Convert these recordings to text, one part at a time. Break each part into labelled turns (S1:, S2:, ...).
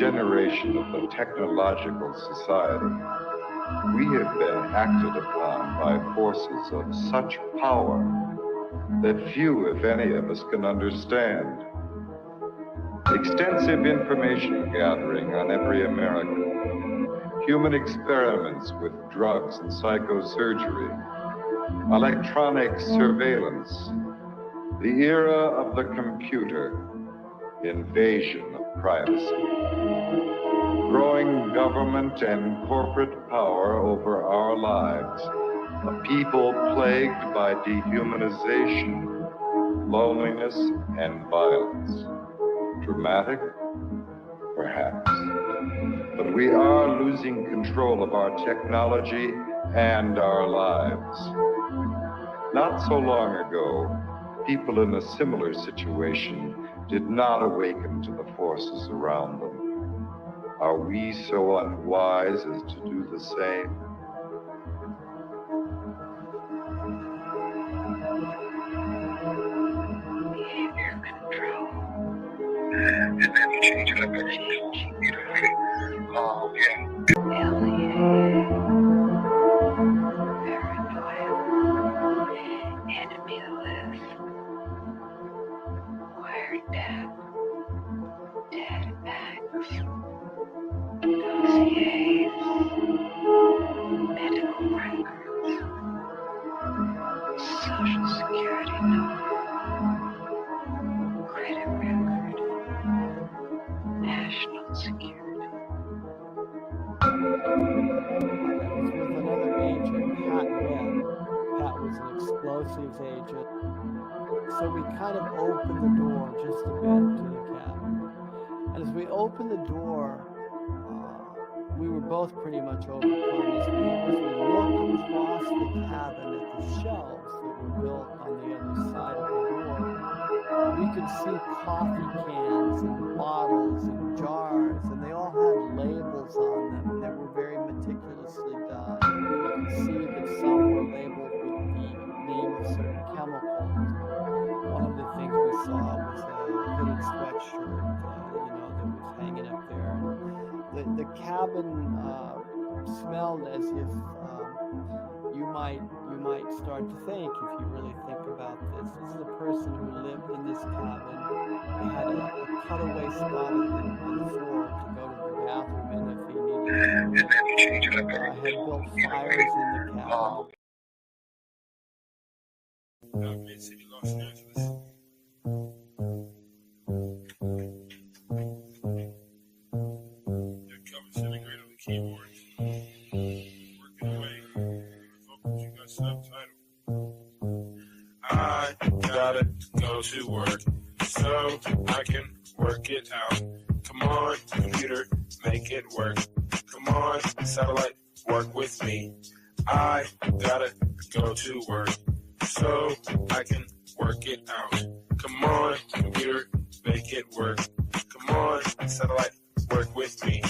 S1: generation of the technological society, we have been acted upon by forces of such power that few, if any, of us can understand. Extensive information gathering on every American, human experiments with drugs and psychosurgery, electronic surveillance, the era of the computer, invasion of privacy, growing government and corporate power over our lives, a people plagued by dehumanization, loneliness, and violence. Dramatic? Perhaps. But we are losing control of our technology and our lives. Not so long ago, people in a similar situation did not awaken to the forces around them. Are we so unwise as to do the same?
S2: Behavior control. And then you change it up every alienated, paranoia, enemy-less, wiretap, databanks, dossiers, medical records, social security number, credit record, national security.
S3: Another agent, Pat Webb. Pat was an explosives agent. So we kind of opened the door just a bit to the cabin. And as we opened the door, we were both pretty much overcome as we looked across the cabin at the shelves that were built on the other side of the door. We could see coffee cans and bottles and jars, and they all had labels on them, and they were very meticulously done. You could see that some were labeled with the name of certain chemicals. One of the things we saw was a hooded sweatshirt, that was hanging up there. And the cabin smelled as if you might start to think, if you really think about this. This is a person who lived in this cabin. They had a cutaway spot on the floor to go to the bathroom in if he needed to. Had built fires in the cabin.
S4: Mid-City, Los Angeles. They're covered centigrade on the keyboard. Working away. Vocals, you got subtitle. I gotta go to work so I can work it out. Come on, computer, make it work. Come on, satellite, work with me. I gotta go to work so I can work it out. Come on, computer, make it work. Come on, satellite, work with me.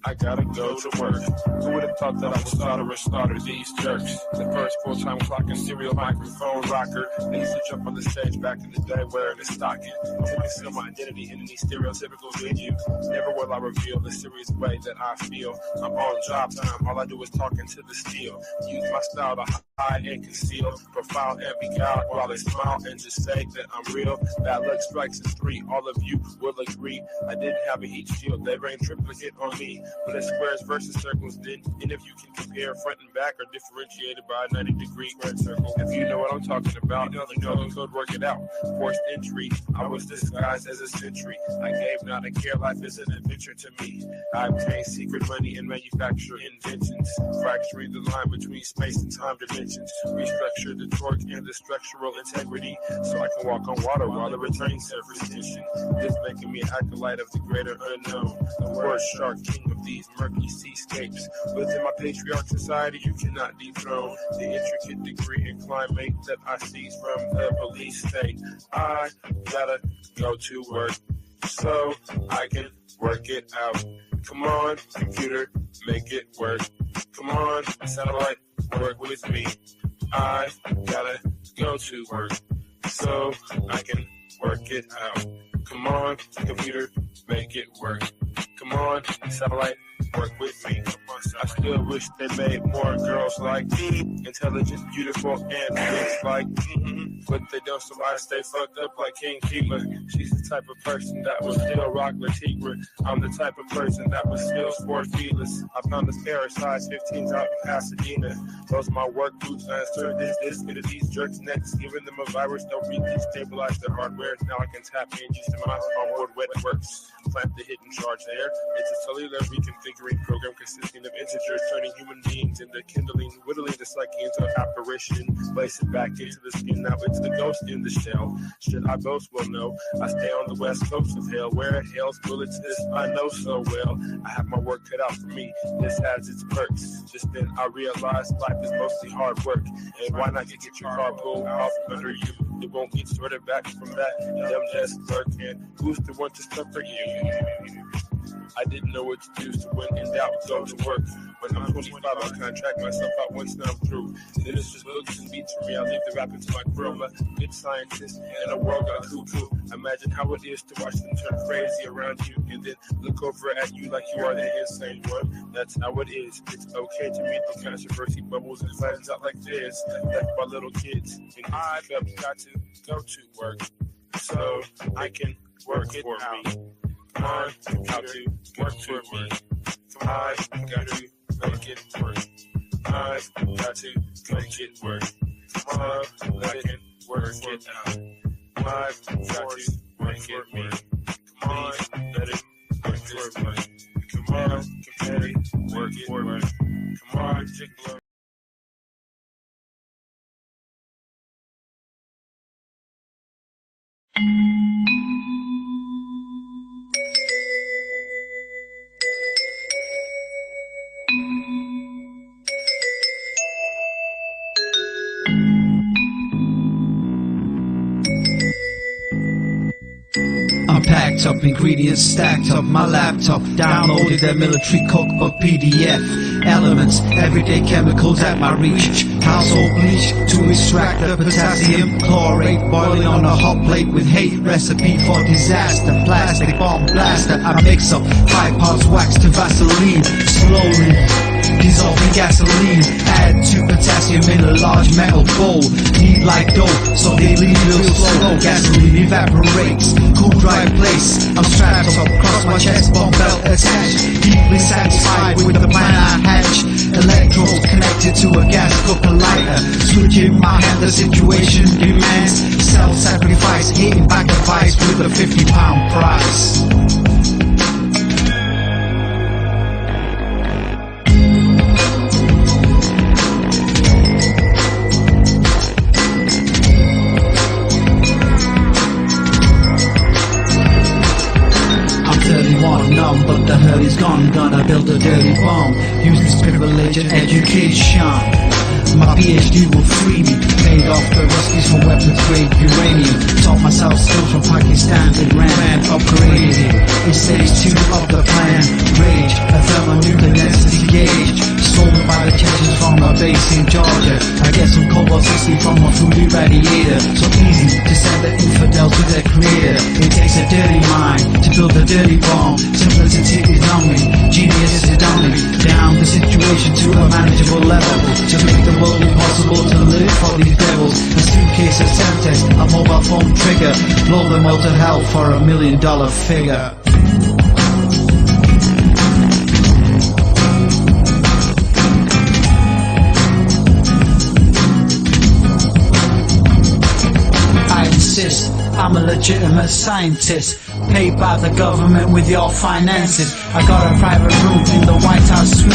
S4: I gotta go to work. Who would have thought that I would starter these jerks? The first full-time clock and serial microphone rocker. I used to jump on the stage back in the day wearing a stocking. To conceal my identity in any stereotypical venue. Never will I reveal the serious way that I feel. I'm on job time, all I do is talking to the steel. Use my style to hide and conceal. Profile and be out while they smile and just say that I'm real. Bad luck strikes in 3, all of you will agree. I didn't have a heat shield, they rained triplicate on me. But it's squares versus circles, then and if you can compare front and back are differentiated by a 90-degree squared circle. If you know what I'm talking about, you know the code, work it out. Forced entry, I was disguised as a sentry. I gave not a care, life is an adventure to me. I obtained secret money and manufacture inventions. Fracturing the line between space and time dimensions. Restructure the torque and the structural integrity. So I can walk on water while the returning surface tension. This making me an acolyte of the greater unknown. The word shark, king of these murky seascapes. Within my patriarch society, you cannot dethrone the intricate degree and climate that I seize from the police state. I gotta go to work so I can work it out. Come on, computer, make it work. Come on, satellite, work with me. I gotta go to work so I can work it out. Come on, computer, make it work. Come on, satellite, work with me. I still wish they made more girls like me, intelligent, beautiful, and looks like but they don't, so I stay fucked up like King Keeper. She's the type of person that will still rock Latigua. I'm the type of person that will still sport feelers. I found this pair of size 15s out in Pasadena. Those are my work boots, and I insert this into these jerks' necks, giving them a virus. They'll destabilize their hardware. Now I can tap in just to my onboard wet works. Plant the hidden charge there. It's a cellular reconfiguring program consisting of integers, turning human beings into kindling, whittling the psyche into apparition. Place it back into the skin. Now it's the ghost in the shell. Should I boast? Well, no. I stay on the west coast of hell. Where hell's bullets this I know so well. I have my work cut out for me. This has its perks. Just then I realized life is mostly hard work. And why not get your car pulled off under you? It won't get sorted back from that. Them just lurking. Who's the one to suffer you? I didn't know what to do, so when in doubt, go to work. When I'm 25, I'll contract myself out once now I'm through. Then it's just looks and beats for me. I leave the rapping to my crew. I'm a good scientist in a world gone cuckoo. Imagine how it is to watch them turn crazy around you and then look over at you like you are the insane one. That's how it is. It's okay to meet the controversy bubbles and flattens out like this. Like my little kids. And I've got to go to work so I can work it out. Come on, got to work for me. Come on, got to make it work. I've got to make it work. Come on, I can work it out. I've got to make it work. Come on, let it work this way. Come on, let it work it work. Come on, jiggle.
S5: I packed up ingredients, stacked up my laptop, downloaded a military cookbook PDF, elements, everyday chemicals at my reach, household bleach to extract the potassium chlorate, boiling on a hot plate with hate, recipe for disaster, plastic bomb blaster. I mix up 5 parts wax to Vaseline, slowly dissolving gasoline, add to potassium in a large metal bowl, knead like dough so they leave real slow. Gasoline evaporates, cool dry place, I'm strapped up, cross my chest, bomb belt attached, deeply satisfied with the plan I hatch. Electrodes connected to a gas cooker lighter, switch in my hand, the situation demands self-sacrifice, hitting back a vice with a £50 price. Numb, but the hurt is gone. Gonna build a dirty bomb, use this privilege and education. My PhD will free me, made off the ruskies for weapons grade uranium. Taught myself skills from Pakistan, Iran, upgraded. It stage 2 of the plan, rage, a thermonuclear density gauge, stolen by the Chechens from a base in Georgia. I get some cobalt 60 from a food irradiator, so easy to send the infidel to their creator. It takes a dirty mind to build a dirty bomb, simplicity is numbing, genius is dumbing down the situation to a manageable level, to make the world impossible to live for these devils. A suitcase of Semtex, a mobile phone trigger, blow them all to hell for $1 million figure. I insist, I'm a legitimate scientist, paid by the government with your finances. I got a private room in the White House suite,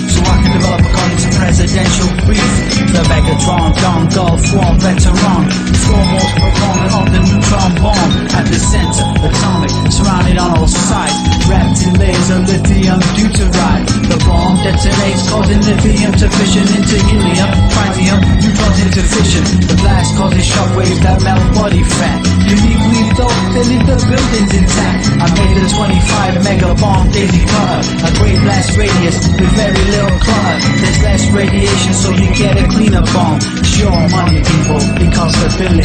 S5: so I can develop according to presidential brief. The Megatron, Don Golf War veteran, foremost proponent of the neutron bomb. At the center, atomic, surrounded on all sides, wrapped in layers of lithium deuteride. The bomb detonates, causing lithium to fission into helium, tritium, neutrons into fission. The blast causes shockwaves that melt body fat. Uniquely though, they leave the buildings intact. I made a 25 mega bomb daisy cutter, a great blast radius with very little clutter. There's less radiation, so you get a cleaner bomb. Sure money, people, it costs $1 billion.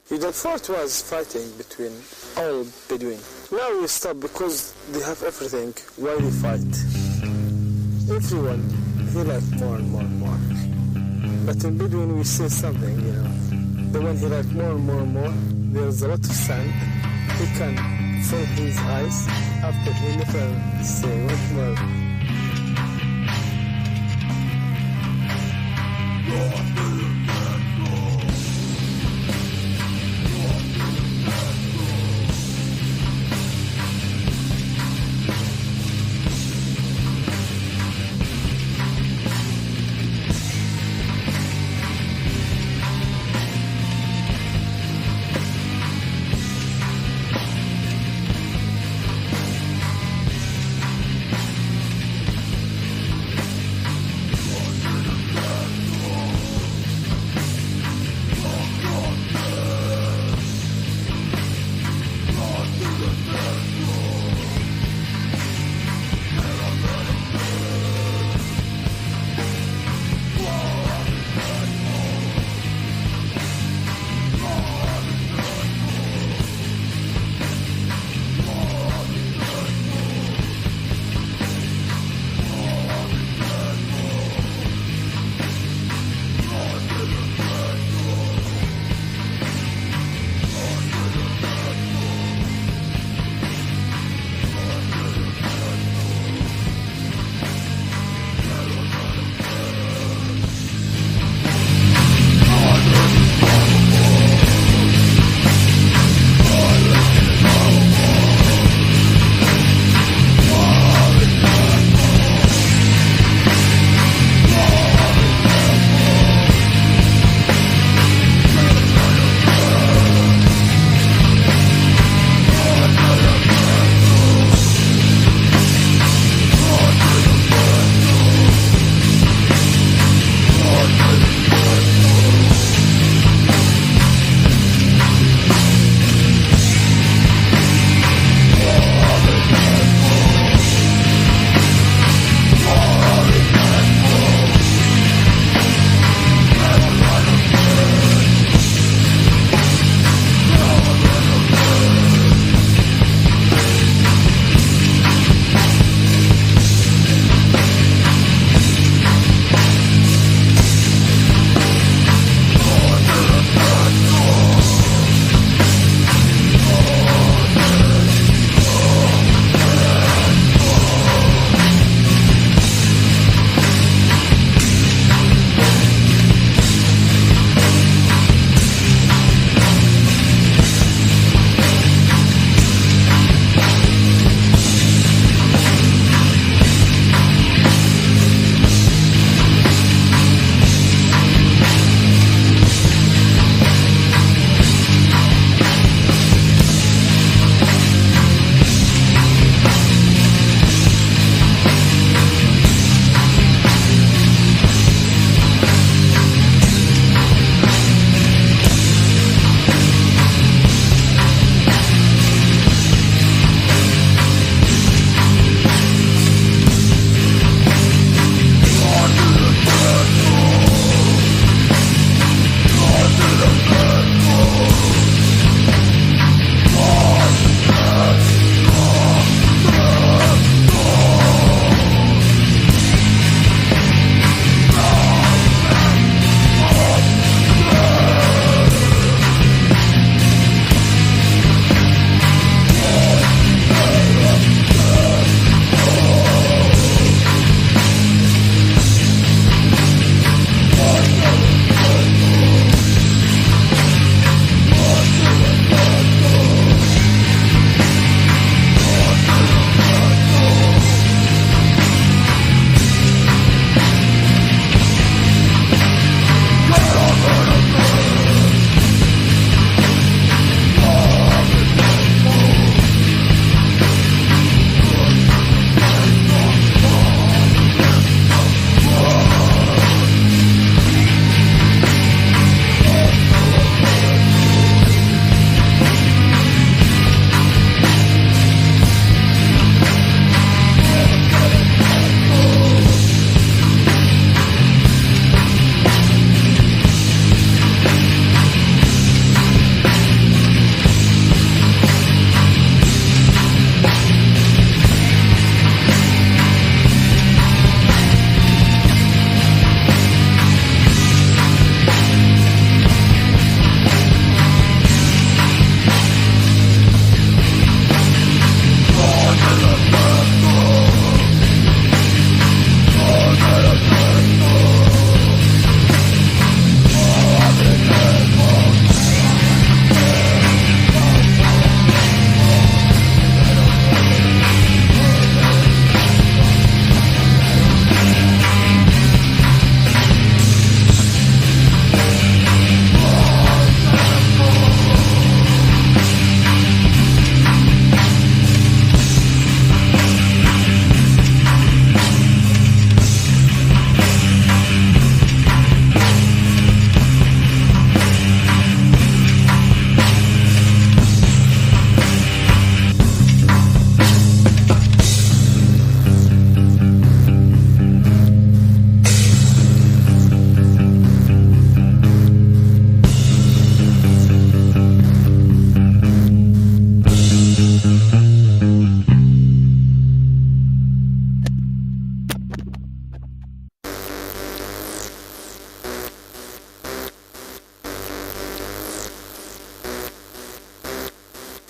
S6: The fort was fighting between all Bedouin. Now we stop because they have everything. Why they fight? Everyone, he like more and more and more. But in Bedouin we say something, you know. The one he like more and more and more, there's a lot of sand. He can fill his eyes after he never say what more.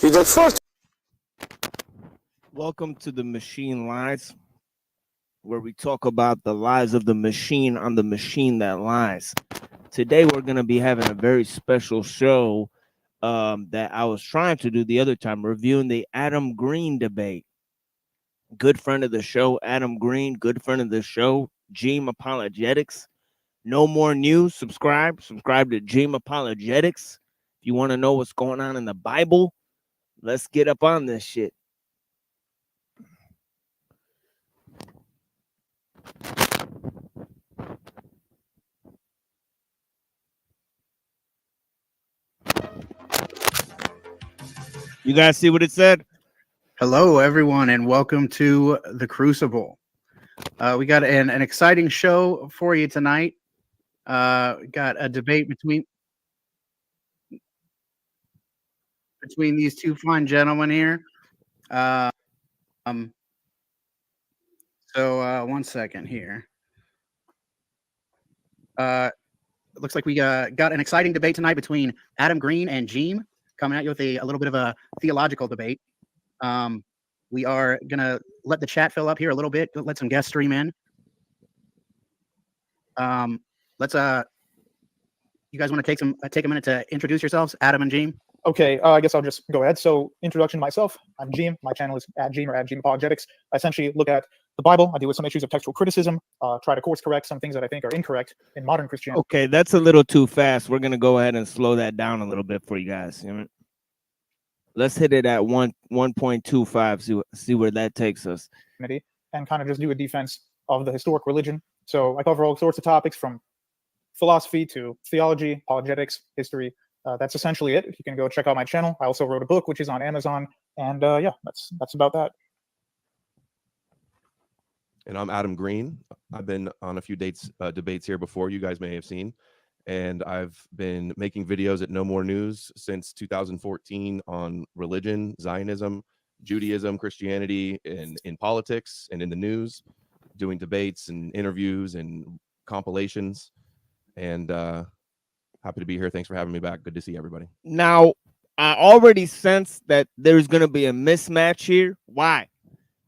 S6: You don't force.
S7: Welcome to the Machine Lies, where we talk about the lies of the machine on the machine that lies. Today, we're going to be having a very special show that I was trying to do the other time, reviewing the Adam Green debate. Good friend of the show, Adam Green. Good friend of the show, Jeem Apologetics. No more news. Subscribe to Jeem Apologetics. If you want to know what's going on in the Bible, let's get up on this shit. You guys see what it said?
S8: Hello, everyone, and welcome to The Crucible. We got an exciting show for you tonight. Got a debate between these two fine gentlemen here. So one second here. It looks like we got an exciting debate tonight between Adam Green and Jeem, coming at you with a little bit of a theological debate. We are gonna let the chat fill up here a little bit. Let some guests stream in. Let's you guys want to take a minute to introduce yourselves, Adam and Jeem?
S9: Okay, I guess I'll just go ahead. So, introduction to myself. I'm Jeem. My channel is @Jeem or @Jeem Apologetics. I essentially look at the Bible. I deal with some issues of textual criticism, try to course correct some things that I think are incorrect in modern Christianity.
S7: Okay, that's a little too fast. We're gonna go ahead and slow that down a little bit for you guys. You know? Let's hit it at 1.25. See where that takes us.
S9: And kind of just do a defense of the historic religion. So I cover all sorts of topics from philosophy to theology, apologetics, history. That's essentially it. If you can go check out my channel. I also wrote a book which is on Amazon, and yeah, that's about that.
S10: And I'm Adam Green. I've been on a few debates here before, you guys may have seen, and I've been making videos at No More News since 2014 on religion, Zionism, Judaism, Christianity, and in politics and in the news, doing debates and interviews and compilations. And happy to be here. Thanks for having me back. Good to see everybody.
S7: Now, I already sense that there's going to be a mismatch here. Why?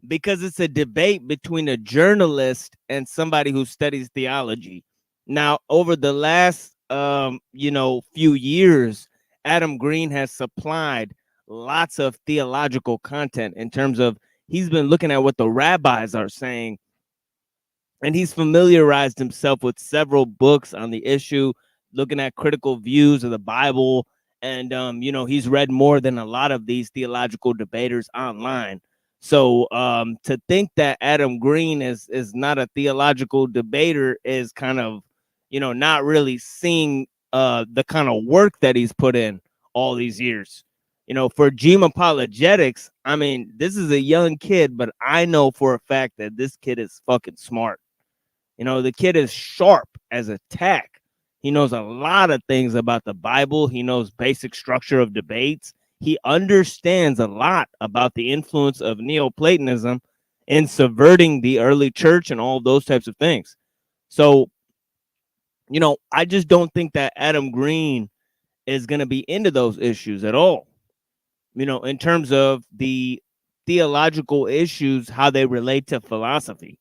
S7: Because it's a debate between a journalist and somebody who studies theology. Now, over the last, few years, Adam Green has supplied lots of theological content in terms of he's been looking at what the rabbis are saying, and he's familiarized himself with several books on the issue, looking at critical views of the Bible. And, he's read more than a lot of these theological debaters online. So to think that Adam Green is not a theological debater is kind of, not really seeing the kind of work that he's put in all these years. For Jeem Apologetics, I mean, this is a young kid, but I know for a fact that this kid is fucking smart. The kid is sharp as a tack. He knows a lot of things about the Bible. He knows basic structure of debates. He understands a lot about the influence of Neoplatonism in subverting the early church and all those types of things. So, I just don't think that Adam Green is going to be into those issues at all. In terms of the theological issues, how they relate to philosophy.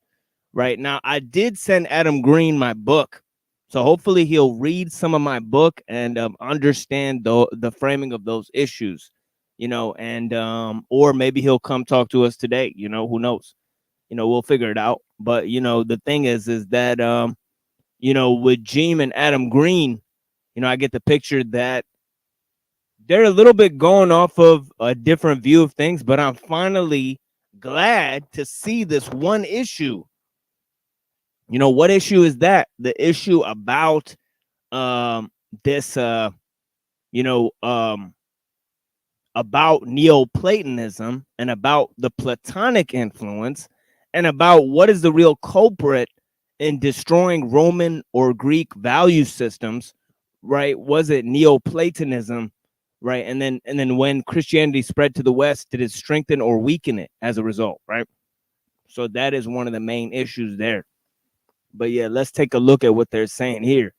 S7: Right now, I did send Adam Green my book, so hopefully he'll read some of my book and understand the framing of those issues, and or maybe he'll come talk to us today. Who knows? We'll figure it out. But the thing is that with Jeem and Adam Green, I get the picture that they're a little bit going off of a different view of things. But I'm finally glad to see this one issue. What issue is that? The issue about this about Neoplatonism and about the Platonic influence and about what is the real culprit in destroying Roman or Greek value systems, right? Was it Neoplatonism, right? And then when Christianity spread to the West, did it strengthen or weaken it as a result, right? So that is one of the main issues there. But yeah, let's take a look at what they're saying here.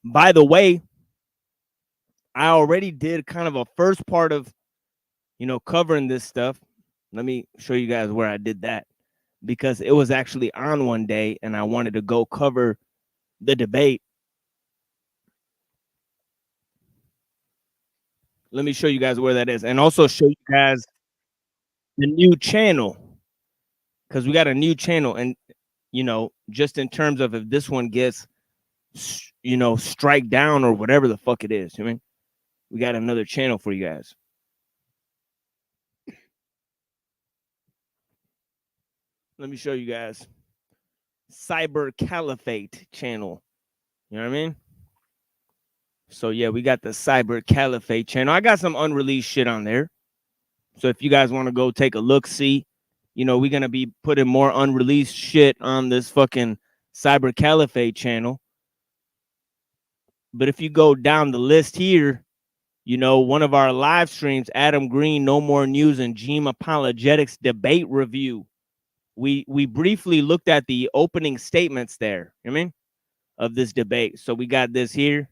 S7: By the way, I already did kind of a first part of covering this stuff. Let me show you guys where I did that, because it was actually on one day and I wanted to go cover the debate. Let me show you guys where that is, and also show you guys the new channel, because we got a new channel. And just in terms of if this one gets strike down or whatever the fuck it is, we got another channel for you guys. Let me show you guys Cyber Caliphate channel. You know what I mean? So yeah, we got the Cyber Caliphate channel. I got some unreleased shit on there. So if you guys want to go take a look, see, we're going to be putting more unreleased shit on this fucking Cyber Caliphate channel. But if you go down the list here, one of our live streams, Adam Green, No More News, and Jeem Apologetics debate review. We briefly looked at the opening statements there, of this debate. So we got this here.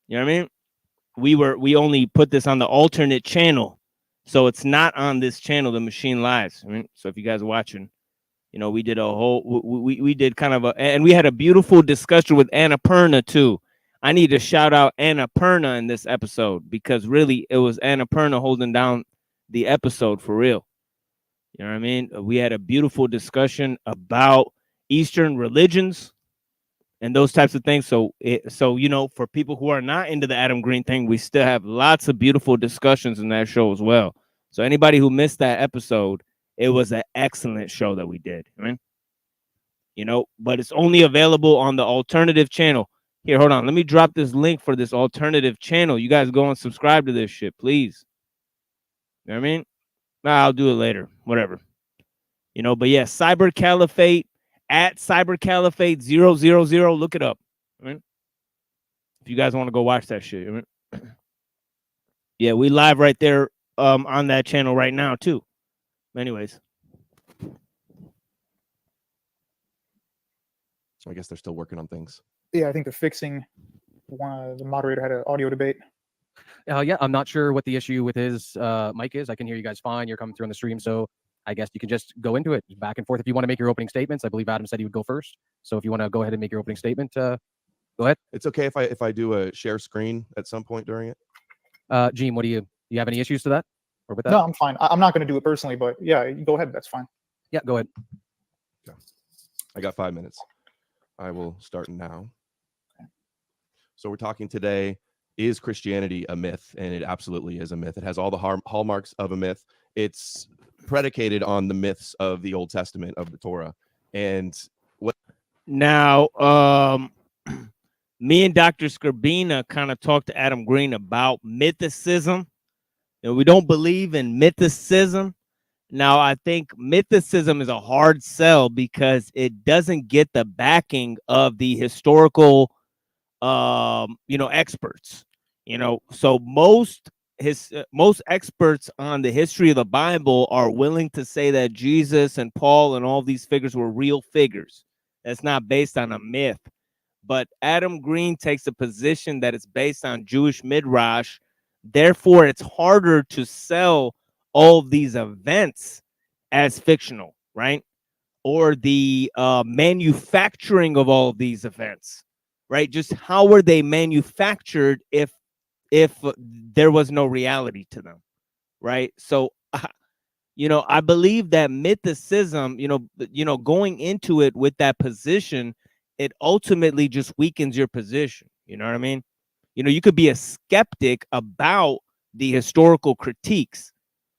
S7: You know what I mean? We only put this on the alternate channel. So it's not on this channel, The Machine Lives. So if you guys are watching, we did a whole, we did kind of and we had a beautiful discussion with Annapurna too. I need to shout out Annapurna in this episode, because really it was Annapurna holding down the episode for real. You know what I mean? We had a beautiful discussion about Eastern religions and those types of things. So for people who are not into the Adam Green thing, we still have lots of beautiful discussions in that show as well. So anybody who missed that episode, it was an excellent show that we did. But it's only available on the alternative channel. Here, hold on. Let me drop this link for this alternative channel. You guys go and subscribe to this shit, please. You know what I mean? Nah, I'll do it later. Whatever. But yeah, Cyber Caliphate, at Cyber Caliphate 000. Look it up. If you guys want to go watch that shit. Yeah, we live right there on that channel right now too. Anyways.
S10: I guess they're still working on things.
S9: Yeah, I think they're fixing one. The moderator had an audio debate.
S11: Yeah, I'm not sure what the issue with his mic is. I can hear you guys fine. You're coming through on the stream, so I guess you can just go into it back and forth. If you want to make your opening statements, I believe Adam said he would go first. So if you want to go ahead and make your opening statement, go ahead.
S10: It's okay if I do a share screen at some point during it.
S11: Jeem, what do you have any issues to that or with that?
S9: No, I'm fine. I'm not going to do it personally, but yeah, go ahead. That's fine.
S11: Yeah, go ahead.
S10: Okay. I got 5 minutes. I will start now. Okay. So we're talking today, is Christianity a myth? And it absolutely is a myth. It has all the hallmarks of a myth. It's predicated on the myths of the Old Testament, of the Torah. And what
S7: now, me and Dr. Skrbina kind of talked to Adam Green about mythicism. We don't believe in mythicism. Now, I think mythicism is a hard sell because it doesn't get the backing of the historical, experts. So most experts on the history of the Bible are willing to say that Jesus and Paul and all these figures were real figures. That's not based on a myth. But Adam Green takes a position that it's based on Jewish midrash. Therefore, it's harder to sell all of these events as fictional, right? Or the manufacturing of all of these events, right? Just how were they manufactured if there was no reality to them, right? So, I believe that mythicism, going into it with that position, it ultimately just weakens your position. You know what I mean? You could be a skeptic about the historical critiques.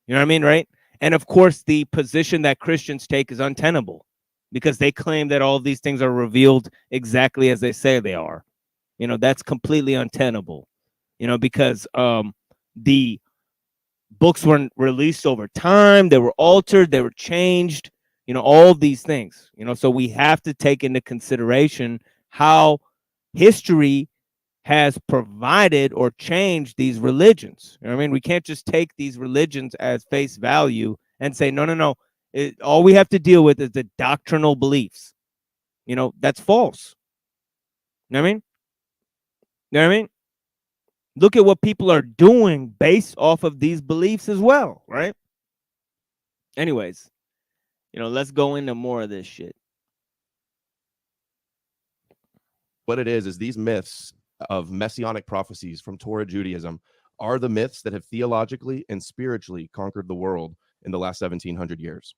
S7: You know what I mean, right? And of course, the position that Christians take is untenable because they claim that all of these things are revealed exactly as they say they are. That's completely untenable. Because the books weren't released over time, they were altered, they were changed, all these things. So we have to take into consideration how history has provided or changed these religions. We can't just take these religions as face value and say, no. All we have to deal with is the doctrinal beliefs. That's false. You know what I mean? Look at what people are doing based off of these beliefs as well, right? Anyways, let's go into more of this shit.
S10: What it is these myths of messianic prophecies from Torah Judaism are the myths that have theologically and spiritually conquered the world in the last 1700 years.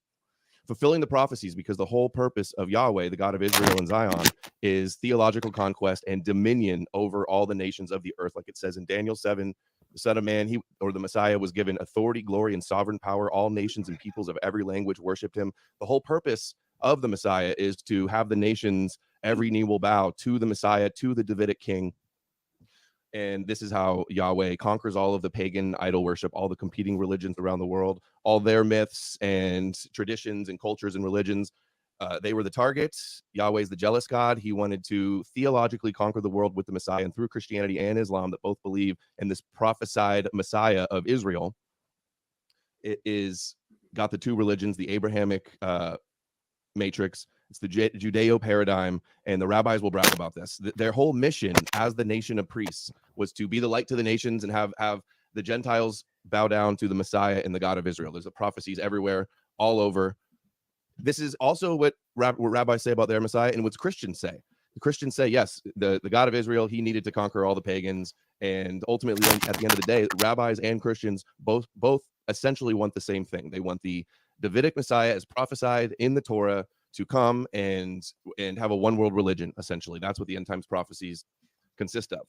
S10: Fulfilling the prophecies, because the whole purpose of Yahweh, the God of Israel and Zion, is theological conquest and dominion over all the nations of the earth. Like it says in Daniel 7, the Son of Man, the Messiah, was given authority, glory, and sovereign power. All nations and peoples of every language worshiped him. The whole purpose of the Messiah is to have the nations, every knee will bow to the Messiah, to the Davidic king. And this is how Yahweh conquers all of the pagan idol worship, all the competing religions around the world, all their myths and traditions and cultures and religions. They were the target. Yahweh's the jealous God. He wanted to theologically conquer the world with the Messiah, and through Christianity and Islam that both believe in this prophesied Messiah of Israel. It is got the two religions, the Abrahamic matrix. It's the Judeo paradigm, and the rabbis will brag about this. Their whole mission as the nation of priests was to be the light to the nations and have the Gentiles bow down to the Messiah and the God of Israel. There's the prophecies everywhere, all over. This is also what rabbis say about their Messiah and what Christians say. The Christians say, yes, the God of Israel, he needed to conquer all the pagans. And ultimately, at the end of the day, rabbis and Christians both essentially want the same thing. They want the Davidic Messiah as prophesied in the Torah to come and have a one world religion. Essentially, that's what the end times prophecies consist of.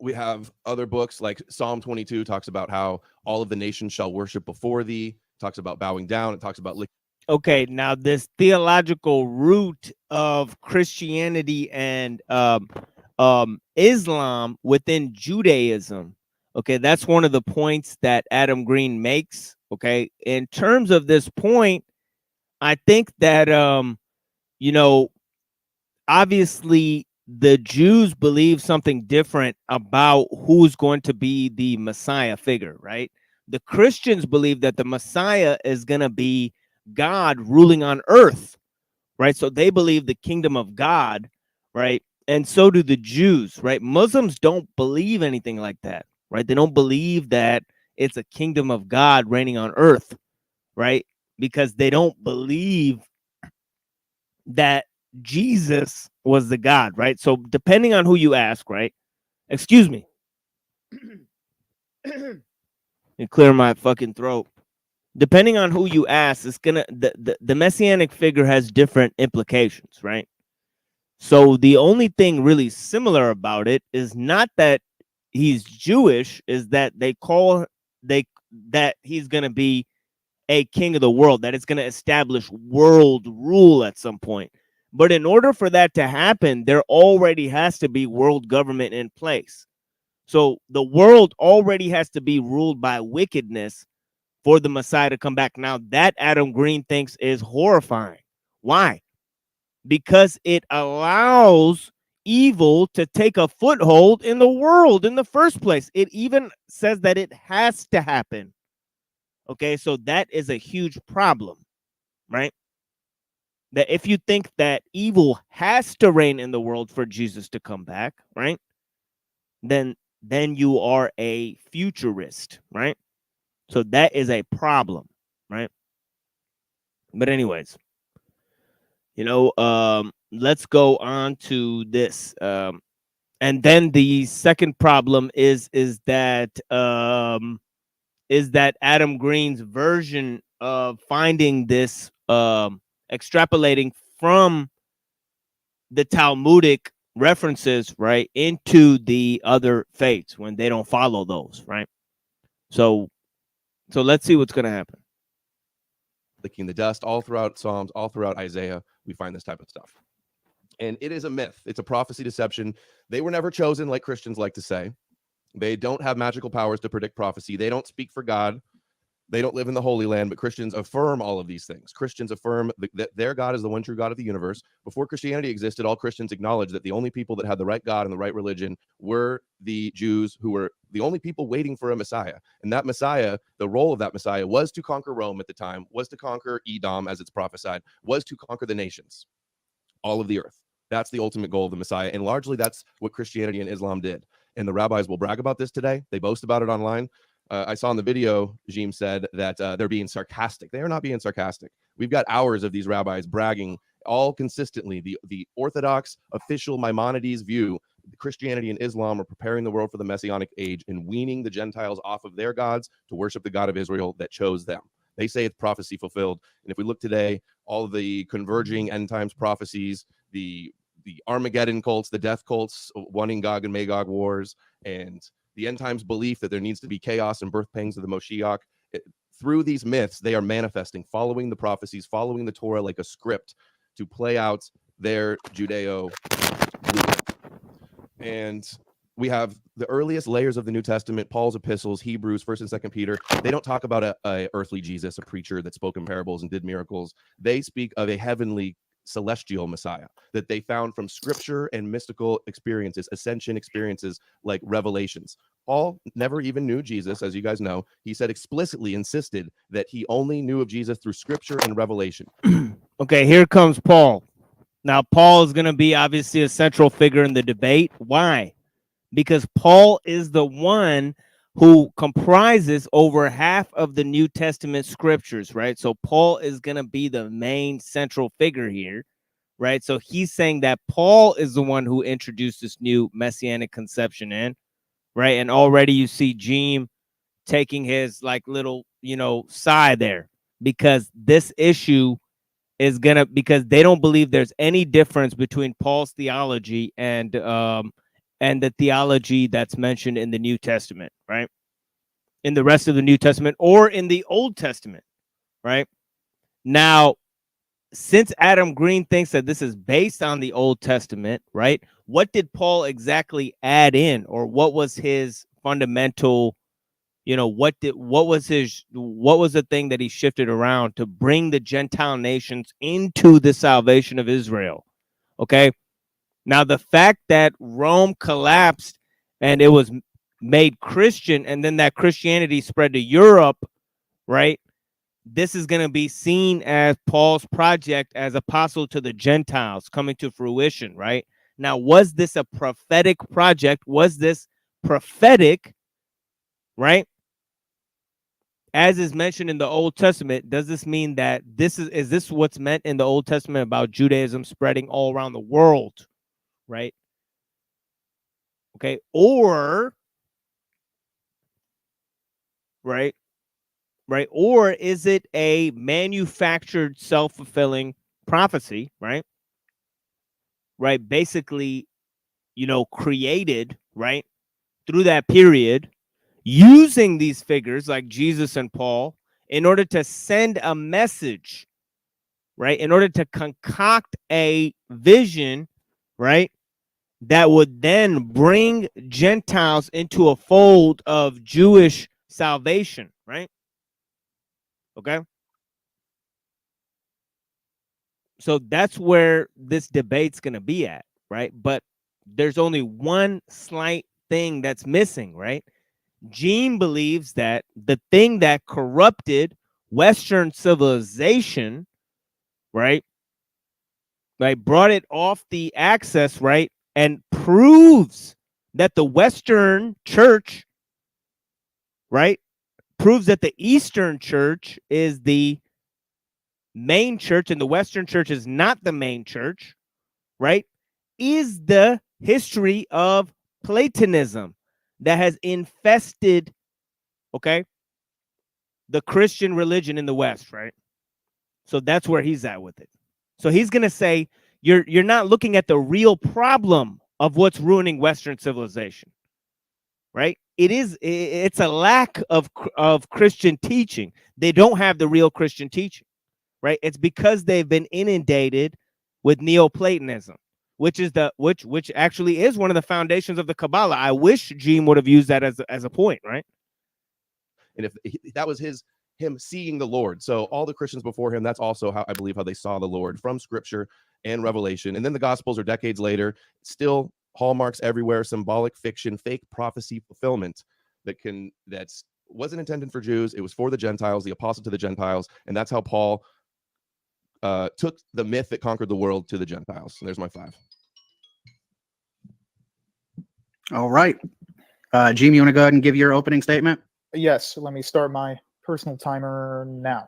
S10: We have other books like Psalm 22 talks about how all of the nations shall worship before thee. Talks about bowing down. It talks about
S7: okay, now this theological root of Christianity and Islam within Judaism. Okay, that's one of the points that Adam Green makes. Okay, in terms of this point, I think that obviously the Jews believe something different about who's going to be the Messiah figure, right? The Christians believe that the Messiah is going to be God ruling on earth, right? So they believe the kingdom of God, right? And so do the Jews, right? Muslims don't believe anything like that, right? They don't believe that it's a kingdom of God reigning on earth, right? Because they don't believe that Jesus was the God, right? So depending on who you ask, right? Excuse me. And clear my fucking throat. Depending on who you ask, it's gonna the Messianic figure has different implications, right? So the only thing really similar about it is not that he's Jewish, is that that he's gonna be a king of the world, that it's gonna establish world rule at some point. But in order for that to happen, there already has to be world government in place. So the world already has to be ruled by wickedness for the Messiah to come back. Now, that Adam Green thinks is horrifying. Why? Because it allows evil to take a foothold in the world in the first place. It even says that it has to happen. Okay, so that is a huge problem, right? That if you think that evil has to reign in the world for Jesus to come back, right? Then you are a futurist, right? So that is a problem, right? But anyways, let's go on to this. And then the second problem is that Adam Green's version of finding this, extrapolating from the Talmudic references, right, into the other faiths when they don't follow those, right? So let's see what's going to happen.
S10: Licking the dust, all throughout Psalms, all throughout Isaiah, we find this type of stuff. And it is a myth. It's a prophecy deception. They were never chosen, like Christians like to say. They don't have magical powers to predict prophecy. They don't speak for God. They don't live in the Holy Land, but Christians affirm all of these things. Christians affirm that their God is the one true God of the universe. Before Christianity existed, all Christians acknowledged that the only people that had the right God and the right religion were the Jews, who were the only people waiting for a Messiah. And that Messiah, the role of that Messiah was to conquer Rome at the time, was to conquer Edom, as it's prophesied, was to conquer the nations, all of the earth. That's the ultimate goal of the Messiah. And largely that's what Christianity and Islam did. And the rabbis will brag about this today. They boast about it online. I saw in the video, Jeem said that they're being sarcastic. They are not being sarcastic. We've got hours of these rabbis bragging all consistently. The Orthodox official Maimonides view, Christianity and Islam are preparing the world for the Messianic age and weaning the Gentiles off of their gods to worship the God of Israel that chose them. They say it's prophecy fulfilled. And if we look today, all of the converging end times prophecies, the Armageddon cults, the death cults, wanting Gog and Magog wars, and the end times belief that there needs to be chaos and birth pangs of the Moshiach. Through these myths, they are manifesting, following the prophecies, following the Torah like a script to play out their Judeo blueprint. And we have the earliest layers of the New Testament, Paul's epistles, Hebrews, 1st and 2nd Peter. They don't talk about a earthly Jesus, a preacher that spoke in parables and did miracles. They speak of a heavenly celestial Messiah that they found from scripture and mystical experiences, ascension experiences like revelations. Paul never even knew Jesus, as you guys know. He said explicitly insisted that he only knew of Jesus through scripture and revelation.
S7: Okay, here comes Paul. Now, Paul is going to be obviously a central figure in the debate. Why? Because Paul is the one who comprises over half of the New Testament scriptures, right? So Paul is going to be the main central figure here, right? So he's saying that Paul is the one who introduced this new messianic conception in, right? And already you see Jeem taking his like little, side there, because this issue is because they don't believe there's any difference between Paul's theology and the theology that's mentioned in the New Testament, right? In the rest of the New Testament or in the Old Testament, right? Now, since Adam Green thinks that this is based on the Old Testament, right? What did Paul exactly add in, or what was his fundamental, what was the thing that he shifted around to bring the Gentile nations into the salvation of Israel? Okay. Now, the fact that Rome collapsed and it was made Christian, and then that Christianity spread to Europe, right? This is going to be seen as Paul's project as apostle to the Gentiles coming to fruition, right? Now, was this a prophetic project? Was this prophetic, right? As is mentioned in the Old Testament, does this mean that is this what's meant in the Old Testament about Judaism spreading all around the world? Right? Okay. Or, right? Or is it a manufactured, self-fulfilling prophecy, right? Right. Basically, created, right, through that period, using these figures like Jesus and Paul in order to send a message, right? In order to concoct a vision, right? That would then bring Gentiles into a fold of Jewish salvation, right? Okay. So that's where this debate's going to be at, right? But there's only one slight thing that's missing, right? Jeem believes that the thing that corrupted Western civilization, right, brought it off the axis, right, and proves that the Western church, right, proves that the Eastern church is the main church and the Western church is not the main church, right, is the history of Platonism that has infested, okay, the Christian religion in the West, right? So that's where he's at with it. So he's going to say, you're not looking at the real problem of what's ruining Western civilization, right? It's a lack of Christian teaching. They don't have the real Christian teaching, right? It's because they've been inundated with Neoplatonism, which actually is one of the foundations of the Kabbalah. I wish Jeem would have used that as a point, right?
S10: And if that was him seeing the Lord. So all the Christians before him, that's also how I believe how they saw the Lord, from scripture and revelation. And then the Gospels are decades later, still hallmarks everywhere, symbolic fiction, fake prophecy fulfillment that's wasn't intended for Jews. It was for the Gentiles, the apostle to the Gentiles. And that's how Paul took the myth that conquered the world to the Gentiles. And there's my 5.
S8: All right. Jeem, you want to go ahead and give your opening statement?
S9: Yes, let me start my personal timer now.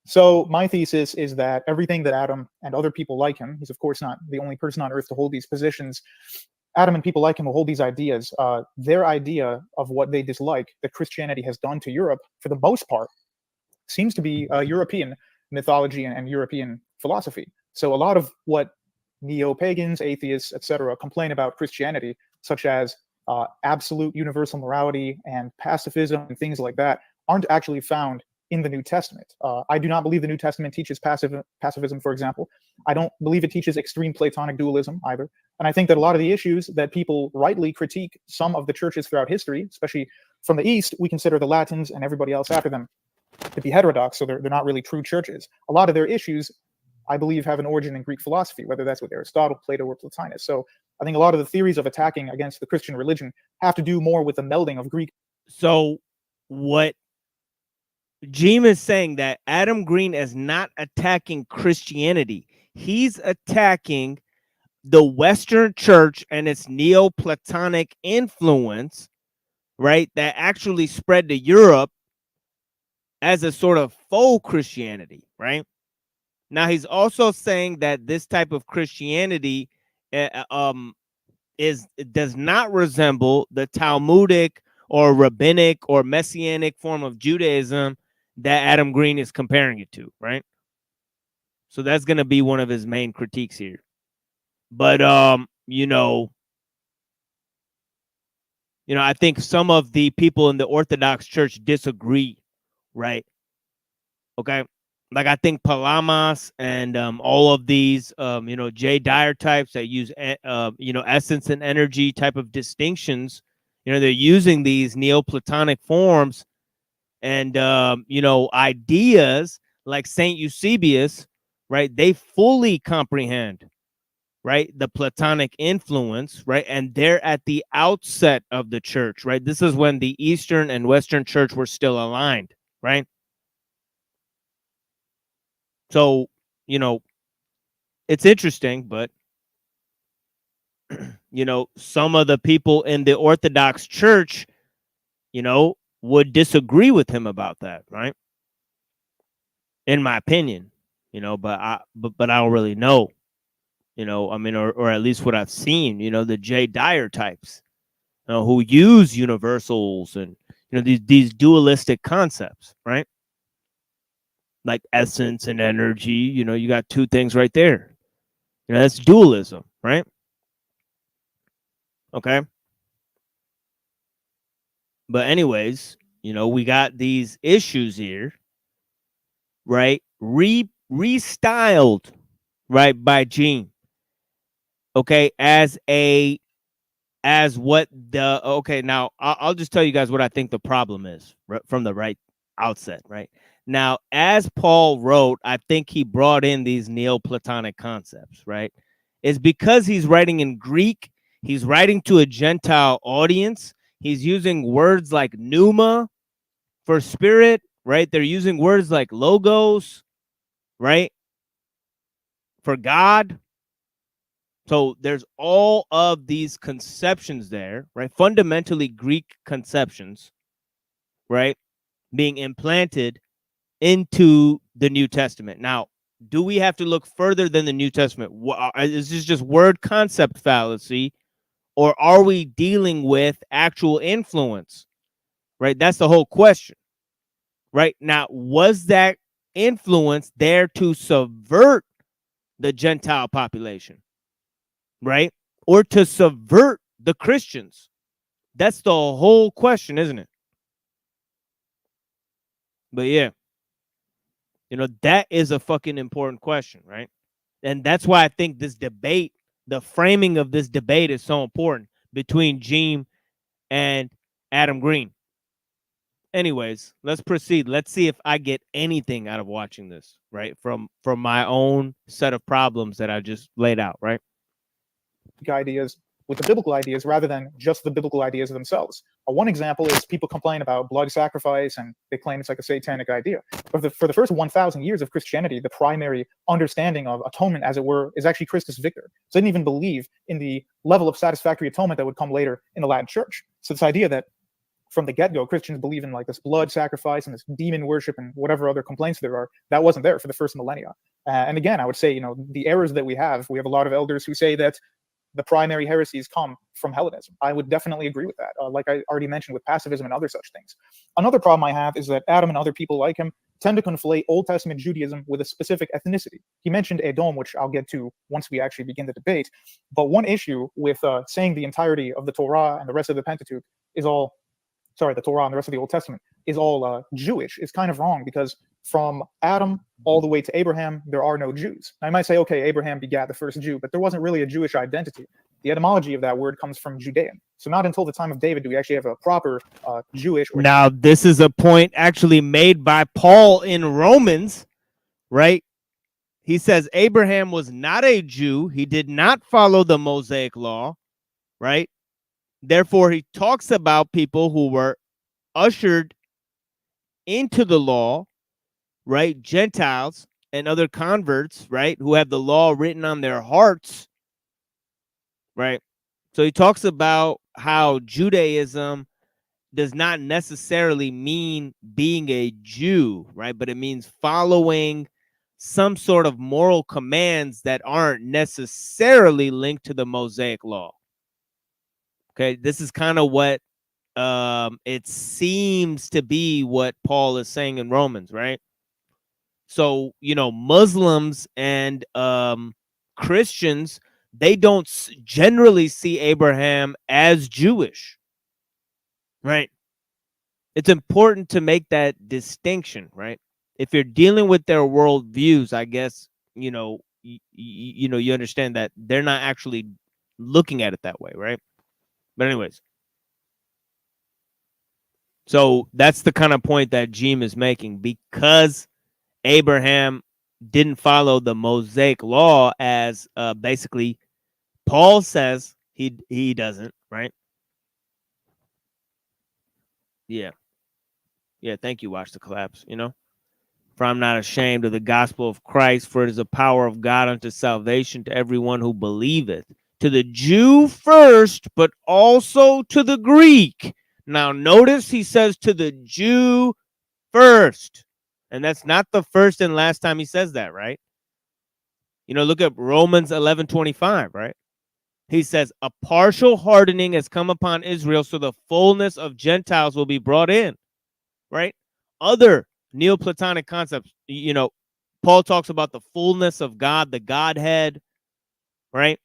S9: So my thesis is that everything that Adam and other people like him, he's of course not the only person on earth to hold these positions, Adam and people like him will hold these ideas. Their idea of what they dislike that Christianity has done to Europe, for the most part, seems to be European mythology and European philosophy. So a lot of what neo-pagans, atheists, etc., complain about Christianity, such as absolute universal morality and pacifism and things like that, aren't actually found in the New Testament. I do not believe the New Testament teaches pacifism, for example. I don't believe it teaches extreme Platonic dualism either. And I think that a lot of the issues that people rightly critique some of the churches throughout history, especially from the East, we consider the Latins and everybody else after them to be heterodox, so they're not really true churches. A lot of their issues, I believe, have an origin in Greek philosophy, whether that's with Aristotle, Plato, or Plotinus. So I think a lot of the theories of attacking against the Christian religion have to do more with the melding of Greek.
S7: So what Jeem is saying, that Adam Green is not attacking Christianity. He's attacking the Western church and its Neoplatonic influence, right, that actually spread to Europe as a sort of faux Christianity, right? Now, he's also saying that this type of Christianity does not resemble the Talmudic or rabbinic or Messianic form of Judaism that Adam Green is comparing it to, right? So that's going to be one of his main critiques here. But I think some of the people in the Orthodox Church disagree, right? Okay. Like I think Palamas and all of these, J. Dyer types that use, essence and energy type of distinctions, they're using these Neoplatonic forms and, ideas like St. Eusebius, right? They fully comprehend, right, the Platonic influence, right? And they're at the outset of the church, right? This is when the Eastern and Western church were still aligned, right? So, it's interesting, but, some of the people in the Orthodox Church, would disagree with him about that, right? In my opinion, but I don't really know, or at least what I've seen, the J. Dyer types, who use universals and, these dualistic concepts, right? Like essence and energy, you got two things right there. That's dualism, right? Okay. But anyways, we got these issues here, right? Restyled, right, by Jeem. Okay, now I'll just tell you guys what I think the problem is, right, from the right outset, right? Now, as Paul wrote, I think he brought in these Neoplatonic concepts, right? It's because he's writing in Greek, he's writing to a Gentile audience. He's using words like pneuma for spirit, right? They're using words like logos, right, for God. So there's all of these conceptions there, right? Fundamentally Greek conceptions, right, being implanted into the New Testament. Now, do we have to look further than the New Testament? Is this just word concept fallacy, or are we dealing with actual influence, right? That's the whole question, right? Now, was that influence there to subvert the Gentile population, right? Or to subvert the Christians? That's the whole question, isn't it? But yeah, that is a fucking important question, right? And that's why I think this debate, the framing of this debate is so important between Jeem and Adam Green. Anyways, let's proceed. Let's see if I get anything out of watching this, right? From my own set of problems that I just laid out, right?
S9: Ideas with the biblical ideas rather than just the biblical ideas themselves. One example is people complain about blood sacrifice and they claim it's like a satanic idea. But for the first 1,000 years of Christianity, the primary understanding of atonement, as it were, is actually Christus Victor. So they didn't even believe in the level of satisfactory atonement that would come later in the Latin Church. So this idea that from the get-go, Christians believe in like this blood sacrifice and this demon worship and whatever other complaints there are, that wasn't there for the first millennia. And again, I would say, the errors that we have a lot of elders who say that the primary heresies come from Hellenism. I would definitely agree with that, like I already mentioned with pacifism and other such things. Another problem I have is that Adam and other people like him tend to conflate Old Testament Judaism with a specific ethnicity. He mentioned Edom, which I'll get to once we actually begin the debate. But one issue with saying the entirety of the Torah and the rest of the Pentateuch is all, the Torah and the rest of the Old Testament is all Jewish is kind of wrong, because from Adam all the way to Abraham, there are no Jews. Now, I might say, okay, Abraham begat the first Jew, but there wasn't really a Jewish identity. The etymology of that word comes from Judean. So not until the time of David do we actually have a proper Jewish.
S7: Now, this is a point actually made by Paul in Romans, right? He says Abraham was not a Jew. He did not follow the Mosaic law, right? Therefore, he talks about people who were ushered into the law, right? Gentiles and other converts, right? Who have the law written on their hearts, right? So he talks about how Judaism does not necessarily mean being a Jew, right? But it means following some sort of moral commands that aren't necessarily linked to the Mosaic law. Okay, this is kind of what it seems to be what Paul is saying in Romans, right? So, Muslims and Christians, they don't generally see Abraham as Jewish, right? It's important to make that distinction, right? If you're dealing with their worldviews, I guess, you understand that they're not actually looking at it that way, right? But anyways, so that's the kind of point that Jeem is making, because Abraham didn't follow the Mosaic law as basically Paul says he doesn't, right? Yeah. Thank you. Watch the collapse. For I'm not ashamed of the gospel of Christ, for it is the power of God unto salvation to everyone who believeth, to the Jew first, but also to the Greek. Now, notice he says to the Jew first. And that's not the first and last time he says that, right? Look at Romans 11:25, right? He says, a partial hardening has come upon Israel, so the fullness of Gentiles will be brought in, right? Other Neoplatonic concepts, Paul talks about the fullness of God, the Godhead, right?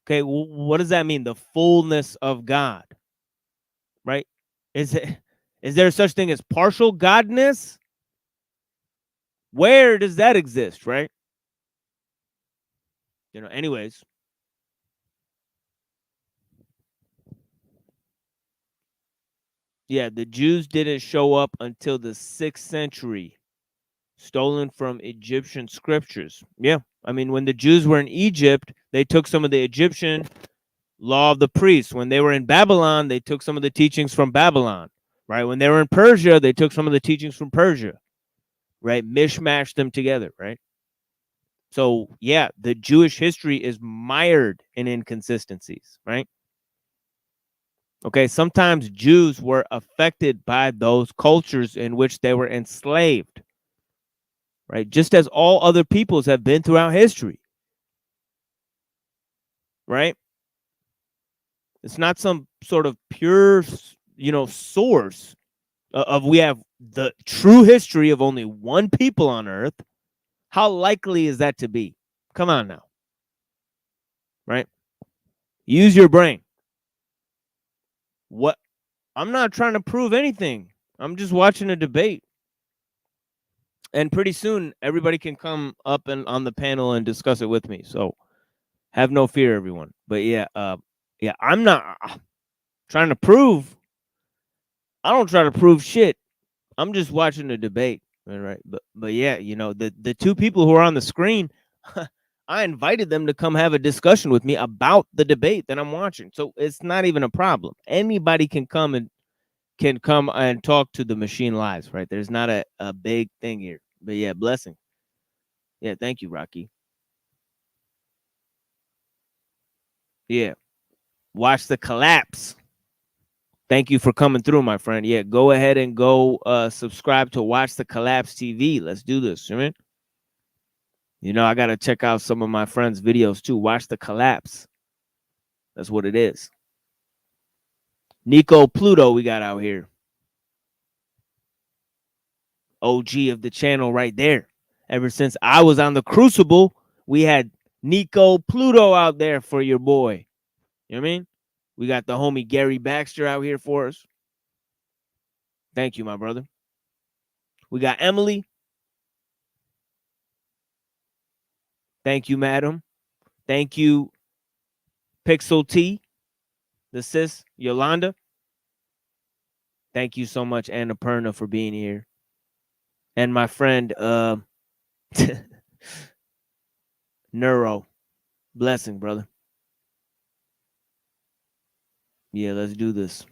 S7: Okay, what does that mean? The fullness of God, right? Is there such thing as partial godness? Where does that exist, right? Anyways. Yeah, the Jews didn't show up until the 6th century, stolen from Egyptian scriptures. Yeah, I mean, when the Jews were in Egypt, they took some of the Egyptian law of the priests. When they were in Babylon, they took some of the teachings from Babylon, right? When they were in Persia, they took some of the teachings from Persia, right? Mishmashed them together, right? So, yeah, the Jewish history is mired in inconsistencies, right? Okay, sometimes Jews were affected by those cultures in which they were enslaved, right? Just as all other peoples have been throughout history, right? It's not some sort of pure, source of we have the true history of only one people on earth. How likely is that to be? Come on now, right? Use your brain. What? I'm not trying to prove anything. I'm just watching a debate. And pretty soon, everybody can come up and on the panel and discuss it with me. So have no fear, everyone. But yeah, I'm not trying to prove. I don't try to prove shit. I'm just watching the debate. All right. But yeah, the two people who are on the screen, I invited them to come have a discussion with me about the debate that I'm watching. So it's not even a problem. Anybody can come and talk to the machine lives, right? There's not a big thing here. But yeah, blessing. Yeah, thank you, Rocky. Yeah. Watch the collapse. Thank you for coming through, my friend. Yeah, go ahead and go subscribe to Watch the Collapse TV. Let's do this, right? You know, I got to check out some of my friends' videos too. Watch the Collapse. That's what it is. Nico Pluto we got out here. OG of the channel right there. Ever since I was on the Crucible, we had Nico Pluto out there for your boy. You know what I mean? We got the homie Gary Baxter out here for us. Thank you, my brother. We got Emily. Thank you, madam. Thank you, Pixel T, the sis, Yolanda. Thank you so much, Annapurna, for being here. And my friend, Neuro. Blessing, brother. Yeah, let's do this.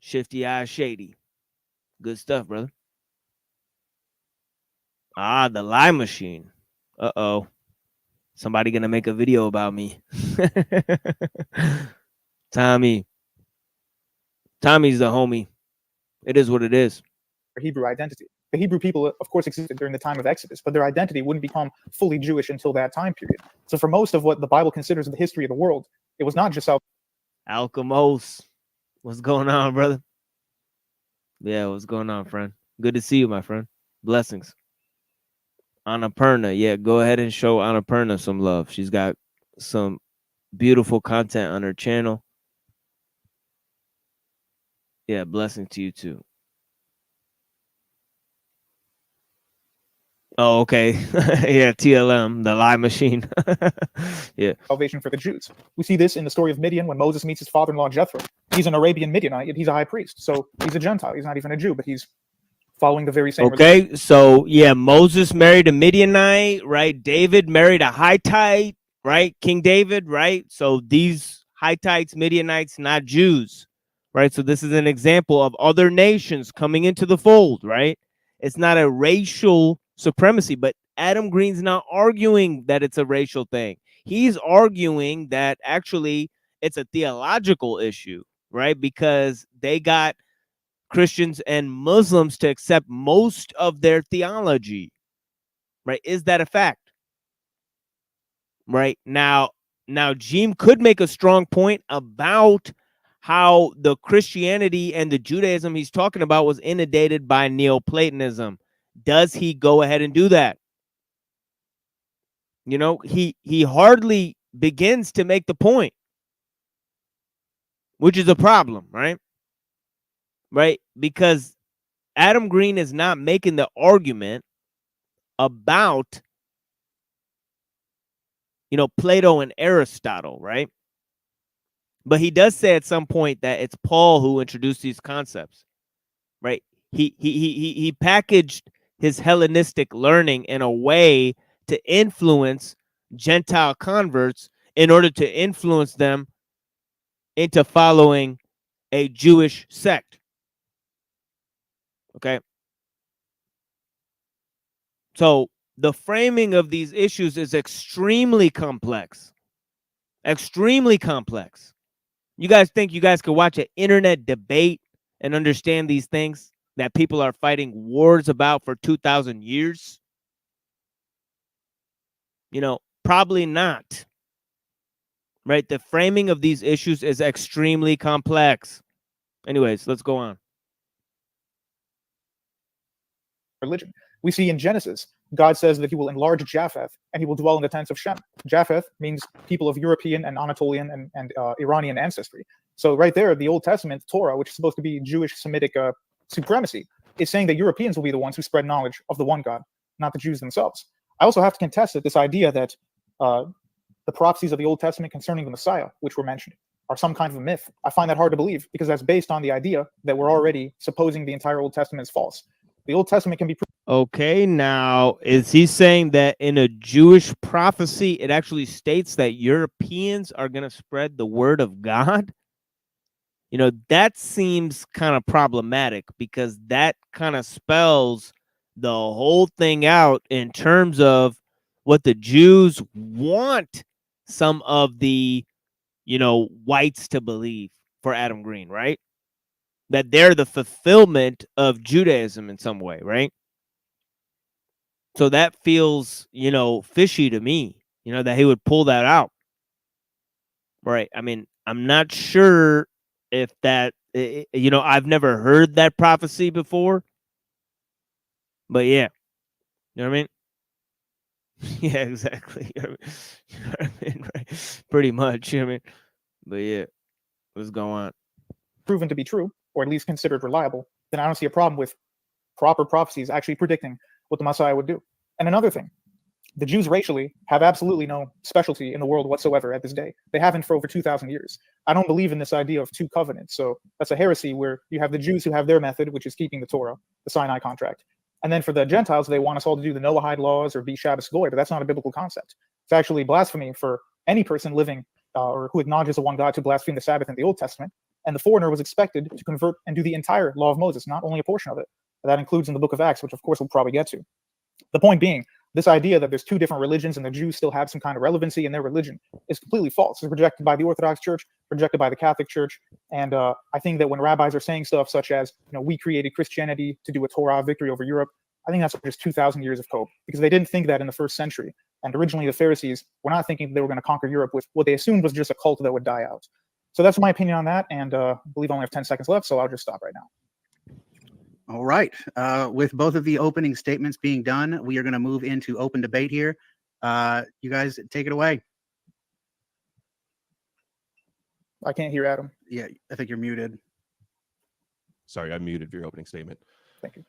S7: Shifty Eyes Shady. Good stuff, brother. Ah, the lie machine. Uh-oh. Somebody gonna make a video about me. Tommy's the homie. It is what it is.
S9: Hebrew identity. The Hebrew people, of course, existed during the time of Exodus, but their identity wouldn't become fully Jewish until that time period. So for most of what the Bible considers the history of the world, it was not just
S7: Alchemos. What's going on, brother? Yeah, what's going on, friend? Good to see you, my friend. Blessings. Annapurna. Yeah, go ahead and show Annapurna some love. She's got some beautiful content on her channel. Yeah, blessing to you too. Oh, okay. Yeah, TLM, the lie machine. Yeah.
S9: salvation for the Jews. We see this in the story of Midian when Moses meets his father-in-law Jethro. He's an Arabian Midianite, yet he's a high priest. So he's a Gentile. He's not even a Jew, but he's following the very same religion.
S7: Okay, so yeah, Moses married a Midianite, right? David married a Hittite, right? King David, right? So these Hittites, Midianites, not Jews, right? So this is an example of other nations coming into the fold, right? It's not a racial supremacy, but Adam Green's not arguing that it's a racial thing. He's arguing that actually it's a theological issue, right? Because they got Christians and Muslims to accept most of their theology, right? Is that a fact? Right now, Jeem could make a strong point about how the Christianity and the Judaism he's talking about was inundated by Neoplatonism. Does he go ahead and do that? You know, he hardly begins to make the point, which is a problem, right? Right? Because Adam Green is not making the argument about, you know, Plato and Aristotle, right? But he does say at some point that it's Paul who introduced these concepts, right? He packaged his Hellenistic learning in a way to influence Gentile converts in order to influence them into following a Jewish sect. Okay. So the framing of these issues is extremely complex. Extremely complex. You guys think you guys could watch an internet debate and understand these things that people are fighting wars about for 2,000 years? You know, probably not. Right? The framing of these issues is extremely complex. Anyways, let's go on.
S9: Religion. We see in Genesis, God says that he will enlarge Japheth and he will dwell in the tents of Shem. Japheth means people of European and Anatolian and Iranian ancestry. So right there, the Old Testament Torah, which is supposed to be Jewish Semitic supremacy, is saying that Europeans will be the ones who spread knowledge of the one God, not the Jews themselves. I also have to contest that this idea that the prophecies of the Old Testament concerning the Messiah, which were mentioned, are some kind of a myth. I find that hard to believe because that's based on the idea that we're already supposing the entire Old Testament is false. The Old Testament can be
S7: Okay, now is he saying that in a Jewish prophecy, it actually states that Europeans are going to spread the word of God? You know, that seems kind of problematic because that kind of spells the whole thing out in terms of what the Jews want some of the, you know, whites to believe for Adam Green, right? That they're the fulfillment of Judaism in some way, right? So that feels, you know, fishy to me, you know, that he would pull that out. Right. I mean, I'm not sure if that, you know, I've never heard that prophecy before, but yeah, you know what I mean? Yeah, exactly. You know what I mean? Right. Pretty much, you know what I mean? But yeah, what's going on?
S9: Proven to be true, or at least considered reliable, then I don't see a problem with proper prophecies actually predicting what the Messiah would do. And another thing, the Jews racially have absolutely no specialty in the world whatsoever at this day. They haven't for over 2,000 years. I don't believe in this idea of two covenants. So that's a heresy where you have the Jews who have their method, which is keeping the Torah, the Sinai contract. And then for the Gentiles, they want us all to do the Noahide laws or be Shabbos goy, but that's not a biblical concept. It's actually blasphemy for any person living or who acknowledges the one God to blaspheme the Sabbath in the Old Testament. And the foreigner was expected to convert and do the entire law of Moses, not only a portion of it. That includes in the book of Acts, which of course we'll probably get to. The point being, this idea that there's two different religions and the Jews still have some kind of relevancy in their religion is completely false. It's rejected by the Orthodox Church, rejected by the Catholic Church, and I think that when rabbis are saying stuff such as, you know, we created Christianity to do a Torah victory over Europe, I think that's just 2,000 years of hope, because they didn't think that in the first century. And originally the Pharisees were not thinking they were going to conquer Europe with what they assumed was just a cult that would die out. So that's my opinion on that, and I believe I only have 10 seconds left, so I'll just stop right now.
S8: All right. With both of the opening statements being done, we are going to move into open debate here. You guys take it away.
S9: I can't hear Adam.
S8: Yeah, I think you're muted.
S10: Sorry, I muted your opening statement.
S9: Thank you.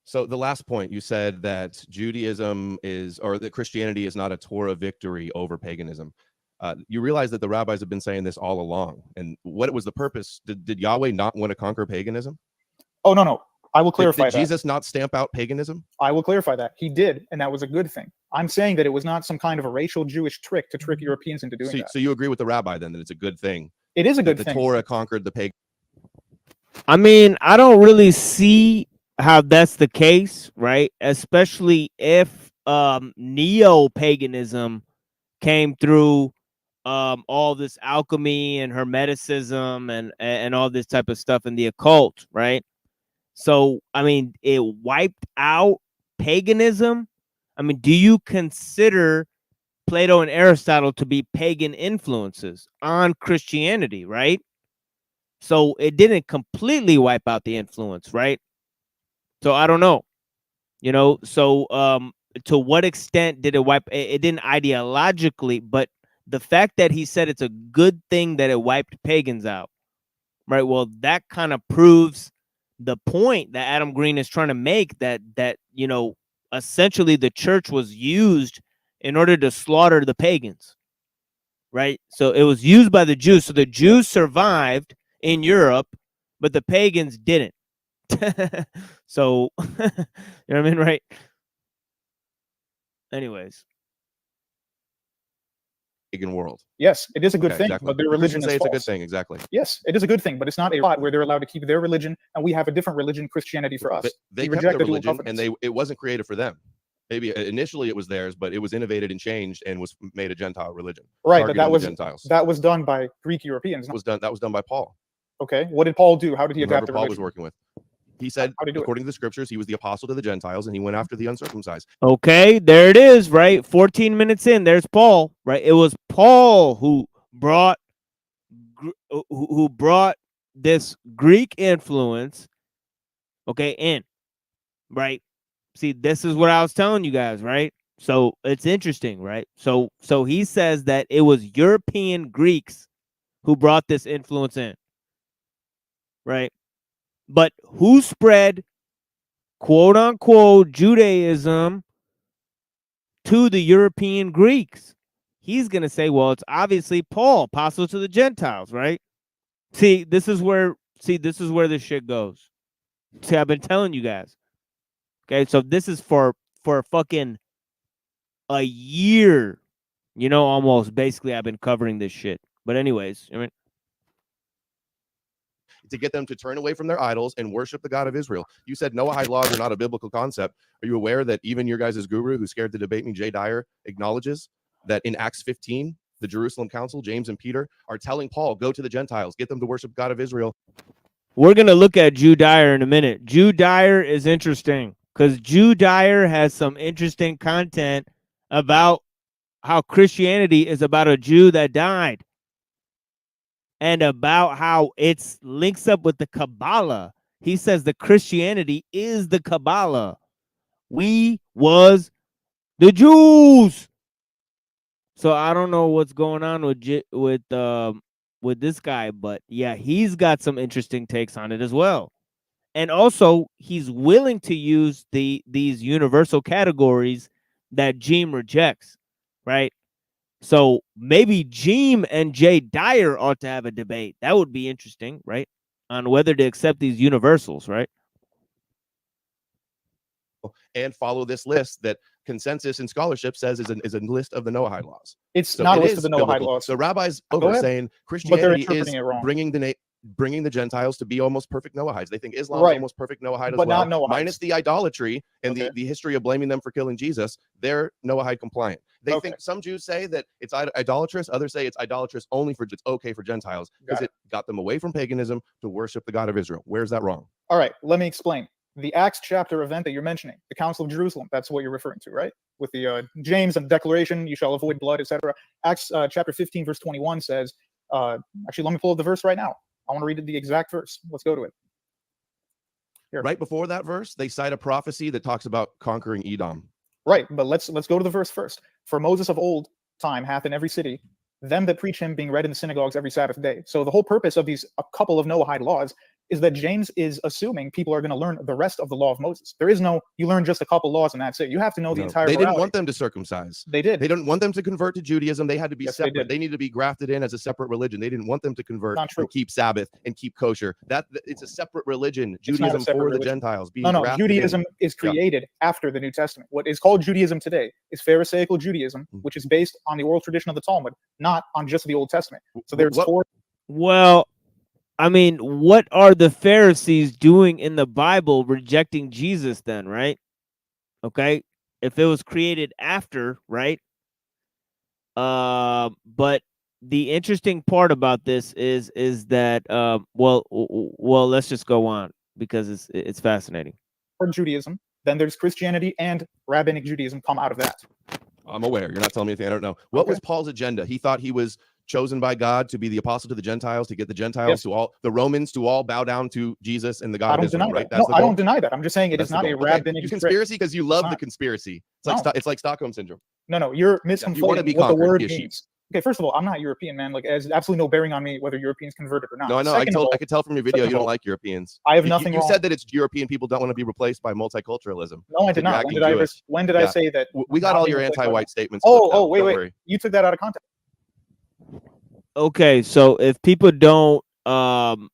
S10: So the last point, you said that Judaism is, or that Christianity is not a Torah victory over paganism. You realize that the rabbis have been saying this all along. And what was the purpose? Did Yahweh not want to conquer paganism?
S9: Oh, no. I will clarify
S10: did
S9: that.
S10: Jesus not stamp out paganism?
S9: I will clarify that. He did, and that was a good thing. I'm saying that it was not some kind of a racial Jewish trick to trick Europeans into doing that.
S10: So you agree with the rabbi then that it's a good thing?
S9: It is a good
S10: thing.
S9: The
S10: Torah conquered the pagan.
S7: I mean, I don't really see how that's the case, right? Especially if neo-paganism came through all this alchemy and hermeticism and all this type of stuff in the occult, right? So, I mean, it wiped out paganism. I mean, do you consider Plato and Aristotle to be pagan influences on Christianity, right? So it didn't completely wipe out the influence, right? So I don't know, you know, so to what extent did it wipe? It didn't ideologically, but the fact that he said it's a good thing that it wiped pagans out, right? Well, that kind of proves the point that Adam Green is trying to make, that you know, essentially the church was used in order to slaughter the pagans, right? So it was used by the Jews. So the Jews survived in Europe, but the pagans didn't. So, you know what I mean, right? Anyways.
S10: Pagan world.
S9: Yes, it is a good thing,
S10: exactly.
S9: but their religion is
S10: say
S9: false.
S10: It's a good thing, exactly.
S9: Yes, it is a good thing, but it's not a spot where they're allowed to keep their religion, and we have a different religion, Christianity, for us.
S10: They kept their religion, and it wasn't created for them. Maybe initially it was theirs, but it was innovated and changed and was made a Gentile religion.
S9: Right, but that was done by Greek Europeans.
S10: That was done by Paul.
S9: Okay, what did Paul do? How did he adapt the religion?
S10: Paul was working with. He said, according to the scriptures, he was the apostle to the Gentiles, and he went after the uncircumcised.
S7: Okay, there it is, right? 14 minutes in, there's Paul, right? It was Paul who brought this Greek influence, okay, in, right? See, this is what I was telling you guys, right? So it's interesting, right? So he says that it was European Greeks who brought this influence in, right? But who spread, quote unquote, Judaism to the European Greeks? He's going to say, well, it's obviously Paul, apostle to the Gentiles, right? See, this is where this shit goes. See, I've been telling you guys. Okay, so this is for fucking a year, you know, almost. Basically, I've been covering this shit. But anyways, I mean,
S10: to get them to turn away from their idols and worship the God of Israel. You said Noahide laws are not a biblical concept. Are you aware that even your guys' guru, who's scared to debate me, Jay Dyer, acknowledges that in Acts 15, the Jerusalem Council, James and Peter, are telling Paul, go to the Gentiles, get them to worship God of Israel.
S7: we're going to look at Jew Dyer in a minute. Jew Dyer is interesting because Jew Dyer has some interesting content about how Christianity is about a Jew that died and about how it links up with the Kabbalah. He says the Christianity is the Kabbalah. We was the Jews. So I don't know what's going on with this guy, but yeah, he's got some interesting takes on it as well. And also, he's willing to use these universal categories that Jeem rejects, right? So maybe Jeem and Jay Dyer ought to have a debate. That would be interesting, right? On whether to accept these universals, right?
S10: And follow this list that consensus in scholarship says is a list of the Noahide laws.
S9: It's
S10: So
S9: not a
S10: it
S9: list
S10: is
S9: of the Noahide
S10: biblical.
S9: laws.
S10: So rabbis
S9: Go
S10: over
S9: ahead.
S10: saying
S9: But they're
S10: Christianity is
S9: interpreting it wrong.
S10: bringing the Gentiles to be almost perfect Noahides. They think Islam's
S9: Right.
S10: almost perfect Noahide as
S9: But
S10: well,
S9: not Noahides.
S10: minus the idolatry and
S9: Okay.
S10: the history of blaming them for killing Jesus. They're Noahide compliant. They
S9: Okay.
S10: think some Jews say that it's idolatrous. Others say it's idolatrous only for it's okay for Gentiles because
S9: Got
S10: it got them away from paganism to worship the God of Israel. Where's that wrong?
S9: All right, let me explain. The Acts chapter event that you're mentioning, the Council of Jerusalem, that's what you're referring to, right? With the James and the declaration, you shall avoid blood, etc. Acts chapter 15, verse 21 says, actually, let me pull up the verse right now. I want to read the exact verse. Let's go to it. Here.
S10: Right before that verse, they cite a prophecy that talks about conquering Edom.
S9: Right, but let's go to the verse first. For Moses of old time hath in every city them that preach him being read in the synagogues every Sabbath day. So the whole purpose of these a couple of Noahide laws is that James is assuming people are going to learn the rest of the law of Moses. There is no, you learn just a couple laws and that's it. You have to know the
S10: No,
S9: entire
S10: they didn't
S9: morality.
S10: want them to circumcise.
S9: They did.
S10: They didn't want them to convert to Judaism. They had to be
S9: Yes, they
S10: separate.
S9: did.
S10: They needed to be grafted in as a separate religion. They didn't want them to convert
S9: Not true.
S10: and keep Sabbath and keep kosher. It's a separate religion.
S9: It's not a
S10: Judaism
S9: separate
S10: for the
S9: religion.
S10: Gentiles. Being
S9: No,
S10: grafted
S9: Judaism
S10: in.
S9: is
S10: Yeah.
S9: created after the New Testament. What is called Judaism today is Pharisaical Judaism, which is based on the oral tradition of the Talmud, not on just the Old Testament. So there's
S10: What-
S9: four.
S7: Well, I mean, what are the Pharisees doing in the Bible rejecting Jesus then, right? Okay. If it was created after, right? But the interesting part about this is that well, let's just go on because it's fascinating.
S9: For Judaism, then there's Christianity and Rabbinic Judaism come out of that.
S10: I'm aware. You're not telling me anything I don't know. What was Paul's agenda? He thought he was chosen by God to be the apostle to the Gentiles, to get the Gentiles to all the Romans to all bow down to Jesus and the God
S9: I
S10: of
S9: don't
S10: Israel,
S9: deny
S10: right?
S9: that. No, I don't deny that. I'm just saying it is not a rabbinic
S10: You conspiracy because you love the conspiracy. It's
S9: No.
S10: it's like Stockholm syndrome.
S9: No, you're
S10: You wanna
S9: misconflating
S10: be
S9: what the
S10: conquered,
S9: word
S10: be a sheep.
S9: means. Okay, first of all, I'm not European, man. Like, it has absolutely no bearing on me whether Europeans converted or not.
S10: No, I know. I
S9: Second of all,
S10: could tell from your video
S9: second
S10: you
S9: of
S10: don't
S9: all,
S10: like Europeans.
S9: I have
S10: You-
S9: nothing
S10: You
S9: wrong.
S10: said that it's European people don't want to be replaced by multiculturalism.
S9: No, I
S10: Said
S9: did
S10: you're
S9: not.
S10: acting
S9: When did I ever?
S10: Jewish.
S9: When did I
S10: Yeah.
S9: say that?
S10: We got
S9: not
S10: all
S9: being
S10: your
S9: replaced by
S10: anti-white statements.
S9: Oh,
S10: clipped out.
S9: wait,
S10: Don't
S9: wait.
S10: worry.
S9: You took that out of context.
S7: Okay, so if people don't want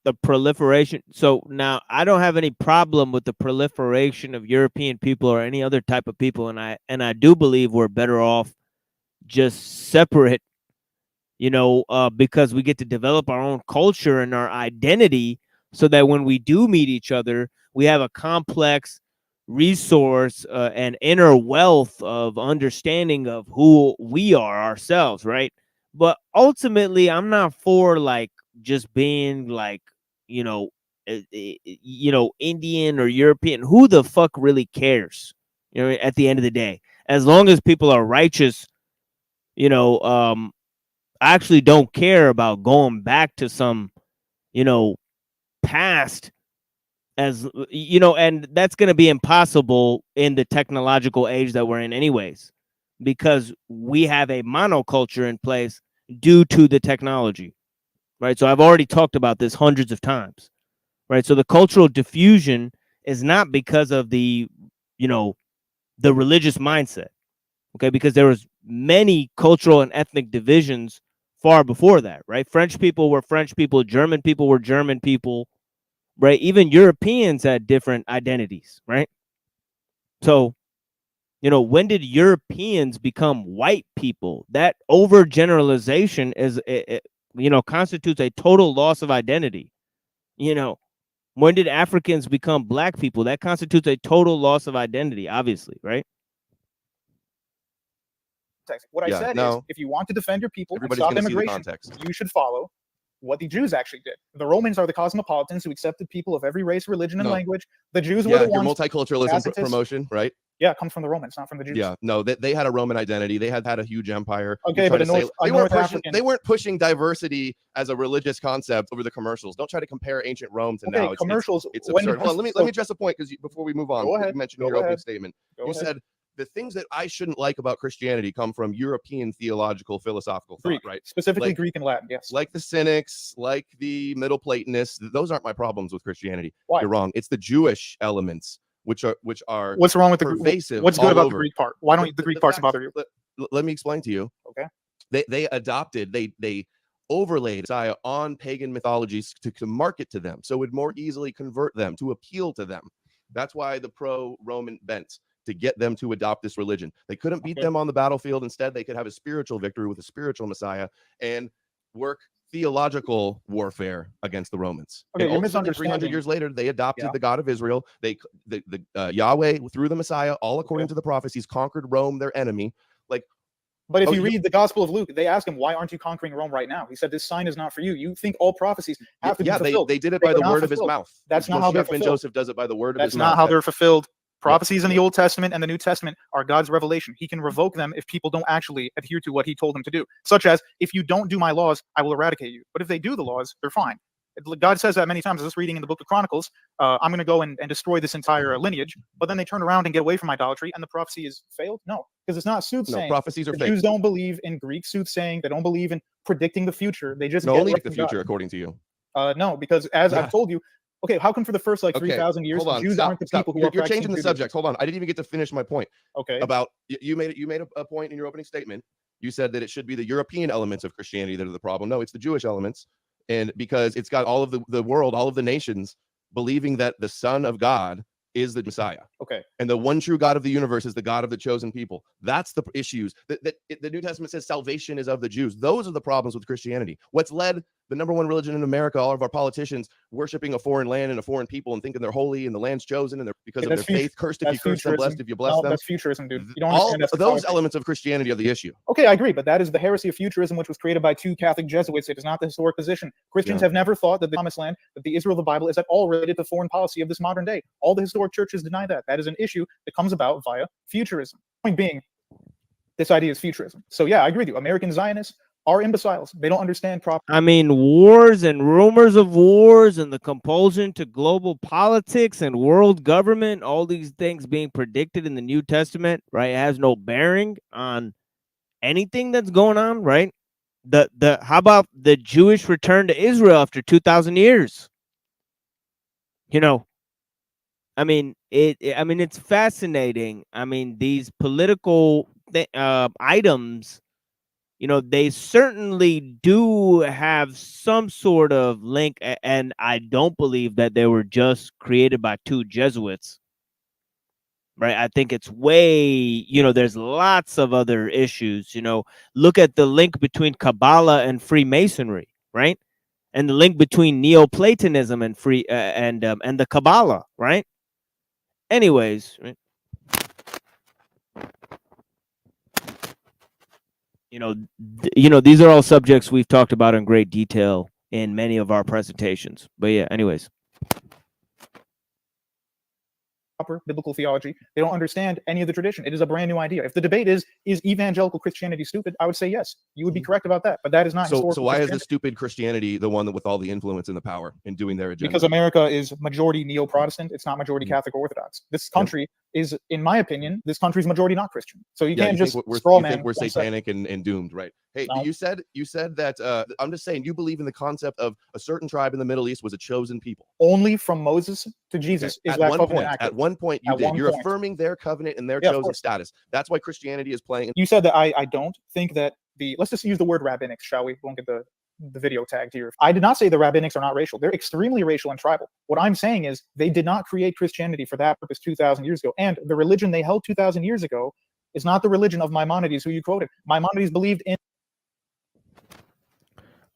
S7: the proliferation, so now I don't have any problem with the proliferation of European people or any other type of people, and I do believe we're better off just separate, because we get to develop our own culture and our identity so that when we do meet each other, we have a complex resource and inner wealth of understanding of who we are ourselves, right? But ultimately, I'm not for like just being like, Indian or European. Who the fuck really cares? At the end of the day, as long as people are righteous, I actually don't care about going back to some, past and that's going to be impossible in the technological age that we're in anyways, because we have a monoculture in place due to the technology, right? So I've already talked about this hundreds of times, right? So the cultural diffusion is not because of the religious mindset, okay? Because there was many cultural and ethnic divisions far before that, right? French people were French people, German people were German people, right? Even Europeans had different identities, right? So, you know, when did Europeans become white people? That overgeneralization is, you know, constitutes a total loss of identity. You know, when did Africans become black people? That constitutes a total loss of identity, obviously, right?
S9: What I said is, if you want to defend your people and stop immigration, you should follow what the Jews actually did. The Romans are the cosmopolitans who accepted people of every race, religion, and language. The Jews were the ones.
S10: Your multiculturalism promotion, right?
S9: Yeah, it comes from the Romans, not from the Jews.
S10: Yeah, no, they had a Roman identity. They had a huge empire.
S9: Okay, but
S10: they weren't pushing diversity as a religious concept over the commercials. Don't try to compare ancient Rome to now.
S9: Commercials.
S10: It's absurd. Hold on, let me address a point, because before we move on, you mentioned in your opening statement. You said the things that I shouldn't like about Christianity come from European theological, philosophical thought, right?
S9: Specifically Greek and Latin, yes.
S10: Like the Cynics, like the Middle Platonists. Those aren't my problems with Christianity.
S9: Why?
S10: You're wrong. It's the Jewish elements which are
S9: what's wrong with
S10: pervasive.
S9: What's good about the Greek part? Why don't the Greek parts bother you?
S10: Let me explain to you.
S9: Okay.
S10: They adopted, they overlaid Messiah on pagan mythologies to market to them, so it would more easily convert them, to appeal to them. That's why the pro-Roman bent, to get them to adopt this religion. They couldn't beat them on the battlefield. Instead, they could have a spiritual victory with a spiritual Messiah and work theological warfare against the Romans.
S9: Okay, you're misunderstanding.
S10: 300 years later, they adopted the God of Israel. The Yahweh, through the Messiah, all according to the prophecies, conquered Rome, their enemy.
S9: But if you read the Gospel of Luke, they asked him, why aren't you conquering Rome right now? He said, this sign is not for you. You think all prophecies have to be fulfilled.
S10: They did it by the word of his mouth.
S9: That's not how they're fulfilled.
S10: Joseph does it by the word of his mouth.
S9: That's not how they're fulfilled. Prophecies in the Old Testament and the New Testament are God's revelation. He can revoke them if people don't actually adhere to what he told them to do. Such as, if you don't do my laws, I will eradicate you. But if they do the laws, they're fine. God says that many times. I was reading in the book of Chronicles, I'm going to go and destroy this entire lineage. But then they turn around and get away from idolatry, and the prophecy is failed? No, because it's not soothsaying.
S10: No, prophecies are fake.
S9: Jews don't believe in Greek soothsaying. They don't believe in predicting the future. They just
S10: only the future, according to you.
S9: No, because as I've told you, okay, how come for the first 3,000 years, Jews aren't the people who are
S10: You're changing the subject. Hold on, I didn't even get to finish my point.
S9: Okay.
S10: About you made a point in your opening statement. You said that it should be the European elements of Christianity that are the problem. No, it's the Jewish elements. And because it's got all of the world, all of the nations believing that the Son of God is the Messiah.
S9: Okay.
S10: And the one true God of the universe is the God of the chosen people. That's the issues. The New Testament says salvation is of the Jews. Those are the problems with Christianity. What's led the number one religion in America, all of our politicians worshiping a foreign land and a foreign people and thinking they're holy and the land's chosen and they're because of their faith, cursed if you curse them, blessed if you bless them.
S9: That's futurism, dude. You don't
S10: all
S9: understand
S10: those elements of Christianity are the issue.
S9: Okay, I agree, but that is the heresy of futurism, which was created by 2 Catholic Jesuits. It is not the historic position. Christians have never thought that the promised land, that the Israel of the Bible, is at all related to foreign policy of this modern day. All the historic churches deny that. That is an issue that comes about via futurism. Point being, this idea is futurism. So yeah, I agree with you. American Zionists are imbeciles. They don't understand proper.
S7: I mean, wars and rumors of wars and the compulsion to global politics and world government, all these things being predicted in the New Testament, right, has no bearing on anything that's going on, right? How about the Jewish return to Israel after 2,000 years? You know, I mean, it's fascinating. I mean, these political items, you know, they certainly do have some sort of link, and I don't believe that they were just created by 2 Jesuits, right? I think it's way, you know, there's lots of other issues. You know, look at the link between Kabbalah and Freemasonry, right? And the link between Neoplatonism and and the Kabbalah, right? Anyways, right? You know, these are all subjects we've talked about in great detail in many of our presentations. But yeah, anyways.
S9: Proper biblical theology. They don't understand any of the tradition. It is a brand new idea. If the debate is evangelical Christianity stupid, I would say yes. You would be correct about that. But that is not
S10: so why is the stupid Christianity the one that with all the influence and the power in doing their agenda?
S9: Because America is majority neo-Protestant. It's not majority Catholic or Orthodox. This country is, in my opinion, this country's majority not Christian. So you can't just straw man.
S10: We're satanic and doomed, right? Hey, no. you said that I'm just saying you believe in the concept of a certain tribe in the Middle East was a chosen people.
S9: Only from Moses to Jesus is that covenant accurate.
S10: At one point you did. You're affirming their covenant and their chosen status. That's why Christianity is playing.
S9: You said that I don't think that let's just use the word rabbinics, shall we? Won't get the the video tagged here. I did not say the rabbinics are not racial. They're extremely racial and tribal. What I'm saying is they did not create Christianity for that purpose 2,000 years ago. And the religion they held 2,000 years ago is not the religion of Maimonides, who you quoted. Maimonides believed in...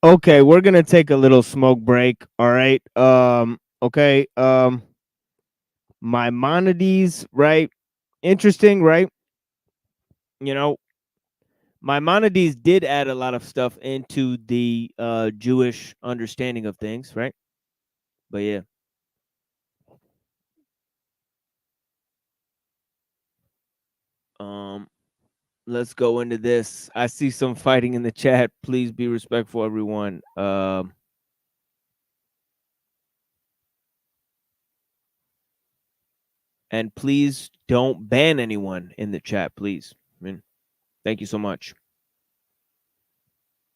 S7: Okay, we're going to take a little smoke break. All right. Okay. Maimonides, right? Interesting, right? You know, Maimonides did add a lot of stuff into the Jewish understanding of things, right? But yeah. Let's go into this. I see some fighting in the chat. Please be respectful, everyone. And please don't ban anyone in the chat, please. I mean, thank you so much.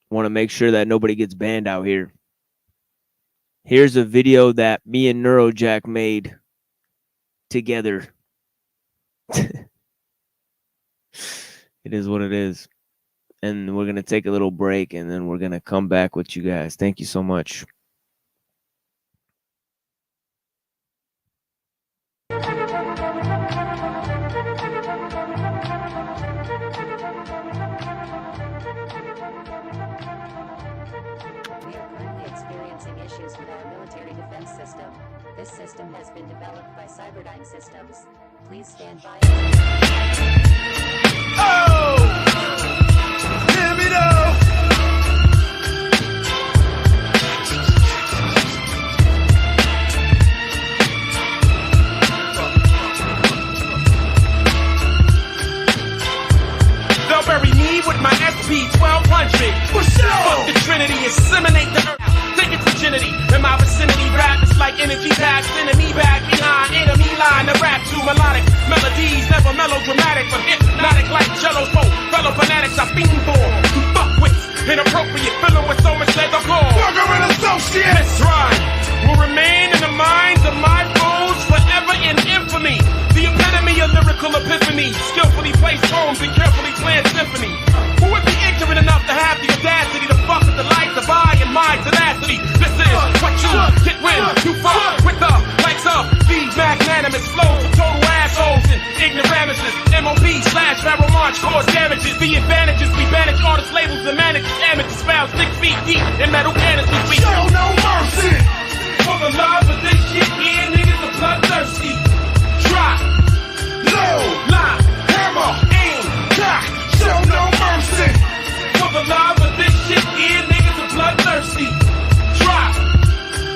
S7: Want to make sure that nobody gets banned out here. Here's a video that me and Neurojack made together. It is what it is. And we're going to take a little break, and then we're going to come back with you guys. Thank you so much.
S12: This system has been developed by Cyberdyne Systems. Please stand by.
S4: Oh! Hear me now! They'll bury me with my SP-1200. For sure! Fuck the Trinity, assimilate the earth. Take its virginity in my vicinity. Rap is like energy packs, enemy back behind enemy line. The rap to melodic melodies, never melodramatic, but hypnotic like Jello's boat. Fellow fanatics I fiend for to fuck with. Inappropriate, filling with so much leather core. Burger and associates. This rhyme will remain in the minds of my foes forever in infamy. The epitome of lyrical epiphany, skillfully placed poems and carefully planned symphony. Who would be ignorant enough to have the audacity to fuck with the lights of I and my tenacity? This is what you get when you fuck with the likes of these magnanimous flows of total assholes and ignoramuses. MOP/Barrel March cause damages. The advantages we manage artists, labels, and managers. Amateurs found 6 feet deep in metal canister. We show no mercy. For the love of this shit here, niggas are bloodthirsty. Drop, load, line, hammer, aim, cock. Show no mercy. For the love of this shit here, niggas are bloodthirsty. Drop,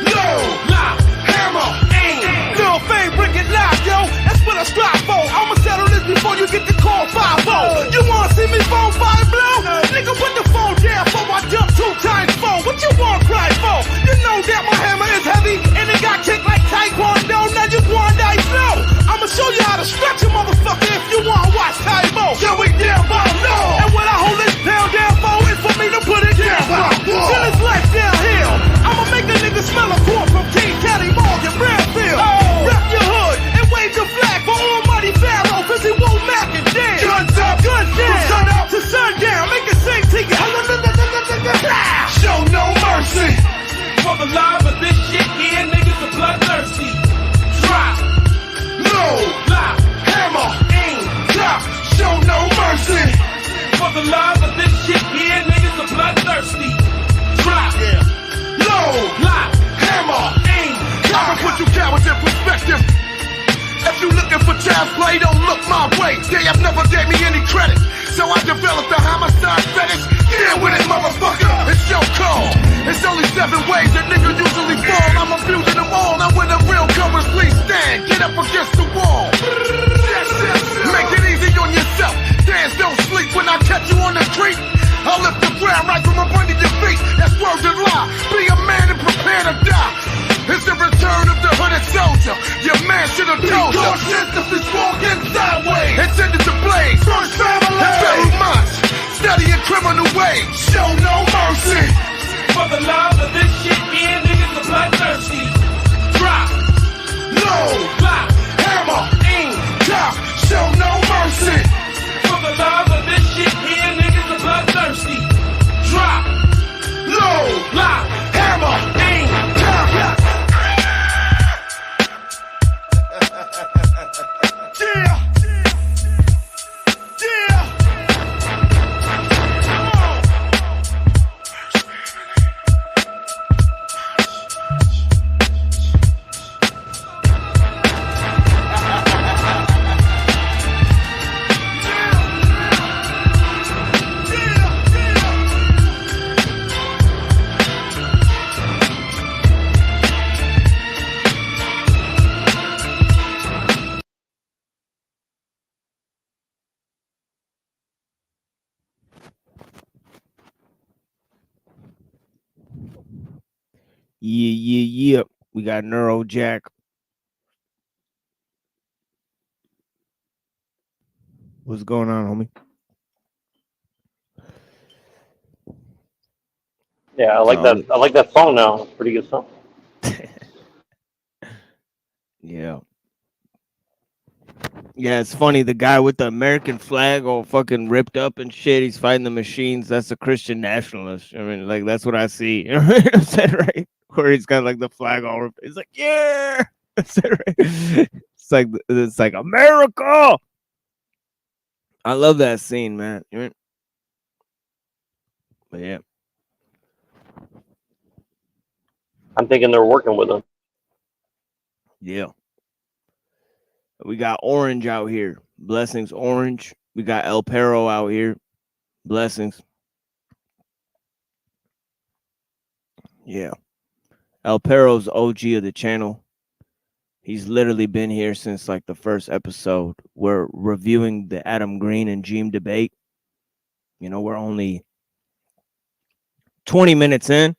S4: load, line, hammer, aim. Lil' fame, bring it live, yo. That's what I strive for. I'ma settle this before you get the call 5-0. You wanna see me phone fire blow? Nigga, put the phone down for I jump 2 times 4. What you want cry for? You know that my hammer is heavy and it got kicked like Taekwondo. Now you want die slow. I'ma show you how to stretch a motherfucker if you wanna watch Taibo. Going down by law. And when I hold this pound down for it's for me to put it down by law. Till it's life downhill. I'ma make a nigga smell a corn from King County, Morgan, Brownfield. Rep your hood and wave your flag for Almighty Pharaoh, cause he won't mac and dance. Guns up, guns down, from sun up to sundown. Make it sing to you. Show no mercy. For the love of this shit here, niggas are bloodthirsty. Drop, load, lock, hammer, aim, cock. Show no mercy. For the love of this shit here, niggas are bloodthirsty. Drop, load, lock, hammer, aim, cock. I'ma put you cowards in perspective. If you looking for child's play, don't look my way. They have never gave me any credit, so I developed a homicide fetish. Yeah, with it, motherfucker. It's your call. It's only 7 ways that nigga usually fall. I'm abusing them all. Now when the real covers, please stand. Get up against the wall. Make it easy on yourself. Dance, don't sleep when I catch you on the street. I'll lift the ground right from up under your feet. That's word to lie. Be a man and prepare to die. It's the return of the hooded soldier. Your man should have told you. Your is walking sideways. It's into the blaze. First family. It's very much. Studying criminal ways. Show no mercy. For the love of this shit here, niggas are bloodthirsty. Drop, load, lock, hammer, aim, cock. Show no mercy. For the love of this shit here, niggas are bloodthirsty. Drop, load,
S7: Yeah. We got Neurojack. What's going on, homie?
S13: Yeah, I like that. I like that song now. Pretty good song.
S7: Yeah. Yeah, it's funny. The guy with the American flag all fucking ripped up and shit. He's fighting the machines. That's a Christian nationalist. I mean, like, that's what I see. You know what I'm saying, right? Where he's got like the flag all ripped. He's like, yeah. That's it, right? It's like America. I love that scene, man. But yeah.
S13: I'm thinking they're working with him.
S7: Yeah. We got Orange out here. Blessings, Orange. We got El Perro out here. Blessings. Yeah. El Perro's OG of the channel. He's literally been here since like the first episode. We're reviewing the Adam Green and Jeem debate. You know, we're only 20 minutes in.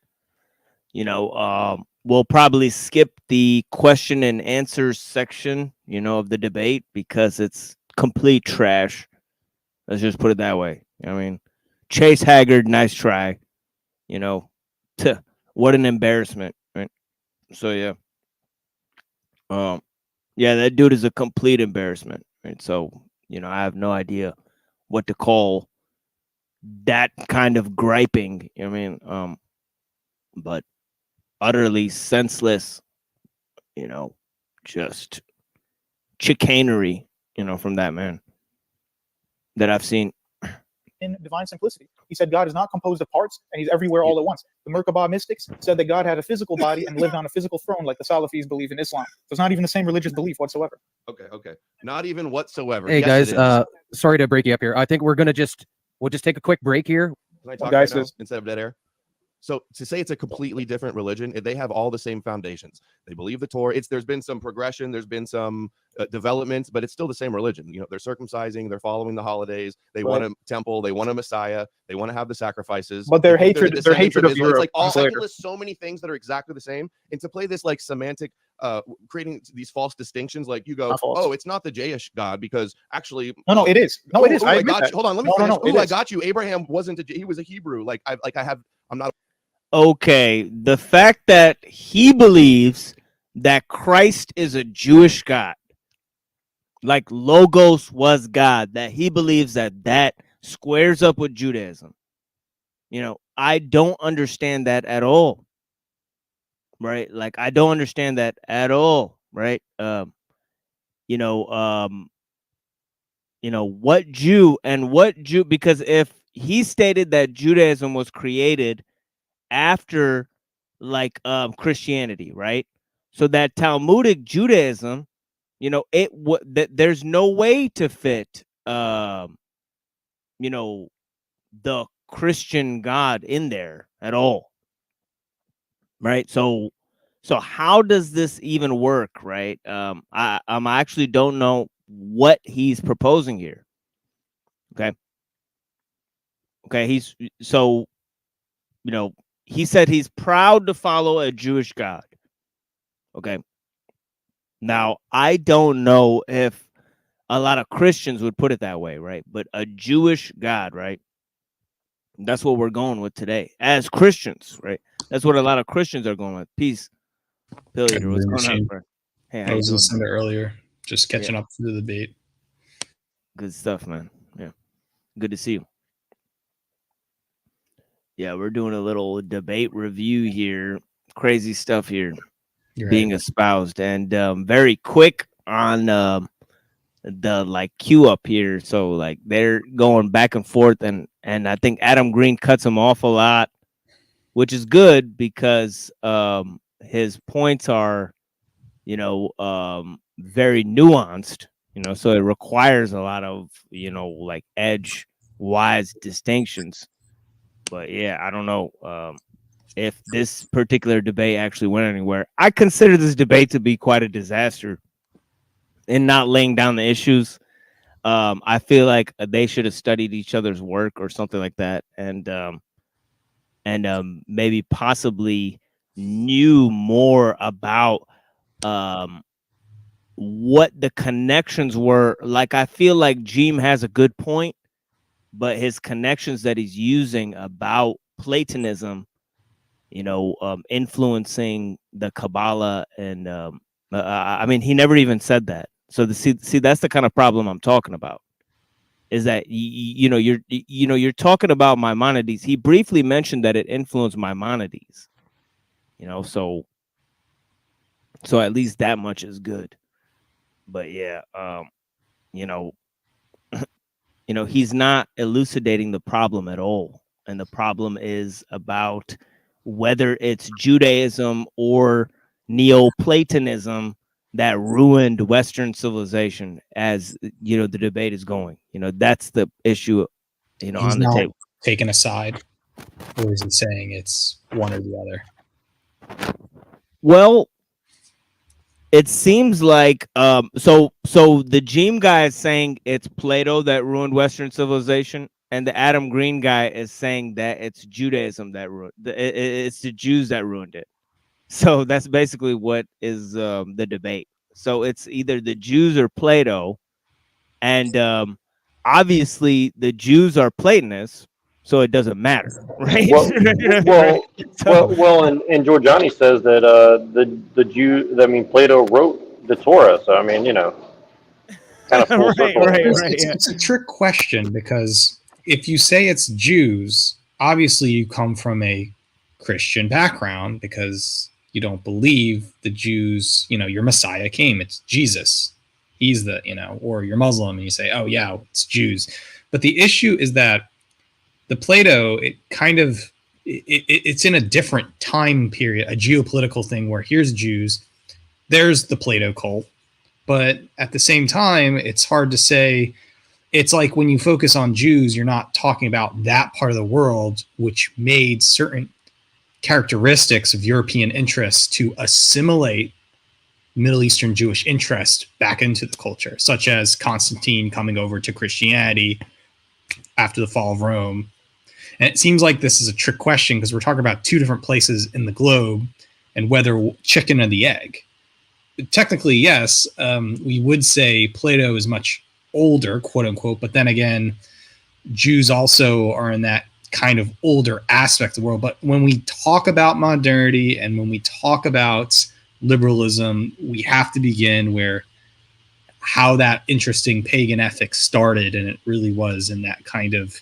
S7: You know, we'll probably skip the question and answers section, you know, of the debate because it's complete trash. Let's just put it that way. I mean, Chase Haggard, nice try. You know, what an embarrassment. Right? So yeah. Yeah, that dude is a complete embarrassment. Right? So, you know, I have no idea what to call that kind of griping. I mean, but utterly senseless, you know, just chicanery, you know, from that man that I've seen.
S9: In divine simplicity, he said God is not composed of parts and he's everywhere all at once. The Merkabah mystics said that God had a physical body and lived on a physical throne like the Salafis believe in Islam. So it's not even the same religious belief whatsoever.
S10: Okay. Not even whatsoever.
S11: Hey
S10: Yes,
S11: guys, sorry to break you up here. I think we'll just take a quick break here.
S10: Can I talk right now instead of dead air? So to say it's a completely different religion, they have all the same foundations. They believe the Torah. There's been some progression, there's been some developments, but it's still the same religion. You know, they're circumcising, they're following the holidays, they want a temple, they want a Messiah, they want to have the sacrifices.
S9: But their hatred of Europe.
S10: It's like I can list so many things that are exactly the same, and to play this like semantic, creating these false distinctions, like you go, oh, it's not the Jayish God because actually,
S9: no, it is. No, it is.
S10: I got you. Hold on, let me finish.
S9: No,
S10: I got you. Abraham wasn't. He was a Hebrew. I'm not.
S7: Okay, the fact that he believes that Christ is a Jewish God, like Logos was God, that he believes that squares up with Judaism. You know, I don't understand that at all. Right? Like, I don't understand that at all. Right? What Jew, because if he stated that Judaism was created after Christianity, right? So that Talmudic Judaism, you know, there's no way to fit the Christian God in there at all. Right? So how does this even work, right? I actually don't know what he's proposing here. Okay, he said he's proud to follow a Jewish God. Okay. Now, I don't know if a lot of Christians would put it that way, right? But a Jewish God, right? That's what we're going with today as Christians, right? That's what a lot of Christians are going with. Peace. Billy, what's going on, bro? Hey,
S14: I was listening to earlier, just catching up to the debate.
S7: Good stuff, man. Yeah. Good to see you. Yeah, we're doing a little debate review here. Crazy stuff here being espoused, and very quick on the queue up here. So like they're going back and forth, and I think Adam Green cuts him off a lot, which is good because his points are, very nuanced, so it requires a lot of, edge wise distinctions. But yeah, I don't know if this particular debate actually went anywhere. I consider this debate to be quite a disaster in not laying down the issues. I feel like they should have studied each other's work or something like that, and maybe possibly knew more about what the connections were. Like, I feel like Jeem has a good point, but his connections that he's using about Platonism, influencing the Kabbalah, and I mean, he never even said that. So see, that's the kind of problem I'm talking about. Is that you're talking about Maimonides. He briefly mentioned that it influenced Maimonides. So at least that much is good. But yeah, he's not elucidating the problem at all. And the problem is about whether it's Judaism or Neoplatonism that ruined Western civilization, as the debate is going. That's the issue,
S14: He's
S7: on the
S14: not
S7: table.
S14: taking a side, or is he saying it's one or the other?
S7: Well, it seems like so the Jeem guy is saying it's Plato that ruined Western civilization, and the Adam Green guy is saying that it's Judaism that ruined it's the Jews that ruined it. So that's basically what is the debate. So it's either the Jews or Plato, and obviously the Jews are Platonists, so it doesn't matter, right?
S13: And Giorgiani says that the Jew, I mean, Plato wrote the Torah, so I mean, kind of full circle.
S14: It's a trick question, because if you say it's Jews, obviously you come from a Christian background because you don't believe the Jews, your Messiah came. It's Jesus. He's the, or you're Muslim and you say, oh yeah, it's Jews. But the issue is that the Plato, it's in a different time period, a geopolitical thing where here's Jews, there's the Plato cult. But at the same time, it's hard to say. It's like when you focus on Jews, you're not talking about that part of the world which made certain characteristics of European interests to assimilate Middle Eastern Jewish interest back into the culture, such as Constantine coming over to Christianity after the fall of Rome. And it seems like this is a trick question because we're talking about two different places in the globe and whether chicken or the egg. Technically, yes, we would say Plato is much older, quote unquote, but then again, Jews also are in that kind of older aspect of the world. But when we talk about modernity and when we talk about liberalism, we have to begin where how that interesting pagan ethics started, and it really was in that kind of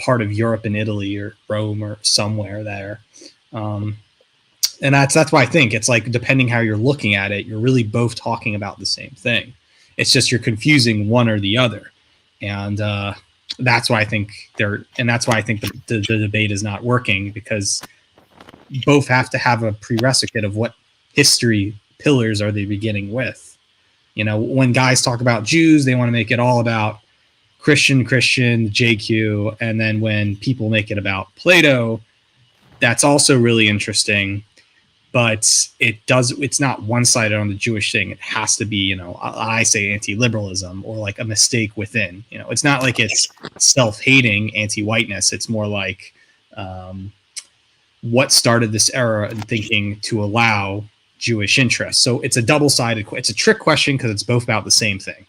S14: part of Europe and Italy or Rome or somewhere there. And that's why I think it's like, depending how you're looking at it, you're really both talking about the same thing. It's just you're confusing one or the other. And that's why I think the debate is not working, because both have to have a prerequisite of what history pillars are they beginning with. When guys talk about Jews, they want to make it all about Christian, JQ. And then when people make it about Plato, that's also really interesting. But it's not one-sided on the Jewish thing. It has to be, I say anti-liberalism or like a mistake within. It's not like it's self-hating anti-whiteness. It's more like what started this era in thinking to allow Jewish interests. So it's a double-sided. It's a trick question because it's both about the same thing.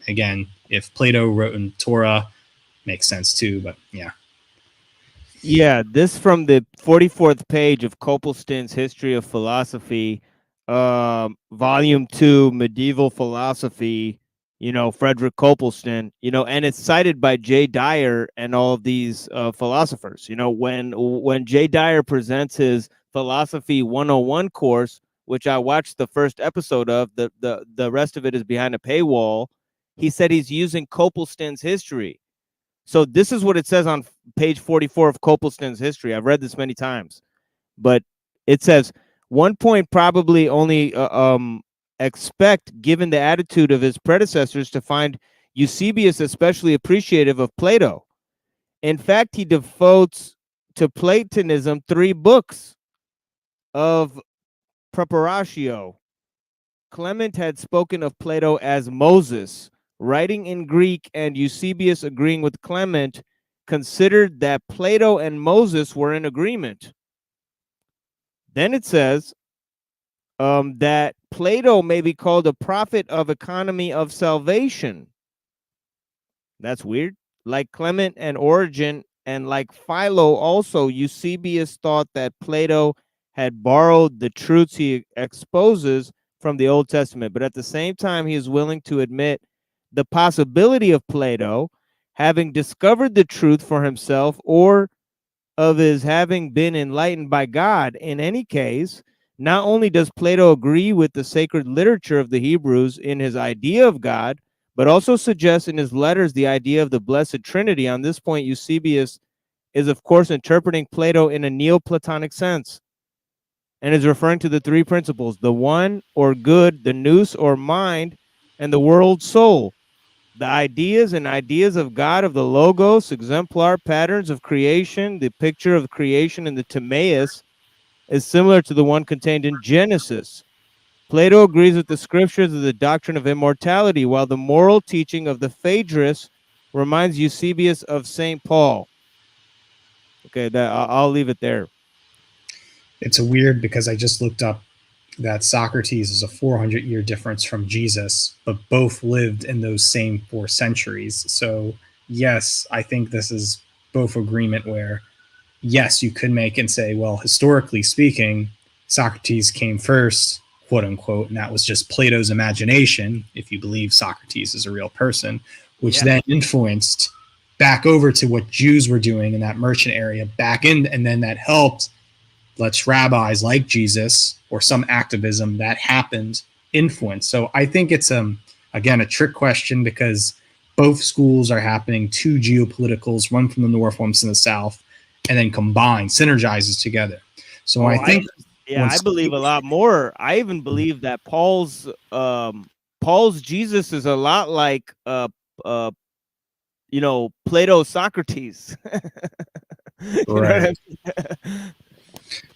S14: Again, if Plato wrote in Torah, makes sense too. But yeah.
S7: Yeah, this from the 44th page of Copleston's History of Philosophy, Volume 2, Medieval Philosophy, Frederick Copleston, and it's cited by Jay Dyer and all of these philosophers. When Jay Dyer presents his Philosophy 101 course, which I watched the first episode of, the rest of it is behind a paywall, he said he's using Copleston's history. So this is what it says on page 44 of Copleston's history. I've read this many times, but it says, one point probably only expect, given the attitude of his predecessors, to find Eusebius especially appreciative of Plato. In fact, he devotes to Platonism 3 books of preparatio. Clement had spoken of Plato as Moses, writing in Greek, and Eusebius, agreeing with Clement, considered that Plato and Moses were in agreement. Then it says that Plato may be called a prophet of economy of salvation. That's weird. Like Clement and Origen, and like Philo also, Eusebius thought that Plato had borrowed the truths he exposes from the Old Testament, but at the same time, he is willing to admit the possibility of Plato having discovered the truth for himself, or of his having been enlightened by God. In any case, not only does Plato agree with the sacred literature of the Hebrews in his idea of God, but also suggests in his letters the idea of the Blessed Trinity. On this point, Eusebius is, of course, interpreting Plato in a Neoplatonic sense and is referring to the three principles: the one, or good, the nous, or mind, and the world soul. The ideas of God, of the Logos, exemplar patterns of creation, the picture of creation in the Timaeus is similar to the one contained in Genesis. Plato agrees with the scriptures of the doctrine of immortality, while the moral teaching of the Phaedrus reminds Eusebius of St. Paul. Okay, I'll leave it there.
S14: It's a weird, because I just looked up that Socrates is a 400-year difference from Jesus, but both lived in those same 4 centuries. So yes, I think this is both agreement where, yes, you could make and say, well, historically speaking, Socrates came first, quote unquote, and that was just Plato's imagination, if you believe Socrates is a real person, which then influenced back over to what Jews were doing in that merchant area back in, and then that helped let rabbis like Jesus or some activism that happened influence. So I think it's again a trick question, because both schools are happening, 2 geopoliticals, one from the north, one from the south, and then combined, synergizes together. So I think
S7: I believe a lot more. I even believe that Paul's Jesus is a lot like Plato's Socrates.
S14: Right.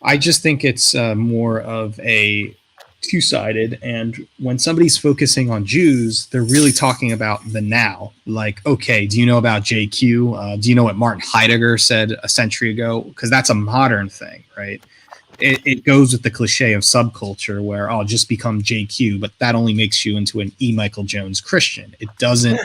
S14: I just think it's more of a two-sided, and when somebody's focusing on Jews, they're really talking about the now. Like, okay, do you know about JQ? Do you know what Martin Heidegger said a century ago? Because that's a modern thing, right? It goes with the cliche of subculture where I'll just become JQ, but that only makes you into an E. Michael Jones Christian. It doesn't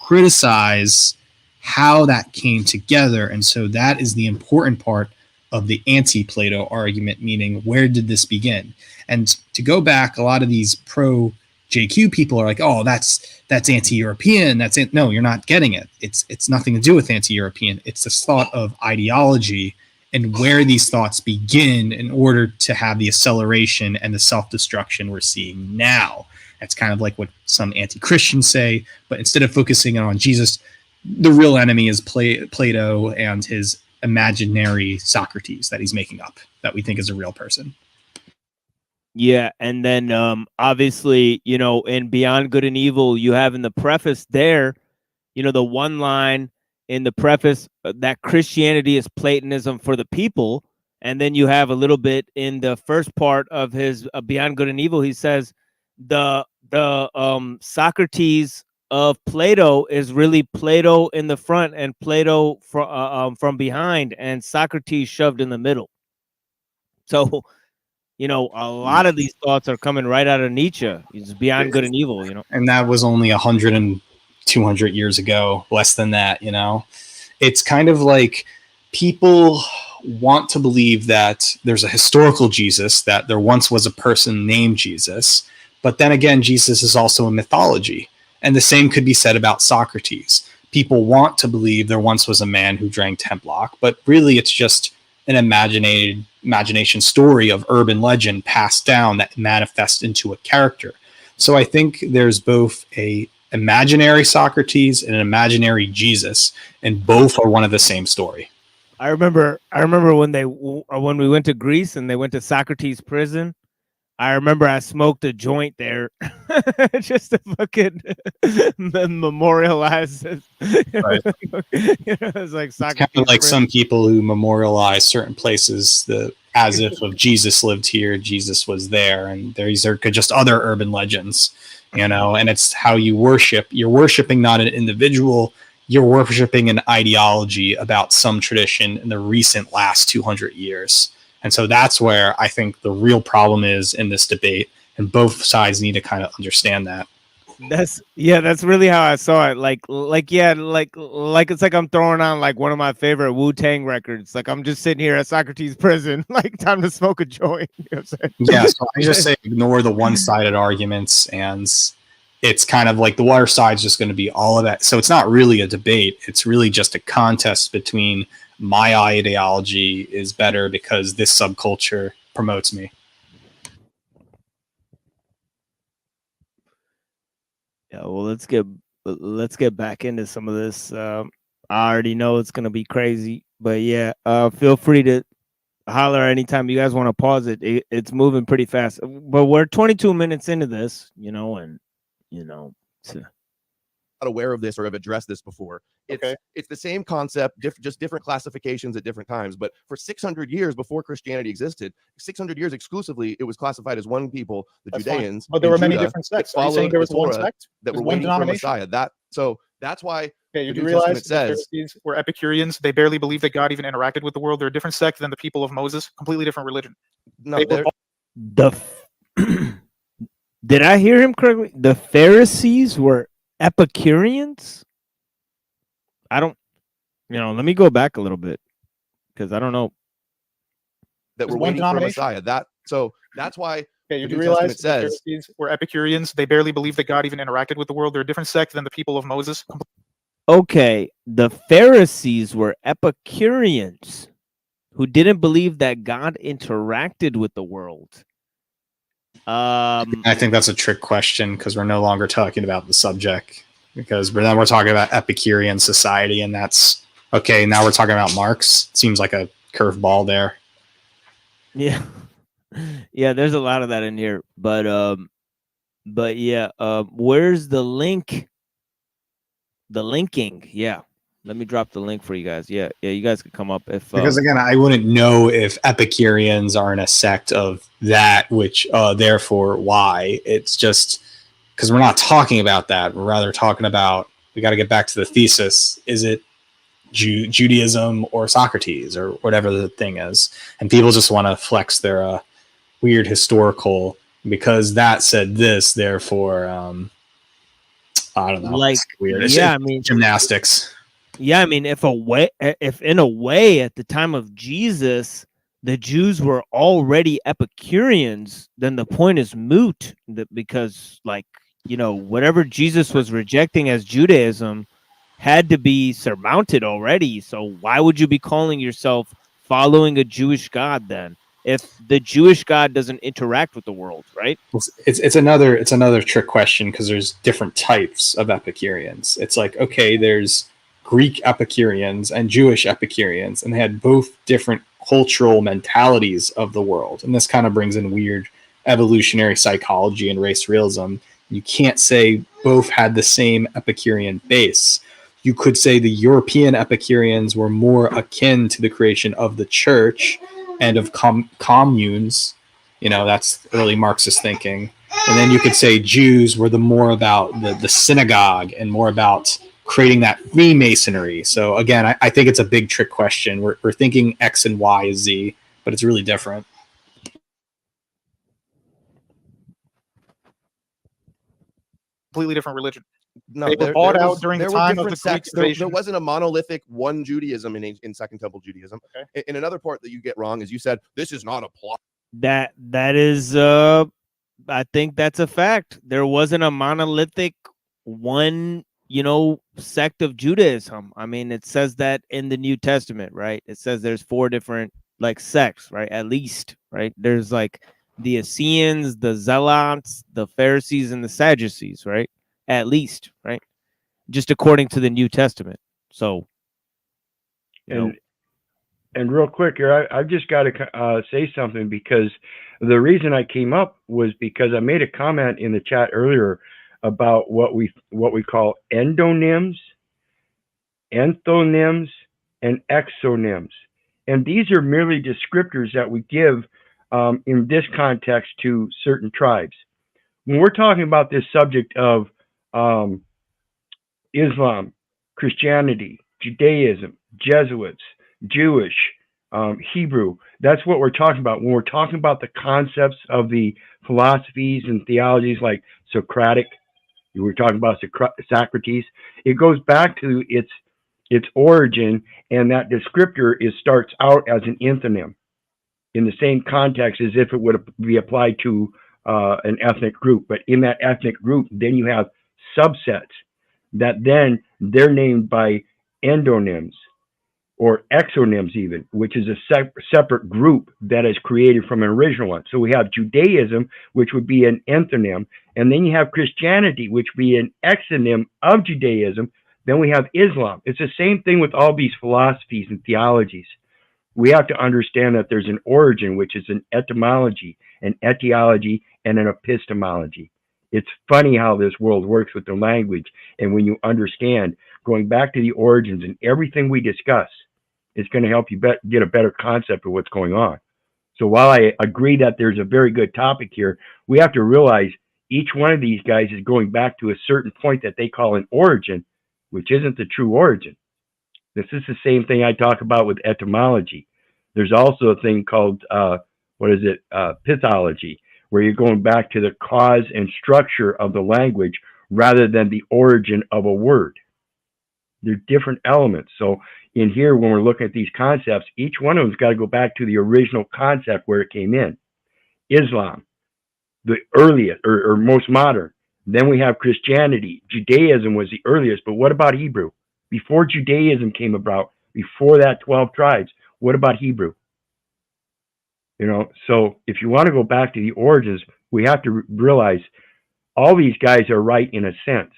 S14: criticize how that came together. And so that is the important part of the anti-Plato argument, meaning where did this begin? And to go back, a lot of these pro-JQ people are like, oh, that's anti-European. No, you're not getting it. It's nothing to do with anti-European. It's this thought of ideology and where these thoughts begin in order to have the acceleration and the self-destruction we're seeing now. That's kind of like what some anti-Christians say, but instead of focusing on Jesus, the real enemy is Plato and his imaginary Socrates that he's making up, that we think is a real person.
S7: Yeah, and then obviously, in Beyond Good and Evil, you have in the preface there, the one line in the preface that Christianity is Platonism for the people, and then you have a little bit in the first part of his Beyond Good and Evil. He says the Socrates of Plato is really Plato in the front and Plato from behind, and Socrates shoved in the middle. So, a lot of these thoughts are coming right out of Nietzsche. It's Beyond Good and Evil,
S14: And that was only 100 and 200 years ago, less than that, It's kind of like people want to believe that there's a historical Jesus, that there once was a person named Jesus, but then again, Jesus is also a mythology. And the same could be said about Socrates. People want to believe there once was a man who drank hemlock, but really it's just an imagination story of urban legend passed down that manifests into a character. So I think there's both a imaginary Socrates and an imaginary Jesus, and both are one of the same story.
S7: I remember when we went to Greece and they went to Socrates prison. I remember I smoked a joint there just to fucking memorialize it.
S14: Right.
S7: It's like Socrates.
S14: It's kind of like some people who memorialize certain places as if Jesus lived here, Jesus was there, and these are just other urban legends, and it's how you worship. You're worshiping not an individual, you're worshiping an ideology about some tradition in the recent last 200 years. And so that's where I think the real problem is in this debate, and both sides need to kind of understand that.
S7: That's really how I saw it. Like it's like I'm throwing on like one of my favorite Wu-Tang records. Like I'm just sitting here at Socrates prison, like time to smoke a joint. You know what I'm saying?
S14: Yeah, so I just say ignore the one-sided arguments, and it's kind of like the water side's just going to be all of that. So it's not really a debate. It's really just a contest between my ideology is better because this subculture promotes me.
S7: Yeah, well, let's get back into some of this. I already know it's gonna be crazy, but yeah, feel free to holler anytime you guys want to pause it. It's moving pretty fast, but we're 22 minutes into this, and
S10: not aware of this or have addressed this before. It's the same concept, just different classifications at different times. But for 600 years before Christianity existed, 600 years exclusively, it was classified as one people, the
S9: That's
S10: Judeans.
S9: fine. But there were many
S10: Judah,
S9: different sects.
S10: that
S9: Are you saying
S10: followed
S9: there was
S10: the
S9: one
S10: Torah,
S9: sect?
S10: that
S9: There's
S10: were
S9: one
S10: waiting for a
S9: denomination?
S10: Messiah. That's why
S9: Okay, you
S10: the
S9: do
S10: New
S9: realize
S10: Testament
S9: the
S10: says
S9: Pharisees were Epicureans. They barely believed that God even interacted with the world. They're a different sect than the people of Moses. Completely different religion.
S10: no.
S9: They were
S7: Did I hear him correctly? The Pharisees were Epicureans? I don't, let me go back a little bit because I don't know.
S10: that
S9: There's
S10: we're
S9: one
S10: waiting for a
S9: denomination?
S10: Messiah. That's why
S9: Okay,
S10: the
S9: you do
S10: New
S9: realize
S10: Testament
S9: the
S10: says
S9: Pharisees were Epicureans. They barely believed that God even interacted with the world. They're a different sect than the people of Moses.
S7: Okay, the Pharisees were Epicureans who didn't believe that God interacted with the world.
S14: I think that's a trick question because we're no longer talking about the subject, because then we're talking about Epicurean society, and that's okay. Now we're talking about Marx. Seems like a curveball there.
S7: Yeah. Yeah, there's a lot of that in here, but yeah, where's the link? The linking, yeah. Let me drop the link for you guys. Yeah, you guys could come up if
S14: Because again, I wouldn't know if Epicureans are in a sect of that, which therefore why. It's just because we're not talking about that. We're rather talking about, we got to get back to the thesis. Is it Judaism or Socrates or whatever the thing is? And people just want to flex their weird historical, because that said this, therefore, I don't know.
S7: like,
S14: It's weird.
S7: yeah,
S14: It's gymnastics.
S7: Yeah, I mean, if in a way at the time of Jesus, the Jews were already Epicureans, then the point is moot, because whatever Jesus was rejecting as Judaism had to be surmounted already. So why would you be calling yourself following a Jewish God then, if the Jewish God doesn't interact with the world, right?
S14: It's another trick question, because there's different types of Epicureans. It's like, okay, there's Greek Epicureans and Jewish Epicureans, and they had both different cultural mentalities of the world. And this kind of brings in weird evolutionary psychology and race realism. You can't say both had the same Epicurean base. You could say the European Epicureans were more akin to the creation of the church and of communes. That's early Marxist thinking. And then you could say Jews were the more about the synagogue and more about creating that Freemasonry. So again, I think it's a big trick question. We're thinking X and Y is Z, but it's really different.
S9: Completely different religion.
S10: no,
S9: They were bought out during the
S10: there
S9: time
S10: were
S9: of the
S10: different
S9: Greek
S10: sects. There
S9: invasion.
S10: wasn't a monolithic one Judaism in Second Temple Judaism.
S9: Okay.
S10: In another part that you get wrong is you said this is not a plot.
S7: That is I think that's a fact. There wasn't a monolithic one, sect of Judaism. I mean, it says that in the New Testament, right? It says there's 4 different sects, right? At least, right? There's the Essenes, the Zealots, the Pharisees, and the Sadducees, right? At least, right? Just according to the New Testament. So,
S15: And real quick here, I've just got to say something, because the reason I came up was because I made a comment in the chat earlier about what we call endonyms, enthonyms, and exonyms. And these are merely descriptors that we give in this context to certain tribes. When we're talking about this subject of Islam, Christianity, Judaism, Jesuits, Jewish, Hebrew. That's what we're talking about when we're talking about the concepts of the philosophies and theologies like Socratic. We were talking about Socrates. It goes back to its origin, and that descriptor starts out as an entheonym in the same context as if it would be applied to an ethnic group. But in that ethnic group, then you have subsets that then they're named by endonyms or exonyms even, which is a separate group that is created from an original one. So we have Judaism, which would be an entheonym, and then you have Christianity, which would be an exonym of Judaism. Then we have Islam. It's the same thing with all these philosophies and theologies. We have to understand that there's an origin, which is an etymology, an etiology, and an epistemology. It's funny how this world works with the language. And when you understand, going back to the origins and everything we discuss, it's going to help you get a better concept of what's going on. So while I agree that there's a very good topic here, we have to realize each one of these guys is going back to a certain point that they call an origin, which isn't the true origin. This is the same thing I talk about with etymology. There's also a thing called, pathology, where you're going back to the cause and structure of the language rather than the origin of a word. They're different elements. So in here, when we're looking at these concepts, each one of them's got to go back to the original concept where it came in. Islam, the earliest or most modern. Then we have Christianity. Judaism was the earliest, but what about Hebrew? Before Judaism came about, before that 12 tribes, what about Hebrew? You know, so if you want to go back to the origins, we have to realize all these guys are right in a sense.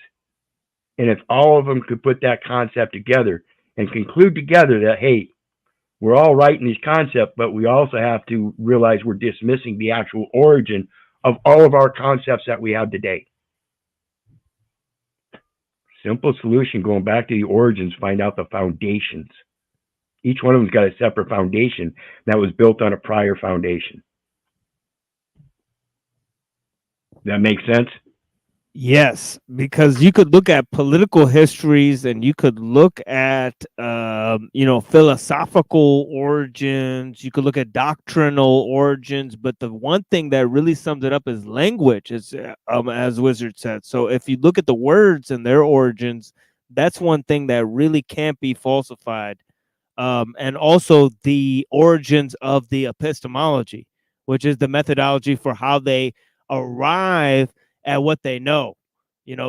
S15: And if all of them could put that concept together and conclude together that, hey, we're all right in these concepts, but we also have to realize we're dismissing the actual origin of all of our concepts that we have today. Simple solution, going back to the origins, find out the foundations. Each one of them's got a separate foundation that was built on a prior foundation. That makes sense?
S7: Yes, because you could look at political histories and you could look at, philosophical origins. You could look at doctrinal origins. But the one thing that really sums it up is language, as Wizard said. So if you look at the words and their origins, that's one thing that really can't be falsified. And also the origins of the epistemology, which is the methodology for how they arrive at what they know,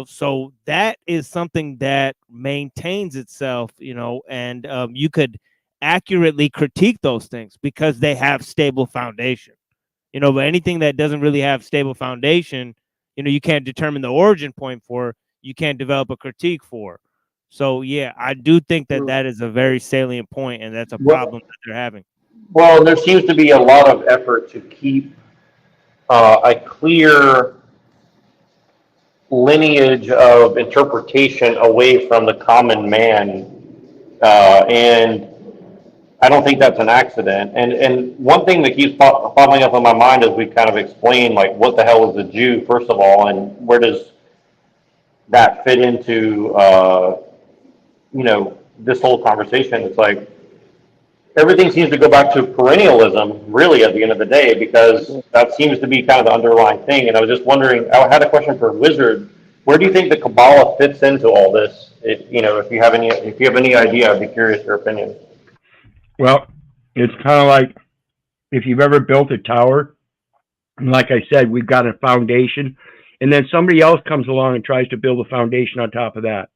S7: so that is something that maintains itself, and you could accurately critique those things because they have stable foundation, but anything that doesn't really have stable foundation, you can't determine the origin point for, you can't develop a critique for. So yeah, I do think that is a very salient point, and that's a problem that they're having.
S13: Well, there seems to be a lot of effort to keep a clear lineage of interpretation away from the common man, and I don't think that's an accident. And one thing that keeps popping up on my mind as we kind of explain, like, what the hell is a Jew, first of all, and where does that fit into this whole conversation? It's like everything seems to go back to perennialism, really, at the end of the day, because that seems to be kind of the underlying thing. And I was just wondering, I had a question for Wizard. Where do you think the Kabbalah fits into all this? If you have any idea, I'd be curious your opinion.
S15: Well, it's kind of like if you've ever built a tower, and like I said, we've got a foundation, and then somebody else comes along and tries to build a foundation on top of that.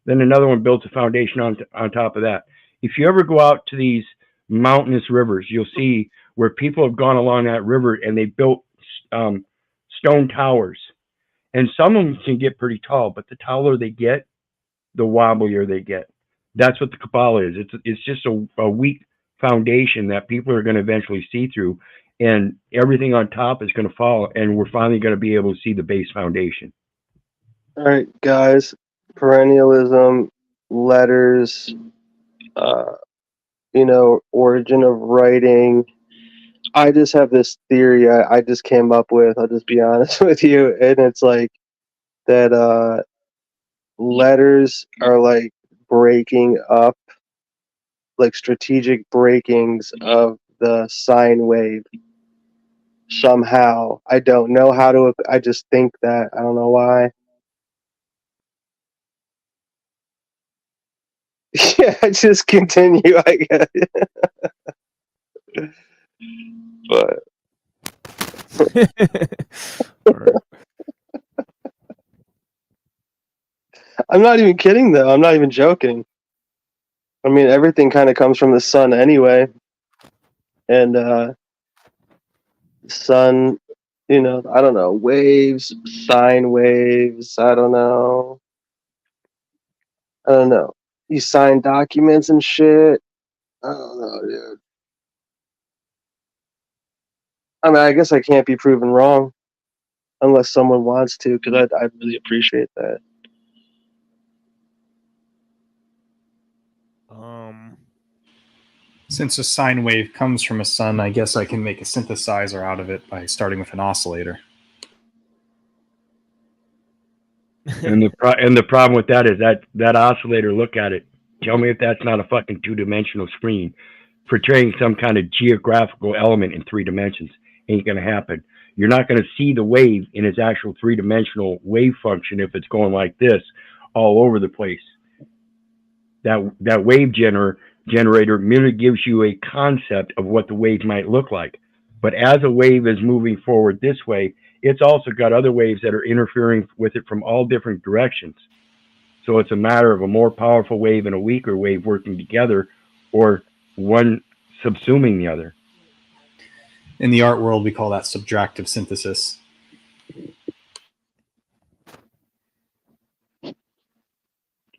S15: Then another one builds a foundation on top of that. If you ever go out to these mountainous rivers, you'll see where people have gone along that river and they built stone towers. And some of them can get pretty tall, but the taller they get, the wobblier they get. That's what the Kabbalah is. It's just a weak foundation that people are going to eventually see through, and everything on top is going to fall, and we're finally going to be able to see the base foundation.
S16: All right, guys. Perennialism, letters, origin of writing. I just have this theory I just came up with. I'll just be honest with you. And it's like that letters are like breaking up like strategic breakings of the sine wave somehow. I don't know how to. I just think that. I don't know why. Yeah, just continue, I guess. But I'm not even kidding, though. I'm not even joking. I mean, everything kind of comes from the sun anyway. And sun, I don't know, waves, sine waves, I don't know. You sign documents and shit. I don't know, dude. I mean, I guess I can't be proven wrong unless someone wants to, because I'd really appreciate that.
S14: Since a sine wave comes from a sun, I guess I can make a synthesizer out of it by starting with an oscillator.
S15: And the problem with that is that oscillator, look at it. Tell me if that's not a fucking two-dimensional screen portraying some kind of geographical element in 3 dimensions. Ain't gonna happen. You're not gonna see the wave in its actual 3-dimensional wave function if it's going like this all over the place. That wave generator merely gives you a concept of what the wave might look like. But as a wave is moving forward this way, it's also got other waves that are interfering with it from all different directions. So it's a matter of a more powerful wave and a weaker wave working together, or one subsuming the other.
S14: In the art world, we call that subtractive synthesis.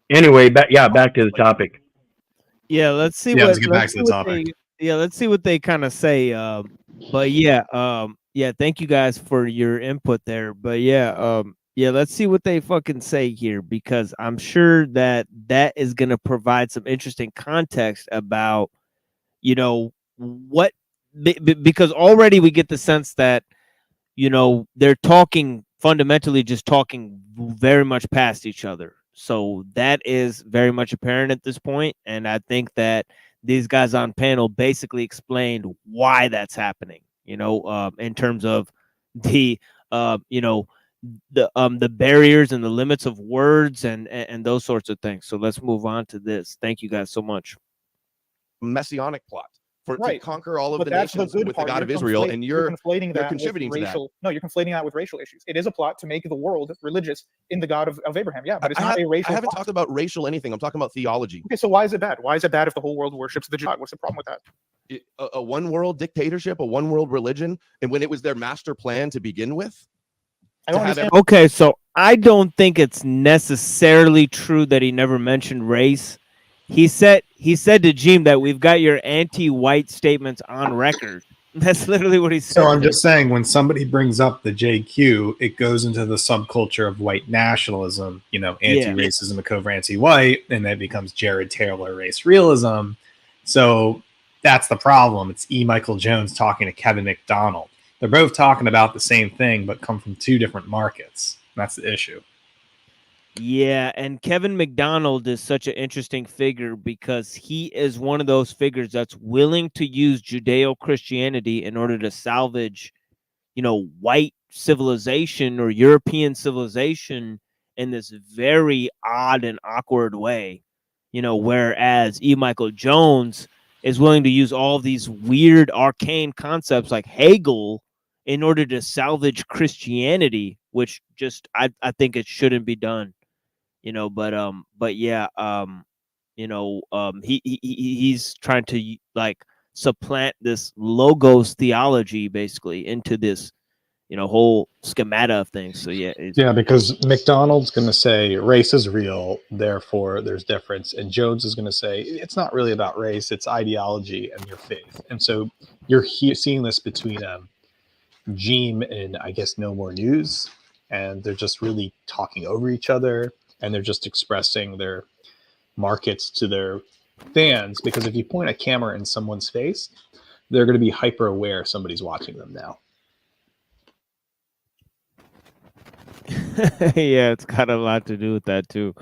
S15: Anyway, back to the topic.
S7: Yeah, let's see
S14: Yeah,
S7: what.
S14: let's get back
S7: Let's
S14: to
S7: see
S14: the
S7: what
S14: topic.
S7: let's see what they kind of say. But yeah, thank you guys for your input there. But yeah, let's see what they fucking say here, because I'm sure that is gonna provide some interesting context about, what, because already we get the sense that, they're fundamentally just talking very much past each other. So that is very much apparent at this point, and I think that these guys on panel basically explained why that's happening. In terms of the, the barriers and the limits of words and those sorts of things. So let's move on to this. Thank you guys so much.
S10: Messianic plot to
S9: Right.
S10: conquer all of
S9: But
S10: the
S9: that's the
S10: nations
S9: good
S10: with
S9: part.
S10: the God of
S9: You're
S10: Israel, and you're
S9: conflating that
S10: contributing
S9: with
S10: to that.
S9: racial. No, you're conflating that with racial issues. It is a plot to make the world religious in the God of Abraham. Yeah, but it's not a racial.
S10: I haven't
S9: plot.
S10: talked about racial anything. I'm talking about theology.
S9: Okay, so why is it bad? Why is it bad if the whole world worships the God? What's the problem with that?
S10: A one world dictatorship, a one world religion, and when it was their master plan to begin with.
S9: I don't understand.
S7: Okay, so I don't think it's necessarily true that he never mentioned race. He said to Jeem that we've got your anti-white statements on record. That's literally what he said.
S14: So I'm just saying, when somebody brings up the JQ, it goes into the subculture of white nationalism, anti-racism, and covert anti-white, and then it becomes Jared Taylor race realism. So that's the problem. It's E. Michael Jones talking to Kevin McDonald. They're both talking about the same thing, but come from 2 different markets. That's the issue.
S7: Yeah, and Kevin McDonald is such an interesting figure because he is one of those figures that's willing to use Judeo-Christianity in order to salvage, white civilization or European civilization in this very odd and awkward way. Whereas E. Michael Jones is willing to use all these weird arcane concepts like Hegel in order to salvage Christianity, which just I think it shouldn't be done. But yeah, he's trying to supplant this logos theology basically into this, whole schemata of things. So yeah,
S17: because McDonald's going to say race is real, therefore there's difference, and Jones is going to say it's not really about race, it's ideology and your faith. And so you're seeing this between Jeem and I guess No More News, and they're just really talking over each other, and they're just expressing their markets to their fans, because if you point a camera in someone's face, they're going to be hyper aware somebody's watching them now.
S7: Yeah, it's got a lot to do with that too.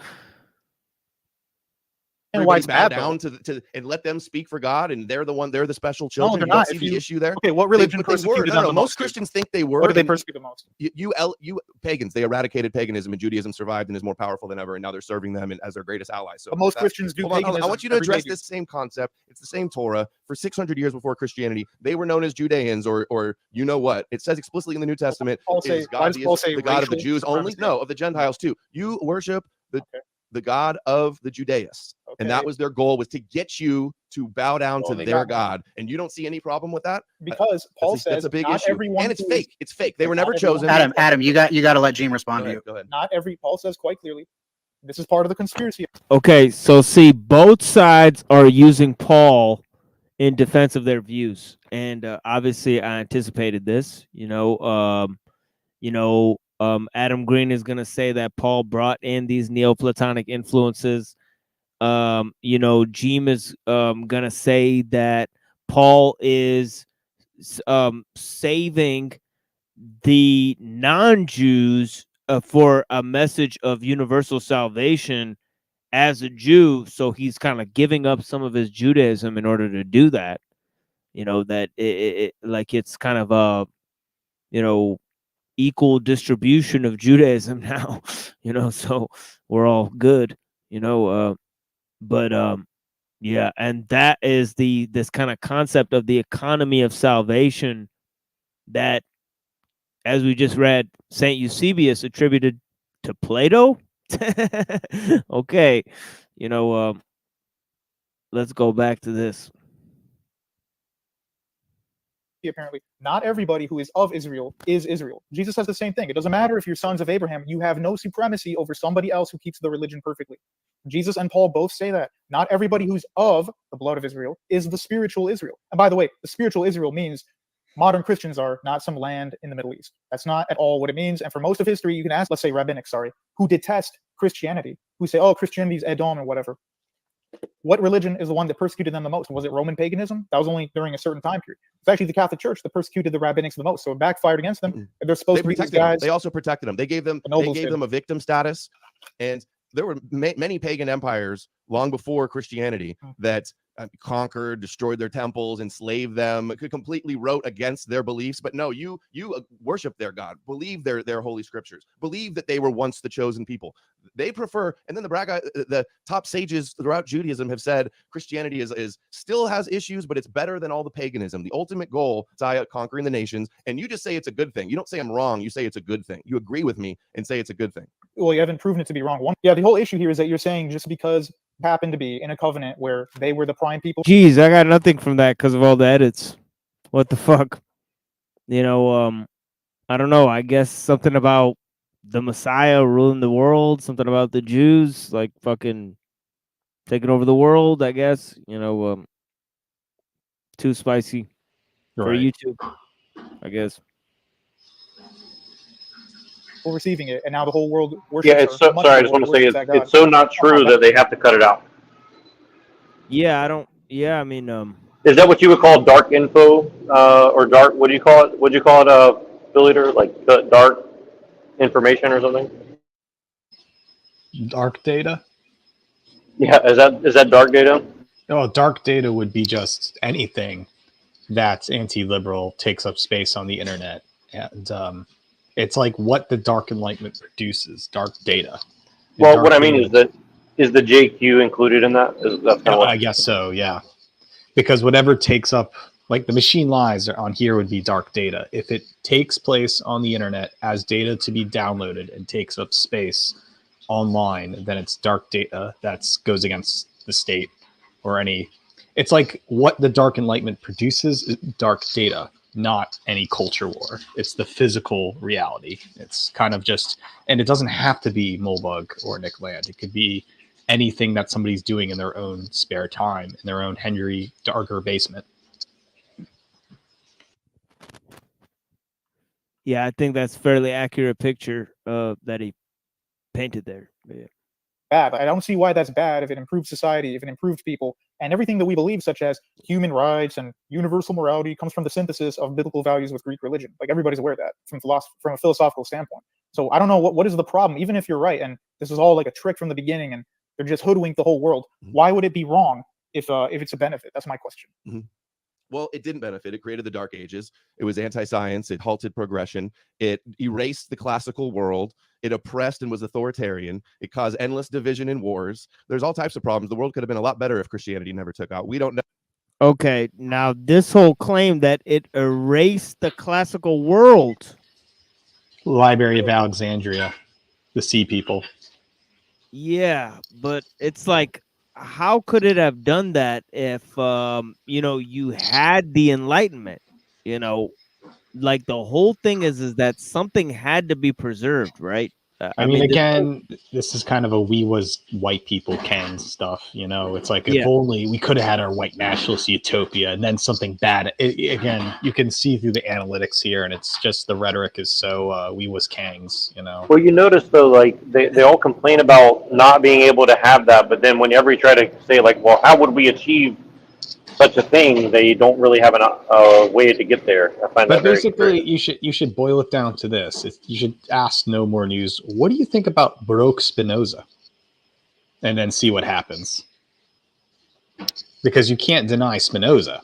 S10: everybody
S9: it's
S10: bow
S9: bad, though.
S10: down to and let them speak for God, and they're the special
S9: No,
S10: children.
S9: they're
S10: You don't
S9: not.
S10: see
S9: If
S10: the
S9: you
S10: issue there.
S9: okay, what religion
S10: But they were.
S9: persecuted
S10: No,
S9: them
S10: no,
S9: the
S10: most
S9: most?
S10: Christians think they were.
S9: What did they
S10: and
S9: persecute the most?
S10: you pagans, they eradicated paganism, and Judaism survived and is more powerful than ever, and now they're serving them as their greatest allies. So
S9: But most
S10: that-
S9: Christians do
S10: hold on, I
S9: paganism
S10: want you to
S9: every day,
S10: address
S9: dude.
S10: this same concept. It's the same Torah. For 600 years before Christianity, they were known as Judeans, or you know what? It says explicitly in the New Testament,
S9: Paul
S10: it
S9: say,
S10: is
S9: why
S10: God
S9: does Paul say
S10: the God of the
S9: racial
S10: Jews only?
S9: supremacy?
S10: No, of the Gentiles too. You worship the God of the Judaists. And that was their goal, was to get you to bow down to
S9: they
S10: their
S9: got me.
S10: God. And you don't see any problem with that?
S9: Because Paul
S10: that's
S9: says
S10: a big
S9: not
S10: issue.
S9: everyone
S10: And it's
S9: who
S10: fake.
S9: is-
S10: It's fake. They were
S9: not
S10: never
S9: everyone-
S10: chosen.
S8: Adam, you got to let Jeem respond to you.
S10: Go ahead.
S9: Not every Paul says quite clearly. This is part of the conspiracy.
S7: Okay, so see, both sides are using Paul in defense of their views, and obviously, I anticipated this. Adam Green is going to say that Paul brought in these Neoplatonic influences. Jeem is going to say that Paul is saving the non-Jews for a message of universal salvation as a Jew. So he's kind of giving up some of his Judaism in order to do that. That it's kind of a, equal distribution of Judaism now, so we're all good, yeah, and that is this kind of concept of the economy of salvation that, as we just read, Saint Eusebius attributed to Plato. Okay, let's go back to this.
S9: Apparently, not everybody who is of Israel is Israel. Jesus says the same thing. It doesn't matter if you're sons of Abraham, you have no supremacy over somebody else who keeps the religion perfectly. Jesus and Paul both say that. Not everybody who's of the blood of Israel is the spiritual Israel. And by the way, the spiritual Israel means modern Christians are, not some land in the Middle East. That's not at all what it means. And for most of history, you can ask, let's say rabbinics, who detest Christianity, who say, oh, Christianity is Edom and whatever. What religion is the one that persecuted them the most? Was it Roman paganism? That was only during a certain time period. It's actually the Catholic Church that persecuted the rabbinics the most. So it backfired against them. They're supposed to be these guys.
S10: They also protected them. They gave them a victim status, and there were many pagan empires long before Christianity that conquered, destroyed their temples, enslaved them, completely wrote against their beliefs. But no, you worship their God, believe their holy scriptures, believe that they were once the chosen people. They prefer, and then the top sages throughout Judaism have said Christianity is still has issues, but it's better than all the paganism. The ultimate goal, Messiah conquering the nations, and you just say it's a good thing. You don't say I'm wrong. You say it's a good thing. You agree with me and say it's a good thing.
S9: Well, you haven't proven it to be wrong. The whole issue here is that you're saying just because happened to be in a covenant where they were the prime people.
S7: Jeez, I got nothing from that because of all the edits. What the fuck? I don't know. I guess something about the Messiah ruling the world, something about the Jews like fucking taking over the world, I guess. Too spicy for YouTube, I guess.
S9: Receiving it, and now the whole world worships.
S13: Yeah, it's so sorry. I just want to say it's so not true that they have to cut it out.
S7: Yeah, I don't. Yeah, I mean,
S13: is that what you would call dark info, or dark? What do you call it? Would you call it, Billy, like dark information or something?
S17: Dark data.
S13: Yeah, is that dark data?
S17: Oh, dark data would be just anything that's anti-liberal, takes up space on the internet, and it's like what the dark enlightenment produces, dark data.
S13: Well, what I mean is the JQ included in that?
S17: I guess so, yeah. Because whatever takes up, like the machine lies on here would be dark data. If it takes place on the internet as data to be downloaded and takes up space online, then it's dark data that goes against the state or any. It's like what the dark enlightenment produces is dark data, not any culture war. It's the physical reality. It's kind of just, and it doesn't have to be Molbug or Nick Land. It could be anything that somebody's doing in their own spare time, in their own Henry Darker basement.
S7: Yeah, I think that's fairly accurate picture that he painted there. Yeah.
S9: Bad. I don't see why that's bad if it improves society, if it improves people, and everything that we believe, such as human rights and universal morality, comes from the synthesis of biblical values with Greek religion. Like everybody's aware of that from a philosophical standpoint. So I don't know what is the problem, even if you're right, and this is all like a trick from the beginning, and They're just hoodwink the whole world. Why would it be wrong if it's a benefit? That's my question.
S10: Well, it didn't benefit. It created the Dark Ages. It was anti-science. It halted progression. It erased the classical world. It oppressed and was authoritarian. It caused endless division and wars. There's all types of problems. The world could have been a lot better if Christianity never took out. We don't know.
S7: Okay, now this whole claim that it erased the classical world.
S17: Library of Alexandria, the Sea People.
S7: Yeah, but it's like, how could it have done that if you had the Enlightenment? Like the whole thing is that something had to be preserved, right?
S17: I mean, again, this is kind of a we was white people can stuff, it's like, if only we could have had our white nationalist utopia and then something bad. Again, you can see through the analytics here, and it's just the rhetoric is so we was kangs,
S13: Well, you notice though, like they all complain about not being able to have that, but then whenever you try to say like, well, how would we achieve such a thing, they don't really have a way to get there. I find
S17: But
S13: that very
S17: basically,
S13: curious.
S17: you should boil it down to this. You should ask No More News, what do you think about Baruch Spinoza? And then see what happens. Because you can't deny Spinoza.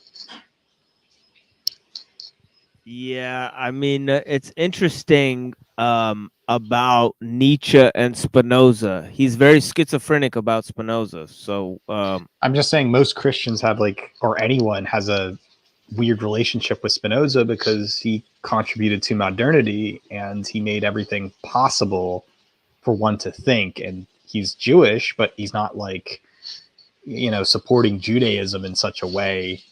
S7: Yeah, I mean, it's interesting about Nietzsche and Spinoza. He's very schizophrenic about Spinoza. So
S17: I'm just saying most Christians have or anyone has a weird relationship with Spinoza because he contributed to modernity and he made everything possible for one to think. And he's Jewish, but he's not supporting Judaism in such a way.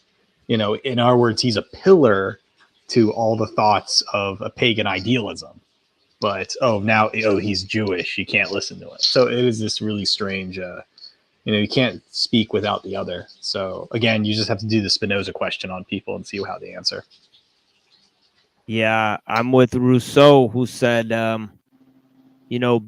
S17: In our words, he's a pillar to all the thoughts of a pagan idealism. But he's Jewish, you can't listen to it. So it is this really strange. You can't speak without the other. So again, you just have to do the Spinoza question on people and see how they answer.
S7: yeah, I'm with Rousseau, who said,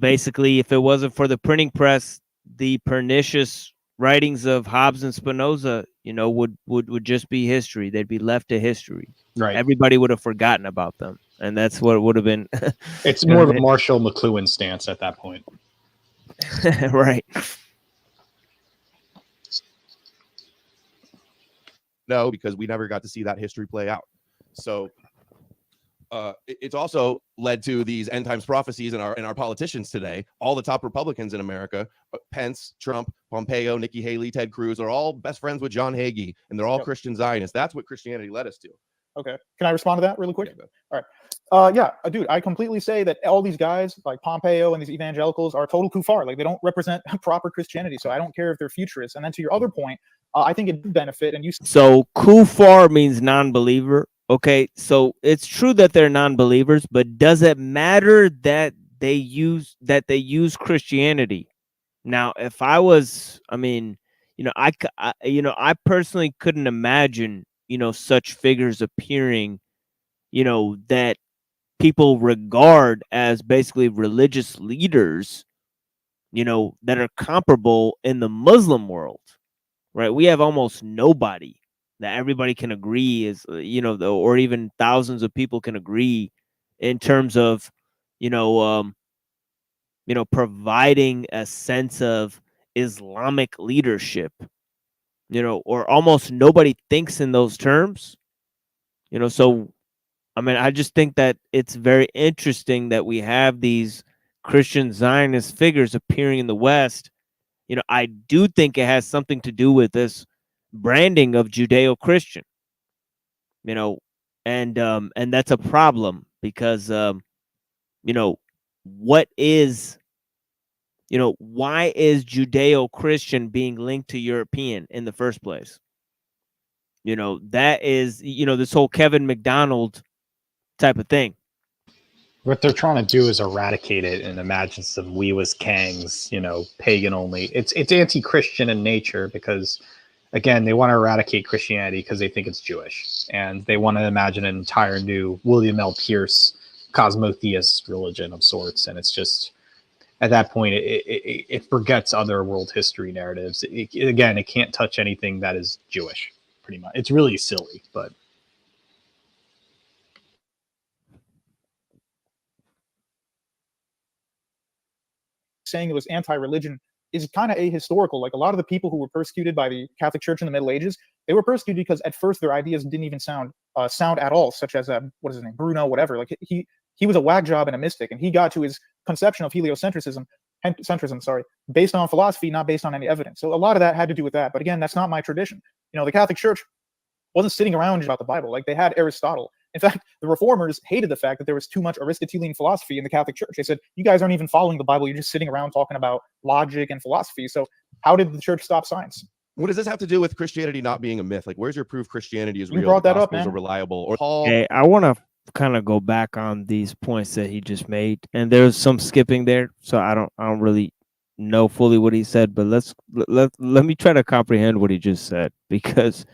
S7: basically, if it wasn't for the printing press, the pernicious writings of Hobbes and Spinoza, would just be history. They'd be left to history.
S17: Right.
S7: Everybody would have forgotten about them, and that's what it would have been.
S17: It's more of a Marshall McLuhan stance at that point.
S7: Right.
S10: No, because we never got to see that history play out. So it's also led to these end times prophecies in our politicians today. All the top Republicans in America, Pence, Trump, Pompeo, Nikki Haley, Ted Cruz, are all best friends with John Hagee, and they're all Christian Zionists. That's what Christianity led us to.
S9: Okay. Can I respond to that really quick? Yeah, all right. Dude, I completely say that all these guys like Pompeo and these evangelicals are total kuffar. Like, they don't represent proper Christianity. So I don't care if they're futurists. And then to your other point, I think it did benefit. And
S7: So kuffar means non-believer. Okay, so it's true that they're non-believers, but does it matter that they use Christianity? Now, if I was, I personally couldn't imagine, such figures appearing, that people regard as basically religious leaders, that are comparable in the Muslim world, right? We have almost nobody that everybody can agree is, or even thousands of people can agree in terms of, providing a sense of Islamic leadership, or almost nobody thinks in those terms, so, I just think that it's very interesting that we have these Christian Zionist figures appearing in the West. I do think it has something to do with this branding of Judeo-Christian, and that's a problem because, what is, why is Judeo-Christian being linked to European in the first place? That is, this whole Kevin McDonald type of thing.
S17: What they're trying to do is eradicate it and imagine some we was kangs, pagan only. It's anti-Christian in nature because, again, they want to eradicate Christianity because they think it's Jewish, and they want to imagine an entire new William L. Pierce cosmotheist religion of sorts. And it's just, at that point, it forgets other world history narratives. Again, it can't touch anything that is Jewish, pretty much. It's really silly, but.
S9: saying it was anti-religion is kind of ahistorical. Like a lot of the people who were persecuted by the Catholic Church in the Middle Ages, they were persecuted because at first their ideas didn't even sound at all, such as what is his name, Bruno, whatever. Like he was a whack job and a mystic, and he got to his conception of heliocentrism, based on philosophy, not based on any evidence. So a lot of that had to do with that. But again, that's not my tradition. You know, the Catholic Church wasn't sitting around about the Bible. Like they had Aristotle. In fact, the reformers hated the fact that there was too much Aristotelian philosophy in the Catholic Church. They said, you guys aren't even following the Bible. You're just sitting around talking about logic and philosophy. So how did the church stop science?
S10: What does this have to do with Christianity not being a myth? Like, where's your proof Christianity is
S9: You
S10: real?
S9: brought
S10: the
S9: that up,
S10: Gospels
S9: man.
S10: are reliable. Or Paul.
S7: Okay, I want to kind of go back on these points that he just made, and there's some skipping there, so I don't really know fully what he said. But let me try to comprehend what he just said, because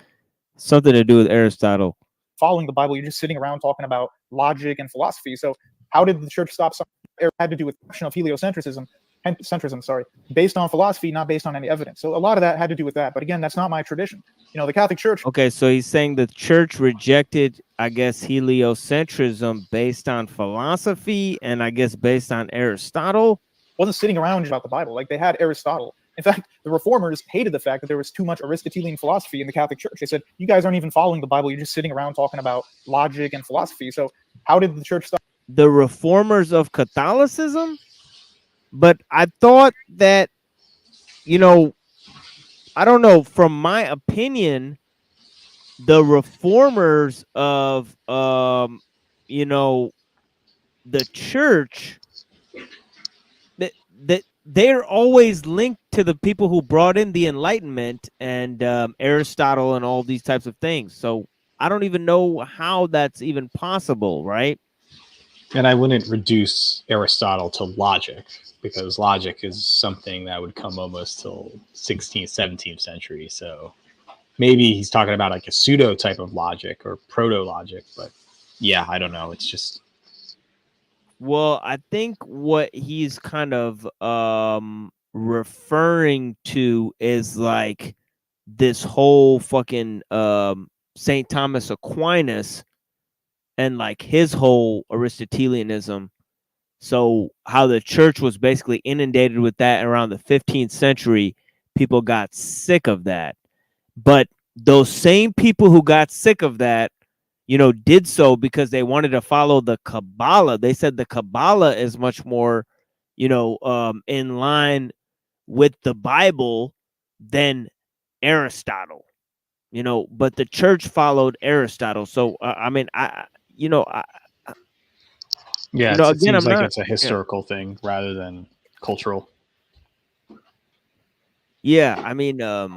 S7: something to do with Aristotle.
S9: Following the Bible, you're just sitting around talking about logic and philosophy. So how did the church stop science? It had to do with the question of heliocentrism, based on philosophy, not based on any evidence. So a lot of that had to do with that. But again, that's not my tradition. You know, the Catholic Church.
S7: Okay, so he's saying the church rejected, I guess, heliocentrism based on philosophy, and I guess based on Aristotle.
S9: Wasn't sitting around about the Bible. Like they had Aristotle. In fact, the reformers hated the fact that there was too much Aristotelian philosophy in the Catholic Church. They said, you guys aren't even following the Bible. You're just sitting around talking about logic and philosophy. So how did the church stop?
S7: The reformers of Catholicism? But I thought that, you know, I don't know, from my opinion, the reformers of, you know, the church, that they're always linked to the people who brought in the Enlightenment and Aristotle and all these types of things. So I don't even know how that's even possible, right?
S17: And I wouldn't reduce Aristotle to logic, because logic is something that would come almost till 16th, 17th century. So maybe he's talking about like a pseudo type of logic or proto-logic, but yeah, I don't know. It's just...
S7: Well, I think what he's kind of referring to is like this whole fucking St. Thomas Aquinas and like his whole Aristotelianism. So how the church was basically inundated with that around the 15th century. People got sick of that. But those same people who got sick of that, you know, did so because they wanted to follow the Kabbalah. They said the Kabbalah is much more, you know, in line with the Bible than Aristotle, you know, but the church followed Aristotle. So, I mean,
S17: yeah,
S7: you know,
S17: it
S7: again,
S17: seems like it's a historical thing rather than cultural.
S7: Yeah, I mean, I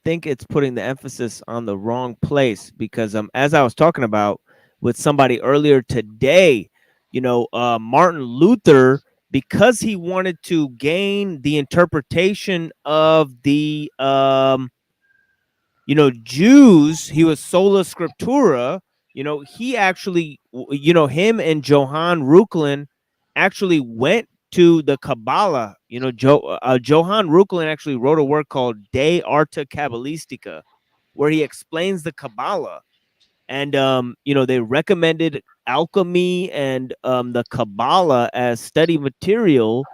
S7: think it's putting the emphasis on the wrong place, because as I was talking about with somebody earlier today, you know, Martin Luther, because he wanted to gain the interpretation of the you know, Jews, he was sola scriptura, you know, he actually, you know, him and Johann Reuchlin actually went to the Kabbalah. You know, Johann Reuchlin actually wrote a work called De Arte Kabbalistica, where he explains the Kabbalah. And, you know, they recommended alchemy and the Kabbalah as study material,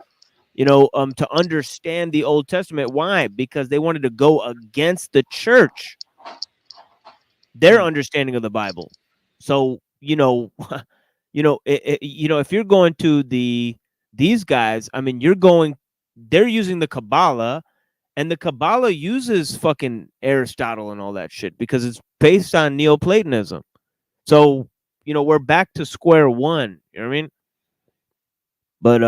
S7: you know, to understand the Old Testament. Why? Because they wanted to go against the church, their understanding of the Bible. So, you know, you know, you know, if you're going to these guys, I mean, they're using the Kabbalah, and the Kabbalah uses fucking Aristotle and all that shit because it's based on Neoplatonism. So, you know, we're back to square one. You know what I mean? But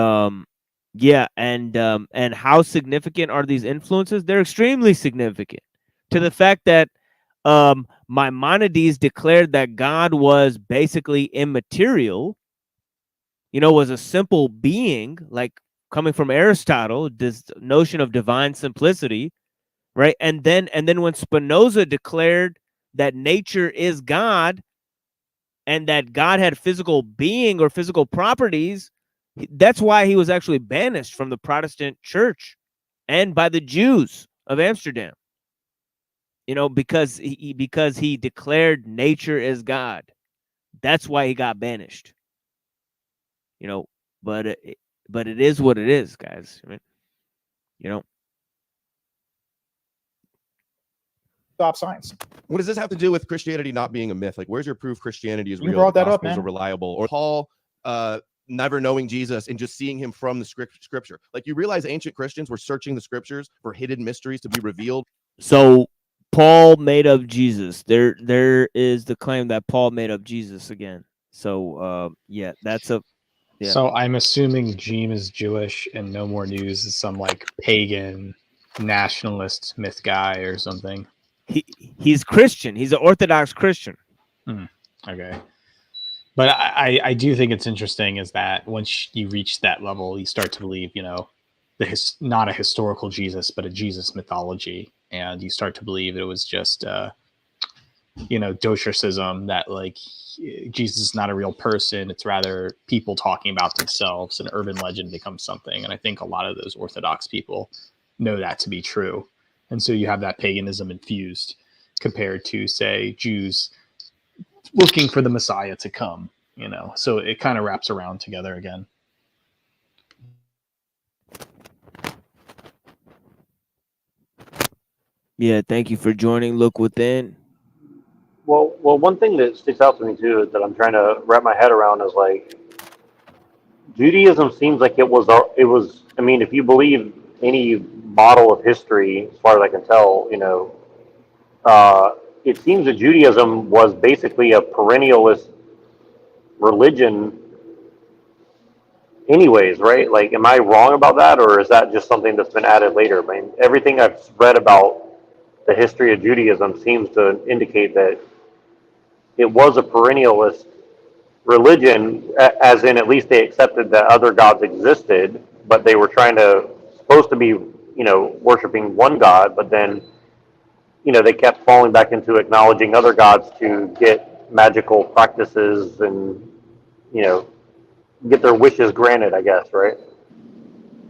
S7: yeah, and how significant are these influences? They're extremely significant, to the fact that Maimonides declared that God was basically immaterial, you know, was a simple being, like coming from Aristotle, this notion of divine simplicity, right? And then when Spinoza declared that nature is God and that God had physical being or physical properties, that's why he was actually banished from the Protestant church and by the Jews of Amsterdam. You know, because he declared nature is God. That's why he got banished. You know, but it is what it is, guys. I mean, You know.
S9: Stop science.
S10: What does this have to do with Christianity not being a myth? Like, where's your proof Christianity is
S9: You
S10: real?
S9: brought
S10: The
S9: that up,
S10: Gospels
S9: man.
S10: are reliable, or Paul never knowing Jesus and just seeing him from the scripture. Like, you realize ancient Christians were searching the scriptures for hidden mysteries to be revealed.
S7: So Paul made up Jesus. There is the claim that Paul made up Jesus again. So yeah, that's a yeah.
S17: So I'm assuming Jeem is Jewish and No More News is some like pagan nationalist myth guy or something.
S7: He's Christian. He's an Orthodox Christian.
S17: Okay. But I do think it's interesting is that once you reach that level, you start to believe, you know, not a historical Jesus, but a Jesus mythology. And you start to believe it was just, you know, Docerism, that like Jesus is not a real person. It's rather people talking about themselves, and urban legend becomes something. And I think a lot of those Orthodox people know that to be true. And so you have that paganism infused compared to, say, Jews looking for the Messiah to come, you know. So it kind of wraps around together again.
S7: Yeah, thank you for joining Look Within.
S13: Well, one thing that sticks out to me too that I'm trying to wrap my head around is like Judaism seems like it was. I mean, if you believe any model of history, as far as I can tell, you know, it seems that Judaism was basically a perennialist religion, anyways, right? Like, am I wrong about that, or is that just something that's been added later? I mean, everything I've read about the history of Judaism seems to indicate that it was a perennialist religion, as in at least they accepted that other gods existed, but they were supposed to be, you know, worshiping one God, but then, you know, they kept falling back into acknowledging other gods to get magical practices and, you know, get their wishes granted, I guess, right?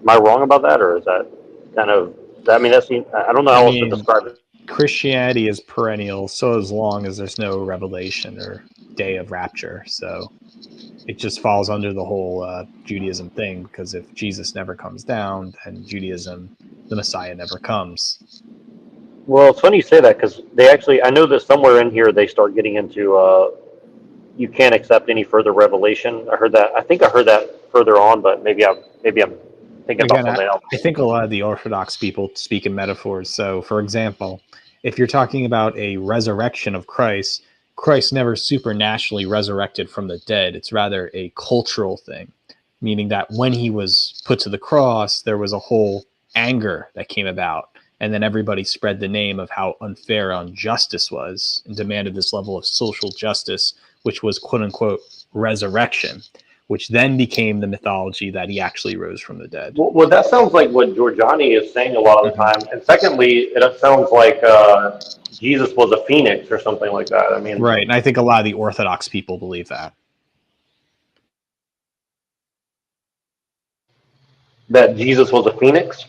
S13: Am I wrong about that, or is that kind of, I mean, I don't know how else to describe it.
S17: Christianity is perennial, so as long as there's no revelation or day of rapture. So it just falls under the whole Judaism thing, because if Jesus never comes down, then Judaism, the Messiah never comes.
S13: Well, it's funny you say that, because I know that somewhere in here they start getting into you can't accept any further revelation. I think I heard that further on, but maybe I'm thinking about something else.
S17: I think a lot of the Orthodox people speak in metaphors. So, for example, if you're talking about a resurrection of Christ, Christ never supernaturally resurrected from the dead. It's rather a cultural thing, meaning that when he was put to the cross, there was a whole anger that came about. And then everybody spread the name of how unfair injustice was and demanded this level of social justice, which was quote unquote resurrection, which then became the mythology that he actually rose from the dead.
S13: Well, that sounds like what Giorgiani is saying a lot of the time. And secondly, it sounds like Jesus was a phoenix or something like that. I mean,
S17: right. And I think a lot of the Orthodox people believe that.
S13: That Jesus was a phoenix?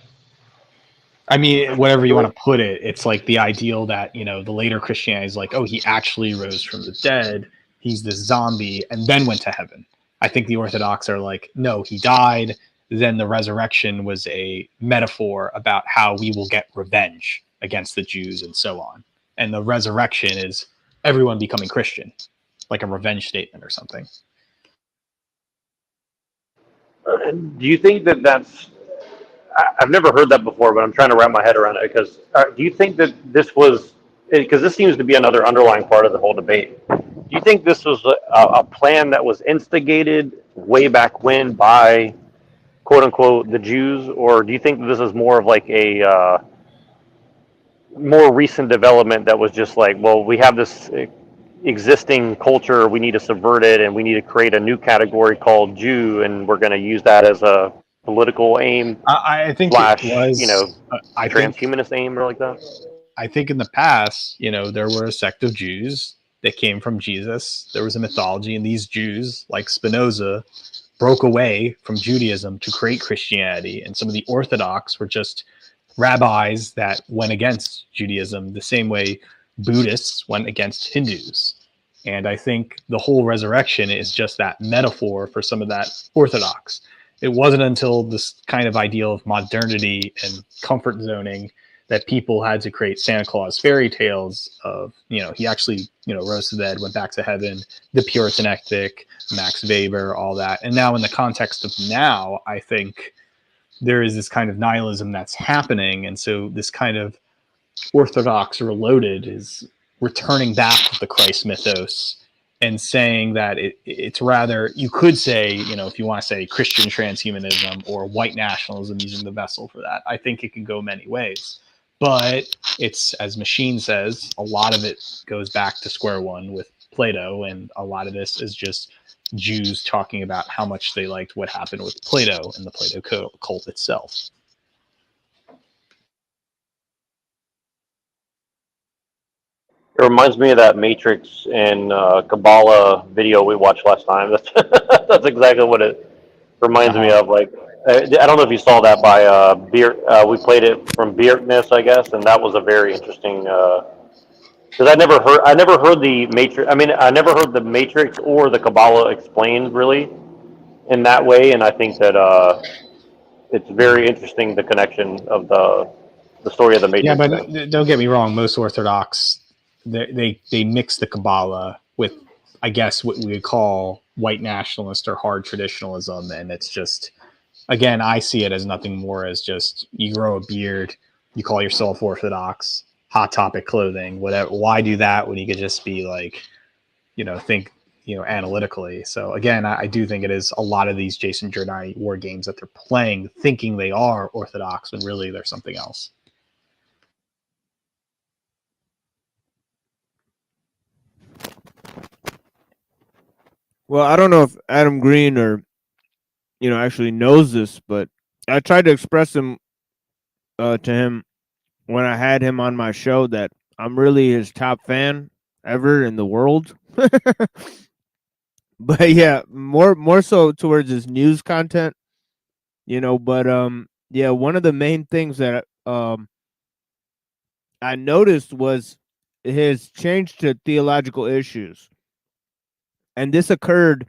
S17: I mean, whatever you want to put it, it's like the ideal that, you know, the later Christianity is like, oh, he actually rose from the dead. He's this zombie and then went to heaven. I think the Orthodox are like, no, he died. Then the resurrection was a metaphor about how we will get revenge against the Jews and so on. And the resurrection is everyone becoming Christian, like a revenge statement or something.
S13: Do you think that that's... I've never heard that before, but I'm trying to wrap my head around it, because do you think that this was... Because this seems to be another underlying part of the whole debate. Do you think this was a plan that was instigated way back when by, quote unquote, the Jews, or do you think that this is more of like a more recent development that was just like, well, we have this existing culture, we need to subvert it, and we need to create a new category called Jew, and we're going to use that as a political aim?
S17: I think
S13: slash,
S17: it was,
S13: you know, transhumanist
S17: think,
S13: aim or like that?
S17: I think in the past, you know, there were a sect of Jews that came from Jesus. There was a mythology, and these Jews, like Spinoza, broke away from Judaism to create Christianity. And some of the Orthodox were just rabbis that went against Judaism the same way Buddhists went against Hindus. And I think the whole resurrection is just that metaphor for some of that Orthodox. it wasn't until this kind of ideal of modernity and comfort zoning that people had to create Santa Claus fairy tales of, he actually, rose to the dead, went back to heaven, the Puritan ethic, Max Weber, all that. And now in the context of now, I think there is this kind of nihilism that's happening. And so this kind of Orthodox Reloaded is returning back to the Christ mythos and saying that it's rather, you could say, if you want to say Christian transhumanism or white nationalism, using the vessel for that, I think it can go many ways. But it's, as Machine says, a lot of it goes back to square one with Plato, and a lot of this is just Jews talking about how much they liked what happened with Plato and the Plato cult itself.
S13: It reminds me of that Matrix and Kabbalah video we watched last time. That's exactly what it reminds me of. Like, I don't know if you saw that by Beer. We played it from Beertness, I guess, and that was a very interesting. Because I never heard the Matrix. I mean, I never heard the Matrix or the Kabbalah explained really in that way, and I think that it's very interesting, the connection of the story of the Matrix.
S17: Yeah, but don't get me wrong. Most Orthodox, they mix the Kabbalah with, I guess, what we would call white nationalist or hard traditionalism, and it's just, again, I see it as nothing more as just you grow a beard, you call yourself Orthodox, Hot Topic clothing, whatever. Why do that when you could just be like, think, analytically? So again, I do think it is a lot of these Jason Giordani war games that they're playing, thinking they are Orthodox when really they're something else.
S7: Well, I don't know if Adam Green or actually knows this, but I tried to express to him when I had him on my show that I'm really his top fan ever in the world. But yeah, more so towards his news content, but yeah, one of the main things that I noticed was his change to theological issues. And this occurred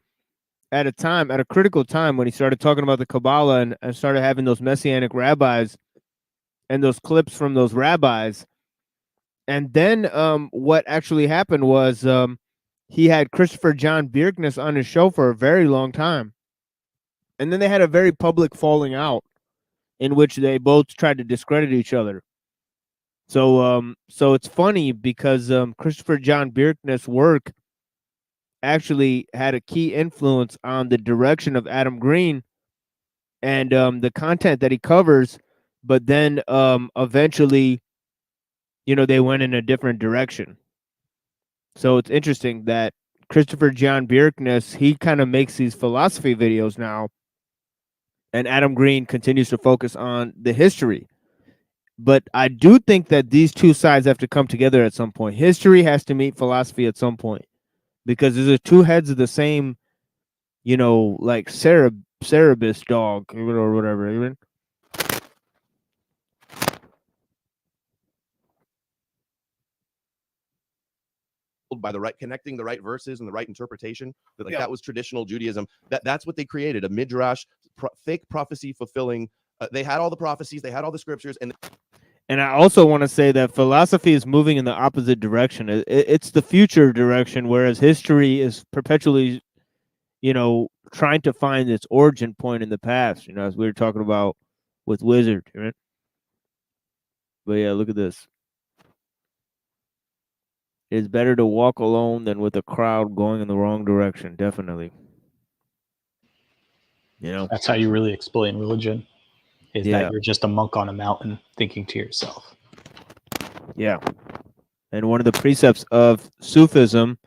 S7: at a critical time when he started talking about the Kabbalah and started having those Messianic rabbis and those clips from those rabbis. And then what actually happened was he had Christopher John Bjerknes on his show for a very long time. And then they had a very public falling out in which they both tried to discredit each other. So it's funny because Christopher John Bjerknes' work actually had a key influence on the direction of Adam Green and the content that he covers, but then eventually, they went in a different direction. So it's interesting that Christopher John Bjerknes, he kind of makes these philosophy videos now, and Adam Green continues to focus on the history. But I do think that these two sides have to come together at some point. History has to meet philosophy at some point, because there's two heads of the same, like Cerebus dog or whatever. Even.
S10: By the right, connecting the right verses and the right interpretation, that was traditional Judaism. That's what they created, a midrash, fake prophecy fulfilling. They had all the prophecies, they had all the scriptures, and
S7: I also want to say that philosophy is moving in the opposite direction. It's the future direction, whereas history is perpetually, trying to find its origin point in the past. As we were talking about with Wizard, right? But yeah, look at this. It's better to walk alone than with a crowd going in the wrong direction. Definitely.
S17: That's how you really explain religion, is that you're just a monk on a mountain thinking to yourself.
S7: Yeah. And one of the precepts of Sufism,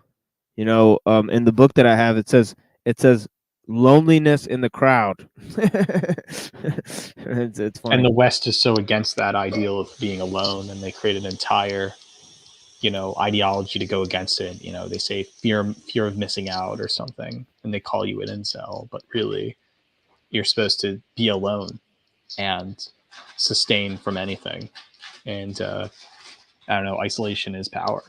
S7: in the book that I have, it says loneliness in the crowd. It's funny.
S17: And the West is so against that ideal of being alone, and they create an entire ideology to go against it. They say fear of missing out or something, and they call you an incel, but really you're supposed to be alone and sustain from anything. And I don't know, isolation is power.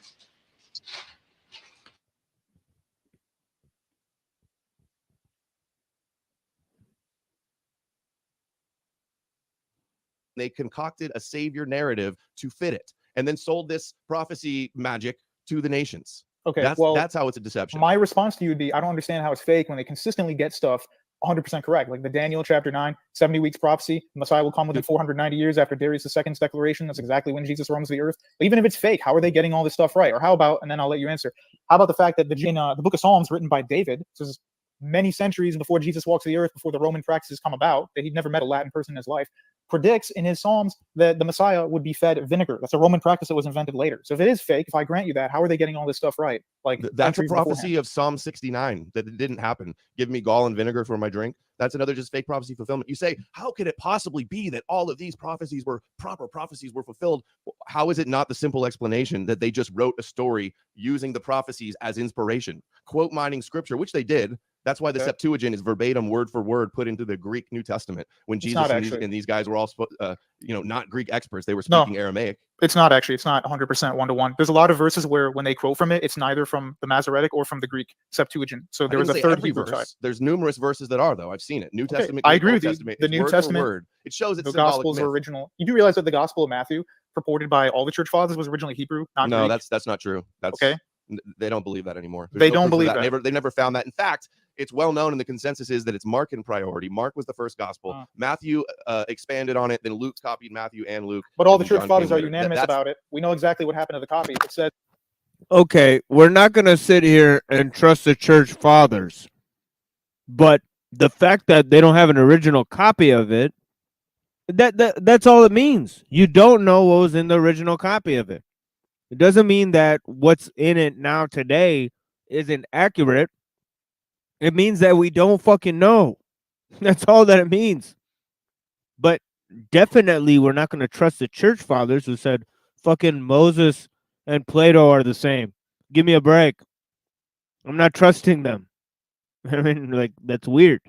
S10: They concocted a savior narrative to fit it, and then sold this prophecy magic to the nations.
S9: Okay,
S10: That's how it's a deception.
S9: My response to you would be, I don't understand how it's fake when they consistently get stuff 100% correct. Like the Daniel chapter 9, 70 weeks prophecy, the Messiah will come within 490 years after Darius II's declaration. That's exactly when Jesus roams the earth. But even if it's fake, how are they getting all this stuff right? Or how about, and then I'll let you answer, how about the fact that the book of Psalms written by David, this is many centuries before Jesus walks the earth, before the Roman practices come about, that he'd never met a Latin person in his life, predicts in his Psalms that the Messiah would be fed vinegar. That's a Roman practice that was invented later. So if it is fake, if I grant you that, how are they getting all this stuff right? Like
S10: that's a prophecy
S9: beforehand?
S10: of Psalm 69 that it didn't happen. Give me gall and vinegar for my drink. That's another just fake prophecy fulfillment. You say, how could it possibly be that all of these prophecies were proper prophecies were fulfilled? How is it not the simple explanation that they just wrote a story using the prophecies as inspiration, quote mining scripture, which they did. That's why the Septuagint is verbatim, word for word, put into the Greek New Testament. When Jesus and these guys were all, not Greek experts, they were speaking Aramaic.
S9: It's not actually. It's not 100% one-to-one. There's a lot of verses where when they quote from it, it's neither from the Masoretic or from the Greek Septuagint. So there was a third Hebrew type.
S10: There's numerous verses that are, though. I've seen it. New Testament.
S9: I agree with you.
S10: Testament,
S9: the New Testament.
S10: Word. It shows it's
S9: the Gospels are original. You do realize that the Gospel of Matthew, purported by all the church fathers, was originally Hebrew, not Greek?
S10: No, that's not true. That's
S9: okay.
S10: They don't believe that anymore.
S9: They don't believe that.
S10: They never found that. In fact, it's well known, and the consensus is that it's Mark in priority. Mark was the first gospel. Matthew expanded on it. Then Luke copied Matthew and Luke.
S9: But all the church fathers are unanimous about it. We know exactly what happened to the copy. It said,
S7: okay, we're not going to sit here and trust the church fathers, but the fact that they don't have an original copy of it, that's all it means. You don't know what was in the original copy of it. It doesn't mean that what's in it now today isn't accurate. It means that we don't fucking know. That's all that it means. But definitely we're not going to trust the church fathers who said fucking Moses and Plato are the same. Give me a break. I'm not trusting them. I mean, like, that's weird.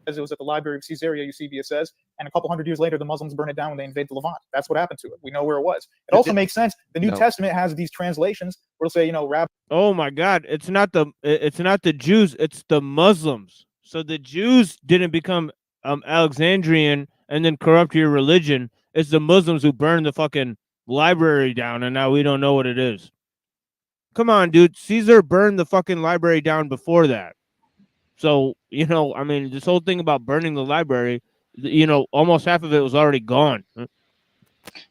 S9: as it was at the Library of Caesarea, Eusebius says, and a couple hundred years later, the Muslims burn it down when they invade the Levant. That's what happened to it. We know where it was. It also makes sense. The New Testament has these translations where it'll say, Rabbi.
S7: Oh my God! It's not the Jews. It's the Muslims. So the Jews didn't become Alexandrian and then corrupt your religion. It's the Muslims who burned the fucking library down, and now we don't know what it is. Come on, dude. Caesar burned the fucking library down before that. So, I mean, this whole thing about burning the library, almost half of it was already gone.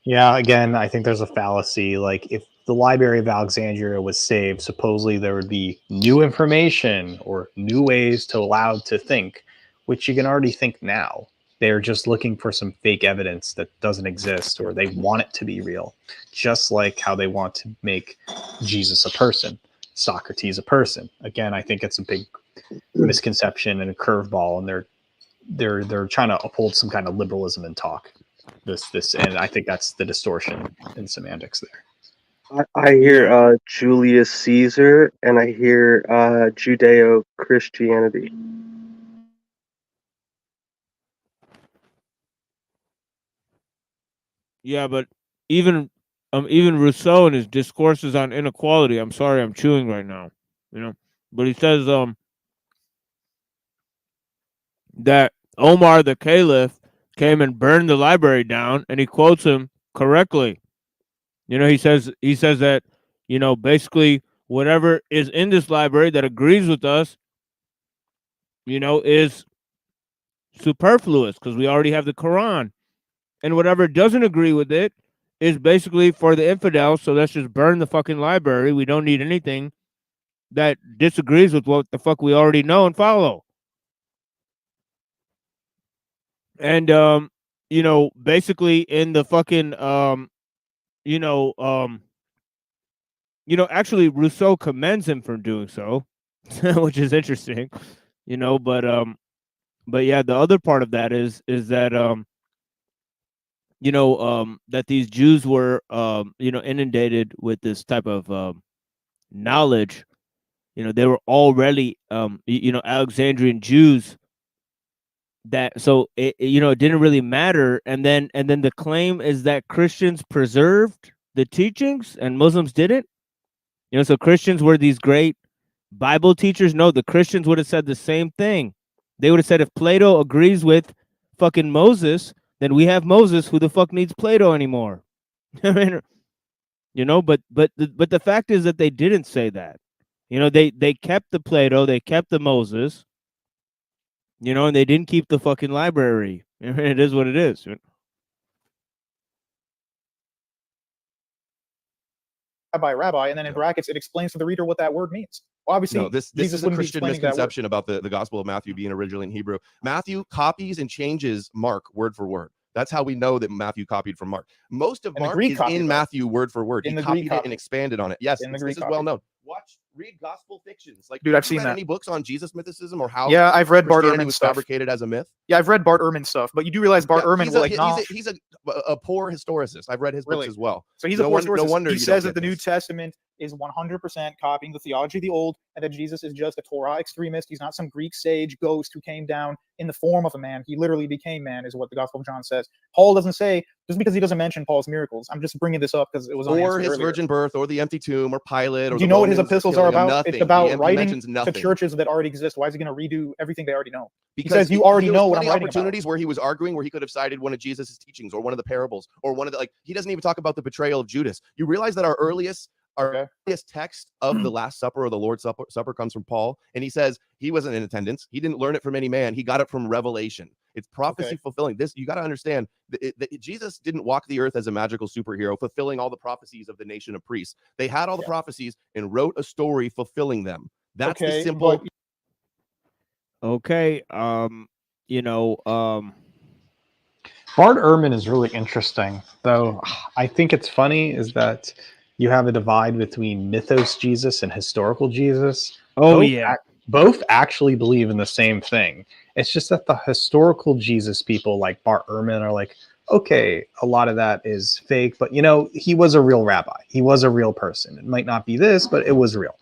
S17: Yeah, again, I think there's a fallacy. Like, if the Library of Alexandria was saved, supposedly there would be new information or new ways to allow to think, which you can already think now. They're just looking for some fake evidence that doesn't exist, or they want it to be real, just like how they want to make Jesus a person, Socrates a person. Again, I think it's a big misconception and a curveball, and they're trying to uphold some kind of liberalism and talk. And I think that's the distortion in semantics there.
S16: I hear Julius Caesar, and I hear Judeo-Christianity.
S7: Yeah, but even Rousseau in his discourses on inequality. I'm sorry, I'm chewing right now. But he says that Omar the Caliph came and burned the library down, and he quotes him correctly. He says that, basically whatever is in this library that agrees with us, is superfluous because we already have the Quran. And whatever doesn't agree with it is basically for the infidels, so let's just burn the fucking library. We don't need anything that disagrees with what the fuck we already know and follow. And basically in the fucking actually Rousseau commends him for doing so, which is interesting, but yeah, the other part of that is that that these Jews were inundated with this type of knowledge. They were already Alexandrian Jews. That so it didn't really matter, and then the claim is that Christians preserved the teachings and Muslims didn't. So Christians were these great Bible teachers. No, the Christians would have said the same thing, They would have said if Plato agrees with fucking Moses, then we have Moses. Who the fuck needs Plato anymore? I mean, you know, but the fact is that they didn't say that. You know, they kept the Plato, they kept the Moses, you know, and they didn't keep the fucking library. I mean, it is what it is.
S9: Rabbi, and then in brackets it explains to the reader what that word means. Well, obviously,
S10: No, this
S9: Jesus
S10: is a
S9: wouldn't be
S10: Christian
S9: explaining that word.
S10: misconception about the Gospel of Matthew being originally in Hebrew. Matthew copies and changes Mark word for word. That's how we know that Matthew copied from Mark. Most of
S9: And the
S10: Mark
S9: Greek
S10: is
S9: copy,
S10: in
S9: though.
S10: Matthew word for word.
S9: In
S10: He
S9: the
S10: copied
S9: Greek
S10: it and
S9: copy.
S10: expanded on it. Yes,
S9: In the
S10: this
S9: Greek
S10: is well
S9: copy.
S10: known. Read gospel fictions. Like,
S9: Dude, I've
S10: have
S9: seen
S10: you read
S9: that.
S10: any books on Jesus mythicism or how
S9: Yeah, I've read Bart
S10: Christianity
S9: Ehrman's
S10: was
S9: stuff.
S10: fabricated as a myth?
S9: Yeah, I've read Bart Ehrman's stuff, but you do realize Bart Ehrman will acknowledge.
S10: He's a poor historicist. I've read his books as well.
S9: So he's a poor historicist.
S10: No wonder
S9: he
S10: you
S9: says
S10: don't
S9: that the
S10: get
S9: New
S10: this.
S9: Testament is 100% copying the theology of the Old, and that Jesus is just a Torah extremist. He's not some Greek sage ghost who came down in the form of a man. He literally became man, is what the Gospel of John says. Paul doesn't say, just because he doesn't mention Paul's miracles. I'm just bringing this up because it was
S10: Or
S9: unanswered
S10: his
S9: earlier.
S10: virgin birth, or the empty tomb, or Pilate, or
S9: Do you
S10: the
S9: know what his
S10: Romans
S9: epistles
S10: killing
S9: are
S10: him.
S9: about?
S10: Nothing.
S9: It's about
S10: He
S9: writing
S10: mentions
S9: to
S10: nothing.
S9: churches that already exist. Why is he going to redo everything they already know?
S10: Because
S9: he says, you already
S10: there was
S9: know what I'm
S10: plenty
S9: writing
S10: opportunities
S9: about.
S10: where he was arguing, where he could have cited one of Jesus' teachings or one of the parables or one of the, like, he doesn't even talk about the betrayal of Judas. You realize that our earliest text of the Last Supper or the Lord's Supper comes from Paul, and he says he wasn't in attendance. He didn't learn it from any man. He got it from Revelation. It's prophecy fulfilling. This, you got to understand that Jesus didn't walk the earth as a magical superhero fulfilling all the prophecies of the nation of priests. They had all the prophecies and wrote a story fulfilling them. That's the simple.
S7: Okay,
S17: Bart Ehrman is really interesting, though. I think it's funny is that you have a divide between mythos Jesus and historical Jesus.
S7: Oh, yeah.
S17: Both actually believe in the same thing. It's just that the historical Jesus people like Bart Ehrman are like, okay, a lot of that is fake, but he was a real rabbi. He was a real person. It might not be this, but it was real.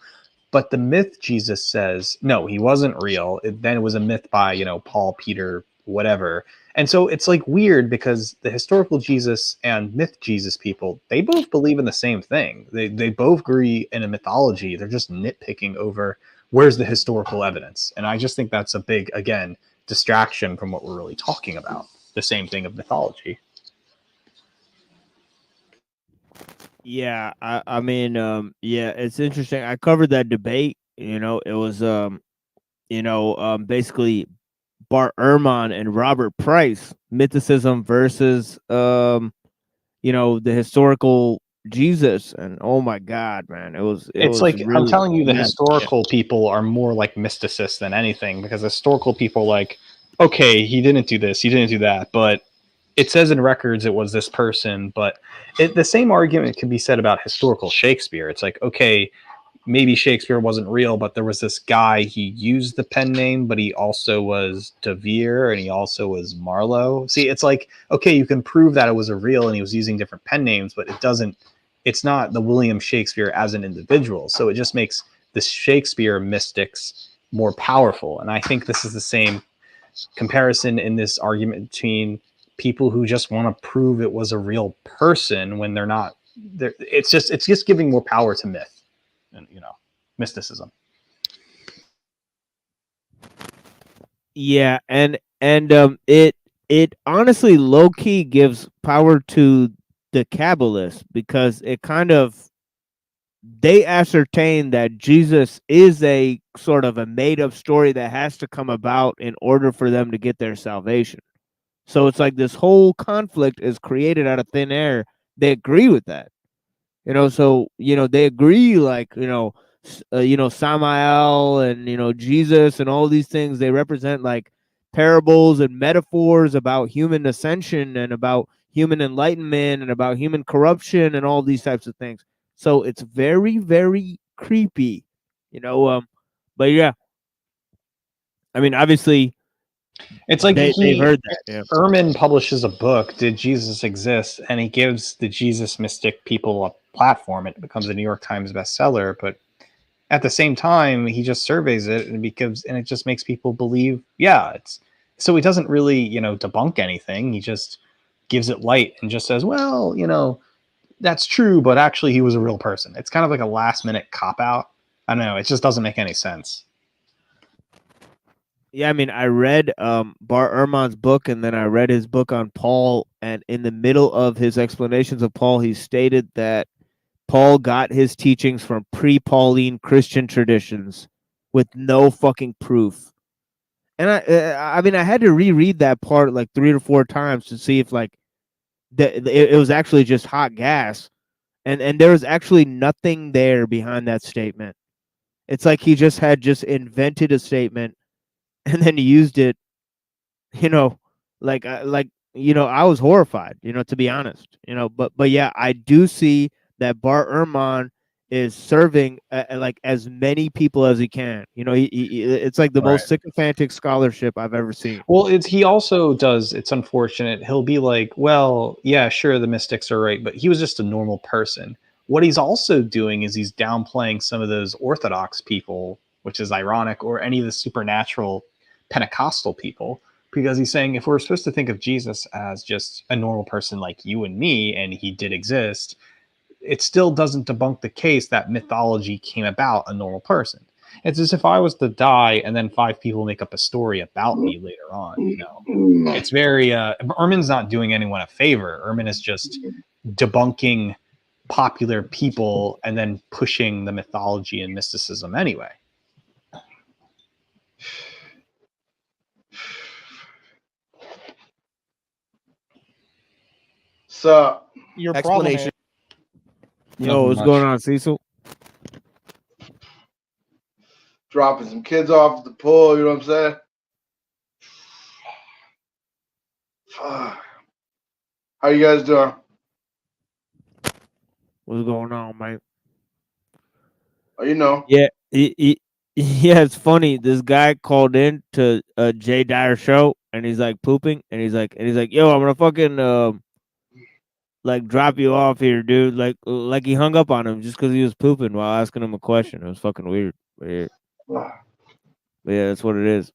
S17: But the myth Jesus says, no, he wasn't real. Then it was a myth by, Paul, Peter, whatever. And so it's like weird because the historical Jesus and myth Jesus people, they both believe in the same thing. They both agree in a mythology. They're just nitpicking over where's the historical evidence. And I just think that's a big, again, distraction from what we're really talking about. The same thing of mythology.
S7: Yeah, I mean, yeah, it's interesting. I covered that debate. It was, basically Bart Ehrman and Robert Price, mythicism versus, the historical Jesus. And oh my God, man,
S17: It's like,
S7: really,
S17: I'm telling you, the
S7: yeah,
S17: historical people are more like mysticists than anything, because historical people like, okay, he didn't do this, he didn't do that, but it says in records it was this person. But the same argument can be said about historical Shakespeare. It's like, okay, maybe Shakespeare wasn't real, but there was this guy, he used the pen name, but he also was De Vere and he also was Marlowe. See, it's like, okay, you can prove that it was a real and he was using different pen names, but it's not the William Shakespeare as an individual. So it just makes the Shakespeare mystics more powerful. And I think this is the same comparison in this argument between people who just want to prove it was a real person when they're not. It's just giving more power to myth and mysticism.
S7: yeah, and it honestly low key gives power to the Kabbalists because it kind of, they ascertain that Jesus is a sort of a made up story that has to come about in order for them to get their salvation. So it's like this whole conflict is created out of thin air. They agree with that, so they agree, like, Samael and Jesus and all these things. They represent like parables and metaphors about human ascension and about human enlightenment and about human corruption and all these types of things. So it's very, very creepy, but yeah, I mean, obviously,
S17: it's like
S7: they've heard that. Yeah.
S17: Ehrman publishes a book, Did Jesus Exist? And he gives the Jesus mystic people a platform. It becomes a New York Times bestseller, but at the same time, he just surveys it and it just makes people believe, yeah, so he doesn't really, debunk anything. He just gives it light and just says, well, that's true, but actually he was a real person. It's kind of like a last minute cop out. I don't know. It just doesn't make any sense.
S7: Yeah, I mean, I read Bar Ehrman's book, and then I read his book on Paul, and in the middle of his explanations of Paul, he stated that Paul got his teachings from pre-Pauline Christian traditions with no fucking proof. And I mean, I had to reread that part like 3 or 4 times to see if like it was actually just hot gas, and there was actually nothing there behind that statement. It's like he just had just invented a statement and then used it, you know, like I was horrified, to be honest, but yeah, I do see that Bar Ehrman is serving like as many people as he can. It's like the
S17: Right.
S7: most sycophantic scholarship I've ever seen.
S17: Well, he also does. It's unfortunate. He'll be like, well, yeah, sure, the mystics are right, but he was just a normal person. What he's also doing is he's downplaying some of those Orthodox people, which is ironic, or any of the supernatural Pentecostal people, because he's saying if we're supposed to think of Jesus as just a normal person like you and me, and he did exist, it still doesn't debunk the case that mythology came about a normal person. It's as if I was to die and then 5 people make up a story about me later on. It's very Ehrman's not doing anyone a favor. Ehrman is just debunking popular people and then pushing the mythology and mysticism anyway.
S9: So your problem is,
S7: Yo, what's going on, Cecil?
S18: Dropping some kids off at the pool, you know what I'm saying? How you guys doing?
S7: What's going on, mate?
S18: Oh, you know.
S7: Yeah, yeah, it's funny. This guy called in to a Jay Dyer show, and he's like pooping, and he's like, yo, I'm gonna fucking like drop you off here, dude. Like he hung up on him just because he was pooping while asking him a question. It was fucking weird. But yeah, that's what it is.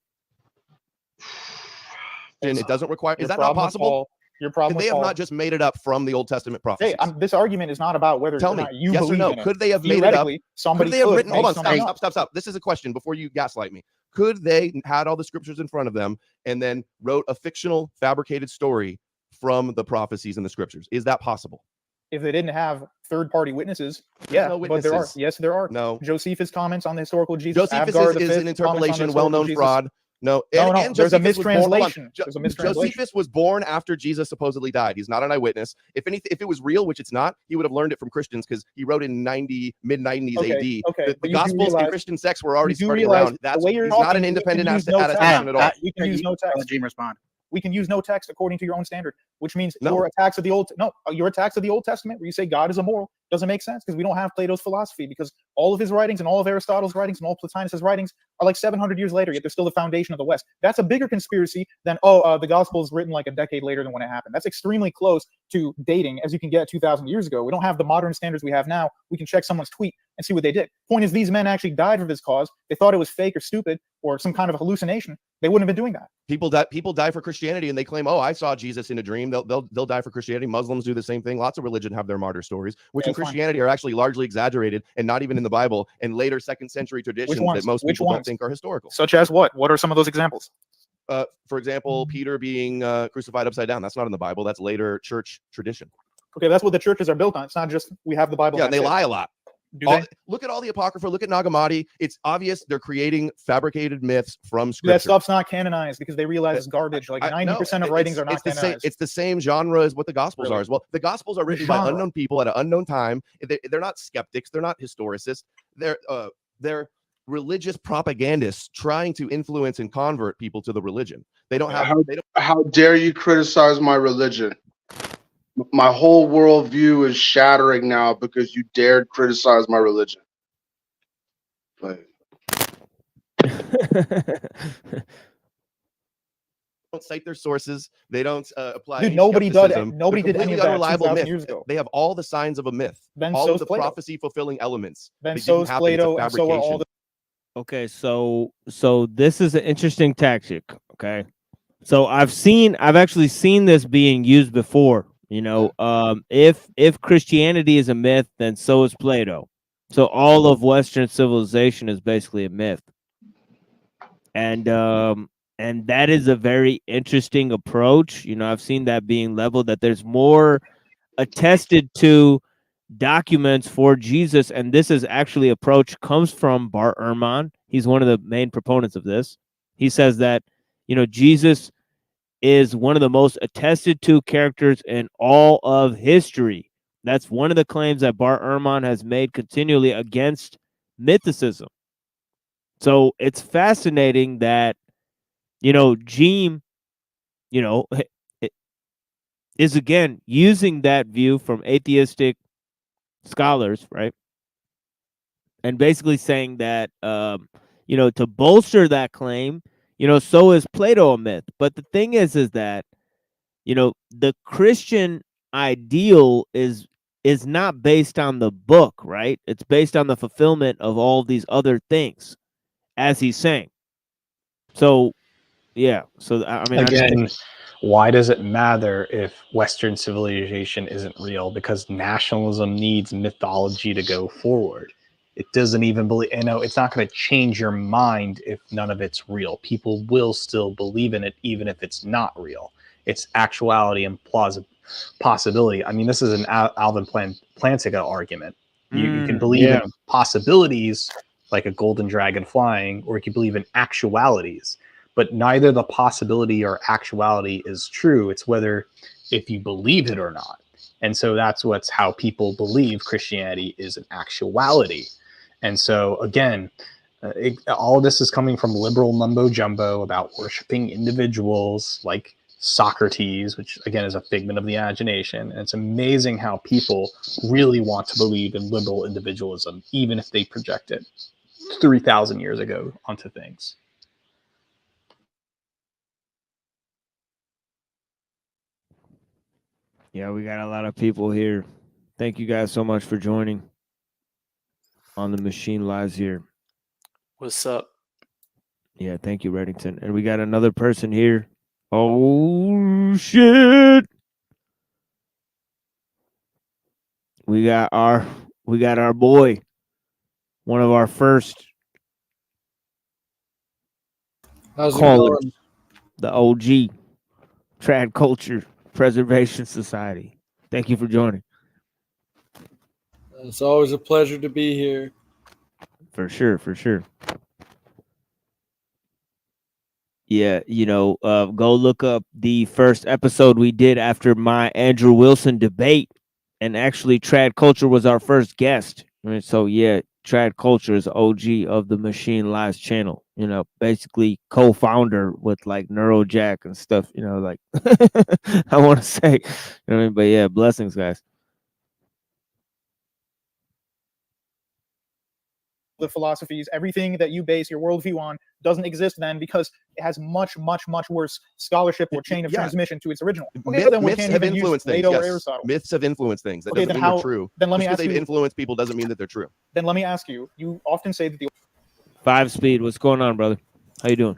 S10: And it doesn't require.
S9: Your
S10: Is that not
S9: problem with
S10: possible?
S9: Paul- your problem
S10: Could
S9: with
S10: they have
S9: Paul-
S10: not just made it up from the Old Testament prophecies?
S9: Hey, this argument is not about whether
S10: Tell
S9: or
S10: me,
S9: not you
S10: yes or
S9: believe
S10: no?
S9: in it.
S10: Could they have made it up?
S9: Theoretically, somebody
S10: Could they have
S9: could
S10: written?
S9: make
S10: Hold on,
S9: something up.
S10: stop. This is a question before you gaslight me. Could they had all the scriptures in front of them and then wrote a fictional, fabricated story from the prophecies and the scriptures? Is that possible?
S9: If they didn't have third-party witnesses, yeah,
S10: no
S9: but there are.
S10: witnesses.
S9: Yes, there are.
S10: No.
S9: Josephus' comments on the historical Jesus.
S10: Josephus
S9: Abgar the
S10: is
S9: Fifth
S10: an
S9: comments on the
S10: interpolation,
S9: historical
S10: well-known
S9: Jesus.
S10: fraud. No,
S9: No,
S10: and
S9: there's a
S10: Josephus was born- hold on.
S9: mistranslation. There's a mistranslation.
S10: Josephus was born after Jesus supposedly died. He's not an eyewitness. If it was real, which it's not, he would have learned it from Christians because he wrote in mid-90s
S9: Okay,
S10: AD.
S9: okay,
S10: The
S9: but you do
S10: Gospels and
S9: realize-
S10: Christian sects were already
S9: you do
S10: spreading
S9: realize
S10: around.
S9: the way you're
S10: He's not
S9: talking,
S10: an
S9: we can
S10: independent
S9: use no
S10: attestation at all.
S9: We can use no text.
S8: Let Jeem respond.
S9: We can use no text according to your own standard, which means
S10: No.
S9: your attacks of the Old Testament, where you say God is immoral, doesn't make sense because we don't have Plato's philosophy, because all of his writings and all of Aristotle's writings and all Plotinus' writings are like 700 years later, yet they're still the foundation of the West. That's a bigger conspiracy than the Gospel is written like a decade later than when it happened. That's extremely close to dating as you can get 2,000 years ago. We don't have the modern standards we have now. We can check someone's tweet and see what they did. Point is, these men actually died for this cause. They thought it was fake or stupid or some kind of hallucination. They wouldn't have been doing that.
S10: People die for Christianity and they claim, oh, I saw Jesus in a dream. They'll die for Christianity. Muslims do the same thing. Lots of religion have their martyr stories, which
S9: Yeah,
S10: in
S9: that's fine.
S10: Christianity are actually largely exaggerated and not even in the Bible, and later 2nd century traditions
S9: ones?
S10: that most
S9: Which
S10: people don't
S9: ones?
S10: think are historical.
S9: Such as what? What are some of those examples?
S10: For example, Peter being crucified upside down. That's not in the Bible. That's later church tradition.
S9: Okay, that's what the churches are built on. It's not just we have the Bible.
S10: Yeah,
S9: and
S10: and they
S9: that's it.
S10: lie a lot.
S9: Do they?
S10: Look at all the Apocrypha. Look at Nagamadi. It's obvious they're creating fabricated myths from
S9: That
S10: scripture.
S9: stuff's not canonized because they realize it's garbage. Like 90% of writings are not canonized.
S10: It's the same genre as what the Gospels
S9: Really?
S10: are as well. The Gospels are written by
S9: genre.
S10: unknown people at an unknown time. They're not skeptics. They're not historicists. They're religious propagandists trying to influence and convert people to the religion. They don't have.
S18: How dare you criticize my religion? My whole worldview is shattering now because you dared criticize my religion. But
S10: don't cite their sources. They don't apply.
S9: Dude,
S10: any
S9: nobody did
S10: skepticism.
S9: it. Nobody
S10: They're
S9: did any of
S10: completely
S9: that
S10: unreliable
S9: 2,000
S10: myth.
S9: years ago.
S10: They have all the signs of a myth.
S9: Then
S10: all
S9: so's
S10: of the
S9: Plato.
S10: prophecy fulfilling elements.
S9: Then
S10: They didn't
S9: so's
S10: happen. It's a
S9: Plato, and so are all
S10: fabrication.
S9: the.
S7: Okay, so this is an interesting tactic. Okay, so I've actually seen this being used before. If Christianity is a myth, then so is Plato. So all of Western civilization is basically a myth. and that is a very interesting approach. I've seen that being leveled, that there's more attested to documents for Jesus, and this is actually approach comes from Bart Ehrman. He's one of the main proponents of this. He says that Jesus is one of the most attested to characters in all of history. That's one of the claims that Bart Ehrman has made continually against mythicism. So it's fascinating that Jeem, is again using that view from atheistic scholars, right? And basically saying that to bolster that claim, so is Plato a myth. But the thing is that the Christian ideal is not based on the book, right? It's based on the fulfillment of all these other things, as he's saying. So yeah, so I mean,
S17: again, why does it matter if Western civilization isn't real? Because nationalism needs mythology to go forward. It doesn't even believe, it's not going to change your mind if none of it's real. People will still believe in it, even if it's not real. It's actuality and possibility. I mean, this is an Alvin Plantinga argument. You can believe in possibilities, like a golden dragon flying, or you can believe in actualities. But neither the possibility or actuality is true. It's whether if you believe it or not. And so that's how people believe Christianity is an actuality. And so again, all of this is coming from liberal mumbo jumbo about worshiping individuals like Socrates, which again is a figment of the imagination. And it's amazing how people really want to believe in liberal individualism, even if they project it 3,000 years ago onto things.
S7: Yeah, we got a lot of people here. Thank you guys so much for joining on the Machine Lives here.
S6: What's up?
S7: Yeah, thank you, Reddington. And we got another person here. Oh shit! We got our boy, one of our first
S19: How's it
S7: callers,
S19: going?
S7: the OG Trad Culture Preservation Society. Thank you for joining.
S19: It's always a pleasure to be here.
S7: For sure, for sure. Yeah, go look up the first episode we did after my Andrew Wilson debate, and actually Trad Culture was our first guest. So yeah, Trad Culture is OG of the Machine Lives channel. Basically co-founder with like Neurojack and stuff. Like I want to say, but yeah, blessings, guys.
S9: The philosophies, everything that you base your worldview on doesn't exist then, because it has much, much, much worse scholarship or chain of transmission to its original. Okay, so then we
S10: Myths
S9: can't
S10: have
S9: even use
S10: influenced things.
S9: Plato or
S10: Yes.
S9: Aristotle.
S10: Myths have influenced things. That
S9: Okay,
S10: doesn't
S9: then
S10: mean
S9: how?
S10: they're true.
S9: Then let me
S10: Just
S9: ask
S10: because they've
S9: you.
S10: influenced people doesn't mean that they're true.
S9: Then let me ask you. You often say that the
S7: 5 Speed, what's going on, brother? How you doing?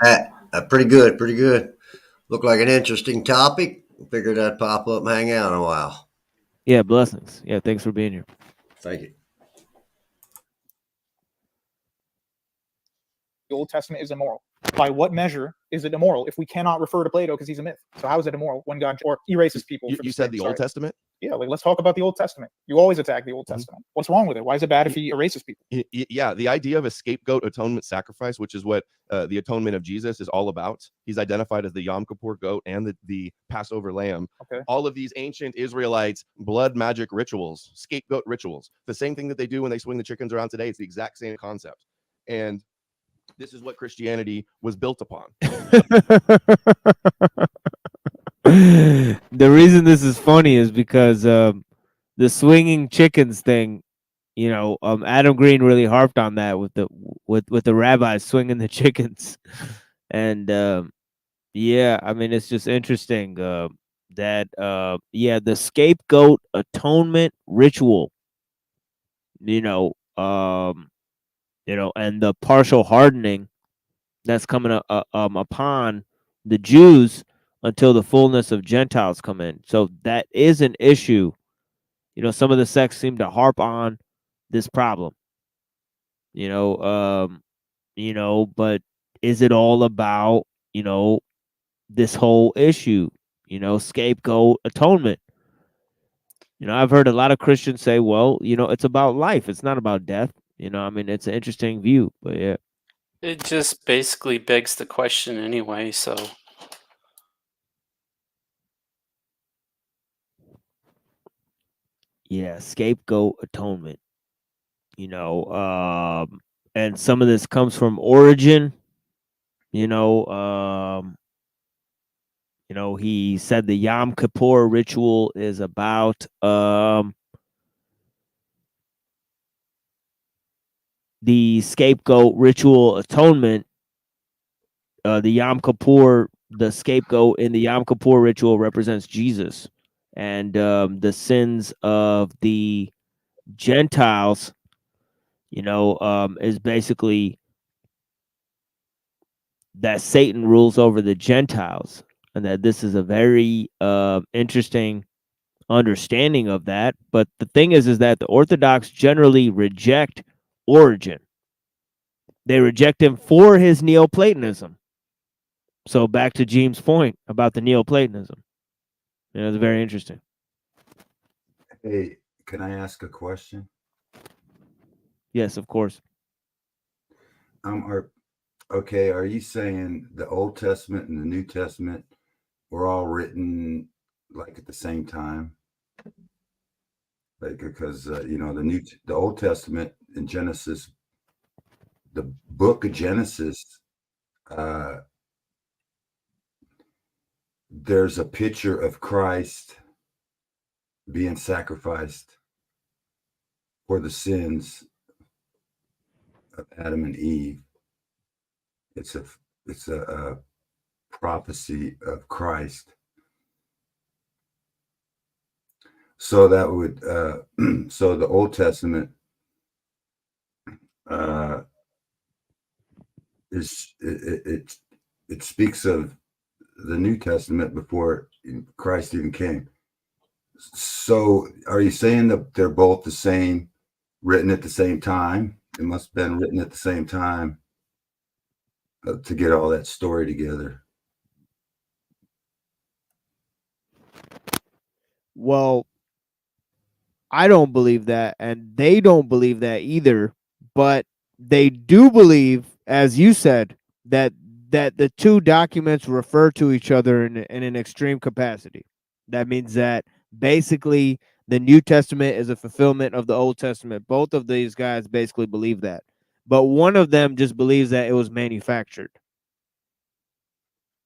S20: Pretty good, pretty good. Looked like an interesting topic. Figured I'd pop up and hang out in a while.
S7: Yeah, blessings. Yeah, thanks for being here.
S20: Thank you.
S9: Old Testament is immoral. By what measure is it immoral if we cannot refer to Plato because he's a myth? So how is it immoral when God or erases people?
S10: You said the Old Testament?
S9: Yeah, like let's talk about the Old Testament. You always attack the Old Testament. What's wrong with it? Why is it bad if he erases people?
S10: Yeah, the idea of a scapegoat atonement sacrifice, which is what the atonement of Jesus is all about. He's identified as the Yom Kippur goat and the Passover lamb.
S9: Okay.
S10: All of these ancient Israelites blood magic rituals, scapegoat rituals, the same thing that they do when they swing the chickens around today. It's the exact same concept. And this is what Christianity was built upon.
S7: The reason this is funny is because the swinging chickens thing, Adam Green really harped on that with the rabbis swinging the chickens, and yeah, I mean it's just interesting that the scapegoat atonement ritual, and the partial hardening that's coming upon the Jews until the fullness of Gentiles come in. So that is an issue. Some of the sects seem to harp on this problem. But is it all about, this whole issue, scapegoat atonement? I've heard a lot of Christians say, well, it's about life. It's not about death. I mean, it's an interesting view, but yeah.
S2: It just basically begs the question anyway, so.
S7: Yeah, scapegoat atonement. And some of this comes from Origin. He said the Yom Kippur ritual is about the scapegoat ritual atonement. The Yom Kippur, the scapegoat in the Yom Kippur ritual represents Jesus, and the sins of the Gentiles, is basically that Satan rules over the Gentiles, and that this is a very interesting understanding of that. But the thing is that the Orthodox generally reject Origin. They reject him for his Neoplatonism. So back to Jeem's point about the Neoplatonism. It's very interesting.
S21: Hey, can I ask a question?
S7: Yes, of course.
S21: Are you saying the Old Testament and the New Testament were all written like at the same time? Like, because the Old Testament in Genesis, the book of Genesis, there's a picture of Christ being sacrificed for the sins of Adam and Eve. It's a prophecy of Christ. So that would so the Old Testament it speaks of the New Testament before Christ even came. So are you saying that they're both the same, written at the same time? It must have been written at the same time to get all that story together.
S7: Well, I don't believe that, and they don't believe that either. But they do believe, as you said, that the two documents refer to each other in an extreme capacity. That means that basically the New Testament is a fulfillment of the Old Testament. Both of these guys basically believe that, but one of them just believes that it was manufactured.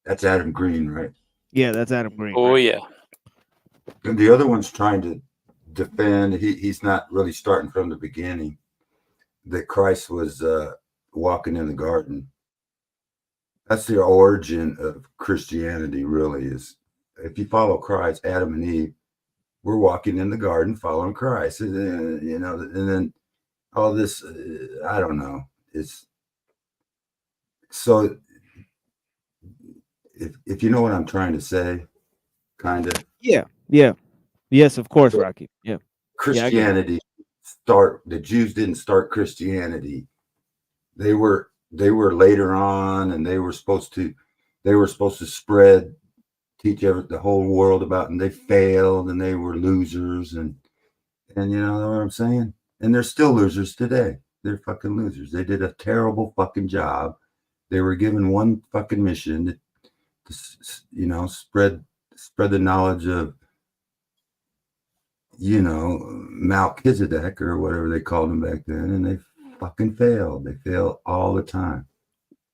S21: That's Adam Green, right?
S7: Yeah, that's Adam Green.
S2: Oh,
S7: right?
S2: yeah.
S21: And the other one's trying to defend. He's not really starting from the beginning, that Christ was walking in the garden. That's the origin of Christianity, really, is if you follow Christ, Adam and Eve, we're walking in the garden following Christ. And then all this, I don't know. It's so, if you know what I'm trying to say, kind of.
S7: Yeah. Yes, of course, Rocky. Yeah.
S21: Christianity the Jews didn't start Christianity. They were later on, and they were supposed to teach the whole world about, and they failed, and they were losers, and you know what I'm saying? And they're still losers today. They're fucking losers. They did a terrible fucking job. They were given one fucking mission to spread the knowledge of Melchizedek or whatever they called him back then, and they fucking failed. They fail all the time.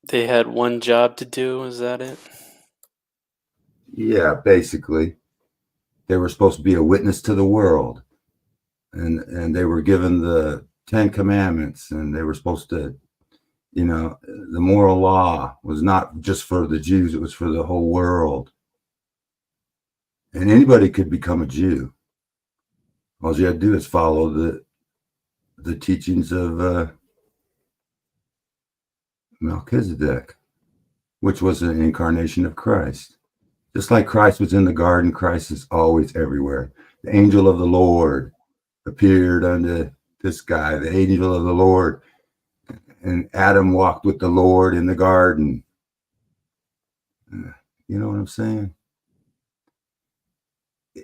S2: They had one job to do, is that it?
S21: Yeah, basically. They were supposed to be a witness to the world. And they were given the 10 Commandments, and they were supposed to, the moral law was not just for the Jews, it was for the whole world. And anybody could become a Jew. All you had to do is follow the teachings of Melchizedek, which was an incarnation of Christ. Just like Christ was in the garden, Christ is always everywhere. The angel of the Lord appeared unto this guy. The angel of the Lord and Adam walked with the Lord in the garden. You know what I'm saying?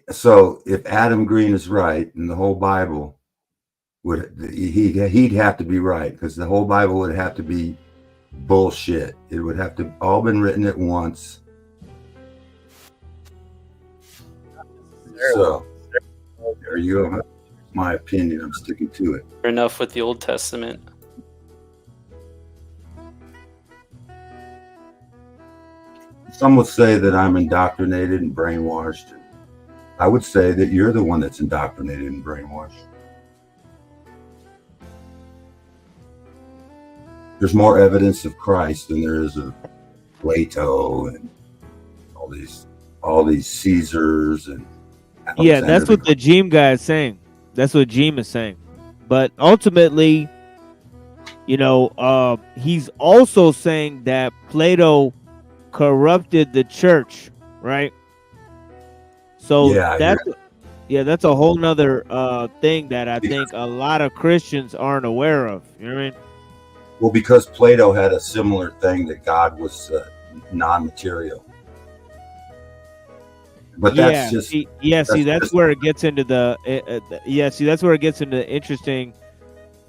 S21: So if Adam Green is right, and the whole Bible he'd have to be right, because the whole Bible would have to be bullshit. It would have to all been written at once. So there you go. My opinion. I'm sticking to it.
S1: Enough with the Old Testament.
S21: Some would say that I'm indoctrinated and brainwashed. I would say that you're the one that's indoctrinated and brainwashed. There's more evidence of Christ than there is of Plato and all these Caesars and
S7: Yeah, that's what the Jeem guy is saying. That's what Jeem is saying. But ultimately, you know, he's also saying that Plato corrupted the church, right? So that's a whole nother thing that I think a lot of Christians aren't aware of. You know what I mean?
S21: Well, because Plato had a similar thing, that God was non-material. But that's
S7: that's where it gets into the that's where it gets into interesting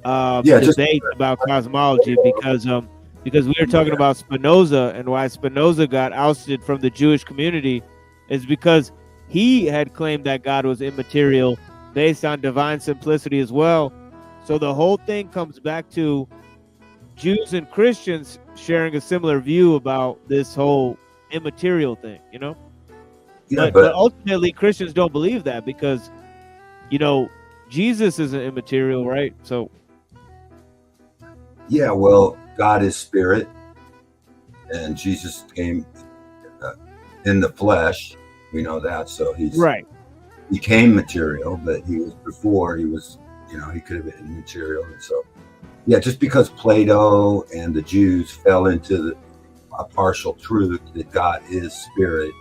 S7: debate about cosmology, because we were talking about Spinoza, and why Spinoza got ousted from the Jewish community is because he had claimed that God was immaterial based on divine simplicity as well. So the whole thing comes back to Jews and Christians sharing a similar view about this whole immaterial thing, you know?
S21: Yeah,
S7: but ultimately Christians don't believe that, because, you know, Jesus isn't immaterial, right? So
S21: yeah, well, God is spirit, and Jesus came in the flesh. We know that, so he became material, but he was before he was, you know, he could have been material. And so, yeah, just because Plato and the Jews fell into a partial truth that God is spirit,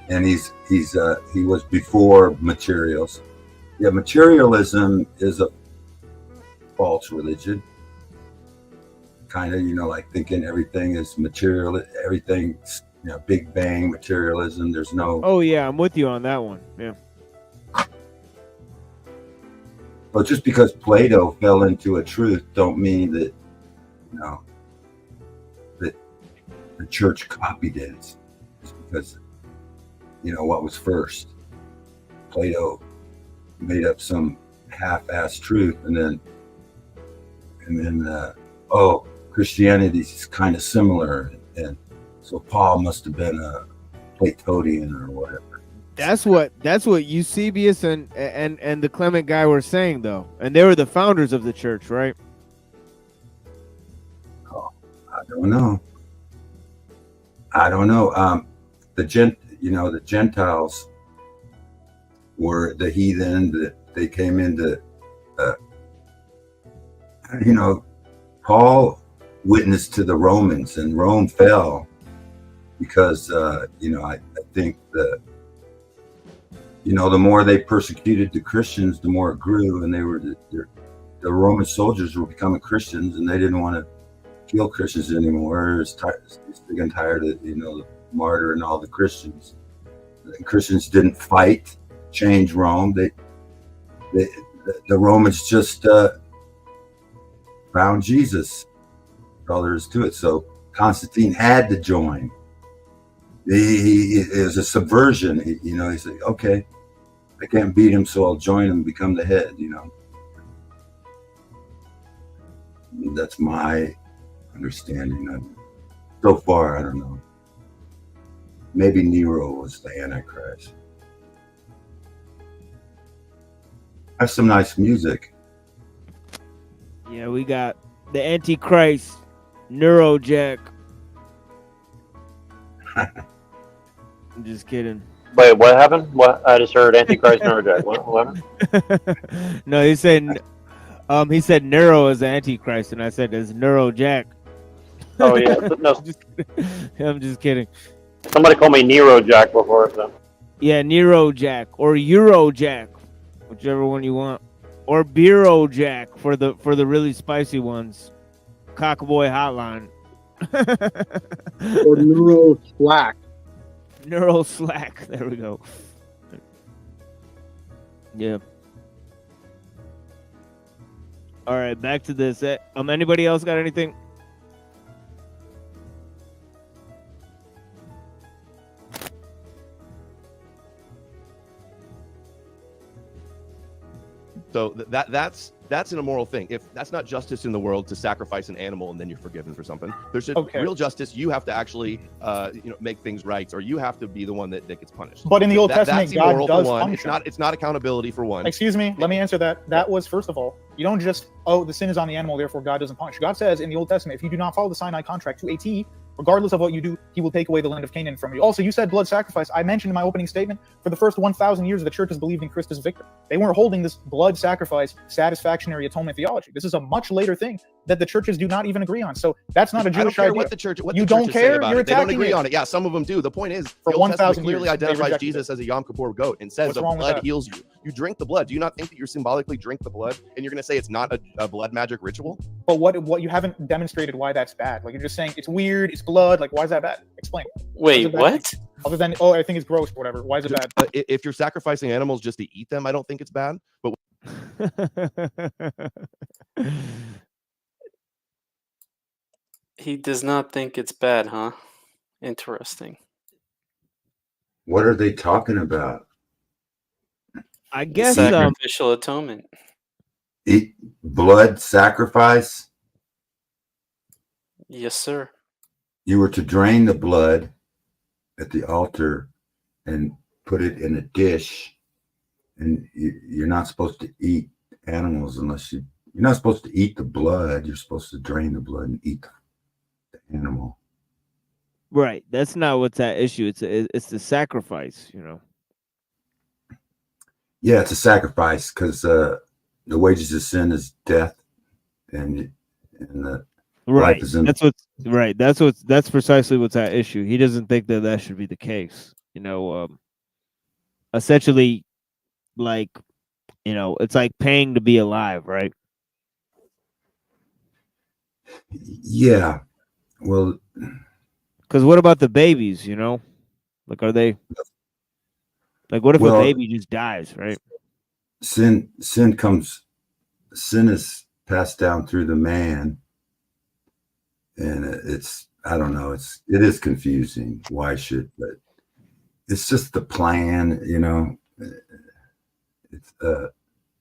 S21: and he was before materials. Yeah, materialism is a false religion. Kind of, you know, like thinking everything is material, everything's, you know, Big Bang materialism. There's no.
S7: Oh yeah, I'm with you on that one. Yeah.
S21: But just because Plato fell into a truth, don't mean that, you know, that the church copied it. Just because, you know, what was first? Plato made up some half-assed truth, and then Christianity is kind of similar, and so Paul must have been a Platonian or whatever.
S7: That's what Eusebius and the Clement guy were saying, though, and they were the founders of the church, right?
S21: Oh, I don't know. The Gentiles were the heathen that they came into. Paul witnessed to the Romans, and Rome fell because I think the more they persecuted the Christians, the more it grew, and the Roman soldiers were becoming Christians, and they didn't want to kill Christians anymore. It's sick and tired of the martyr and all the Christians. The Christians didn't fight, change Rome. The Romans just found Jesus. That's all there is to it. So Constantine had to join. It was a subversion. He said, okay, I can't beat him, so I'll join him and become the head. That's my understanding of it. So far, I don't know. Maybe Nero was the Antichrist. That's some nice music.
S7: Yeah, we got the Antichrist, Neurojack. I'm just kidding.
S13: Wait, what happened? What? I just heard Antichrist, Neurojack. What happened?
S7: No, he said Nero is the Antichrist, and I said it's Neurojack.
S13: Oh yeah, no.
S7: I'm just kidding.
S13: Somebody called me Neurojack before, so.
S7: Yeah, Neurojack or Eurojack, whichever one you want, or Bureaujack for the really spicy ones. Cockboy Hotline.
S18: Or neural slack.
S7: Neural slack. There we go. Yeah. All right, back to this. Anybody else got anything?
S10: So that's an immoral thing. If that's not justice in the world to sacrifice an animal and then you're forgiven for something, there's real justice. You have to actually, make things right, or you have to be the one that gets punished.
S9: But in the Old Testament,
S10: that's
S9: God
S10: immoral
S9: does
S10: for one.
S9: function.
S10: It's not accountability for one.
S9: Excuse me, let me answer that. That was, first of all, you don't just, the sin is on the animal, therefore God doesn't punish. God says in the Old Testament, if you do not follow the Sinai contract to a T, regardless of what you do, he will take away the land of Canaan from you. Also, you said blood sacrifice. I mentioned in my opening statement, for the first 1,000 years, the church has believed in Christ as victor. They weren't holding this blood sacrifice, satisfactionary atonement theology. This is a much later thing that the churches do not even agree on. So that's not a Jewish
S10: I don't care
S9: idea.
S10: what the church. What
S9: you
S10: the
S9: don't
S10: churches say
S9: care.
S10: about
S9: You're
S10: it. They don't
S9: attacking
S10: agree
S9: it.
S10: on it. Yeah, some of them do. The point is,
S9: For
S10: the Old Testament
S9: 1,000
S10: clearly
S9: years, they
S10: identifies
S9: rejected
S10: Jesus as a Yom Kippur goat and says
S9: What's
S10: the
S9: wrong with
S10: blood
S9: that?
S10: heals you. You drink the blood. Do you not think that you symbolically drink the blood, and you're going to say it's not a blood magic ritual?
S9: But what you haven't demonstrated why that's bad. Like, you're just saying it's weird, it's blood. Like, why is that bad? Explain.
S1: Wait, what?
S9: Other than, I think it's gross or whatever. Why is it bad?
S10: If you're sacrificing animals just to eat them, I don't think it's bad. But
S1: He does not think it's bad, huh? Interesting.
S21: What are they talking about?
S7: I guess
S1: Sacrificial atonement.
S21: Eat blood sacrifice?
S1: Yes, sir.
S21: You were to drain the blood at the altar and put it in a dish, and you're not supposed to eat animals unless you're not supposed to eat the blood. You're supposed to drain the blood and eat the animal.
S7: Right. That's not what's at issue. It's the sacrifice,
S21: Yeah, it's a sacrifice because the wages of sin is death, and the
S7: Right.
S21: life is in.
S7: That's precisely what's at issue. He doesn't think that should be the case. Essentially, like, it's like paying to be alive, right?
S21: Yeah. Well,
S7: because what about the babies? Like, are they like, what if a baby just dies, right?
S21: Sin is passed down through the man, and it's, I don't know, it is confusing. Why should, but it's just the plan, it's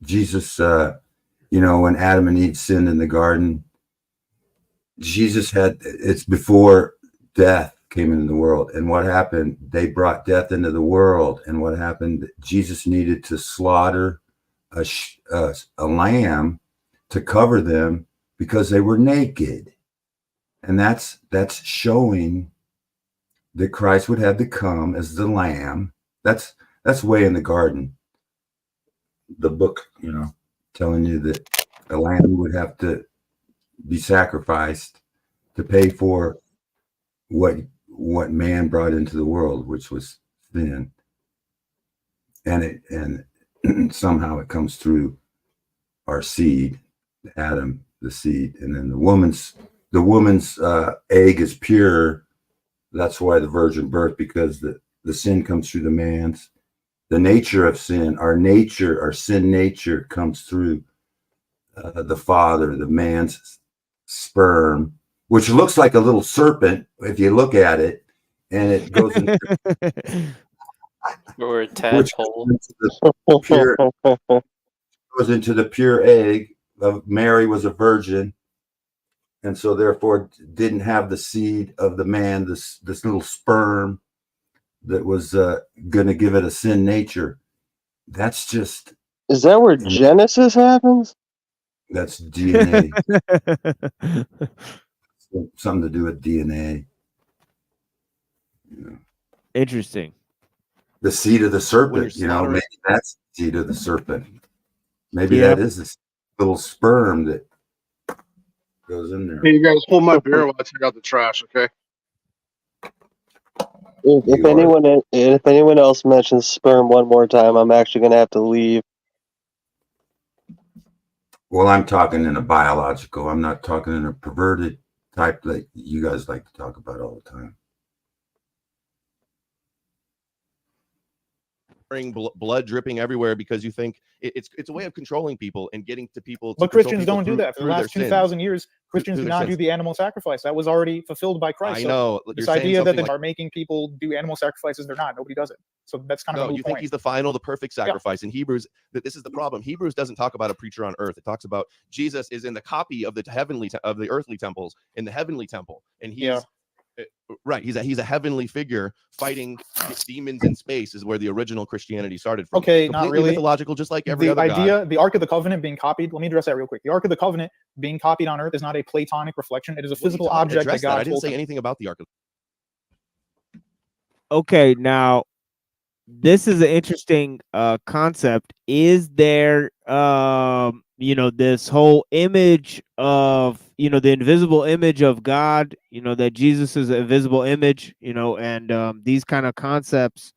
S21: Jesus, when Adam and Eve sinned in the garden, Jesus it's before death came into the world. And what happened? They brought death into the world. And what happened? Jesus needed to slaughter a lamb to cover them because they were naked. And that's showing that Christ would have to come as the lamb. That's way in the garden. The book, telling you that a lamb would have to be sacrificed to pay for what man brought into the world, which was sin. And somehow it comes through our seed, Adam, the seed, and then the woman's egg is pure. That's why the virgin birth, because the sin comes through the man's. The nature of sin, our sin nature comes through the father, the man's sperm, which looks like a little serpent if you look at it, and it goes into
S1: or a tadpole.
S21: Goes into the pure egg of Mary, was a virgin, and so therefore didn't have the seed of the man, this little sperm that was going to give it a sin nature. That's just.
S16: Is that where Genesis happens?
S21: That's DNA. Something to do with DNA.
S7: Interesting.
S21: The seed of the serpent, maybe that's the seed of the serpent. Maybe that is this little sperm that goes in there.
S18: Hey, you guys hold my beer while I take out the trash, okay?
S16: If anyone else mentions sperm one more time, I'm actually going to have to leave.
S21: Well, I'm talking in a biological. I'm not talking in a perverted type that you guys like to talk about all the time.
S10: Blood dripping everywhere because you think it's a way of controlling people and getting to people.
S9: But Christians don't do that. For the last 2,000 years, Christians
S10: through
S9: do
S10: their
S9: not do
S10: sins.
S9: the animal sacrifice. That was already fulfilled by Christ.
S10: I
S9: So
S10: know.
S9: this
S10: You're saying
S9: idea that
S10: something
S9: they
S10: like-
S9: are making people do animal sacrifices, they're not. Nobody does it. So that's kind of
S10: No,
S9: a moot
S10: you think
S9: point.
S10: he's the final, the perfect sacrifice. In Hebrews, that this is the problem. Hebrews doesn't talk about a preacher on earth. It talks about Jesus is in the copy of the of the earthly temples in the heavenly temple, and he's right. He's a heavenly figure fighting demons in space. Is where the original Christianity started from.
S9: Okay,
S10: Completely
S9: not really.
S10: mythological, just like every
S9: the
S10: other
S9: idea,
S10: god.
S9: the Ark of the Covenant being copied. Let me address that real quick. The Ark of the Covenant being copied on Earth is not a Platonic reflection. It is a physical object that
S10: Address that.
S9: God
S10: I didn't
S9: told
S10: say
S9: them.
S10: anything about the Ark of.
S7: Okay, now this is an interesting concept. Is there this whole image of the invisible image of God, that Jesus is a visible image, and these kind of concepts,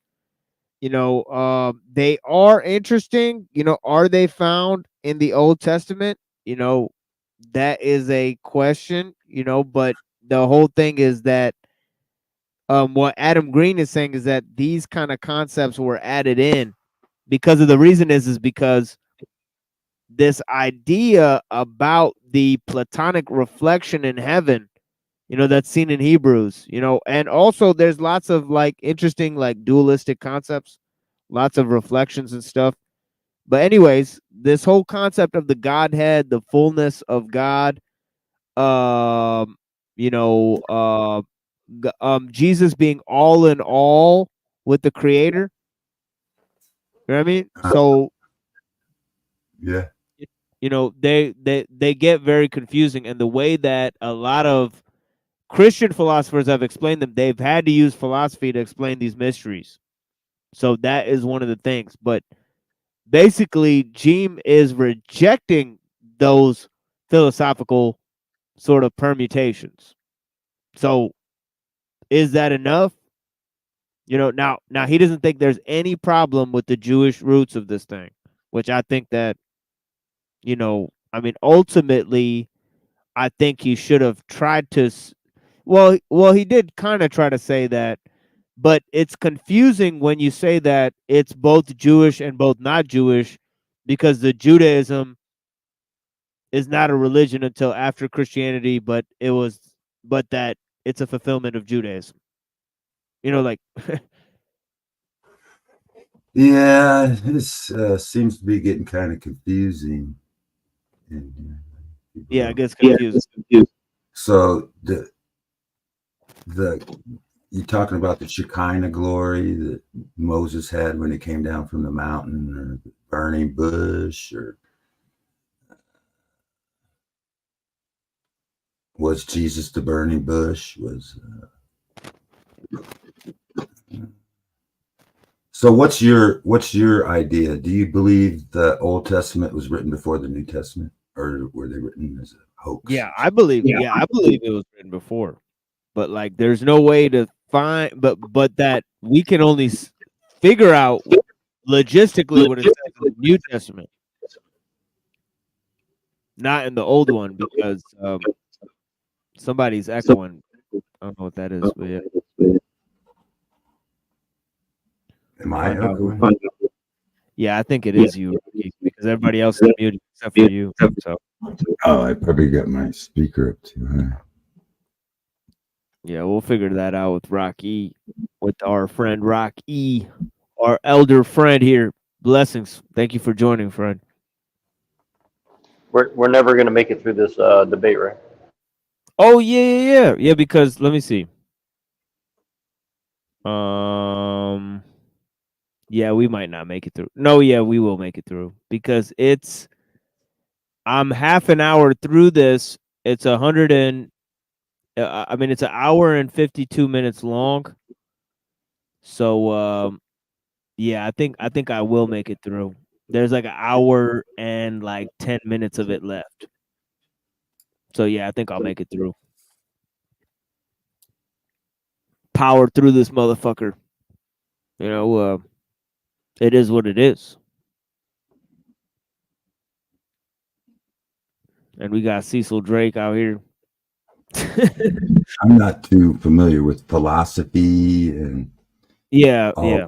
S7: they are interesting. Are they found in the Old Testament? That is a question, but the whole thing is that what Adam Green is saying is that these kind of concepts were added in because of the reason is because this idea about the Platonic reflection in heaven, that's seen in Hebrews, and also there's lots of like interesting like dualistic concepts, lots of reflections and stuff. But anyways, this whole concept of the Godhead, the fullness of God, you know, Jesus being all in all with the Creator. You know what I mean? So
S21: Yeah.
S7: they get very confusing, and the way that a lot of Christian philosophers have explained them, they've had to use philosophy to explain these mysteries. So that is one of the things. But basically, Jeem is rejecting those philosophical sort of permutations. So is that enough? Now he doesn't think there's any problem with the Jewish roots of this thing, which I think that, ultimately, I think he should have tried to. Well, he did kind of try to say that, but it's confusing when you say that it's both Jewish and both not Jewish, because the Judaism is not a religion until after Christianity, but that it's a fulfillment of Judaism. Like
S21: Yeah, this seems to be getting kind of confusing.
S7: Yeah, it gets confused.
S21: So the you're talking about the Shekinah glory that Moses had when he came down from the mountain, or the burning bush, or was Jesus the burning bush? So what's your idea? Do you believe the Old Testament was written before the New Testament, or were they written as a hoax?
S7: Yeah, I believe it was written before, but like there's no way to find, but that we can only figure out logistically what it says in the New Testament, not in the old one, because somebody's echoing. I don't know what that is, but yeah.
S21: Am I echoing?
S7: Yeah, I think it is you, Rocky, because everybody else is muted except for you. So
S21: Oh, I probably got my speaker up too high.
S7: yeah, we'll figure that out with Rocky, with our friend Rocky, our elder friend here. Blessings. Thank you for joining, friend.
S13: We're never going to make it through this debate, right?
S7: Oh yeah. Because let me see. Yeah, we might not make it through. No, yeah, we will make it through because I'm half an hour through this. It's it's an hour and 52 minutes long. So yeah, I think I will make it through. There's like an hour and like 10 minutes of it left. So yeah, I think I'll make it through. Power through this motherfucker. It is what it is. And we got Cecil Drake out here.
S21: I'm not too familiar with philosophy and
S7: Yeah,
S21: all.
S7: yeah.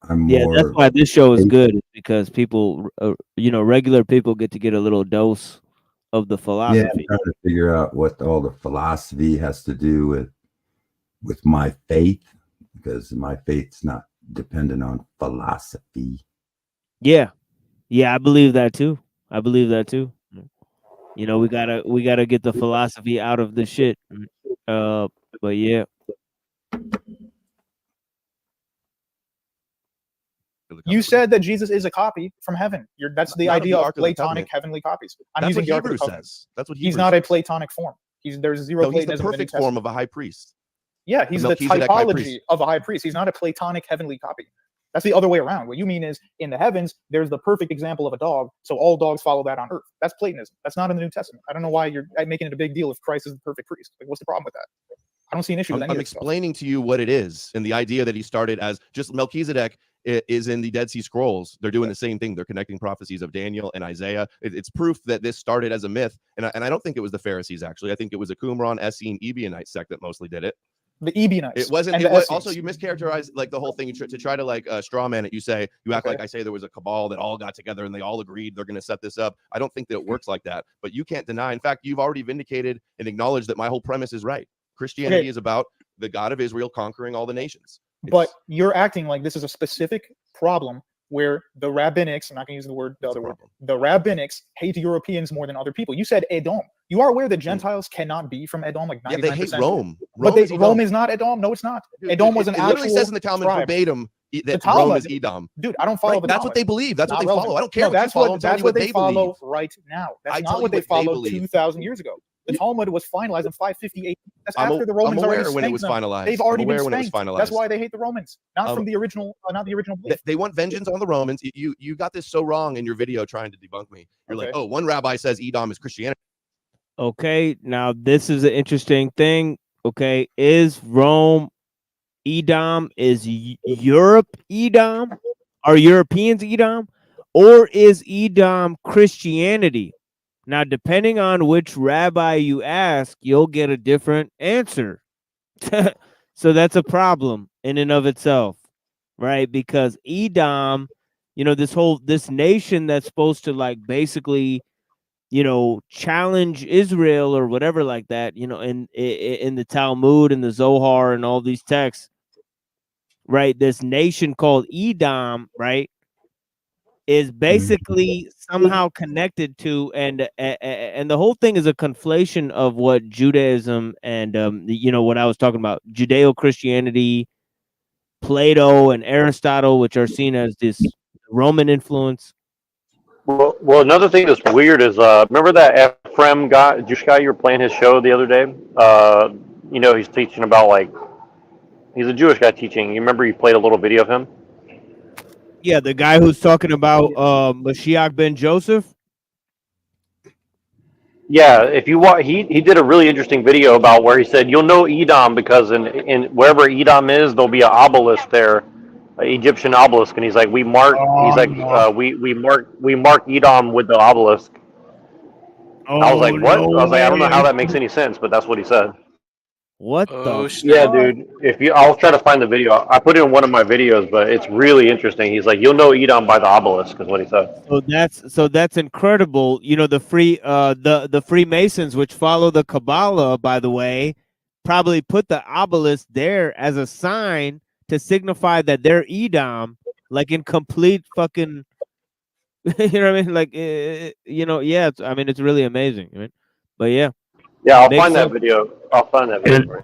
S21: I'm
S7: Yeah, that's
S21: more
S7: why this show is good, because people, regular people get to get a little dose of the
S21: I'm
S7: philosophy.
S21: trying to figure out what all the philosophy has to do with my faith, because my faith's not dependent on philosophy.
S7: Yeah, yeah, I believe that too. I believe that too. We gotta get the philosophy out of the shit. But yeah.
S9: You said that Jesus is a copy from heaven. That's the
S10: Not of
S9: idea
S10: the
S9: of
S10: Ark of the
S9: Platonic
S10: Covenant.
S9: heavenly copies. I'm
S10: That's
S9: using
S10: what
S9: the Ark of the
S10: Hebrews
S9: Covenant.
S10: says. That's what
S9: He's
S10: Hebrews
S9: not a
S10: says.
S9: Platonic form. There's zero
S10: No, he's the
S9: Platonism in the New
S10: perfect form
S9: Testament.
S10: of a high priest.
S9: Yeah, he's the
S10: Melchizedek high
S9: typology
S10: priest.
S9: of a high priest. He's not a Platonic heavenly copy. That's the other way around. What you mean is, in the heavens, there's the perfect example of a dog, so all dogs follow that on earth. That's Platonism. That's not in the New Testament. I don't know why you're making it a big deal if Christ is the perfect priest. Like, what's the problem with that? I don't see an issue with any
S10: I'm
S9: of this stuff.
S10: explaining to you what it is, and the idea that he started as just Melchizedek is in the Dead Sea Scrolls. They're doing the same thing. They're connecting prophecies of Daniel and Isaiah. It's proof that this started as a myth, and I don't think it was the Pharisees, actually. I think it was a Qumran, Essene, Ebionite sect that mostly did it.
S9: The Ebionites.
S10: It wasn't.
S9: And
S10: It
S9: the
S10: was
S9: Essenes.
S10: also, you mischaracterize like the whole thing to try to like straw man it. You say you act like I say there was a cabal that all got together and they all agreed they're going to set this up. I don't think that it works like that. But you can't deny. In fact, you've already vindicated and acknowledged that my whole premise is right. Christianity is about the God of Israel conquering all the nations.
S9: But you're acting like this is a specific problem where the rabbinics, I'm not going to use the word, the other word, the rabbinics hate Europeans more than other people. You said Edom. You are aware that Gentiles cannot be from Edom, like 99%?
S10: Yeah, they hate Rome.
S9: But
S10: Rome is Edom.
S9: Rome is not Edom. No, it's not. Edom was an
S10: It literally
S9: actual
S10: says in the Talmud
S9: tribe.
S10: verbatim
S9: The
S10: that
S9: Talmud,
S10: Rome is Edom.
S9: Dude, I don't follow the
S10: That's
S9: Talmud.
S10: what they believe. That's
S9: Not
S10: what they
S9: relevant.
S10: follow. I don't care
S9: No,
S10: what you
S9: that's
S10: follow.
S9: what
S10: I'm telling
S9: that's
S10: you
S9: what
S10: what
S9: they
S10: they
S9: follow
S10: believe.
S9: right now. That's
S10: I
S9: not
S10: tell
S9: what
S10: you
S9: they
S10: what they
S9: followed
S10: believe.
S9: 2,000 years ago. The Talmud was finalized in 558. That's
S10: I'm
S9: after the Romans
S10: I'm aware
S9: already
S10: when it
S9: spanked
S10: was
S9: them.
S10: finalized.
S9: They've
S10: I'm
S9: already been
S10: aware when it was
S9: spanked.
S10: finalized.
S9: That's why they hate the Romans, not from the original, not the original belief.
S10: They want vengeance on the Romans. You got this so wrong in your video trying to debunk me. You're like, oh, one rabbi says Edom is Christianity.
S7: Okay, now this is an interesting thing. Okay, is Rome Edom? Is Europe Edom? Are Europeans Edom? Or is Edom Christianity? Now, depending on which rabbi you ask, you'll get a different answer. So that's a problem in and of itself, right? Because Edom, this nation that's supposed to like basically, challenge Israel or whatever like that, in the Talmud and the Zohar and all these texts, right? This nation called Edom, right, is basically somehow connected to, and the whole thing is a conflation of what Judaism and what I was talking about, Judeo-Christianity, Plato and Aristotle, which are seen as this Roman influence.
S13: Well, another thing that's weird is, remember that Ephraim guy, Jewish guy, you were playing his show the other day? He's teaching about he's a Jewish guy teaching. You remember you played a little video of him?
S7: Yeah, the guy who's talking about Mashiach ben Joseph.
S13: Yeah, if you watch, he did a really interesting video about where he said you'll know Edom because in wherever Edom is, there'll be an obelisk there, an Egyptian obelisk, and he's like we mark Edom with the obelisk. I was like, what? I was like, I don't know how that makes any sense, but that's what he said.
S7: What
S1: the?
S13: Yeah, dude. I'll try to find the video. I put it in one of my videos, but it's really interesting. He's like, you'll know Edom by the obelisk, is what he said.
S7: So that's incredible. The Freemasons, which follow the Kabbalah, by the way, probably put the obelisk there as a sign to signify that they're Edom, like in complete fucking. You know what I mean? Like, yeah. It's really amazing. Right? But yeah.
S13: Yeah, I'll find that video. I'll find that video.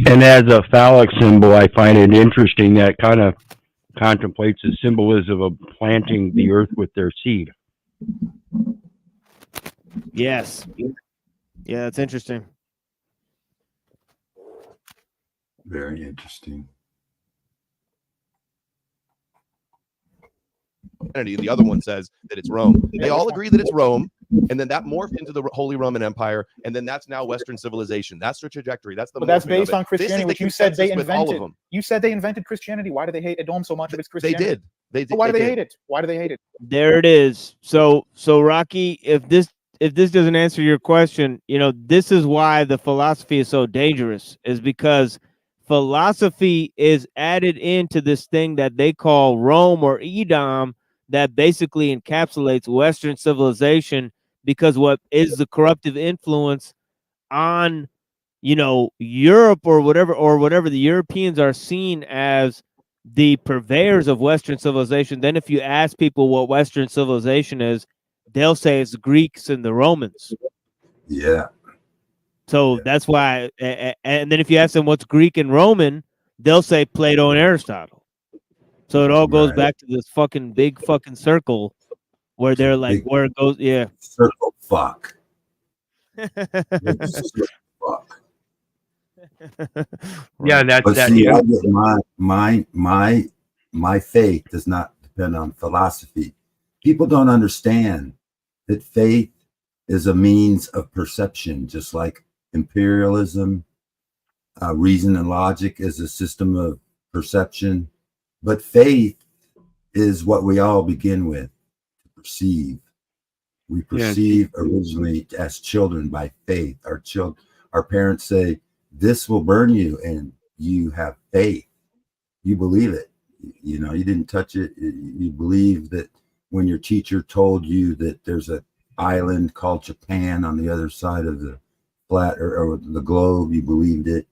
S15: And as a phallic symbol, I find it interesting that kind of contemplates the symbolism of planting the earth with their seed.
S7: Yes. Yeah, that's interesting.
S21: Very interesting.
S10: The other one says that it's Rome. They all agree that it's Rome, and then that morphed into the Holy Roman Empire, and then that's now Western civilization. That's their trajectory. That's the.
S9: But that's based on
S10: This
S9: Christianity,
S10: is the
S9: which you said they
S10: consensus with all of
S9: invented.
S10: them.
S9: You said they invented Christianity. Why do they hate Edom so much of its Christianity?
S10: They did.
S9: But why do they hate it? Why do they hate it?
S7: There it is. So Rocky, if if this doesn't answer your question, this is why the philosophy is so dangerous, is because philosophy is added into this thing that they call Rome or Edom, that basically encapsulates Western civilization, because what is the corruptive influence on Europe or whatever the Europeans are seen as the purveyors of Western civilization. Then if you ask people what Western civilization is, they'll say it's Greeks and the Romans.
S21: Yeah.
S7: So that's why, and then if you ask them what's Greek and Roman, they'll say Plato and Aristotle. So it all goes
S21: Right.
S7: back to this fucking big fucking circle where they're like,
S21: Big
S7: where it goes, yeah.
S21: circle fuck. Big circle fuck.
S15: Yeah, that's
S21: But
S15: that.
S21: see, I get my faith does not depend on philosophy. People don't understand that faith is a means of perception, just like imperialism, reason and logic is a system of perception. But faith is what we all begin with, to perceive. We perceive originally as children by faith. Our parents say, this will burn you, and you have faith. You believe it. You didn't touch it. You believe that when your teacher told you that there's an island called Japan on the other side of the flat or the globe, you believed it.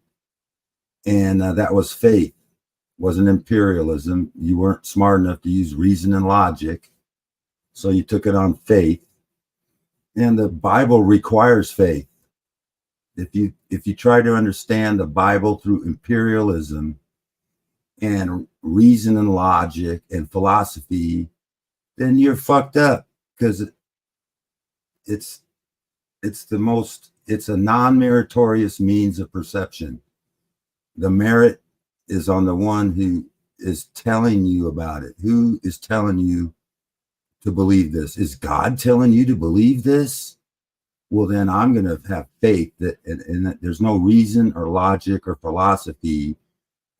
S21: And that was faith. It wasn't imperialism. You weren't smart enough to use reason and logic, so you took it on faith. And the Bible requires faith. If you try to understand the Bible through imperialism and reason and logic and philosophy, then you're fucked up, because it's a non-meritorious means of perception. The merit is on the one who is telling you about it. Who is telling you to believe this? Is God telling you to believe this? Well, then I'm going to have faith that, and that there's no reason or logic or philosophy,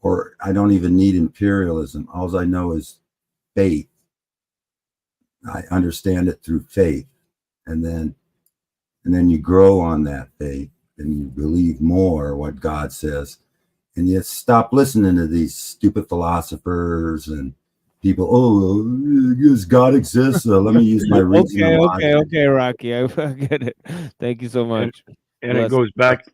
S21: or I don't even need imperialism. All I know is faith. I understand it through faith. And then you grow on that faith, and you believe more what God says. And you stop listening to these stupid philosophers and people. Oh, does God exist? Let me use my reason and logic.
S7: Okay, Rocky. I get it. Thank you so much.
S15: And it goes back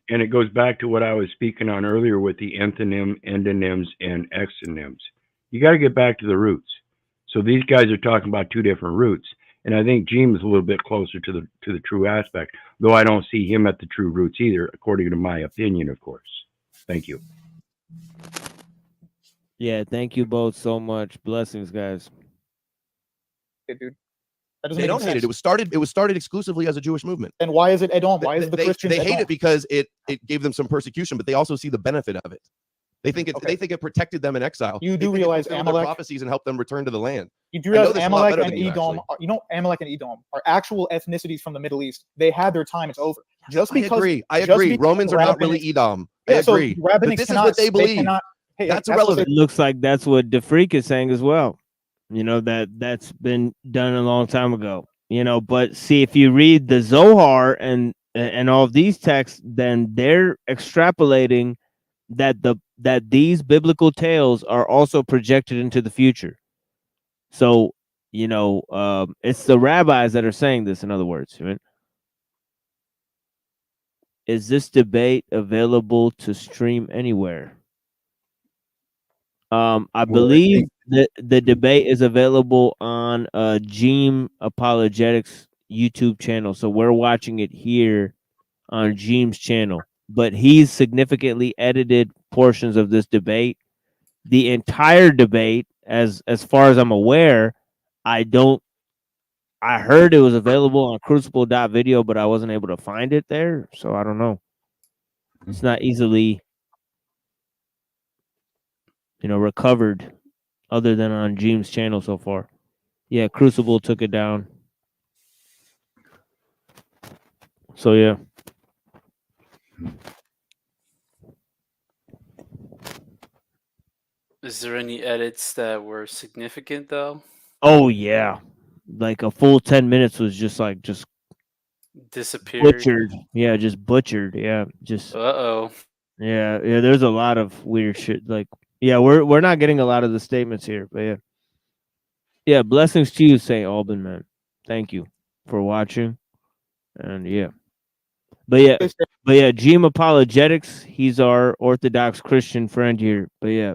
S15: to what I was speaking on earlier with the entonym, endonyms, and exonyms. You got to get back to the roots. So these guys are talking about two different roots, and I think Jeem is a little bit closer to the true aspect, though I don't see him at the true roots either, according to my opinion, of course. Thank you.
S7: Yeah, thank you both so much. Blessings, guys.
S9: Okay, dude. That doesn't
S10: They
S9: make
S10: don't hate
S9: sense.
S10: it. It was started exclusively as a Jewish movement.
S9: Then why is it Edom? Why is the Christians
S10: They hate
S9: Edom?
S10: it because it gave them some persecution, but they also see the benefit of it. They think it protected them in exile.
S9: You
S10: They
S9: do
S10: think it
S9: realize
S10: fulfilled their
S9: Amalek,
S10: prophecies and helped them return to the land.
S9: you do
S10: I know
S9: realize
S10: this a lot
S9: Amalek
S10: better
S9: and
S10: than you,
S9: Edom,
S10: actually.
S9: Amalek and Edom are actual ethnicities from the Middle East. They had their time. It's over. Just because
S10: I
S9: just
S10: agree.
S9: because
S10: Romans are not really
S9: rabbinics-
S10: Edom.
S9: Yeah,
S10: I agree.
S9: So
S10: But
S9: rabbinics
S10: this is
S9: cannot,
S10: what they believe.
S9: cannot, hey,
S10: That's
S9: what
S10: irrelevant.
S7: It looks like that's what DeFreak is saying as well. That's been done a long time ago. But see, if you read the Zohar and all of these texts, then they're extrapolating that these biblical tales are also projected into the future. So, it's the rabbis that are saying this, in other words. Right? Is this debate available to stream anywhere? I believe that the debate is available on Jeem Apologetics YouTube channel. So we're watching it here on Jeem's channel. But he's significantly edited portions of this debate. The entire debate, as far as I'm aware, I heard it was available on crucible.video, but I wasn't able to find it there. So I don't know. It's not easily, recovered other than on Jeem's channel so far. Yeah, Crucible took it down. So yeah.
S1: Is there any edits that were significant though?
S7: Oh yeah. Like a full 10 minutes was just
S1: Disappeared.
S7: butchered. Yeah, just butchered. Yeah, just
S1: Uh-oh.
S7: yeah. There's a lot of weird shit. Like, yeah, we're not getting a lot of the statements here, but yeah. Yeah, blessings to you, St. Alban, man. Thank you for watching. And yeah. But yeah, Jeem Apologetics, he's our Orthodox Christian friend here. But yeah,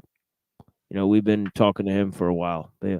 S7: we've been talking to him for a while. But yeah.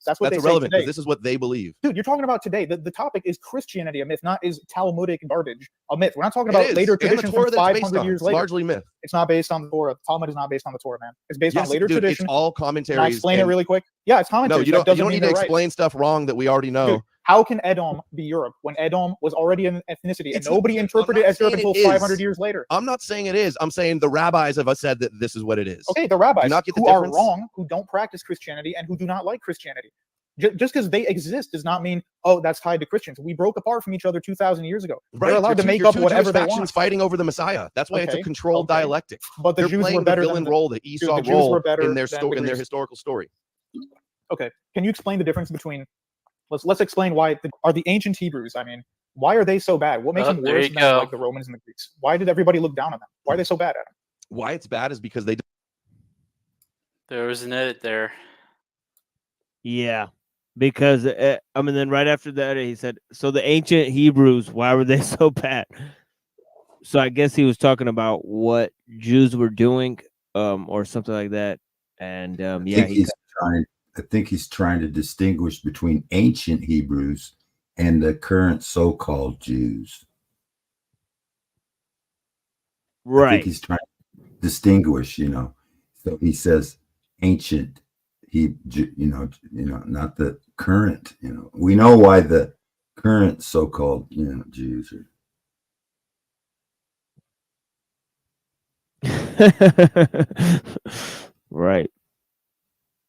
S9: That's what
S10: That's
S9: they say
S10: irrelevant because
S9: today.
S10: this is what they believe.
S9: Dude, you're talking about today. The topic is Christianity a myth, not is Talmudic garbage a myth. We're not talking
S10: It
S9: about
S10: is.
S9: later
S10: And the
S9: tradition
S10: Torah
S9: from
S10: that it's based
S9: 500
S10: on.
S9: years
S10: It's
S9: later.
S10: largely myth.
S9: It's not based on the Torah. Talmud is not based on the Torah, man. It's based on
S10: Yes,
S9: later
S10: dude,
S9: tradition.
S10: it's all
S9: Can I
S10: commentaries.
S9: explain it
S10: and-
S9: really quick? Yeah, it's
S10: No,
S9: commentaries.
S10: you
S9: That
S10: don't
S9: doesn't mean
S10: need to
S9: they're right.
S10: explain stuff wrong that we already know.
S9: Dude, how can Edom be Europe when Edom was already an ethnicity and
S10: It's
S9: nobody
S10: not-
S9: interpreted
S10: I'm
S9: it as Europe
S10: saying
S9: until
S10: it is.
S9: 500 years later?
S10: I'm not saying it is. I'm saying the rabbis have said that this is what it is.
S9: Okay, the
S10: Do
S9: rabbis
S10: you not get the
S9: who are
S10: difference?
S9: wrong, who don't practice Christianity, and who do not like Christianity. Just because they exist does not mean, oh, that's tied to Christians. We broke apart from each other 2,000 years ago.
S10: Right,
S9: They're allowed to make
S10: you're
S9: up
S10: two
S9: whatever
S10: Jewish
S9: they
S10: factions
S9: want.
S10: fighting over the Messiah. That's why it's a
S9: Okay,
S10: controlled
S9: okay.
S10: dialectic.
S9: But the
S10: They're
S9: Jews
S10: playing
S9: were better
S10: the villain
S9: than
S10: role, the
S9: dude,
S10: Esau
S9: the Jews
S10: role
S9: were better
S10: in their
S9: than the
S10: in their
S9: Greeks.
S10: historical story.
S9: Okay, can you explain the difference between? Let's explain why are the ancient Hebrews? I mean, why are they so bad? What makes them
S1: there
S9: worse
S1: you
S9: than
S1: go.
S9: like the Romans and the Greeks? Why did everybody look down on them? Why are they so bad at them?
S10: Why it's bad is because they
S1: There was an edit there.
S7: Yeah, because then right after that he said, "So the ancient Hebrews, why were they so bad?" So I guess he was talking about what Jews were doing, or something like that. And yeah,
S21: I think he's trying to distinguish between ancient Hebrews and the current so-called Jews. I think
S7: right.
S21: he's trying to distinguish, So he says ancient, not the current. We know why the current so-called, Jews are.
S7: Right.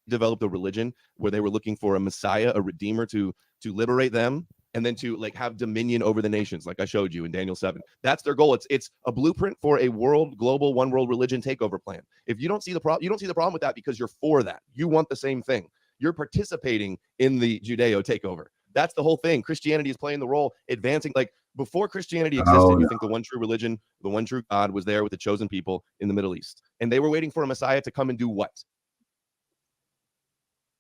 S10: developed a religion where they were looking for a Messiah, a redeemer to liberate them, and then to like have dominion over the nations, like I showed you in Daniel 7. That's their goal. It's a blueprint for a global one world religion takeover plan. If you don't see the problem, you don't see the problem with that because you're for that. You want the same thing. You're participating in the Judeo takeover. That's the whole thing. Christianity is playing the role, advancing. Like before Christianity existed, you think the one true religion, the one true God was there with the chosen people in the Middle East. And they were waiting for a Messiah to come and do what?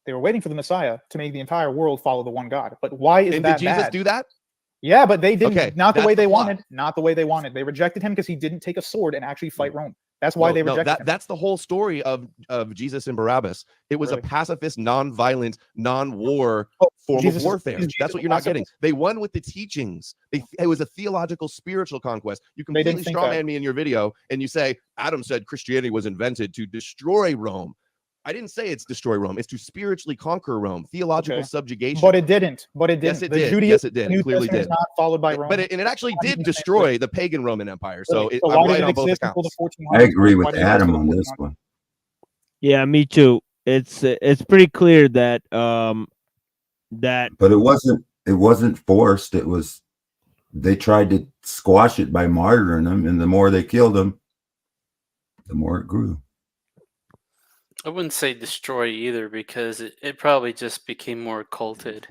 S9: They were waiting for the Messiah to make the entire world follow the one God. But why is
S10: And
S9: that
S10: did Jesus
S9: bad?
S10: do that?
S9: Yeah, but they didn't.
S10: Okay,
S9: not the
S10: that's
S9: way
S10: the
S9: they
S10: plot.
S9: wanted. Not the way they wanted. They rejected him because he didn't take a sword and actually fight Rome. That's why they rejected him.
S10: That's the whole story of Jesus and Barabbas. It was a pacifist, non-violent, non-war form of warfare. That's what you're not getting. They won with the teachings. It was a theological, spiritual conquest. You completely strawman me in your video, and you say Adam said Christianity was invented to destroy Rome. I didn't say it's destroy Rome. It's to spiritually conquer Rome. Theological subjugation.
S9: But it didn't.
S10: Yes, it did. Yes, it did. It clearly did.
S9: Is not followed by Rome.
S10: But it actually did destroy the pagan Roman Empire. So
S9: why
S10: I'm right
S9: did it
S10: on both
S9: exist until
S10: accounts.
S9: the 1400s?
S21: I agree with
S9: Why did it exist
S21: Adam
S9: until
S21: on
S9: the
S21: this
S9: 1400s?
S21: one.
S7: Yeah, me too. It's pretty clear that
S21: But it wasn't forced. It was they tried to squash it by martyring them, and the more they killed them, the more it grew.
S1: I wouldn't say destroy either because it probably just became more occulted.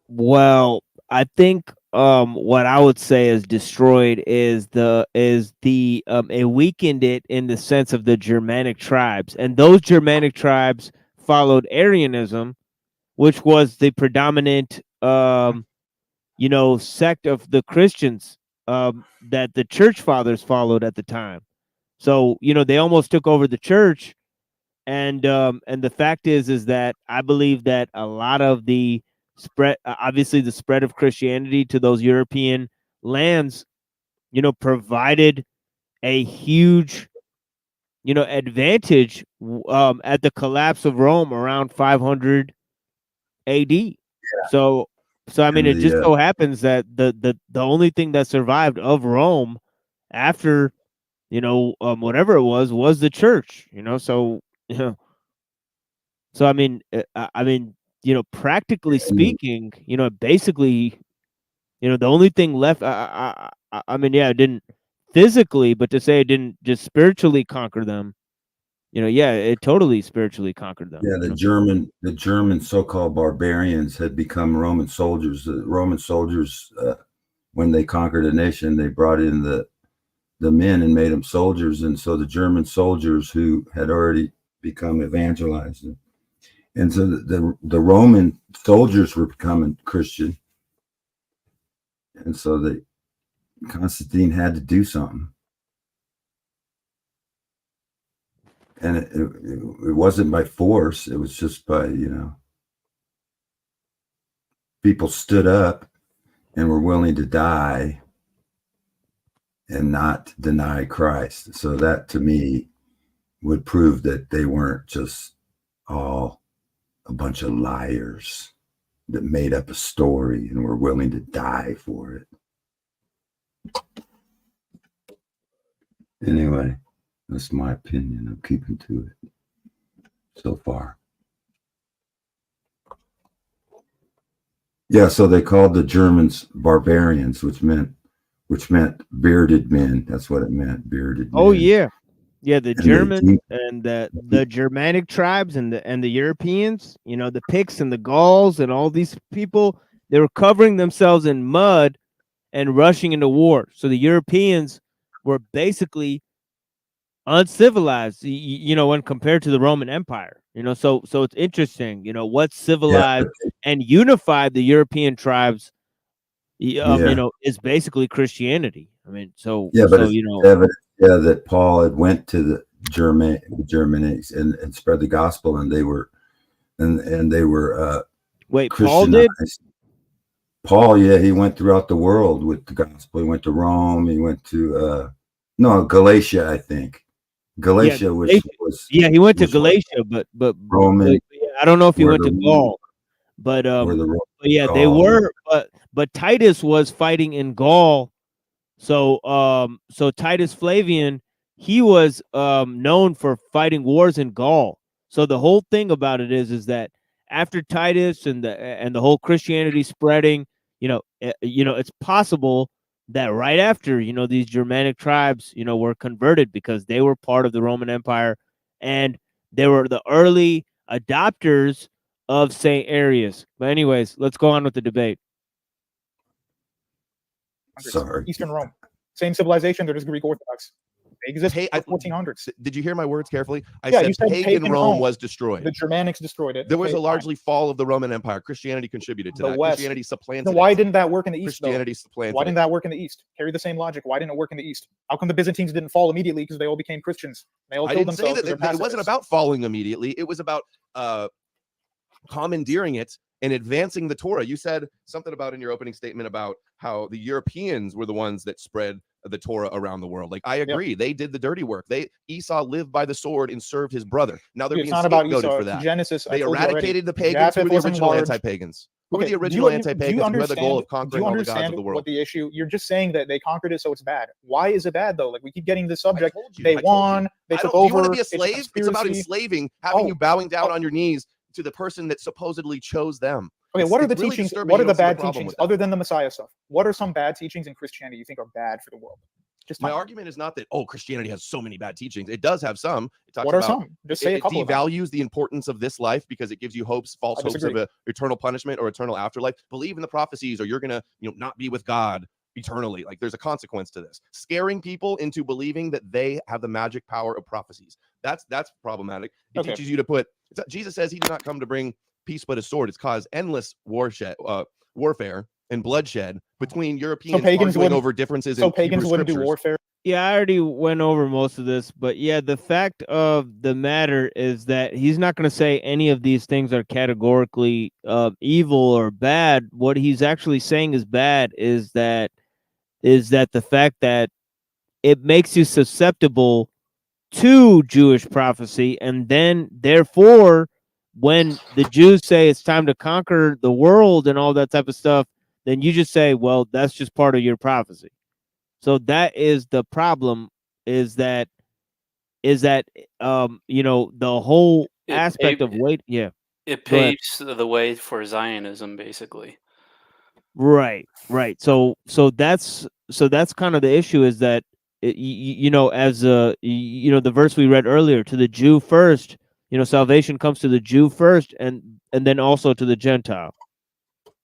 S7: Well, I think what I would say is destroyed is it weakened it in the sense of the Germanic tribes, and those Germanic tribes followed Arianism, which was the predominant sect of the Christians that the church fathers followed at the time. So they almost took over the church, and the fact is that I believe that a lot of the spread, obviously the spread of Christianity to those European lands, provided a huge, advantage at the collapse of Rome around 500 A.D. So I mean, it just so happens that the only thing that survived of Rome after whatever it was the church. So so I mean, practically speaking, basically, the only thing left. I mean, yeah, it didn't physically, but to say it didn't just spiritually conquer them, yeah, it totally spiritually conquered them.
S21: Yeah, the German so-called barbarians had become Roman soldiers. The Roman soldiers, when they conquered a nation, they brought in the men and made them soldiers, and so the German soldiers who had already become evangelized, and so the Roman soldiers were becoming Christian, and so Constantine had to do something. And it wasn't by force. It was just by, people stood up and were willing to die and not deny Christ. So that to me would prove that they weren't just all a bunch of liars that made up a story and were willing to die for it. Anyway, that's my opinion. I'm keeping to it so far. Yeah, so they called the Germans barbarians, which meant bearded men. That's what it meant, bearded men.
S7: Oh yeah, yeah. The
S21: And
S7: Germans and the Germanic tribes and the Europeans, the Picts and the Gauls and all these people, they were covering themselves in mud and rushing into war. So the Europeans were basically uncivilized, when compared to the Roman Empire. So it's interesting. What civilized and unified the European tribes, is basically Christianity. I mean, so
S21: yeah, but
S7: so
S21: it's evident, that Paul had went to the Germanics and spread the gospel, and they were
S7: wait, Paul did?
S21: Paul, yeah, he went throughout the world with the gospel. He went to Rome. He went to Galatia, I think. Galatia, which was
S7: he went to Galatia, but
S21: Roman.
S7: I don't know if he went to Gaul, but yeah, they were. But Titus was fighting in Gaul, so Titus Flavian, he was known for fighting wars in Gaul. So the whole thing about it is that after Titus and the whole Christianity spreading, it's possible that right after, these Germanic tribes, were converted because they were part of the Roman Empire, and they were the early adopters of St. Arius. But anyways, let's go on with the debate.
S21: Sorry.
S9: Eastern Rome, same civilization. They're just Greek Orthodox. They exist in the 1400s.
S10: Did you hear my words carefully? I
S9: You
S10: said pagan Rome was destroyed.
S9: The Germanics destroyed it.
S10: There was a largely fall of the Roman Empire. Christianity contributed to that.
S9: West.
S10: Christianity supplanted
S9: Then why
S10: it.
S9: didn't that work in the East?
S10: Christianity supplanted
S9: Why didn't
S10: it.
S9: that work in the East? Carry the same logic. Why didn't it work in the East? How come the Byzantines didn't fall immediately? Because they all became Christians. They all
S10: I
S9: killed
S10: didn't say
S9: themselves.
S10: that. It wasn't about falling immediately. It was about commandeering it and advancing the Torah. You said something about in your opening statement about how the Europeans were the ones that spread the Torah around the world. Like, I agree. They did the dirty work. Esau lived by the sword and served his brother. Now they're being scapegoated for that.
S9: Genesis,
S10: they eradicated the pagans. Who were the original anti-pagans? Who were the original anti-pagans who had the goal of conquering all the gods of the world?
S9: What the issue? You're just saying that they conquered it, so it's bad. Why is it bad though? Like, we keep getting the subject. They won. They took over.
S10: Do you want to be a slave? It's about enslaving, having you bowing down on your knees to the person that supposedly chose them.
S9: Okay, what are the teachings? What are the bad teachings other than the Messiah stuff? What are some bad teachings in Christianity you think are bad for the world?
S10: My argument is not that Christianity has so many bad teachings. It does have some. It talks
S9: what are
S10: about,
S9: some? Just say a couple.
S10: It devalues the importance of this life because it gives you false hopes of eternal punishment or eternal afterlife. Believe in the prophecies, or you're gonna not be with God eternally. Like, there's a consequence to this. Scaring people into believing that they have the magic power of prophecies. That's problematic. It teaches you to put. Jesus says he did not come to bring peace but a sword. It's caused endless warfare and bloodshed between Europeans arguing over differences in
S9: pagans
S10: Hebrew
S9: wouldn't do
S10: scriptures.
S9: warfare.
S7: Yeah, I already went over most of this, but yeah, the fact of the matter is that he's not going to say any of these things are categorically evil or bad. What he's actually saying is bad is that the fact that it makes you susceptible to Jewish prophecy, and then therefore, when the Jews say it's time to conquer the world and all that type of stuff, then you just say, well, that's just part of your prophecy. So that is the problem, is that the whole aspect of wait. Yeah.
S1: It paves the way for Zionism, basically.
S7: Right. So that's kind of the issue, is that as the verse we read earlier, to the Jew first, salvation comes to the Jew first, and then also to the Gentile.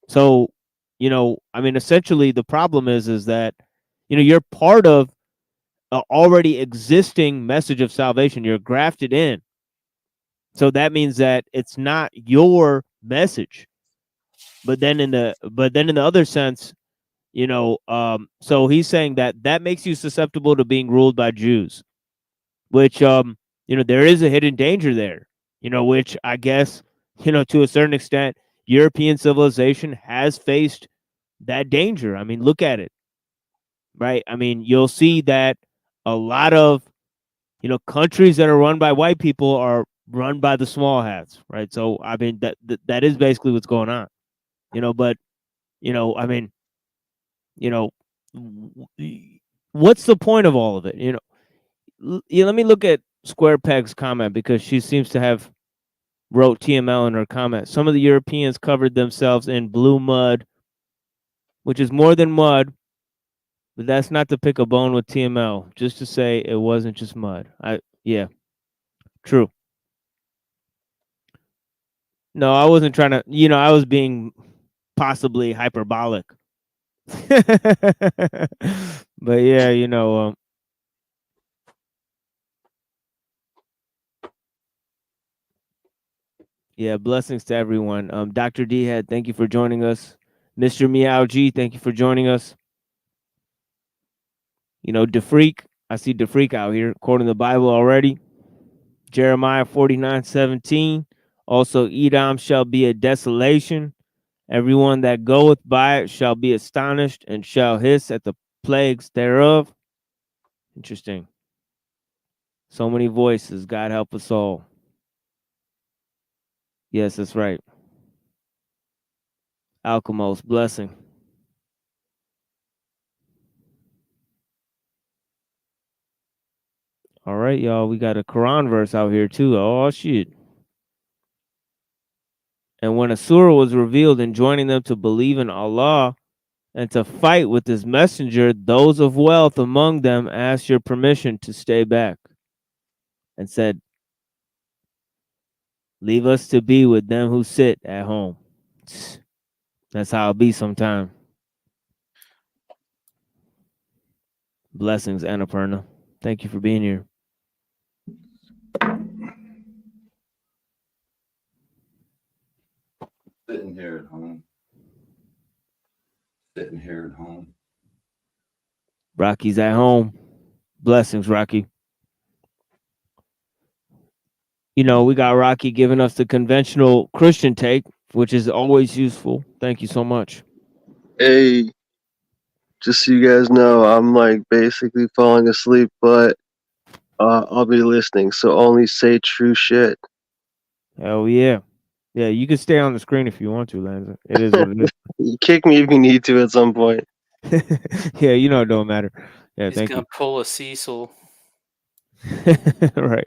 S7: So, essentially the problem is that, you're part of an already existing message of salvation. You're grafted in. So that means that it's not your message. But then in the other sense, so he's saying that makes you susceptible to being ruled by Jews, which there is a hidden danger there, which I guess, to a certain extent, European civilization has faced that danger. I mean, look at it, right? I mean, you'll see that a lot of, countries that are run by white people are run by the small hats, right? So, I mean, that is basically what's going on, but, I mean, what's the point of all of it? Let me look at Square Peg's comment, because she seems to have wrote TML in her comment. Some of the Europeans covered themselves in blue mud, which is more than mud, but that's not to pick a bone with TML, just to say it wasn't just mud. Yeah, true. No, I wasn't trying to, I was being possibly hyperbolic. But yeah, yeah, blessings to everyone. Dr. D Head, thank you for joining us. Mr. Meow G, thank you for joining us. DeFreak, I see DeFreak out here quoting the Bible already. Jeremiah 49:17. Also, Edom shall be a desolation. Everyone that goeth by it shall be astonished and shall hiss at the plagues thereof. Interesting. So many voices. God help us all. Yes, that's right. Alchemos, blessing. All right, y'all. We got a Quran verse out here too. Oh shit. And when a surah was revealed, enjoining them to believe in Allah and to fight with his messenger, those of wealth among them asked your permission to stay back and said, leave us to be with them who sit at home. That's how it be sometime. Blessings, Annapurna. Thank you for being here.
S21: Sitting here at home. Sitting here at home.
S7: Rocky's at home. Blessings, Rocky. We got Rocky giving us the conventional Christian take, which is always useful. Thank you so much.
S16: Hey, just so you guys know, I'm like basically falling asleep, but I'll be listening. So only say true shit.
S7: Hell yeah. Yeah, you can stay on the screen if you want to, Lanza. It is what it is.
S16: You kick me if you need to at some point.
S7: Yeah, it don't matter. Yeah,
S1: He's
S7: thank
S1: gonna
S7: you.
S1: pull a Cecil.
S7: Right.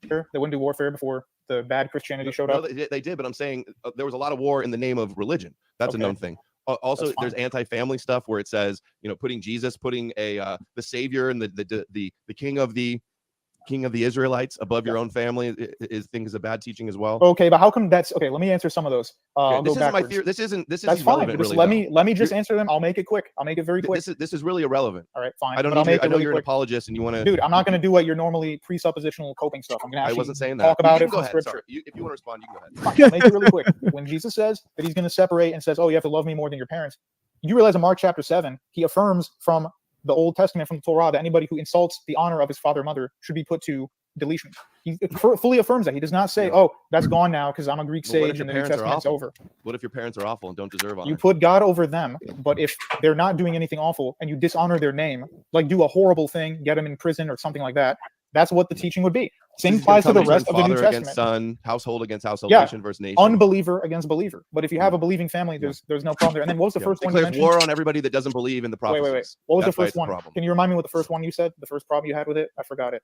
S9: They wouldn't do warfare before the bad Christianity showed up.
S10: They did, but I'm saying there was a lot of war in the name of religion. That's a known thing. Also, there's anti-family stuff where it says, putting Jesus, putting the Savior and the King of the Israelites above your own family is a bad teaching as well.
S9: Okay, but how come that's okay? Let me answer some of those. I'll
S10: this
S9: go
S10: isn't my
S9: backwards.
S10: theory. This isn't
S9: That's
S10: irrelevant.
S9: Fine. Just
S10: really,
S9: let me just answer them. I'll make it quick. I'll make it very quick.
S10: This is really irrelevant.
S9: All right, fine.
S10: I don't
S9: but
S10: need. I know
S9: really
S10: you're
S9: quick.
S10: an apologist and you want to.
S9: Dude, I'm not going to do what your normally presuppositional coping stuff. I'm going to actually
S10: I wasn't saying that.
S9: talk about
S10: You
S9: it
S10: can go
S9: from
S10: ahead.
S9: scripture.
S10: Sorry. If you want to respond, you can go ahead.
S9: Fine, I'll make it really quick. When Jesus says that he's going to separate and says, "Oh, you have to love me more than your parents," you realize in Mark chapter 7, he affirms from the Old Testament, from the Torah, that anybody who insults the honor of his father or mother should be put to deletion. He fully affirms that. He does not say, "Oh, that's gone now because I'm a Greek sage and the New Testament's over."
S10: What if your parents are awful and don't deserve honor?
S9: You put God over them, but if they're not doing anything awful and you dishonor their name, like do a horrible thing, get them in prison or something like that, that's what the teaching would be. Same applies to the rest of the New Testament.
S10: Against son, household against household, nation versus nation.
S9: Unbeliever against believer. But if you have a believing family, there's no problem there. And then what was the first one you mentioned?
S10: War on everybody that doesn't believe in the prophecies.
S9: Wait. What was the first one? Can you remind me what the first one you said? The first problem you had with it? I forgot it.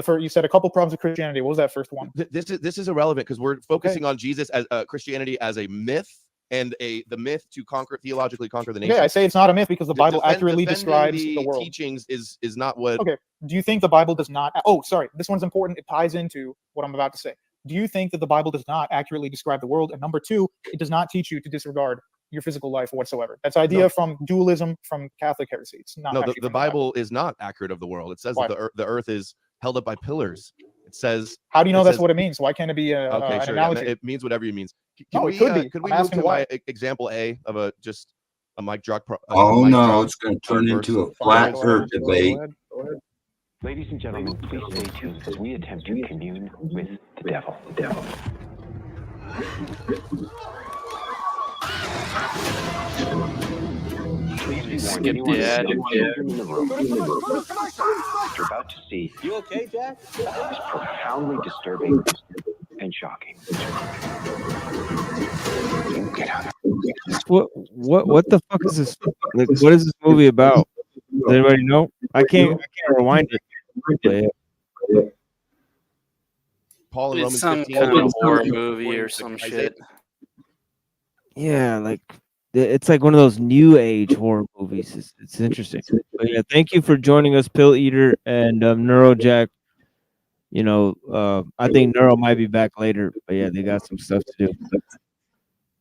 S9: You said a couple problems with Christianity. What was that first one?
S10: This is irrelevant because we're focusing on Jesus as Christianity as a myth and the myth to theologically conquer the nation.
S9: Okay, I say it's not a myth because the Bible accurately describes
S10: the
S9: the world.
S10: teachings is not what.
S9: Okay, do you think the Bible does not? Oh, sorry, this one's important. It ties into what I'm about to say. Do you think that the Bible does not accurately describe the world? And number two, it does not teach you to disregard your physical life whatsoever. That's idea from dualism from Catholic heresy. It's not.
S10: No, the Bible is not accurate of the world. It says that the earth is held up by pillars. It says.
S9: How do you know that's what it means? Why can't it be an analogy?
S10: It means whatever it means.
S9: No, it could be.
S10: Could we
S9: I'm
S10: move
S9: asking
S10: to
S9: why.
S10: my example A of a mic drop?
S21: Oh no, it's going to turn into a flat earth debate.
S2: Go ahead. Ladies and gentlemen, please stay tuned as we attempt to commune with the devil. Please be warned, anyone in the room. What you're about to see. You okay, Jack? Is profoundly disturbing and shocking. Get out.
S7: What the fuck is this? Like, what is this movie about? Does anybody know? I can't rewind it. Yeah.
S10: Paul and
S1: It's
S10: Romans
S1: some
S10: 15.
S1: kind of horror movie or some shit.
S7: Yeah, like it's like one of those new age horror movies. It's interesting. But yeah, thank you for joining us, Pill Eater and Neurojack. You know, I think Neuro might be back later, but yeah, they got some stuff to do.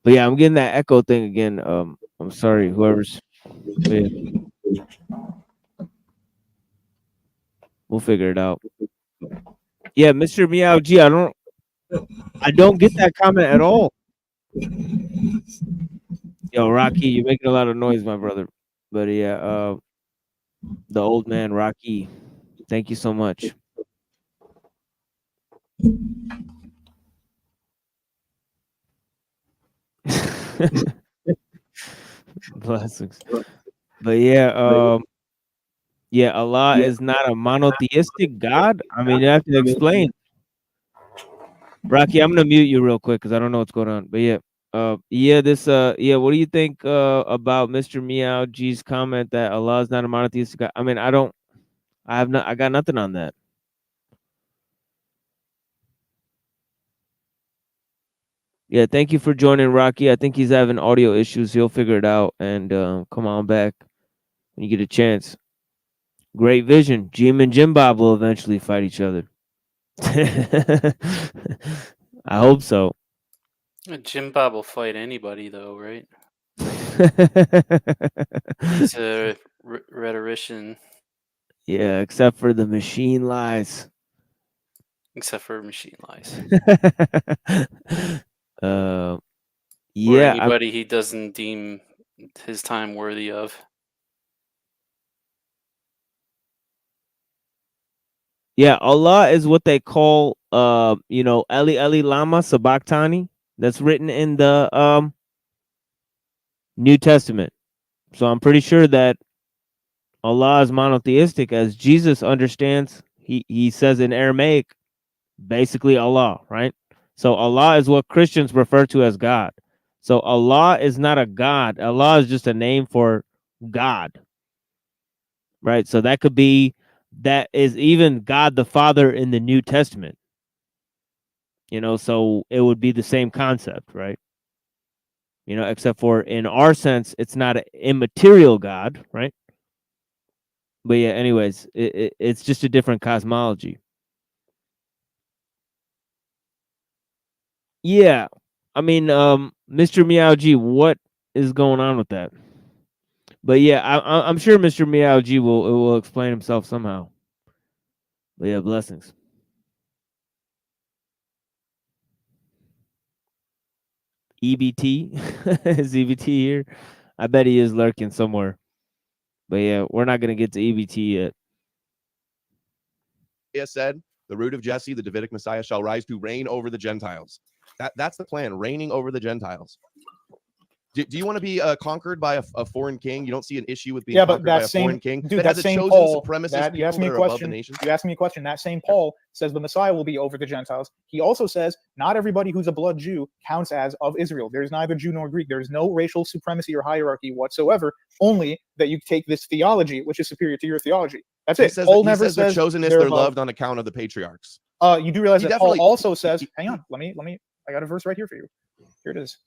S7: But yeah, I'm getting that echo thing again. I'm sorry, whoever's. Yeah. We'll figure it out. Yeah, Mr. Meow G, I don't get that comment at all. Yo, Rocky, you're making a lot of noise, my brother. But yeah, the old man, Rocky, thank you so much. Blessings. But yeah, yeah, Allah is not a monotheistic God. I mean, you have to explain. Rocky, I'm gonna mute you real quick because I don't know what's going on. But yeah, what do you think about Mr. Meow G's comment that Allah is not a monotheistic God? I mean, I got nothing on that. Yeah, thank you for joining, Rocky. I think he's having audio issues. He'll figure it out and come on back when you get a chance. Great vision. Jeem and Jim Bob will eventually fight each other. I hope so.
S1: Jim Bob will fight anybody, though, right? He's a rhetorician.
S7: Yeah, except for the machine lies.
S1: Except for machine lies.
S7: Yeah.
S1: Or anybody he doesn't deem his time worthy of.
S7: Yeah, Allah is what they call, Eli Eli Lama Sabachthani. That's written in the New Testament. So I'm pretty sure that Allah is monotheistic, as Jesus understands. He says in Aramaic, basically Allah, right? So Allah is what Christians refer to as God. So Allah is not a God. Allah is just a name for God, right? So that is even God the Father in the New Testament. So it would be the same concept, right? Except for in our sense, it's not an immaterial God, right? But yeah, anyways, it's just a different cosmology. Yeah, I mean, Mr. Meow G, what is going on with that? But yeah, I'm sure Mr. Meow G will explain himself somehow. But yeah, blessings. EBT is EBT here? I bet he is lurking somewhere. But yeah, we're not gonna get to EBT yet.
S10: Isaiah said, "The root of Jesse, the Davidic Messiah, shall rise to reign over the Gentiles." That's the plan, reigning over the Gentiles. Do you want to be conquered by a foreign king? You don't see an issue with being conquered by a foreign king?
S9: Dude,
S10: that
S9: that same
S10: chosen
S9: Paul,
S10: supremacist
S9: you asked me a question. You asked me a question. That same Paul says the Messiah will be over the Gentiles. He also says not everybody who's a blood Jew counts as of Israel. There is neither Jew nor Greek. There is no racial supremacy or hierarchy whatsoever. Only that you take this theology, which is superior to your theology. That's it.
S10: Paul never says they're chosen if they're loved on account of the patriarchs.
S9: You do realize that Paul also says, hang on, let me. I got a verse right here for you. Here it is.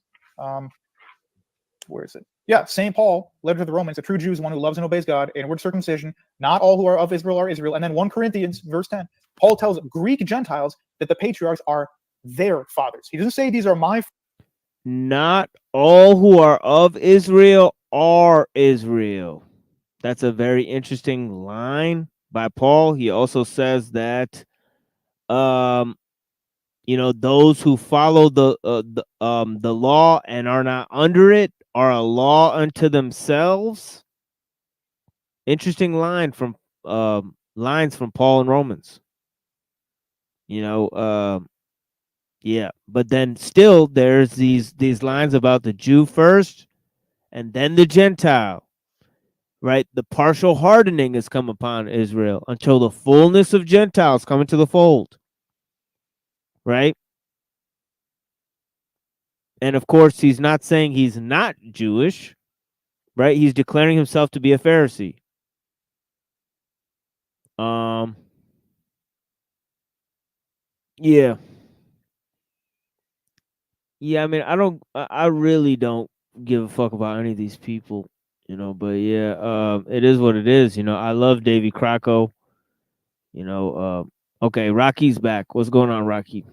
S9: where is it? Yeah, St. Paul, letter to the Romans, a true Jew is one who loves and obeys God, inward circumcision. Not all who are of Israel are Israel. And then 1 Corinthians, verse 10, Paul tells Greek Gentiles that the patriarchs are their fathers. He doesn't say these are my.
S7: Not all who are of Israel are Israel. That's a very interesting line by Paul. He also says that, those who follow the law and are not under it are a law unto themselves. Interesting lines from Paul in Romans. Yeah, but then still there's these lines about the Jew first and then the Gentile, right? The partial hardening has come upon Israel until the fullness of Gentiles come into the fold, right? And of course, he's not saying he's not Jewish, right? He's declaring himself to be a Pharisee. Yeah. Yeah, I mean, I really don't give a fuck about any of these people, but yeah, it is what it is. I love Davy Crocco. Okay, Rocky's back. What's going on, Rocky?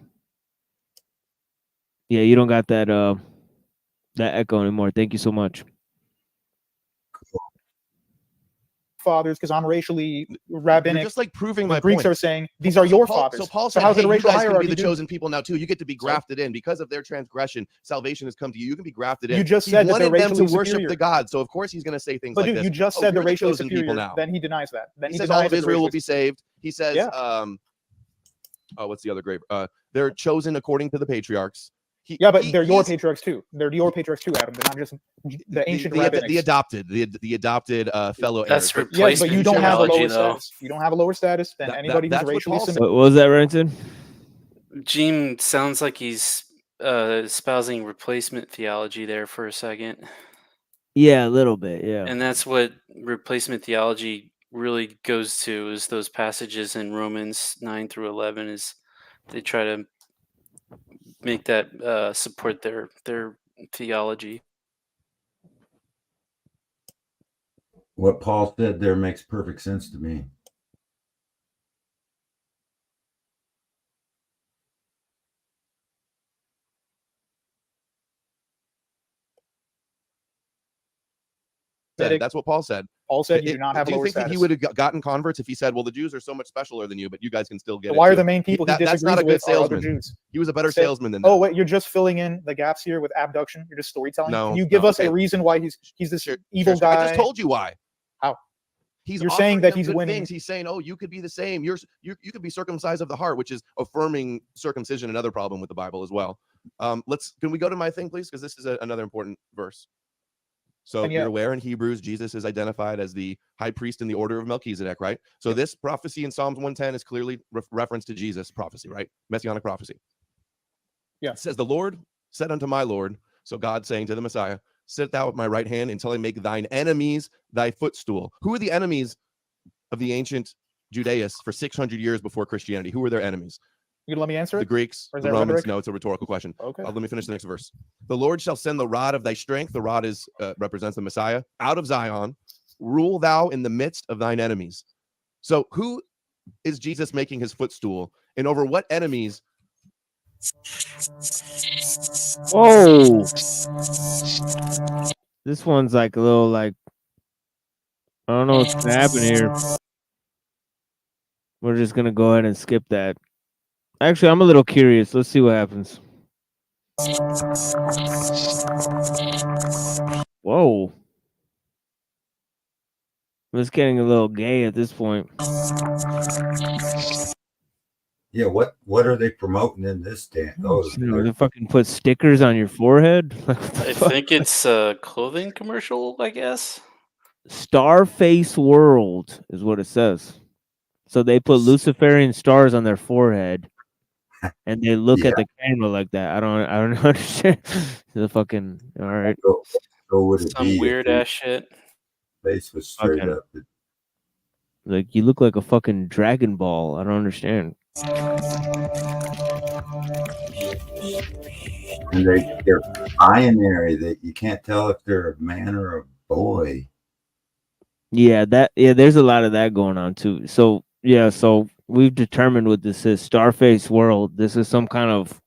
S7: Yeah, you don't got that echo anymore. Thank you so much.
S9: Fathers, because I'm racially rabbinic.
S10: You're just like proving my
S9: Greeks
S10: point.
S9: are saying these are your
S10: Paul,
S9: fathers.
S10: So Paul said,
S9: how's
S10: hey,
S9: it a
S10: you
S9: racial
S10: guys can be
S9: hierarchy,
S10: the
S9: dude?
S10: chosen people now too. You get to be grafted in because of their transgression. Salvation has come to you. You can be grafted in.
S9: You just
S10: He
S9: said that they're
S10: wanted them to
S9: racially
S10: worship
S9: superior.
S10: the God. So of course he's going to say things
S9: But
S10: like
S9: dude,
S10: this.
S9: you just
S10: Oh,
S9: said they're
S10: you're the
S9: racially
S10: chosen
S9: superior.
S10: people now.
S9: Then he denies that. Then
S10: He
S9: he
S10: says
S9: denies
S10: all of
S9: that they're
S10: Israel will
S9: racially
S10: be saved. He says,
S9: Yeah.
S10: What's the other grave? They're chosen according to the patriarchs.
S9: But they're your patriarchs too. They're your patriarchs too, Adam. They're not just the ancient rabbinics.
S10: The adopted fellow
S1: That's
S10: heirs.
S9: Yeah, but you don't have a lower
S1: though.
S9: status. You don't have a lower status than anybody who's racially similar.
S7: What was that, Renton?
S1: Jeem sounds like he's espousing replacement theology there for a second.
S7: Yeah, a little bit, yeah.
S1: And that's what replacement theology really goes to, is those passages in Romans 9 through 11, is they try to make that support their theology.
S21: What Paul said there makes perfect sense to me.
S10: That's what Paul said.
S9: Paul said you do not have a
S10: Do you
S9: lower
S10: think that
S9: status.
S10: he would have gotten converts if he said, well, the Jews are so much specialer than you, but you guys can still get
S9: So
S10: it
S9: why are
S10: too?
S9: the main people he
S10: That's not a good
S9: disagrees with are other
S10: salesman.
S9: Jews?
S10: He was a better
S9: Say-
S10: salesman than that.
S9: Oh wait, you're just filling in the gaps here with abduction. You're just storytelling.
S10: No,
S9: Can you give
S10: no,
S9: us
S10: okay.
S9: a reason why he's this evil guy?
S10: I just told you why.
S9: How?
S10: You're
S9: You're saying that he's
S10: good
S9: winning.
S10: Things. He's saying, oh, you could be the same. You could be circumcised of the heart, which is affirming circumcision. Another problem with the Bible as well. Can we go to my thing, please? Because this is another important verse. So you're aware in Hebrews, Jesus is identified as the high priest in the order of Melchizedek, right? So this prophecy in Psalms 110 is clearly reference to Jesus' prophecy, right? Messianic prophecy.
S9: Yeah.
S10: It says, the Lord said unto my Lord, so God saying to the Messiah, sit thou at my right hand until I make thine enemies thy footstool. Who are the enemies of the ancient Judaists for 600 years before Christianity? Who were their enemies?
S9: You gonna let me answer it?
S10: The Greeks,
S9: Or is
S10: the
S9: that
S10: Romans.
S9: rhetoric?
S10: No, it's a rhetorical question.
S9: Okay.
S10: Let me finish the next verse. The Lord shall send the rod of thy strength. The rod is represents the Messiah. Out of Zion, rule thou in the midst of thine enemies. So who is Jesus making his footstool? And over what enemies?
S7: Whoa. This one's like a little like, I don't know what's gonna happen here. We're just gonna go ahead and skip that. Actually, I'm a little curious. Let's see what happens. Whoa. It's getting a little gay at this point.
S21: Yeah, what are they promoting in this dance? Oh,
S7: They fucking put stickers on your forehead?
S1: I think it's a clothing commercial, I guess.
S7: Starface World is what it says. So they put Luciferian stars on their forehead, and they look at the camera like that. I don't understand. The fucking all right.
S21: So would it
S1: Some
S21: be
S1: weird ass shit.
S21: face was straight
S7: Okay.
S21: up?
S7: Like you look like a fucking Dragon Ball. I don't understand.
S21: and they're binary. That you can't tell if they're a man or a boy.
S7: Yeah, there's a lot of that going on too. So yeah, so we've determined what this is. Starface world. This is some kind of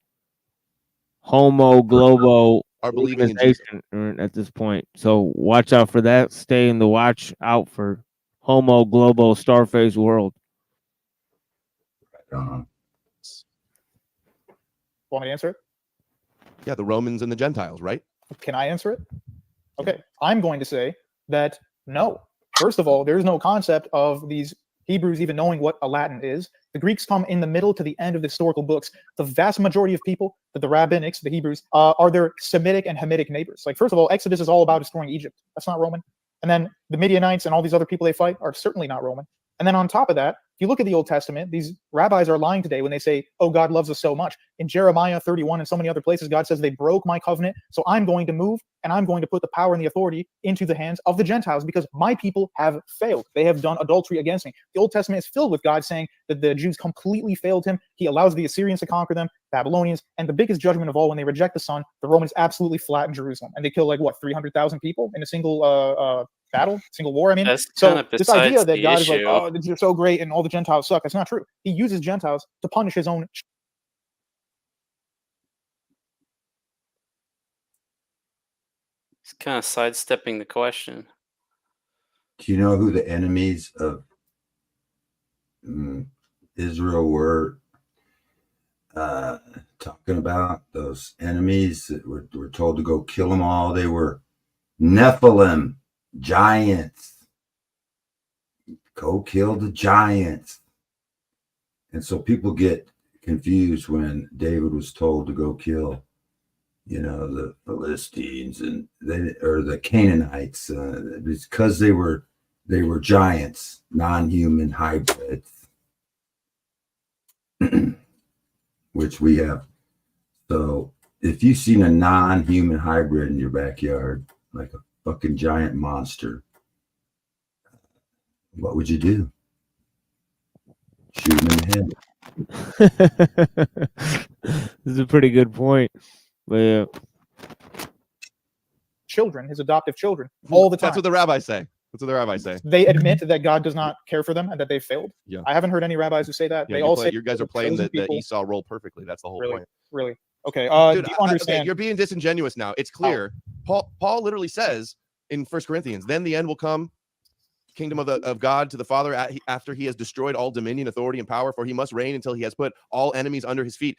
S7: homo globo
S10: Are believing in Jesus.
S7: organization at this point. So watch out for that. Stay in the watch out for homo globo starface world.
S9: Want me to answer it?
S10: Yeah, the Romans and the Gentiles, right?
S9: Can I answer it? Okay, I'm going to say that no. First of all, there is no concept of these Hebrews even knowing what a Latin is. The Greeks come in the middle to the end of the historical books. The vast majority of people, the rabbinics, the Hebrews, are their Semitic and Hamitic neighbors. Like, first of all, Exodus is all about destroying Egypt. That's not Roman. And then the Midianites and all these other people they fight are certainly not Roman. And then on top of that, if you look at the Old Testament, these rabbis are lying today when they say, oh, God loves us so much. In Jeremiah 31 and so many other places, God says they broke my covenant, so I'm going to move and I'm going to put the power and the authority into the hands of the Gentiles because my people have failed. They have done adultery against me. The Old Testament is filled with God saying that the Jews completely failed him. He allows the Assyrians to conquer them, Babylonians, and the biggest judgment of all, when they reject the Son, the Romans absolutely flatten Jerusalem. And they kill, like, what, 300,000 people in a single battle, single war. I mean,
S1: That's
S9: so
S1: kind of
S9: this idea
S1: besides
S9: that
S1: the
S9: God is like,
S1: issue.
S9: oh, you're so great and all the Gentiles suck, that's not true. He uses Gentiles to punish his own.
S1: He's kind of sidestepping the question.
S21: Do you know who the enemies of Israel were talking about? Those enemies that were told to go kill them all. They were Nephilim, giants. Go kill the giants. And so people get confused when David was told to go kill, the Philistines and the Canaanites, because they were giants, non-human hybrids, which we have. So if you've seen a non-human hybrid in your backyard, like a fucking giant monster, what would you do? Shoot him in the
S7: This is a pretty good point. But yeah.
S9: Children, his adoptive children, all the time.
S10: That's what the rabbis say. That's what the rabbis say.
S9: They admit that God does not care for them and that they failed.
S10: Yeah.
S9: I haven't heard any rabbis who say that.
S10: Yeah,
S9: They all say
S10: you guys are playing the Esau role perfectly. That's the whole point.
S9: Really. Okay.
S10: Dude,
S9: Do you understand?
S10: okay, you're being disingenuous now. It's clear. Paul literally says in 1 Corinthians, then the end will come, kingdom of God to the Father after he has destroyed all dominion, authority, and power, for he must reign until he has put all enemies under his feet.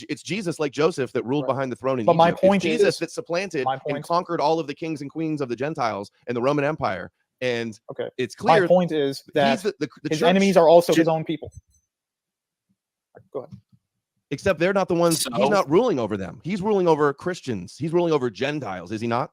S10: It's Jesus, like Joseph, that ruled behind the throne in
S9: But
S10: Egypt.
S9: my point
S10: it's Jesus
S9: is-
S10: that supplanted and conquered all of the kings and queens of the Gentiles and the Roman Empire. And it's clear.
S9: My point is that
S10: the
S9: his
S10: church
S9: enemies are also his own people. Go ahead.
S10: Except they're not the ones.
S1: So-
S10: He's not ruling over them. He's ruling over Christians. He's ruling over Gentiles. Is he not?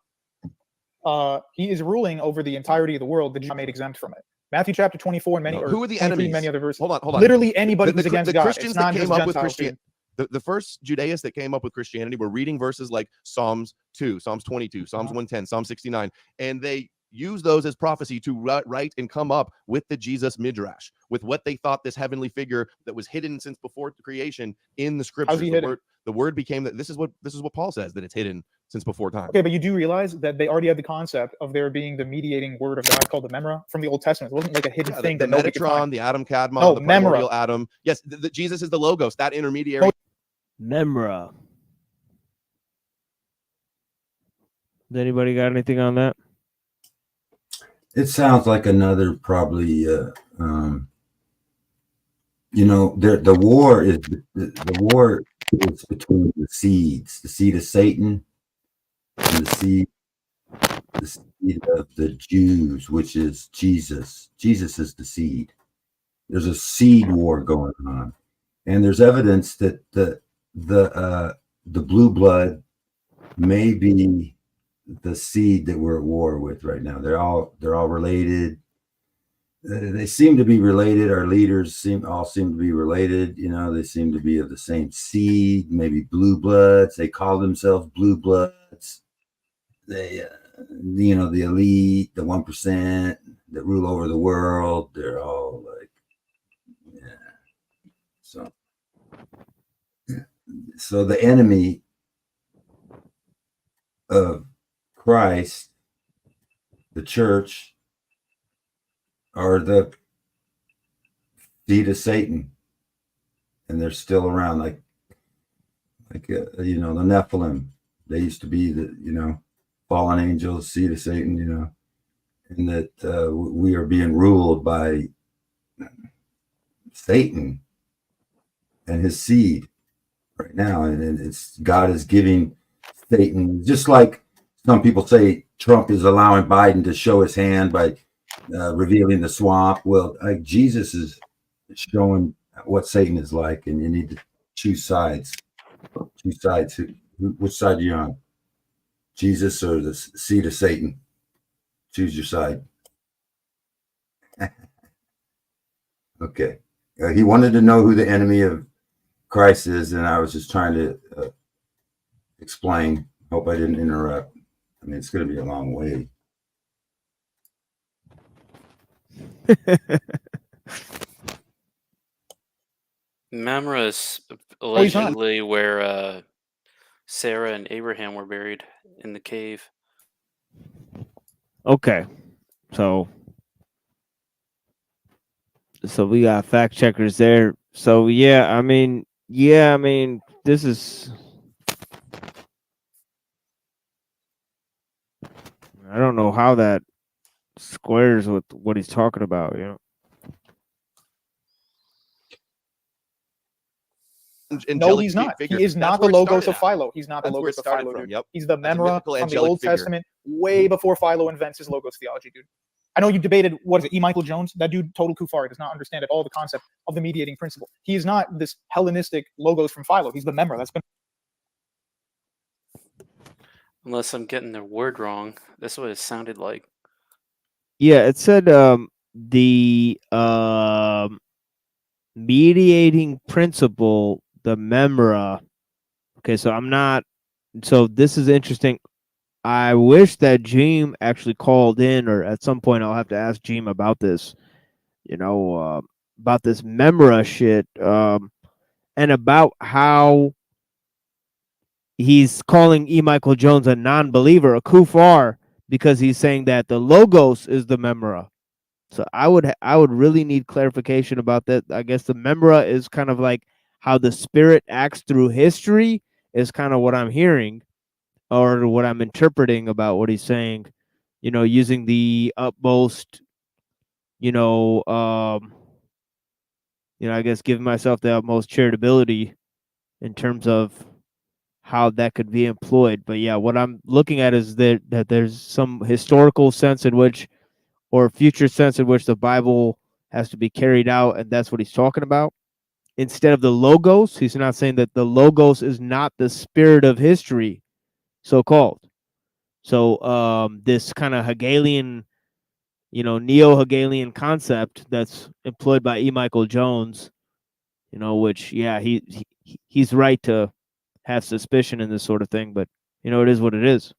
S9: He is ruling over the entirety of the world. The Jews are made exempt from it. Matthew chapter 24 and many.
S10: Who are the
S9: 23,
S10: enemies?
S9: Many other verses.
S10: Hold on.
S9: Literally anybody who's against
S10: the
S9: God.
S10: Christians
S9: It's not
S10: that
S9: just
S10: came up with
S9: Gentiles,
S10: Christianity. The first Judaists that came up with Christianity were reading verses like Psalms 2, Psalms 22, Psalms 110, Psalm 69, and they use those as prophecy to write and come up with the Jesus midrash, with what they thought this heavenly figure that was hidden since before creation in the scriptures.
S9: How's he hidden?
S10: The word became that this is what Paul says, that it's hidden since before time.
S9: Okay, but you do realize that they already had the concept of there being the mediating word of God called the Memra from the Old Testament. It wasn't like a hidden thing
S10: the
S9: that nobody could
S10: Metatron,
S9: find.
S10: the Adam Kadmon,
S9: No,
S10: the primordial
S9: Memra.
S10: Adam. Yes, Jesus is the Logos, that intermediary.
S7: Memra. Does anybody got anything on that?
S21: It sounds like another probably, the war is the war is between the seed of Satan and the seed of the Jews, which is Jesus. Jesus is the seed. There's a seed war going on, and there's evidence that the blue blood may be the seed that we're at war with right now. They're all related. They seem to be related. Our leaders all seem to be related. They seem to be of the same seed, maybe blue bloods. They call themselves blue bloods. They, the elite, the 1% that rule over the world. They're all like, yeah. So the enemy of Christ, the church, are the seed of Satan, and they're still around, like you know, the Nephilim. They used to be the, you know, fallen angels, seed of Satan, you know, and that we are being ruled by Satan and his seed right now, and it's God is giving Satan, just like some people say Trump is allowing Biden to show his hand by revealing the swamp. Well, like Jesus is showing what Satan is like, and you need to choose sides. Choose sides. Which side are you on? Jesus or the seed of Satan? Choose your side. Okay. He wanted to know who the enemy of Christ is, and I was just trying to explain. Hope I didn't interrupt. I mean, it's going to be a long way.
S1: Mamre is
S9: he's not.
S1: allegedly where Sarah and Abraham were buried, in the cave.
S7: Okay, so we got fact checkers there. So I mean, this is, I don't know how that squares with what he's talking about, you know.
S9: No, he's not. He is not the logos of Philo. He's not the logos of Philo, dude.
S10: Yep.
S9: He's the memra from the
S10: angelic
S9: Old
S10: figure.
S9: Testament, way before Philo invents his logos theology, dude. I know you debated, what is it, E. Michael Jones? That dude, total kufar, does not understand at all the concept of the mediating principle. He is not this Hellenistic logos from Philo. He's the memra. That's been.
S1: Unless I'm getting the word wrong. That's what it sounded like.
S7: Yeah, it said the mediating principle, the memra. Okay, so I'm not. So this is interesting. I wish that Jeem actually called in, or at some point I'll have to ask Jeem about this. You know, about this memra shit, and about how he's calling E. Michael Jones a non-believer, a kufar, because he's saying that the logos is the memra. So I would really need clarification about that. I guess the memra is kind of like how the spirit acts through history, is kind of what I'm hearing, or what I'm interpreting about what he's saying. You know, using the utmost, I guess giving myself the utmost charitability in terms of how that could be employed. But yeah, what I'm looking at is that there's some historical sense in which, or future sense in which, the Bible has to be carried out, and that's what he's talking about. Instead of the logos, he's not saying that the logos is not the spirit of history, so-called. So this kind of Hegelian, neo-Hegelian concept that's employed by E. Michael Jones, which, he's right to have suspicion in this sort of thing, but it is what it is.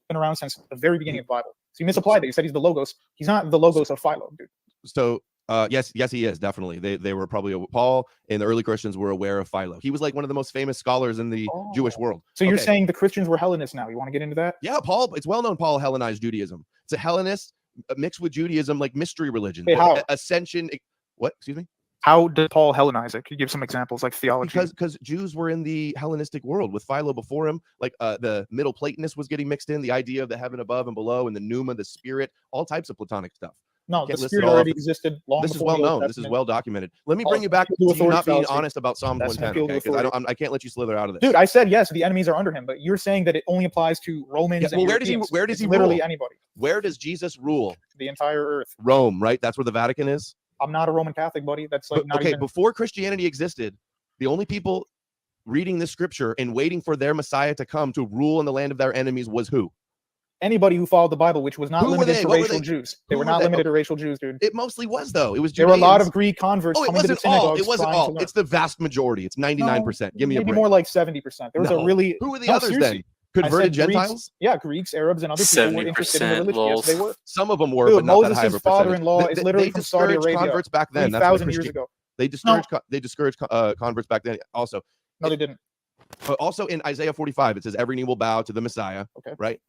S9: Been around since the very beginning of the Bible. So you misapplied it. You said he's the logos. He's not the logos of Philo, dude.
S10: So yes, he is, definitely. They were probably, Paul and the early Christians were aware of Philo. He was like one of the most famous scholars in the Jewish world.
S9: So you're saying the Christians were Hellenists now? You want to get into that?
S10: Yeah, Paul. It's well known. Paul Hellenized Judaism. It's a Hellenist mixed with Judaism, like mystery religion.
S9: Wait, how?
S10: Ascension. What? Excuse me.
S9: How did Paul Hellenize it? Could you give some examples, like theology?
S10: Because Jews were in the Hellenistic world with Philo before him. Like the Middle Platonists was getting mixed in, the idea of the heaven above and below, and the pneuma, the spirit, all types of Platonic stuff.
S9: No, the spirit already existed long
S10: This is
S9: before
S10: well
S9: the Old
S10: known. This is
S9: Testament.
S10: well documented. Let me bring you back to you not being honest about Psalms 110, okay? Because I can't let you slither out of this.
S9: Dude, I said yes, the enemies are under him, but you're saying that it only applies to Romans.
S10: Yeah, well,
S9: and
S10: where does he
S9: Europeans.
S10: rule?
S9: Literally anybody.
S10: Where does Jesus rule?
S9: The entire earth.
S10: Rome, right? That's where the Vatican is.
S9: I'm not a Roman Catholic, buddy. That's like not
S10: okay.
S9: even...
S10: Before Christianity existed, the only people reading this scripture and waiting for their Messiah to come to rule in the land of their enemies was who?
S9: Anybody who followed the Bible, which was not limited to racial Jews. They were not limited to racial Jews, dude.
S10: It mostly was, though. It was.
S9: There were a lot of Greek converts coming to the synagogues.
S10: It wasn't all. It's the vast majority. It's 99%. Give me a break.
S9: Maybe more like 70%. There was a really.
S10: Who were the others then? Converted Gentiles?
S9: Greeks, yeah, Greeks, Arabs, and other people were interested in religion. Yes, they were.
S10: Some of them were,
S9: dude,
S10: but not that high of
S9: Moses'
S10: a percentage.
S9: father-in-law is literally from Saudi Arabia.
S10: Converts back then.
S9: 3,000 years ago.
S10: They discouraged converts back then. Also,
S9: No, they didn't.
S10: But also in Isaiah 45, it says every knee will bow to the Messiah.
S9: Okay.
S10: Right.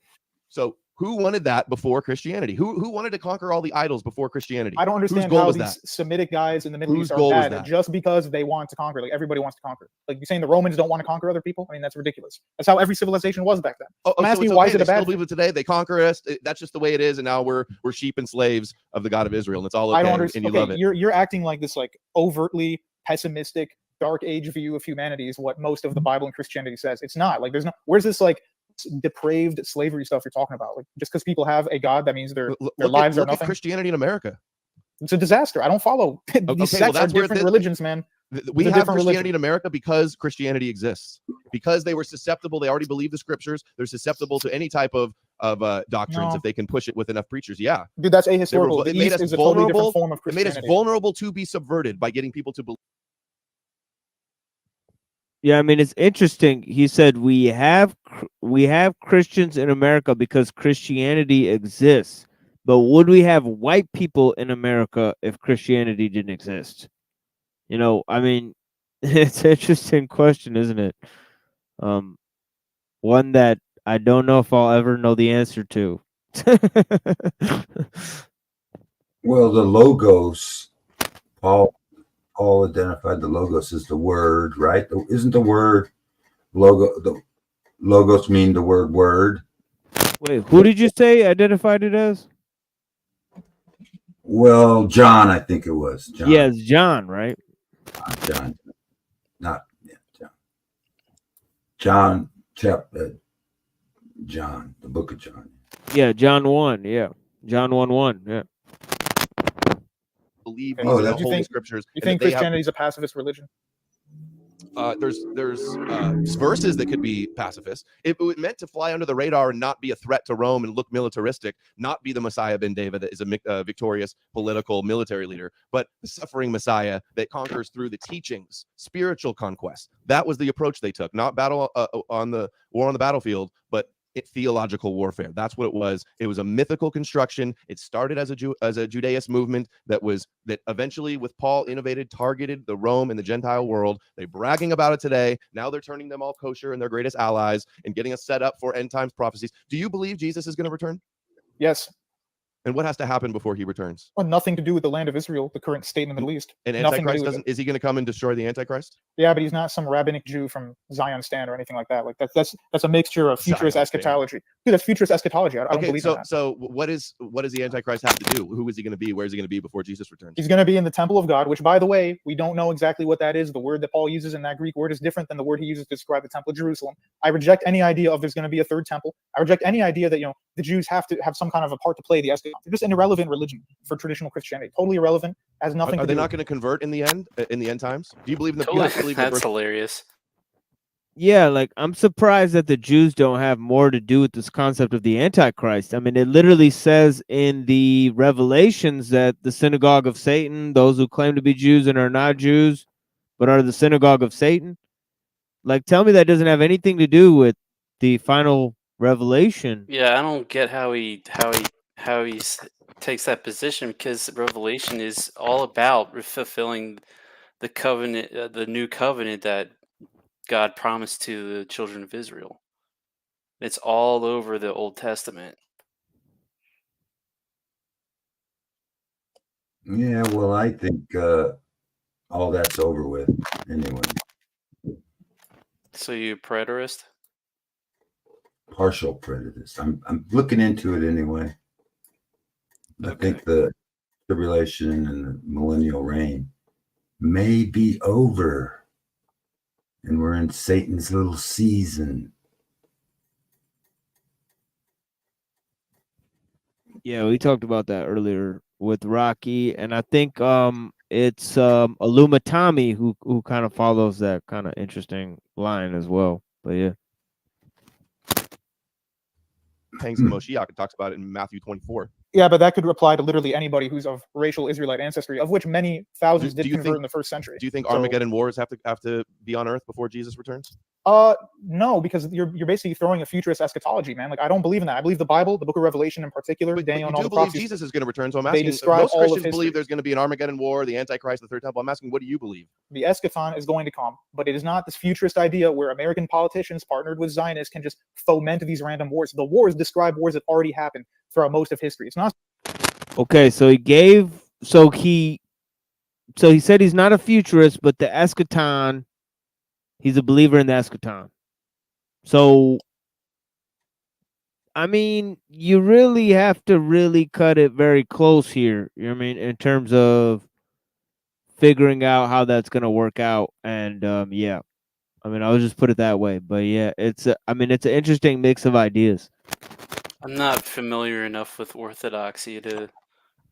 S10: So who wanted that before Christianity? Who wanted to conquer all the idols before Christianity?
S9: I don't understand
S10: Whose goal
S9: how
S10: was
S9: these
S10: that?
S9: Semitic guys in the Middle
S10: Whose
S9: East are
S10: goal was
S9: bad
S10: that?
S9: just because they want to conquer. Like everybody wants to conquer. Like you're saying the Romans don't want to conquer other people? I mean, that's ridiculous. That's how every civilization was back then. I'm
S10: So
S9: asking
S10: it's
S9: you, why
S10: okay.
S9: is it
S10: They
S9: a
S10: still
S9: bad
S10: believe
S9: thing?
S10: it today. They conquer us. That's just the way it is. And now we're sheep and slaves of the God of Israel, and it's all okay.
S9: I don't
S10: And
S9: understand.
S10: you love it.
S9: You're acting like this like overtly pessimistic, dark age view of humanity is what most of the Bible and Christianity says. It's not. Like there's no. Where's this like depraved slavery stuff you're talking about? Like just because people have a God, that means their lives are
S10: Look at
S9: nothing.
S10: Christianity in America.
S9: It's a disaster. I don't follow. These sects are different religions, man.
S10: We
S9: It's a
S10: have
S9: different
S10: Christianity
S9: religion.
S10: in America because Christianity exists. Because they were susceptible. They already believe the scriptures. They're susceptible to any type of doctrines
S9: No.
S10: if they can push it with enough preachers. Yeah.
S9: Dude, that's ahistorical. The
S10: It made
S9: East
S10: us
S9: is a totally different
S10: vulnerable.
S9: form of
S10: It made us
S9: Christianity.
S10: vulnerable to be subverted by getting people to believe.
S7: Yeah, I mean it's interesting. He said we have Christians in America because Christianity exists. But would we have white people in America if Christianity didn't exist? You know, I mean, it's an interesting question, isn't it? One that I don't know if I'll ever know the answer to.
S21: Well, the logos, Paul identified the logos as the word, right? Isn't the word logo, the logos mean the word?
S7: Wait, who did you say identified it as?
S21: Well, John, I think it was. John.
S7: Yeah, it's John, right?
S21: John. Not John. John, John, the book of John.
S7: Yeah, John 1, yeah. John 1:1, yeah.
S10: Believe
S9: Okay,
S10: the
S9: do
S10: Holy Scriptures.
S9: You
S10: and
S9: think
S10: that they have-
S9: Christianity is a pacifist religion?
S10: There's verses that could be pacifist. It meant to fly under the radar and not be a threat to Rome and look militaristic, not be the Messiah ben David that is a victorious political military leader, but the suffering Messiah that conquers through the teachings, spiritual conquest. That was the approach they took, not battle on the war on the battlefield, but theological warfare. That's what it was. It was a mythical construction. It started as a Judaist movement that eventually, with Paul, targeted the Rome and the Gentile world. They're bragging about it today. Now they're turning them all kosher and their greatest allies and getting us set up for end times prophecies. Do you believe Jesus is going to return?
S9: Yes.
S10: And what has to happen before he returns?
S9: Well, nothing to do with the land of Israel, the current state in the Middle East.
S10: And
S9: Nothing to do
S10: Antichrist
S9: with
S10: doesn't? Is he going to come and destroy the Antichrist?
S9: Yeah, but he's not some rabbinic Jew from Zion Stand or anything like that. Like that's a mixture of futurist
S10: Zion Stand.
S9: eschatology. Dude, that's futurist eschatology. I don't believe in that.
S10: So what does the Antichrist have to do? Who is he going to be? Where is he going to be before Jesus returns?
S9: He's going to be in the temple of God, which, by the way, we don't know exactly what that is. The word that Paul uses in that Greek word is different than the word he uses to describe the temple of Jerusalem. I reject any idea of there's going to be a third temple. I reject any idea that the Jews have to have some kind of a part to play the eschatology. They're just an irrelevant religion for traditional Christianity. Totally irrelevant. Has nothing.
S10: Are
S9: to
S10: they
S9: do
S10: not
S9: with
S10: going to convert in the end times? Do you believe in the?
S1: Totally.
S10: You have to believe in the
S1: That's
S10: birth-
S1: hilarious.
S7: Yeah, like I'm surprised that the Jews don't have more to do with this concept of the Antichrist. I mean, it literally says in the Revelations that the synagogue of Satan, those who claim to be Jews and are not Jews, but are the synagogue of Satan. Like, tell me that doesn't have anything to do with the final revelation.
S1: Yeah, I don't get how he takes that position, because Revelation is all about fulfilling the covenant, the new covenant that God promised to the children of Israel. It's all over the Old Testament.
S21: Yeah, well, I think all that's over with anyway.
S1: So you a preterist?
S21: Partial prejudice. I'm looking into it anyway. I think the tribulation and the millennial reign may be over, and we're in Satan's little season.
S7: Yeah, we talked about that earlier with Rocky, and I think it's Illumitami who kind of follows that kind of interesting line as well. But yeah.
S10: Hangs in Moshiach. It talks about it in Matthew 24.
S9: Yeah, but that could apply to literally anybody who's of racial Israelite ancestry, of which many thousands did convert in the first century.
S10: Do you think
S9: So-
S10: Armageddon wars have to be on Earth before Jesus returns?
S9: No, because you're basically throwing a futurist eschatology, man. Like I don't believe in that. I believe the Bible, the Book of Revelation in particular, Daniel, and all
S10: You
S9: the
S10: do believe
S9: prophecies.
S10: Jesus is going to return, so I'm
S9: They
S10: asking.
S9: describe
S10: Most
S9: all of
S10: Christians
S9: history.
S10: believe there's going to be an Armageddon war, the Antichrist, the third temple. I'm asking, what do you believe?
S9: The eschaton is going to come, but it is not this futurist idea where American politicians partnered with Zionists can just foment these random wars. The wars describe wars that already happened throughout most of history. It's not.
S7: Okay, so he said he's not a futurist, but the eschaton, he's a believer in the eschaton. So, I mean, you really have to really cut it very close here. You know what I mean? In terms of figuring out how that's going to work out. And yeah, I mean, I'll just put it that way. But yeah, it's an interesting mix of ideas.
S1: I'm not familiar enough with orthodoxy to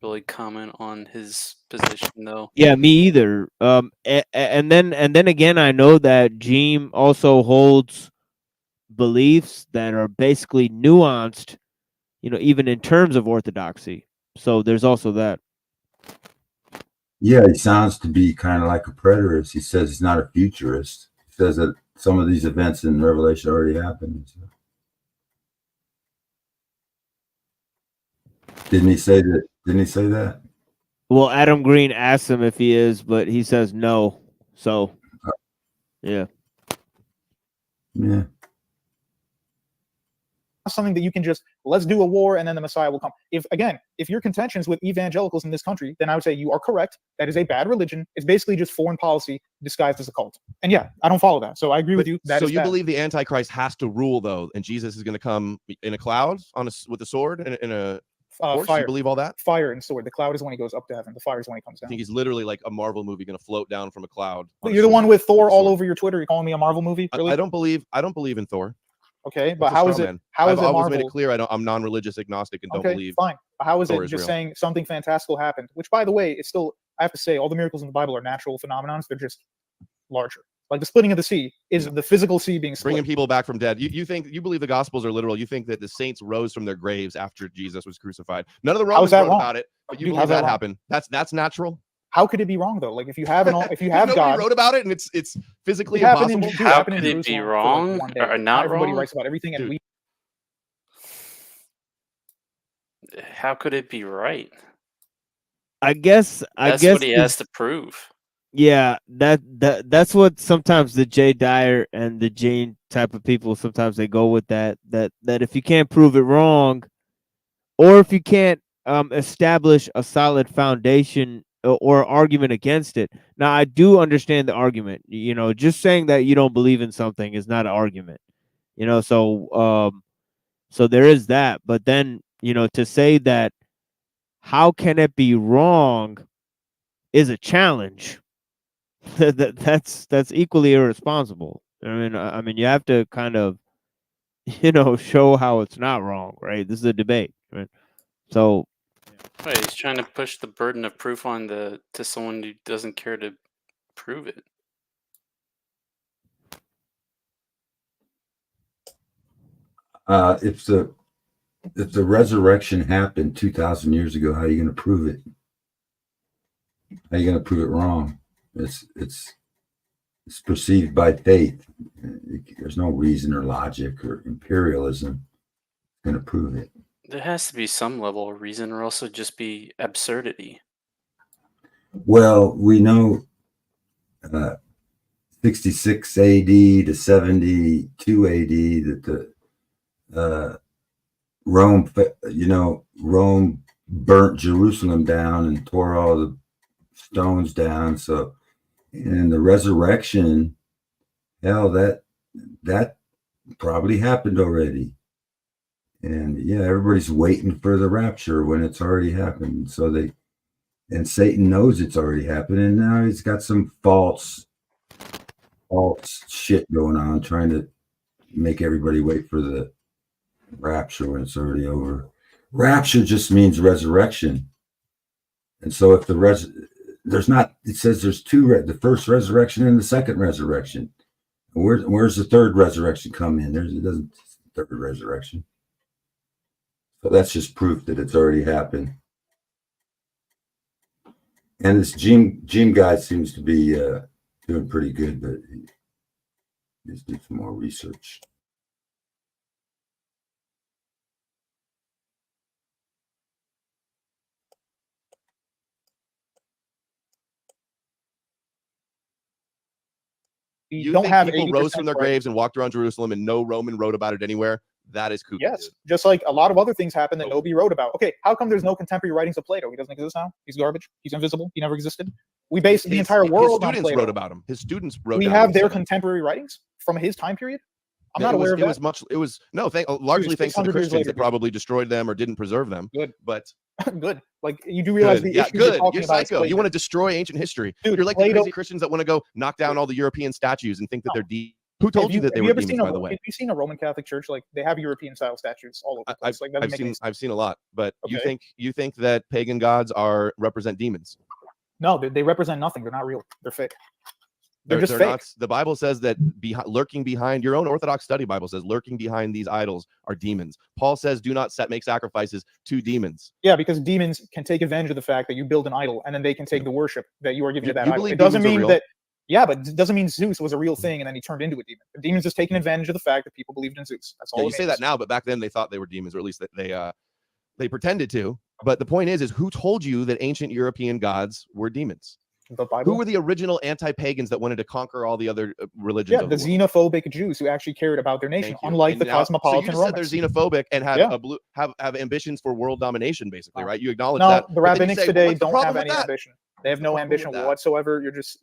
S1: really comment on his position, though.
S7: Yeah, me either. And then again, I know that Jeem also holds beliefs that are basically nuanced, you know, even in terms of orthodoxy. So there's also that.
S21: Yeah, he sounds to be kind of like a preterist. He says he's not a futurist. He says that some of these events in Revelation already happened. So. Didn't he say that? Didn't he say that?
S7: Well, Adam Green asked him if he is, but he says no. So, yeah.
S21: Yeah.
S9: Something that you can just let's do a war and then the Messiah will come. If your contentions with evangelicals in this country, then I would say you are correct. That is a bad religion. It's basically just foreign policy disguised as a cult. And yeah, I don't follow that. So I agree with you.
S10: So you believe the Antichrist has to rule though, and Jesus is going to come in a cloud with a sword and in a horse?
S9: Fire.
S10: You believe all that?
S9: Fire and sword. The cloud is when he goes up to heaven. The fire is when he comes
S10: I
S9: down.
S10: think he's literally like a Marvel movie going to float down from a cloud.
S9: But you're the one with Thor all over your Twitter. You're calling me a Marvel movie? Really?
S10: I don't believe in Thor.
S9: Okay, but
S10: That's a
S9: how is
S10: straw
S9: it?
S10: man.
S9: How is
S10: I've
S9: it
S10: always
S9: Marvel?
S10: made it clear I'm non-religious, agnostic, and don't
S9: Okay,
S10: believe.
S9: fine. But how is
S10: Thor
S9: it
S10: is
S9: just
S10: real.
S9: saying something fantastical happened? Which, by the way, it's still. I have to say, all the miracles in the Bible are natural phenomenons. They're just larger. Like the splitting of the sea is the physical sea being split.
S10: Bringing people back from dead. You believe the Gospels are literal. You think that the saints rose from their graves after Jesus was crucified. None of the Romans wrote about it, but you believe that happened. That's natural.
S9: How could it be wrong though? Like if you have
S10: Nobody
S9: God,
S10: wrote about it, and it's physically
S9: it happened in-
S10: impossible.
S9: dude, it
S1: How
S9: happened in
S1: could it be
S9: Jerusalem for, like,
S1: wrong
S9: one day.
S1: or not
S9: Everybody
S1: wrong?
S9: writes about everything, and we.
S1: How could it be right?
S7: I guess
S1: That's what he has to prove.
S7: Yeah, that's what sometimes the Jay Dyer and the Jane type of people sometimes they go with that if you can't prove it wrong, or if you can't establish a solid foundation or argument against it. Now I do understand the argument. You know, just saying that you don't believe in something is not an argument. You know, so there is that. But then, you know, to say that how can it be wrong is a challenge. That's equally irresponsible. I mean, you have to kind of, you know, show how it's not wrong, right? This is a debate, right? So,
S1: Right, he's trying to push the burden of proof on to someone who doesn't care to prove it.
S21: If the resurrection happened 2,000 years ago, how are you going to prove it? How are you going to prove it wrong? It's perceived by faith. There's no reason or logic or imperialism going to prove it.
S1: There has to be some level of reason, or else it'd just be absurdity.
S21: Well, we know 66 AD to 72 AD that the Rome burnt Jerusalem down and tore all the stones down. So, and the resurrection, hell, that probably happened already. And yeah, everybody's waiting for the rapture when it's already happened. So and Satan knows it's already happened, and now he's got some false shit going on, trying to make everybody wait for the rapture when it's already over. Rapture just means resurrection. And so if there's not, it says there's two, the first resurrection and the second resurrection. Where's the third resurrection come in? It doesn't, third resurrection. So that's just proof that it's already happened. And this Jeem guy seems to be doing pretty good, but Just do some more research.
S9: We
S10: You
S9: don't
S10: think
S9: have
S10: people
S9: 80%
S10: rose from their
S9: right.
S10: graves and walked around Jerusalem and no Roman wrote about it anywhere? That is kooky.
S9: Yes,
S10: Dude.
S9: just like a lot of other things happen that nobody wrote about. Okay, how come there's no contemporary writings of Plato? He doesn't exist now. He's garbage. He's invisible. He never existed. We base the entire world
S10: his
S9: on
S10: students
S9: Plato.
S10: wrote about him. His students wrote.
S9: We
S10: down
S9: have
S10: what he
S9: their
S10: said.
S9: contemporary writings from his time period. I'm
S10: Yeah,
S9: not aware of that.
S10: Largely thanks to the
S9: 600 years
S10: Christians
S9: later,
S10: that probably destroyed them or didn't preserve them.
S9: Good.
S10: But
S9: good. Like you do realize
S10: good.
S9: the
S10: Yeah,
S9: issue you're
S10: good.
S9: talking
S10: You're
S9: about is
S10: psycho. You
S9: Plato.
S10: want to destroy ancient history.
S9: Dude,
S10: You're like
S9: Plato-
S10: the crazy Christians that want to go knock down all the European statues and think that they're deep. Who told you that they
S9: have
S10: were
S9: you ever
S10: demons,
S9: seen
S10: by the way?
S9: Have you seen a Roman Catholic church? Like they have European style statues all over the place. Like doesn't make any sense.
S10: I've seen a lot, but
S9: Okay.
S10: you think that pagan gods represent demons?
S9: No, they represent nothing. They're not real. They're fake. They're just fake.
S10: Not. The Bible says that lurking behind your own Orthodox study Bible says lurking behind these idols are demons. Paul says do not make sacrifices to demons.
S9: Yeah, because demons can take advantage of the fact that you build an idol, and then they can take the worship that you are giving to that
S10: You
S9: idol.
S10: believe
S9: It doesn't
S10: demons are
S9: mean
S10: real?
S9: that. Yeah, but it doesn't mean Zeus was a real thing, and then he turned into a demon. The demon's just taking advantage of the fact that people believed in Zeus. That's all.
S10: Yeah,
S9: it
S10: you say
S9: means.
S10: that now, but back then they thought they were demons, or at least they pretended to. But the point is who told you that ancient European gods were demons?
S9: The Bible.
S10: Who were the original anti-pagans that wanted to conquer all the other religions?
S9: Yeah, the xenophobic Jews who actually cared about their nation, unlike
S10: And
S9: the
S10: now-
S9: cosmopolitan
S10: so you
S9: Romans.
S10: just said they're xenophobic and have
S9: Yeah.
S10: have ambitions for world domination, basically, right? You acknowledge
S9: No,
S10: that.
S9: the
S10: but then you
S9: rabbinics
S10: say,
S9: today
S10: what's the
S9: don't
S10: problem
S9: have
S10: with
S9: any
S10: that?
S9: ambition. They have no
S10: problem with
S9: ambition
S10: that?
S9: whatsoever.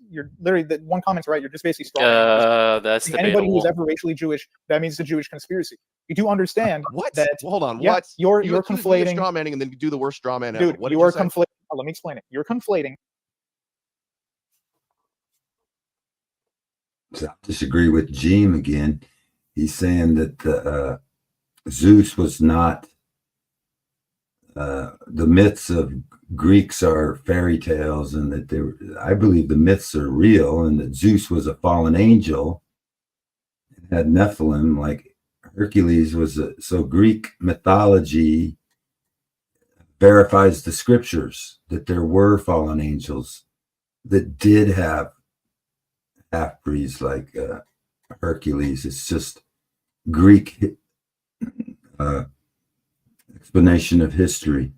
S9: You're literally the one comment's right. You're just basically strong.
S1: That's
S9: Anybody who was
S1: debatable.
S9: ever racially Jewish, that means the Jewish conspiracy. You do understand
S10: What?
S9: that?
S10: Well, hold on.
S9: Yeah,
S10: What?
S9: You're
S10: accuse me of
S9: conflating.
S10: straw manning and then you do the worst straw man ever.
S9: Dude,
S10: What did
S9: you
S10: you
S9: are
S10: say?
S9: conflating. Let me explain it. You're conflating.
S21: So I disagree with Jeem again. He's saying that Zeus was not. The myths of Greeks are fairy tales, and that I believe the myths are real, and that Zeus was a fallen angel, and had Nephilim, like Hercules was. So Greek mythology verifies the scriptures that there were fallen angels that did have half-breeds like Hercules. It's just Greek explanation of history.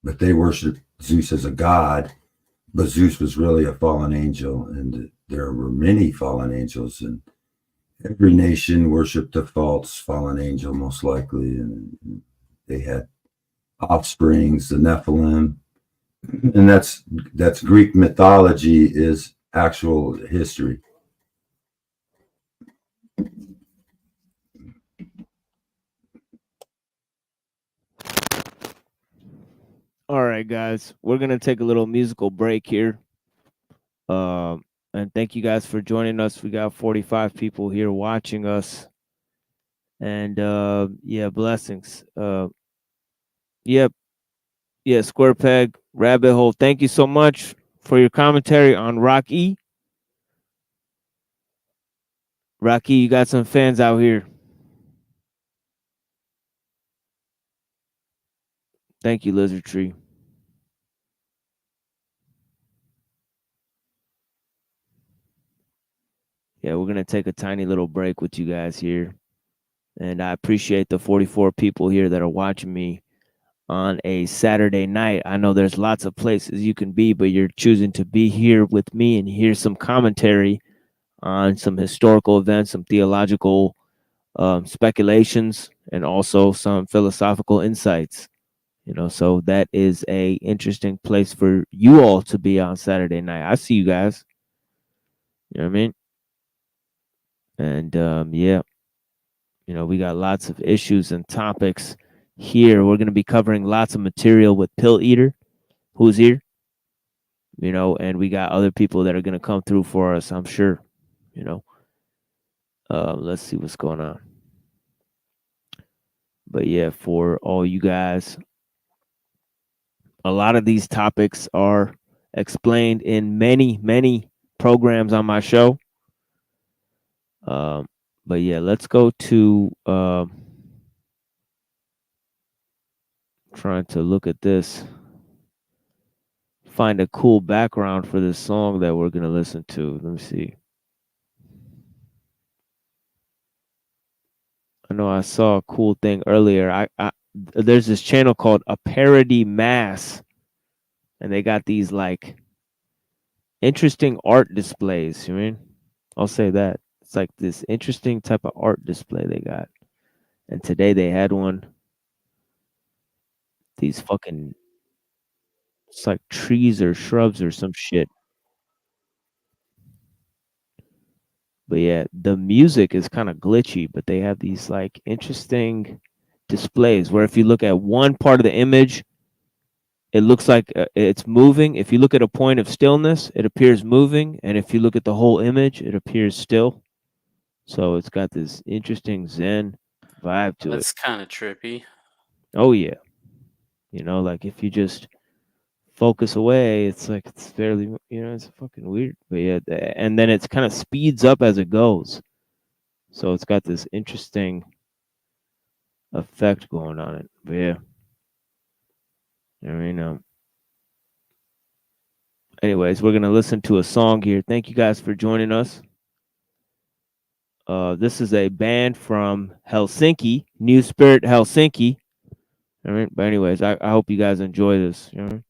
S21: But they worship Zeus as a god, but Zeus was really a fallen angel, and there were many fallen angels, and every nation worshipped a false fallen angel, most likely, and they had offsprings, the Nephilim, and that's Greek mythology is actual history.
S7: All right, guys, we're gonna take a little musical break here. And thank you guys for joining us. We got 45 people here watching us, and yeah, blessings. Yep, yeah, Square Peg, Rabbit Hole. Thank you so much for your commentary on Rocky. Rocky, you got some fans out here. Thank you, Lizard Tree. Yeah, we're going to take a tiny little break with you guys here. And I appreciate the 44 people here that are watching me on a Saturday night. I know there's lots of places you can be, but you're choosing to be here with me and hear some commentary on some historical events, some theological speculations, and also some philosophical insights. You know, so that is a interesting place for you all to be on Saturday night. I see you guys. You know what I mean? And yeah, you know, we got lots of issues and topics here. We're going to be covering lots of material with Pill Eater, who's here, you know, and we got other people that are going to come through for us, I'm sure, you know. Let's see what's going on. But yeah, for all you guys, a lot of these topics are explained in many programs on my show. But yeah, let's go to trying to look at this, find a cool background for this song that we're gonna listen to. Let me see. know I saw a cool thing earlier. There's this channel called A Parody Mass, and they got these like interesting art displays. You mean? I'll say that. It's like this interesting type of art display they got. And today they had one. These fucking, it's like trees or shrubs or some shit. But yeah, the music is kind of glitchy, but they have these like interesting displays where if you look at one part of the image, it looks like it's moving. If you look at a point of stillness, it appears moving. And if you look at the whole image, it appears still. So it's got this interesting Zen vibe to it.
S1: That's kind of trippy.
S7: Oh, yeah. You know, like if you just focus away, it's like it's fairly, you know, it's fucking weird. But yeah, and then it's kind of speeds up as it goes. So it's got this interesting effect going on it. But yeah. I mean, anyways, we're gonna listen to a song here. Thank you guys for joining us. This is a band from Helsinki, New Spirit Helsinki. All right, but anyways, I hope you guys enjoy this. You know?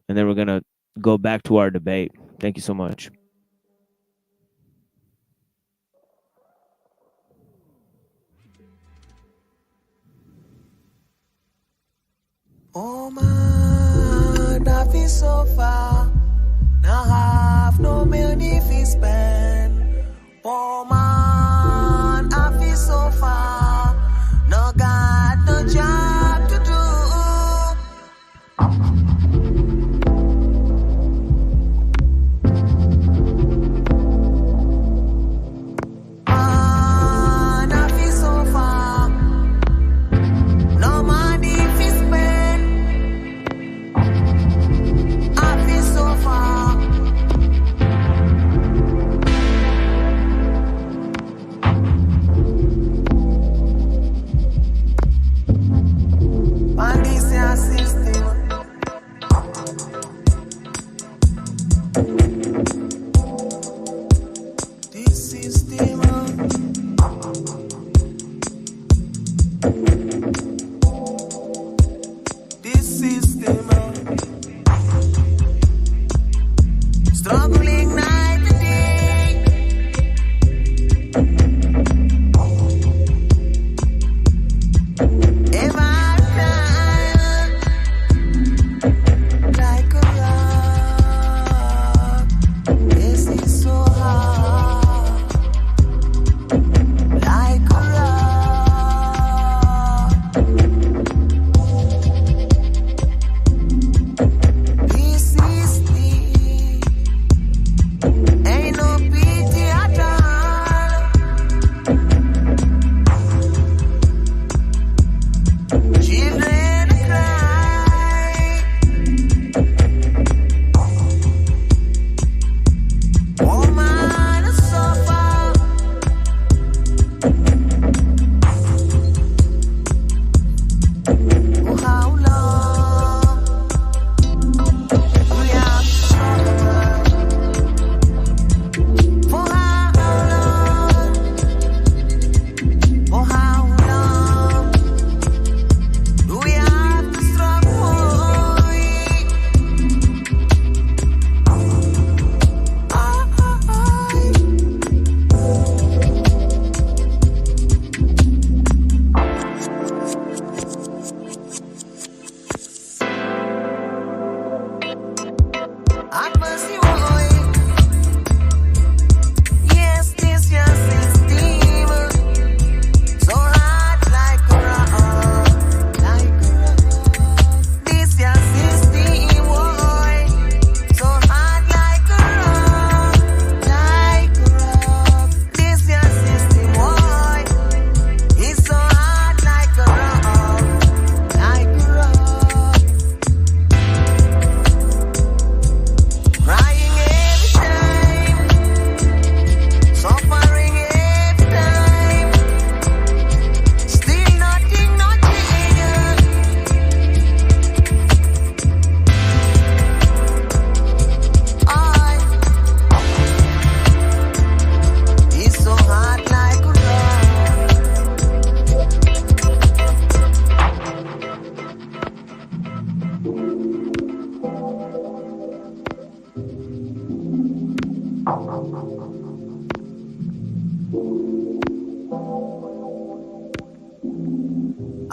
S7: And then we're gonna go back to our debate. Thank you so much.
S3: Oh man, I feel so far. Now have no money to spend. Oh man, I feel so far. No got no job to do. Man, I feel so far. No money to spend. I feel so far.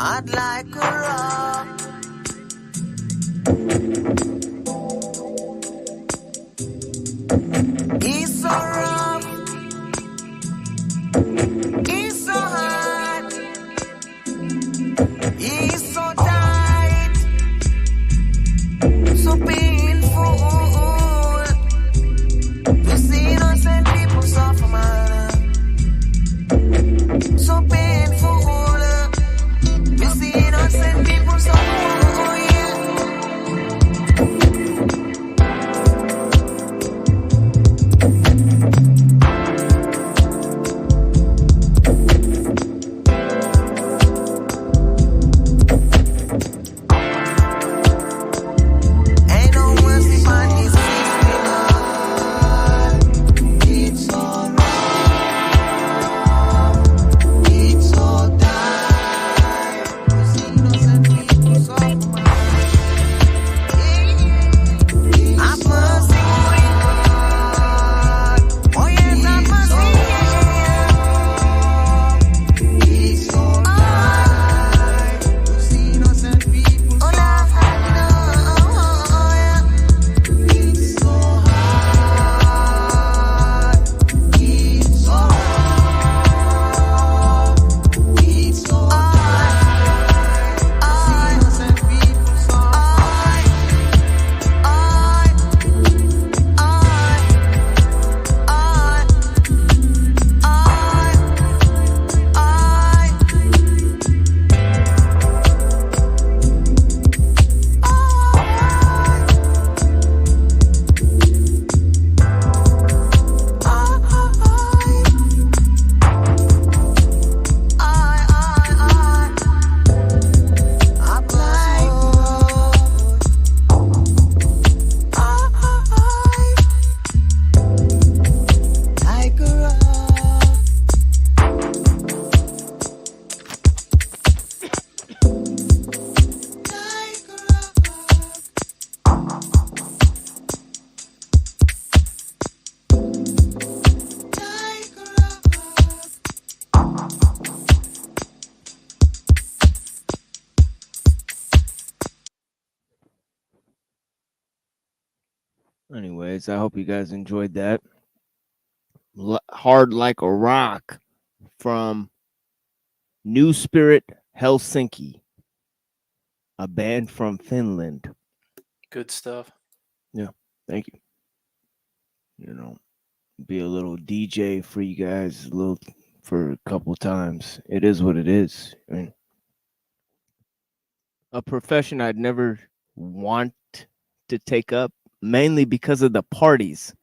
S3: hard like a rock. He's so rough, he's so hard, he's so tight, so painful. You see innocent people suffer, man. So painful. You see innocent people suffer, yeah. Ain't no mercy on this system, it's so wrong, it's so dark. You see innocent people suffer, man. Have mercy, oh yes, have mercy. It's so dark. You see innocent people suffer, it's so hard, it's so wrong, it's so hard. You see innocent people suffer.
S7: Anyways, I hope you guys enjoyed that. Hard Like a Rock from New Spirit Helsinki, a band from Finland.
S1: Good stuff.
S7: Yeah, thank you. You know, be a little DJ for you guys, a little for a couple times. It is what it is. I mean, a profession I'd never want to take up, mainly because of the parties.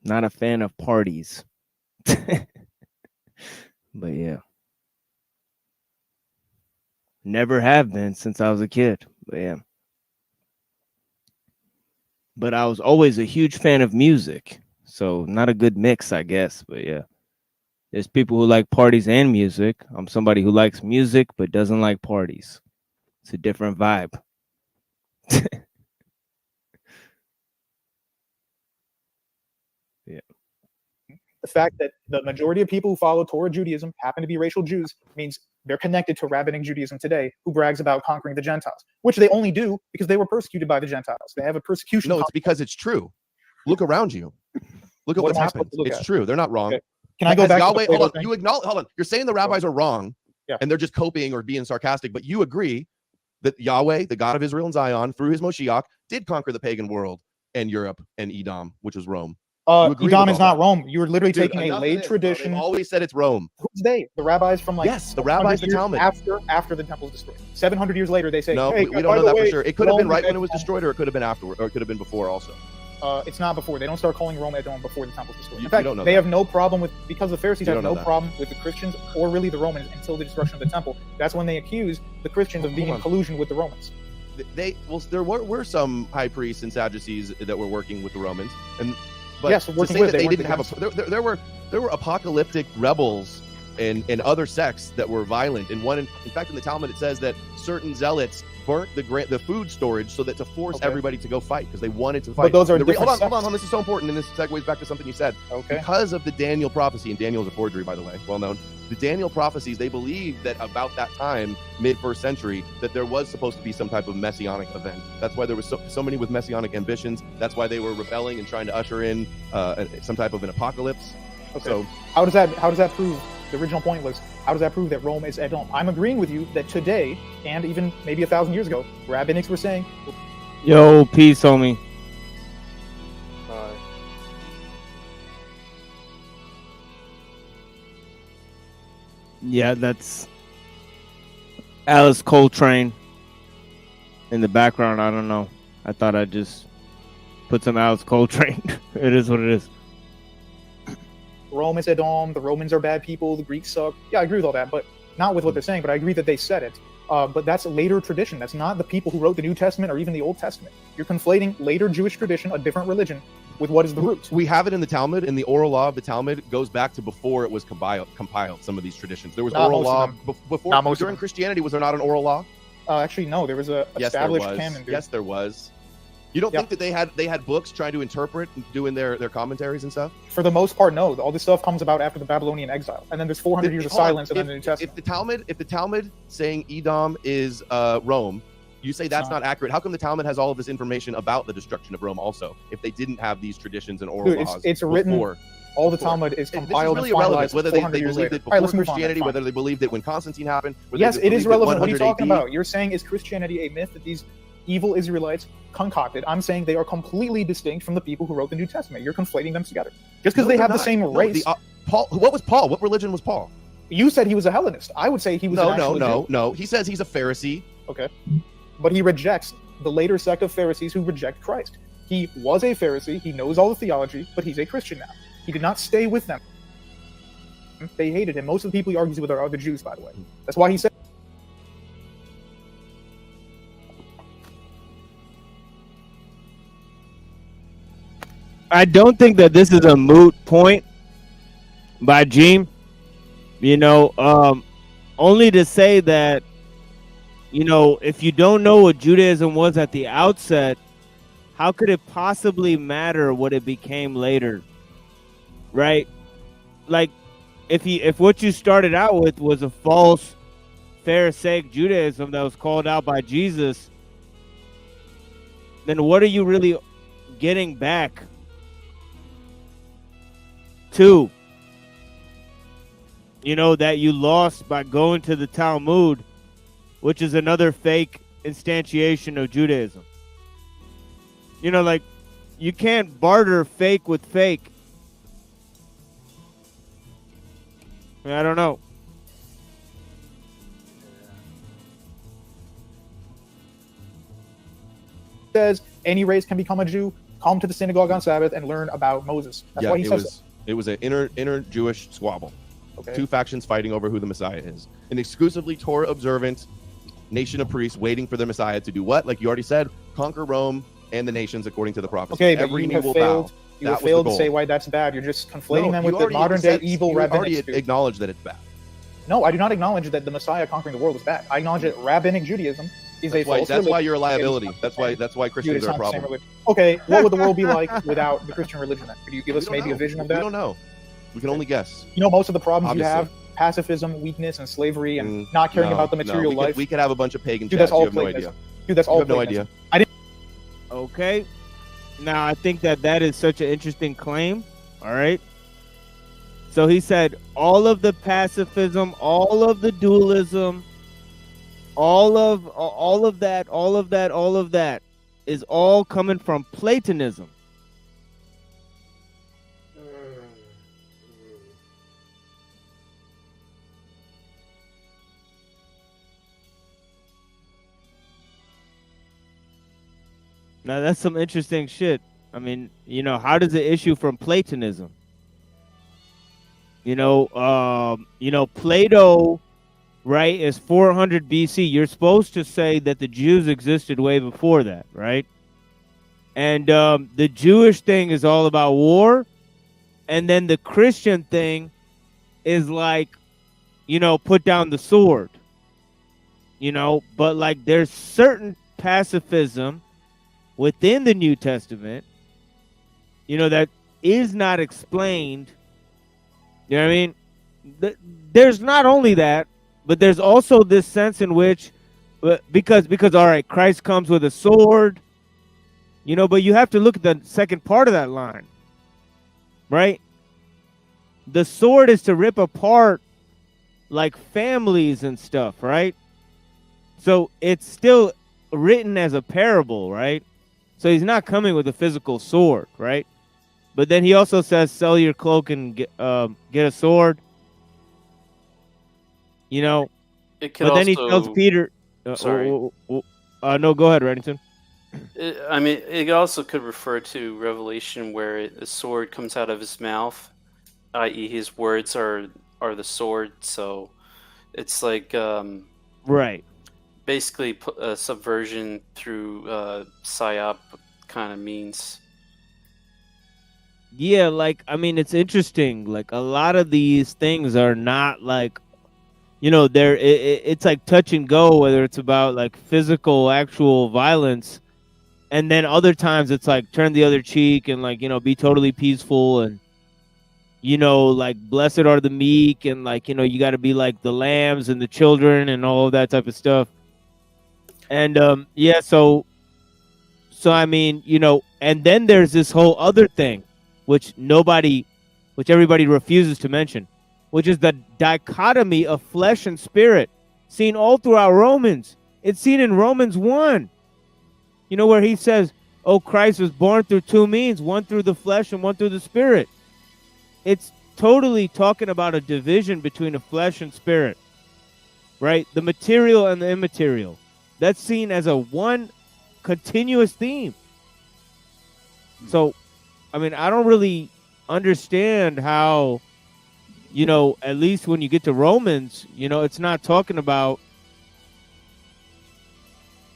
S7: Not a fan of parties. But yeah. Never have been since I was a kid. But yeah. But I was always a huge fan of music. So not a good mix, I guess. But yeah. There's people who like parties and music. I'm somebody who likes music but doesn't like parties. It's a different vibe. Yeah.
S9: The fact that the majority of people who follow Torah Judaism happen to be racial Jews means they're connected to rabbinic Judaism today, who brags about conquering the Gentiles, which they only do because they were persecuted by the Gentiles. They have a persecution.
S10: No, it's because it's true. Look around you. Look at
S9: What
S10: what's
S9: am I
S10: happened.
S9: supposed to look
S10: It's
S9: at?
S10: true. They're not wrong.
S9: Okay. Can I go
S10: Has
S9: back to
S10: Yahweh,
S9: the Plato
S10: hold on.
S9: thing?
S10: You acknowledge, hold on. You're saying the rabbis are wrong,
S9: Yeah.
S10: and they're just coping or being sarcastic, but you agree that Yahweh, the God of Israel and Zion, through his Moshiach, did conquer the pagan world and Europe and Edom, which was Rome. You agree
S9: Edom
S10: with
S9: is
S10: all
S9: not
S10: that?
S9: Rome. You were literally
S10: Dude,
S9: taking a
S10: enough of
S9: late
S10: this, bro.
S9: tradition.
S10: They've always said it's Rome.
S9: Who's they? The rabbis from like
S10: Yes, the rabbis,
S9: 700
S10: the
S9: years
S10: Talmud.
S9: after the temple was destroyed. 700 years later, they say,
S10: No,
S9: hey,
S10: we
S9: by
S10: don't know
S9: the
S10: that
S9: way,
S10: for sure. It could have been
S9: Rome
S10: right
S9: is
S10: when it was
S9: Edom.
S10: destroyed, or it could have been afterward, or it could have been before also.
S9: It's not before. They don't start calling Rome Edom before the temple was destroyed.
S10: You
S9: In fact,
S10: don't know
S9: they
S10: that.
S9: have no problem with, because the Pharisees
S10: You
S9: have
S10: don't know
S9: no
S10: that.
S9: problem with the Christians or really the Romans until the destruction of the temple. That's when they accuse the Christians of being in collusion with the Romans.
S10: There were some high priests and Sadducees that were working with the Romans, but
S9: Yes,
S10: to
S9: working
S10: say
S9: with,
S10: that
S9: they
S10: they
S9: weren't
S10: didn't have a there were apocalyptic rebels and other sects that were violent. And in fact, in the Talmud, it says that certain zealots burnt the food storage so that to force everybody to go fight because they wanted to fight.
S9: But those are
S10: hold on. This is so important, and this segues back to something you said.
S9: Okay.
S10: Because of the Daniel prophecy, and Daniel is a forgery, by the way, well known. The Daniel prophecies, they believed that about that time, mid-first century, that there was supposed to be some type of messianic event. That's why there was so many with messianic ambitions. That's why they were rebelling and trying to usher in some type of an apocalypse.
S9: Okay.
S10: So
S9: how does that prove? The original point was, how does that prove that Rome is Edom? I'm agreeing with you that today, and even maybe 1,000 years ago, rabbinics were saying,
S7: Yo, peace, homie. Yeah, that's Alice Coltrane in the background. I don't know. I thought I'd just put some Alice Coltrane. It is what it is.
S9: Rome is Edom, the Romans are bad people, the Greeks suck. Yeah, I agree with all that, but not with what they're saying, but I agree that they said it. But that's a later tradition. That's not the people who wrote the New Testament or even the Old Testament. You're conflating later Jewish tradition, a different religion, with what is the root.
S10: We have it in the Talmud, and the oral law of the Talmud goes back to before it was compiled, some of these traditions. There was oral law before. During Christianity, was there not an oral law?
S9: Actually, no, there was a established canon.
S10: Yes, there was. You don't think that they had books trying to interpret and doing their commentaries and stuff?
S9: For the most part, no. All this stuff comes about after the Babylonian exile, and then there's 400 years of silence, and then the New Testament.
S10: If the Talmud saying Edom is Rome, you say that's not accurate. How come the Talmud has all of this information about the destruction of Rome also? If they didn't have these traditions and oral laws,
S9: it's written. All the Talmud is compiled.
S10: This is really irrelevant. Whether they believed it before Christianity, whether they believed it when Constantine happened.
S9: Yes, it is relevant. What are you talking about? You're saying, is Christianity a myth that these evil Israelites concocted? I'm saying they are completely distinct from the people who wrote the New Testament. You're conflating them together. Just because they have the same race.
S10: Paul, what was Paul? What religion was Paul?
S9: You said he was a Hellenist. I would say he was
S10: No. He says he's a Pharisee.
S9: Okay. But he rejects the later sect of Pharisees who reject Christ. He was a Pharisee. He knows all the theology, but he's a Christian now. He did not stay with them. They hated him. Most of the people he argues with are the Jews, by the way. That's why he said.
S7: I don't think that this is a moot point by Jeem. Only to say that, if you don't know what Judaism was at the outset, how could it possibly matter what it became later? Right? Like, if what you started out with was a false Pharisaic Judaism that was called out by Jesus, then what are you really getting back to? That you lost by going to the Talmud, which is another fake instantiation of Judaism. Like, you can't barter fake with fake. I don't know.
S9: Says any race can become a Jew, come to the synagogue on Sabbath and learn about Moses. That's why he says
S10: it was an inner Jewish squabble. Okay. Two factions fighting over who the Messiah is. An exclusively Torah observant nation of priests waiting for the Messiah to do what? Like you already said, conquer Rome and the nations according to the prophecy.
S9: Okay, but you have failed. You have failed to say why that's bad. You're just conflating them with the modern day evil rabbinic.
S10: You already acknowledged that it's bad.
S9: No, I do not acknowledge that the Messiah conquering the world is bad. I acknowledge that rabbinic Judaism is a false religion.
S10: That's why you're a liability. That's why Christians are a problem.
S9: Okay, what would the world be like without the Christian religion then? Could you give us maybe a vision of that?
S10: We don't know. We can only guess.
S9: Most of the problems you have, pacifism, weakness, and slavery, and not caring about the material life.
S10: We could have a bunch of pagan
S9: chats.
S10: That's all. You have no idea.
S9: Dude, that's all.
S10: You have no idea.
S9: I didn't.
S7: Okay. Now I think that is such an interesting claim. All right. So he said all of the pacifism, all of the dualism, all of that is all coming from Platonism. Now that's some interesting shit. I mean, how does it issue from Platonism? Plato, right, is 400 BC. You're supposed to say that the Jews existed way before that, right? And the Jewish thing is all about war, and then the Christian thing is like put down the sword. But like there's certain pacifism within the New Testament, that is not explained. You know what I mean? There's not only that, but there's also this sense in which, because all right, Christ comes with a sword, but you have to look at the second part of that line, right? The sword is to rip apart like families and stuff, right? So it's still written as a parable, right? So he's not coming with a physical sword, right? But then he also says, sell your cloak and get a sword.
S1: It could
S7: But then he tells
S1: also-
S7: Peter,
S1: Sorry.
S7: No, go ahead, Reddington.
S1: I mean, it also could refer to Revelation where a sword comes out of his mouth, i.e., his words are the sword. So it's like
S7: right,
S1: basically a subversion through psyop kind of means.
S7: Yeah, like I mean, it's interesting. Like a lot of these things are not like, it's like touch and go. Whether it's about like physical, actual violence, and then other times it's like turn the other cheek and like be totally peaceful and like blessed are the meek and like you got to be like the lambs and the children and all of that type of stuff. And yeah, so I mean, and then there's this whole other thing which everybody refuses to mention, which is the dichotomy of flesh and spirit seen all throughout Romans. It's seen in Romans 1, where he says, oh, Christ was born through two means, one through the flesh and one through the spirit. It's totally talking about a division between the flesh and spirit, right? The material and the immaterial. That's seen as a one continuous theme. So, I mean, I don't really understand how, at least when you get to Romans, it's not talking about,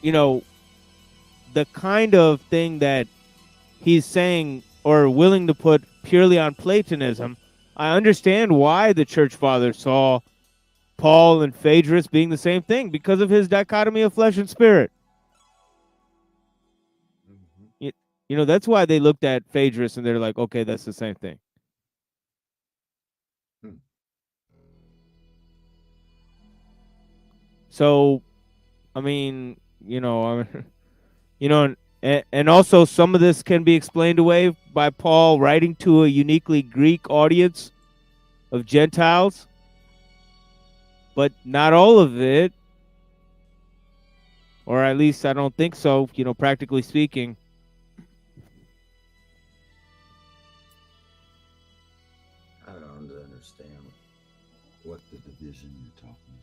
S7: the kind of thing that he's saying or willing to put purely on Platonism. I understand why the church fathers saw Paul and Phaedrus being the same thing because of his dichotomy of flesh and spirit. That's why they looked at Phaedrus and they're like, okay, that's the same thing. So, I mean, and also some of this can be explained away by Paul writing to a uniquely Greek audience of Gentiles, but not all of it, or at least I don't think so, practically speaking.
S21: I don't understand what the division you're talking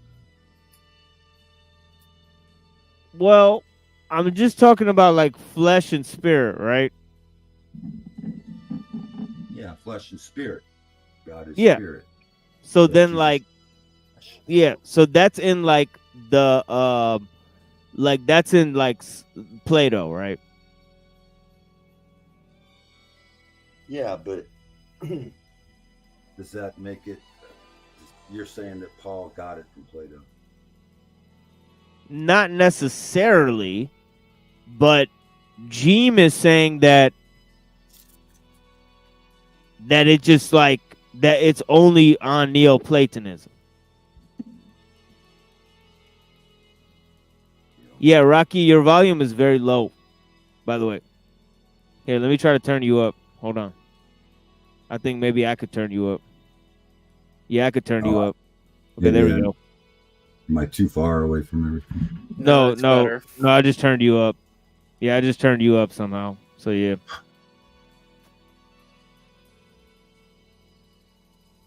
S21: about.
S7: Well, I'm just talking about like flesh and spirit, right?
S21: Yeah, flesh and spirit. God is
S7: Yeah.
S21: spirit.
S7: So
S21: But
S7: then
S21: Jesus-
S7: like, yeah, so that's in like the that's in like Plato, right?
S21: Yeah, but does that make it? You're saying that Paul got it from Plato?
S7: Not necessarily, but Jeem is saying that it just like that it's only on Neoplatonism. Yeah, Rocky, your volume is very low, by the way. Here, let me try to turn you up. Hold on. I think maybe I could turn you up. Yeah, I could turn you up. Okay, there we go.
S21: Am I too far away from everything?
S7: No,
S1: that's better.
S7: no, I just turned you up. Yeah, I just turned you up somehow. So yeah.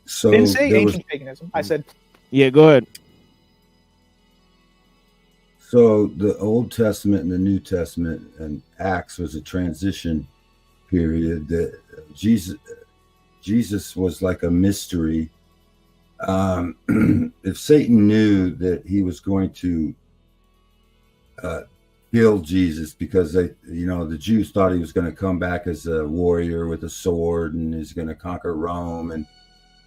S21: So
S9: I didn't say
S21: there was-
S9: ancient paganism. I said
S7: Yeah, go ahead.
S21: So the Old Testament and the New Testament and Acts was a transition period that Jesus was like a mystery. If Satan knew that he was going to kill Jesus because the Jews thought he was going to come back as a warrior with a sword and he's going to conquer Rome and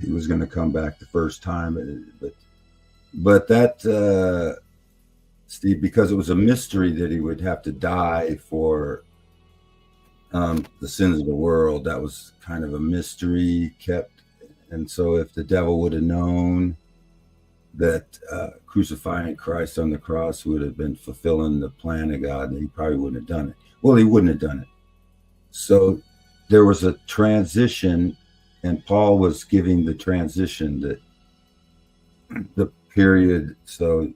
S21: he was going to come back the first time, but But that, Steve, because it was a mystery that he would have to die for the sins of the world, that was kind of a mystery kept. And so if the devil would have known that crucifying Christ on the cross would have been fulfilling the plan of God, he probably wouldn't have done it. Well, he wouldn't have done it. So there was a transition, and Paul was giving the transition, that the period. So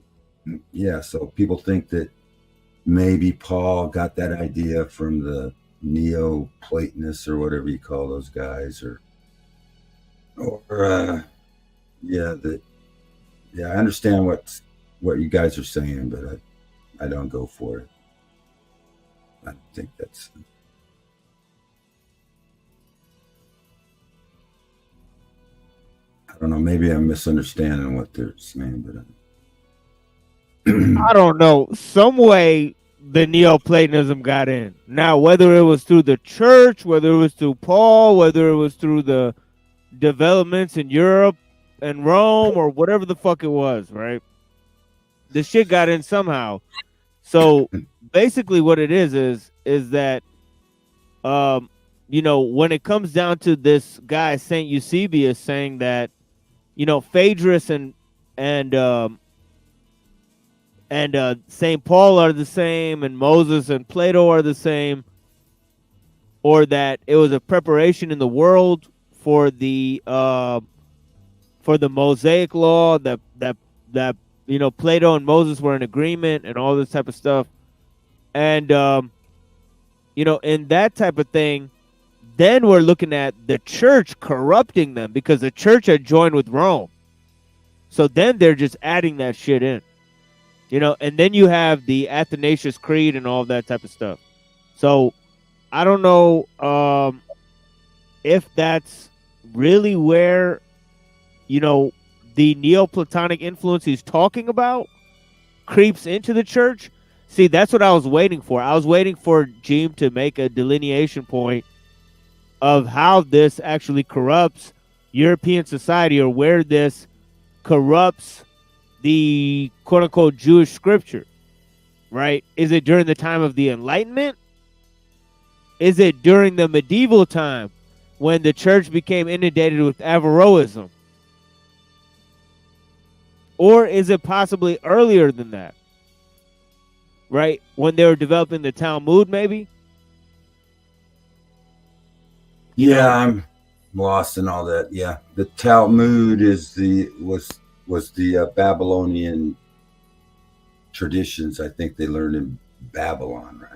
S21: yeah, so people think that maybe Paul got that idea from the Neoplatonists or whatever you call those guys, or yeah, I understand what you guys are saying, but I don't go for it. I think that's. I don't know. Maybe I'm misunderstanding what they're saying, but
S7: I don't know. Some way the Neoplatonism got in. Now, whether it was through the church, whether it was through Paul, whether it was through the developments in Europe and Rome, or whatever the fuck it was, right? The shit got in somehow. So basically, what it is that, when it comes down to this guy Saint Eusebius saying that, Phaedrus and St. Paul are the same, and Moses and Plato are the same, or that it was a preparation in the world for the Mosaic law, that Plato and Moses were in agreement, and all this type of stuff, and in that type of thing, then we're looking at the church corrupting them because the church had joined with Rome, so then they're just adding that shit in. And then you have the Athanasius Creed and all that type of stuff. So I don't know if that's really where, the Neoplatonic influence he's talking about creeps into the church. See, that's what I was waiting for. I was waiting for Jeem to make a delineation point of how this actually corrupts European society, or where this corrupts the quote-unquote Jewish scripture, right? Is it during the time of the Enlightenment? Is it during the medieval time when the church became inundated with Averroism? Or is it possibly earlier than that, right? When they were developing the Talmud, maybe?
S21: Yeah, I'm lost in all that. Yeah, the Talmud was the Babylonian traditions. I think they learned in Babylon, right?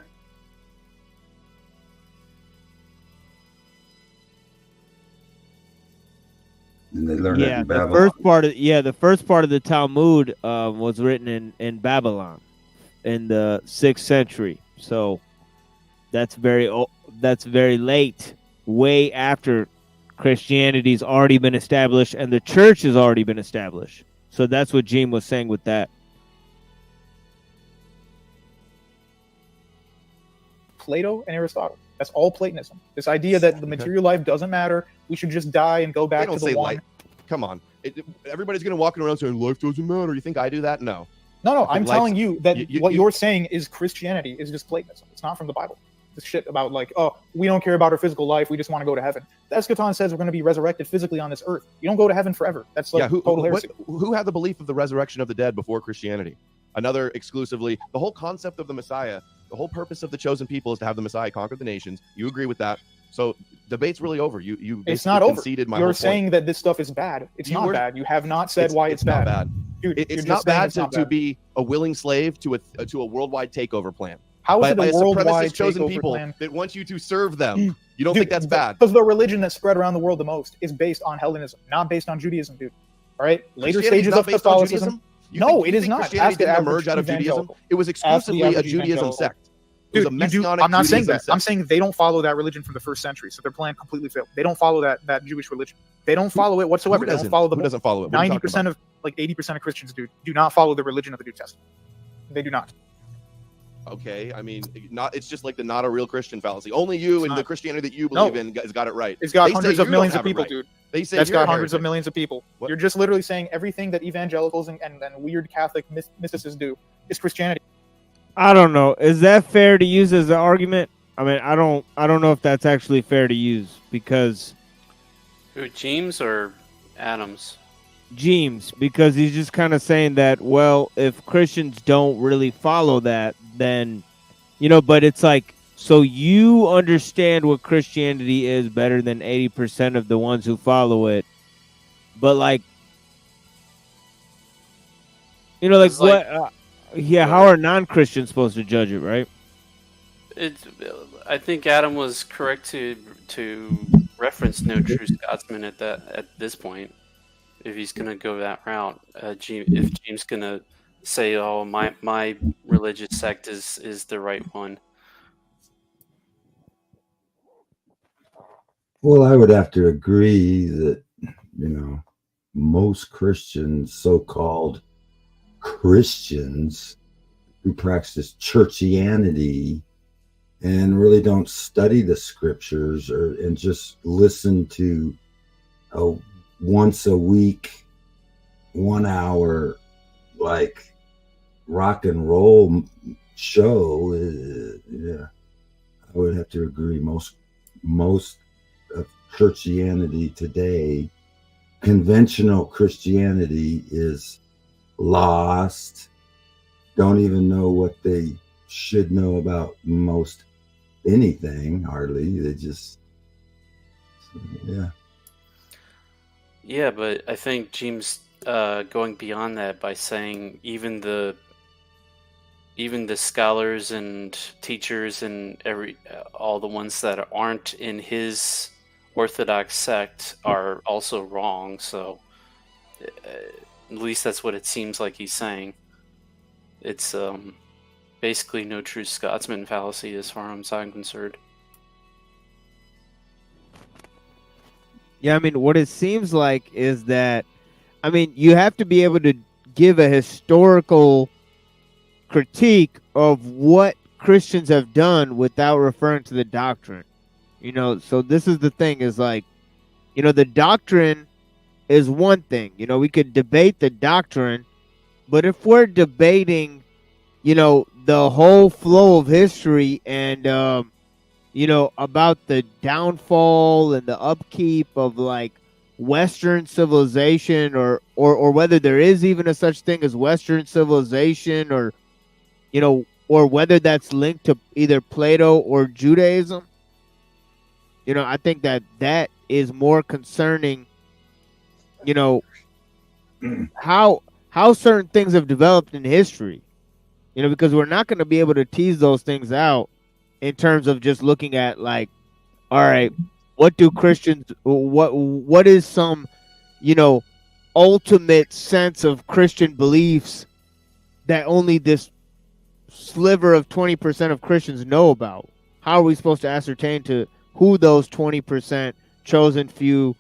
S21: And they learned that in Babylon.
S7: The first part of the Talmud was written in Babylon in the 6th century. So that's very late, way after Christianity's already been established and the church has already been established. So that's what Jeem was saying with that.
S9: Plato and Aristotle. That's all Platonism. This idea that the material life doesn't matter, we should just die and go back to the one.
S10: Come on. Everybody's going to walk around saying life doesn't matter. You think I do that? No.
S9: No, I'm telling you that what you're saying is Christianity is just Platonism. It's not from the Bible. This shit about we don't care about our physical life, we just want to go to heaven. The Eschaton says we're going to be resurrected physically on this earth. You don't go to heaven forever. That's total heresy.
S10: Who had the belief of the resurrection of the dead before Christianity? Another exclusively, the whole concept of the Messiah, the whole purpose of the chosen people is to have the Messiah conquer the nations. You agree with that? So debate's really over. You
S9: it's not over.
S10: You're
S9: saying that this stuff is bad. It's not bad. You have not said why it's bad.
S10: Not bad.
S9: Dude,
S10: it's not bad to be a willing slave to a worldwide takeover plan.
S9: How is it a worldwide
S10: chosen
S9: takeover
S10: people
S9: plan
S10: that want you to serve them? You don't think that's bad?
S9: Because the religion that spread around the world the most is based on Hellenism, not based on Judaism, dude. All right, later stages of Catholicism. No, it is not.
S10: Christianity didn't emerge out of Judaism. It was exclusively a Judaism sect.
S9: Dude, I'm not saying that. I'm saying they don't follow that religion from the 1st century, so their plan completely failed. They don't follow that Jewish religion. They don't follow it whatsoever. They don't follow
S10: Who doesn't follow it?
S9: 90% of 80% of Christians do not follow the religion of the New Testament. They do not.
S10: Okay, I mean, it's just like the not a real Christian fallacy. Only you and the Christianity that you believe in has got it right.
S9: It's got
S10: They say
S9: hundreds of
S10: you don't
S9: millions of
S10: have it
S9: people,
S10: right.
S9: dude.
S10: They say
S9: That's
S10: you're
S9: got
S10: a
S9: hundreds of
S10: heretic.
S9: millions of people.
S10: What?
S9: You're just literally saying everything that evangelicals and weird Catholic mysticists do is Christianity.
S7: I don't know. Is that fair to use as an argument? I mean, I don't know if that's actually fair to use because
S1: Who, Jeems or Adams?
S7: Jeems, because he's just kind of saying that, well, if Christians don't really follow that, then, but it's like, so you understand what Christianity is better than 80% of the ones who follow it. But like, like
S1: It's
S7: what?
S1: like-
S7: How are non-Christians supposed to judge it, right?
S1: I think Adam was correct to reference no true Scotsman at this point. If he's gonna go that route, if James gonna say, "Oh, my religious sect is the right one."
S21: Well, I would have to agree that, most Christians, so-called Christians who practice churchianity and really don't study the scriptures and just listen to a once a week, 1 hour, like rock and roll show. Yeah, I would have to agree. Most of Christianity today, conventional Christianity, is lost. Don't even know what they should know about most anything, hardly. They just, yeah.
S1: Yeah, but I think James going beyond that by saying even the scholars and teachers and all the ones that aren't in his Orthodox sect are also wrong. So at least that's what it seems like he's saying. It's basically no true Scotsman fallacy as far as I'm concerned.
S7: Yeah, I mean, what it seems like is that, I mean, you have to be able to give a historical critique of what Christians have done without referring to the doctrine. So this is the thing, is like, the doctrine is one thing. We could debate the doctrine, but if we're debating, the whole flow of history and, about the downfall and the upkeep of like Western civilization or whether there is even a such thing as Western civilization or whether that's linked to either Plato or Judaism, I think that is more concerning, how certain things have developed in history, because we're not going to be able to tease those things out in terms of just looking at like, all right, what do Christians, what is some, ultimate sense of Christian beliefs that only this sliver of 20% of Christians know about? How are we supposed to ascertain to who those 20% chosen few,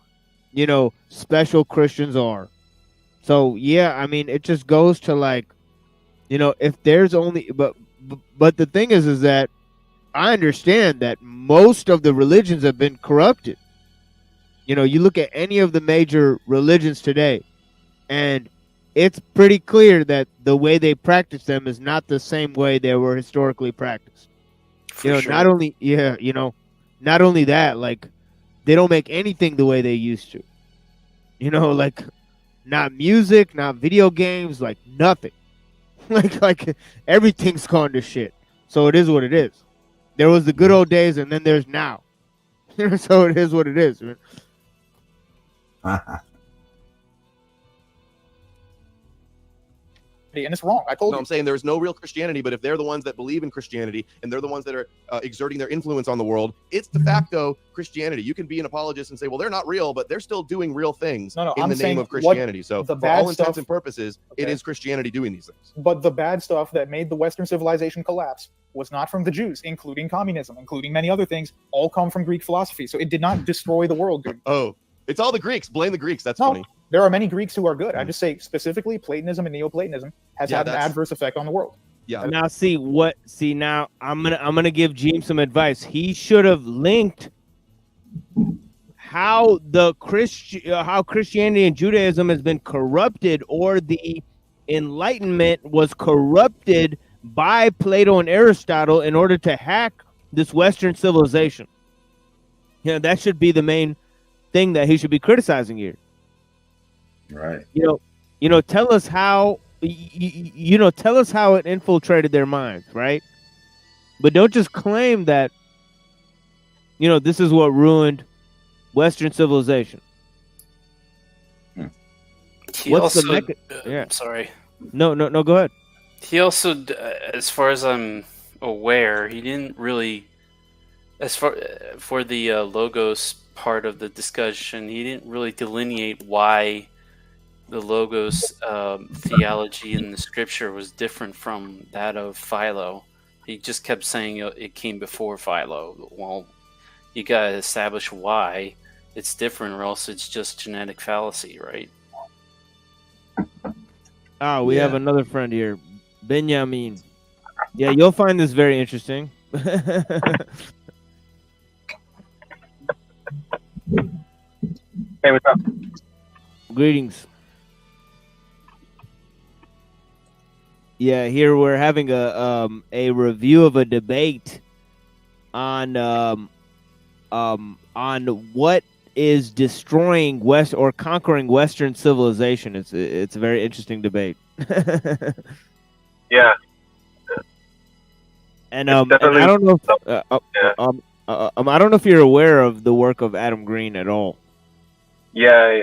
S7: special Christians are? So yeah, I mean, it just goes to like, if there's only, but the thing is that I understand that most of the religions have been corrupted. You look at any of the major religions today, and it's pretty clear that the way they practice them is not the same way they were historically practiced.
S1: For sure.
S7: Not only not only that, like they don't make anything the way they used to. Like not music, not video games, like nothing. like everything's gone to shit. So it is what it is. There was the good old days, and then there's now. So it is what it is, man.
S9: And it's wrong. I told
S10: No,
S9: you.
S10: I'm saying there's no real Christianity, but if they're the ones that believe in Christianity and they're the ones that are exerting their influence on the world, it's de facto Christianity. You can be an apologist and say, well, they're not real, but they're still doing real things in
S9: I'm
S10: the name
S9: saying
S10: of Christianity. So
S9: the
S10: for
S9: bad
S10: all intents
S9: stuff-
S10: and purposes, it is Christianity doing these things.
S9: But the bad stuff that made the Western civilization collapse was not from the Jews, including communism, including many other things, all come from Greek philosophy. So it did not destroy the world, dude.
S10: Oh, it's all the Greeks. Blame the Greeks. That's funny.
S9: There are many Greeks who are good. I just say specifically Platonism and Neoplatonism has
S10: Yeah,
S9: had an
S10: that's-
S9: adverse effect on the world.
S10: Yeah.
S7: Now now I'm gonna give Jeem some advice. He should have linked how how Christianity and Judaism has been corrupted, or the Enlightenment was corrupted by Plato and Aristotle in order to hack this Western civilization. That should be the main thing that he should be criticizing here.
S21: Right.
S7: Tell us how tell us how it infiltrated their minds, right? But don't just claim that this is what ruined Western civilization.
S1: Sorry.
S7: No, go ahead.
S1: He also, as far as I'm aware, he didn't really, for the logos part of the discussion, he didn't really delineate why the logos theology in the scripture was different from that of Philo. He just kept saying it came before Philo. Well, you gotta establish why it's different, or else it's just genetic fallacy, right?
S7: Oh, we have another friend here, Benjamin. Yeah, you'll find this very interesting.
S5: Hey, what's up?
S7: Greetings. Yeah, here we're having a review of a debate on what is destroying or conquering Western civilization. It's a very interesting debate.
S5: Yeah.
S7: And I don't know I don't know if you're aware of the work of Adam Green at all.
S5: Yeah.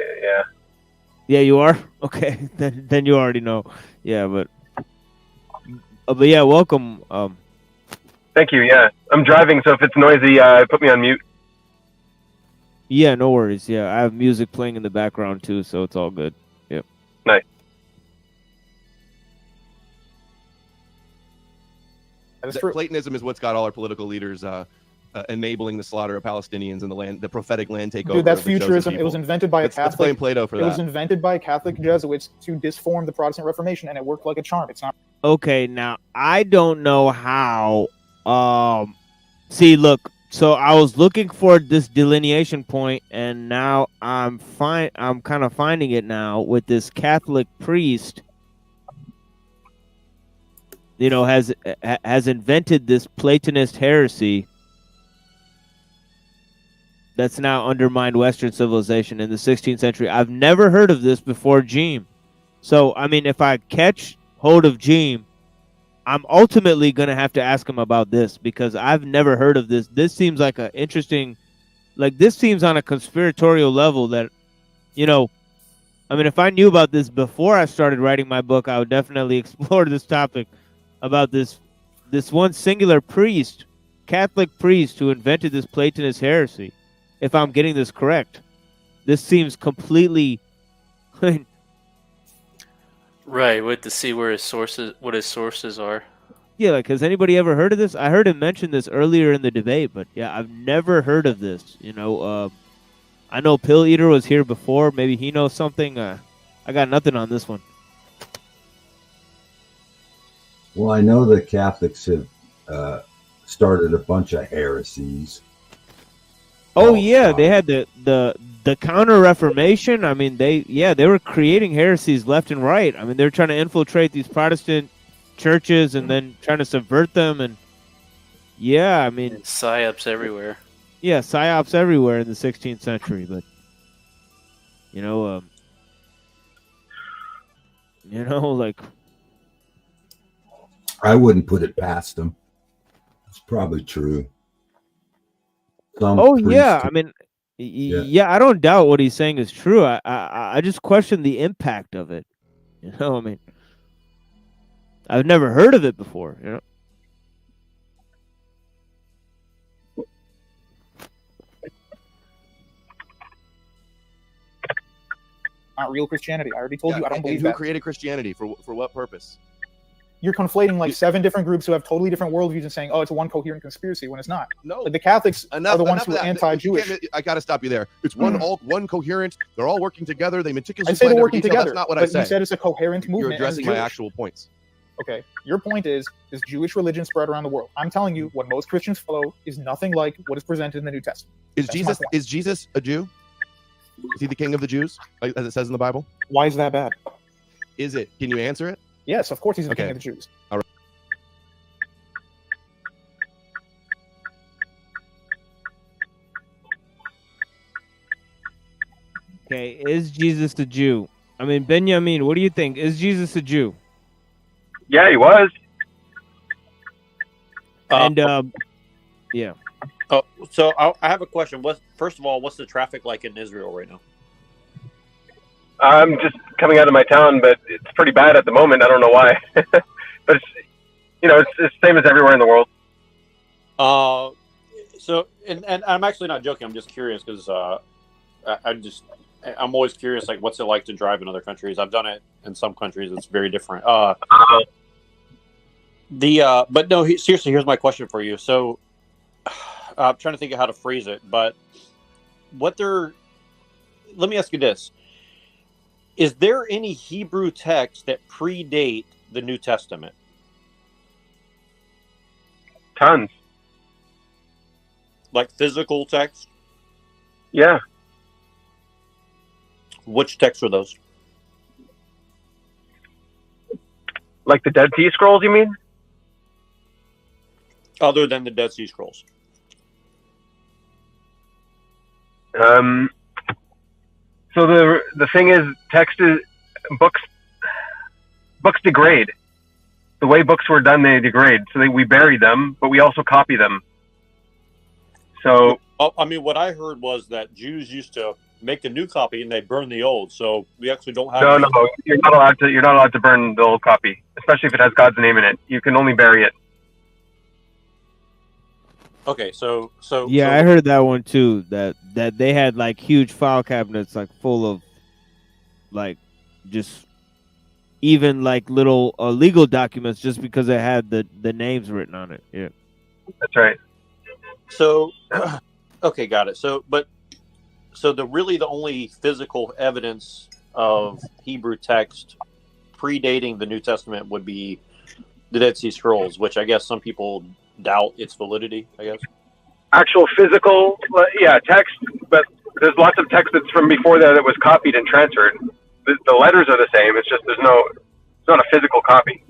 S7: Yeah, you are? Okay. Then you already know. Yeah, but yeah, welcome.
S5: Thank you. Yeah, I'm driving, so if it's noisy, put me on mute.
S7: Yeah, no worries. Yeah, I have music playing in the background too, so it's all good. Yep.
S5: Nice.
S10: Platonism is what's got all our political leaders enabling the slaughter of Palestinians and the prophetic land takeover.
S9: Dude, that's
S10: of the chosen
S9: futurism. It
S10: people.
S9: was invented by a
S10: Let's
S9: Catholic.
S10: blame Plato for
S9: It
S10: that.
S9: was invented by Catholic Jesuits to disform the Protestant Reformation, and it worked like a charm. It's not.
S7: Okay, now I don't know how. See, look. So I was looking for this delineation point, and now I'm kind of finding it now with this Catholic priest. Has invented this Platonist heresy that's now undermined Western civilization in the 16th century. I've never heard of this before Jeem. So, I mean, if I catch hold of Jeem, I'm ultimately going to have to ask him about this, because I've never heard of this. This seems like an interesting, this seems on a conspiratorial level that, I mean, if I knew about this before I started writing my book, I would definitely explore this topic about this one singular priest, Catholic priest, who invented this Platonist heresy. If I'm getting this correct, this seems completely
S1: Right, to see where what his sources are.
S7: Yeah, has anybody ever heard of this? I heard him mention this earlier in the debate, but yeah, I've never heard of this. I know Pill Eater was here before. Maybe he knows something. I got nothing on this one.
S21: Well, I know the Catholics have started a bunch of heresies.
S7: Oh yeah, they had the Counter-Reformation. I mean, they were creating heresies left and right. I mean, they're trying to infiltrate these Protestant churches and then trying to subvert them. And yeah, I mean,
S1: psyops everywhere.
S7: Yeah, psyops everywhere in the 16th century. But
S21: I wouldn't put it past them. It's probably true.
S7: Yeah, I mean, yeah, I don't doubt what he's saying is true. I just question the impact of it. I mean, I've never heard of it before.
S9: Not real Christianity. I already told you I don't believe
S10: who
S9: that.
S10: created Christianity for what purpose?
S9: You're conflating 7 different groups who have totally different worldviews and saying, "Oh, it's one coherent conspiracy," when it's not.
S10: No,
S9: the Catholics are the ones who are anti-Jewish.
S10: I got to stop you there. It's one coherent. They're all working together. They meticulously.
S9: I say they're working
S10: detail.
S9: together.
S10: That's not what
S9: but
S10: I say.
S9: You said it's a coherent movement.
S10: You're addressing my actual points.
S9: Okay, your point is Jewish religion spread around the world. I'm telling you, what most Christians follow is nothing like what is presented in the New Testament.
S10: Is
S9: That's my
S10: Jesus
S9: point.
S10: is Jesus a Jew? Is he the king of the Jews, like as it says in the Bible?
S9: Why is that bad?
S10: Is it? Can you answer it?
S9: Yes, of course he's the
S10: Okay.
S9: king of the Jews.
S10: All right.
S7: Okay, is Jesus a Jew? I mean, Benjamin, what do you think? Is Jesus a Jew?
S5: Yeah, he was.
S7: And yeah.
S12: Oh, so I have a question. First of all, what's the traffic like in Israel right now?
S5: I'm just coming out of my town, but it's pretty bad at the moment. I don't know why, but it's it's the same as everywhere in the world.
S12: So and I'm actually not joking. I'm just curious because I'm always curious, like, what's it like to drive in other countries? I've done it in some countries. It's very different. But no, seriously, here's my question for you. So I'm trying to think of how to phrase it, but let me ask you this. Is there any Hebrew texts that predate the New Testament?
S5: Tons.
S12: Like physical texts?
S5: Yeah.
S12: Which texts are those?
S5: Like the Dead Sea Scrolls, you mean?
S12: Other than the Dead Sea Scrolls.
S5: So the thing is, books degrade. The way books were done, they degrade. So we bury them, but we also copy them. So
S12: I mean, what I heard was that Jews used to make a new copy and they burn the old. So we actually don't have.
S5: no, you're not allowed to burn the old copy, especially if it has God's name in it. You can only bury it.
S12: Okay, so
S7: Yeah, I heard that one too. That they had like huge file cabinets, like full of, like, just even like little legal documents, just because it had the names written on it. Yeah,
S5: that's right.
S12: So, okay, got it. So the only physical evidence of Hebrew text predating the New Testament would be the Dead Sea Scrolls, which I guess some people doubt its validity, I guess.
S5: Actual physical, text, but there's lots of text that's from before that was copied and transferred. The letters are the same. It's just it's not a physical copy.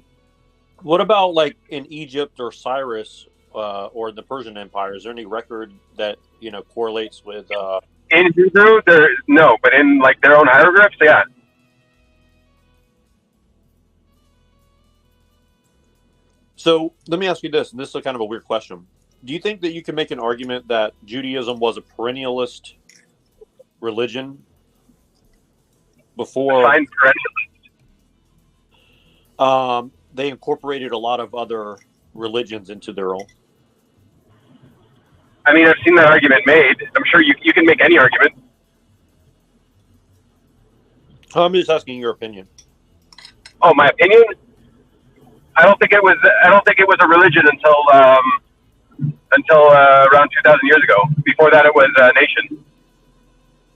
S12: What about like in Egypt or Cyrus or the Persian Empire? Is there any record that correlates with?
S5: In Hebrew, no, but in like their own hieroglyphs, yeah.
S12: So let me ask you this, and this is kind of a weird question. Do you think that you can make an argument that Judaism was a perennialist religion before they incorporated a lot of other religions into their own?
S5: I mean, I've seen that argument made. I'm sure you can make any argument.
S12: I'm just asking your opinion.
S5: Oh, my opinion? I don't think it was a religion until around 2,000 years ago. Before that, it was a nation.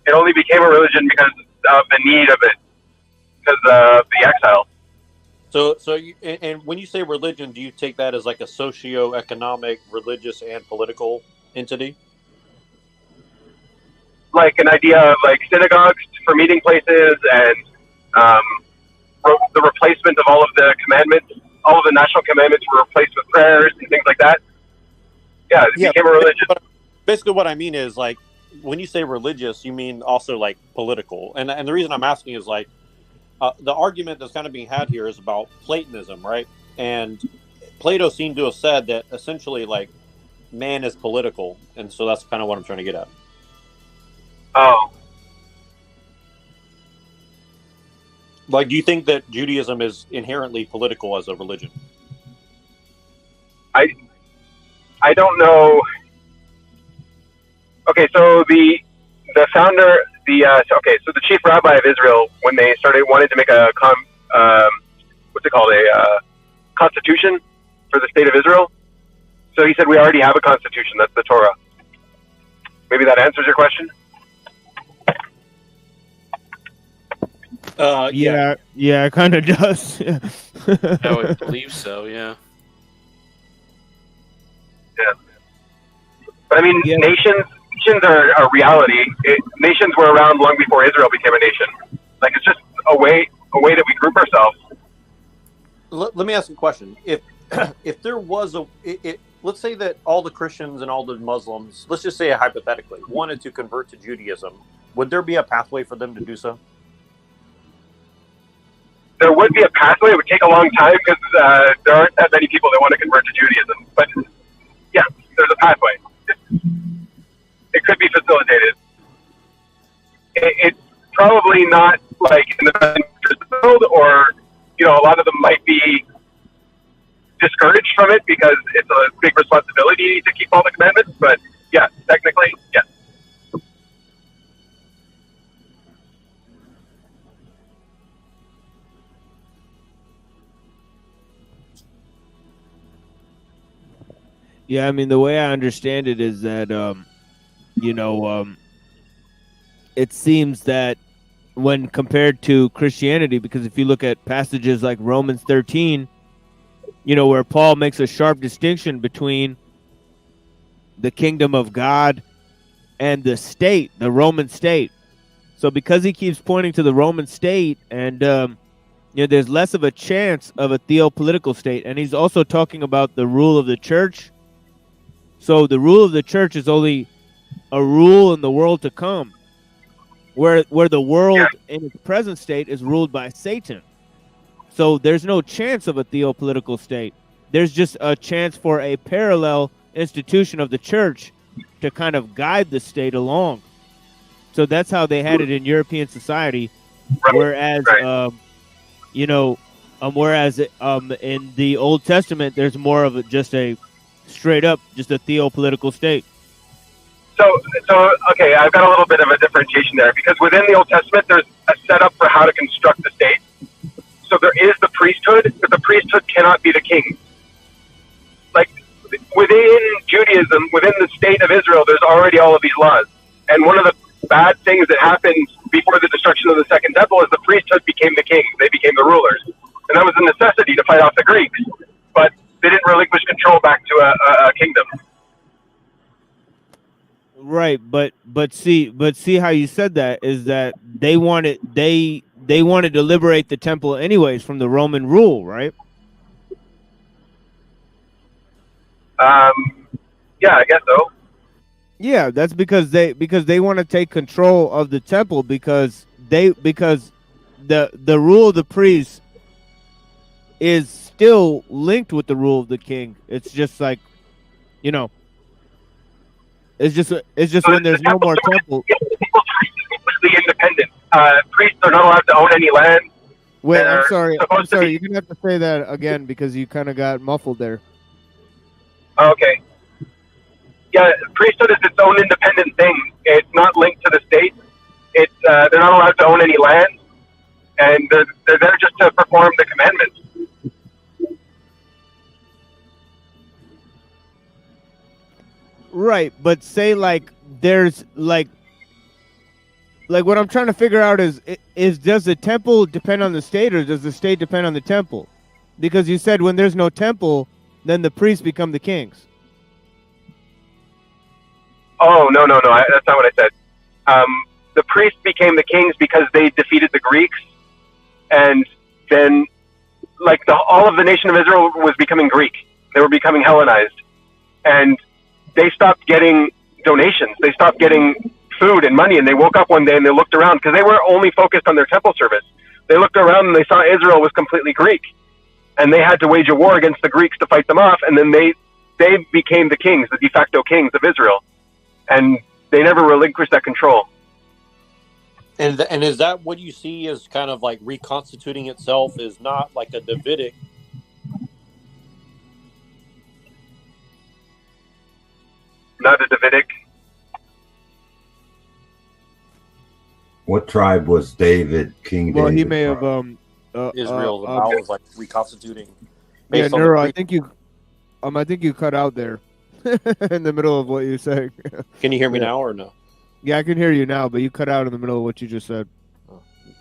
S5: It only became a religion because of the need of it, because of the exile.
S12: And when you say religion, do you take that as like a socio-economic, religious, and political entity?
S5: Like an idea of like synagogues for meeting places, and the replacement of all of the commandments. All of the national commandments were replaced with prayers and things like that. Yeah, it became a religion.
S12: Basically, what I mean is, like, when you say religious, you mean also like political. And the reason I'm asking is like the argument that's kind of being had here is about Platonism, right? And Plato seemed to have said that essentially, like, man is political, and so that's kind of what I'm trying to get at.
S5: Oh.
S12: Like, do you think that Judaism is inherently political as a religion?
S5: I don't know. Okay, so the founder, so the chief rabbi of Israel, when they wanted to make a constitution for the state of Israel. So he said, we already have a constitution. That's the Torah. Maybe that answers your question.
S7: Yeah, it kind of does.
S1: I would believe so. Yeah.
S5: Yeah. But I mean, nations are a reality. Nations were around long before Israel became a nation. Like, it's just a way that we group ourselves.
S12: Let me ask you a question. If there was let's say that all the Christians and all the Muslims, let's just say hypothetically, wanted to convert to Judaism, would there be a pathway for them to do so?
S5: There would be a pathway. It would take a long time because there aren't that many people that want to convert to Judaism. But yeah, there's a pathway. It could be facilitated. It's probably not like in the best interest of the world, or a lot of them might be discouraged from it because it's a big responsibility to keep all the commandments. But yeah, technically, yes.
S7: Yeah, I mean, the way I understand it is that, it seems that when compared to Christianity, because if you look at passages like Romans 13, where Paul makes a sharp distinction between the kingdom of God and the state, the Roman state. So because he keeps pointing to the Roman state and, there's less of a chance of a theopolitical state. And he's also talking about the rule of the church. So the rule of the church is only a rule in the world to come, where the world in its present state is ruled by Satan. So there's no chance of a theopolitical state. There's just a chance for a parallel institution of the church to kind of guide the state along. So that's how they had it in European society, whereas whereas in the Old Testament there's more of just a straight up just a theopolitical state.
S5: So okay, I've got a little bit of a differentiation there, because within the Old Testament there's a setup for how to construct the state. So there is the priesthood, but the priesthood cannot be the king. Like, within Judaism, within the state of Israel, there's already all of these laws. And one of the bad things that happened before the destruction of the Second Temple is the priesthood became the kings. They became the rulers. And that was a necessity to fight off the Greeks. But they didn't relinquish control back to a kingdom.
S7: Right, but see how you said that is that they wanted to liberate the temple anyways from the Roman rule, right?
S5: Yeah, I guess so.
S7: Yeah, that's because they want to take control of the temple because the rule of the priest is still linked with the rule of the king. It's just like, it's just when there's no more temple.
S5: Completely independent. Priests are not allowed to own any land.
S7: Wait, I'm sorry. You're gonna have to say that again because you kind of got muffled there.
S5: Okay. Yeah, priesthood is its own independent thing. It's not linked to the state. It's they're not allowed to own any land, and they're there just to perform the commandments.
S7: Right, but say like there's like what I'm trying to figure out is does the temple depend on the state or does the state depend on the temple? Because you said when there's no temple, then the priests become the kings.
S5: Oh, no. That's not what I said. The priests became the kings because they defeated the Greeks, and then all of the nation of Israel was becoming Greek. They were becoming Hellenized, and they stopped getting donations. They stopped getting food and money, and they woke up one day and they looked around because they were only focused on their temple service. They looked around and they saw Israel was completely Greek, and they had to wage a war against the Greeks to fight them off, and then they became the kings, the de facto kings of Israel, and they never relinquished that control.
S12: And is that what you see as kind of like reconstituting itself is not like a Davidic?
S5: Not a Davidic.
S21: What tribe was David, King David?
S7: Well, he may have
S12: Israel. The Bible was like reconstituting.
S7: Yeah, Nero, I think you cut out there in the middle of what you said.
S12: Can you hear me now or no?
S7: Yeah, I can hear you now, but you cut out in the middle of what you just said.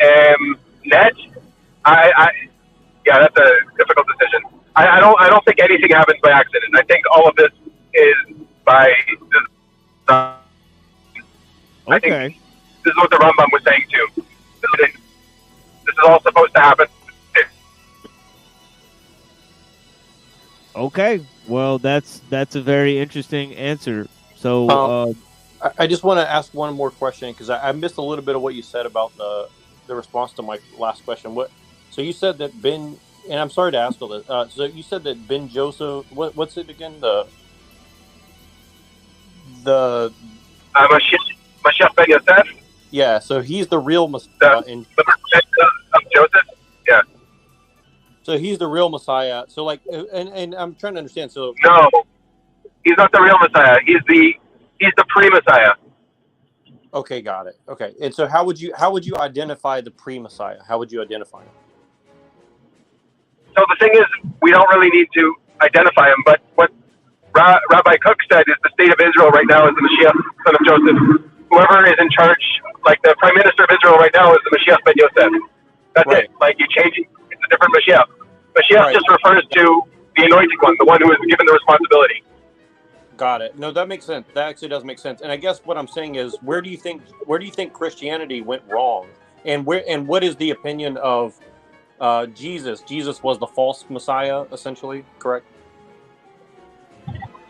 S5: Net, yeah, that's a difficult decision. I don't think anything happens by accident. I think all of this is by design. I think this is what the Rambam was saying too. This is all supposed to happen.
S7: Okay, well, that's a very interesting answer. So,
S12: I just want to ask one more question because I missed a little bit of what you said about the response to my last question. So you said that Ben, and I'm sorry to ask all this. So you said that Ben Joseph, what's it again? The
S5: Mashiach Ben Yosef.
S12: Yeah, so he's the real Messiah.
S5: The of Joseph. Yeah.
S12: So he's the real Messiah. So like, and I'm trying to understand. So
S5: no, he's not the real Messiah. He's the pre-Messiah.
S12: Okay, got it. Okay, and so how would you identify the pre-Messiah? How would you identify him?
S5: So the thing is, we don't really need to identify him. But what Rabbi Cook said is the state of Israel right now is the Mashiach, son of Joseph. Whoever is in charge, like the prime minister of Israel right now, is the Mashiach ben Yosef. That's it. Like you change it, it's a different Mashiach. Mashiach just refers to the anointed one, the one who is given the responsibility.
S12: Got it. No, that makes sense. That actually does make sense. And I guess what I'm saying is, where do you think Christianity went wrong? And what is the opinion of Jesus? Jesus was the false Messiah, essentially, correct?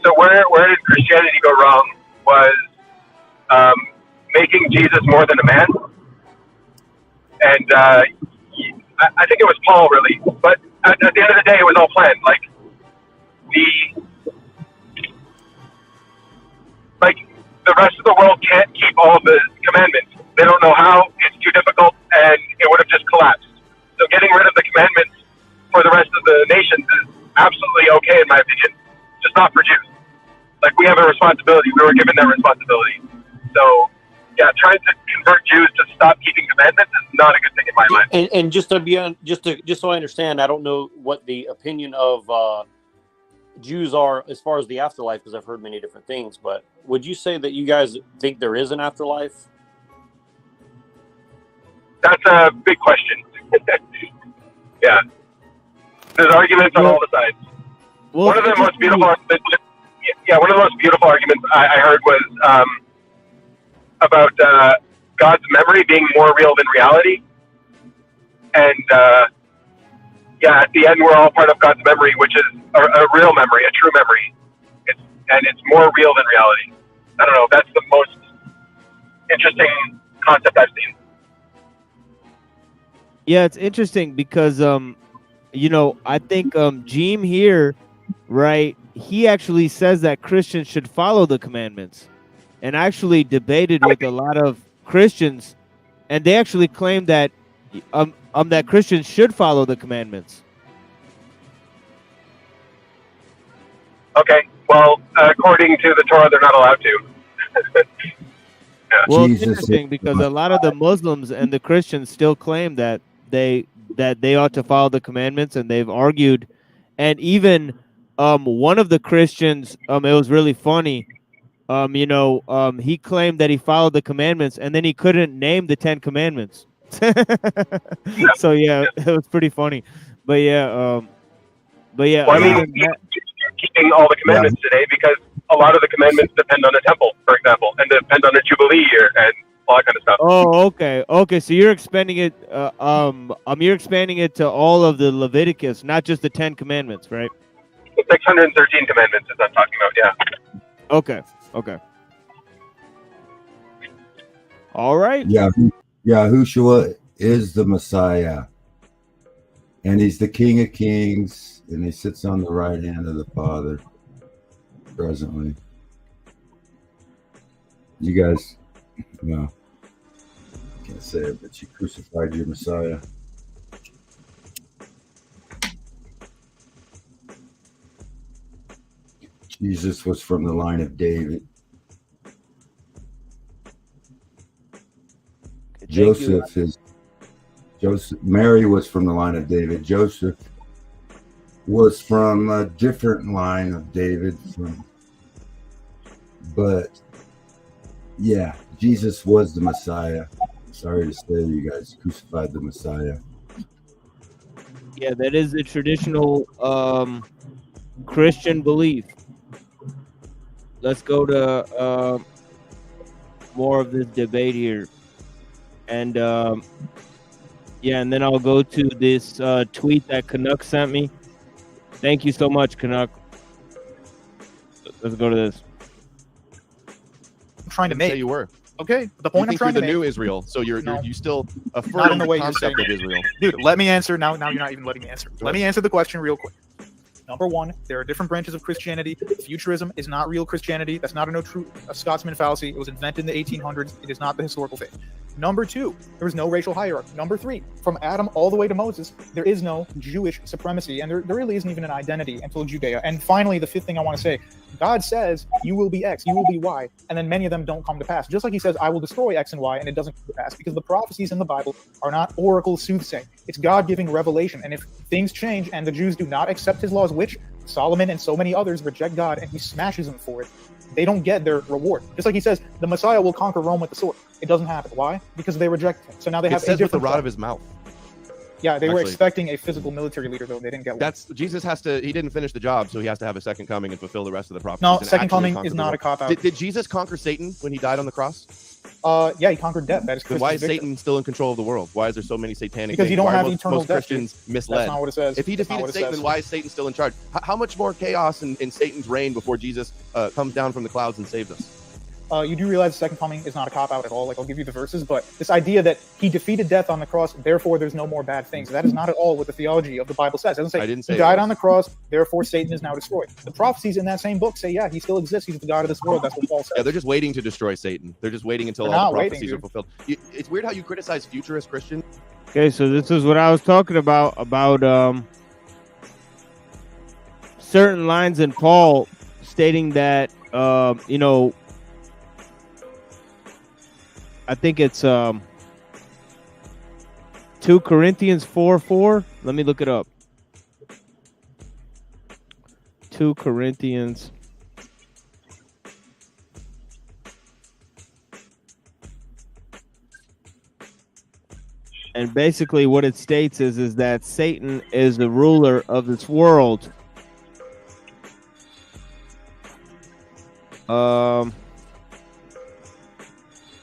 S5: So where did Christianity go wrong was making Jesus more than a man. And I think it was Paul, really. But at the end of the day, it was all planned. The rest of the world can't keep all of the commandments. They don't know how. It's too difficult, and it would have just collapsed. So getting rid of the commandments for the rest of the nations is absolutely okay, in my opinion. Just not for Jews. Like, we have a responsibility. We were given that responsibility. So, yeah, trying to convert Jews to stop keeping commandments is not a good thing in my mind.
S12: And just so I understand, I don't know what the opinion of Jews are as far as the afterlife, because I've heard many different things. But would you say that you guys think there is an afterlife?
S5: That's a big question. Yeah, there's arguments on all the sides.
S7: Well,
S5: one of the most beautiful arguments I heard was about God's memory being more real than reality. And at the end, we're all part of God's memory, which is a real memory, a true memory. It's more real than reality. I don't know. That's the most interesting concept I've seen.
S7: Yeah, it's interesting because, I think Jeem here, right, he actually says that Christians should follow the commandments, and actually debated with a lot of Christians, and they actually claim that that Christians should follow the commandments.
S5: Okay, well, according to the Torah, they're not allowed to.
S7: Well, it's interesting because a lot of the Muslims and the Christians still claim that they ought to follow the commandments, and they've argued. And even one of the Christians, it was really funny. He claimed that he followed the commandments, and then he couldn't name the 10 commandments. So yeah, it was pretty funny. But yeah,
S5: Well, I mean, keeping all the commandments today, because a lot of the commandments depend on a temple, for example, and depend on a Jubilee year and all that kind of stuff.
S7: Oh, okay. So you're expanding it. You're expanding it to all of the Leviticus, not just the 10 commandments, right?
S5: The 613 commandments, as I'm talking about. Yeah.
S7: Okay. All right.
S21: Yeah, Yahushua is the Messiah, and he's the King of Kings, and he sits on the right hand of the Father presently. You guys, well, I can't say it, but you crucified your Messiah. Jesus was from the line of David. Mary was from the line of David. Joseph was from a different line of David. But yeah, Jesus was the Messiah. sorry to say, you guys crucified the Messiah.
S7: Yeah, that is the traditional Christian belief. Let's go to more of this debate here. And yeah, and then I'll go to this tweet that Canuck sent me. Thank you so much, Canuck. Let's go to this.
S9: I'm trying to
S10: Didn't say
S9: make.
S10: you were.
S9: Okay, the
S10: You
S9: point I'm
S10: think
S9: trying
S10: you're
S9: to
S10: the new
S9: make.
S10: Israel, so you still
S9: Not
S10: affirm
S9: in the
S10: the
S9: way you're saying
S10: concept of
S9: it.
S10: Israel.
S9: Dude, let me answer. Now you're not even letting me answer.
S10: Go
S9: Let me
S10: ahead.
S9: answer the question real quick. Number one, there are different branches of Christianity. Futurism is not real Christianity. That's not a Scotsman fallacy. It was invented in the 1800s. It is not the historical faith. Number two, there was no racial hierarchy. Number three, from Adam all the way to Moses, there is no Jewish supremacy, and there really isn't even an identity until Judea. And finally, the fifth thing I want to say, God says, you will be X, you will be Y, and then many of them don't come to pass. Just like he says, I will destroy X and Y, and it doesn't come to pass, because the prophecies in the Bible are not oracle soothsaying. It's God giving revelation, and if things change and the Jews do not accept his laws, which Solomon and so many others reject God, and he smashes them for it, they don't get their reward. Just like he says, the Messiah will conquer Rome with the sword. It doesn't happen. Why? Because they reject him. So now they have
S10: It says
S9: a
S10: with the
S9: different
S10: rod
S9: God.
S10: of his mouth.
S9: Yeah, they were
S10: Actually.
S9: expecting a physical military leader, though. They didn't get one.
S10: That's Jesus has to. He didn't finish the job, so he has to have a second coming and fulfill the rest of the prophecies.
S9: No,
S10: and
S9: second
S10: actually
S9: coming
S10: conquer
S9: is
S10: the
S9: not
S10: world.
S9: a cop-out.
S10: Did Jesus conquer Satan when he died on the cross?
S9: Yeah, he conquered death. That is
S10: Then why is
S9: Christ's victory.
S10: Satan still in control of the world? Why is there so many satanic?
S9: Because you
S10: things?
S9: don't
S10: Why are
S9: have
S10: most
S9: eternal death,
S10: Christians
S9: dude.
S10: misled.
S9: That's not what it says.
S10: If he
S9: That's not
S10: defeated
S9: what it
S10: Satan,
S9: says.
S10: then why is Satan still in charge? How much more chaos in Satan's reign before Jesus comes down from the clouds and saves us?
S9: You do realize the second coming is not a cop-out at all. Like, I'll give you the verses, but this idea that he defeated death on the cross, therefore there's no more bad things, that is not at all what the theology of the Bible says. It doesn't say,
S10: I didn't say
S9: he
S10: it
S9: died
S10: was.
S9: on the cross, therefore Satan is now destroyed. The prophecies in that same book say, yeah, he still exists. He's the God of this world. That's what Paul says.
S10: Yeah, they're just waiting to destroy Satan. They're just waiting until
S9: They're
S10: all the
S9: not waiting,
S10: prophecies are
S9: dude.
S10: fulfilled. It's weird how you criticize futurist Christians.
S7: Okay, so this is what I was talking about certain lines in Paul stating that you know, I think it's 2 Corinthians 4:4. Let me look it up. 2 Corinthians. And basically what it states is that Satan is the ruler of this world.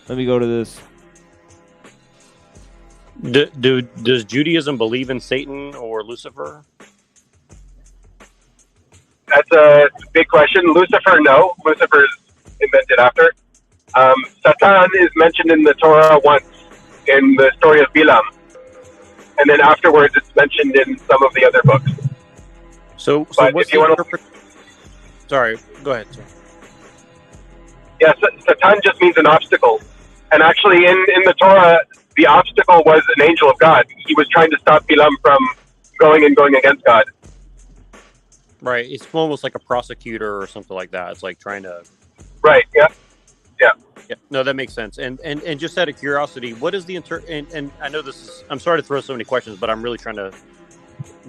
S7: Let me go to this.
S12: Does Judaism believe in Satan or Lucifer?
S5: That's a big question. Lucifer, no. Lucifer's invented after. Satan is mentioned in the Torah once in the story of Bilam. And then afterwards it's mentioned in some of the other books.
S12: So
S5: But
S12: what's
S5: if you
S12: the
S5: want to...
S12: Sorry, go ahead. Sir.
S5: Yeah, Satan just means an obstacle. And actually in the Torah, the obstacle was an angel of God. He was trying to stop Bilam from going against God.
S12: Right, it's almost like a prosecutor or something like that. It's like trying to.
S5: Right. Yeah. Yeah.
S12: Yeah. No, that makes sense. And just out of curiosity, what is the and I know this is. I'm sorry to throw so many questions, but I'm really trying to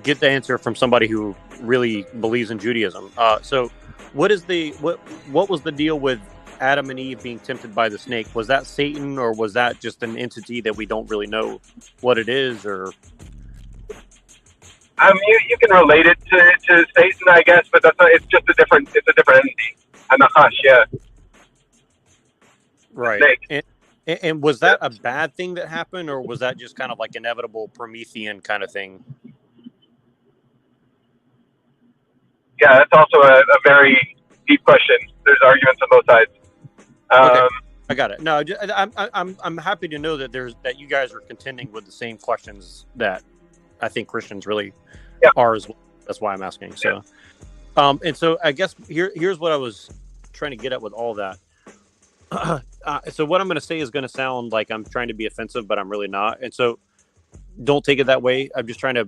S12: get the answer from somebody who really believes in Judaism. So, what is what was the deal with Adam and Eve being tempted by the snake? Was that Satan, or was that just an entity that we don't really know what it is? Or
S5: You can relate it to Satan, I guess, but it's just a different entity. Anachash, yeah.
S12: right? And was that a bad thing that happened, or was that just kind of like inevitable Promethean kind of thing?
S5: Yeah, that's also a very deep question. There's arguments on both sides.
S12: Okay. I got it. No, I'm happy to know that that you guys are contending with the same questions that I think Christians really are as well. That's why I'm asking. So, and so I guess here's what I was trying to get at with all that. So what I'm going to say is going to sound like I'm trying to be offensive, but I'm really not. And so don't take it that way. I'm just trying to.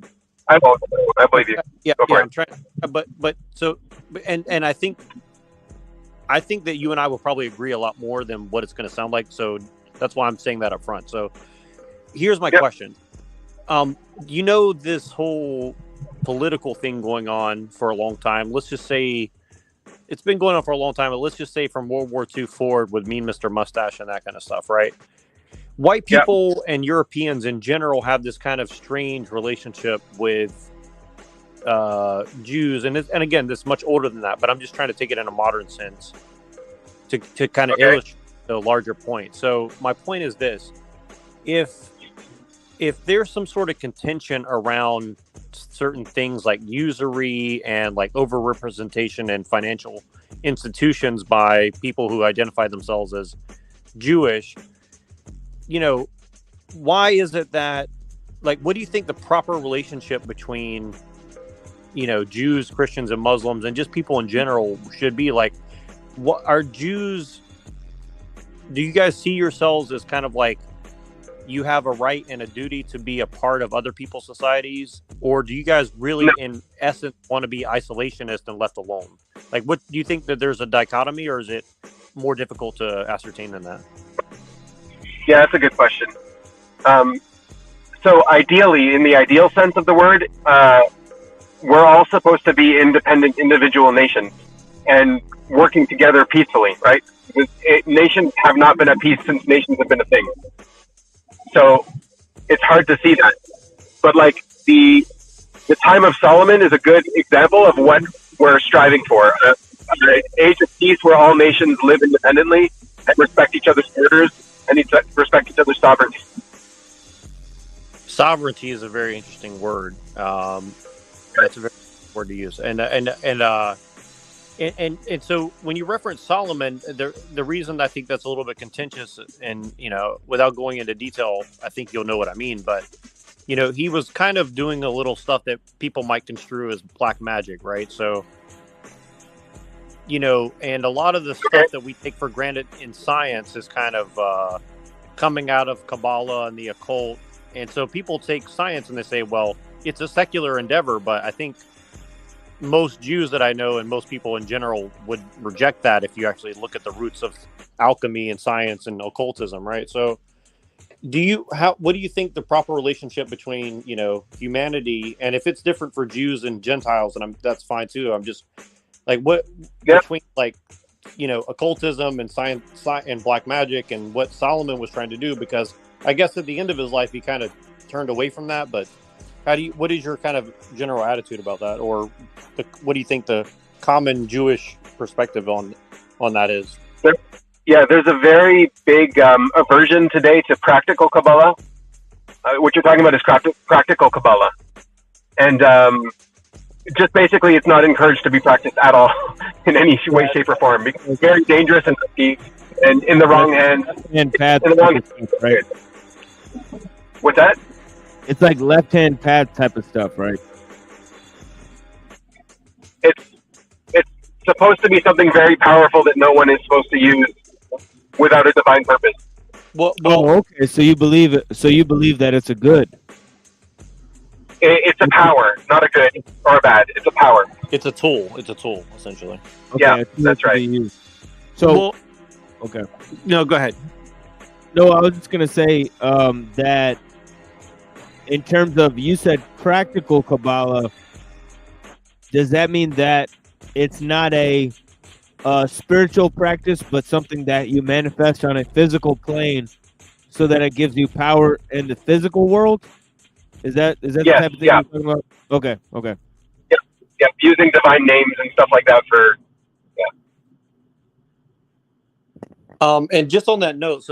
S5: I believe you.
S12: Yeah, I'm trying. But so and I think that you and I will probably agree a lot more than what it's going to sound like. So that's why I'm saying that up front. So here's my question. You know, this whole political thing going on for a long time. Let's just say it's been going on for a long time, but let's just say from World War II forward with Mean Mr. Mustache and that kind of stuff, right? white people and Europeans in general have this kind of strange relationship with Jews, and again, this is much older than that, but I'm just trying to take it in a modern sense to kind of illustrate the larger point. So my point is this: if there's some sort of contention around certain things like usury and like overrepresentation in financial institutions by people who identify themselves as Jewish, why is it that, like, what do you think the proper relationship between Jews, Christians, and Muslims, and just people in general should be? Like, what are Jews? Do you guys see yourselves as kind of like you have a right and a duty to be a part of other people's societies, or do you guys really, in essence, want to be isolationist and left alone? Like, what do you think, that there's a dichotomy, or is it more difficult to ascertain than that?
S5: Yeah, that's a good question. So ideally, in the ideal sense of the word, we're all supposed to be independent individual nations and working together peacefully, right? Nations have not been at peace since nations have been a thing. So it's hard to see that. But like the time of Solomon is a good example of what we're striving for. An age of peace where all nations live independently and respect each other's borders and respect each other's sovereignty.
S12: Sovereignty is a very interesting word. That's a very good word to use. And so when you reference Solomon, the reason I think that's a little bit contentious, and without going into detail, I think you'll know what I mean. But he was kind of doing a little stuff that people might construe as black magic, right? So and a lot of the stuff that we take for granted in science is kind of coming out of Kabbalah and the occult. And so people take science and they say, well, it's a secular endeavor, but I think most Jews that I know and most people in general would reject that if you actually look at the roots of alchemy and science and occultism, right? So what do you think the proper relationship between, humanity, and if it's different for Jews and Gentiles, and that's fine too. I'm just like, what between occultism and science and black magic and what Solomon was trying to do, because I guess at the end of his life, he kind of turned away from that, but what is your kind of general attitude about that? Or what do you think the common Jewish perspective on that is?
S5: There's a very big aversion today to practical Kabbalah. What you're talking about is practical Kabbalah. And just basically, it's not encouraged to be practiced at all in any way, shape, or form, because it's very dangerous and risky, and in the wrong hands.
S7: And path, right?
S5: What's that?
S7: It's like left-hand path type of stuff, right?
S5: It's supposed to be something very powerful that no one is supposed to use without a divine purpose.
S12: Well,
S7: okay. So you believe it? So you believe that it's a good?
S5: It's a power, not a good or a bad. It's a power.
S12: It's a tool. It's a tool, essentially.
S7: Okay,
S5: yeah, that's right.
S7: So, okay.
S12: No, go ahead.
S7: No, I was just gonna say that in terms of, you said practical Kabbalah, does that mean that it's not a spiritual practice, but something that you manifest on a physical plane so that it gives you power in the physical world? Is that the type of thing you're talking about? Okay.
S5: Yeah, using divine names and stuff like that for,
S12: and just on that note,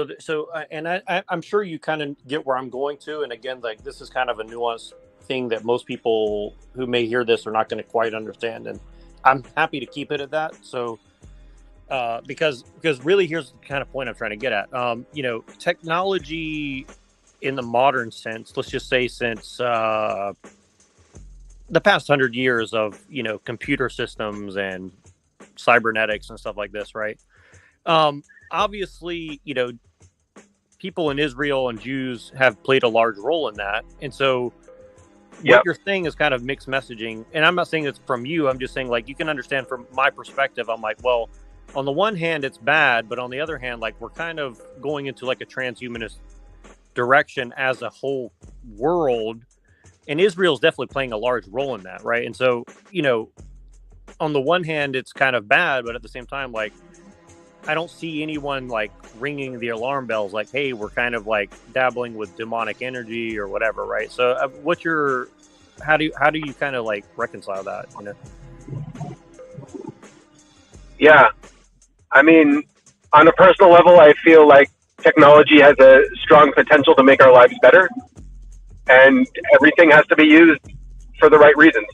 S12: I'm sure you kind of get where I'm going to. And again, like, this is kind of a nuanced thing that most people who may hear this are not going to quite understand. And I'm happy to keep it at that. So, because really, here's the kind of point I'm trying to get at. Technology in the modern sense, let's just say since the past 100 years of, computer systems and cybernetics and stuff like this, right? Obviously, people in Israel and Jews have played a large role in that. And so what you're saying is kind of mixed messaging. And I'm not saying it's from you. I'm just saying, like, you can understand from my perspective. I'm like, well, on the one hand, it's bad. But on the other hand, like, we're kind of going into like a transhumanist direction as a whole world. And Israel's definitely playing a large role in that, right? And so, on the one hand, it's kind of bad. But at the same time, like, I don't see anyone like ringing the alarm bells like, hey, we're kind of like dabbling with demonic energy or whatever, right? So how do you kind of like reconcile that, you know?
S5: Yeah, I mean, on a personal level, I feel like technology has a strong potential to make our lives better, and everything has to be used for the right reasons.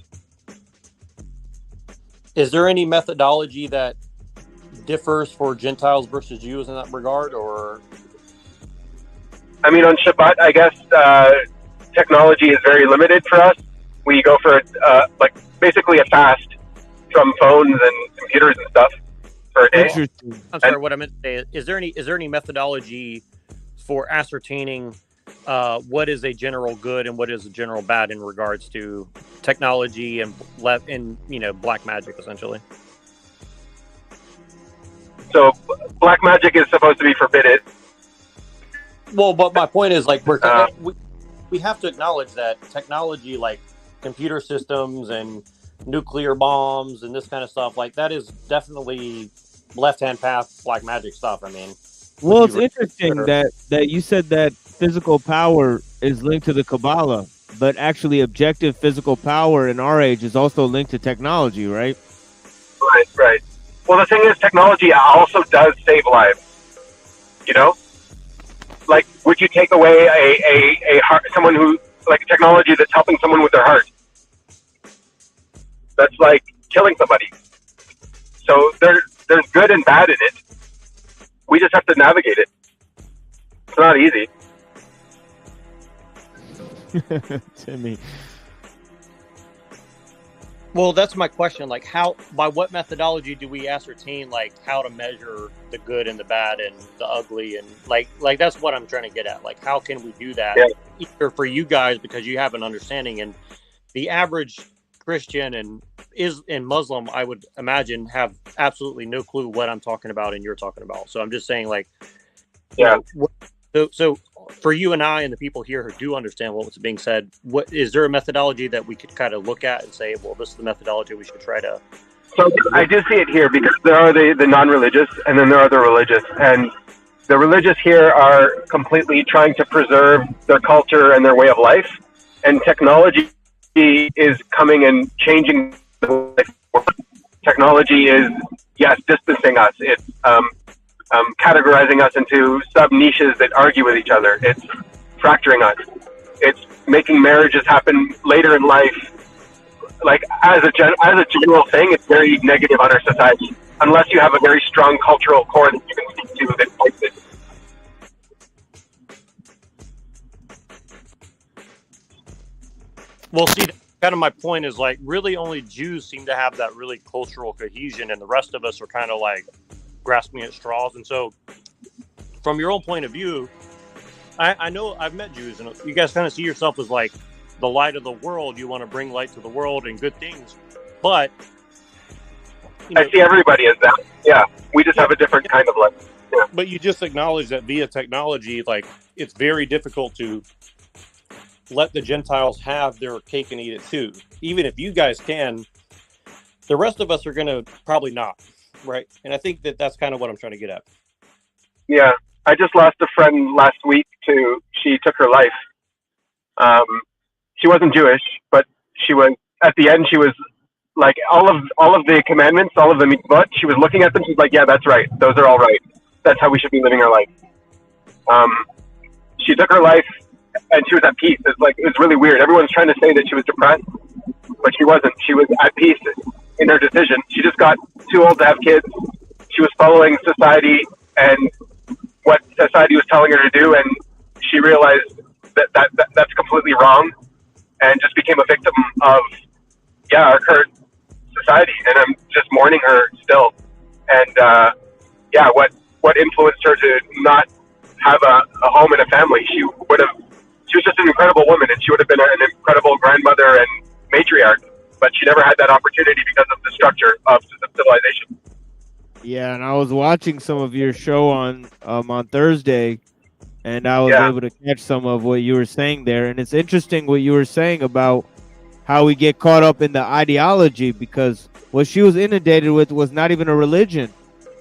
S12: Is there any methodology that differs for Gentiles versus Jews in that regard, or?
S5: I mean, on Shabbat, I guess technology is very limited for us. We go for like basically a fast from phones and computers and stuff for a day.
S12: I'm sorry, what I meant to say is there any methodology for ascertaining what is a general good and what is a general bad in regards to technology and black magic, essentially?
S5: So black magic is supposed to be forbidden.
S12: Well, but my point is, like, we have to acknowledge that technology, like computer systems and nuclear bombs and this kind of stuff, like that is definitely left-hand path black magic stuff. I mean,
S7: well, it's interesting that you said that physical power is linked to the Kabbalah, but actually objective physical power in our age is also linked to technology, right?
S5: Right. Well, the thing is, technology also does save lives. You know, like, would you take away a heart, someone who, like, technology that's helping someone with their heart? That's like killing somebody. So there's good and bad in it. We just have to navigate it. It's not easy.
S7: Timmy.
S12: Well, that's my question. Like, by what methodology do we ascertain, like, how to measure the good and the bad and the ugly? And like that's what I'm trying to get at. Like, how can we do that?
S5: Yeah.
S12: Either for you guys, because you have an understanding, and the average Christian and Muslim, I would imagine, have absolutely no clue what I'm talking about and you're talking about. So I'm just saying, like, so for you and I and the people here who do understand what was being said, what is there a methodology that we could kind of look at and say, well, this is the methodology we should try to?
S5: So I do see it here, because there are the non-religious and then there are the religious, and the religious here are completely trying to preserve their culture and their way of life, and technology is coming and changing the way. Technology is, yes, distancing us. It's categorizing us into sub-niches that argue with each other. It's fracturing us. It's making marriages happen later in life. Like, as a general thing, it's very negative on our society, unless you have a very strong cultural core that you can speak to that fights it.
S12: Well, see, kind of my point is, like, really only Jews seem to have that really cultural cohesion, and the rest of us are kind of like grasping at straws. And so, from your own point of view, I know I've met Jews, and you guys kind of see yourself as like the light of the world. You want to bring light to the world and good things, but
S5: I see everybody as that. Yeah, we just have a different kind of light. Yeah.
S12: But you just acknowledge that via technology, like, it's very difficult to let the Gentiles have their cake and eat it too. Even if you guys can, the rest of us are going to probably not, right? And I think that's kind of what I'm trying to get at.
S5: Yeah, I just lost a friend last week she took her life. She wasn't Jewish, but she was, at the end, she was like, all of the commandments, all of the mitzvot, she was looking at them, she's like, yeah, that's right. Those are all right. That's how we should be living our life. She took her life, and she was at peace. It was really weird. Everyone's trying to say that she was depressed, but she wasn't. She was at peace in her decision. She just got too old to have kids. She was following society and what society was telling her to do, and she realized that's completely wrong, and just became a victim of our current society. And I'm just mourning her still. And what influenced her to not have a home and a family? She was just an incredible woman, and she would have been an incredible grandmother and matriarch, but she never had that opportunity because of the structure of civilization.
S7: Yeah, and I was watching some of your show on Thursday, and I was able to catch some of what you were saying there. And it's interesting what you were saying about how we get caught up in the ideology, because what she was inundated with was not even a religion.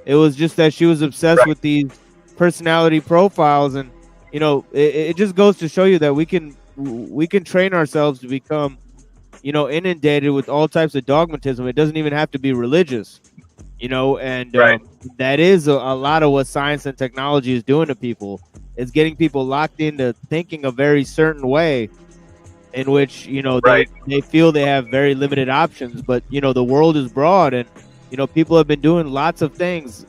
S7: It was just that she was obsessed with these personality profiles, and it just goes to show you that we can train ourselves to become inundated with all types of dogmatism. It doesn't even have to be religious, and that is a lot of what science and technology is doing to people. It's getting people locked into thinking a very certain way in which they feel they have very limited options, but the world is broad, and people have been doing lots of things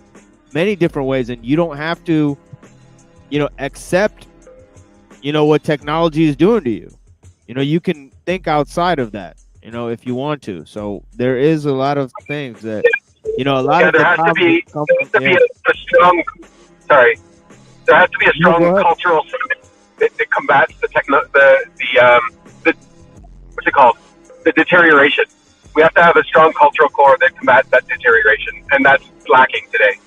S7: many different ways, and you don't have to accept what technology is doing to you. You can think outside of that if you want to. So there is a lot of things that a lot of
S5: there has to be a strong there has to be a strong cultural side that combats the what's it called, the deterioration. We have to have a strong cultural core that combats that deterioration, and that's lacking today.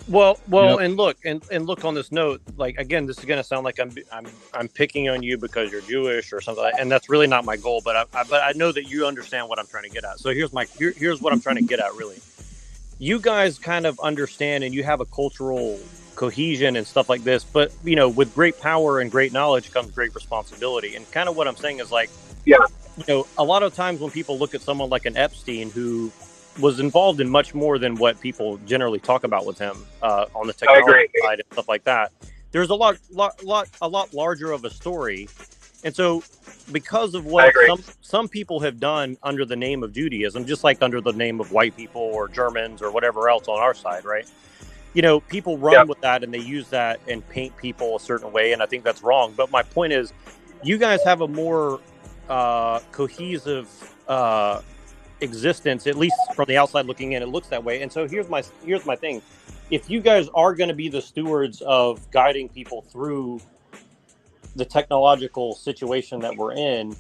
S12: Well, and look on this note. Like, again, this is going to sound like I'm picking on you because you're Jewish or something, and that's really not my goal. But I know that you understand what I'm trying to get at. So here's what I'm trying to get at. Really, you guys kind of understand, and you have a cultural cohesion and stuff like this. But with great power and great knowledge comes great responsibility. And kind of what I'm saying is like, a lot of times when people look at someone like an Epstein who was involved in much more than what people generally talk about with him on the technology side and stuff like that. There's a lot larger of a story, and so because of what some people have done under the name of Judaism, just like under the name of white people or Germans or whatever else on our side, right? People run with that and they use that and paint people a certain way, and I think that's wrong. But my point is, you guys have a more cohesive existence, at least from the outside looking in. It looks that way. And so here's my thing: if you guys are going to be the stewards of guiding people through the technological situation that we're in,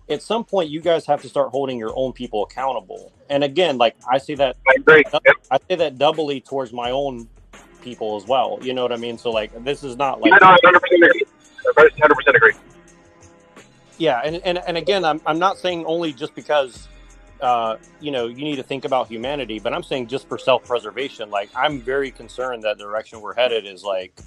S12: at some point you guys have to start holding your own people accountable. And again, like I say that doubly towards my own people as well. You know what I mean? So like, this is not like
S5: 100% agree. 100% agree.
S12: Yeah, and again, I'm not saying only just because you need to think about humanity, but I'm saying just for self-preservation. Like, I'm very concerned that the direction we're headed is like,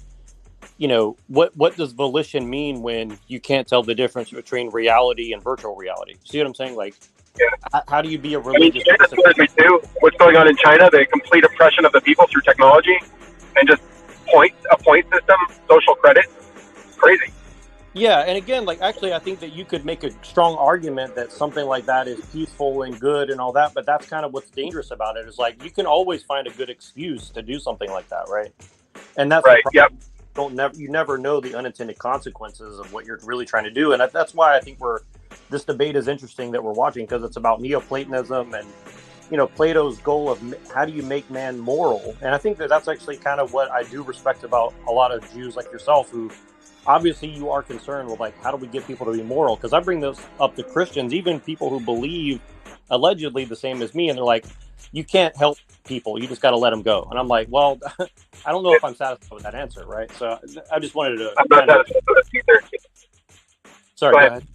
S12: what does volition mean when you can't tell the difference between reality and virtual reality? See what I'm saying? Like, how do you be a religious person?
S5: What's going on in China, the complete oppression of the people through technology and just a point system, social credit, crazy.
S12: Yeah, and again, like, actually, I think that you could make a strong argument that something like that is peaceful and good and all that, but that's kind of what's dangerous about it, is like, you can always find a good excuse to do something like that, right? And that's right. You never know the unintended consequences of what you're really trying to do, and that's why I think this debate is interesting that we're watching, because it's about Neoplatonism and Plato's goal of how do you make man moral. And I think that's actually kind of what I do respect about a lot of Jews like yourself, who obviously you are concerned with, like, how do we get people to be moral? Because I bring this up to Christians, even people who believe allegedly the same as me, and they're like, you can't help people, you just got to let them go. And I'm like, well, I don't know if I'm satisfied with that answer, right? So I just wanted to
S5: I'm not satisfied with that either.
S12: Sorry, go ahead.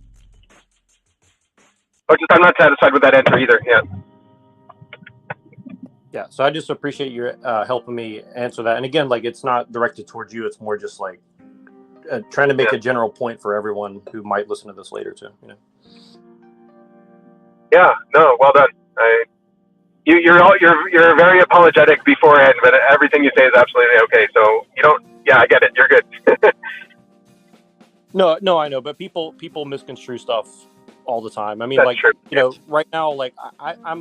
S5: I'm not satisfied with that answer either.
S12: Yeah, so I just appreciate you helping me answer that. And again, like, it's not directed towards you, it's more just like trying to make a general point for everyone who might listen to this later too.
S5: Yeah, no, well done. You're very apologetic beforehand, but everything you say is absolutely okay. So you don't. Yeah, I get it. You're good.
S12: No, I know, but people misconstrue stuff all the time. I mean,
S5: That's
S12: like
S5: true.
S12: Right now, like I'm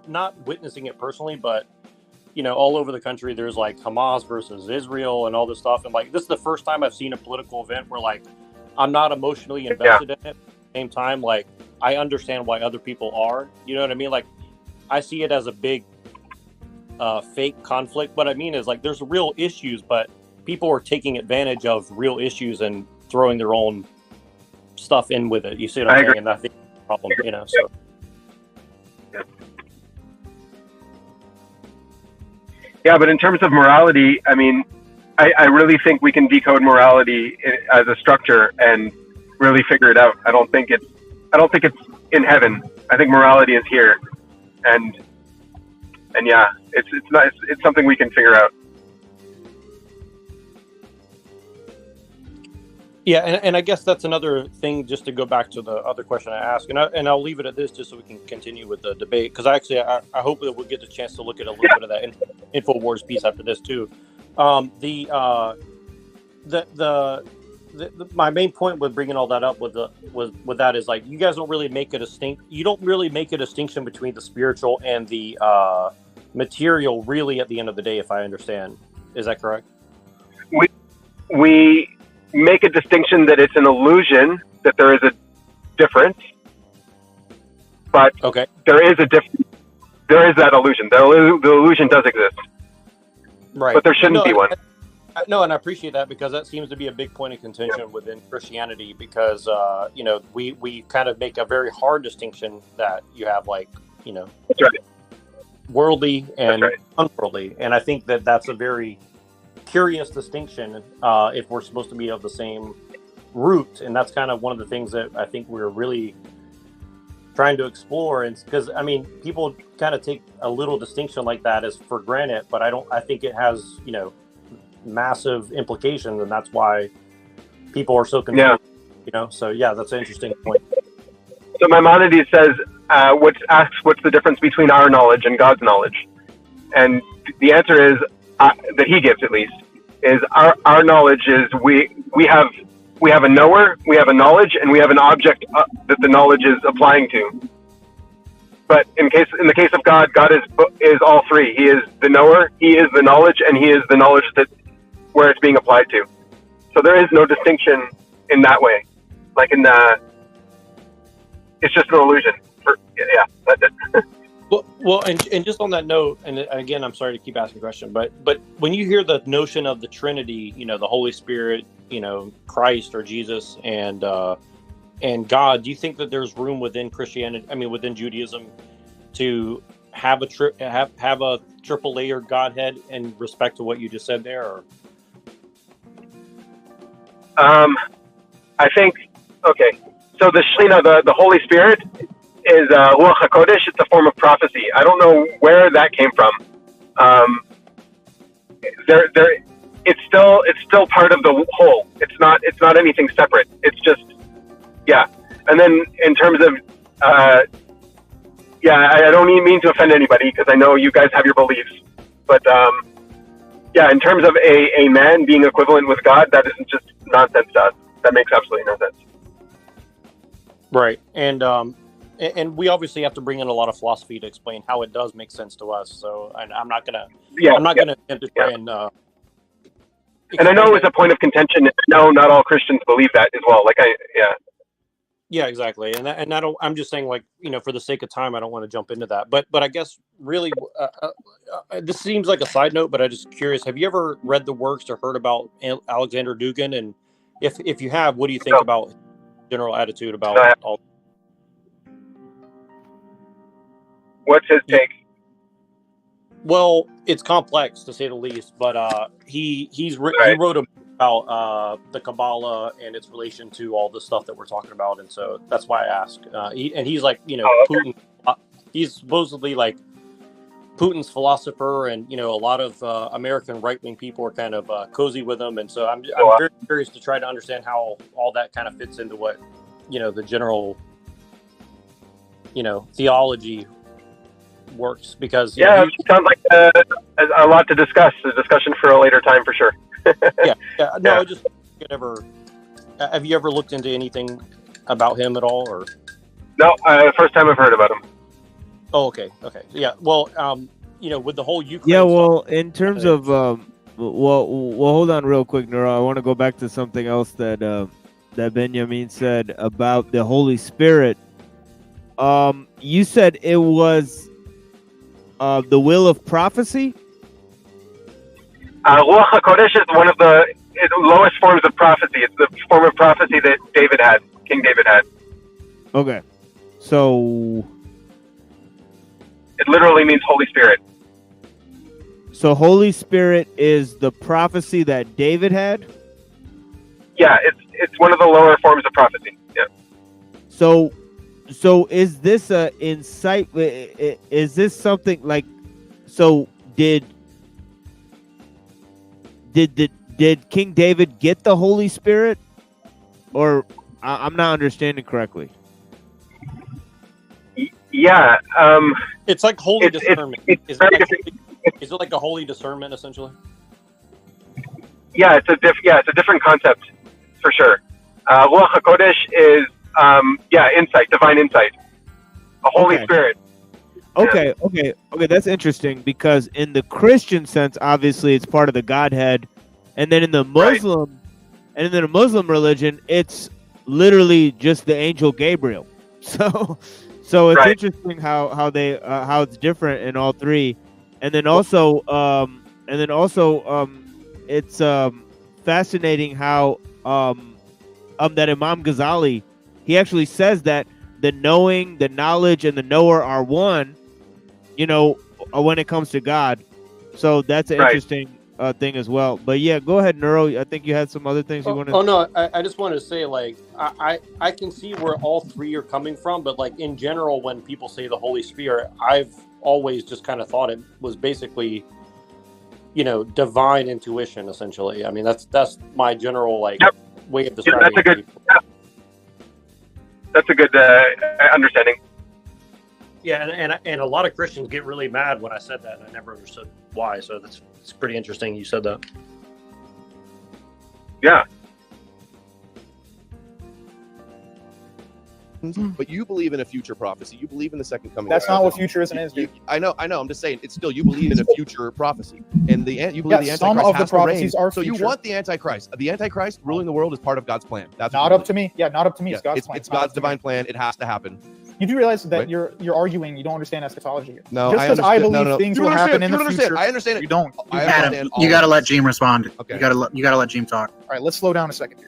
S12: not witnessing it personally, but all over the country, there's like Hamas versus Israel and all this stuff. And like, this is the first time I've seen a political event where, like, I'm not emotionally invested in it. At the same time, like, I understand why other people are. You know what I mean? Like, I see it as a big fake conflict. What I mean is, like, there's real issues, but people are taking advantage of real issues and throwing their own stuff in with it. You see what I'm saying? And I think that's the problem, so.
S5: Yeah, but in terms of morality, I mean, I really think we can decode morality as a structure and really figure it out. I don't think it's in heaven. I think morality is here, and And yeah, it's not it's something we can figure out.
S12: Yeah, and I guess that's another thing. Just to go back to the other question I asked, and I'll leave it at this, just so we can continue with the debate. Because I hope that we'll get the chance to look at a little bit of that InfoWars piece after this too. My main point with bringing all that up with that is, like, you guys don't really make a distinction between the spiritual and the material, really, at the end of the day, if I understand. Is that correct?
S5: We make a distinction that it's an illusion, that there is a difference, but
S12: okay,
S5: there is that illusion. The illusion does exist,
S12: right?
S5: But there shouldn't be one.
S12: No, and I appreciate that, because that seems to be a big point of contention within Christianity, because we kind of make a very hard distinction that you have, like,
S5: That's right.
S12: worldly and
S5: That's right.
S12: unworldly, and I think that that's a very curious distinction if we're supposed to be of the same root, and that's kind of one of the things that I think we're really trying to explore. And because people kind of take a little distinction like that as for granted, but I think it has massive implications, and that's why people are so confused. So yeah, that's an interesting point.
S5: So Maimonides says, asks what's the difference between our knowledge and God's knowledge, and the answer is that he gives, at least, is our knowledge is we have a knower, we have a knowledge, and we have an object that the knowledge is applying to. But in the case of God, God is all three. He is the knower, he is the knowledge, and he is the knowledge that where it's being applied to. So there is no distinction in that way. Like it's just an illusion. That's it.
S12: Well, and just on that note, and again, I'm sorry to keep asking the question, but when you hear the notion of the Trinity, the Holy Spirit, Christ or Jesus, and God, do you think that there's room within Christianity, within Judaism, to have a triple layered Godhead in respect to what you just said there? Or?
S5: I think, okay, so the Shlina, the Holy Spirit, is Ruach HaKodesh. It's a form of prophecy. I don't know where that came from. It's still part of the whole. It's not anything separate. It's just, yeah. And then in terms of, I don't mean to offend anybody, because I know you guys have your beliefs, but in terms of a man being equivalent with God, that isn't just nonsense to us. That makes absolutely no sense.
S12: Right, and we obviously have to bring in a lot of philosophy to explain how it does make sense to us. So I'm not gonna attempt to try and.
S5: And I know it was a point of contention. No, not all Christians believe that as well.
S12: Yeah, exactly. And I don't. I'm just saying, like, for the sake of time, I don't want to jump into that. But I guess really, this seems like a side note, but I'm just curious. Have you ever read the works or heard about Alexander Dugin? And if you have, what do you think about general attitude about all?
S5: What's his take?
S12: Well, it's complex, to say the least, but he wrote a book about the Kabbalah and its relation to all the stuff that we're talking about, and so that's why I ask. He's like, Putin. He's supposedly like Putin's philosopher, and a lot of American right-wing people are kind of cozy with him, and so I'm very curious to try to understand how all that kind of fits into what the general theology works, because
S5: it sounds like a lot to discuss. A discussion for a later time, for sure.
S12: No, just have you ever looked into anything about him at all, or?
S5: No, first time I've heard about him.
S12: Oh, okay, yeah. Well, with the whole Ukraine.
S7: Yeah, well, in terms of well, hold on real quick, Nura. I want to go back to something else that Benjamin said about the Holy Spirit. You said it was the will of prophecy?
S5: Ruach HaKodesh is one of the lowest forms of prophecy. It's the form of prophecy that King David had.
S7: Okay. So
S5: it literally means Holy Spirit.
S7: So Holy Spirit is the prophecy that David had?
S5: Yeah, it's one of the lower forms of prophecy. Yeah.
S7: So is this a insight? Is this something like? So did King David get the Holy Spirit, or I'm not understanding correctly?
S5: Yeah,
S12: It's like holy discernment.
S5: it's very different.
S12: Is it like a holy discernment essentially?
S5: Yeah, it's a different concept for sure. Ruach HaKodesh is insight, divine insight, a Holy
S7: Okay.
S5: Spirit.
S7: Okay, that's interesting, because in the Christian sense, obviously it's part of the Godhead, and then in the Muslim religion, it's literally just the angel Gabriel. So it's interesting how it's different in all three, and then also it's fascinating how that Imam Ghazali, he actually says that the knowing, the knowledge, and the knower are one, when it comes to God. So that's an interesting thing as well. But yeah, go ahead, Neuro. I think you had some other things you wanted.
S12: Oh no, I just wanted to say, like, I can see where all three are coming from, but like in general, when people say the Holy Spirit, I've always just kind of thought it was basically, divine intuition. Essentially, I mean that's my general way of describing it.
S5: That's a good understanding.
S12: Yeah, and a lot of Christians get really mad when I said that, and I never understood why. So it's pretty interesting you said that.
S5: Yeah.
S10: But you believe in a future prophecy. You believe in the second coming.
S9: That's not what futurism is, dude.
S10: I know. I'm just saying. It's still, you believe in a future prophecy, and you believe the Antichrist
S9: some of the
S10: has to reign.
S9: prophecies are
S10: So you
S9: future.
S10: want the Antichrist. The Antichrist ruling the world is part of God's plan. That's
S9: Not up to me. Yeah, not up to me. It's God's plan.
S10: It's God's divine plan. It has to happen.
S9: You do realize that
S10: Right.
S9: you're arguing you don't understand eschatology here.
S10: No,
S9: just because I believe
S10: no.
S9: things
S10: You
S9: will happen
S10: understand.
S9: in
S10: You
S9: the
S10: understand.
S9: future.
S10: I understand it.
S9: You don't.
S8: Adam, you got to let Jeem respond.
S10: Okay.
S8: You got to let Jeem talk.
S9: All right, let's slow down a second here.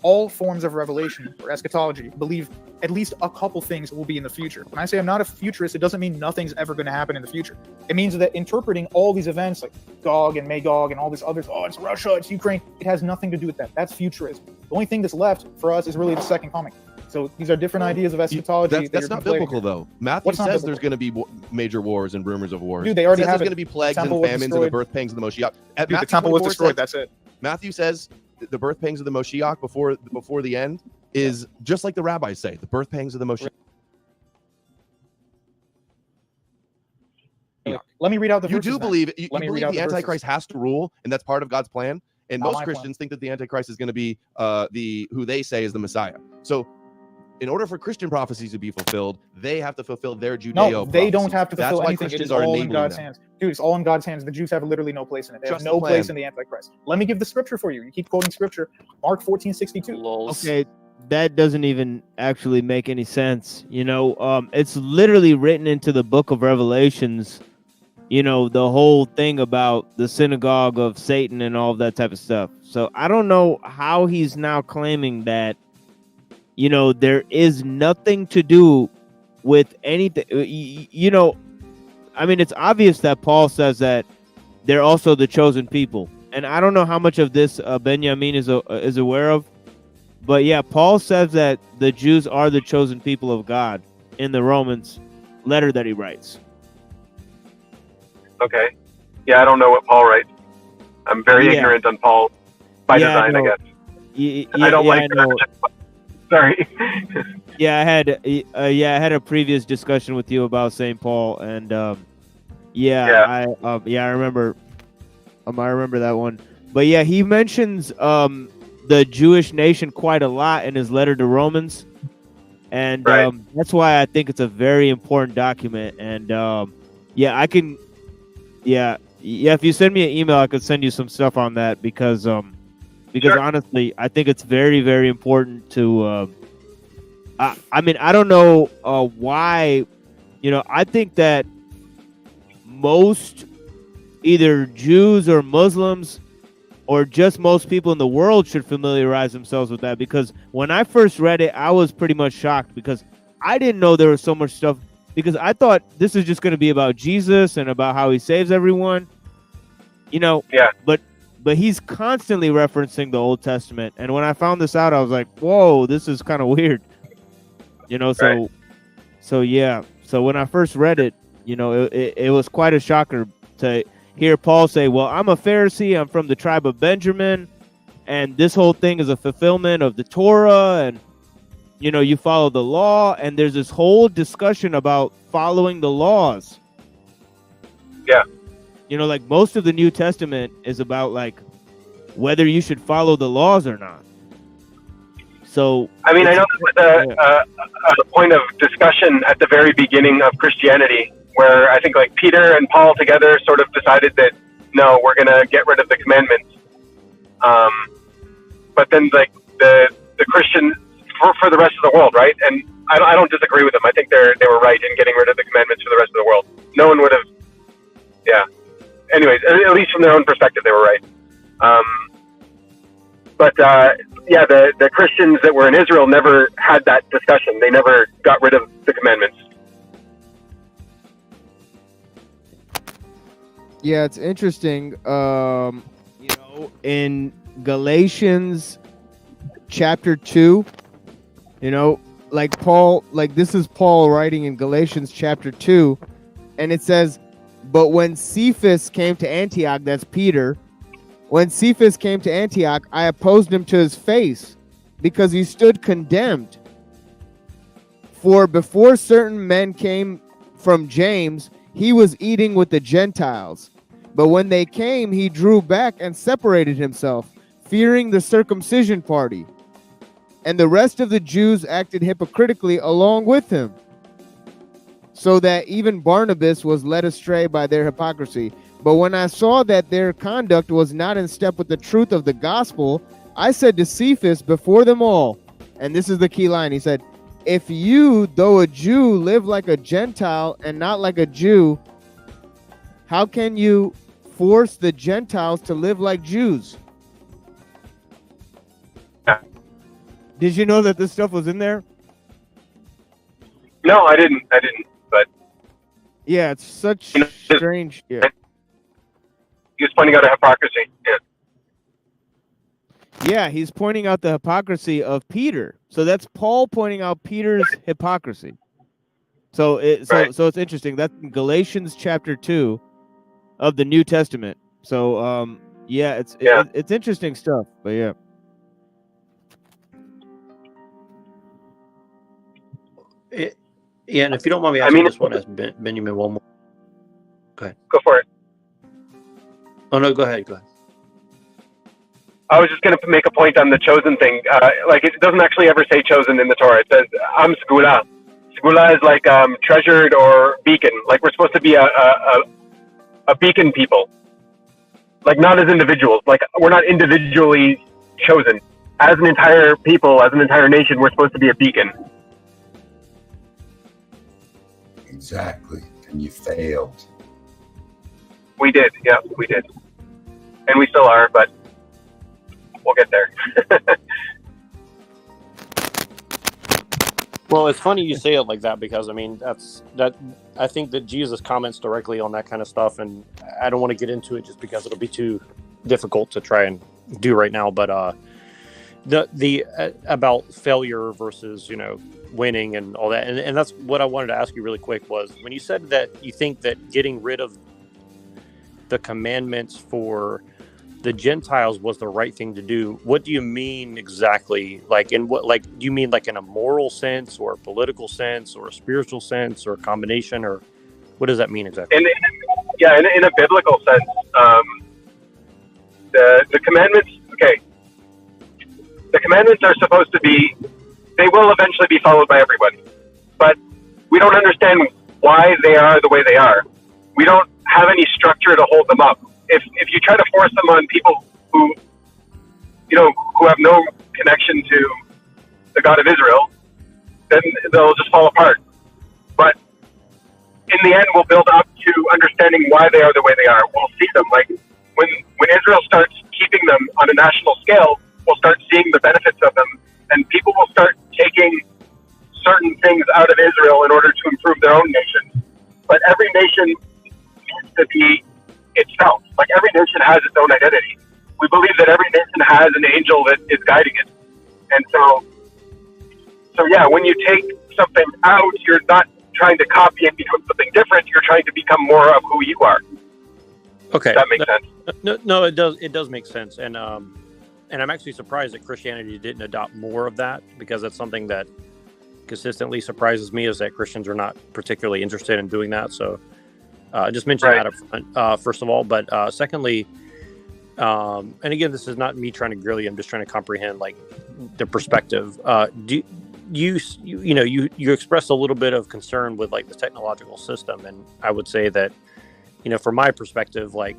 S9: All forms of revelation or eschatology believe at least a couple things will be in the future. When I say I'm not a futurist, it doesn't mean nothing's ever going to happen in the future. It means that interpreting all these events like Gog and Magog and all this others, it's Russia, it's Ukraine, it has nothing to do with that. That's futurism. The only thing that's left for us is really the second coming. So these are different ideas of eschatology.
S10: That's not biblical, though. Matthew says there's going to be major wars and rumors of wars.
S9: Dude, they already
S10: says
S9: have
S10: there's
S9: it.
S10: going to be plagues
S9: The
S10: and
S9: temple was
S10: famines and the
S9: destroyed.
S10: birth pangs of the Moshiach.
S9: Dude, the temple was destroyed. That's it.
S10: Matthew says the birth pangs of the Moshiach before the end is just like the rabbis say. The birth pangs of the Moshiach.
S9: Let me read out the
S10: You
S9: verses
S10: do
S9: then.
S10: believe you
S9: Let me
S10: believe
S9: read out
S10: the
S9: the verses.
S10: Antichrist has to rule, and that's part of God's plan. And
S9: Not
S10: most
S9: my plan.
S10: Christians think that the Antichrist is going to be who they say is the Messiah. So, in order for Christian prophecies to be fulfilled, they have to fulfill their Judeo.
S9: No, they don't
S10: prophecies.
S9: have to
S10: That's
S9: fulfill
S10: why
S9: anything. It
S10: Christians
S9: is
S10: are
S9: all in
S10: enabling
S9: God's
S10: them.
S9: hands. Dude, it's all in God's hands. The Jews have literally no place in it. They
S10: Trust
S9: have
S10: the
S9: no place
S10: plan.
S9: in the Antichrist. Let me give the scripture for you. You keep quoting scripture. Mark 14:62.
S7: Okay, that doesn't even actually make any sense. It's literally written into the book of Revelations. The whole thing about the synagogue of Satan and all of that type of stuff. So I don't know how he's now claiming that, there is nothing to do with anything. I mean, it's obvious that Paul says that they're also the chosen people. And I don't know how much of this Benjamin is aware of. But yeah, Paul says that the Jews are the chosen people of God in the Romans letter that he writes.
S5: Okay. Yeah, I don't know what Paul writes. I'm very
S7: Yeah.
S5: ignorant on Paul by design, I
S7: know.
S5: guess. I don't like
S7: I know.
S5: Sorry.
S7: Yeah, I had a previous discussion with you about St. Paul, and I remember. I remember that one. But yeah, he mentions the Jewish nation quite a lot in his letter to Romans, and that's why I think it's a very important document. And I can. Yeah. If you send me an email, I could send you some stuff on that because honestly, I think it's very, very important to. I mean, I don't know why. I think that most either Jews or Muslims or just most people in the world should familiarize themselves with that, because when I first read it, I was pretty much shocked because I didn't know there was so much stuff. Because I thought this is just going to be about Jesus and about how he saves everyone,
S5: Yeah.
S7: But he's constantly referencing the Old Testament, and when I found this out, I was like, "Whoa, this is kind of weird." So yeah. So when I first read it, it was quite a shocker. to hear Paul say, well, I'm a Pharisee, I'm from the tribe of Benjamin, and this whole thing is a fulfillment of the Torah, and you follow the law, and there's this whole discussion about following the laws.
S5: Yeah.
S7: Like most of the New Testament is about like whether you should follow the laws or not. So
S5: I know there was a point of discussion at the very beginning of Christianity where I think like Peter and Paul together sort of decided that no, we're going to get rid of the commandments. But then like the Christians for the rest of the world, right? And I don't disagree with them. I think they were right in getting rid of the commandments for the rest of the world. No one would have. Yeah. Anyways, at least from their own perspective, they were right. The Christians that were in Israel never had that discussion. They never got rid of the commandments.
S7: Yeah, it's interesting. In Galatians chapter 2, this is Paul writing in Galatians chapter 2, and it says, but when Cephas came to Antioch, that's Peter, when Cephas came to Antioch, I opposed him to his face because he stood condemned. For before certain men came from James, he was eating with the Gentiles. But when they came, he drew back and separated himself, fearing the circumcision party. And the rest of the Jews acted hypocritically along with him, so that even Barnabas was led astray by their hypocrisy. But when I saw that their conduct was not in step with the truth of the gospel, I said to Cephas before them all, and this is the key line, he said, if you, though a Jew, live like a Gentile and not like a Jew, how can you force the Gentiles to live like Jews? Did you know that this stuff was in there?
S5: No, I didn't. But
S7: yeah, it's such strange. Yeah.
S5: He was pointing out a hypocrisy. Yeah.
S7: Yeah, he's pointing out the hypocrisy of Peter. So that's Paul pointing out Peter's hypocrisy. So it's interesting. That's in Galatians chapter 2 of the New Testament. So it's interesting stuff. But yeah.
S12: And if you don't mind me asking, this one as Benjamin one more. Go ahead.
S5: Go for it.
S12: Oh no, go ahead.
S5: I was just going to make a point on the chosen thing. It doesn't actually ever say chosen in the Torah. It says am segula. Segula is like treasured or beacon. Like we're supposed to be a beacon people. Like not as individuals. Like we're not individually chosen. As an entire people, as an entire nation, we're supposed to be a beacon.
S21: Exactly. And you failed.
S5: We did. Yeah, we did. And we still are, but we'll get there.
S12: Well, it's funny you say it like that because I think that Jesus comments directly on that kind of stuff, and I don't want to get into it just because it'll be too difficult to try and do right now. But the about failure versus winning and all that, and that's what I wanted to ask you really quick was when you said that you think that getting rid of the commandments for the Gentiles was the right thing to do. What do you mean exactly? Like in what, do you mean like in a moral sense or a political sense or a spiritual sense or a combination, or what does that mean exactly?
S5: In a biblical sense, the commandments, okay. The commandments are supposed to be, they will eventually be followed by everybody, but we don't understand why they are the way they are. We don't have any structure to hold them up. If you try to force them on people who have no connection to the God of Israel, then they'll just fall apart. But in the end, we'll build up to understanding why they are the way they are. We'll see them. Like when Israel starts keeping them on a national scale, we'll start seeing the benefits of them, and people will start taking certain things out of Israel in order to improve their own nation. But every nation needs to be itself. Like every nation has its own identity. We believe that every nation has an angel that is guiding it. And so yeah, when you take something out, you're not trying to copy and become something different. You're trying to become more of who you are.
S12: Okay,
S5: That makes sense.
S12: No, it does. It does make sense, and I'm actually surprised that Christianity didn't adopt more of that, because that's something that consistently surprises me, is that Christians are not particularly interested in doing that. So I just mentioned that up front, first of all, but secondly, and again, this is not me trying to grill you. I'm just trying to comprehend like the perspective. Do you expressed a little bit of concern with like the technological system, and I would say that, from my perspective, like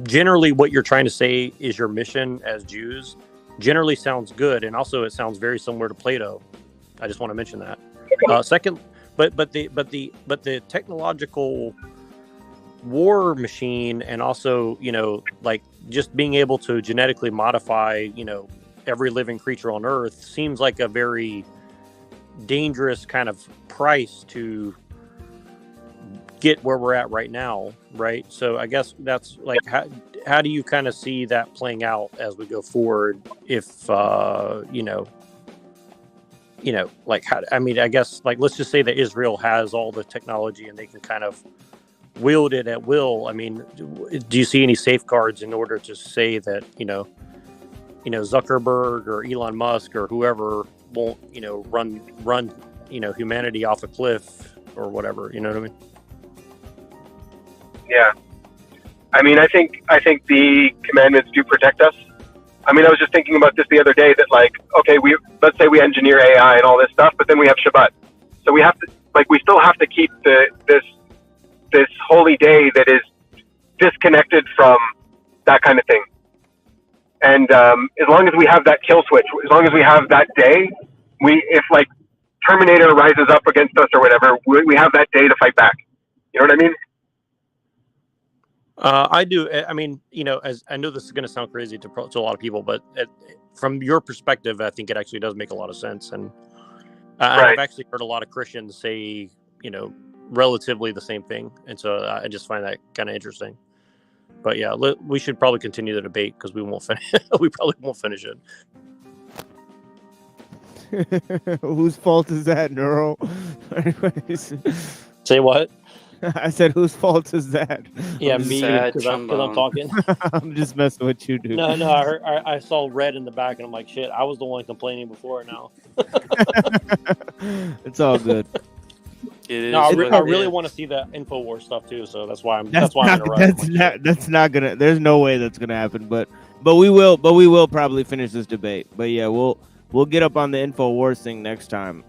S12: generally what you're trying to say is your mission as Jews generally sounds good, and also it sounds very similar to Plato. I just want to mention that. Second, but the technological war machine, and also like just being able to genetically modify every living creature on Earth seems like a very dangerous kind of price to get where we're at right now, right? So I guess that's like, how do you kind of see that playing out as we go forward? If like I guess, like, let's just say that Israel has all the technology and they can kind of wield it at will. I mean, do you see any safeguards in order to say that Zuckerberg or Elon Musk or whoever won't run humanity off a cliff or whatever? You know what I mean?
S5: Yeah. I mean, I think the commandments do protect us. I mean, I was just thinking about this the other day, that like, okay, let's say we engineer AI and all this stuff, but then we have Shabbat. So we have to, like, we still have to keep this holy day that is disconnected from that kind of thing. And as long as we have that kill switch, as long as we have that day, if like Terminator rises up against us or whatever, we have that day to fight back. You know what I mean?
S12: I do. I mean, as I know this is going to sound crazy to a lot of people, but from your perspective, I think it actually does make a lot of sense. And I've actually heard a lot of Christians say, relatively the same thing. And so I just find that kind of interesting. But yeah, we should probably continue the debate, because we won't finish. We probably won't finish it.
S7: Whose fault is that, Neuro? Anyways.
S12: Say what?
S7: I said, whose fault is that?
S12: Yeah, me, because I'm talking.
S7: I'm just messing with you, dude.
S12: No, I saw red in the back, and I'm like, shit, I was the one complaining before now.
S7: It's all good.
S1: It is.
S12: No, I really want to see that InfoWars stuff too, so that's why I'm interrupting.
S7: That's not gonna. There's no way that's gonna happen. But we will probably finish this debate. But yeah, we'll get up on the InfoWars thing next time.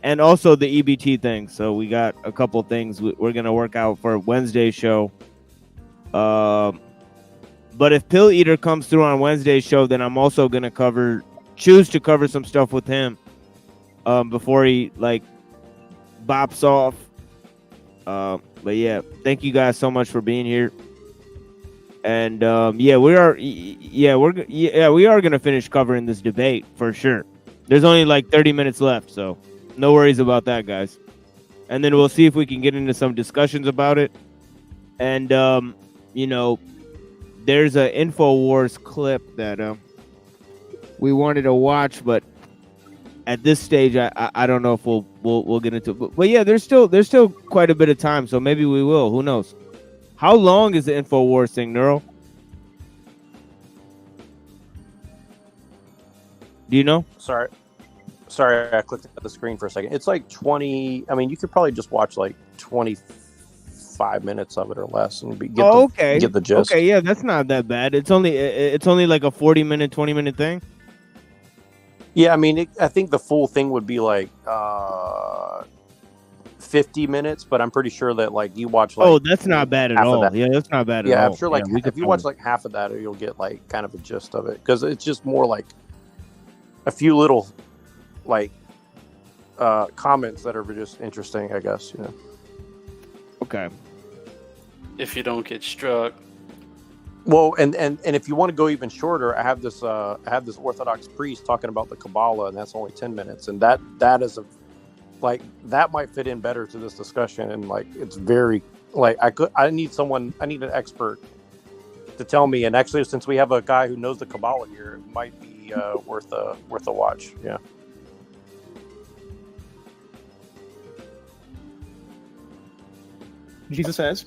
S7: And also the EBT thing. So we got a couple things we're going to work out for Wednesday's show. But if Pill Eater comes through on Wednesday's show, then I'm also going to choose to cover some stuff with him before he like bops off. But yeah, thank you guys so much for being here. And we are going to finish covering this debate for sure. There's only like 30 minutes left, so no worries about that, guys. And then we'll see if we can get into some discussions about it. And, there's an InfoWars clip that we wanted to watch, but at this stage, I don't know if we'll get into it. But yeah, there's still quite a bit of time, so maybe we will. Who knows? How long is the InfoWars thing, Neuro? Do you know?
S12: Sorry, I clicked at the screen for a second. It's like 20. I mean, you could probably just watch like 25 minutes of it or less and get the gist.
S7: Okay, yeah, that's not that bad. It's only like a 40-minute, 20-minute thing.
S12: Yeah, I mean, I think the full thing would be like 50 minutes, but I'm pretty sure that like you watch like
S7: that's not bad at all. Yeah, that's not bad at all.
S12: Yeah, I'm sure like if you watch like half of that, you'll get like kind of a gist of it, because it's just more like a few little like comments that are just interesting, I guess.
S7: Okay.
S1: If you don't get struck.
S12: Well, and if you want to go even shorter, I have this Orthodox priest talking about the Kabbalah, and that's only 10 minutes, and that is that might fit in better to this discussion, and like it's very like I need an expert to tell me, and actually since we have a guy who knows the Kabbalah here, it might be worth a watch. Yeah.
S9: Jesus says,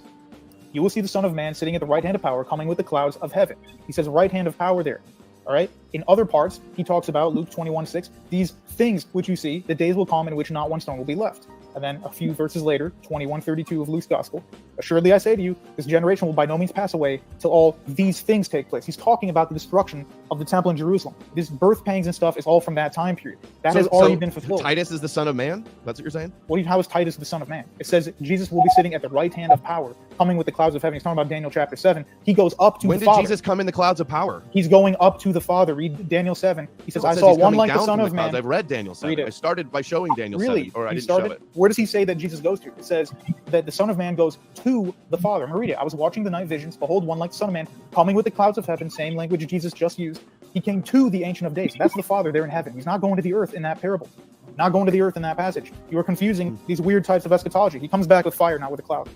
S9: You will see the Son of Man sitting at the right hand of power, coming with the clouds of heaven. He says right hand of power there. All right. In other parts, he talks about Luke 21:6. These things which you see, the days will come in which not one stone will be left. And then a few verses later, 21:32 of Luke's gospel. Assuredly, I say to you, this generation will by no means pass away till all these things take place. He's talking about the destruction of the temple in Jerusalem. This birth pangs and stuff is all from that time period. That has already been fulfilled.
S10: Titus is the Son of Man? That's what you're saying?
S9: How is Titus the Son of Man? It says Jesus will be sitting at the right hand of power, coming with the clouds of heaven. He's talking about Daniel chapter 7. He goes up to
S10: when
S9: the
S10: Father.
S9: Father.
S10: When did Jesus come in the clouds of power?
S9: He's going up to the Father. Read Daniel 7. He says,
S10: No, it
S9: I
S10: says
S9: saw
S10: he's
S9: one
S10: coming
S9: like the
S10: down
S9: Son
S10: from
S9: of
S10: clouds.
S9: Man.
S10: I've read Daniel 7.
S9: Read it.
S10: I started by showing Daniel 7, or I didn't show it.
S9: Where does he say that Jesus goes to? It says that the Son of Man goes to the Father. I'm going to read it. I was watching the night visions. Behold, one like the Son of Man, coming with the clouds of heaven, same language Jesus just used. He came to the Ancient of Days. That's the Father there in heaven. He's not going to the earth in that parable. Not going to the earth in that passage. You are confusing these weird types of eschatology. He comes back with fire, not with a cloud.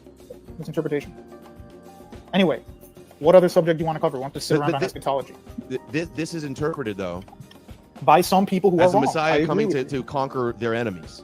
S9: Misinterpretation. Anyway, what other subject do you want to cover? We want to sit around on eschatology.
S10: This is interpreted, though,
S9: by some people who
S10: as
S9: are
S10: a Messiah
S9: wrong.
S10: coming to conquer their enemies.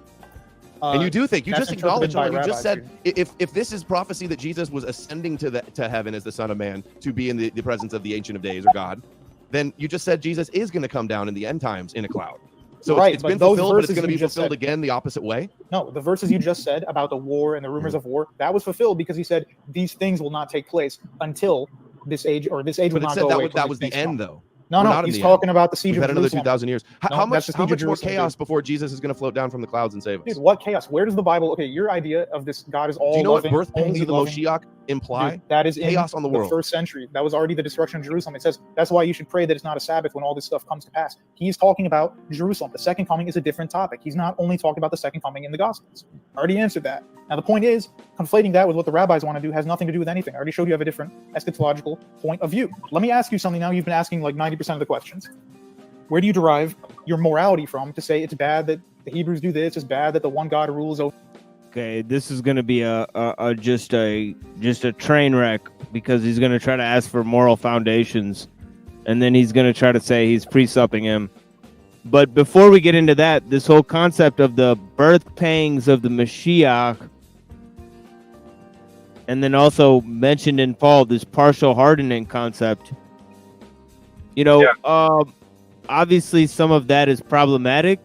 S10: And you do think, you just acknowledged, you just said, if this is prophecy that Jesus was ascending to heaven as the Son of Man to be in the presence of the Ancient of Days or God, then you just said Jesus is going to come down in the end times in a cloud. So
S9: right,
S10: it's been fulfilled, but it's going to be fulfilled again the opposite way?
S9: No, the verses you just said about the war and the rumors of war, that was fulfilled because he said these things will not take place until this age, or this age will not go away.
S10: That was the end, though.
S9: No, he's talking about the siege of
S10: Jerusalem. We've had another 2,000 years. How much more chaos before Jesus is going to float down from the clouds and save us?
S9: Dude, what chaos? Where does the Bible? Okay, your idea of this God is all.
S10: Do you know
S9: loving,
S10: what birth pangs of the Moshiach imply?
S9: Dude, that is
S10: chaos on the world.
S9: First century. That was already the destruction of Jerusalem. It says that's why you should pray that it's not a Sabbath when all this stuff comes to pass. He's talking about Jerusalem. The second coming is a different topic. He's not only talking about the second coming in the Gospels. I already answered that. Now the point is, conflating that with what the rabbis want to do has nothing to do with anything. I already showed you have a different eschatological point of view. Let me ask you something now. You've been asking like 90% of the questions. Where do you derive your morality from to say it's bad that the Hebrews do this, it's bad that the one God rules over?
S7: Okay, this is going to be just a train wreck, because he's going to try to ask for moral foundations, and then he's going to try to say he's pre-supping him. But before we get into that, this whole concept of the birth pangs of the Mashiach, and then also mentioned in Paul, this partial hardening concept, you know, obviously some of that is problematic.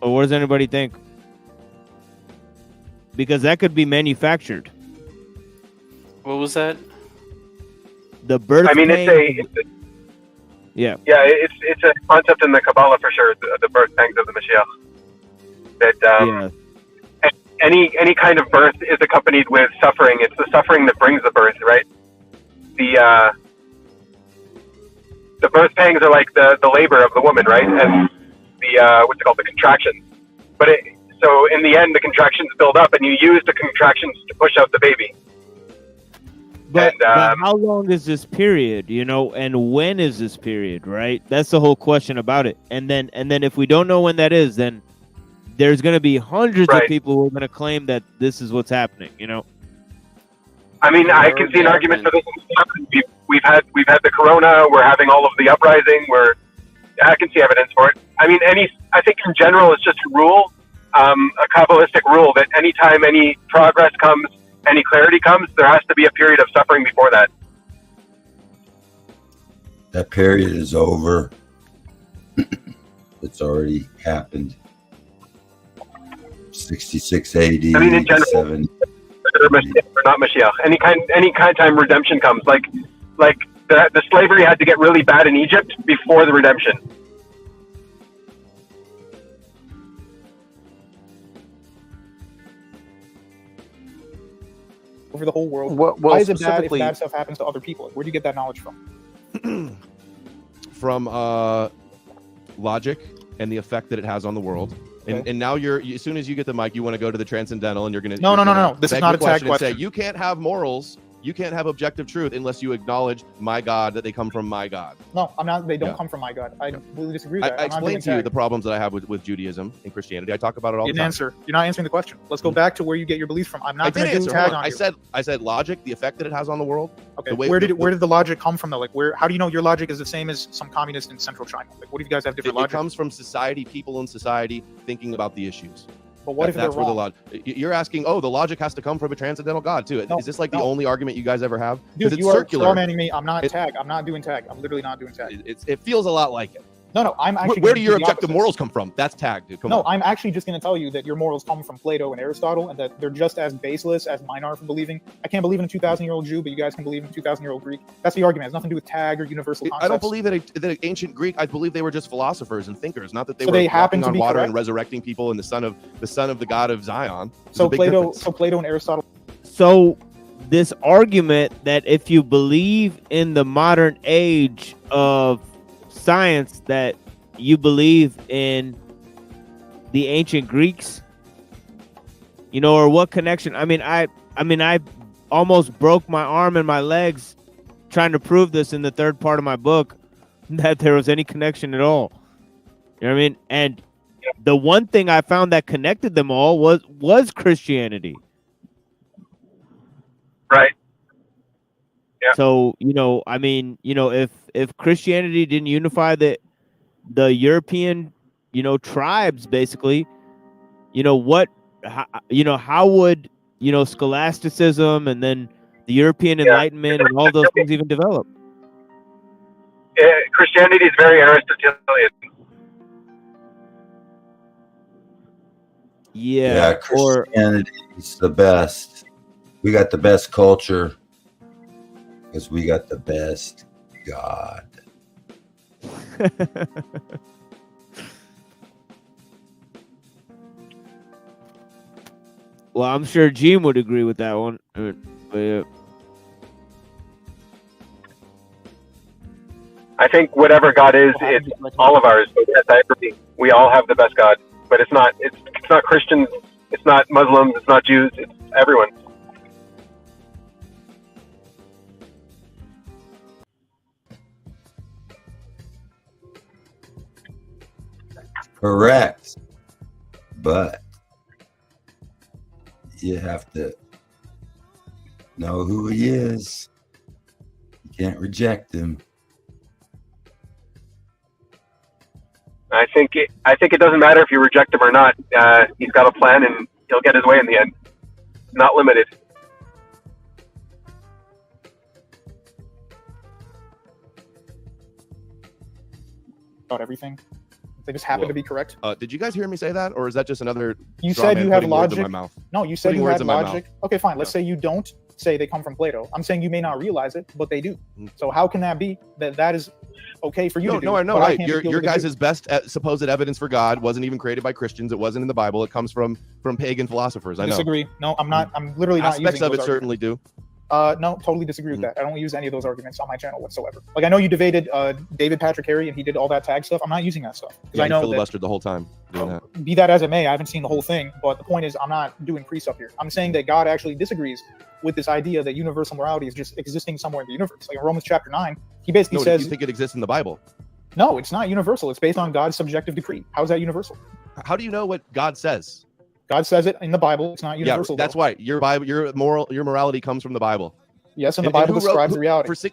S7: Or what does anybody think? Because that could be manufactured.
S1: What was that?
S7: The birth.
S5: I mean, it's a concept in the Kabbalah for sure. The birth pangs of the Mashiach. That any kind of birth is accompanied with suffering. It's the suffering that brings the birth, right? The birth pangs are like the labor of the woman, right? And the what's it called, the contractions. But so in the end, the contractions build up, and you use the contractions to push out the baby.
S7: But how long is this period, you know, and when is this period, right? That's the whole question about it. And then if we don't know when that is, then there's going to be hundreds of people who are going to claim that this is what's happening, you know.
S5: I mean, I can see an argument for this. We've had the corona. We're having all of the uprising. I can see evidence for it. I mean, I think in general, it's just a rule, a Kabbalistic rule that anytime any progress comes, any clarity comes, there has to be a period of suffering before that.
S21: That period is over. It's already happened. 66 AD.
S5: I mean, in general,
S21: 7.
S5: or not Mashiach. Any kind of time redemption comes, like the slavery had to get really bad in Egypt before the redemption.
S9: Over the whole world.
S10: Well,
S9: why is it bad if
S10: specifically-
S9: bad stuff happens to other people? Where do you get that knowledge from?
S10: From logic and the effect that it has on the world. And now as soon as you get the mic, you want to go to the transcendental, and you're going to
S9: No. This is not a tag
S10: question.
S9: question.
S10: Say, you can't have morals You can't have objective truth unless you acknowledge my God, that they come from my God.
S9: No, I'm not. They don't
S10: Yeah.
S9: come from my God. I completely disagree with
S10: I
S9: that. I'm not
S10: explained to
S9: doing
S10: you
S9: tag.
S10: the problems that I have with Judaism and Christianity. I talk about it all
S9: You
S10: the
S9: didn't
S10: time.
S9: answer. You're not answering the question. Let's go back to where you get your beliefs from. I'm
S10: I
S9: not
S10: did
S9: going to do
S10: answer.
S9: tag
S10: Hold on.
S9: on you.
S10: I said logic, the effect that it has on the world.
S9: Okay.
S10: The way,
S9: Where did the logic come from though? Like how do you know your logic is the same as some communist in central China? Like what if you guys have different
S10: it
S9: logic?
S10: comes from society, people in society thinking about the issues.
S9: But what if
S10: that's
S9: they're
S10: where
S9: wrong?
S10: you're asking, oh, the logic has to come from a transcendental God too. Is this like the only argument you guys ever have?
S9: Dude,
S10: it's
S9: you are
S10: circular.
S9: strawmanning me. I'm not tag. I'm not doing tag. I'm literally not doing tag.
S10: It feels a lot like it.
S9: No, I'm actually.
S10: Where
S9: gonna
S10: do your
S9: the
S10: objective
S9: opposite.
S10: morals come from? That's tag, dude. Come
S9: No,
S10: on.
S9: I'm actually just going to tell you that your morals come from Plato and Aristotle, and that they're just as baseless as mine are for believing. I can't believe in a 2,000-year-old Jew, but you guys can believe in a 2,000-year-old Greek. That's the argument. It has nothing to do with tag or universal concepts.
S10: I don't believe that ancient Greek. I believe they were just philosophers and thinkers, not that they
S9: So
S10: were
S9: they happen
S10: walking
S9: to
S10: on
S9: be
S10: water
S9: correct?
S10: and resurrecting people and the son of the God of Zion. There's
S9: So
S10: a big
S9: Plato,
S10: difference.
S9: and Aristotle.
S7: So this argument that if you believe in the modern age of science, that you believe in the ancient Greeks, or what connection? I mean, I almost broke my arm and my legs trying to prove this in the third part of my book, that there was any connection at all. You know what I mean? And the one thing I found that connected them all was Christianity.
S5: Right. Yeah.
S7: So, if Christianity didn't unify the European, tribes, basically, how would, scholasticism and then the European Enlightenment and all those things even develop?
S5: Christianity is very Aristotelian.
S7: Yeah,
S21: Christianity is the best. We got the best culture because we got the best God.
S7: Well, I'm sure Jeem would agree with that one. But yeah.
S5: I think whatever God is, it's all of ours. Yes, I agree. We all have the best God, but it's not Christians, it's not Muslims, it's not Jews, it's everyone.
S21: Correct. But you have to know who he is. You can't reject him.
S5: I think it doesn't matter if you reject him or not. He's got a plan, and he'll get his way in the end. Not limited.
S9: About everything. They just happen to be correct.
S10: Did you guys hear me say that, or is that just another?
S9: You
S10: straw
S9: said
S10: man
S9: you have
S10: putting words in
S9: logic.
S10: my mouth?
S9: No, you said
S10: Putting
S9: you
S10: words
S9: had
S10: in my
S9: logic.
S10: mouth.
S9: Okay, fine. Let's say you don't say they come from Plato. I'm saying you may not realize it, but they do.
S10: Mm.
S9: So how can that be that is okay for you to do?
S10: No, I know,
S9: but
S10: right?
S9: can't be
S10: Your
S9: guilty to
S10: guys'
S9: do?
S10: best supposed evidence for God wasn't even created by Christians. It wasn't in the Bible. It comes from pagan philosophers. I know.
S9: Disagree. No, I'm not. I'm literally not
S10: Aspects
S9: using
S10: of it
S9: those
S10: certainly do.
S9: No, totally disagree with that. I don't use any of those arguments on my channel whatsoever. Like I know you debated David Patrick Harry and he did all that tag stuff. I'm not using that stuff because
S10: Yeah,
S9: I know
S10: he
S9: that,
S10: filibustered the whole time doing that.
S9: be that as it may, I haven't seen the whole thing. But the point is, I'm not doing precept here. I'm saying that God actually disagrees with this idea that universal morality is just existing somewhere in the universe. Like in Romans chapter 9, he basically
S10: No,
S9: says,
S10: do you think it exists in the Bible?
S9: no, it's not universal. It's based on God's subjective decree. How is that universal?
S10: How do you know what God says?
S9: God says it in the Bible. It's not universal.
S10: Yeah, that's
S9: though.
S10: why your Bible, your morality comes from the Bible.
S9: Yes, and the Bible
S10: who
S9: describes reality.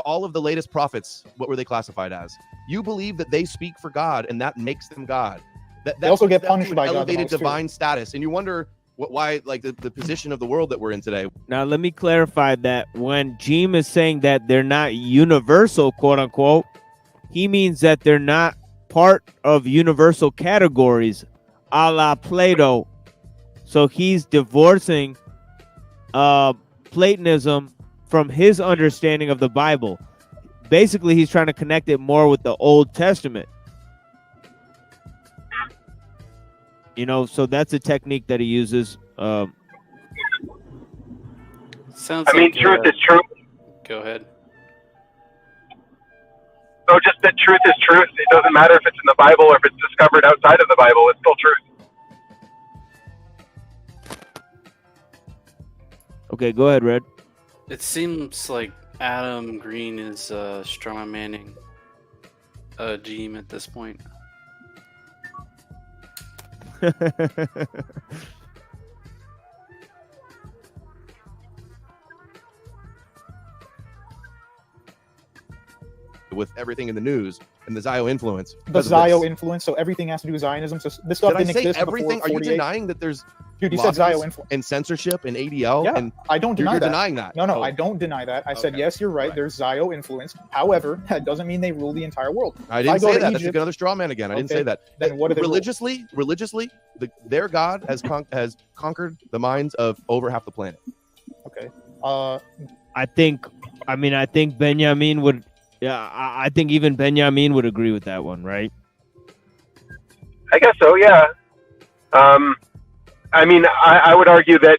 S10: All of the latest prophets, what were they classified as? You believe that they speak for God, and that makes them God.
S9: They also get
S10: puts them to
S9: punished
S10: an
S9: by God the
S10: elevated
S9: most, too.
S10: divine status, and you wonder why, like the position of the world that we're in today.
S7: Now, let me clarify that when Jeem is saying that they're not universal, quote unquote, he means that they're not part of universal categories, a la Plato. So he's divorcing Platonism from his understanding of the Bible. Basically, he's trying to connect it more with the Old Testament. So that's a technique that he uses.
S1: Sounds
S5: I mean,
S1: like
S5: truth is truth.
S1: Go ahead.
S5: So just that truth is truth. It doesn't matter if it's in the Bible or if it's discovered outside of the Bible. It's still truth.
S7: Okay, go ahead, Red.
S1: It seems like Adam Green is strong manning Jeem at this point.
S10: With everything in the news and the Zio influence.
S9: The
S10: because of
S9: Zio
S10: this.
S9: influence, so everything has to do with Zionism. So this stuff
S10: Did I
S9: didn't
S10: say
S9: exist
S10: everything?
S9: before
S10: Are you
S9: 48.
S10: denying that there's
S9: Dude, you said Zio
S10: lobbies
S9: influence.
S10: and censorship and ADL?
S9: Yeah,
S10: and
S9: I don't deny
S10: you're
S9: that.
S10: denying that.
S9: No,
S10: Oh.
S9: I don't deny that. I said, yes, you're right. There's Zio influence. However, that doesn't mean they rule the entire world.
S10: I
S9: If
S10: didn't
S9: go
S10: say
S9: to
S10: that. That's
S9: Egypt-
S10: another straw man again. I didn't
S9: Okay,
S10: say that.
S9: Then what do they rule?
S10: Religiously, their God has conquered the minds of over half the planet.
S9: Okay.
S7: I think Benjamin would. Yeah, I think even Benjamin would agree with that one, right?
S5: I guess so, yeah. I mean, I would argue that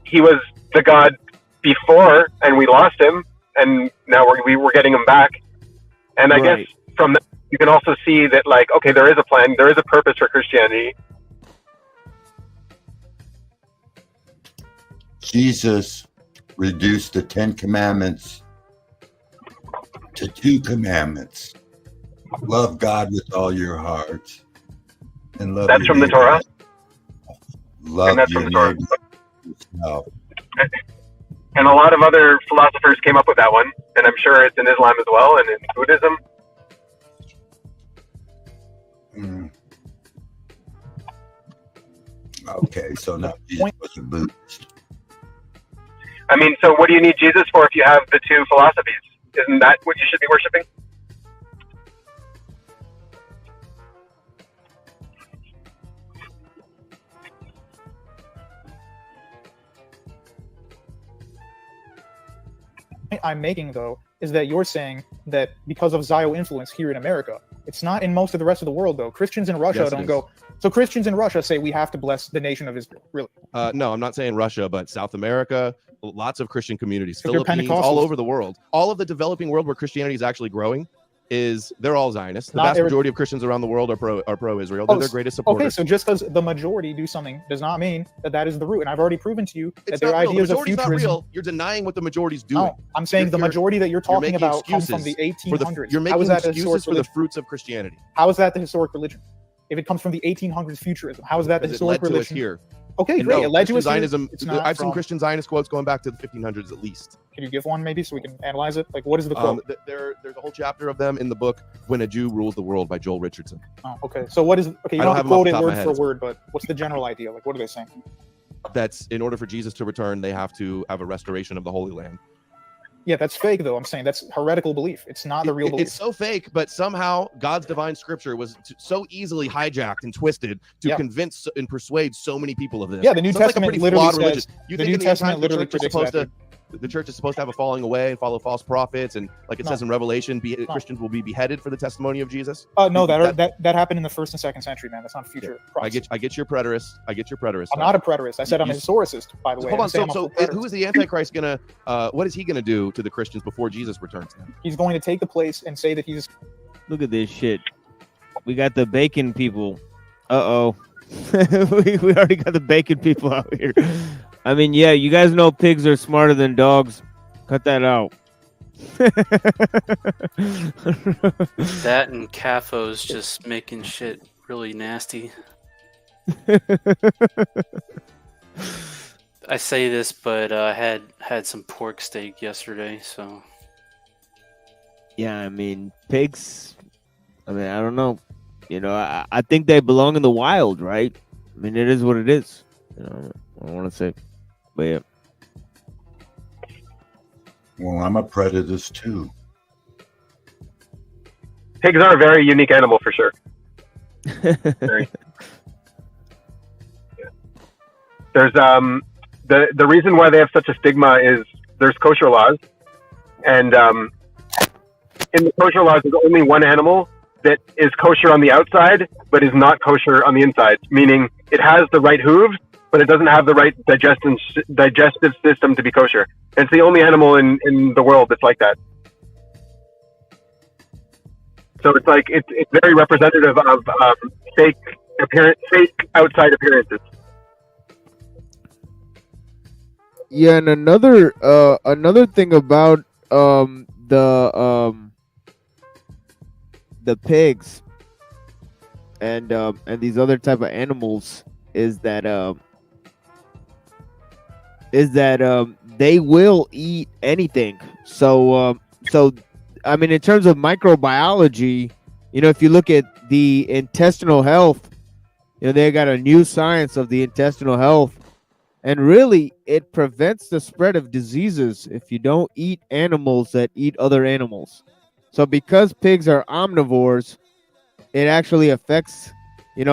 S5: he was the God before, and we lost him, and now we're getting him back. And I guess from that, you can also see that, like, okay, there is a plan, there is a purpose for Christianity.
S21: Jesus reduced the 10 Commandments to 2 commandments. Love God with all your heart. And love
S5: That's
S21: your
S5: from the
S21: neighbor.
S5: Torah.
S21: Love
S5: And that's
S21: your
S5: from the Torah.
S21: neighbor yourself.
S5: And a lot of other philosophers came up with that one, and I'm sure it's in Islam as well, and in Buddhism.
S21: Mm. Okay, so now Jesus was a Buddhist.
S5: I mean, so what do you need Jesus for if you have the two philosophies? Isn't that what you should be worshiping?
S9: I'm making, though, is that you're saying that because of Zio influence here in America, it's not in most of the rest of the world, though. Christians in Russia
S10: Yes, it
S9: don't
S10: is.
S9: go. So Christians in Russia say we have to bless the nation of Israel. Really?
S10: No, I'm not saying Russia, but South America, lots of Christian communities,
S9: If you're
S10: Philippines, all
S9: Pentecostals-
S10: over the world. All of the developing world where Christianity is actually growing they're all Zionists. The
S9: Not
S10: vast
S9: every-
S10: majority of Christians around the world are pro-Israel. They're their greatest supporters.
S9: Okay, so just because the majority do something does not mean that is the root. And I've already proven to you that
S10: It's
S9: their
S10: not real. The
S9: ideas of
S10: majority's not
S9: futurism.
S10: real. You're denying what the majority's doing.
S9: No, I'm saying the majority that you're talking
S10: making
S9: about comes from the
S10: excuses for
S9: 1800s.
S10: You're
S9: How
S10: making
S9: is that the
S10: excuses
S9: historic
S10: for the
S9: religion?
S10: fruits of Christianity.
S9: How is that the historic religion? If it comes from the 1800s futurism, how is that the
S10: Because it led
S9: historic
S10: to us
S9: religion?
S10: here.
S9: Okay,
S10: And
S9: great.
S10: no,
S9: It led to us
S10: Christian
S9: here.
S10: Zionism.
S9: It's not
S10: I've seen
S9: from-
S10: Christian Zionist quotes going back to the 1500s at least.
S9: Can you give one maybe so we can analyze it? Like, what is the quote?
S10: There's a whole chapter of them in the book "When a Jew Rules the World" by Joel Richardson.
S9: Oh, okay. So what is? Okay, you
S10: I
S9: don't
S10: don't
S9: have
S10: have
S9: to
S10: 'em off
S9: quote
S10: the
S9: it
S10: top of my
S9: word
S10: head.
S9: for
S10: It's-
S9: word, but what's the general idea? Like, what are they saying?
S10: That's in order for Jesus to return, they have to have a restoration of the Holy Land.
S9: Yeah, that's fake though. I'm saying that's heretical belief. It's not the real belief.
S10: It's so fake, but somehow God's divine scripture was so easily hijacked and twisted to
S9: Yeah.
S10: convince and persuade so many people of this.
S9: Yeah, the New
S10: So it's like a
S9: Testament
S10: pretty
S9: literally
S10: flawed
S9: says-
S10: religion.
S9: the
S10: You think
S9: New
S10: in the end
S9: Testament
S10: times
S9: literally
S10: the church is
S9: predicts
S10: supposed to the church is supposed to have a falling away and follow false prophets, and like it
S9: No.
S10: says in Revelation, Christians will be beheaded for the testimony of Jesus.
S9: No, that happened in the 1st and 2nd century, man. That's not future.
S10: I get your preterist. I get your preterist.
S9: I'm not a preterist. I said I'm a
S10: You-
S9: historicist, by the way.
S10: Hold
S9: I'm
S10: on.
S9: saying I'm a
S10: So
S9: preterist.
S10: who is the Antichrist gonna? What is he gonna do to the Christians before Jesus returns? Then?
S9: He's going to take the place and say that he's.
S7: Look at this shit. We got the bacon people. Uh-oh. we already got the bacon people out here. I mean, yeah, you guys know pigs are smarter than dogs. Cut that out.
S1: That and CAFO's just making shit really nasty. I say this, but I had some pork steak yesterday, so
S7: Yeah, I mean, pigs. I mean, I don't know. You know, I think they belong in the wild, right? I mean, it is what it is. You know, I don't want to say, but yeah.
S21: Well, I'm a preterist too.
S5: Pigs are a very unique animal for sure. Very. Yeah. There's the reason why they have such a stigma is there's kosher laws, and in the kosher laws there's only one animal that is kosher on the outside but is not kosher on the inside, meaning it has the right hooves but it doesn't have the right digestive system to be kosher. It's the only animal in the world that's like that. So it's like it's very representative of fake outside appearances.
S7: Yeah, and another thing about the pigs and these other type of animals is that they will eat anything. So I mean, in terms of microbiology, if you look at the intestinal health, they got a new science of the intestinal health, and really it prevents the spread of diseases if you don't eat animals that eat other animals. So because pigs are omnivores, it actually affects, when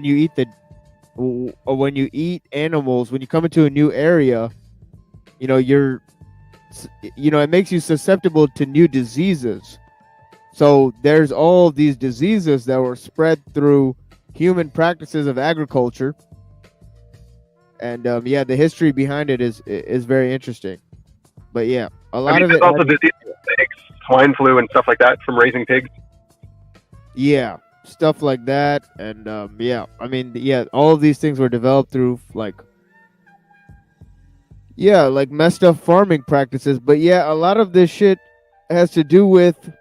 S7: you eat when you eat animals, when you come into a new area, it makes you susceptible to new diseases. So there's all these diseases that were spread through human practices of agriculture, and the history behind it is very interesting. But yeah, a lot of
S5: there's
S7: it.
S5: also diseases like swine flu and stuff like that from raising pigs.
S7: Yeah, stuff like that, and all of these things were developed through like messed up farming practices. But yeah, a lot of this shit has to do with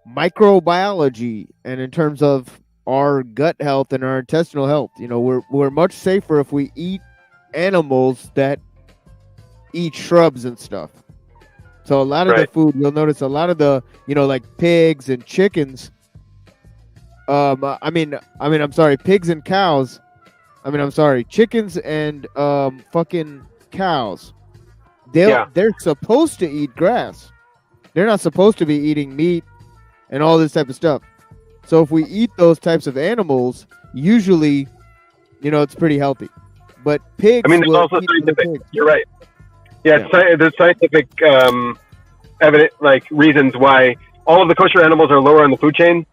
S7: microbiology, and in terms of our gut health and our intestinal health, we're much safer if we eat animals that eat shrubs and stuff. So a lot of the food, you'll notice a lot of the, like pigs and chickens. I'm sorry, pigs and cows. I'm sorry, chickens and fucking cows. They're supposed to eat grass. They're not supposed to be eating meat and all this type of stuff. So if we eat those types of animals, usually, it's pretty healthy. But pigs.
S5: There's also scientific. You're right. Yeah, there's scientific evident reasons why all of the kosher animals are lower on the food chain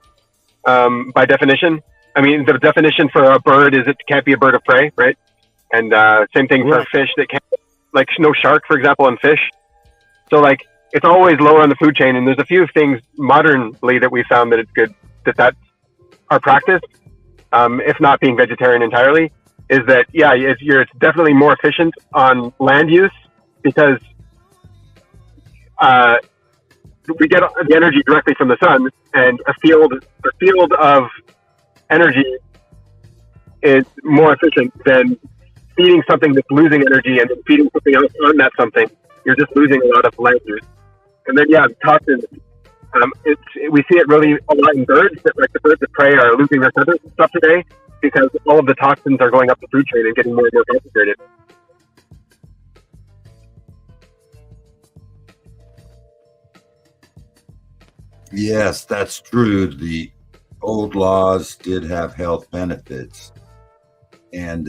S5: by definition. The definition for a bird is it can't be a bird of prey, right? And same thing for a fish that can't, no shark, for example, on fish. So it's always lower on the food chain, and there's a few things modernly that we found that it's good that's our practice, if not being vegetarian entirely, is that it's definitely more efficient on land use because we get the energy directly from the sun, and a field of energy is more efficient than feeding something that's losing energy and then feeding something else on that something. You're just losing a lot of land use. And then toxins. We see it really a lot in birds, that the birds of prey are losing their feathers and stuff today because all of the toxins are going up the food chain and getting more and more concentrated.
S21: Yes, that's true. The old laws did have health benefits, and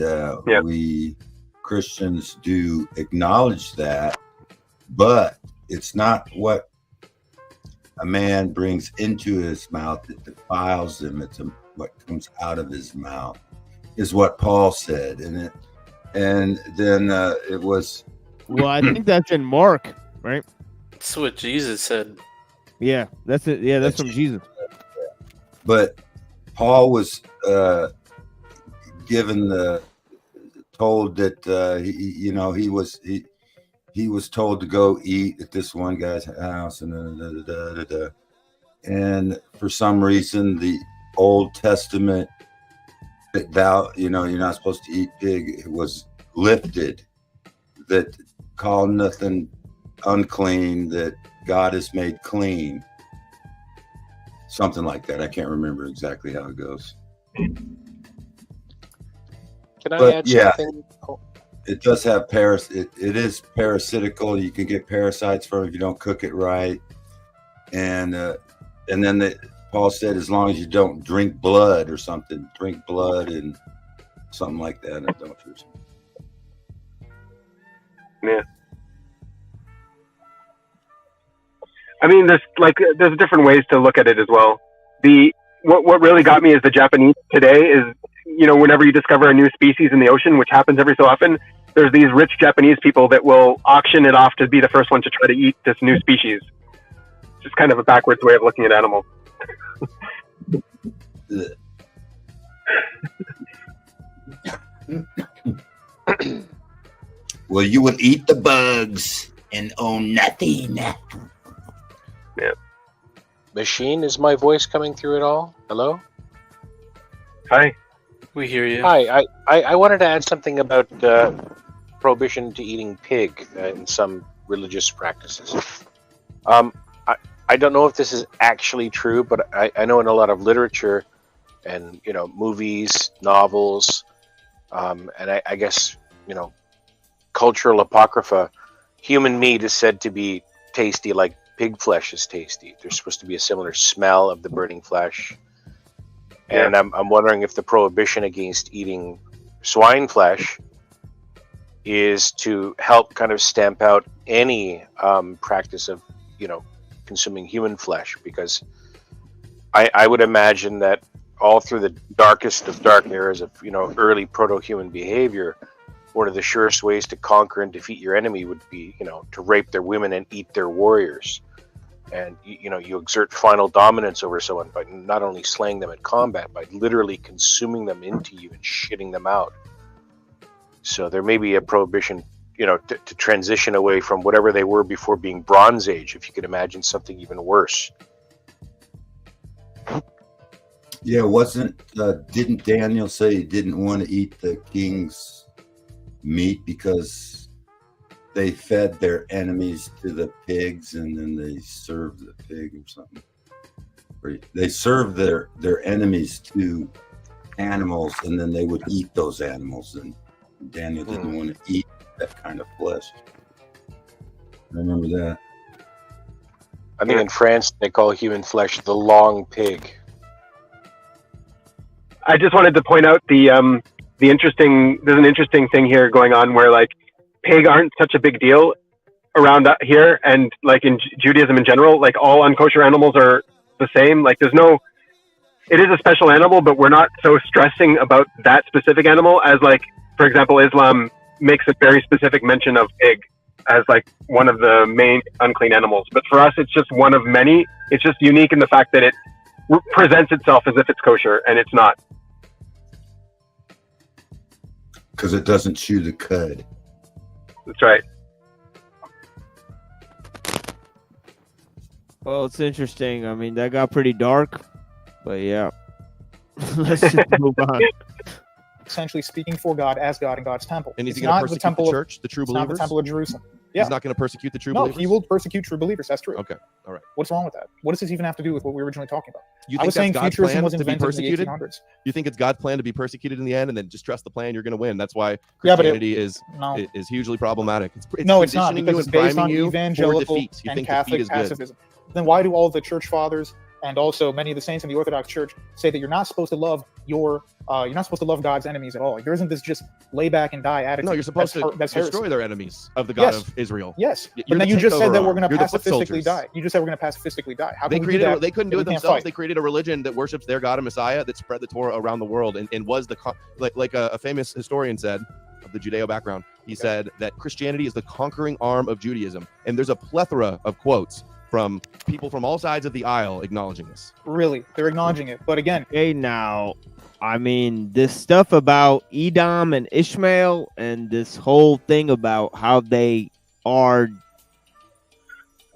S21: we Christians do acknowledge that, but it's not what a man brings into his mouth that defiles him. It's what comes out of his mouth, is what Paul said, and then it was.
S7: Well, I think that's in Mark, right?
S1: That's what Jesus said.
S7: Yeah, that's it. Yeah, that's from Jesus.
S21: But Paul was told that he was told to go eat at this one guy's house, and for some reason the Old Testament that you're not supposed to eat pig, it was lifted, that call nothing unclean that God has made clean, something like that. I can't remember exactly how it goes.
S4: Can I add something?
S21: It does have it is parasitical. You can get parasites from it if you don't cook it right. And then Paul said, as long as you don't drink blood or something, drink blood and something like that. I don't know.
S5: Yeah. There's different ways to look at it as well. What really got me is the Japanese today is, whenever you discover a new species in the ocean, which happens every so often, there's these rich Japanese people that will auction it off to be the first one to try to eat this new species. It's just kind of a backwards way of looking at animals.
S21: Well, you will eat the bugs and own nothing.
S5: Yeah.
S4: Machine, is my voice coming through at all? Hello?
S5: Hi.
S1: We hear you.
S4: Hi. I wanted to add something about prohibition to eating pig in some religious practices. I don't know if this is actually true, but I know in a lot of literature and movies, novels, and I guess cultural apocrypha, human meat is said to be tasty like pig flesh is tasty. There's supposed to be a similar smell of the burning flesh. And I'm wondering if the prohibition against eating swine flesh is to help kind of stamp out any practice of, consuming human flesh, because I would imagine that all through the darkest of dark eras of, early proto-human behavior, one of the surest ways to conquer and defeat your enemy would be, to rape their women and eat their warriors. And, you exert final dominance over someone by not only slaying them in combat, by literally consuming them into you and shitting them out. So there may be a prohibition, to transition away from whatever they were before being Bronze Age, if you could imagine something even worse.
S21: Yeah, didn't Daniel say he didn't want to eat the king's meat because they fed their enemies to the pigs and then they served the pig or something? Or they served their enemies to animals and then they would eat those animals, and Daniel didn't want to eat that kind of flesh. I remember that.
S4: I think in France they call human flesh the long pig.
S5: I just wanted to point out there's an interesting thing here going on where like pig aren't such a big deal around here, and like in Judaism in general, like all unkosher animals are the same. Like it is a special animal, but we're not so stressing about that specific animal as like, for example, Islam makes a very specific mention of pig as like one of the main unclean animals. But for us, it's just one of many. It's just unique in the fact that it presents itself as if it's kosher, and it's not.
S21: Because it doesn't chew the cud.
S5: That's right.
S7: Well, it's interesting. I mean, that got pretty dark, but yeah. Let's just move on.
S9: Essentially speaking for God as God in God's temple.
S10: And is
S9: It's
S10: he going
S9: not
S10: to
S9: the
S10: persecute
S9: temple
S10: the
S9: of-
S10: church, the true
S9: it's not
S10: believers?
S9: the temple of Jerusalem. Yeah.
S10: He's not going to persecute the true
S9: No,
S10: believers?
S9: he will persecute true believers. That's true.
S10: Okay. All right.
S9: What's wrong with that? What does this even have to do with what we were originally talking about?
S10: You
S9: I
S10: think
S9: was
S10: that's
S9: saying
S10: God's
S9: futurism
S10: plan
S9: was
S10: to be
S9: invented in the
S10: persecuted?
S9: 1800s.
S10: You think it's God's plan to be persecuted in the end, and then just trust the plan, you're going to win? That's why
S9: Yeah, but
S10: Christianity
S9: no.
S10: is hugely problematic.
S9: No, it's not,
S10: conditioning
S9: because
S10: you
S9: it's
S10: and
S9: based
S10: priming
S9: on
S10: you for
S9: evangelical
S10: defeat. You
S9: and
S10: think
S9: Catholic
S10: defeat is good.
S9: pacifism. Then why do all the church fathers and also many of the saints in the Orthodox Church say that you're not supposed to love you're not supposed to love God's enemies at all? Like, there isn't this just lay back and die attitude.
S10: No, you're supposed to
S9: that's
S10: destroy
S9: heresy.
S10: their enemies of the God
S9: Yes.
S10: of Israel.
S9: Yes,
S10: You're
S9: but then
S10: the
S9: you just said
S10: takeover
S9: that we're
S10: arm.
S9: going to
S10: You're the foot
S9: pacifistically
S10: soldiers.
S9: die. You just said we're going to pacifistically die. How
S10: They
S9: can we do
S10: created.
S9: that?
S10: They couldn't do
S9: if
S10: it
S9: we can't
S10: themselves.
S9: fight?
S10: They created a religion that worships their God and Messiah that spread the Torah around the world, and was like a famous historian said of the Judeo background. He said that Christianity is the conquering arm of Judaism, and there's a plethora of quotes from people from all sides of the aisle acknowledging this.
S9: Really, they're acknowledging it. But again,
S7: hey, now, I mean, this stuff about Edom and Ishmael and this whole thing about how they are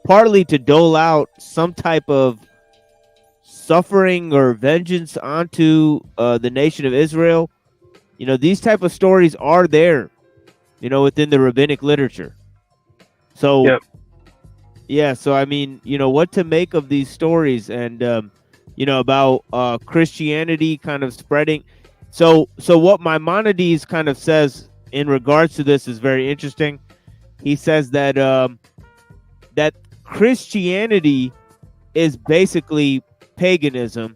S7: partly to dole out some type of suffering or vengeance onto the nation of Israel. You know, these type of stories are there, within the rabbinic literature. So, yeah, so I mean, what to make of these stories and, about Christianity kind of spreading. So what Maimonides kind of says in regards to this is very interesting. He says that that Christianity is basically paganism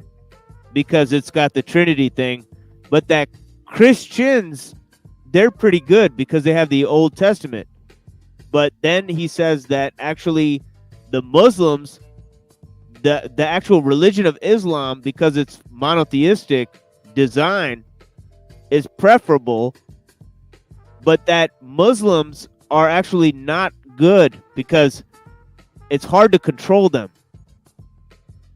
S7: because it's got the Trinity thing, but that Christians, they're pretty good because they have the Old Testament. But then he says that actually the Muslims, the actual religion of Islam, because it's monotheistic design, is preferable, but that Muslims are actually not good because it's hard to control them.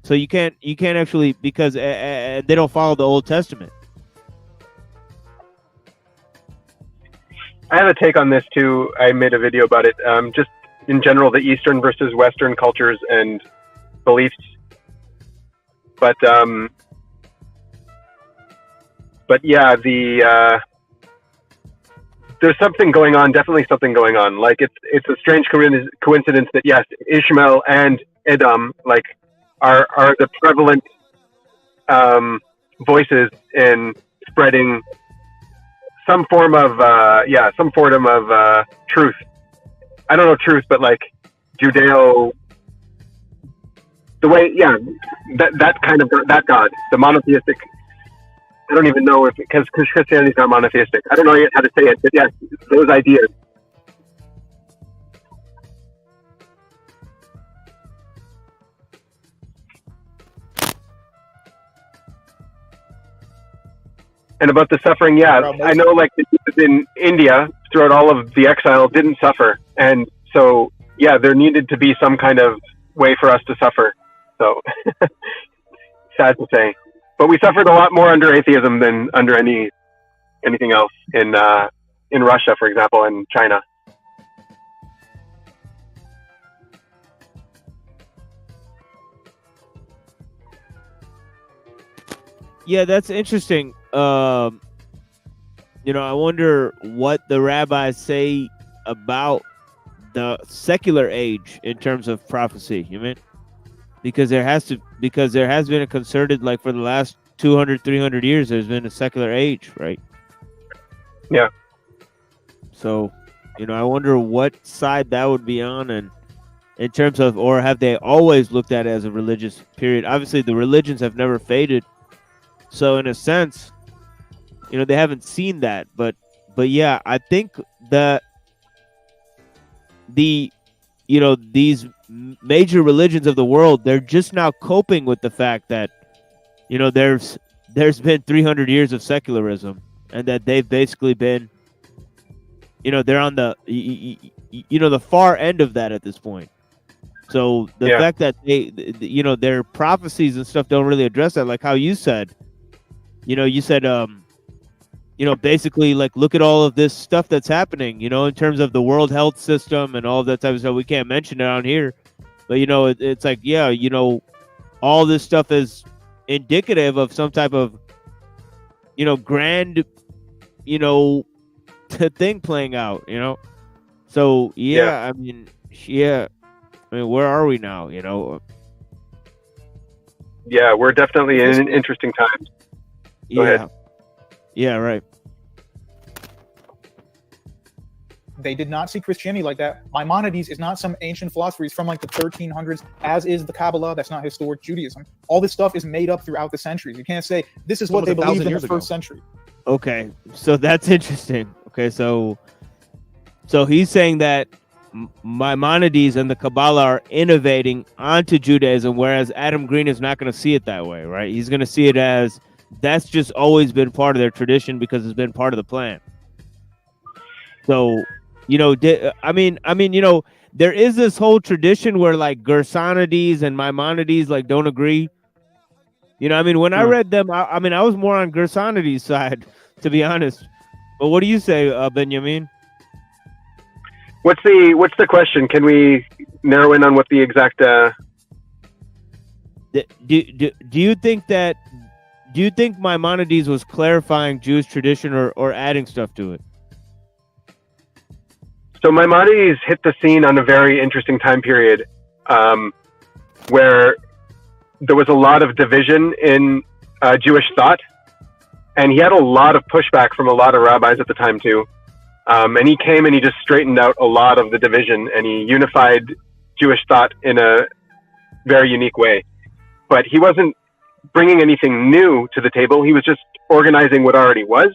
S7: So you can't actually, because they don't follow the Old Testament.
S5: I have a take on this too. I made a video about it. Just in general, the Eastern versus Western cultures and beliefs. But yeah, there's something going on. Definitely something going on. Like it's a strange coincidence that yes, Ishmael and Edom like are the prevalent voices in spreading some form of truth. I don't know truth, but like Judeo, the way, that kind of that God, the monotheistic. I don't even know if because Christianity is not monotheistic. I don't know yet how to say it, but yes, those ideas. And about the suffering, I know like the Jews in India throughout all of the exile didn't suffer. And so, there needed to be some kind of way for us to suffer. So, sad to say. But we suffered a lot more under atheism than under anything else in Russia, for example, and China.
S7: Yeah, that's interesting. I wonder what the rabbis say about the secular age in terms of prophecy. You mean? Because there has been a concerted, like for the last 200, 300 years, there's been a secular age, right?
S5: Yeah.
S7: So, I wonder what side that would be on, and in terms of, or have they always looked at it as a religious period? Obviously, the religions have never faded. So in a sense, they haven't seen that, but yeah, I think that these major religions of the world, they're just now coping with the fact that, there's been 300 years of secularism, and that they've basically been, they're on the, the far end of that at this point. So the fact that their prophecies and stuff don't really address that, like how you said. You said, basically, like, look at all of this stuff that's happening, in terms of the World Health System and all of that type of stuff. We can't mention it on here, but, it's like, all this stuff is indicative of some type of, grand, thing playing out, So, I mean, where are we now,
S5: Yeah, we're definitely in interesting times. Go ahead.
S7: Yeah, right.
S9: They did not see Christianity like that. Maimonides is not some ancient philosopher. He's from like the 1300s, as is the Kabbalah. That's not historic Judaism. All this stuff is made up throughout the centuries. You can't say this is what they believed in the first century.
S7: Okay, so that's interesting. Okay, so he's saying that Maimonides and the Kabbalah are innovating onto Judaism, whereas Adam Green is not going to see it that way, right? He's going to see it as that's just always been part of their tradition because it's been part of the plan. So, there is this whole tradition where like Gersonides and Maimonides like don't agree. When I read them, I was more on Gersonides' side, to be honest. But what do you say, Benjamin?
S5: What's the question? Can we narrow in on what the exact?
S7: Do you think Maimonides was clarifying Jewish tradition or adding stuff to it?
S5: So Maimonides hit the scene on a very interesting time period, where there was a lot of division in Jewish thought, and he had a lot of pushback from a lot of rabbis at the time too. And he came and he just straightened out a lot of the division, and he unified Jewish thought in a very unique way. But he wasn't bringing anything new to the table. He was just organizing what already was.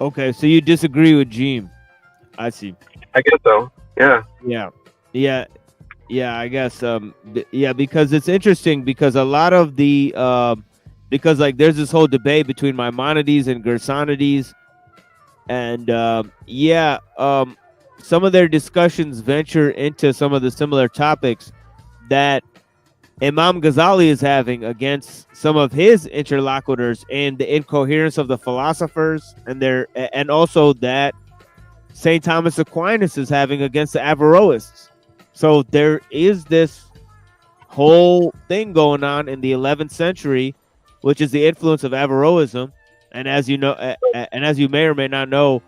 S7: Okay, so you disagree with Jeem. I see.
S5: I guess so. Yeah.
S7: I guess. Because it's interesting because a lot of the because like there's this whole debate between Maimonides and Gersonides, and some of their discussions venture into some of the similar topics that Imam Ghazali is having against some of his interlocutors in the incoherence of the philosophers and also that St. Thomas Aquinas is having against the Averroists. So there is this whole thing going on in the 11th century, which is the influence of Averroism. And as you know, and as you may or may not know,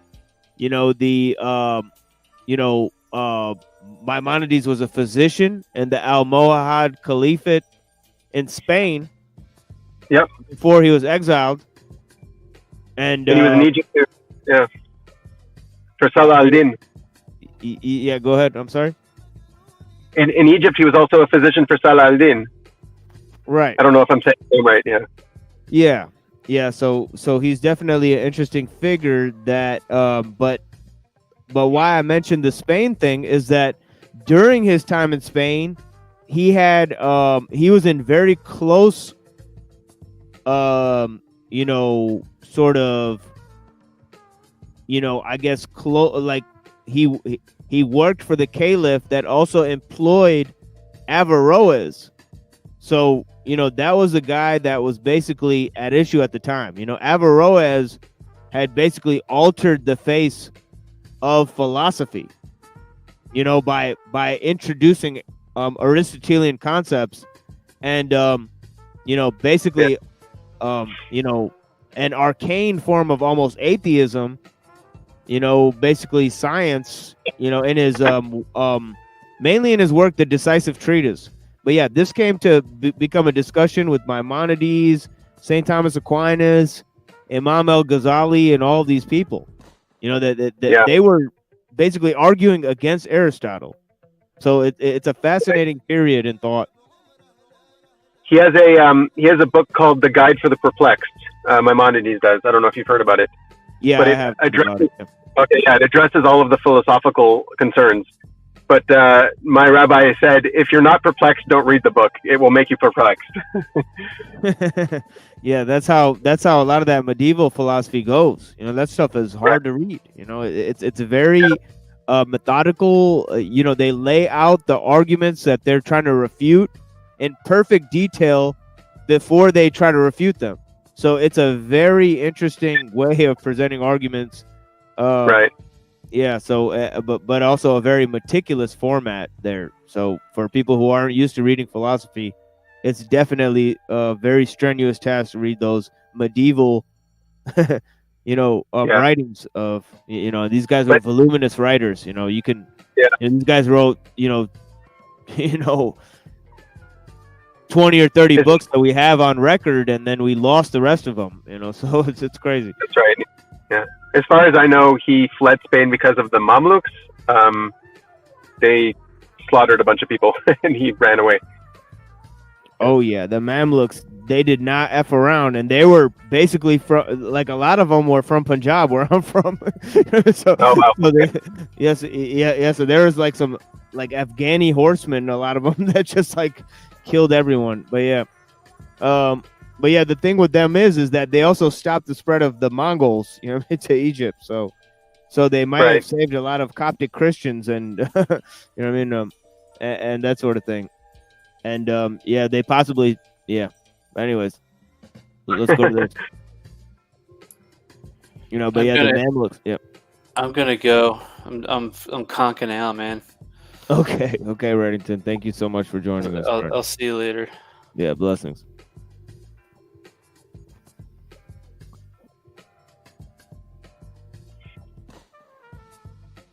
S7: Maimonides was a physician in the Almohad Caliphate in Spain.
S5: Yep.
S7: Before he was exiled, and
S5: he was in Egypt too. Yeah. For Salah al-Din.
S7: Yeah, go ahead. I'm sorry.
S5: In Egypt, he was also a physician for Salah al-Din.
S7: Right.
S5: I don't know if I'm saying it right. Yeah.
S7: Yeah. So he's definitely an interesting figure. That, but why I mentioned the Spain thing is that during his time in Spain, he was in very close, I guess like he worked for the caliph that also employed Averroes. So, that was a guy that was basically at issue at the time. Averroes had basically altered the face of philosophy, by introducing Aristotelian concepts and basically an arcane form of almost atheism, basically science, in his mainly in his work, The Decisive Treatise. But yeah, this came to become a discussion with Maimonides, St. Thomas Aquinas, Imam al-Ghazali, and all these people. They were basically arguing against Aristotle. So it's a fascinating period in thought.
S5: He has a book called The Guide for the Perplexed. Maimonides does. I don't know if you've heard about it.
S7: Yeah,
S5: but
S7: I have.
S5: It addresses all of the philosophical concerns. But my rabbi said, if you're not perplexed, don't read the book. It will make you perplexed.
S7: Yeah, that's how a lot of that medieval philosophy goes. That stuff is hard to read. It's very methodical. They lay out the arguments that they're trying to refute in perfect detail before they try to refute them. So it's a very interesting way of presenting arguments.
S5: Right.
S7: Yeah. So, but also a very meticulous format there. So for people who aren't used to reading philosophy, it's definitely a very strenuous task to read those medieval, writings of, these guys were voluminous writers. You can, these guys wrote, 20 or 30 books that we have on record, and then we lost the rest of them. So it's crazy.
S5: That's right. Yeah. As far as I know, he fled Spain because of the Mamluks. They slaughtered a bunch of people, and he ran away.
S7: Oh yeah, the Mamluks, they did not F around, and they were basically from, like, a lot of them were from Punjab, where I'm from. So there was like some like Afghani horsemen, a lot of them that just like killed everyone. But yeah, the thing with them is that they also stopped the spread of the Mongols, to Egypt. So they might have saved a lot of Coptic Christians, and and that sort of thing. And they possibly, Anyways, let's go to this. The Mamluks. Yep.
S1: I'm gonna go. I'm conking out, man.
S7: Okay, Reddington. Thank you so much for joining us.
S1: I'll see you later.
S7: Yeah, blessings.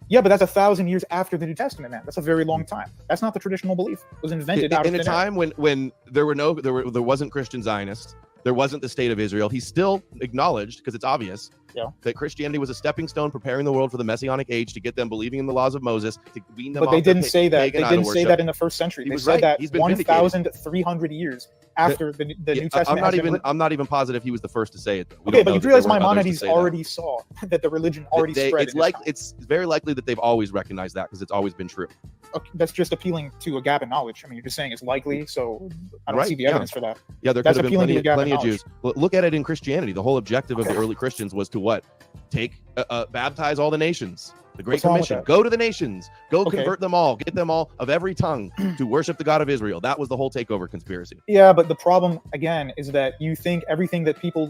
S9: Yeah, but that's 1,000 years after the New Testament, man. That's a very long time. That's not the traditional belief. It was invented out of
S10: in a time when there wasn't Christian Zionists, there wasn't the state of Israel. He still acknowledged, because it's obvious, that Christianity was a stepping stone preparing the world for the Messianic age, to get them believing in the laws of Moses, to wean them.
S9: But they didn't say that. They didn't say that in the first century. They said that 1,300 years after the New Testament.
S10: I'm not even positive he was the first to say it.
S9: Okay, but you realize Maimonides already saw that the religion already spread.
S10: It's very likely that they've always recognized that, because it's always been true.
S9: Okay, that's just appealing to a gap in knowledge. I mean, you're just saying it's likely, so I don't see the evidence for that.
S10: Yeah, there
S9: that's
S10: could have been plenty
S9: knowledge.
S10: Jews. Look at it in Christianity. The whole objective of the early Christians was to what? Baptize all the nations. The Great
S9: What's wrong with
S10: Commission.
S9: that?
S10: Go to the nations. Go
S9: Okay.
S10: convert them all. Get them all of every tongue to worship the God of Israel. That was the whole takeover conspiracy.
S9: Yeah, but the problem again is that you think everything that people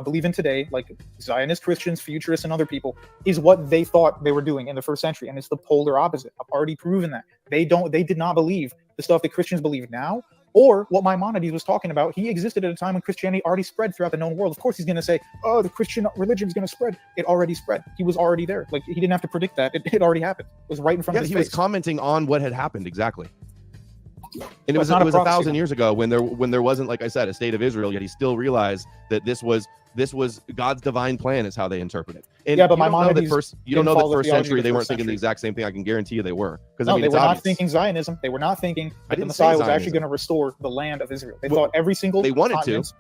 S9: believe in today, like Zionist Christians, futurists, and other people, is what they thought they were doing in the first century, and it's the polar opposite. I've already proven that they did not believe the stuff that Christians believe now, or what Maimonides was talking about. He existed at a time when Christianity already spread throughout the known world. Of course, he's going to say, "Oh, the Christian religion is going to spread." It already spread. He was already there. Like he didn't have to predict that. It already happened. It was right in front of his
S10: He
S9: face.
S10: was commenting on what had happened exactly. And it was
S9: not a prophecy,
S10: 1,000 years ago when there wasn't, like I said, a state of Israel. Yet he still realized that this was God's divine plan, is how they interpret it. And
S9: Yeah, but
S10: you don't know that
S9: Maimonides
S10: you don't
S9: didn't
S10: know
S9: follow
S10: that
S9: the
S10: first
S9: theology of
S10: century
S9: the
S10: they weren't
S9: first
S10: thinking the
S9: century.
S10: exact same thing. I can guarantee you they were. Because
S9: No,
S10: I mean,
S9: they
S10: it's
S9: were not
S10: obvious.
S9: thinking Zionism. They were not thinking
S10: I
S9: that the
S10: didn't
S9: Messiah
S10: say
S9: was actually
S10: Zionism.
S9: going to restore the land of Israel. They
S10: Well,
S9: thought every single
S10: they wanted to.
S9: continent,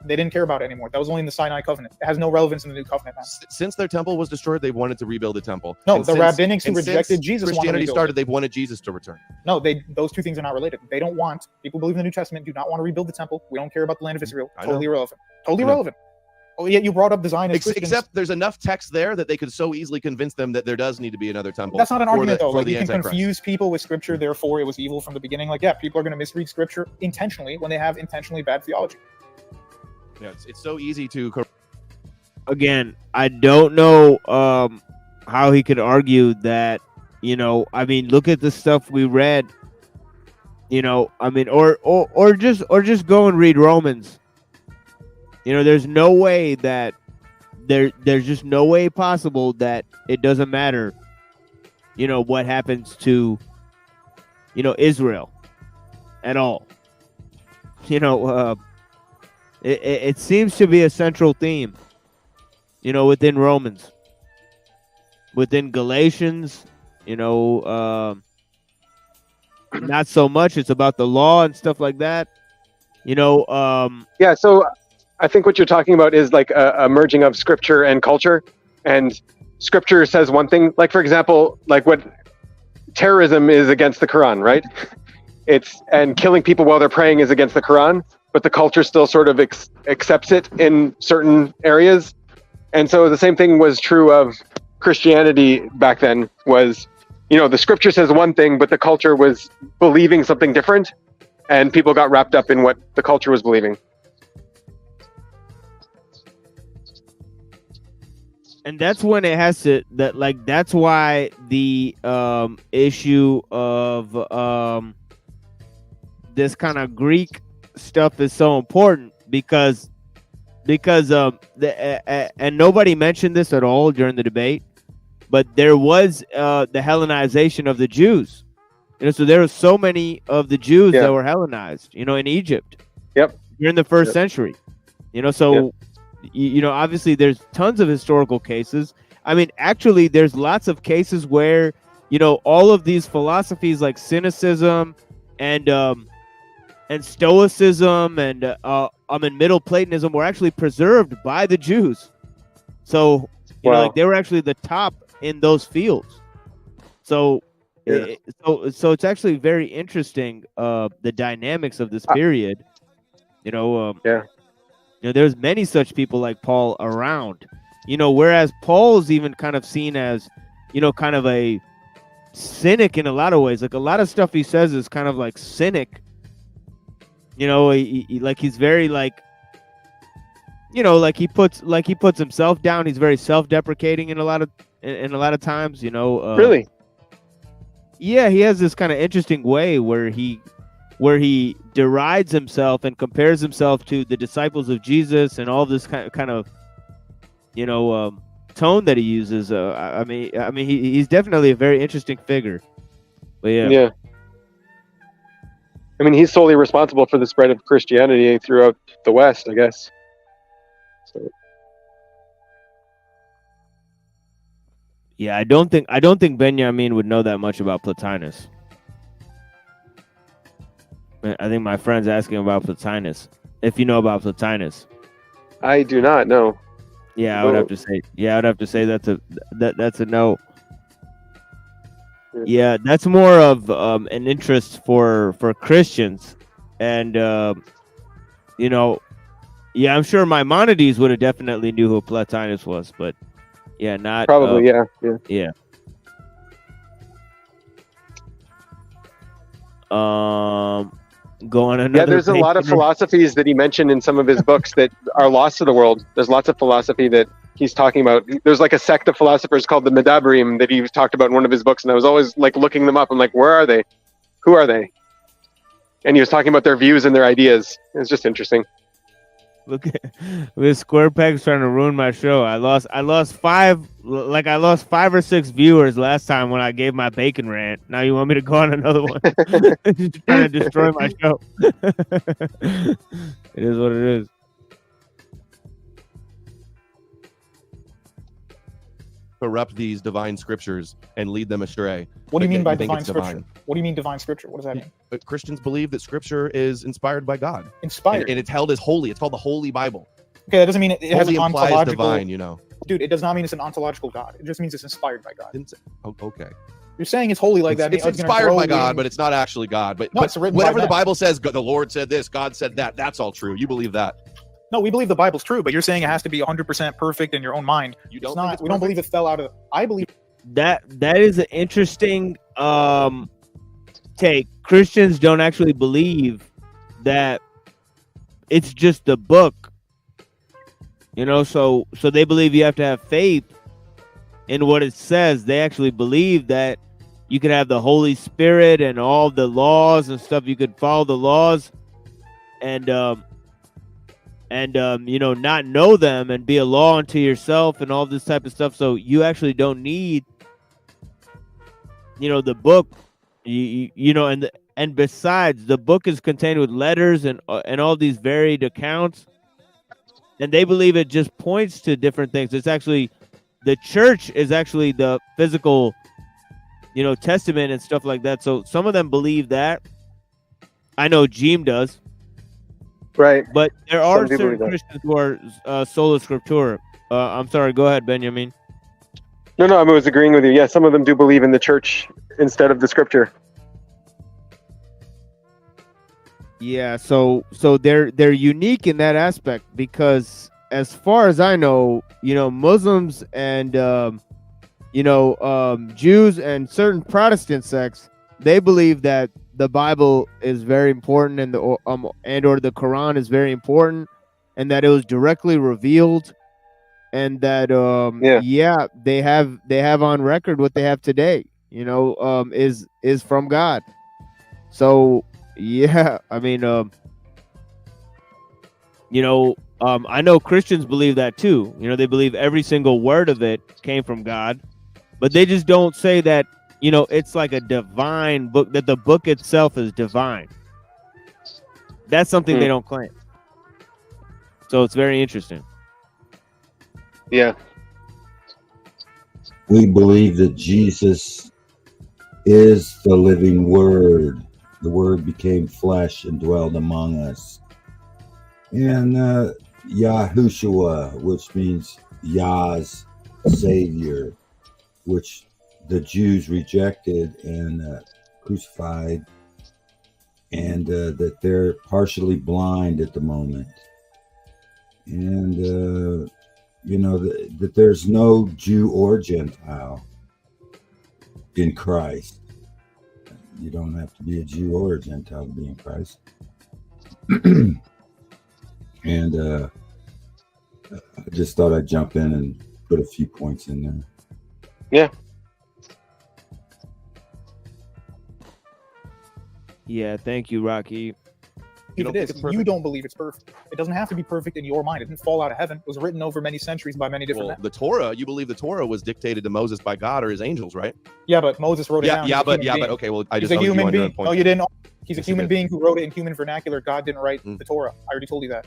S9: they didn't care about it anymore. That was only in the Sinai covenant. It has no relevance in the new covenant now.
S10: Since their temple was destroyed, they wanted to rebuild the temple.
S9: No,
S10: And
S9: the rabbinics who rejected
S10: since
S9: Jesus wanted to
S10: Christianity
S9: rebuild
S10: started,
S9: it.
S10: they've wanted Jesus to return.
S9: No, those two things are not related. They don't want, people believe in the New Testament, do not want to rebuild the temple. We don't care about the land of Israel.
S10: I know.
S9: Totally irrelevant. Totally
S10: I know.
S9: irrelevant. Oh, yet you brought up the Zionist Christians.
S10: Except there's enough text there that they could so easily convince them that there does need to be another temple.
S9: That's not an
S10: for
S9: argument,
S10: the,
S9: though.
S10: for
S9: Like,
S10: the
S9: you can
S10: Antichrist.
S9: confuse people with Scripture, therefore it was evil from the beginning. Like, yeah, people are going to misread Scripture intentionally when they have intentionally bad theology.
S10: Yeah, it's so easy to.
S7: Again, I don't know how he could argue that. I mean, look at the stuff we read. I mean, or just go and read Romans. There's no way that there's just no way possible that it doesn't matter. What happens to Israel at all. It seems to be a central theme. Within Romans, within Galatians, not so much. It's about the law and stuff like that.
S5: Yeah, so I think what you're talking about is like a merging of scripture and culture. And scripture says one thing, like, for example, like what terrorism is against the Quran, right? And killing people while they're praying is against the Quran, but the culture still sort of accepts it in certain areas. And so the same thing was true of Christianity back then. Was, the scripture says one thing, but the culture was believing something different, and people got wrapped up in what the culture was believing.
S7: And that's when it has to that's why the issue of this kind of Greek stuff is so important, because and nobody mentioned this at all during the debate, but there was the Hellenization of the Jews. So there were so many of the Jews that were Hellenized, in Egypt.
S5: Yep.
S7: During the first century. So obviously there's tons of historical cases. I mean, actually there's lots of cases where, all of these philosophies like cynicism and Stoicism and Middle Platonism were actually preserved by the Jews. So they were actually the top in those fields. So so it's actually very interesting, the dynamics of this period. There's many such people like Paul around. Whereas Paul's even kind of seen as kind of a cynic in a lot of ways. Like a lot of stuff he says is kind of like cynic. He's very like he puts himself down. He's very self-deprecating in a lot of times.
S5: Really?
S7: Yeah, he has this kind of interesting way where he derides himself and compares himself to the disciples of Jesus and all this kind of tone that he uses. I mean, he's definitely a very interesting figure. But yeah.
S5: I mean, he's solely responsible for the spread of Christianity throughout the West, I guess. So.
S7: Yeah, I don't think Benjamin would know that much about Plotinus. I think my friend's asking about Plotinus. If you know about Plotinus.
S5: I do not know.
S7: Yeah, I would have to say. Yeah, I'd have to say that's a no. Yeah, that's more of an interest for Christians, and Yeah, I'm sure Maimonides would have definitely knew who Plotinus was, but yeah, not
S11: Probably, yeah.
S7: yeah. Go on another.
S11: Yeah, there's a lot of philosophies that he mentioned in some of his books that are lost to the world. There's lots of philosophy that he's talking about. There's like a sect of philosophers called the Medabarim that he talked about in one of his books, and I was always like looking them up. I'm like, where are they? Who are they? And he was talking about their views and their ideas. It's just interesting.
S7: Look at this Square Peg's trying to ruin my show. I lost 5 or 6 viewers last time when I gave my bacon rant. Now you want me to go on another one? You're trying to destroy my show. It is what it is.
S10: Corrupt these divine scriptures and lead them astray.
S9: What do you
S10: But
S9: mean
S10: yet
S9: by
S10: you think
S9: divine
S10: it's
S9: scripture? What do you mean divine scripture? What does that mean?
S10: But Christians believe that scripture is inspired by God.
S9: Inspired.
S10: And it's held as holy. It's called the Holy Bible.
S9: Okay, that doesn't mean it has
S10: Holy
S9: an
S10: implies
S9: ontological.
S10: divine, you know.
S9: Dude, it does not mean it's an ontological God. It just means it's inspired by God.
S10: Oh, okay.
S9: You're saying it's holy like that.
S10: It's
S9: means gonna
S10: inspired
S9: grow
S10: by God,
S9: wings.
S10: but it's not actually God. But,
S9: No,
S10: but
S9: it's written by
S10: whatever the
S9: men.
S10: Bible says, the Lord said this, God said that. That's all true. You believe that.
S9: No, we believe the Bible's true, but you're saying it has to be 100% perfect in your own mind.
S10: You don't
S9: It's
S10: think
S9: not.
S10: it's
S9: We don't
S10: perfect?
S9: believe it fell out of. I believe.
S7: That is an interesting take. Christians don't actually believe that it's just the book, you know. So they believe you have to have faith in what it says. They actually believe that you could have the Holy Spirit and all the laws and stuff. You could follow the laws and you know, not know them and be a law unto yourself and all this type of stuff. So you actually don't need, you know, the book. You know, and besides, the book is contained with letters and all these varied accounts, and they believe it just points to different things. It's actually, the church is actually the physical, you know, testament and stuff like that. So some of them believe that. I know Jeem does.
S11: Right.
S7: But there are
S11: Some people
S7: certain
S11: do that.
S7: Christians who are sola scriptura. I'm sorry. Go ahead, Benjamin.
S11: No, I was agreeing with you. Yeah, some of them do believe in the church instead of the scripture.
S7: Yeah. So they're unique in that aspect because, as far as I know, you know, Muslims and Jews and certain Protestant sects, they believe that the Bible is very important and or the Quran is very important, and that it was directly revealed, and that they have on record what they have today, you know, is from God. So yeah, I mean, I know Christians believe that too. You know, they believe every single word of it came from God, but they just don't say that, you know, it's like a divine book, that the book itself is divine. That's something they don't claim. So it's very interesting.
S11: Yeah.
S21: We believe that Jesus is the living Word. The Word became flesh and dwelled among us. And Yahushua, which means Yah's Savior, which the Jews rejected and crucified, and that they're partially blind at the moment. And, that there's no Jew or Gentile in Christ. You don't have to be a Jew or a Gentile to be in Christ. And I just thought I'd jump in and put a few points in there.
S11: Yeah.
S7: Yeah, thank you, Rocky.
S9: You don't believe it's perfect. It doesn't have to be perfect in your mind. It didn't fall out of heaven. It was written over many centuries by many different men.
S10: The Torah, you believe the Torah was dictated to Moses by God or his angels, right?
S9: Yeah, but Moses wrote it down.
S10: But okay, well, I
S9: He's
S10: just
S9: a human being.
S10: point.
S9: No, you didn't. He's a
S10: Yes, I
S9: human
S10: did.
S9: being who wrote it in human vernacular. God didn't write the Torah. I already told you that.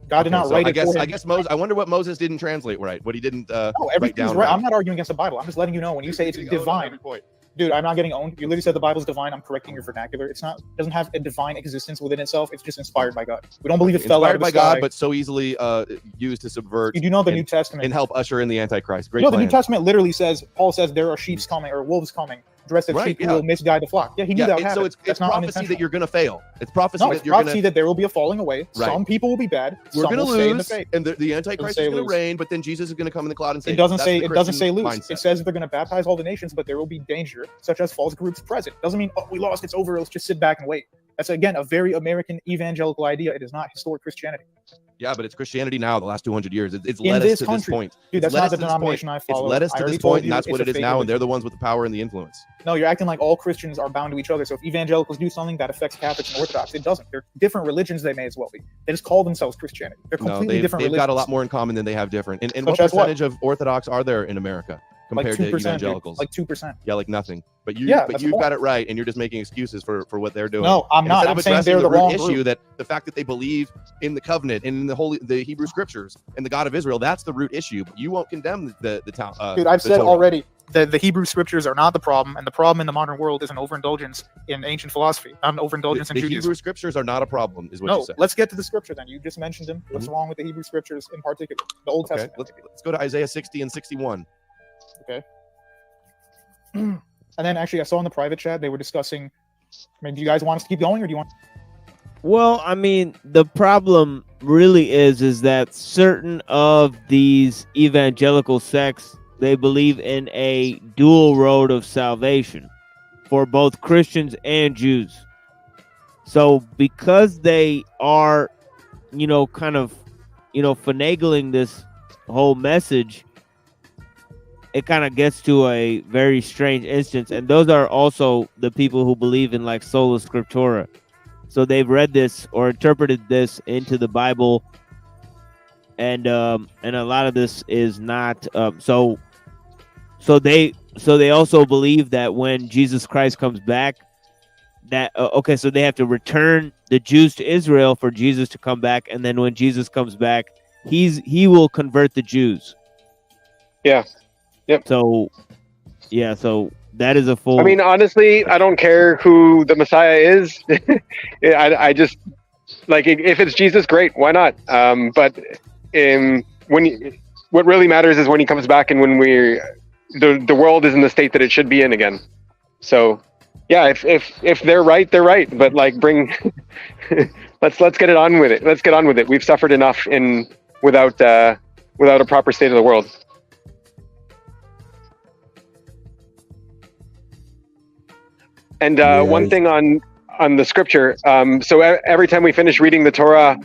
S9: God did not write it for him.
S10: I guess Moses. I wonder what Moses didn't translate right. What he didn't
S9: No,
S10: write
S9: everything's
S10: down.
S9: right. I'm not arguing against the Bible. I'm just letting you know when you say it's divine. Dude, I'm not getting owned. You literally said the Bible's divine. I'm correcting your vernacular. It's not. It doesn't have a divine existence within itself. It's just inspired by God. We don't believe it fell out of
S10: Inspired
S9: the
S10: by
S9: sky.
S10: God, but so easily used to subvert.
S9: You do know the New Testament
S10: and help usher in the Antichrist. Great
S9: You know, the
S10: plan.
S9: New Testament literally says, Paul says there are sheep coming or wolves coming. dressed as
S10: Right,
S9: sheep who
S10: yeah.
S9: will misguide the flock. Yeah, he knew that would happen.
S10: So it's
S9: That's not
S10: prophecy
S9: unintentional.
S10: that you're going to fail. It's prophecy
S9: No,
S10: that
S9: it's
S10: you're going
S9: prophecy
S10: to.
S9: that there will be a falling away.
S10: Right.
S9: Some people will be bad.
S10: We're
S9: Some
S10: going to
S9: will stay in the
S10: lose,
S9: faith.
S10: and the Antichrist
S9: say
S10: is going
S9: lose.
S10: to reign, but then Jesus is going to come in the cloud and save
S9: It doesn't
S10: us.
S9: say
S10: That's
S9: it
S10: the
S9: doesn't say
S10: Christian
S9: lose.
S10: mindset.
S9: It says they're going to baptize all the nations, but there will be danger, such as false groups present. Doesn't mean we lost, it's over. Let's just sit back and wait. That's again a very American evangelical idea. It is not historic Christianity.
S10: Yeah, but it's Christianity now. The last 200 years, it's
S9: In
S10: led
S9: this
S10: us to
S9: country.
S10: this point.
S9: Dude,
S10: It's
S9: that's
S10: led
S9: not
S10: us
S9: the
S10: to this point.
S9: denomination I follow.
S10: It's led us
S9: I
S10: to
S9: already
S10: this
S9: told
S10: point, and
S9: you
S10: that's what
S9: it's
S10: it
S9: a
S10: is
S9: fake
S10: now. And
S9: religion.
S10: they're the ones with the power and the influence.
S9: No, you're acting like all Christians are bound to each other. So if evangelicals do something that affects Catholics and Orthodox, it doesn't. They're different religions. They may as well be. They just call themselves Christianity. They're
S10: No,
S9: completely different
S10: they've
S9: religions.
S10: got a lot more in common than they have different. And what
S9: Such as what?
S10: percentage of Orthodox are there in America compared
S9: Like 2%,
S10: to evangelicals?
S9: Like 2%.
S10: Yeah, like nothing. But
S9: Yeah,
S10: but
S9: that's
S10: you've
S9: the
S10: got
S9: point.
S10: it right, and you're just making excuses for what they're doing.
S9: No, I'm
S10: And
S9: not.
S10: Instead
S9: I'm
S10: of
S9: saying
S10: addressing
S9: they're
S10: the
S9: the
S10: root
S9: wrong
S10: issue,
S9: group.
S10: that the fact that they believe in the covenant and in the Hebrew scriptures and the God of Israel, that's the root issue. But you won't condemn the
S9: Dude, I've
S10: the
S9: said
S10: Torah.
S9: already that the Hebrew scriptures are not the problem, and the problem in the modern world is an overindulgence in ancient philosophy, not an overindulgence in
S10: The
S9: Judaism.
S10: Hebrew scriptures are not a problem, is what
S9: No,
S10: you said.
S9: let's get to the scripture then. You just mentioned them. What's
S10: Mhm.
S9: wrong with the Hebrew scriptures in particular? The Old
S10: Okay,
S9: Testament.
S10: let's go to Isaiah 60 and 61.
S9: Okay. And then actually, I saw in the private chat they were discussing. I mean, do you guys want us to keep going, or do you want?
S7: Well, I mean, the problem really is that certain of these evangelical sects, they believe in a dual road of salvation for both Christians and Jews. So because they are, kind of, finagling this whole message, it kind of gets to a very strange instance. And those are also the people who believe in like sola scriptura. So they've read this or interpreted this into the Bible, and a lot of this is not. So they also believe that when Jesus Christ comes back, that so they have to return the Jews to Israel for Jesus to come back, and then when Jesus comes back, he will convert the Jews.
S11: Yeah. Yep.
S7: So that is a full.
S11: I mean, honestly, I don't care who the Messiah is. I just like if it's Jesus, great, why not? But what really matters is when he comes back and when the world is in the state that it should be in again. So, yeah, if they're right, they're right. But like, let's get it on with it. Let's get on with it. We've suffered enough without a proper state of the world. And one thing on the scripture, so every time we finish reading the Torah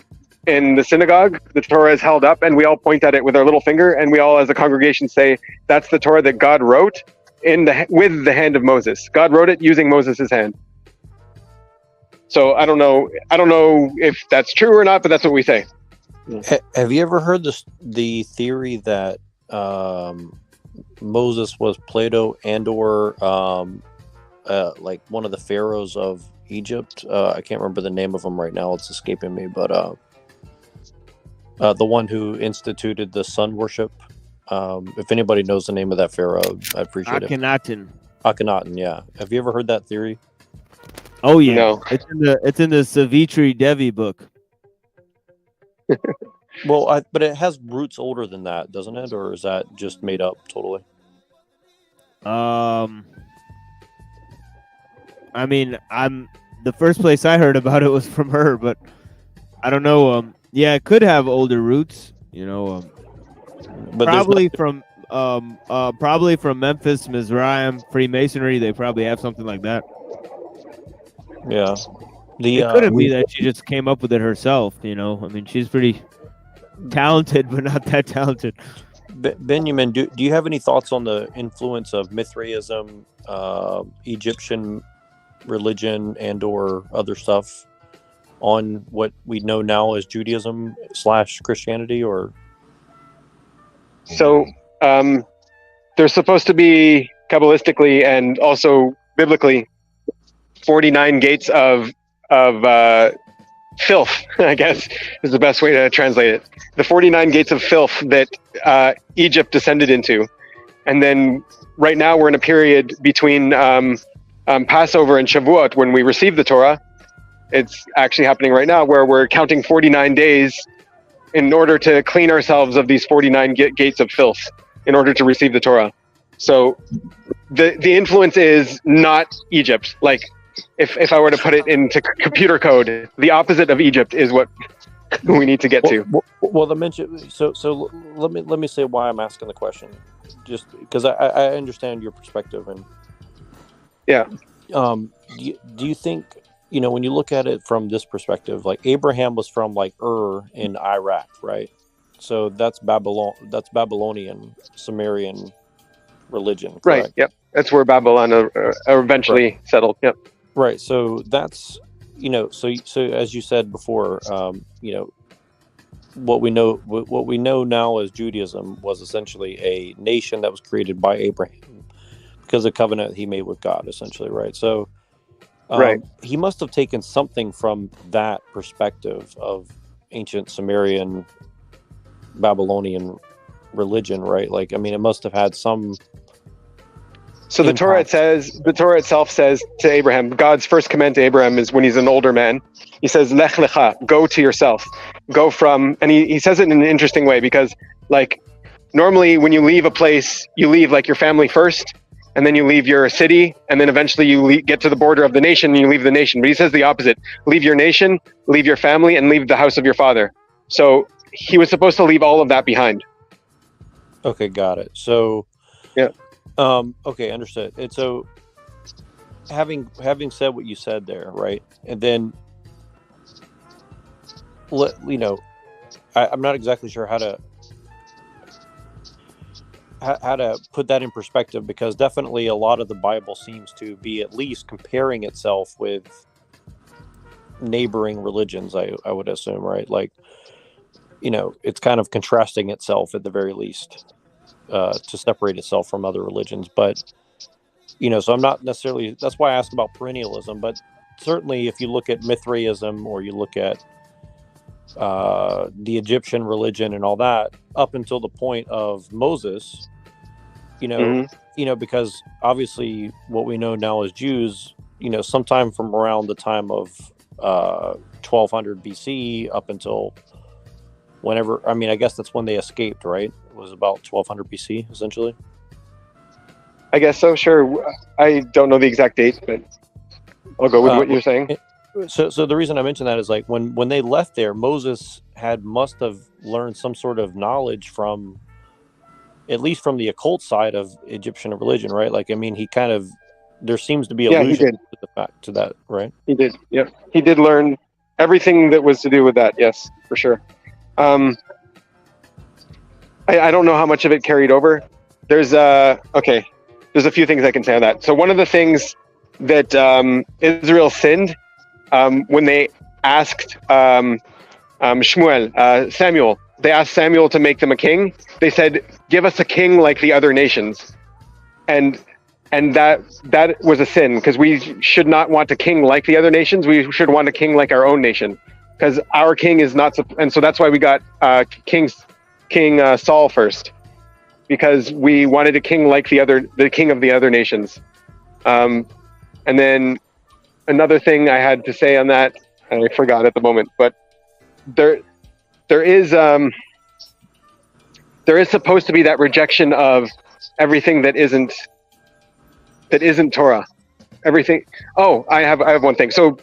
S11: in the synagogue, the Torah is held up and we all point at it with our little finger, and we all as a congregation say, that's the Torah that God wrote with the hand of Moses. God wrote it using Moses' hand. So I don't know if that's true or not, but that's what we say.
S12: Have you ever heard the theory that Moses was Plato and/or like one of the pharaohs of Egypt? I can't remember the name of him right now; it's escaping me. But the one who instituted the sun worship. If anybody knows the name of that pharaoh, I appreciate it. Akhenaten, yeah. Have you ever heard that theory?
S7: Oh yeah,
S11: No.
S7: It's in the Savitri Devi book.
S12: Well, but it has roots older than that, doesn't it? Or is that just made up totally?
S7: I mean, the first place I heard about it was from her, but I don't know. Yeah, it could have older roots,
S12: But
S7: probably from Memphis, Mizraim, Freemasonry. They probably have something like that.
S12: Yeah,
S7: It couldn't be that she just came up with it herself. I mean, she's pretty talented, but not that talented.
S12: Benjamin, do you have any thoughts on the influence of Mithraism, Egyptian religion, and/or other stuff on what we know now as Judaism / Christianity? Or
S11: So there's supposed to be Kabbalistically and also biblically 49 gates of filth, I guess is the best way to translate it. The 49 gates of filth that Egypt descended into. And then right now we're in a period between Passover and Shavuot when we receive the Torah. It's actually happening right now where we're counting 49 days in order to clean ourselves of these 49 gates of filth in order to receive the Torah. So the influence is not Egypt. Like if I were to put it into computer code, the opposite of Egypt is what we need to get to.
S12: Well, the mention. So let me say why I'm asking the question, just because I understand your perspective. And
S11: yeah,
S12: do you think, when you look at it from this perspective, like Abraham was from like Ur in Iraq, right? So that's Babylonian Sumerian religion, correct?
S11: Right. Yep. That's where Babylon eventually settled. Yep.
S12: Right. So that's, so as you said before, what we know now as Judaism was essentially a nation that was created by Abraham because of the covenant he made with God, essentially, right? So
S11: right.
S12: He must have taken something from that perspective of ancient Sumerian Babylonian religion, right? Like, I mean, it must have had some.
S11: So the Torah itself says to Abraham, God's first command to Abraham is when he's an older man. He says, Lech lecha, go to yourself. Go from, and he says it in an interesting way because, like, normally when you leave a place, you leave like your family first, and then you leave your city, and then eventually you get to the border of the nation, and you leave the nation. But he says the opposite: leave your nation, leave your family, and leave the house of your father. So he was supposed to leave all of that behind.
S12: Okay, got it. So
S11: yeah.
S12: Okay, understood. And so having said what you said there, right? And then I'm not exactly sure how to put that in perspective, because definitely a lot of the Bible seems to be at least comparing itself with neighboring religions, I would assume, right? Like, it's kind of contrasting itself at the very least. To separate itself from other religions, but so I'm not necessarily. That's why I asked about perennialism. But certainly, if you look at Mithraism or you look at the Egyptian religion and all that, up until the point of Moses, because obviously what we know now as Jews, sometime from around the time of 1200 BC up until whenever. I mean, I guess that's when they escaped, right? It was about 1200 BC, essentially.
S11: I guess so. Sure. I don't know the exact date, but I'll go with what you're saying.
S12: So the reason I mention that is, like, when they left there, Moses must have learned some sort of knowledge from, at least from the occult side of Egyptian religion, right? Like, I mean, there seems to be allusion to that, right?
S11: He did. Yep. He did learn everything that was to do with that. Yes, for sure. I don't know how much of it carried over. There's a few things I can say on that. So one of the things that Israel sinned when they asked Samuel, they asked Samuel to make them a king. They said, "Give us a king like the other nations," and that was a sin, because we should not want a king like the other nations. We should want a king like our own nation, because our king is not. And so that's why we got King Saul first, because we wanted a king like the king of the other nations. And then another thing I had to say on that, I forgot at the moment, but there is supposed to be that rejection of everything that isn't Torah. Everything. Oh, I have one thing. So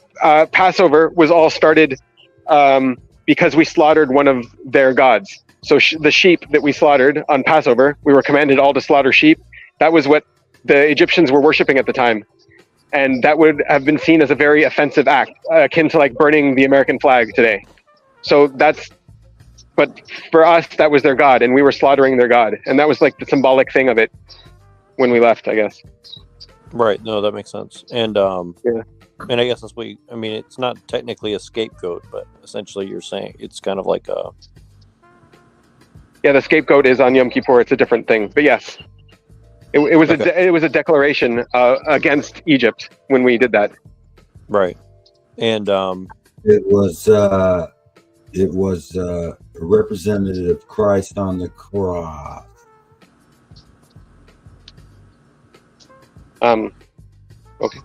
S11: Passover was all started because we slaughtered one of their gods. So the sheep that we slaughtered on Passover, we were commanded all to slaughter sheep. That was what the Egyptians were worshiping at the time. And that would have been seen as a very offensive act, akin to like burning the American flag today. So but for us, that was their God, and we were slaughtering their God. And that was like the symbolic thing of it when we left, I guess.
S12: Right. No, that makes sense. And and I guess that's it's not technically a scapegoat, but essentially you're saying it's kind of like a.
S11: Yeah, the scapegoat is on Yom Kippur. It's a different thing, but yes, it was it was a declaration against Egypt when we did that.
S12: Right, and
S21: it was a representative of Christ on the cross.
S11: Okay.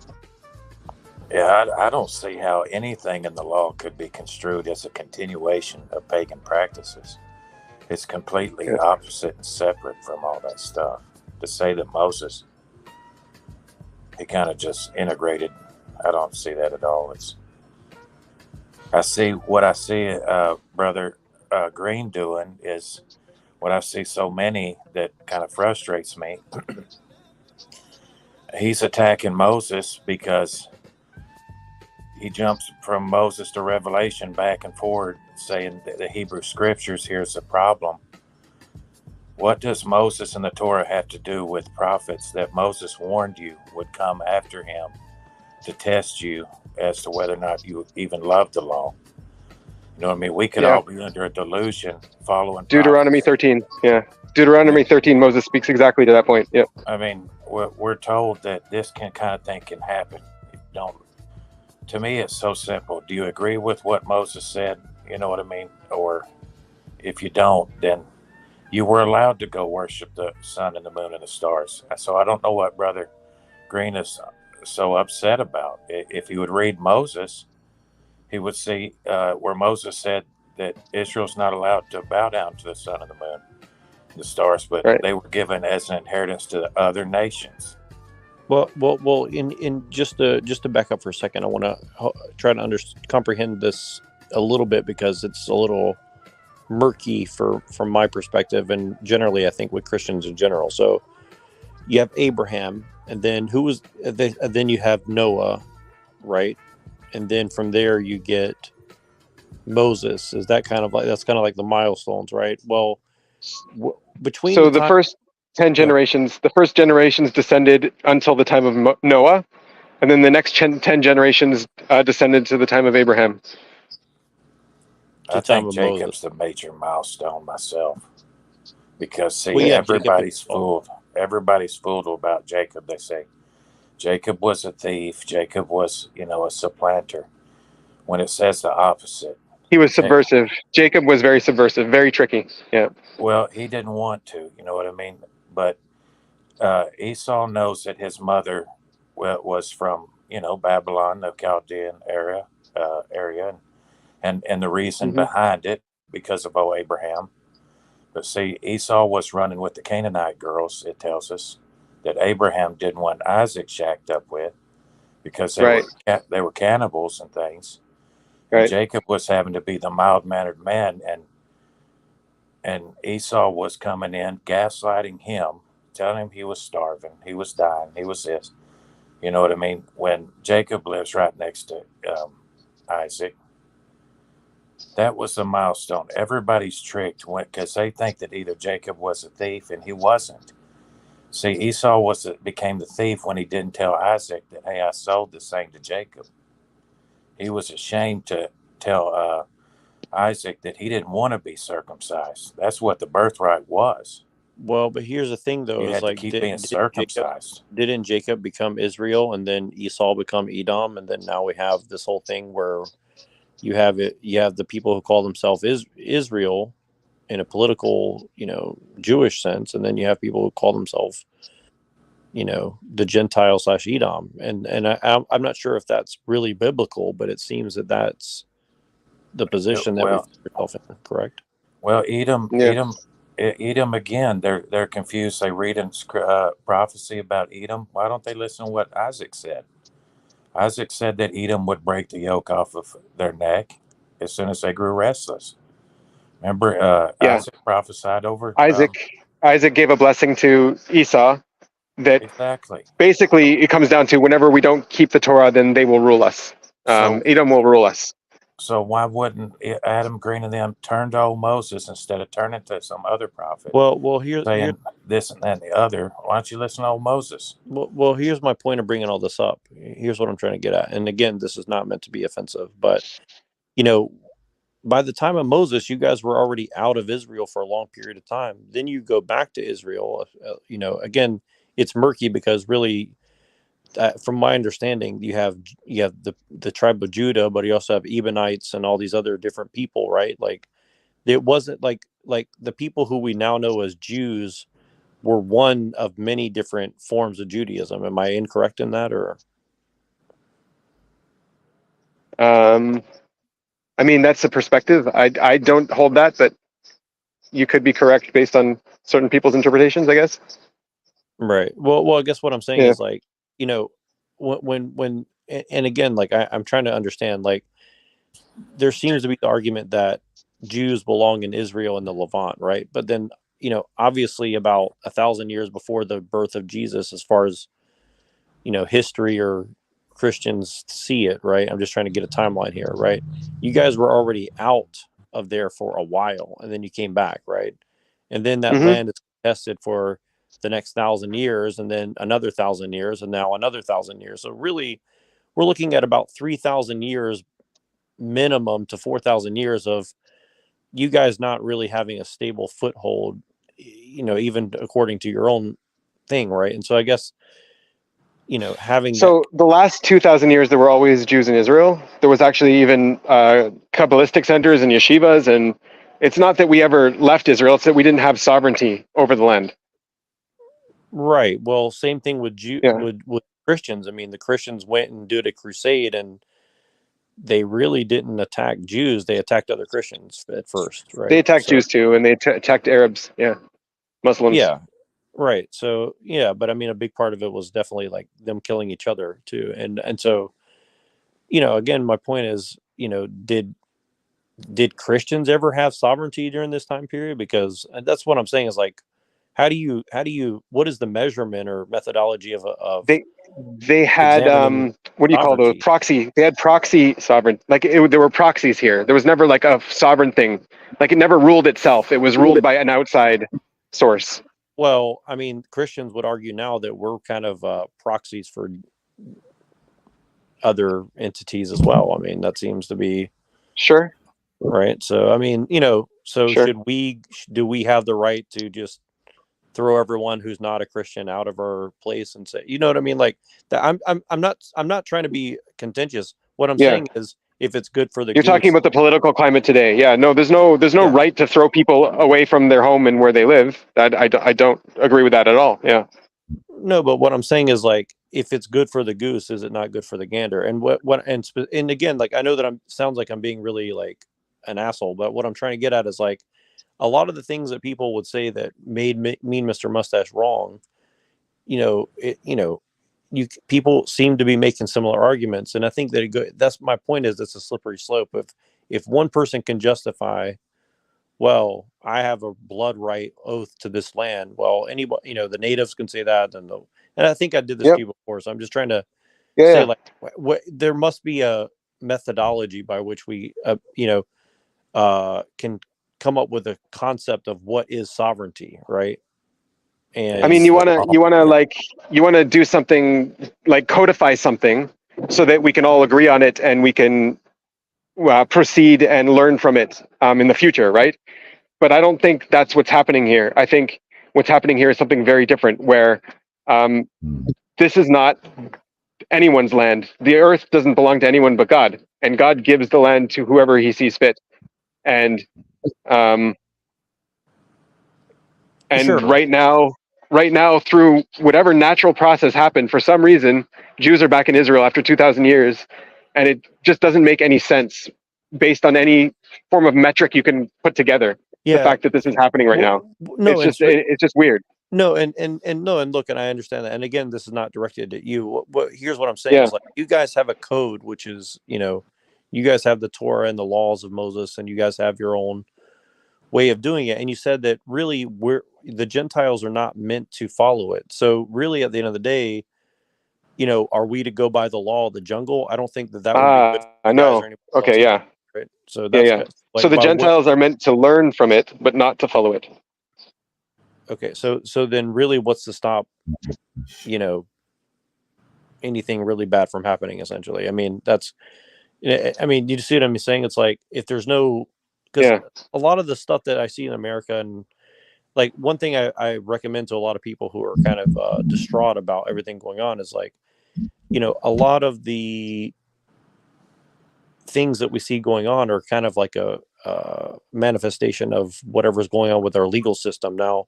S14: Yeah, I don't see how anything in the law could be construed as a continuation of pagan practices. It's completely opposite and separate from all that stuff. to say that Moses, he kind of just integrated. I don't see that at all. I see Brother Green doing is what I see so many that kind of frustrates me. He's attacking Moses because he jumps from Moses to Revelation back and forward, saying that the Hebrew scriptures here's the problem. What does Moses and the Torah have to do with prophets that Moses warned you would come after him to test you as to whether or not you even love the law? You know what I mean? We could all be under a delusion following
S11: Deuteronomy 13. Yeah. Deuteronomy 13, Moses speaks exactly to that point. Yeah.
S14: I mean, we're told that this kind of thing can happen. To me, it's so simple. Do you agree with what Moses said? You know what I mean? Or if you don't, then you were allowed to go worship the sun and the moon and the stars. So I don't know what Brother Green is so upset about. If he would read Moses, he would see where Moses said that Israel's not allowed to bow down to the sun and the moon, the stars, but they were given as an inheritance to the other nations.
S12: Well. In just to back up for a second, I want to try to comprehend this a little bit because it's a little murky from my perspective, and generally, I think with Christians in general. So, you have Abraham, and then then you have Noah, right? And then from there you get Moses. Is that kind of like the milestones, right? Well, between
S11: the first 10 generations, the first generations descended until the time of Noah, and then the next 10 generations descended to the time of Abraham.
S14: I think Jacob's the major milestone myself, because everybody's fooled. Everybody's fooled about Jacob. They say Jacob was a thief. Jacob was, a supplanter. When it says the opposite,
S11: he was subversive. Jacob was very subversive, very tricky. Yeah.
S14: Well, he didn't want to. You know what I mean? But Esau knows that his mother was from, Babylon, the Chaldean area, and the reason behind it because of Abraham. But see, Esau was running with the Canaanite girls. It tells us that Abraham didn't want Isaac shacked up with because they were cannibals and things. And Jacob was having to be the mild-mannered man, and Esau was coming in, gaslighting him, telling him he was starving, he was dying, he was this. You know what I mean? When Jacob lives right next to Isaac, that was a milestone. Everybody's tricked because they think that either Jacob was a thief, and he wasn't. See, Esau became the thief when he didn't tell Isaac that, hey, I sold this thing to Jacob. He was ashamed to tell Isaac that he didn't want to be circumcised. That's what the birthright was.
S12: Well, but here's the thing, though:
S14: you had to keep being circumcised.
S12: Didn't Jacob become Israel, and then Esau become Edom, and then now we have this whole thing where you have the people who call themselves Israel in a political, Jewish sense, and then you have people who call themselves, the Gentile / Edom, and I'm not sure if that's really biblical, but it seems that that's the position that we find ourselves in, correct?
S14: Well, Edom again, they're confused. They read in prophecy about Edom. Why don't they listen to what Isaac said? Isaac said that Edom would break the yoke off of their neck as soon as they grew restless. Remember, Isaac prophesied over
S11: Isaac gave a blessing to Esau that basically it comes down to whenever we don't keep the Torah, then they will rule us. Edom will rule us.
S14: So why wouldn't Adam Green and them turn to old Moses instead of turning to some other prophet?
S12: Well, here's
S14: this and that and the other. Why don't you listen to old Moses?
S12: Well, here's my point of bringing all this up. Here's what I'm trying to get at. And again, this is not meant to be offensive, but by the time of Moses, you guys were already out of Israel for a long period of time. Then you go back to Israel. Again, it's murky because really, from my understanding, you have the tribe of Judah, but you also have Ebonites and all these other different people, right? Like it wasn't like the people who we now know as Jews were one of many different forms of Judaism. Am I incorrect in that, or?
S11: I mean, that's a perspective. I don't hold that, but you could be correct based on certain people's interpretations, I guess.
S12: Right. Well, I guess what I'm saying
S11: Yeah.
S12: is like, you know, and again, like I'm trying to understand, like, there seems to be the argument that Jews belong in Israel and the Levant, right? But then, obviously about 1,000 years before the birth of Jesus, as far as, history or Christians see it, right? I'm just trying to get a timeline here, right? You guys were already out of there for a while, and then you came back, right? And then that
S11: Mhm.
S12: land is contested for the next 1,000 years, and then another 1,000 years, and now another 1,000 years. So really, we're looking at about 3,000 years minimum to 4,000 years of you guys not really having a stable foothold, even according to your own thing, right? And so I guess, having that.
S11: So the last 2,000 years, there were always Jews in Israel. There was actually even Kabbalistic centers and yeshivas, and it's not that we ever left Israel; it's that we didn't have sovereignty over the land.
S12: Right. Well, same thing with
S11: Yeah.
S12: with Christians. I mean, the Christians went and did a crusade, and they really didn't attack Jews. They attacked other Christians at first, right?
S11: They attacked
S12: So,
S11: Jews too, and they attacked Arabs. Yeah, Muslims.
S12: yeah. Right. So, yeah, but I mean, a big part of it was definitely like them killing each other too. And so, again, my point is, did Christians ever have sovereignty during this time period? Because that's what I'm saying is like, how do you what is the measurement or methodology of
S11: They had
S12: examining
S11: what do you call those,
S12: sovereignty?
S11: proxy? They had proxy sovereign. Like there were proxies here. There was never like a sovereign thing. Like it never ruled itself. It was ruled by an outside source.
S12: Well, I mean, Christians would argue now that we're kind of proxies for other entities as well. I mean, that seems to be
S11: Sure.
S12: right. So, I mean, so
S11: Sure.
S12: do we have the right to just throw everyone who's not a Christian out of our place and say, you know what I mean? Like that. I'm not trying to be contentious. What I'm
S11: Yeah.
S12: saying is, if it's good for the
S11: You're talking
S12: goose,
S11: about the political climate today. Yeah. No, there's no
S12: Yeah.
S11: right to throw people away from their home and where they live. I don't agree with that at all. Yeah.
S12: no, but what I'm saying is like, if it's good for the goose, is it not good for the gander? And and again, like I know that sounds like I'm being really like an asshole, but what I'm trying to get at is like a lot of the things that people would say that made Mean Mr. Mustache wrong. People seem to be making similar arguments, and I think that that's my point. Is it's a slippery slope. If one person can justify, well, I have a blood right oath to this land. Well, anybody, the natives can say that, and I think I did this to you before. So I'm just trying to say, like, there must be a methodology by which we, can come up with a concept of what is sovereignty, right? And
S11: I mean, you want to do something like codify something so that we can all agree on it and we can proceed and learn from it in the future, right? But I don't think that's what's happening here. I think what's happening here is something very different, where this is not anyone's land. The earth doesn't belong to anyone but God, and God gives the land to whoever He sees fit. And
S12: Sure.
S11: right now, through whatever natural process happened, for some reason, Jews are back in Israel after 2,000 years, and it just doesn't make any sense based on any form of metric you can put together.
S12: Yeah.
S11: The fact that this is happening right now,
S12: No,
S11: it's just weird.
S12: No, and look, and I understand that. And again, this is not directed at you. Here's what I'm saying is like, you guys have a code, which is, you guys have the Torah and the laws of Moses, and you guys have your own way of doing it. And you said that really the Gentiles are not meant to follow it. So really, at the end of the day, are we to go by the law of the jungle? I don't think that would be good for you guys or anyone else.
S11: Okay, yeah.
S12: Right. So that's
S11: Like, so the Gentiles are meant to learn from it, but not to follow it.
S12: Okay, so then really, what's to stop, anything really bad from happening? Essentially, I mean, you see what I'm saying? It's like, if there's no, because a lot of the stuff that I see in America, and like one thing I recommend to a lot of people who are kind of distraught about everything going on is like, a lot of the things that we see going on are kind of like a manifestation of whatever's going on with our legal system now.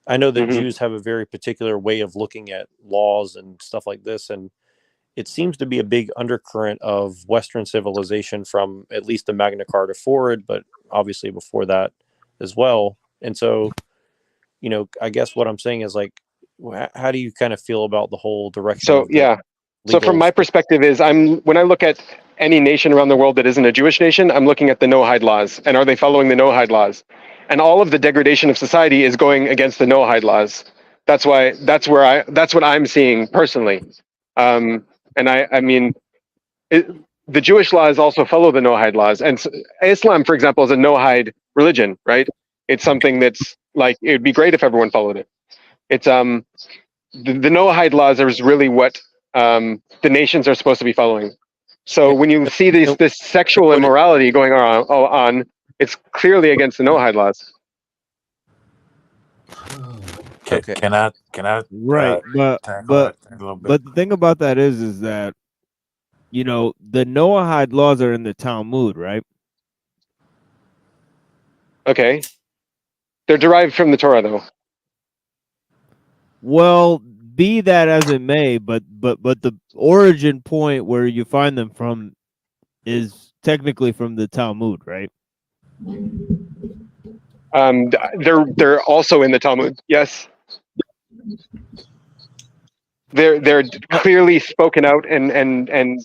S12: I know that Jews have a very particular way of looking at laws and stuff like this, and it seems to be a big undercurrent of Western civilization from at least the Magna Carta forward, but obviously before that as well. And so, I guess what I'm saying is like, how do you kind of feel about the whole direction
S11: So
S12: of the
S11: yeah. So from
S12: legal
S11: my perspective is when I look at any nation around the world that isn't a Jewish nation, I'm looking at the Noahide laws and are they following the Noahide laws? And all of the degradation of society is going against the Noahide laws. That's what I'm seeing personally. And I mean, the Jewish laws also follow the Noahide laws, and Islam, for example, is a Noahide religion, right? It's something that's like it would be great if everyone followed it. It's the Noahide laws is really what the nations are supposed to be following. So when you see this sexual immorality going on, it's clearly against the Noahide laws.
S14: Okay. Can I
S7: Right, but
S14: tackle
S7: but
S14: that a little bit?
S7: but the thing about that is that the Noahide laws are in the Talmud, right?
S11: Okay, they're derived from the Torah, though.
S7: Well, be that as it may, but the origin point where you find them from is technically from the Talmud, right?
S11: They're also in the Talmud. Yes, they're clearly spoken out and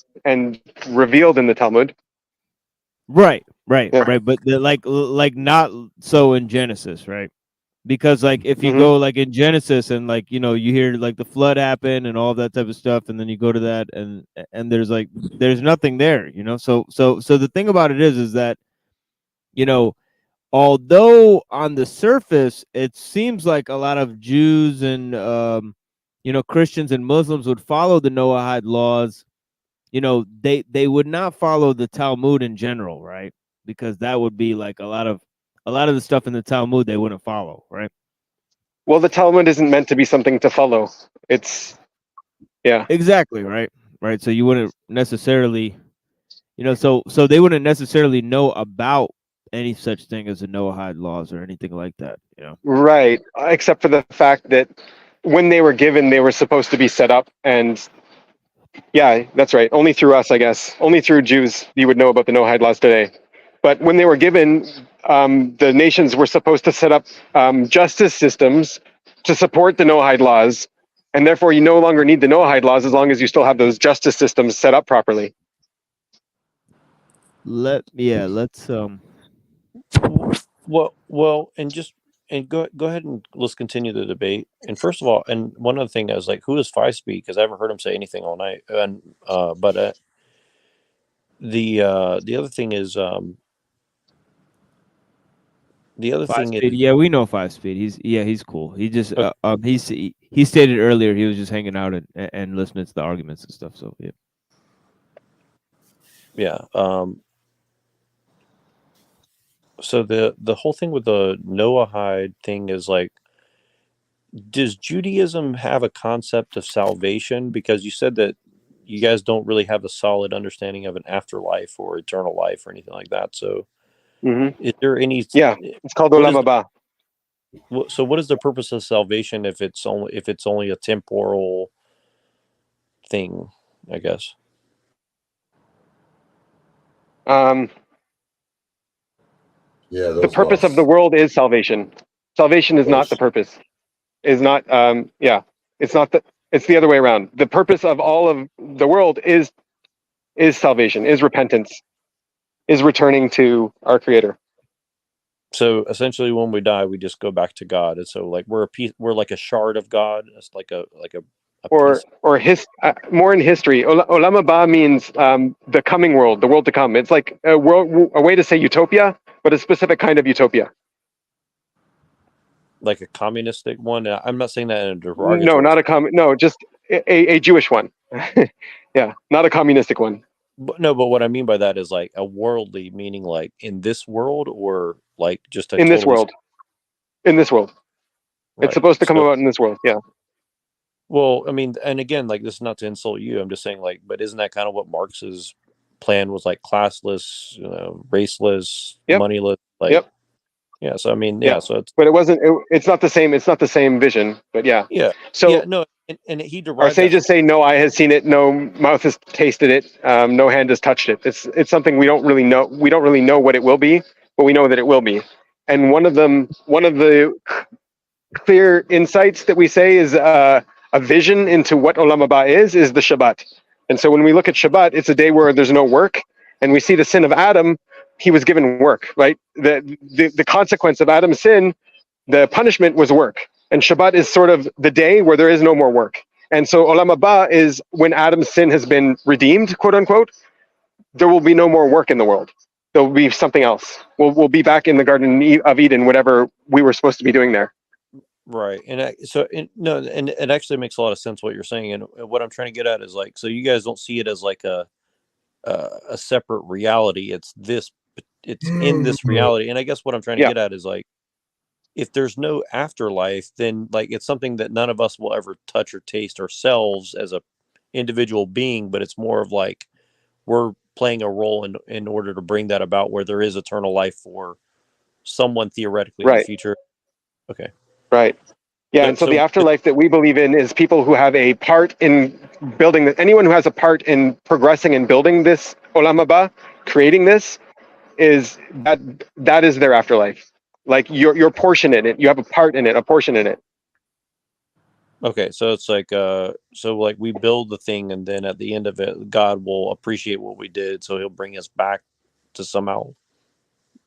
S11: revealed in the Talmud.
S7: Right. But like not so in Genesis, right? Because like if you go like in Genesis and like you hear like the flood happen and all that type of stuff, and then you go to that and there's nothing there, So the thing about it is that although on the surface it seems like a lot of Jews and Christians and Muslims would follow the Noahide laws, they would not follow the Talmud in general, right? Because that would be like a lot of the stuff in the Talmud they wouldn't follow, right?
S11: Well, the Talmud isn't meant to be something to follow. It's
S7: exactly right. So you wouldn't necessarily, so they wouldn't necessarily know about any such thing as the Noahide laws or anything like that,
S11: Right, except for the fact that when they were given, they were supposed to be set up, and yeah, that's right. Only through us, I guess. Only through Jews you would know about the Noahide laws today. But when they were given, the nations were supposed to set up justice systems to support the Noahide laws, and therefore you no longer need the Noahide laws as long as you still have those justice systems set up properly.
S7: Let's
S12: go ahead and let's continue the debate. And first of all, and one other thing is like, who is Five Speed? Because I haven't heard him say anything all night. And the other thing is
S7: yeah, we know Five Speed. He's cool. He just he stated earlier he was just hanging out and listening to the arguments and stuff. So
S12: yeah. So the whole thing with the Noahide thing is like, does Judaism have a concept of salvation? Because you said that you guys don't really have a solid understanding of an afterlife or eternal life or anything like that. So is there any?
S11: Yeah, it's called Olam Haba.
S12: So what is the purpose of salvation if it's only a temporal thing, I guess?
S11: The purpose of the world is salvation. Salvation is not the purpose. Is not it's not it's the other way around. The purpose of all of the world is salvation, is repentance, is returning to our Creator.
S12: So essentially, when we die, we just go back to God, and so like we're like a shard of God. It's like a
S11: or more in history. Olam Haba means the coming world, the world to come. It's like a way to say utopia, but a specific kind of utopia.
S12: Like a communistic one. I'm not saying that in a derogatory.
S11: No, not no, just a Jewish one. Yeah, not a communistic one.
S12: But what I mean by that is like a worldly, meaning like in this world, or like just
S11: in this world. In this world,
S12: right.
S11: It's supposed to come about in this world. Yeah.
S12: Well, I mean, and again, like this is not to insult you. I'm just saying, like, but isn't that kind of what Marx's plan was? Like classless, raceless, moneyless. Like, yeah. So I mean, So it's.
S11: But it wasn't. It's not the same. It's not the same vision. But yeah.
S12: Yeah.
S11: So
S12: no, and he derived.
S11: Our sages say, "No eye has seen it, no mouth has tasted it, no hand has touched it." It's something we don't really know. We don't really know what it will be, but we know that it will be. And one of the clear insights that we say is a vision into what Olam Haba is the Shabbat. And so when we look at Shabbat, it's a day where there's no work, and we see the sin of Adam. He was given work, right? The consequence of Adam's sin, the punishment was work, and Shabbat is sort of the day where there is no more work. And so Olam Haba is when Adam's sin has been redeemed, quote unquote. There will be no more work in the world. There will be something else. We'll be back in the Garden of Eden, whatever we were supposed to be doing there.
S12: Right. And and it actually makes a lot of sense what you're saying. And what I'm trying to get at is like, so you guys don't see it as like a separate reality. It's in this reality. And I guess what I'm trying to get at is like, if there's no afterlife, then like it's something that none of us will ever touch or taste ourselves as a individual being, but it's more of like we're playing a role in order to bring that about, where there is eternal life for someone theoretically in the future. Okay.
S11: Right. Yeah. And so the afterlife that we believe in is people who have a part in building anyone who has a part in progressing and building this Olam Haba, creating this, is that is their afterlife. Like your portion in it. You have a part in it, a portion in it.
S12: Okay, so it's like so like we build the thing, and then at the end of it, God will appreciate what we did, so He'll bring us back to somehow,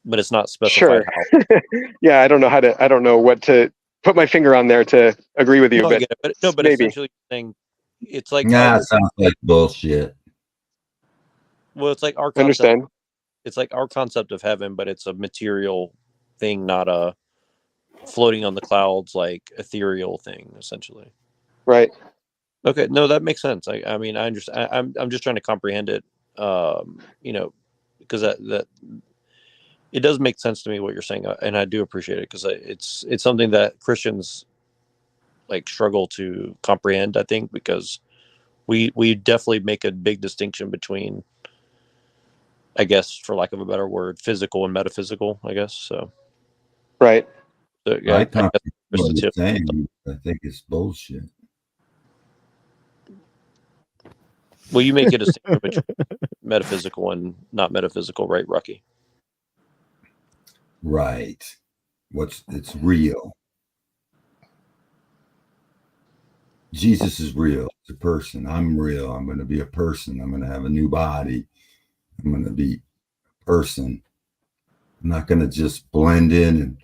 S12: but it's not specified how.
S11: Yeah, I don't know what to put my finger on there to agree with you,
S12: No, I
S11: but
S12: get it. But
S11: maybe.
S12: essentially saying it's like
S21: Nah, it sounds like bullshit.
S12: well, it's like our concept.
S11: Understand.
S12: It's like our concept of heaven, but it's a material thing, not a floating on the clouds, like ethereal thing, essentially.
S11: Right.
S12: Okay, no, that makes sense. I mean, I understand. I'm just trying to comprehend it. Because that it does make sense to me what you're saying, and I do appreciate it because it's something that Christians like struggle to comprehend. I think because we definitely make a big distinction between, I guess, for lack of a better word, physical and metaphysical. I guess so.
S11: Right.
S12: So, yeah,
S21: I can't what you're saying. I think it's bullshit.
S12: Well, you make a distinction between metaphysical and not metaphysical, right, Rocky?
S21: Right. It's real. Jesus is real. It's a person. I'm real. I'm going to be a person. I'm going to have a new body. I'm going to be a person. I'm not going to just blend in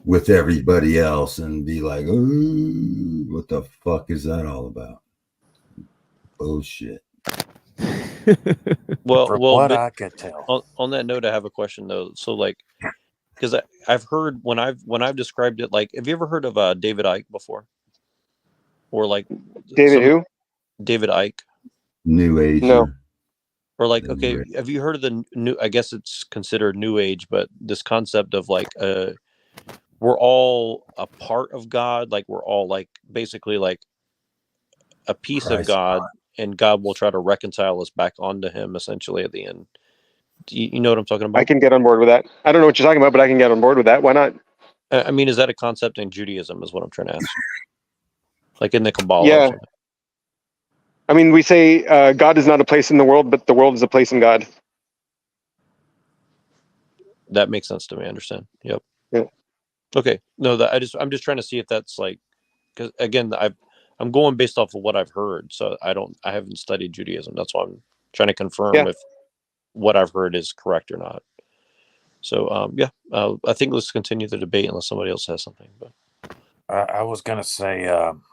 S21: with everybody else and be like, ooh, what the fuck is that all about? Bullshit.
S14: From what I could tell.
S12: On that note, I have a question though. So, like, because I've heard when I've described it, like, have you ever heard of David Icke before? Or like
S11: who?
S12: David Icke.
S21: New Age.
S11: No.
S12: Or like, okay, have you heard of the new? I guess it's considered New Age, but this concept of like, we're all a part of God. Like we're all like basically like a piece of God, and God will try to reconcile us back onto Him essentially at the end. You know what I'm talking about?
S11: I can get on board with that. I don't know what you're talking about, but I can get on board with that. Why not?
S12: I mean, is that a concept in Judaism? Is what I'm trying to ask. Like in the Kabbalah.
S11: Yeah.
S12: Or something.
S11: I mean, we say God is not a place in the world, but the world is a place in God.
S12: That makes sense to me. I understand. Yep.
S11: Yeah.
S12: Okay. No, I'm just trying to see if that's like, because again, I'm going based off of what I've heard, so I haven't studied Judaism. That's why I'm trying to confirm if what I've heard is correct or not. So I think let's continue the debate unless somebody else has something. But
S14: I was going to say,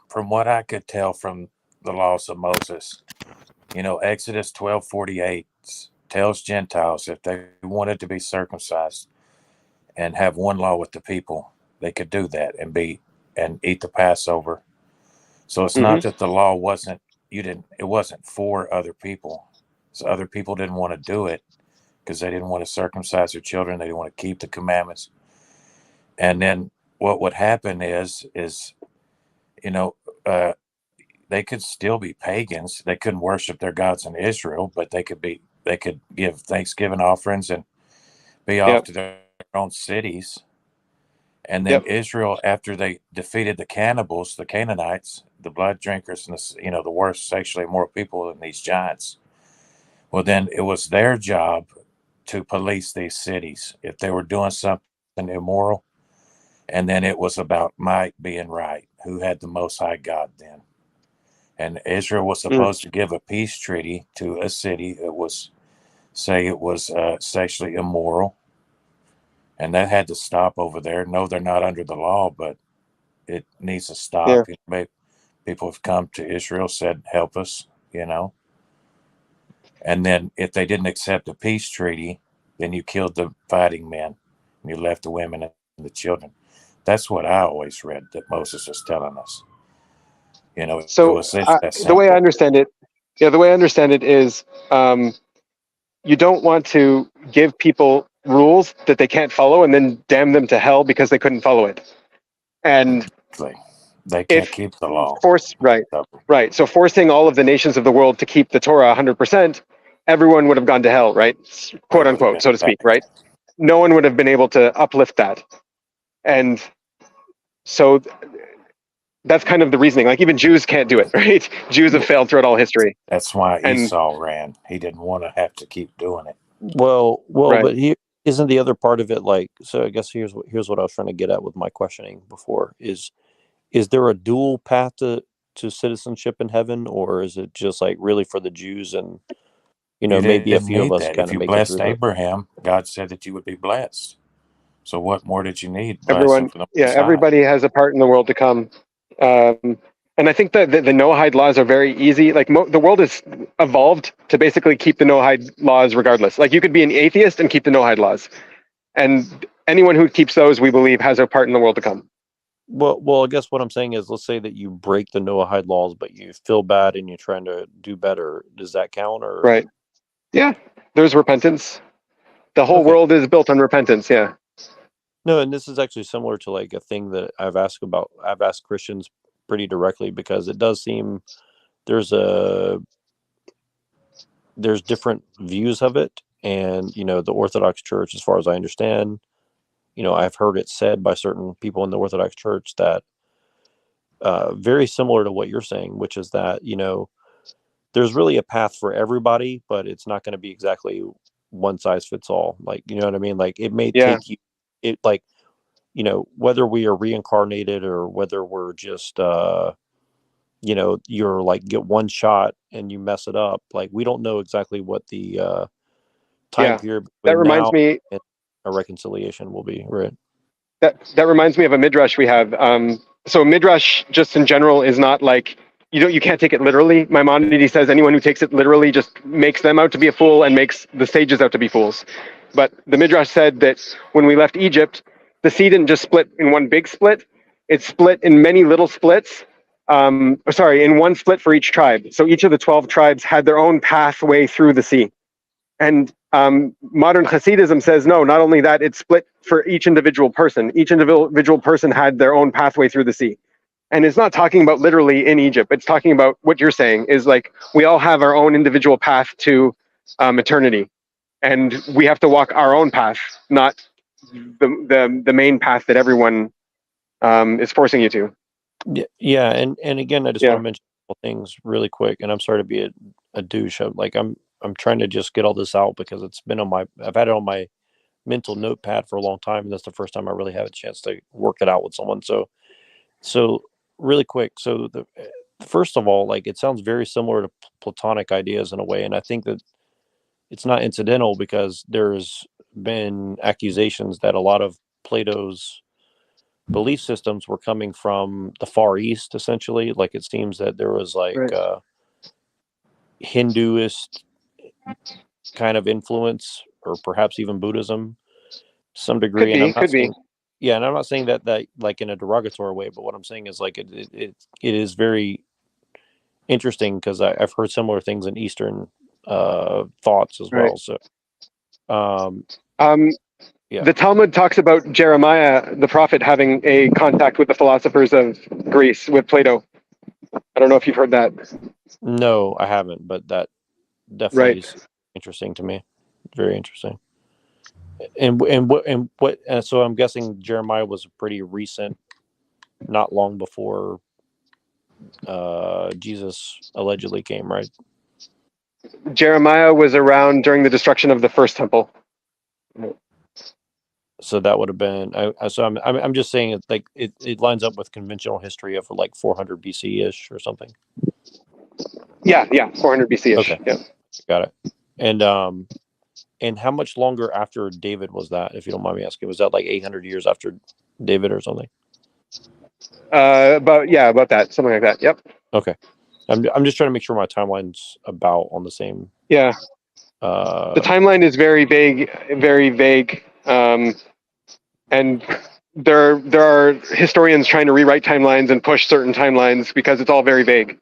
S14: from what I could tell from the laws of Moses, Exodus 12:48 tells Gentiles if they wanted to be circumcised and have one law with the people, they could do that and eat the Passover. So it's not that the law wasn't for other people. So other people didn't want to do it because they didn't want to circumcise their children. They didn't want to keep the commandments. And then what would happen is they could still be pagans. They couldn't worship their gods in Israel, but they could give Thanksgiving offerings and be off to their own cities. And then Israel, after they defeated the cannibals, the Canaanites, the blood drinkers, and the worst sexually immoral people than these giants, well, then it was their job to police these cities if they were doing something immoral. And then it was about might being right. Who had the Most High God then? And Israel was supposed to give a peace treaty to a city that was, say it was sexually immoral. And that had to stop over there. No, they're not under the law, but it needs to stop. People have come to Israel, said, help us, And then if they didn't accept the peace treaty, then you killed the fighting men. And you left the women and the children. That's what I always read that Moses was telling us.
S11: So
S14: it was that
S11: the way I
S14: simple.
S11: understand it, is you don't want to give people rules that they can't follow and then damn them to hell because they couldn't follow it. And
S14: They can't keep the law.
S11: Right. So forcing all of the nations of the world to keep the Torah 100%, everyone would have gone to hell, right? Quote unquote, so to speak, right? No one would have been able to uplift that. And so that's kind of the reasoning. Like even Jews can't do it, right? Jews have failed throughout all history.
S14: That's why Esau ran. He didn't want to have to keep doing it.
S17: Well, but here isn't the other part of it like. So I guess here's what I was trying to get at with my questioning before is there a dual path to citizenship in heaven, or is it just like really for the Jews and maybe a few of us kind of make it through?
S14: If you blessed Abraham, God said that you would be blessed. So what more did you need?
S11: Everybody has a part in the world to come. And I think that the Noahide laws are very easy. Like the world has evolved to basically keep the Noahide laws regardless. Like you could be an atheist and keep the Noahide laws. And anyone who keeps those, we believe, has a part in the world to come.
S17: Well, I guess what I'm saying is, let's say that you break the Noahide laws, but you feel bad and you're trying to do better. Does that count? Or
S11: right? Yeah, there's repentance. The whole world is built on repentance. Yeah.
S17: No, and this is actually similar to like a thing that I've asked Christians pretty directly, because it does seem there's different views of it, and the Orthodox Church, as far as I understand, I've heard it said by certain people in the Orthodox Church that very similar to what you're saying, which is that there's really a path for everybody, but it's not going to be exactly one size fits all. Like, you know what I mean? Like it may take you, whether we are reincarnated or whether we're just you're like get one shot and you mess it up. Like we don't know exactly what the time period
S11: that reminds me
S17: and a reconciliation will be, right?
S11: That reminds me of a midrash we have. So midrash just in general is not like you can't take it literally. Maimonides says anyone who takes it literally just makes them out to be a fool and makes the sages out to be fools. But the midrash said that when we left Egypt, the sea didn't just split in one big split; it split in many little splits. In one split for each tribe. So each of the 12 tribes had their own pathway through the sea. And modern Hasidism says, no, not only that, it's split for each individual person. Each individual person had their own pathway through the sea. And it's not talking about literally in Egypt. It's talking about what you're saying is like, we all have our own individual path to eternity. And we have to walk our own path, not the main path that everyone is forcing you to.
S17: Yeah, and again, I just want to mention a couple things really quick, and I'm sorry to be a douche. I'm trying to just get all this out because it's been I've had it on my mental notepad for a long time, and that's the first time I really have a chance to work it out with someone. So really quick. So first of all, like it sounds very similar to Platonic ideas in a way, and I think that it's not incidental because there's been accusations that a lot of Plato's belief systems were coming from the Far East, essentially. Like it seems that there was like Hinduist kind of influence, or perhaps even Buddhism, to some degree. And I'm not saying that like in a derogatory way, but what I'm saying is like it is very interesting because I've heard similar things in Eastern thoughts as well. So,
S11: the Talmud talks about Jeremiah, the prophet, having a contact with the philosophers of Greece, with Plato. I don't know if you've heard that.
S17: No, I haven't, but that definitely is interesting to me. Very interesting. So I'm guessing Jeremiah was pretty recent, not long before Jesus allegedly came, right?
S11: Jeremiah was around during the destruction of the first temple.
S17: So that would have been. I'm just saying it like it lines up with conventional history of like 400 BC ish or something.
S11: Yeah, 400 BC ish.
S17: Okay,
S11: Yeah.
S17: got it. And how much longer after David was that, if you don't mind me asking? Was that like 800 years after David or something?
S11: About that, something like that. Yep.
S17: Okay, I'm just trying to make sure my timeline's about on the same.
S11: Yeah. The timeline is very vague, and there are historians trying to rewrite timelines and push certain timelines because it's all very vague.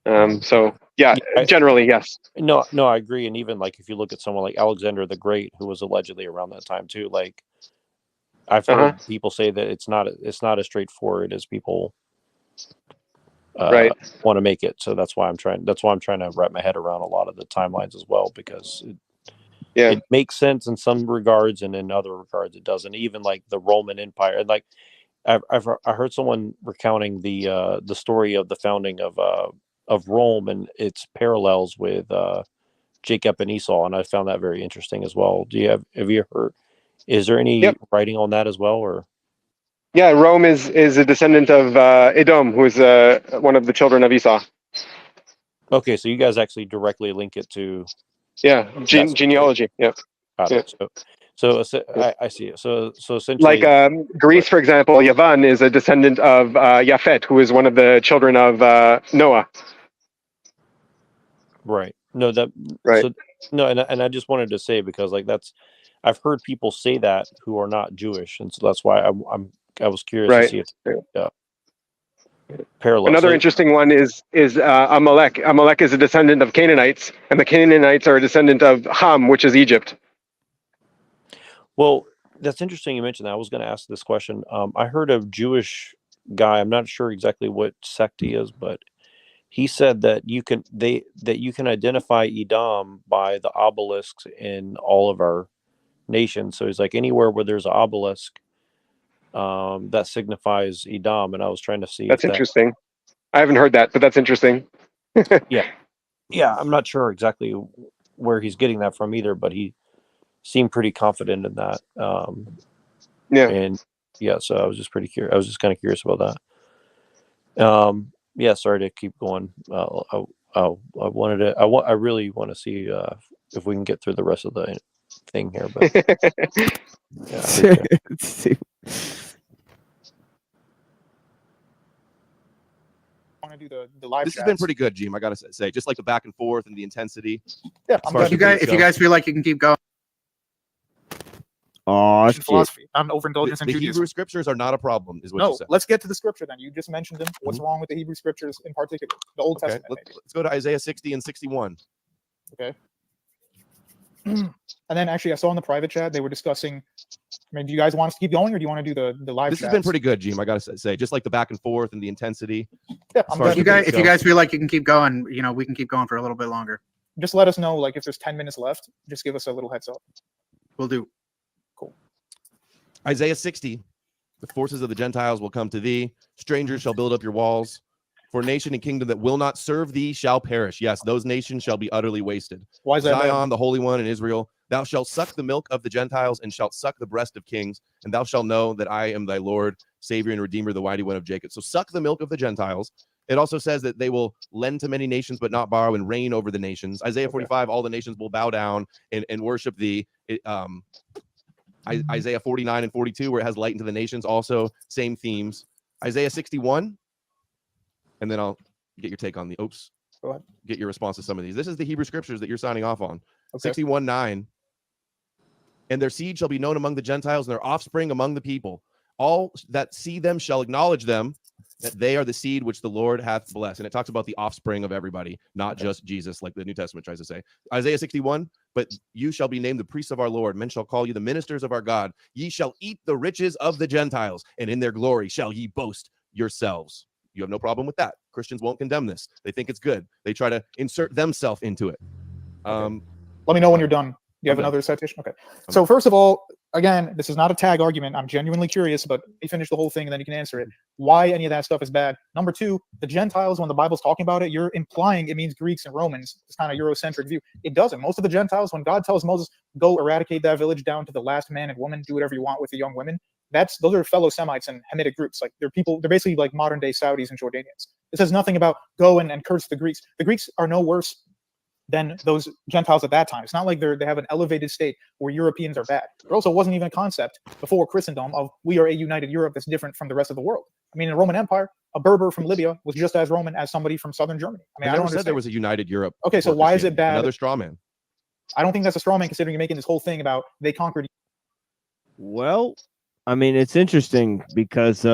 S11: So yeah, generally yes.
S17: No, I agree. And even like if you look at someone like Alexander the Great, who was allegedly around that time too, like I've heard people say that it's not as straightforward as people want to make it. So that's why I'm trying to wrap my head around a lot of the timelines as well, because it makes sense in some regards, and in other regards it doesn't. Even like the Roman Empire, and like I heard someone recounting the story of the founding of Rome and its parallels with Jacob and Esau, and I found that very interesting as well. Have you heard? Is there any writing on that as well, or?
S11: Yeah, Rome is a descendant of Edom, who is one of the children of Esau.
S17: Okay, so you guys actually directly link it to.
S11: Yeah, genealogy. Yeah.
S17: Got it. So I see it. So essentially,
S11: like Greece, for example, Yavan is a descendant of Japhet, who is one of the children of Noah.
S17: Right. No,
S11: right.
S17: So, no, and I just wanted to say, because like I've heard people say that who are not Jewish, and so that's why I was curious to see if parallel.
S11: Another interesting one is Amalek. Amalek is a descendant of Canaanites, and the Canaanites are a descendant of Ham, which is Egypt.
S17: Well, that's interesting you mentioned that. I was going to ask this question. I heard a Jewish guy. I'm not sure exactly what sect he is, but he said that you can identify Edom by the obelisks in all of our nations. So he's like, anywhere where there's an obelisk, that signifies Edom. And I was trying to see.
S11: That's interesting. I haven't heard that, but that's interesting.
S17: Yeah. I'm not sure exactly where he's getting that from either, but he seemed pretty confident in that. And yeah, so I was just pretty curious. I was just kind of curious about that. Yeah, sorry to keep going. I really want to see if we can get through the rest of the thing here. But
S9: want to do the live.
S10: This has been pretty good, Jeem. I gotta say, just like the back and forth and the intensity.
S9: Yeah,
S8: if you guys feel like you can keep going.
S7: Oh,
S9: philosophy. I'm overindulgence in
S10: the
S9: Judaism.
S10: Hebrew scriptures are not a problem, is what you said.
S9: Let's get to the scripture then. You just mentioned them. What's wrong with the Hebrew scriptures in particular? The Old Testament.
S10: Let's go to Isaiah 60 and 61.
S9: Okay. And then actually, I saw in the private chat they were discussing. I mean, do you guys want us to keep going, or do you want to do the live?
S10: This has been pretty good, Jeem. I gotta say, just like the back and forth and the intensity.
S9: Yeah,
S8: if you guys feel like you can keep going, we can keep going for a little bit longer.
S9: Just let us know, like if there's 10 minutes left. Just give us a little heads up.
S8: We'll do.
S9: Cool.
S10: Isaiah 60, the forces of the Gentiles will come to thee. Strangers shall build up your walls. For nation and kingdom that will not serve thee shall perish. Yes, those nations shall be utterly wasted.
S9: Why is that
S10: Zion, the Holy One in Israel, thou shalt suck the milk of the Gentiles and shalt suck the breast of kings, and thou shalt know that I am thy Lord, Savior and Redeemer, the mighty one of Jacob. So suck the milk of the Gentiles. It also says that they will lend to many nations but not borrow, and reign over the nations. Isaiah 45, all the nations will bow down and worship thee. Isaiah 49 and 42, where it has light into the nations, also same themes. Isaiah 61, and then I'll get your take on the
S9: Go ahead.
S10: Get your response to some of these. This is the Hebrew scriptures that you're signing off on.
S9: Okay.
S10: 61:9. And their seed shall be known among the Gentiles, and their offspring among the people. All that see them shall acknowledge them, that they are the seed which the Lord hath blessed. And it talks about the offspring of everybody, not just Jesus, like the New Testament tries to say. Isaiah 61, but you shall be named the priests of our Lord. Men shall call you the ministers of our God. Ye shall eat the riches of the Gentiles, and in their glory shall ye boast yourselves. You have no problem with that. Christians won't condemn this. They think it's good. They try to insert themselves into it.
S9: Let me know when you're done. You have another citation? Okay. So first of all, again, this is not a tag argument. I'm genuinely curious, but let me finish the whole thing and then you can answer it. Why any of that stuff is bad. Number two, the Gentiles, when the Bible's talking about it, you're implying it means Greeks and Romans. It's kind of Eurocentric view. It doesn't. Most of the Gentiles, when God tells Moses, go eradicate that village down to the last man and woman, do whatever you want with the young women, those are fellow Semites and Hamitic groups. Like they're basically like modern day Saudis and Jordanians. It says nothing about go and curse the Greeks. The Greeks are no worse than those Gentiles at that time. It's not like they have an elevated state where Europeans are bad. There also wasn't even a concept before Christendom of we are a united Europe that's different from the rest of the world. I mean, in the Roman Empire, a Berber from Libya was just as Roman as somebody from southern Germany. I mean,
S10: I never said there was a united Europe.
S9: Okay, so why is it bad?
S10: Another straw man.
S9: I don't think that's a straw man, considering you're making this whole thing about they conquered.
S7: Well, I mean, it's interesting because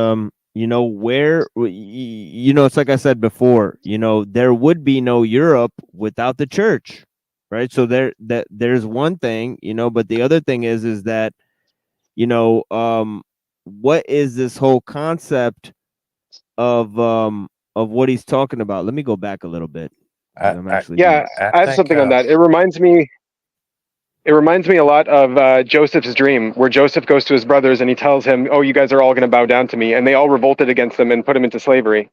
S7: you know, where, you know, it's like I said before, you know, there would be no Europe without the church, right? So there's one thing, you know, but the other thing is that, you know, what is this whole concept of what he's talking about? Let me go back a little bit.
S11: I have something on that. It reminds me a lot of Joseph's dream, where Joseph goes to his brothers and he tells him, oh, you guys are all going to bow down to me. And they all revolted against him and put him into slavery.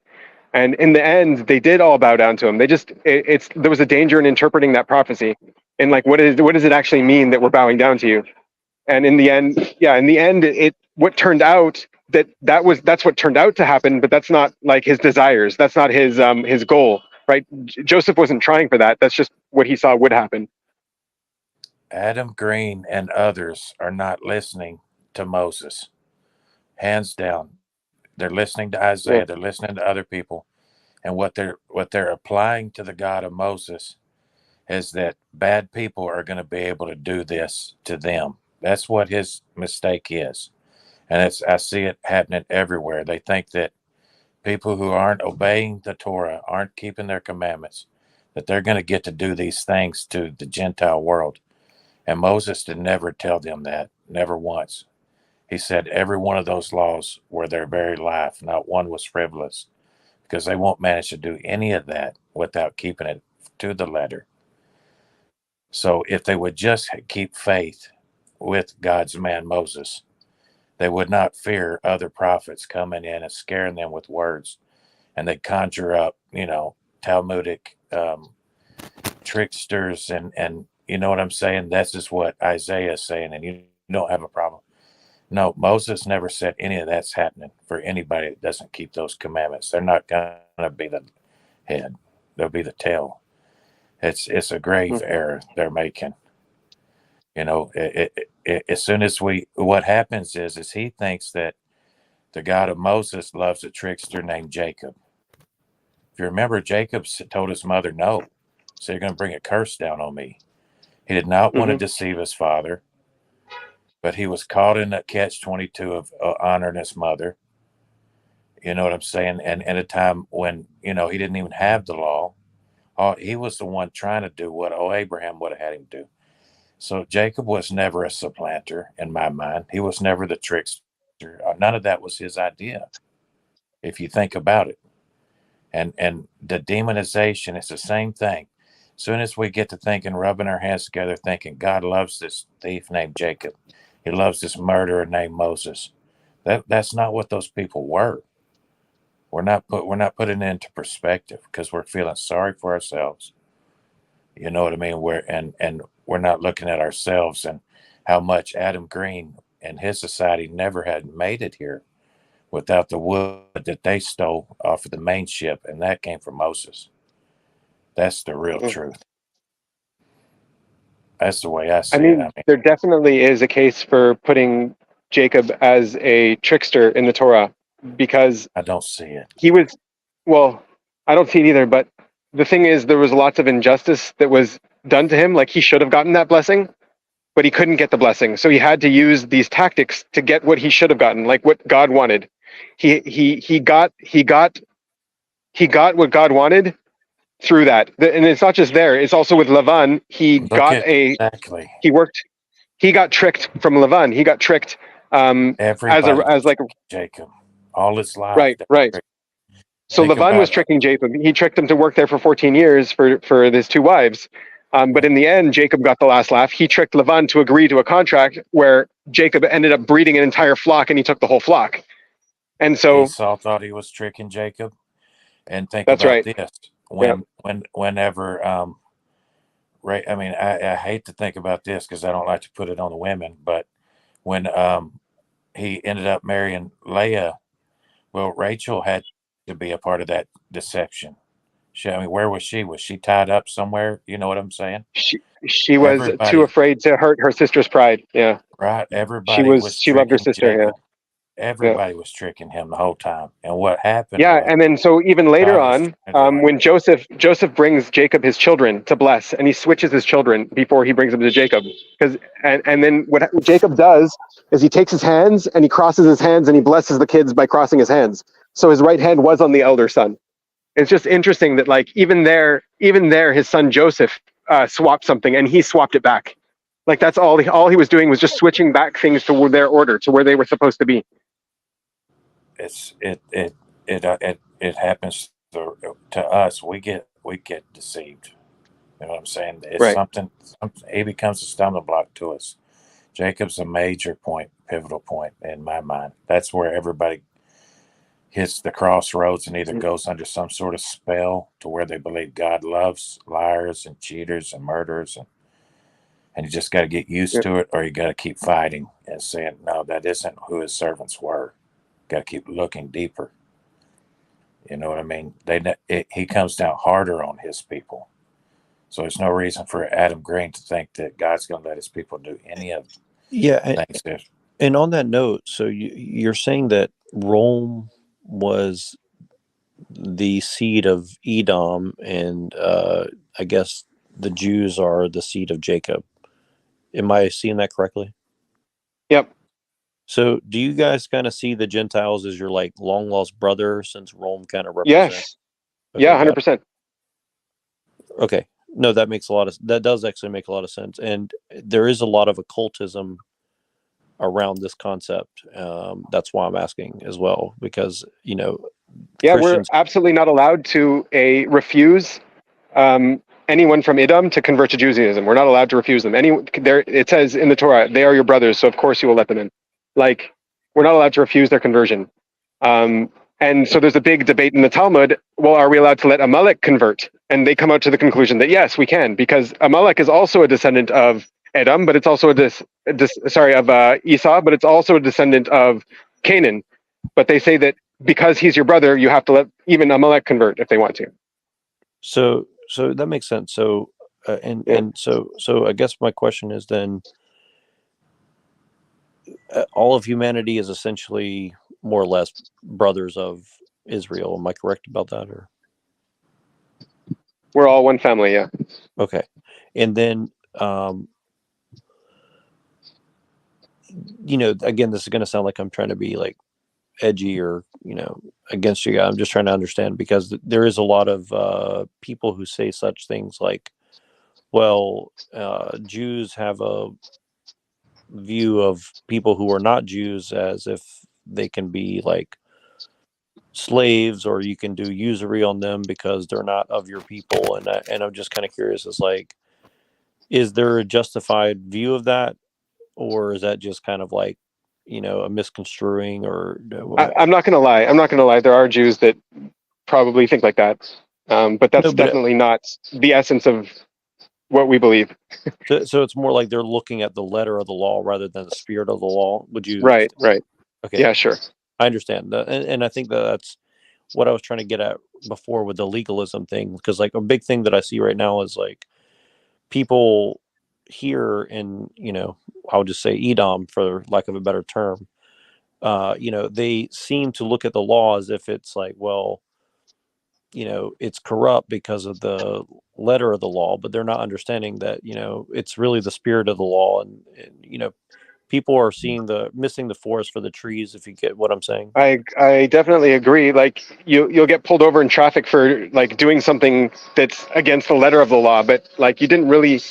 S11: And in the end, they did all bow down to him. They just, there was a danger in interpreting that prophecy. And like, what does it actually mean that we're bowing down to you? And in the end, what turned out that's what turned out to happen, but that's not like his desires. That's not his goal, right? Joseph wasn't trying for that. That's just what he saw would happen.
S14: Adam Green and others are not listening to Moses. Hands down. They're listening to Isaiah,
S11: Yeah.
S14: they're listening to other people. And what they're applying to the God of Moses is that bad people are going to be able to do this to them. That's what his mistake is. And I see it happening everywhere. They think that people who aren't obeying the Torah, aren't keeping their commandments, that they're going to get to do these things to the Gentile world. And Moses did never tell them that, never once. He said every one of those laws were their very life. Not one was frivolous, because they won't manage to do any of that without keeping it to the letter. So if they would just keep faith with God's man Moses, they would not fear other prophets coming in and scaring them with words. And they'd conjure up, you know, Talmudic tricksters and you know what I'm saying? That's just what Isaiah is saying, and you don't have a problem. No, Moses never said any of that's happening for anybody that doesn't keep those commandments. They're not going to be the head. They'll be the tail. It's a grave error they're making. You know, as soon as what happens is he thinks that the God of Moses loves a trickster named Jacob. If you remember, Jacob told his mother, no, so you're going to bring a curse down on me. He did not want to deceive his father, but he was caught in that catch-22 of honoring his mother. You know what I'm saying? And at a time when, you know, he didn't even have the law. He was the one trying to do what Abraham would have had him do. So Jacob was never a supplanter in my mind. He was never the trickster. None of that was his idea, if you think about it. And the demonization is the same thing. As soon as we get to thinking, rubbing our hands together, thinking God loves this thief named Jacob, he loves this murderer named Moses. That's not what those people were. We're not putting it into perspective because we're feeling sorry for ourselves. You know what I mean? We're not looking at ourselves and how much Adam Green and his society never had made it here without the wood that they stole off of the main ship, and that came from Moses. That's the real truth. That's the way I see it.
S11: There definitely is a case for putting Jacob as a trickster in the Torah, because
S14: I don't see it.
S11: I don't see it either, but the thing is, there was lots of injustice that was done to him. Like, he should have gotten that blessing, but he couldn't get the blessing. So he had to use these tactics to get what he should have gotten, like what God wanted. He got what God wanted through that. And it's not just there, it's also with Lavan. He got tricked from Lavan. He got tricked as like
S14: Jacob all his life.
S11: Right. So Lavan was tricking Jacob. He tricked him to work there for 14 years for his two wives. But in the end, Jacob got the last laugh. He tricked Lavan to agree to a contract where Jacob ended up breeding an entire flock, and he took the whole flock. And so
S14: Esau thought he was tricking Jacob. And think
S11: that's
S14: about
S11: right.
S14: this:
S11: Yeah.
S14: whenever, right? I mean, I hate to think about this because I don't like to put it on the women, but when he ended up marrying Leah, well, Rachel had to be a part of that deception. I mean, where was she? Was she tied up somewhere? You know what I'm saying?
S11: She was too afraid to hurt her sister's pride. Yeah.
S14: Right.
S11: She
S14: Everybody was
S11: loved her
S14: tricking
S11: sister.
S14: Jacob.
S11: Yeah.
S14: Everybody was tricking him the whole time. And what happened?
S11: Yeah,
S14: was
S11: and then so even later
S14: God was
S11: on,
S14: trying to
S11: when Joseph brings Jacob his children to bless, and he switches his children before he brings them to Jacob, and then what Jacob does is he takes his hands and he crosses his hands and he blesses the kids by crossing his hands. So his right hand was on the elder son. It's just interesting that like even there, his son Joseph swapped something and he swapped it back. Like that's all he was doing was just switching back things to their order, to where they were supposed to be.
S14: It happens to us. We get deceived. You know what I'm saying? It's
S11: Right.
S14: something. He becomes a stumbling block to us. Jacob's a major point, pivotal point in my mind. That's where everybody hits the crossroads and either goes under some sort of spell to where they believe God loves liars and cheaters and murderers, and you just got to get used to it, or you got to keep fighting and saying, no, that isn't who his servants were. Got to keep looking deeper. You know what I mean? He comes down harder on his people. So there's no reason for Adam Green to think that God's going to let his people do any of things.
S17: And on that note, so you're saying that Rome was the seed of Edom, and I guess the Jews are the seed of Jacob. Am I seeing that correctly?
S11: Yep.
S17: So do you guys kind of see the Gentiles as your like long lost brother, since Rome kind of represents?
S11: Yes.
S17: Okay,
S11: Yeah, 100%.
S17: Okay. No, that does actually make a lot of sense. And there is a lot of occultism around this concept. That's why I'm asking as well, because,
S11: Yeah,
S17: Christians.
S11: we're absolutely not allowed to refuse anyone from Edom to convert to Judaism. We're not allowed to refuse them. It says in the Torah, they are your brothers, so of course you will let them in. Like, we're not allowed to refuse their conversion. And so there's a big debate in the Talmud. Well, are we allowed to let Amalek convert? And they come out to the conclusion that yes, we can, because Amalek is also a descendant of Edom, but it's also of Esau, but it's also a descendant of Canaan. But they say that because he's your brother, you have to let even Amalek convert if they want to.
S17: So that makes sense. So, so I guess my question is then, all of humanity is essentially more or less brothers of Israel. Am I correct about that? Or
S11: we're all one family, yeah.
S17: Okay. And then, again, this is going to sound like I'm trying to be like edgy or, against you guys. I'm just trying to understand, because there is a lot of people who say such things like, well, Jews have a view of people who are not Jews as if they can be like slaves, or you can do usury on them because they're not of your people. And I'm just kind of curious, is like, is there a justified view of that, or is that just kind of like, a misconstruing? Or
S11: I'm not going to lie. There are Jews that probably think like that. But that's definitely not the essence of what we believe.
S17: So it's more like they're looking at the letter of the law rather than the spirit of the law. Would you?
S11: Right.
S17: Okay.
S11: Yeah, sure.
S17: I understand that. And I think that's what I was trying to get at before with the legalism thing. Because like a big thing that I see right now is like people here in, I'll just say Edom, for lack of a better term, they seem to look at the law as if it's like, well, it's corrupt because of the letter of the law, but they're not understanding that, it's really the spirit of the law. And people are missing the forest for the trees, if you get what I'm saying.
S11: I definitely agree. Like you'll get pulled over in traffic for like doing something that's against the letter of the law, but like you didn't really.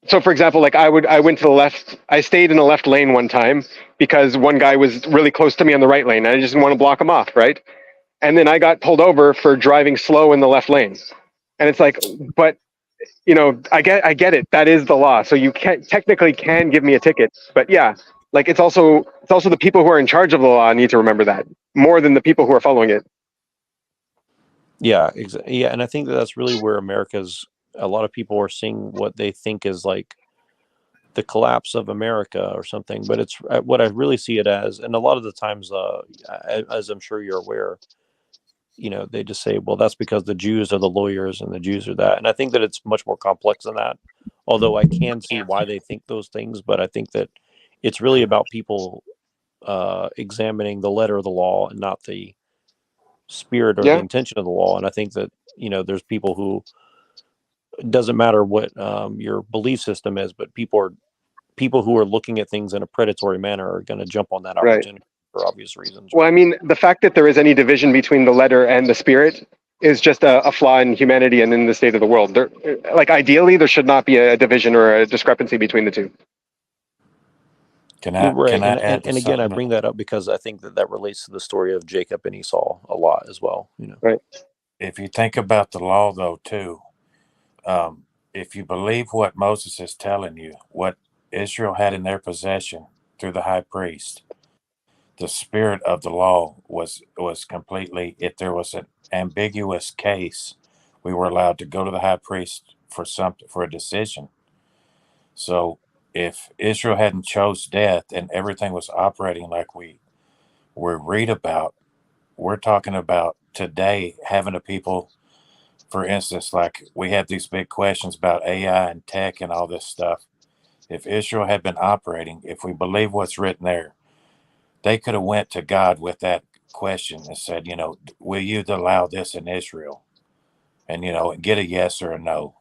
S11: So for example, like I went to the left, I stayed in the left lane one time because one guy was really close to me on the right lane and I just didn't want to block him off, right? And then I got pulled over for driving slow in the left lane. And it's like, but I get it. That is the law. So you technically can give me a ticket. But yeah, Like it's also the people who are in charge of the law need to remember that more than the people who are following it.
S17: Yeah, yeah, and I think that's really where a lot of people are seeing what they think is like the collapse of America or something, but it's what I really see it as, and a lot of the times, as I'm sure you're aware, they just say, well, that's because the Jews are the lawyers and the Jews are that, and I think that it's much more complex than that. Although I can see why they think those things, but I think that it's really about people examining the letter of the law and not the spirit or the intention of the law. And I think that there's people who, it doesn't matter what your belief system is, but people who are looking at things in a predatory manner are going to jump on that opportunity for obvious reasons.
S11: Well, I mean, the fact that there is any division between the letter and the spirit is just a flaw in humanity and in the state of the world. Like ideally, there should not be a division or a discrepancy between the two.
S14: Can I add
S17: and again, I bring that up because I think that relates to the story of Jacob and Esau a lot as well.
S11: Right.
S14: If you think about the law, though, too, if you believe what Moses is telling you, what Israel had in their possession through the high priest, the spirit of the law was completely. If there was an ambiguous case, we were allowed to go to the high priest for a decision. So if Israel hadn't chose death and everything was operating like we read about, we're talking about today having a people, for instance, like we have these big questions about AI and tech and all this stuff. If Israel had been operating, if we believe what's written there, they could have went to God with that question and said, will you allow this in Israel? And, get a yes or a no.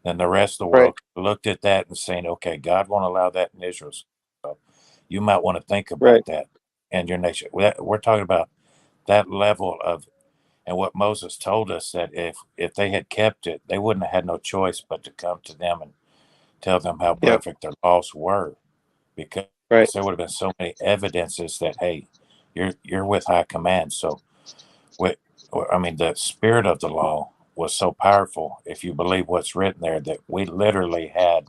S14: Then the rest of the world looked at that and saying, okay, God won't allow that in Israel. So you might want to think about that and your nation. We're talking about that level of, and what Moses told us, that if they had kept it, they wouldn't have had no choice but to come to them and tell them how perfect their laws were, because there would have been so many evidences that, hey, you're with high command. So, the spirit of the law was so powerful, if you believe what's written there, that we literally had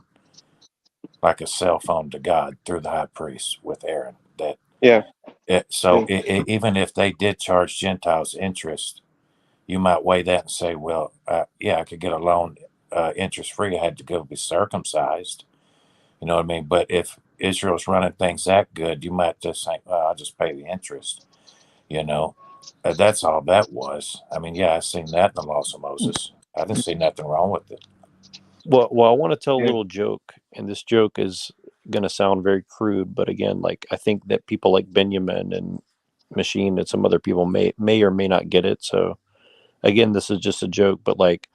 S14: like a cell phone to God through the high priest with Aaron. Even if they did charge Gentiles interest, you might weigh that and say, well, I could get a loan interest free. I had to go be circumcised. You know what I mean? But if Israel's running things that good, you might just think, well, I'll just pay the interest. That's all that was. I mean, I've seen that in the laws of Moses. I didn't see nothing wrong with it.
S17: Well, I want to tell a little joke, and this joke is going to sound very crude, but again, like I think that people like Benjamin and Machine and some other people may or may not get it. So again, this is just a joke, but like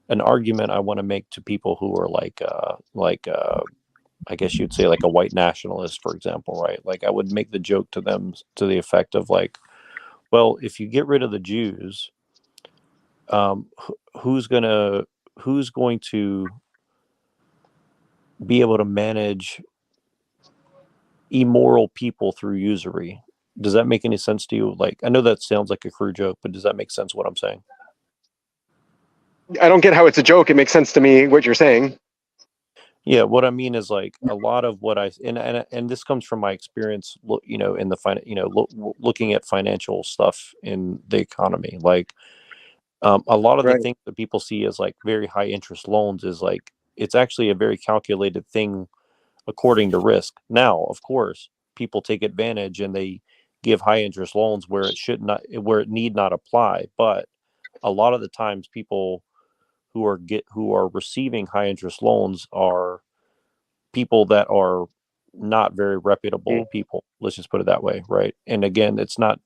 S17: an argument I want to make to people who are like I guess you'd say like a white nationalist, for example, right? Like I would make the joke to them to the effect of like, well, if you get rid of the Jews, who's going to be able to manage immoral people through usury? Does that make any sense to you? Like, I know that sounds like a crude joke, but does that make sense what I'm saying?
S11: I don't get how it's a joke. It makes sense to me what you're saying.
S17: Yeah, what I mean is like a lot of what and this comes from my experience, in the looking at financial stuff in the economy. Like, a lot of the things that people see as like very high interest loans is like it's actually a very calculated thing according to risk. Now, of course, people take advantage and they give high interest loans where it need not apply. But a lot of the times, people who are receiving high interest loans are people that are not very reputable people. Let's just put it that way, right? And again, it's not,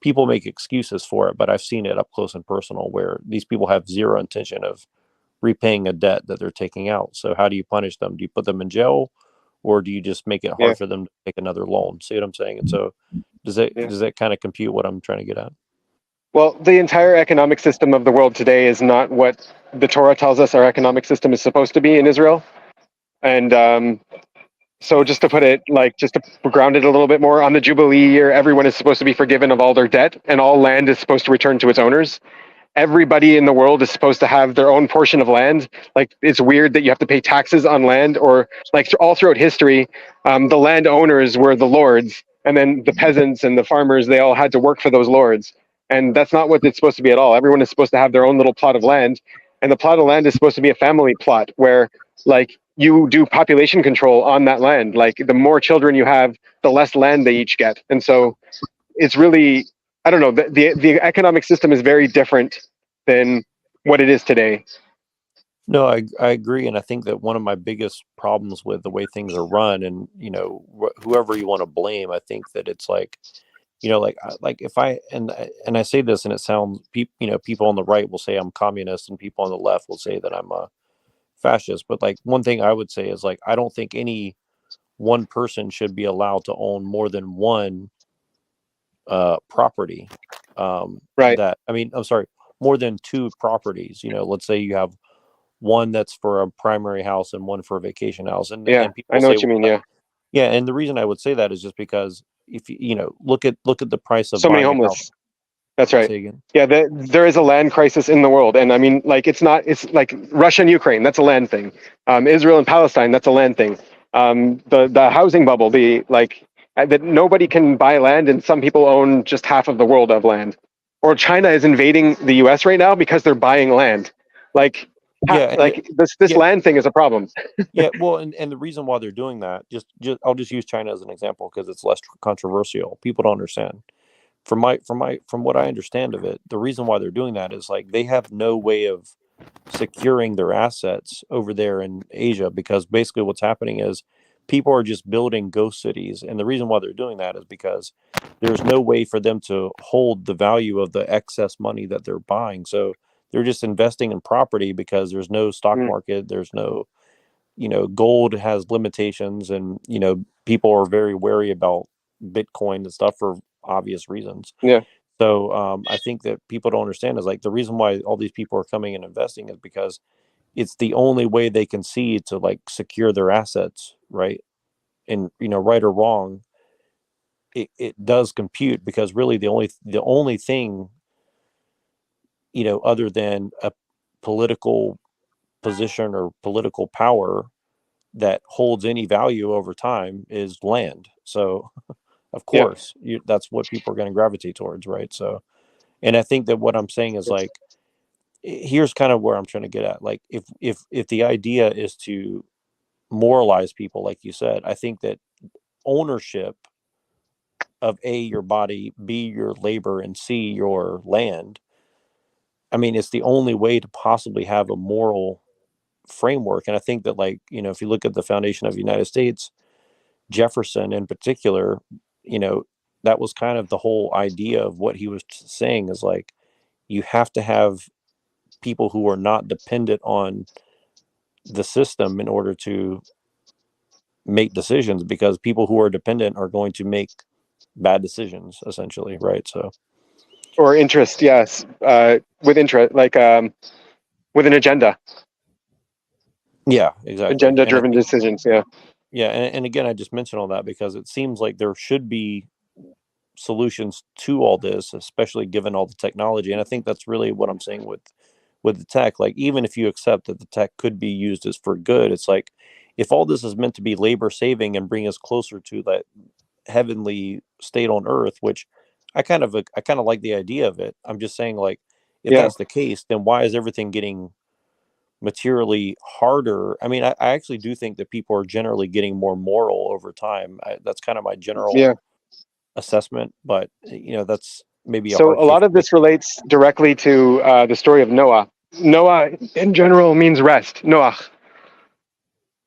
S17: people make excuses for it, but I've seen it up close and personal where these people have zero intention of repaying a debt that they're taking out. So how do you punish them? Do you put them in jail, or do you just make it hard for them to take another loan? See what I'm saying? And so does that kind of compute what I'm trying to get at?
S11: Well, the entire economic system of the world today is not what the Torah tells us our economic system is supposed to be in Israel. And so just to put it, just to ground it a little bit more, on the Jubilee year, everyone is supposed to be forgiven of all their debt, and all land is supposed to return to its owners. everybody in the world is supposed to have their own portion of land. Like, it's weird that you have to pay taxes on land, or like all throughout history, the landowners were the lords, and then the peasants and the farmers, they all had to work for those lords. And that's not what it's supposed to be at all. Everyone is supposed to have their own little plot of land, and the plot of land is supposed to be a family plot where, like, you do population control on that land. Like, the more children you have, the less land they each get. And so it's really, I don't know, the economic system is very different than what it is today.
S17: No, I agree, and I think that one of my biggest problems with the way things are run, and whoever you want to blame, I think that it's like, like if I and I say this, and it sounds, people on the right will say I'm communist, and people on the left will say that I'm a fascist. But like, one thing I would say is, like, I don't think any one person should be allowed to own more than one property.
S11: Right.
S17: I'm sorry, more than two properties. Let's say you have one that's for a primary house and one for a vacation house. And people
S11: I know
S17: say,
S11: what you mean. Yeah.
S17: Yeah. And the reason I would say that is just because if look at the price of
S11: So many
S17: buying a
S11: homeless.
S17: house.
S11: That's right.
S17: Say again.
S11: Yeah, there is a land crisis in the world. And I mean, like, it's like Russia and Ukraine, that's a land thing. Israel and Palestine, that's a land thing. The housing bubble, that nobody can buy land, and some people own just half of the world of land. Or China is invading the US right now because they're buying land. Like, this land thing is a problem.
S17: Yeah, well, and the reason why they're doing that, I'll just use China as an example because it's less controversial. People don't understand. From what I understand of it, the reason why they're doing that is, like, they have no way of securing their assets over there in Asia, because basically what's happening is people are just building ghost cities, and the reason why they're doing that is because there's no way for them to hold the value of the excess money that they're buying. So they're just investing in property because there's no stock market, there's no, gold has limitations, and people are very wary about Bitcoin and stuff for obvious reasons.
S11: Yeah.
S17: So I think that people don't understand is, like, the reason why all these people are coming and investing is because it's the only way they can see to, like, secure their assets, right? And right or wrong, it does compute, because really the only thing, other than a political position or political power that holds any value over time is land. So of course that's what people are going to gravitate towards, right? So, and I think that what I'm saying is, like, here's kind of where I'm trying to get at. Like, if the idea is to moralize people, like you said, I think that ownership of A, your body, B, your labor, and C, your land, I mean, it's the only way to possibly have a moral framework. And I think that, like, if you look at the foundation of the United States, Jefferson in particular, that was kind of the whole idea of what he was saying is, like, you have to have people who are not dependent on the system in order to make decisions, because people who are dependent are going to make bad decisions, essentially, right? So,
S11: Or interest, yes, with interest, like, with an agenda.
S17: Yeah, exactly.
S11: Agenda-driven decisions. Yeah.
S17: Yeah, and again, I just mentioned all that because it seems like there should be solutions to all this, especially given all the technology. And I think that's really what I'm saying with the tech. Like, even if you accept that the tech could be used as for good, it's like, if all this is meant to be labor saving and bring us closer to that heavenly state on earth, which I kind of like the idea of it. I'm just saying, like, if that's the case, then why is everything getting materially harder? I mean, I actually do think that people are generally getting more moral over time. That's kind of my general assessment, but that's maybe
S11: So a lot of this relates directly to the story of Noah. Noah in general means rest, Noah.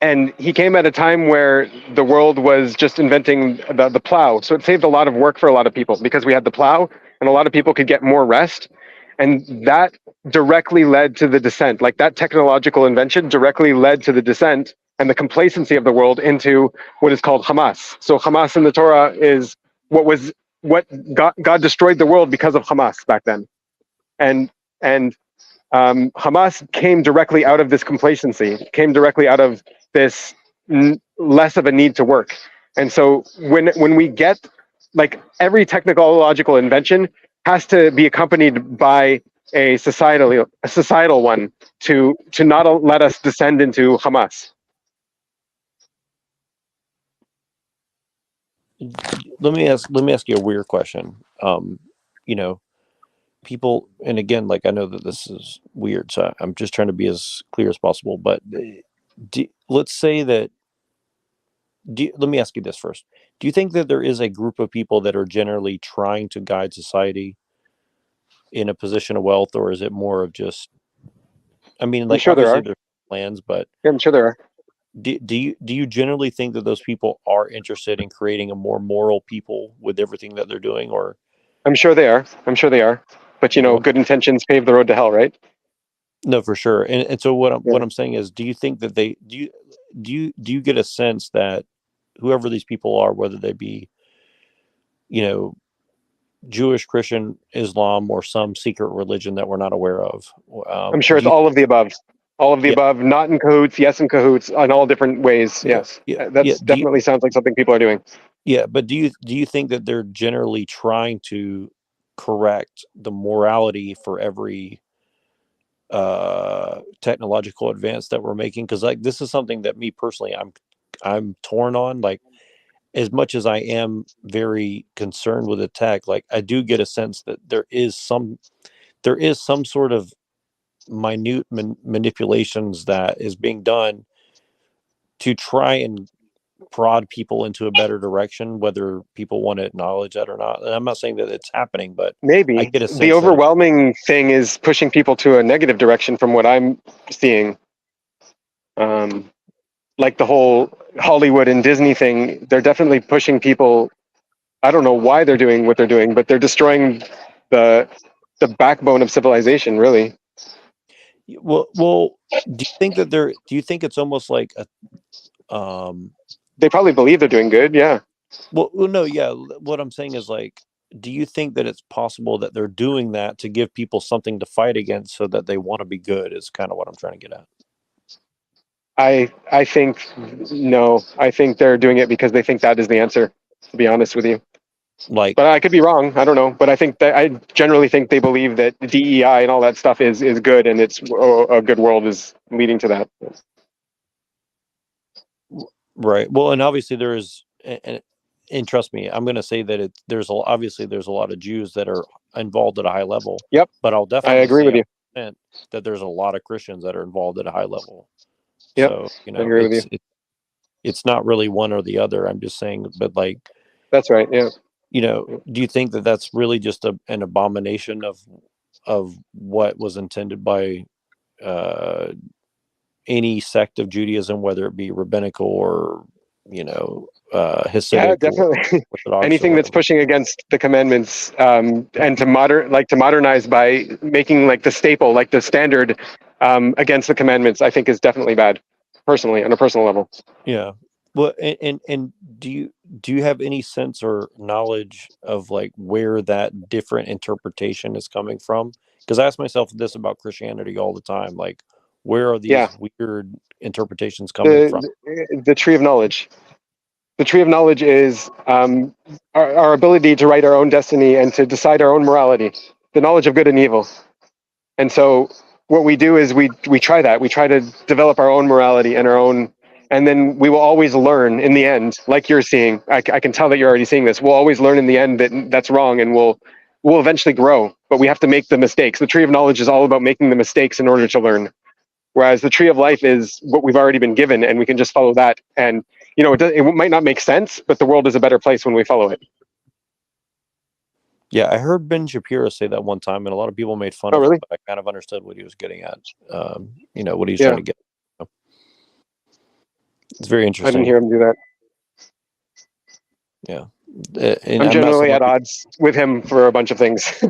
S11: And he came at a time where the world was just inventing the plow. So it saved a lot of work for a lot of people because we had the plow, and a lot of people could get more rest. And that directly led to the descent. Like, that technological invention directly led to the descent and the complacency of the world into what is called Hamas. So Hamas in the Torah is what God destroyed the world because of Hamas back then. And Hamas came directly out of this complacency, came directly out of this less of a need to work. And so when we get, like, every technological invention has to be accompanied by a societal one to not let us descend into Hamas.
S17: Let me ask you a weird question. You know, people, and again, like, I know that this is weird, so I'm just trying to be as clear as possible. But let's say that. Let me ask you this first. Do you think that there is a group of people that are generally trying to guide society in a position of wealth, or is it more of just? I mean,
S11: I'm
S17: like,
S11: sure there
S17: obviously
S11: are.
S17: there's plans, but
S11: Yeah, I'm sure there are.
S17: do you generally think that those people are interested in creating a more moral people with everything that they're doing, or?
S11: I'm sure they are. I'm sure they are. But you know, good intentions pave the road to hell, right?
S17: No, for sure. And so what I'm saying is, do you think that do you get a sense that whoever these people are, whether they be, you know, Jewish, Christian, Islam, or some secret religion that we're not aware of,
S11: I'm sure it's all of the above. All of the
S17: Yeah.
S11: above, not in cahoots, yes in cahoots, in all different ways. Yes. That's definitely sounds like something people are doing.
S17: Yeah, but do you think that they're generally trying to correct the morality for every technological advance that we're making? Because, like, this is something that me personally I'm torn on. Like, as much as I am very concerned with the tech, like, I do get a sense that there is some sort of minute manipulations that is being done to try and prod people into a better direction, whether people want to acknowledge that or not. And I'm not saying that it's happening, but I
S11: Maybe
S17: get a
S11: the
S17: sense that
S11: overwhelming thing is pushing people to a negative direction from what I'm seeing. Like the whole Hollywood and Disney thing, they're definitely pushing people. I don't know why they're doing what they're doing, but they're destroying the backbone of civilization, really.
S17: well, do you think it's almost like a
S11: They probably believe they're doing good, yeah.
S17: well, no, yeah. What I'm saying is, like, do you think that it's possible that they're doing that to give people something to fight against so that they want to be good, is kind of what I'm trying to get at.
S11: I think no. I think they're doing it because they think that is the answer, to be honest with you.
S17: Like,
S11: but I could be wrong. I don't know. But I generally think they believe that DEI and all that stuff is good, and it's a good world is leading to that.
S17: Right. Well, and obviously there is, and trust me, I'm going to say that obviously there's a lot of Jews that are involved at a high level.
S11: Yep.
S17: But I'll
S11: I
S17: definitely
S11: agree with you.
S17: say that there's a lot of Christians that are involved at a high level.
S11: Yep.
S17: So, you
S11: I
S17: know,
S11: agree with you.
S17: it's not really one or the other. I'm just saying, but, like,
S11: that's right. Yeah.
S17: You know, do you think that that's really just an abomination of what was intended by any sect of Judaism, whether it be rabbinical or, you know, Hasidic?
S11: Yeah, definitely.
S17: Orthodox,
S11: Anything that's pushing against the commandments, and to modernize by making like the staple, like the standard, against the commandments, I think is definitely bad. Personally, on a personal level.
S17: Yeah. Well, and do you have any sense or knowledge of, like, where that different interpretation is coming from? Because I ask myself this about Christianity all the time. Like, where are these weird interpretations coming from?
S11: The tree of knowledge. The tree of knowledge is our ability to write our own destiny and to decide our own morality, the knowledge of good and evil. And so what we do is we try that. We try to develop our own morality and our own, and then we will always learn in the end, like you're seeing. I can tell that you're already seeing this. We'll always learn in the end that that's wrong, and we'll eventually grow, but we have to make the mistakes. The tree of knowledge is all about making the mistakes in order to learn. Whereas the tree of life is what we've already been given, and we can just follow that. And, you know, it might not make sense, but the world is a better place when we follow it.
S17: Yeah, I heard Ben Shapiro say that one time, and a lot of people made fun of
S11: really?
S17: it, but I kind of understood what he was getting at. You know, what he's
S11: Yeah.
S17: trying to get. It's very interesting.
S11: I didn't hear him do that.
S17: Yeah. And
S11: I'm generally at odds with him for a bunch of things.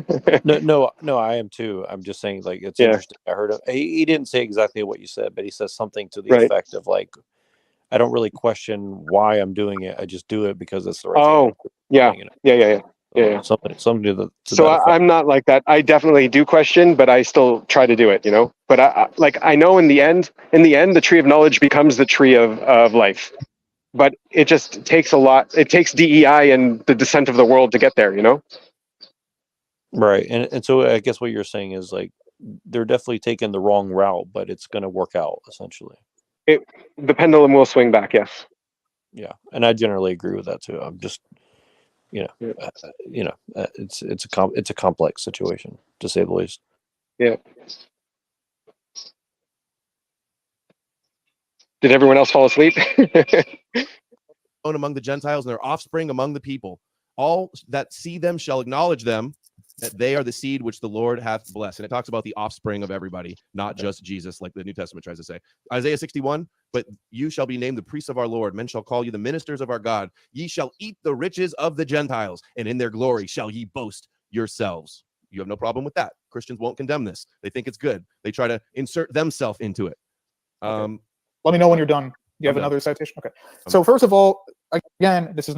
S17: No, I am too. I'm just saying, like, it's interesting. I heard he didn't say exactly what you said, but he says something to the effect of, like, I don't really question why I'm doing it. I just do it because it's the right thing.
S11: Yeah.
S17: Something to
S11: so
S17: that effect.
S11: I'm not like that. I definitely do question, but I still try to do it, you know. But I know in the end, the tree of knowledge becomes the tree of life. But it just takes a lot. It takes DEI and the descent of the world to get there, you know.
S17: Right. And so I guess what you're saying is like they're definitely taking the wrong route, but it's going to work out essentially.
S11: The pendulum will swing back. Yes.
S17: Yeah, and I generally agree with that too. I'm just, it's a complex situation to say the least.
S11: Yeah. Did everyone else fall asleep?
S10: Among the Gentiles and their offspring among the people. All that see them shall acknowledge them, that they are the seed which the Lord hath blessed. And it talks about the offspring of everybody, not just Jesus, like the New Testament tries to say. Isaiah 61, but you shall be named the priests of our Lord. Men shall call you the ministers of our God. Ye shall eat the riches of the Gentiles, and in their glory shall ye boast yourselves. You have no problem with that. Christians won't condemn this. They think it's good. They try to insert themselves into it.
S9: Okay. Let me know when you're done. You have another citation? Okay. So first of all, again, this is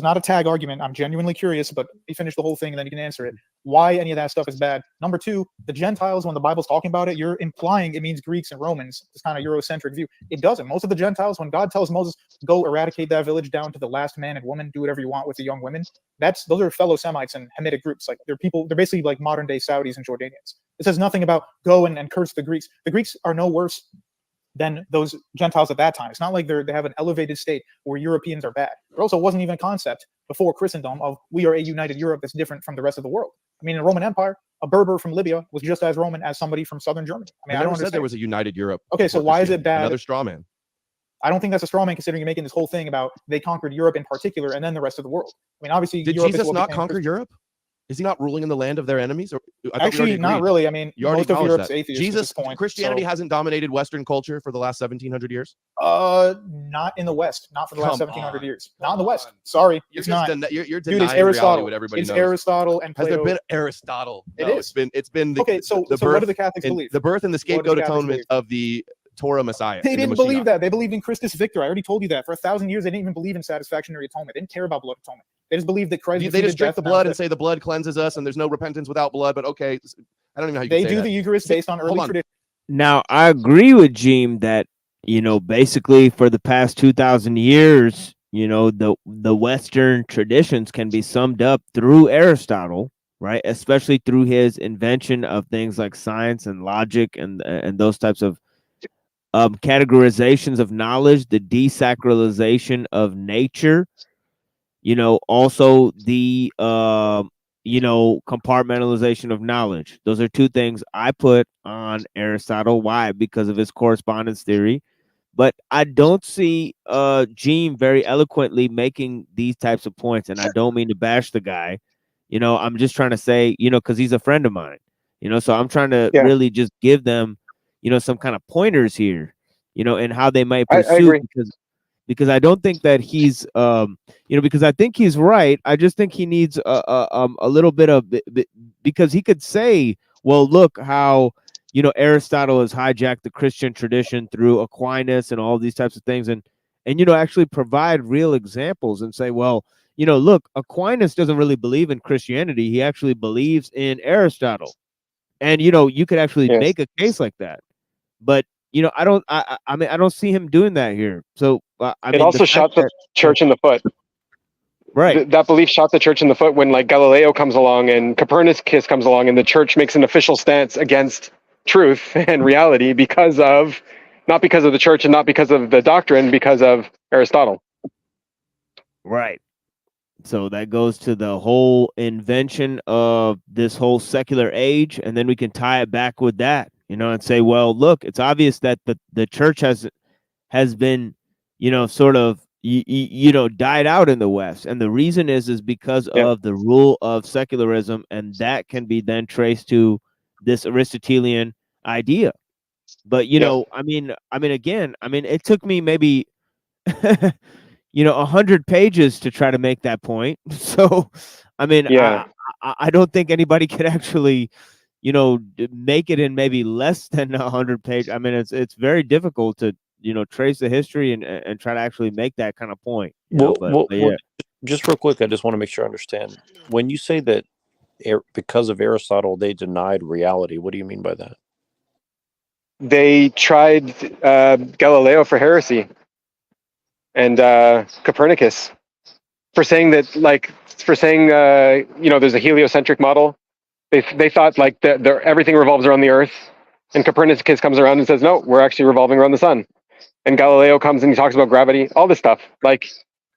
S9: not a tag argument. I'm genuinely curious, but you finish the whole thing and then you can answer it. Why any of that stuff is bad. Number two, the Gentiles, when the Bible's talking about it, you're implying it means Greeks and Romans. It's kind of Eurocentric view. It doesn't. Most of the Gentiles, when God tells Moses, go eradicate that village down to the last man and woman, do whatever you want with the young women, those are fellow Semites and Hamitic groups. Like they're basically like modern day Saudis and Jordanians. It says nothing about go and curse the Greeks. The Greeks are no worse than those Gentiles at that time. It's not like they have an elevated state where Europeans are bad. There also wasn't even a concept before Christendom of we are a united Europe that's different from the rest of the world. I mean, in the Roman Empire, a Berber from Libya was just as Roman as somebody from southern Germany. I mean, I don't
S10: said
S9: understand.
S10: there was a united Europe.
S9: Okay, so why is it bad?
S10: Another straw man.
S9: I don't think that's a straw man, considering you're making this whole thing about they conquered Europe in particular and then the rest of the world. I mean, obviously,
S10: did
S9: Europe
S10: Jesus not conquer Europe? Is he not ruling in the land of their enemies? Or
S9: actually, not really. I mean, most of Europe's atheists.
S10: Jesus,
S9: at this point,
S10: Christianity hasn't dominated Western culture for the last 1,700 years.
S9: Not in the West. Not for the last 1,700 years. Not in the West. Sorry, it's not.
S10: You're
S9: Dude, it's
S10: denying
S9: Aristotle.
S10: reality, what everybody
S9: It's
S10: knows.
S9: Aristotle and Plato.
S10: Has there been Aristotle?
S9: It
S10: No,
S9: is.
S10: It's been the,
S9: okay. So
S10: the
S9: so
S10: birth
S9: what do the Catholics believe?
S10: The birth and the scapegoat atonement of the Torah Messiah.
S9: They didn't believe that. They believed in Christus Victor. I already told you that. For 1,000 years, they didn't even believe in satisfactionary atonement. They didn't care about blood atonement. They just believed that Christ.
S10: They just drink the blood and say the blood cleanses us, and there's no repentance without blood. But okay, I don't even know how you
S9: they
S10: can say
S9: do
S10: that.
S9: the Eucharist based on early tradition.
S7: Now, I agree with Jeem that basically for the past 2,000 years, the Western traditions can be summed up through Aristotle, right? Especially through his invention of things like science and logic and those types of categorizations of knowledge, the desacralization of nature, also the compartmentalization of knowledge. Those are two things I put on Aristotle. Why? Because of his correspondence theory. But I don't see Jeem very eloquently making these types of points, and I don't mean to bash the guy. I'm just trying to say, because he's a friend of mine. So I'm trying to really just give them, some kind of pointers here, and how they might pursue. Because I don't think that he's, because I think he's right. I just think he needs a little bit of, because he could say, well, look how, Aristotle has hijacked the Christian tradition through Aquinas and all these types of things, and actually provide real examples and say, well, look, Aquinas doesn't really believe in Christianity. He actually believes in Aristotle, and you could actually make a case like that, but. I don't see him doing that here. So
S11: it also shot the church in the foot.
S7: Right.
S11: That belief shot the church in the foot when like Galileo comes along and Copernicus comes along, and the church makes an official stance against truth and reality not because of the church and not because of the doctrine, because of Aristotle.
S7: Right. So that goes to the whole invention of this whole secular age, and then we can tie it back with that. And say, well, look, it's obvious that the church has been, sort of, died out in the West. And the reason is because of the rule of secularism. And that can be then traced to this Aristotelian idea. But, again, it took me maybe, 100 pages to try to make that point. So, I don't think anybody could actually, make it in maybe less than 100 pages. I mean, it's very difficult to, trace the history and try to actually make that kind of point.
S17: Well, just real quick, I just want to make sure I understand. When you say that because of Aristotle, they denied reality, what do you mean by that?
S11: They tried Galileo for heresy and Copernicus. for saying that, there's a heliocentric model. They thought like everything revolves around the Earth, and Copernicus comes around and says, no, we're actually revolving around the sun. And Galileo comes and he talks about gravity, all this stuff. Like,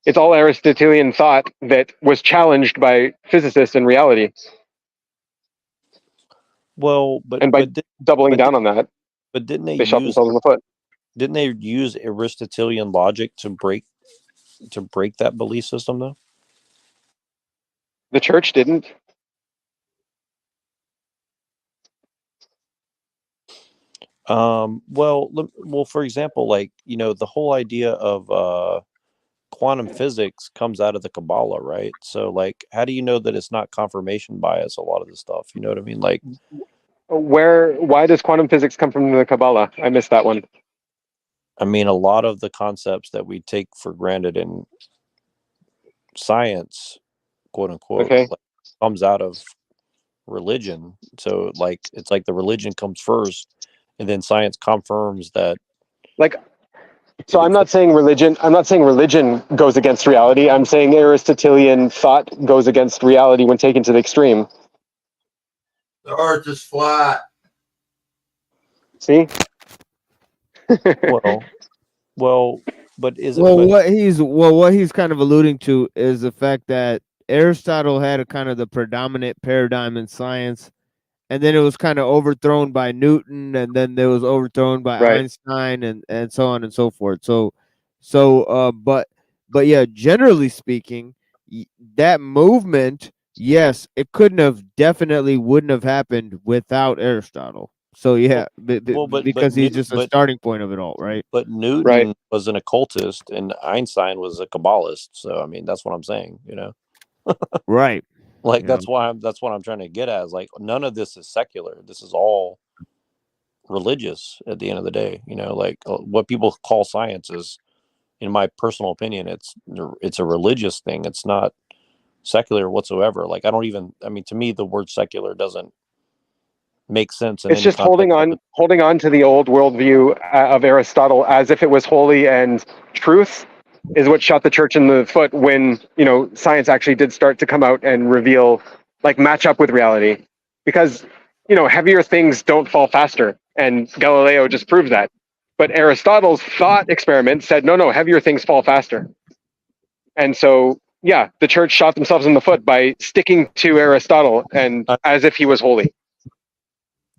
S11: it's all Aristotelian thought that was challenged by physicists in reality.
S17: Well,
S11: doubling down on that,
S17: but didn't they
S11: shot themselves in the foot?
S17: Didn't they use Aristotelian logic to break that belief system, though?
S11: The church didn't.
S17: Well, for example, like, the whole idea of quantum physics comes out of the Kabbalah, right? So, like, how do you know that it's not confirmation bias? A lot of this stuff, you know what I mean? Like,
S11: why does quantum physics come from the Kabbalah? I missed that one.
S17: I mean, a lot of the concepts that we take for granted in science, quote unquote, like, comes out of religion. So, like, it's like the religion comes first, and then science confirms that.
S11: Like, so I'm not saying religion goes against reality. I'm saying Aristotelian thought goes against reality when taken to the extreme.
S21: The Earth is flat.
S11: See?
S17: But is it?
S7: What he's kind of alluding to is the fact that Aristotle had a kind of the predominant paradigm in science, and then it was kind of overthrown by Newton, and then it was overthrown by Einstein, and so on and so forth. But yeah, generally speaking, that movement, yes, it definitely wouldn't have happened without Aristotle. So yeah, because he's just a starting point of it all, right?
S17: But Newton was an occultist, and Einstein was a Kabbalist. So I mean, that's what I'm saying,
S7: Right.
S17: Like, that's what I'm trying to get at. Is like, none of this is secular. This is all religious at the end of the day. Like, what people call science is, in my personal opinion, it's a religious thing. It's not secular whatsoever. Like, to me, the word secular doesn't make sense.
S11: It's just holding on to the old worldview of Aristotle as if it was holy and truth is what shot the church in the foot when, science actually did start to come out and reveal, like, match up with reality. Because, heavier things don't fall faster. And Galileo just proved that. But Aristotle's thought experiment said, no, heavier things fall faster. And so, yeah, the church shot themselves in the foot by sticking to Aristotle and as if he was holy.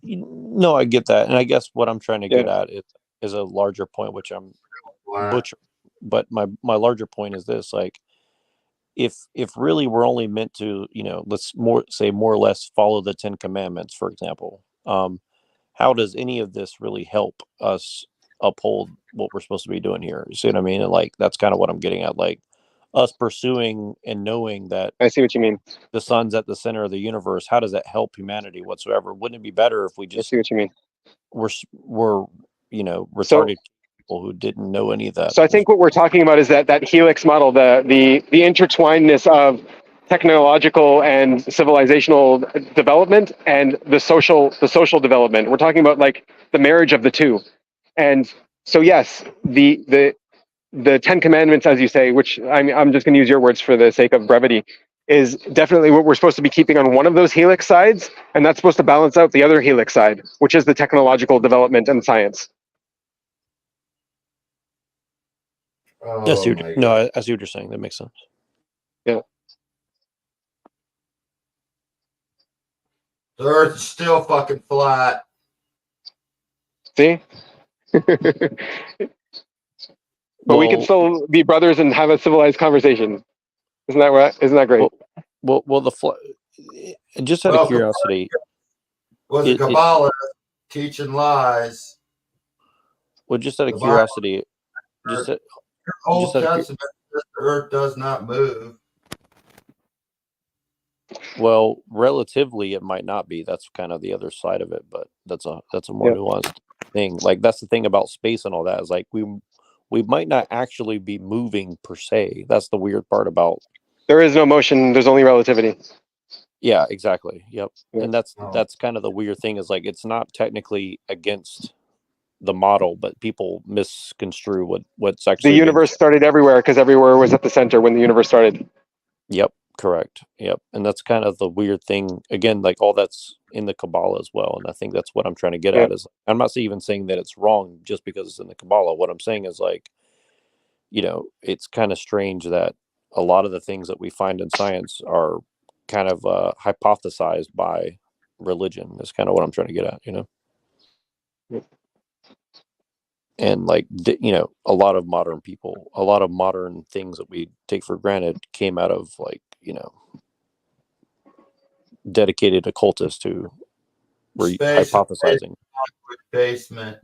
S17: No, I get that. And I guess what I'm trying to get at is a larger point, which I'm butchering. But my larger point is this: like, if really we're only meant to, let's more or less follow the 10 Commandments, for example, how does any of this really help us uphold what we're supposed to be doing here? You see what I mean? And, like, that's kind of what I'm getting at. Like, us pursuing and knowing that
S11: I see what you mean.
S17: The sun's at the center of the universe. How does that help humanity whatsoever? Wouldn't it be better if we just
S11: I see what you mean?
S17: We're retarded people who didn't know any of that.
S11: So I think what we're talking about is that helix model, the intertwinedness of technological and civilizational development and the social development. We're talking about, like, the marriage of the two. And so, yes, the 10 Commandments, as you say, which I'm just going to use your words for the sake of brevity, is definitely what we're supposed to be keeping on one of those helix sides, and that's supposed to balance out the other helix side, which is the technological development and science.
S17: I see what you're saying. That makes sense.
S11: Yeah.
S21: The Earth is still fucking flat.
S11: See? But we can still be brothers and have a civilized conversation. Isn't that right? Isn't that great?
S17: Just out of curiosity,
S21: Was a Kabbalah teaching lies?
S17: Well, just out of curiosity,
S21: Old Testament, the Earth does not move.
S17: Well, relatively, it might not be. That's kind of the other side of it, but that's a more nuanced thing. Like, that's the thing about space and all that, is like we might not actually be moving per se. That's the weird part about.
S11: There is no motion. There's only relativity.
S17: Yeah, exactly. Yep. Yeah. And that's kind of the weird thing, is like, it's not technically against the model, but people misconstrue what's actually.
S11: The universe started everywhere because everywhere was at the center when the universe started.
S17: Yep, correct. Yep, and that's kind of the weird thing. Again, like all that's in the Kabbalah as well, and I think that's what I'm trying to get
S11: Yeah.
S17: at. Is I'm not even saying that it's wrong just because it's in the Kabbalah. What I'm saying is like, it's kind of strange that a lot of the things that we find in science are kind of hypothesized by religion. Is kind of what I'm trying to get at. And like a lot of modern people, a lot of modern things that we take for granted came out of like dedicated occultists who were hypothesizing.
S21: Basement.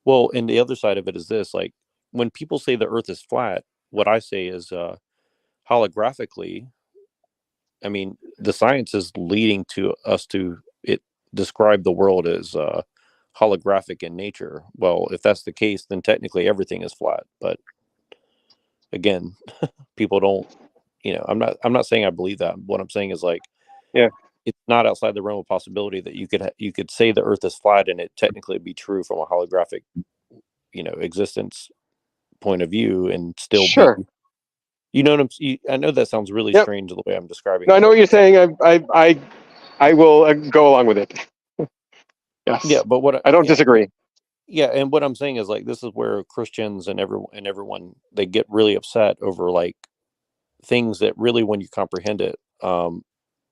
S17: Well, and the other side of it is this: like when people say the Earth is flat, what I say is holographically. I mean, the science is leading to us to describe the world as holographic in nature. Well, if that's the case, then technically everything is flat. But again, people don't. I'm not saying I believe that. What I'm saying is like, it's not outside the realm of possibility that you could say the Earth is flat and it technically be true from a holographic, existence point of view and still
S11: Sure.
S17: be. You know what I know that sounds really strange the way I'm describing.
S11: No, I
S17: it.
S11: know what you're saying. I will go along with it. Yes.
S17: Yeah, but
S11: I don't disagree.
S17: Yeah, and what I'm saying is like this is where Christians and everyone they get really upset over like things that really, when you comprehend it,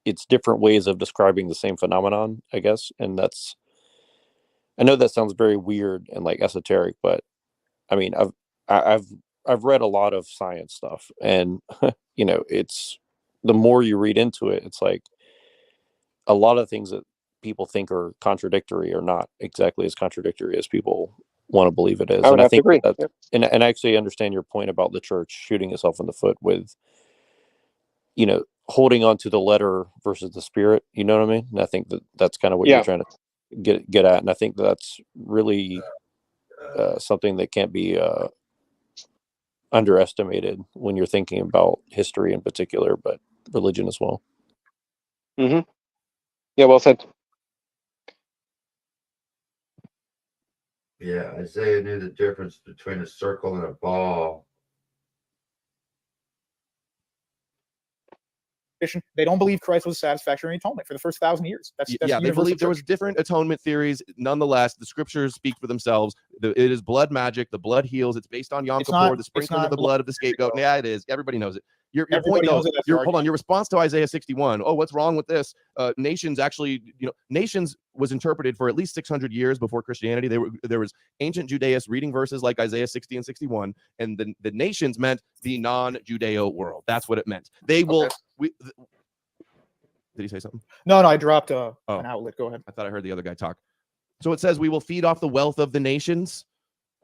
S17: it's different ways of describing the same phenomenon, I guess. And I know that sounds very weird and like esoteric, but I mean, I've read a lot of science stuff, and it's the more you read into it, it's like a lot of things that people think are contradictory are not exactly as contradictory as people want to believe it is.
S11: I would
S17: And I
S11: have to
S17: think
S11: agree.
S17: that,
S11: Yep.
S17: and I actually understand your point about the church shooting itself in the foot with, holding on to the letter versus the spirit. You know what I mean? And I think that's kind of what you're trying to get at. And I think that's really something that can't be underestimated when you're thinking about history in particular, but religion as well.
S11: Mm-hmm. Yeah, well said.
S21: Yeah, Isaiah knew the difference between a circle and a ball.
S9: They don't believe Christ was a satisfactory atonement for the first 1,000 years. That's
S10: Yeah, they believe there was different atonement theories. Nonetheless, the scriptures speak for themselves. It is blood magic. The blood heals. It's based on Yom Kippur, the sprinkling of the blood of the scapegoat. Yeah, it is. Everybody knows it. Your point, though, hold on. Your response to Isaiah 61. Oh, what's wrong with this? Nations actually, nations was interpreted for at least 600 years before Christianity. There was ancient Judaists reading verses like Isaiah 60 and 61, and the nations meant the non-Judeo world. That's what it meant. They will. Did he say something?
S9: No, I dropped an outlet. Go ahead.
S10: I thought I heard the other guy talk. So it says we will feed off the wealth of the nations.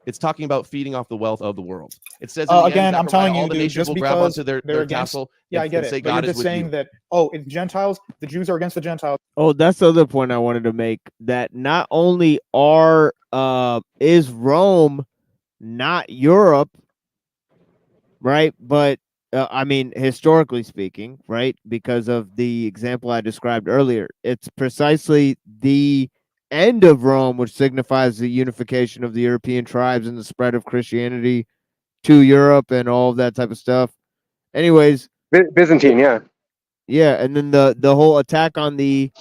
S10: It's talking about feeding off the wealth of the world. It says
S9: again, I'm telling you,
S10: all the
S9: dude,
S10: nations
S9: just
S10: will grab
S9: because
S10: onto their
S9: they're against,
S10: tassel.
S9: I get it. But you're just saying that it's Gentiles, the Jews are against the Gentiles.
S7: Oh, that's the other point I wanted to make. That not only is Rome not Europe, right? But I mean, historically speaking, right? Because of the example I described earlier, it's precisely the end of Rome, which signifies the unification of the European tribes and the spread of Christianity to Europe and all of that type of stuff. Anyways,
S11: Byzantine,
S7: yeah, and then the whole attack on the,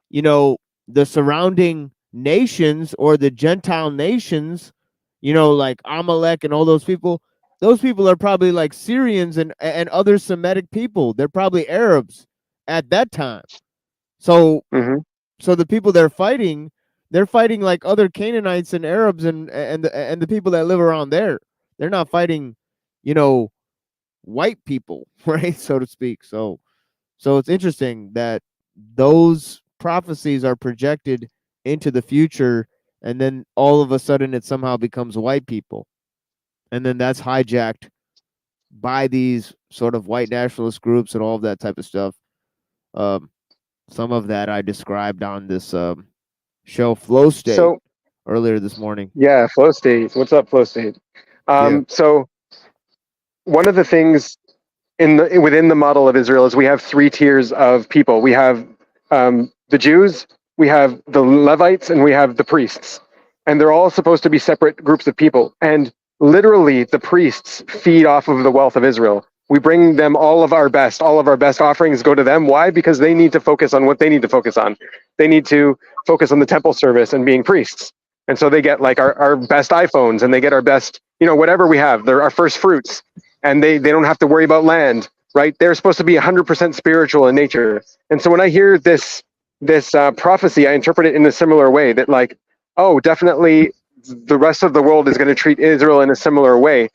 S7: the surrounding nations or the Gentile nations, like Amalek and all those people. Those people are probably like Syrians and other Semitic people. They're probably Arabs at that time. So, so the people they're fighting like other Canaanites and Arabs and the people that live around there. They're not fighting, white people, right, so to speak. So it's interesting that those prophecies are projected into the future, and then all of a sudden it somehow becomes white people. And then that's hijacked by these sort of white nationalist groups and all of that type of stuff. Some of that I described on this show Flow State earlier this morning.
S11: Yeah, Flow State. What's up, Flow State? So one of the things within the model of Israel is we have 3 tiers of people. We have the Jews, we have the Levites, and we have the priests. And they're all supposed to be separate groups of people. And literally the priests feed off of the wealth of Israel. We bring them all of our best offerings go to them. Why? Because they need to focus on what they need to focus on. They need to focus on the temple service and being priests. And so they get like our best iPhones, and they get our best, whatever we have. They're our first fruits, and they don't have to worry about land, right? They're supposed to be 100% spiritual in nature. And so when I hear this prophecy, I interpret it in a similar way, that like, oh, definitely the rest of the world is going to treat Israel in a similar way.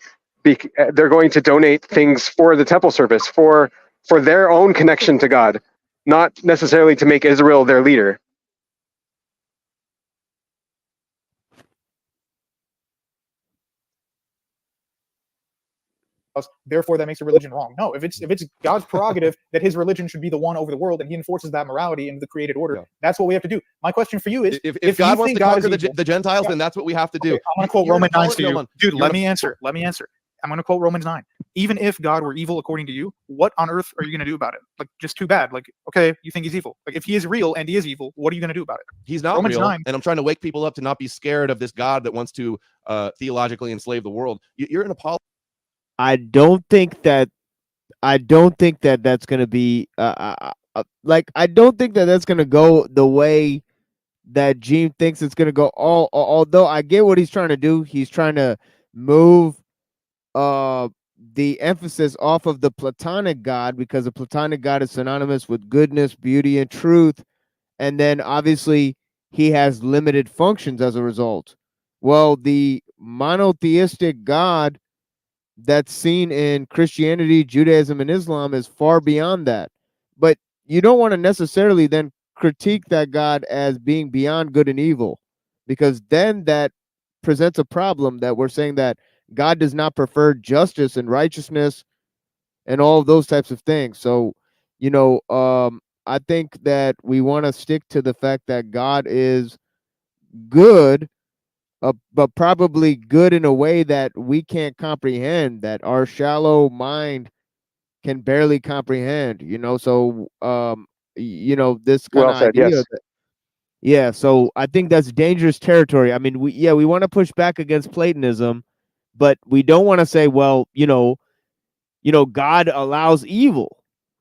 S11: They're going to donate things for the temple service, for their own connection to God, not necessarily to make Israel their leader.
S9: Therefore, that makes a religion wrong. No, if it's God's prerogative that his religion should be the one over the world, and he enforces that morality into the created order, that's what we have to do. My question for you is,
S10: if God wants to conquer the Gentiles, then that's what we have to do.
S9: Okay, I'm going to quote Romans 9 to you. Dude, let me answer. I'm going to quote Romans 9. Even if God were evil according to you, what on earth are you going to do about it? Like, just too bad. Like, okay, you think he's evil. Like, if he is real and he is evil, what are you going to do about it?
S10: He's not
S9: Romans
S10: real,
S9: 9.
S10: and I'm trying to wake people up to not be scared of this God that wants to theologically enslave the world. You're an apologist.
S7: I don't think that that's going to be like, I don't think that that's going to go the way that Jeem thinks it's going to go. Although I get what he's trying to do. He's trying to move the emphasis off of the Platonic God, because the Platonic God is synonymous with goodness, beauty, and truth. And then obviously he has limited functions as a result. Well, the monotheistic God that's seen in Christianity, Judaism, and Islam is far beyond that. But you don't want to necessarily then critique that God as being beyond good and evil, because then that presents a problem that we're saying that God does not prefer justice and righteousness and all of those types of things. So, I think that we want to stick to the fact that God is good, but probably good in a way that we can't comprehend, that our shallow mind can barely comprehend, so this kind
S11: Well
S7: of
S11: said,
S7: idea
S11: yes.
S7: so I think that's dangerous territory. I mean, we want to push back against Platonism, but we don't want to say, well, God allows evil.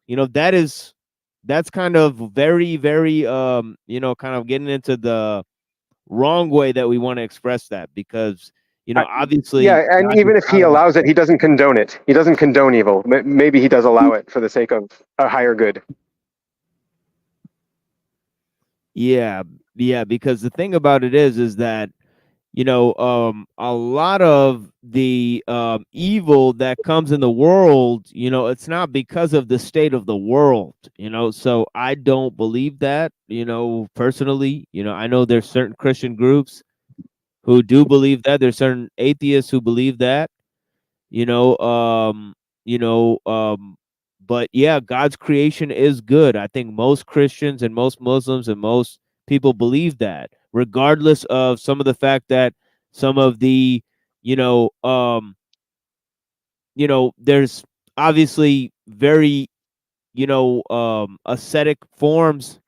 S7: That's kind of very, very kind of getting into the wrong way that we want to express that, because obviously,
S11: Yeah, and
S7: God
S11: even
S7: does
S11: if
S7: not
S11: he
S7: allow
S11: allows it, he doesn't condone it. He doesn't condone evil. Maybe he does allow it for the sake of a higher good.
S7: Yeah, because the thing about it is that a lot of the evil that comes in the world, it's not because of the state of the world, so I don't believe that, personally. I know there's certain Christian groups who do believe that. There's certain atheists who believe that, you know, um, you know, um, but yeah, God's creation is good. I think most Christians and most Muslims and most people believe that, regardless of some of the fact that some of the, there's obviously very, ascetic forms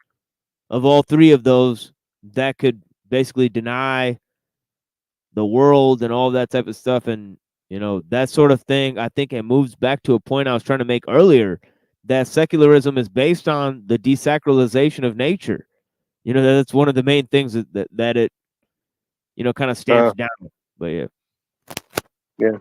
S7: of all three of those that could basically deny the world and all that type of stuff. And, that sort of thing, I think it moves back to a point I was trying to make earlier, that secularism is based on the desacralization of nature. That's one of the main things that it, kind of stamps down. But yeah.
S11: Yeah.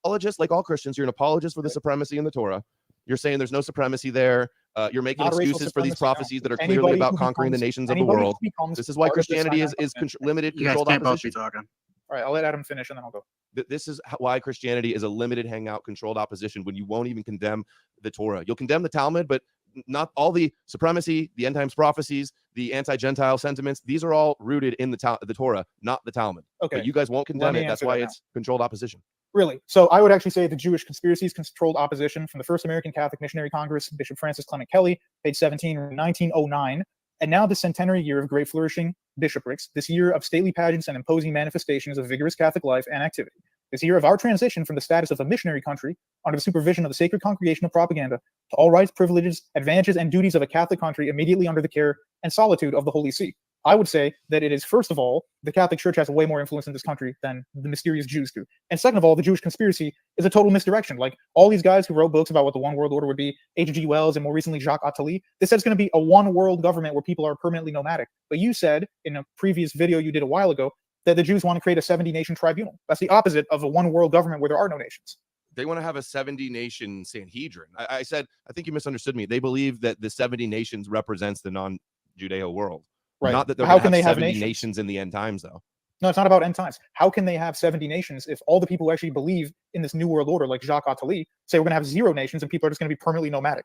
S10: Apologist, like all Christians, you're an apologist for the supremacy in the Torah. You're saying there's no supremacy there. You're making
S9: Not racial
S10: excuses for these
S9: supremacy, no.
S10: prophecies that are clearly
S9: Anybody
S10: about
S9: who
S10: conquering the
S9: becomes-
S10: nations of the
S9: anybody who
S10: world.
S9: becomes
S10: This is why
S9: part of this
S10: Christianity is
S9: Sinai
S10: limited,
S8: You guys
S10: controlled
S8: can't both be
S10: opposition.
S8: talking.
S9: All right, I'll let Adam finish and then I'll go.
S10: This is why Christianity is a limited hangout, controlled opposition, when you won't even condemn the Torah. You'll condemn the Talmud, but not all the supremacy, the end times prophecies, the anti-Gentile sentiments. These are all rooted in the Torah, not the Talmud.
S9: Okay.
S10: But you guys won't condemn
S9: me
S10: it. That's
S9: answer
S10: why
S9: that
S10: it's controlled opposition.
S9: Really? So I would actually say the Jewish conspiracies controlled opposition from the First American Catholic Missionary Congress, Bishop Francis Clement Kelly, page 17, 1909, and now the centenary year of great flourishing bishoprics, this year of stately pageants and imposing manifestations of vigorous Catholic life and activity, this year of our transition from the status of a missionary country under the supervision of the Sacred Congregation of Propaganda to all rights, privileges, advantages, and duties of a Catholic country immediately under the care and solitude of the Holy See. I would say that it is, first of all, the Catholic Church has way more influence in this country than the mysterious Jews do. And second of all, the Jewish conspiracy is a total misdirection. Like all these guys who wrote books about what the one world order would be, H.G. Wells and more recently Jacques Attali, they said it's going to be a one world government where people are permanently nomadic. But you said in a previous video you did a while ago that the Jews want to create a 70-nation tribunal. That's the opposite of a one world government where there are no nations.
S10: They want to have a 70-nation Sanhedrin. I said, I think you misunderstood me. They believe that the 70 nations represents the non-Judeo world.
S9: Right.
S10: Not that they're
S9: How
S10: going
S9: can
S10: to
S9: they
S10: have
S9: have
S10: 70
S9: nations?
S10: nations in the end times, though.
S9: No, it's not about end times. How can they have 70 nations if all the people who actually believe in this new world order, like Jacques Attali, say we're going to have 0 nations and people are just going to be permanently nomadic?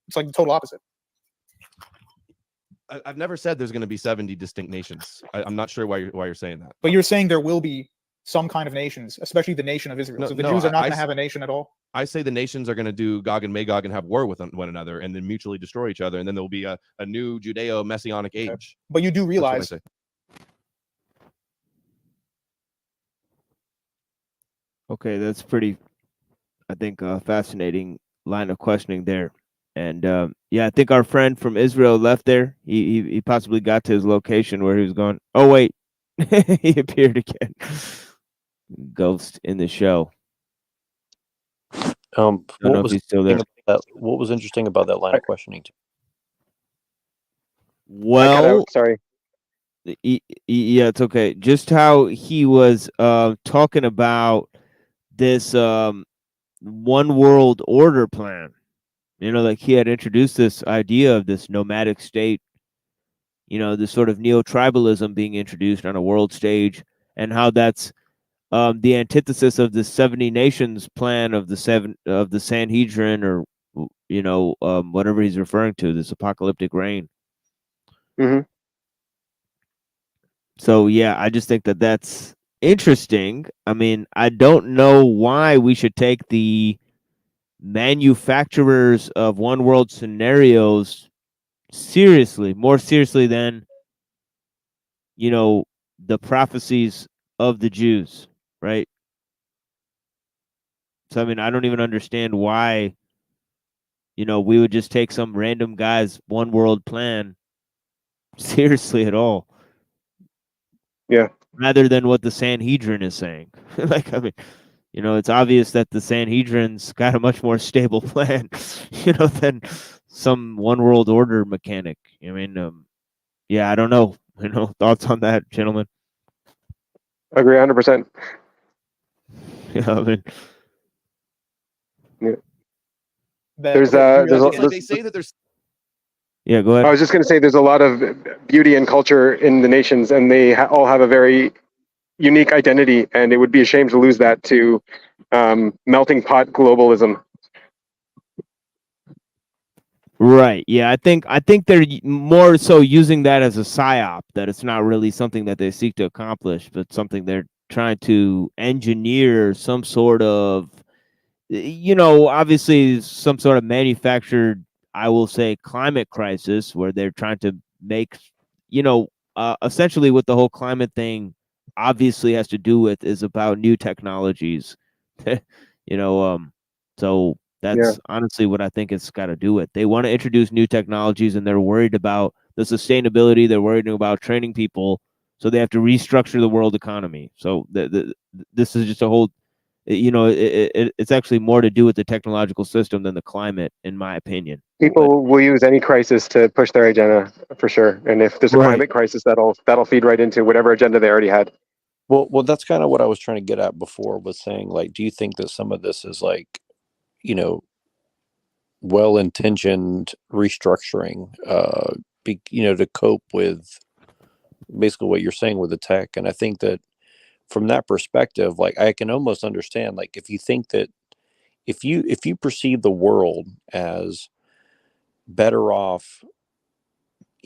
S9: It's like the total opposite.
S10: I've never said there's going to be 70 distinct nations. I'm not sure why you're saying that.
S9: But you're saying there will be some kind of nations, especially the nation of Israel.
S10: No,
S9: so the
S10: no,
S9: Jews are not
S10: I
S9: going to have a nation at all.
S10: I say the nations are going to do Gog and Magog and have war with one another and then mutually destroy each other. And then there'll be a new Judeo-Messianic age.
S9: But you do
S10: That's what I
S9: realize
S10: say.
S7: Okay, that's pretty, I think, fascinating line of questioning there. And yeah, I think our friend from Israel left there. He possibly got to his location where he was going. Oh, wait. He appeared again. Ghost in the show. Don't know if he's still there.
S17: What was interesting about that line of questioning?
S7: Well,
S11: sorry.
S7: Yeah, it's okay. Just how he was talking about this one world order plan. You know, like he had introduced this idea of this nomadic state, you know, this sort of neo-tribalism being introduced on a world stage, and how that's the antithesis of the 70 nations plan of the Sanhedrin, or you know, whatever he's referring to, this apocalyptic reign.
S11: Mm-hmm.
S7: So yeah, I just think that that's interesting. I mean, I don't know why we should take the manufacturers of one world scenarios seriously, more seriously than, you know, the prophecies of the Jews, right? So I mean, I don't even understand why, you know, we would just take some random guy's one world plan seriously at all.
S11: Yeah.
S7: Rather than what the Sanhedrin is saying. Like, I mean, you know, it's obvious that the Sanhedrin's got a much more stable plan, you know, than some one world order mechanic. I mean, yeah, I don't know. You know, thoughts on that, gentlemen?
S11: Agree 100%.
S7: Yeah, I mean,
S11: yeah. There's
S10: they say that there's.
S7: Yeah, go ahead.
S11: I was just going to say there's a lot of beauty and culture in the nations, and they all have a very unique identity, and it would be a shame to lose that to melting pot globalism.
S7: Right. Yeah, I think they're more so using that as a psyop, that it's not really something that they seek to accomplish, but something they're trying to engineer some sort of, you know, obviously some sort of manufactured, I will say, climate crisis, where they're trying to make, you know, essentially what the whole climate thing obviously has to do with is about new technologies. You know, so that's honestly what I think it's got to do with. They want to introduce new technologies, and they're worried about the sustainability. They're worried about training people, so they have to restructure the world economy. So this is just a whole, you know, it's actually more to do with the technological system than the climate, in my opinion.
S11: People will use any crisis to push their agenda for sure, and if there's a climate crisis, that'll feed right into whatever agenda they already had.
S17: Well, that's kind of what I was trying to get at before, was saying, like, do you think that some of this is, like, you know, well-intentioned restructuring, you know, to cope with basically what you're saying with the tech? And I think that from that perspective, like, I can almost understand, like, if you think that if you perceive the world as better off,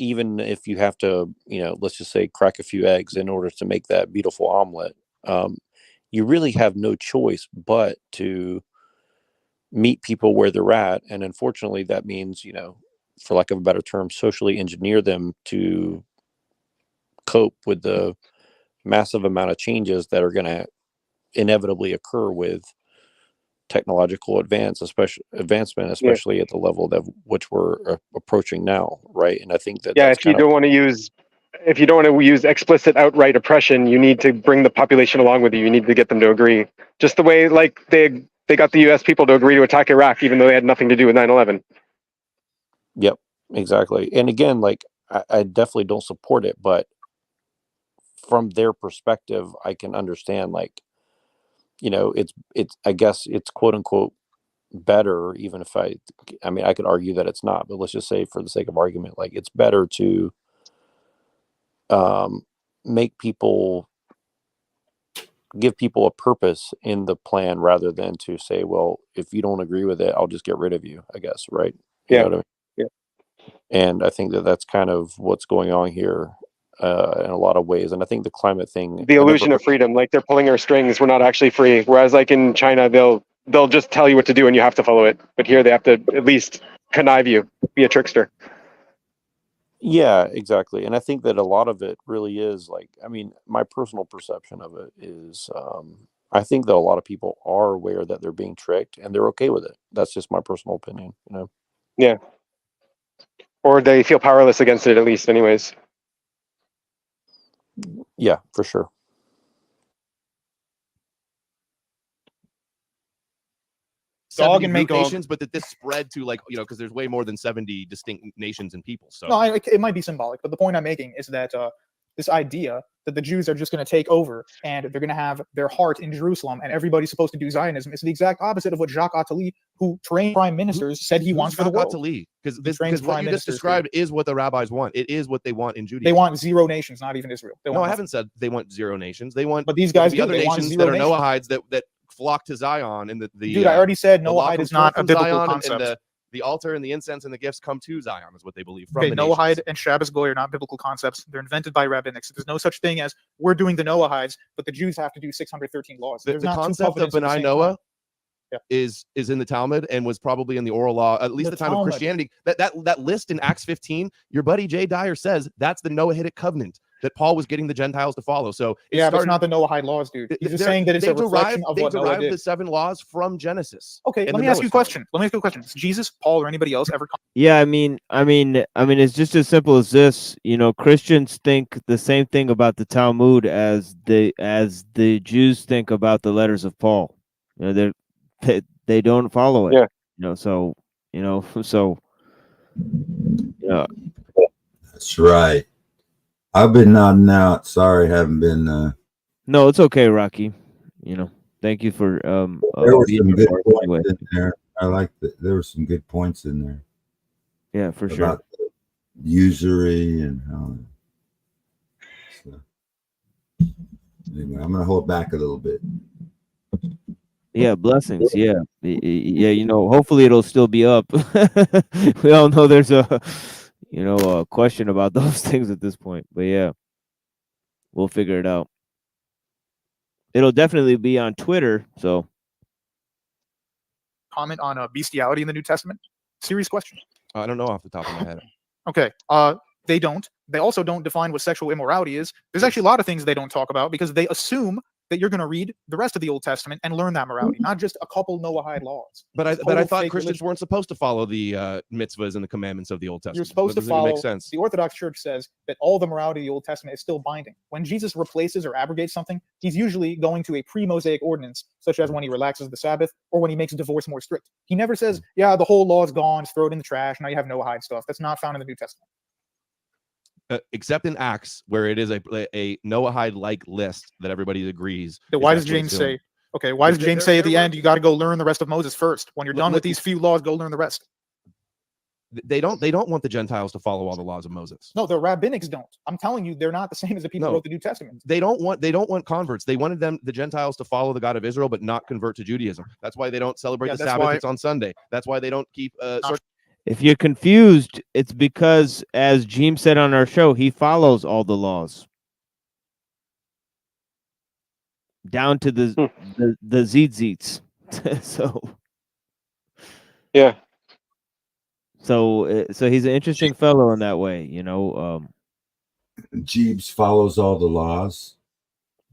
S17: even if you have to, you know, let's just say crack a few eggs in order to make that beautiful omelet, you really have no choice but to meet people where they're at. And unfortunately, that means, you know, for lack of a better term, socially engineer them to cope with the massive amount of changes that are going to inevitably occur with technological advancement, especially at the level that which we're approaching now, right? And I think that
S11: if you don't want to use if you don't want to use explicit outright oppression, you need to bring the population along with you. You need to get them to agree. Just the way like they got the U.S. people to agree to attack Iraq, even though they had nothing to do with 9/11.
S17: Yep, exactly. And again, like I definitely don't support it, but from their perspective, I can understand, like, you know, it's I guess it's quote unquote better, even if I mean, I could argue that it's not, but let's just say for the sake of argument, like it's better to make people, give people a purpose in the plan rather than to say, well, if you don't agree with it, I'll just get rid of you, I guess, right? You
S11: Yeah.
S17: know what I mean?
S11: Yeah.
S17: And I think that that's kind of what's going on here in a lot of ways. And I think the climate thing,
S11: The illusion of freedom, like they're pulling our strings. We're not actually free. Whereas like in China, they'll just tell you what to do and you have to follow it. But here they have to at least connive you, be a trickster.
S17: yeah, exactly. And I think that a lot of it really is like, I mean, my personal perception of it is, I think that a lot of people are aware that they're being tricked and they're okay with it. That's just my personal opinion, you know?
S11: Yeah. Or they feel powerless against it, at least, anyways.
S17: Yeah, for sure.
S9: Dog and
S10: group
S9: Magog.
S10: nations, but that this spread to, like, you know, because there's way more than 70 distinct nations and people. So
S9: No, it might be symbolic, but the point I'm making is that this idea that the Jews are just going to take over and they're going to have their heart in Jerusalem and everybody's supposed to do Zionism is the exact opposite of what Jacques Attali, who trained prime ministers, said he wants for the world.
S10: Because what you just described is what the rabbis want. It is what they want in Judaism.
S9: They want 0 nations, not even Israel.
S10: No, I haven't said they want 0 nations. They want,
S9: but these guys
S10: the
S9: do.
S10: other
S9: They want
S10: nations
S9: 0
S10: that are
S9: nations.
S10: Noahides that flock to Zion, and the
S9: Dude, I already said
S10: the law
S9: Noahide
S10: comes
S9: is not
S10: forth
S9: a
S10: from
S9: biblical
S10: Zion,
S9: concept.
S10: and the altar and the incense and the gifts come to Zion, is what they believe from
S9: Okay,
S10: the
S9: Noahide
S10: nations.
S9: and Shabbos Goy are not biblical concepts. They're invented by rabbinics. There's no such thing as we're doing the Noahides, but the Jews have to do 613 laws.
S10: The
S9: There's not two
S10: concept of
S9: covenants at the
S10: B'nai
S9: same
S10: Noah
S9: time. Yeah.
S10: is in the Talmud and was probably in the oral law, at least
S9: The
S10: the time of
S9: Talmud.
S10: Christianity. That list in Acts 15, your buddy Jay Dyer says that's the Noahidic covenant that Paul was getting the Gentiles to follow. So
S9: Yeah, but it's not the Noahide laws, dude. He's just saying that it's a reflection of what Noah
S10: derived
S9: did.
S10: the 7 laws from Genesis.
S9: Okay,
S10: and
S9: let
S10: the
S9: me ask
S10: Noah
S9: you a
S10: story.
S9: question. Let me ask you a question. Does Jesus, Paul, or anybody else ever come?
S7: Yeah, I mean, it's just as simple as this. You know, Christians think the same thing about the Talmud as the Jews think about the letters of Paul. You know, they don't follow it.
S11: Yeah.
S7: You know, so yeah.
S21: That's right. I've been nodding out. Sorry, haven't been.
S7: No, it's okay, Rocky. You know, thank you for
S21: There were
S7: being
S21: some
S7: here
S21: good
S7: for us
S21: points
S7: anyway.
S21: in there. I like that. There were some good points in there.
S7: Yeah, for sure.
S21: About the usury and how. So, anyway, I'm gonna hold back a little bit.
S7: Yeah, blessings. Yeah, yeah. You know, hopefully it'll still be up. We all know there's a question about those things at this point, but yeah, we'll figure it out. It'll definitely be on Twitter. So
S9: Comment on bestiality in the New Testament? Serious question.
S10: I don't know off the top of my head.
S9: Okay. They don't. They also don't define what sexual immorality is. There's actually a lot of things they don't talk about because they assume that you're going to read the rest of the Old Testament and learn that morality, not just a couple Noahide laws.
S10: But I
S9: Total
S10: thought
S9: fake
S10: Christians
S9: religion.
S10: weren't supposed to follow the mitzvahs and the commandments of the Old Testament.
S9: You're supposed
S10: That
S9: to
S10: doesn't even
S9: follow.
S10: make sense.
S9: The Orthodox Church says that all the morality of the Old Testament is still binding. When Jesus replaces or abrogates something, he's usually going to a pre-Mosaic ordinance, such as when he relaxes the Sabbath or when he makes divorce more strict. He never says, "Yeah, the whole law is gone. Just throw it in the trash. Now you have Noahide stuff." That's not found in the New Testament.
S10: Except in Acts, where it is a Noahide-like list that everybody agrees.
S9: Then
S10: is
S9: why does
S10: that's what
S9: James
S10: it's doing.
S9: say? Okay, why does James say at the end, you got to go learn the rest of Moses first? When you're done with these few laws, go learn the rest.
S10: They don't want the Gentiles to follow all the laws of Moses.
S9: No, the rabbinics don't. I'm telling you, they're not the same as the people who wrote the New Testament.
S10: They don't want converts. They wanted the Gentiles to follow the God of Israel, but not convert to Judaism. That's why they don't celebrate
S9: Yeah,
S10: the
S9: that's
S10: Sabbath.
S9: why-
S10: It's on Sunday. That's why they don't keep.
S7: if you're confused, it's because, as Jeem said on our show, he follows all the laws down to the zeets. So
S11: yeah.
S7: So he's an interesting fellow in that way, you know.
S21: Jeeves follows all the laws.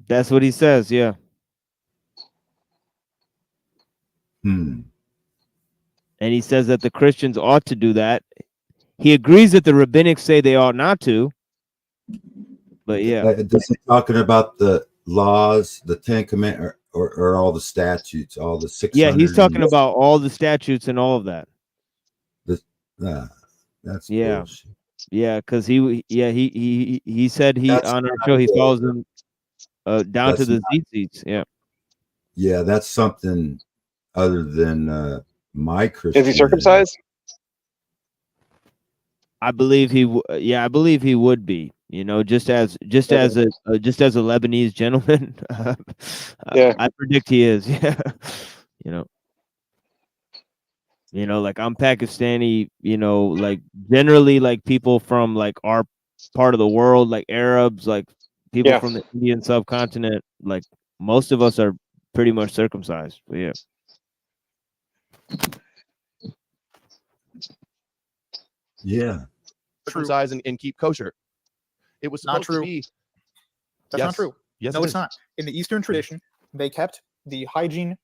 S7: That's what he says, yeah.
S21: Hmm.
S7: And he says that the Christians ought to do that. He agrees that the rabbinics say they ought not to, But yeah,
S21: This is talking about the laws, the 10 commandments, or all the statutes, all the 600.
S7: yeah, he's talking about all the statutes and all of that.
S21: That's
S7: Yeah,
S21: bullshit.
S7: yeah, because he said
S21: That's
S7: on our
S21: not
S7: show he
S21: good.
S7: follows them down to
S21: That's
S7: the
S21: not,
S7: seats. Yeah.
S21: yeah, that's something other than my
S11: Is
S21: Christianity.
S11: he circumcised?
S7: I believe I believe he would be. You know, just as a Lebanese gentleman,
S11: Yeah.
S7: I predict he is. Yeah, you know, like I'm Pakistani. You know, like generally, like people from like our part of the world, like Arabs, like people
S11: Yeah.
S7: from the Indian subcontinent, like most of us are pretty much circumcised. But yeah.
S21: Yeah.
S10: Circumcise and keep kosher. It was
S9: Not
S10: supposed
S9: true.
S10: to be.
S9: That's not true.
S10: Yes,
S9: no,
S10: it
S9: it's
S10: is.
S9: not. In the Eastern tradition, they kept the hygiene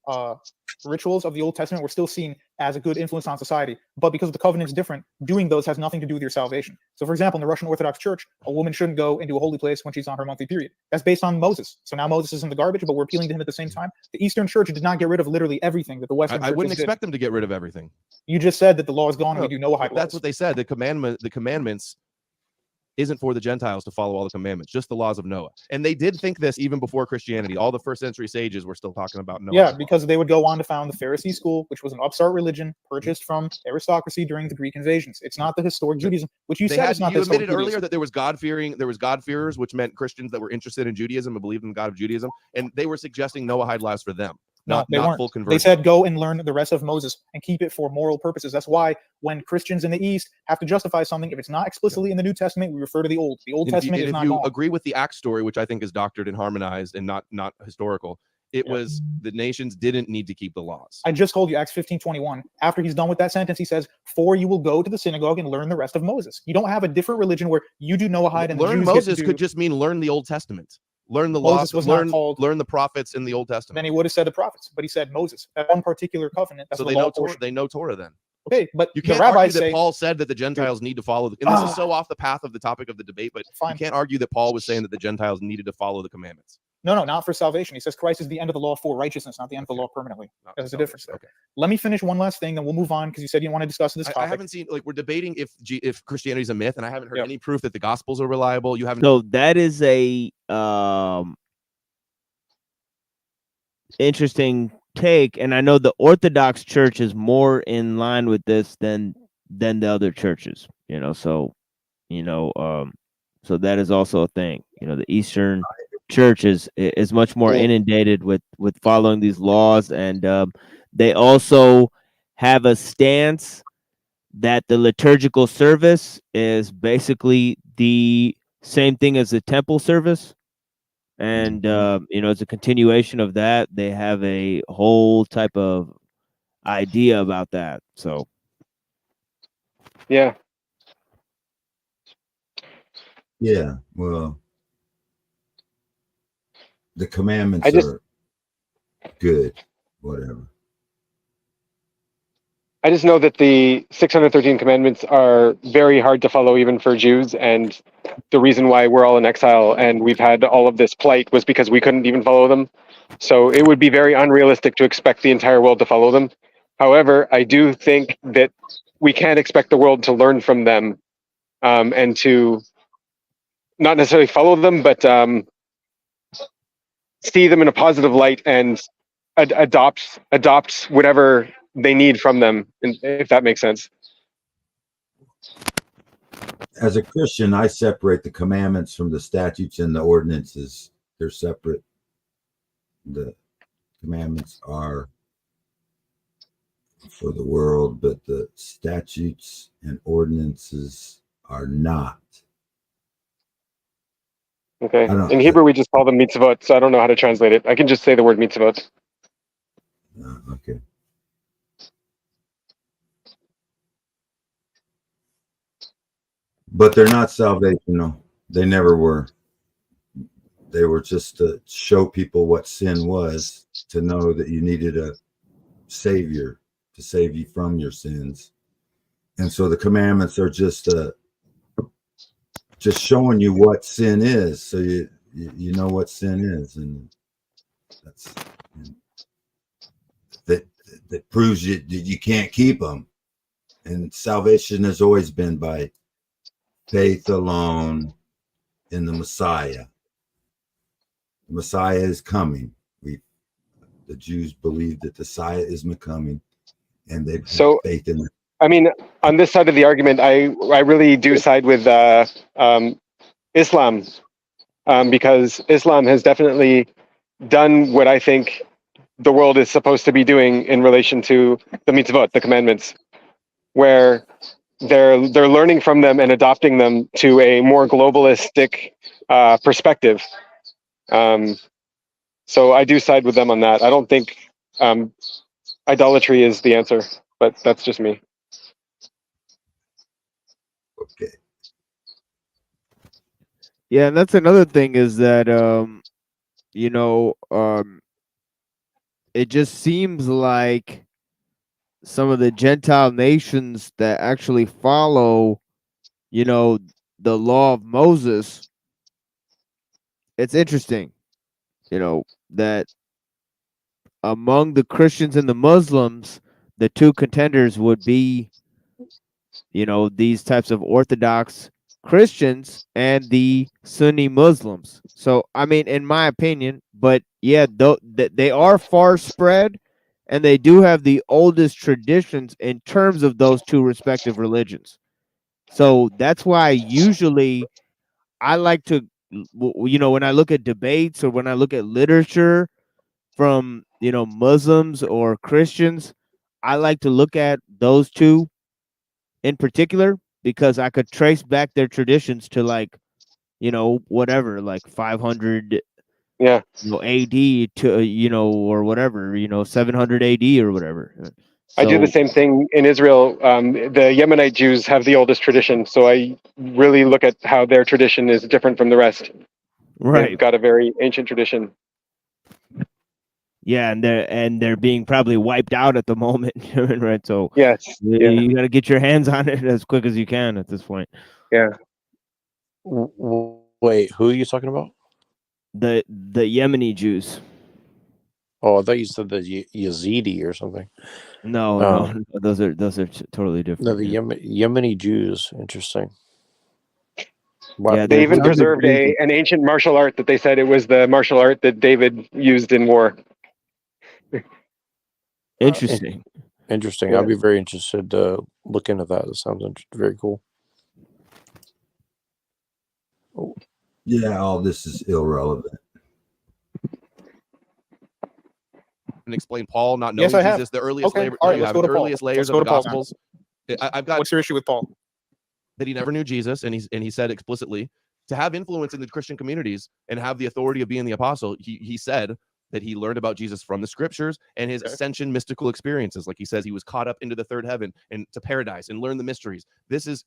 S9: rituals of the Old Testament were still seen as a good influence on society. But because the covenant is different, doing those has nothing to do with your salvation. So, for example, in the Russian Orthodox Church, a woman shouldn't go into a holy place when she's on her monthly period. That's based on Moses. So now Moses is in the garbage, but we're appealing to him at the same time. The Eastern Church did not get rid of literally everything that the Western
S10: I
S9: Church
S10: wouldn't
S9: did.
S10: expect them to get rid of everything.
S9: You just said that the law is gone and
S10: No,
S9: we do Noahide
S10: that's
S9: laws.
S10: what they said. The commandments isn't for the Gentiles to follow all the commandments, just the laws of Noah. And they did think this even before Christianity. All the first century sages were still talking about Noah.
S9: Yeah, because they would go on to found the Pharisee school, which was an upstart religion purchased from aristocracy during the Greek invasions. It's not the historic Judaism, which you said is not the
S10: you
S9: historic
S10: admitted earlier
S9: Judaism.
S10: that there was God-fearers, which meant Christians that were interested in Judaism and believed in the God of Judaism, and they were suggesting Noahide laws for them.
S9: No, they
S10: not
S9: weren't.
S10: full conversion.
S9: They said go and learn the rest of Moses and keep it for moral purposes. That's why when Christians in the East have to justify something, if it's not explicitly in the New Testament, we refer to the Old. The Old Testament is not
S10: if you
S9: gone.
S10: agree with the Acts story, which I think is doctored and harmonized and not historical, it was the nations didn't need to keep the laws.
S9: I just told you Acts 15:21. After he's done with that sentence, he says, "For you will go to the synagogue and learn the rest of Moses." You don't have a different religion where you do Noahide and the
S10: Learn
S9: Jews
S10: Moses
S9: get to do...
S10: could just mean learn the Old Testament. Learn the
S9: Moses
S10: law.
S9: was not called...
S10: Learn the prophets in the Old Testament.
S9: Then he would have said the prophets, but he said Moses. That one particular covenant. That's
S10: So
S9: the
S10: they
S9: law
S10: know Torah.
S9: portion.
S10: They know Torah then.
S9: Okay, but
S10: You
S9: the
S10: can't
S9: rabbis
S10: argue that
S9: say
S10: Paul said that the Gentiles need to follow. And this is so off the path of the topic of the debate, but you can't argue that Paul was saying that the Gentiles needed to follow the commandments.
S9: No, not for salvation. He says Christ is the end of the law for righteousance, not the end of the law permanently. There's a difference there.
S10: Okay.
S9: Let me finish one last thing, then we'll move on because you said you want to discuss this topic.
S10: I haven't seen, like, we're debating if Christianity is a myth, and I haven't heard any proof that the Gospels are reliable. You haven't.
S7: So that is a interesting take, and I know the Orthodox Church is more in line with this than the other churches. You know, so so that is also a thing. You know, the Eastern Church is much more inundated with following these laws, and they also have a stance that the liturgical service is basically the same thing as the temple service. And it's a continuation of that. They have a whole type of idea about that. So
S11: yeah,
S21: well, the commandments are good, whatever.
S11: I just know that the 613 commandments are very hard to follow even for Jews, and the reason why we're all in exile and we've had all of this plight was because we couldn't even follow them. So it would be very unrealistic to expect the entire world to follow them. However, I do think that we can't expect the world to learn from them and to not necessarily follow them, but see them in a positive light and adopt whatever they need from them, if that makes sense.
S21: As a Christian, I separate the commandments from the statutes and the ordinances. They're separate. The commandments are for the world, but the statutes and ordinances are not.
S11: Okay. In Hebrew, we just call them mitzvot, so I don't know how to translate it. I can just say the word mitzvot.
S21: Okay. But they're not salvational. They never were. They were just to show people what sin was, to know that you needed a savior to save you from your sins. And so the commandments are just just showing you what sin is, so you know what sin is, and that's that proves that you can't keep them. And salvation has always been by faith alone in the Messiah. The Messiah is coming. The Jews believe that the Messiah is coming, and they have faith in it.
S11: I mean, on this side of the argument, I really do side with Islam, because Islam has definitely done what I think the world is supposed to be doing in relation to the mitzvot, the commandments, where they're learning from them and adopting them to a more globalistic perspective. So I do side with them on that. I don't think idolatry is the answer, but that's just me.
S21: Okay.
S7: Yeah, and that's another thing is that it just seems like some of the Gentile nations that actually follow, the law of Moses, it's interesting, that among the Christians and the Muslims, the two contenders would be, these types of Orthodox Christians and the Sunni Muslims. So, I mean, in my opinion, but yeah, they are far spread, and they do have the oldest traditions in terms of those two respective religions. So that's why usually I like to, when I look at debates or when I look at literature from, Muslims or Christians, I like to look at those two in particular because I could trace back their traditions to whatever, like 500 AD to or whatever, 700 AD or whatever.
S11: I do the same thing in Israel. The Yemenite Jews have the oldest tradition, so I really look at how their tradition is different from the rest.
S7: Right.
S11: They've got a very ancient tradition.
S7: Yeah, and they're being probably wiped out at the moment, right? So
S11: yes,
S7: you got to get your hands on it as quick as you can at this point.
S11: Yeah.
S17: Wait, who are you talking about?
S7: The Yemeni Jews.
S17: Oh, I thought you said the Yazidi or something.
S7: No, those are totally different.
S17: No, the Yemeni Jews. Interesting.
S7: Wow. Yeah,
S11: they even preserved an ancient martial art that they said it was the martial art that David used in war.
S7: Interesting.
S17: Interesting.
S11: Yeah.
S17: I'd be very interested to look into that. That sounds very cool.
S21: Oh. Yeah, all this is irrelevant.
S10: And explain Paul not knowing
S9: Yes, I have.
S10: Jesus. The earliest
S9: Okay.
S10: layer,
S9: All right,
S10: you
S9: let's
S10: have
S9: go
S10: the
S9: to Paul.
S10: earliest layers
S9: Let's
S10: of
S9: go
S10: the
S9: to Paul
S10: Gospels. I've got.
S9: What's your issue with Paul?
S10: That he never knew Jesus, and he said explicitly to have influence in the Christian communities and have the authority of being the apostle. He said that he learned about Jesus from the scriptures and his ascension mystical experiences. Like he says, he was caught up into the third heaven and to paradise and learned the mysteries. This is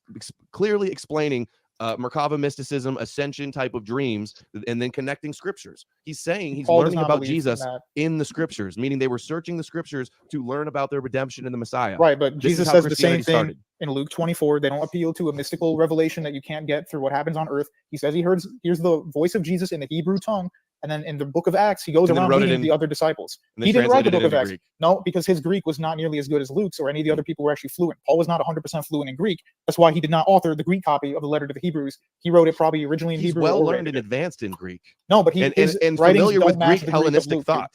S10: clearly explaining Merkava mysticism, ascension type of dreams, and then connecting scriptures. He's saying he's
S9: Paul does
S10: learning
S9: not
S10: about
S9: believe in
S10: Jesus
S9: that.
S10: in the scriptures, meaning they were searching the scriptures to learn about their redemption in the Messiah.
S9: Right, but
S10: This
S9: Jesus
S10: is how
S9: says the same
S10: Christianity
S9: thing
S10: started.
S9: in Luke 24. They don't appeal to a mystical revelation that you can't get through what happens on earth. He says he hears the voice of Jesus in the Hebrew tongue, and then in the book of Acts, he goes
S10: And then
S9: around
S10: wrote it
S9: meeting
S10: in-
S9: the other disciples.
S10: and then
S9: He didn't write the
S10: translated
S9: book
S10: it
S9: of
S10: into
S9: Acts.
S10: Greek.
S9: No, because his Greek was not nearly as good as Luke's or any of the other people who were actually fluent. Paul was not 100% fluent in Greek. That's why he did not author the Greek copy of the letter to the Hebrews. He wrote it probably originally in
S10: He's
S9: Hebrew.
S10: well
S9: or
S10: learned
S9: read
S10: and
S9: it.
S10: advanced in Greek.
S9: No, but his
S10: and
S9: writings
S10: familiar
S9: don't
S10: with
S9: match
S10: Greek
S9: the Greek of
S10: Hellenistic
S9: Luke.
S10: thought.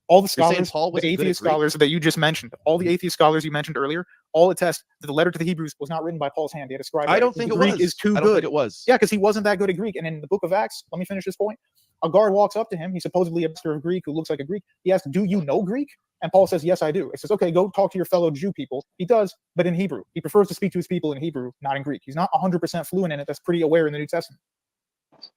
S9: All the
S10: You're saying
S9: scholars,
S10: Paul
S9: the
S10: wasn't good
S9: atheist
S10: at Greek?
S9: scholars that you just mentioned, all the atheist scholars you mentioned earlier, all attest that the letter to the Hebrews was not written by Paul's hand. He had a scribe.
S10: I don't
S9: write it.
S10: think
S9: The
S10: it
S9: Greek
S10: was.
S9: is too
S10: I don't
S9: good.
S10: think it was.
S9: Yeah, because he wasn't that good at Greek. And in the book of Acts, let me finish this point. A guard walks up to him. He's supposedly a master of Greek who looks like a Greek. He asks, "Do you know Greek?" And Paul says, "Yes, I do." He says, "Okay, go talk to your fellow Jew people." He does, but in Hebrew. He prefers to speak to his people in Hebrew, not in Greek. He's not 100% fluent in it. That's pretty aware in the New Testament.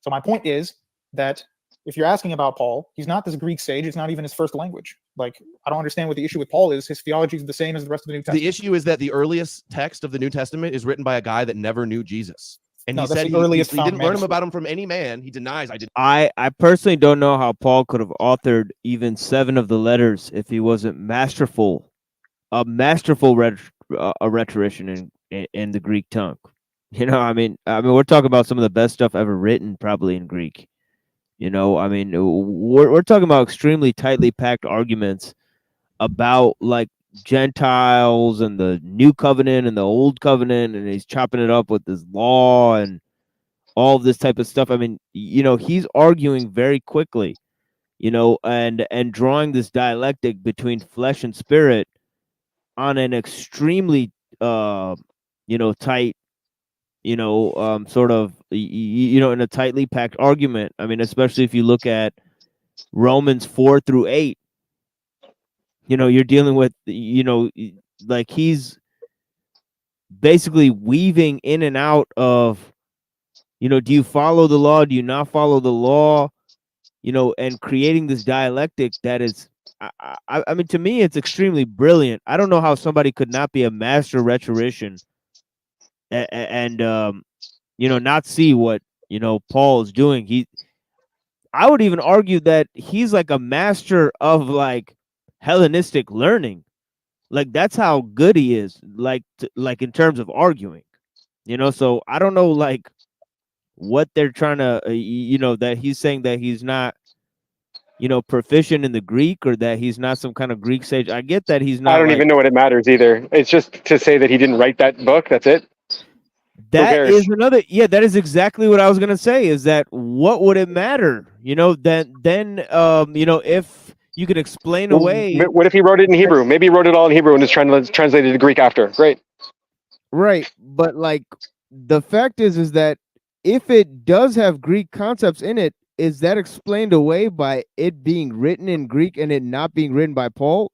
S9: So my point is that if you're asking about Paul, he's not this Greek sage. It's not even his first language. Like, I don't understand what the issue with Paul is. His theology is the same as the rest of the New Testament.
S10: The issue is that the earliest text of the New Testament is written by a guy that never knew Jesus. And
S9: No,
S10: he
S9: that's
S10: said
S9: the earliest
S10: he
S9: found
S10: didn't learn
S9: manuscript.
S10: about him from any man. He denies. I did.
S7: I personally don't know how Paul could have authored even 7 of the letters if he wasn't masterful, a masterful a rhetorician in the Greek tongue. I mean, we're talking about some of the best stuff ever written, probably in Greek. I mean, we're talking about extremely tightly packed arguments about like Gentiles and the new covenant and the old covenant, and he's chopping it up with this law and all of this type of stuff. I mean, he's arguing very quickly, and drawing this dialectic between flesh and spirit on an extremely tight, sort of in a tightly packed argument. I mean, especially if you look at Romans 4 through 8, you're dealing with, like he's basically weaving in and out of, do you follow the law? Do you not follow the law? And creating this dialectic that is, I mean, to me, it's extremely brilliant. I don't know how somebody could not be a master rhetorician and not see what, Paul is doing. I would even argue that he's like a master of like Hellenistic learning. Like that's how good he is, like like in terms of arguing. So I don't know like what they're trying to that he's saying that he's not proficient in the Greek, or that he's not some kind of Greek sage. I get that he's not.
S11: I don't
S7: like,
S11: even know what it matters either. It's just to say that he didn't write that book. That's it.
S7: That is another. Yeah, that is exactly what I was gonna say. Is that what would it matter? Then if you could explain away.
S11: What if he wrote it in Hebrew? Maybe he wrote it all in Hebrew and is translated to Greek after. Great.
S7: Right, but like the fact is that if it does have Greek concepts in it, is that explained away by it being written in Greek and it not being written by Paul?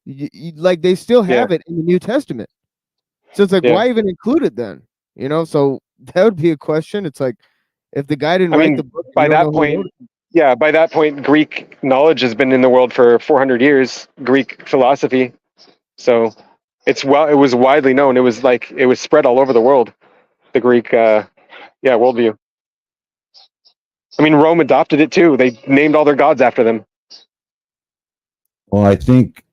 S7: Like they still have it in the New Testament. So it's like, why even include it then? So that would be a question. It's like, if the guy didn't write the book,
S11: by that point, by that point, Greek knowledge has been in the world for 400 years. Greek philosophy, so it was widely known. It was spread all over the world. The Greek, worldview. I mean, Rome adopted it too. They named all their gods after them.
S21: Well, I think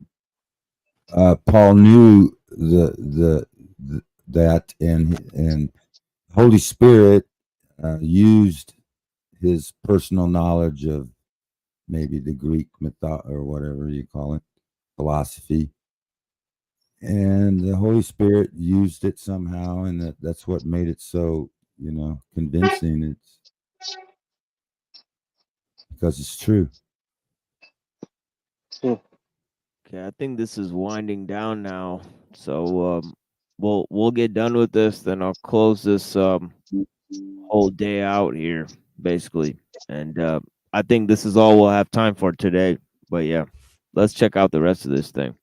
S21: Paul knew that, and Holy Spirit used his personal knowledge of maybe the Greek or whatever you call it, philosophy, and the Holy Spirit used it somehow, and that's what made it so convincing. It's because it's true.
S7: Okay, I think this is winding down now, so we'll get done with this. Then I'll close this whole day out here, basically, and I think this is all we'll have time for today. But yeah, let's check out the rest of this thing.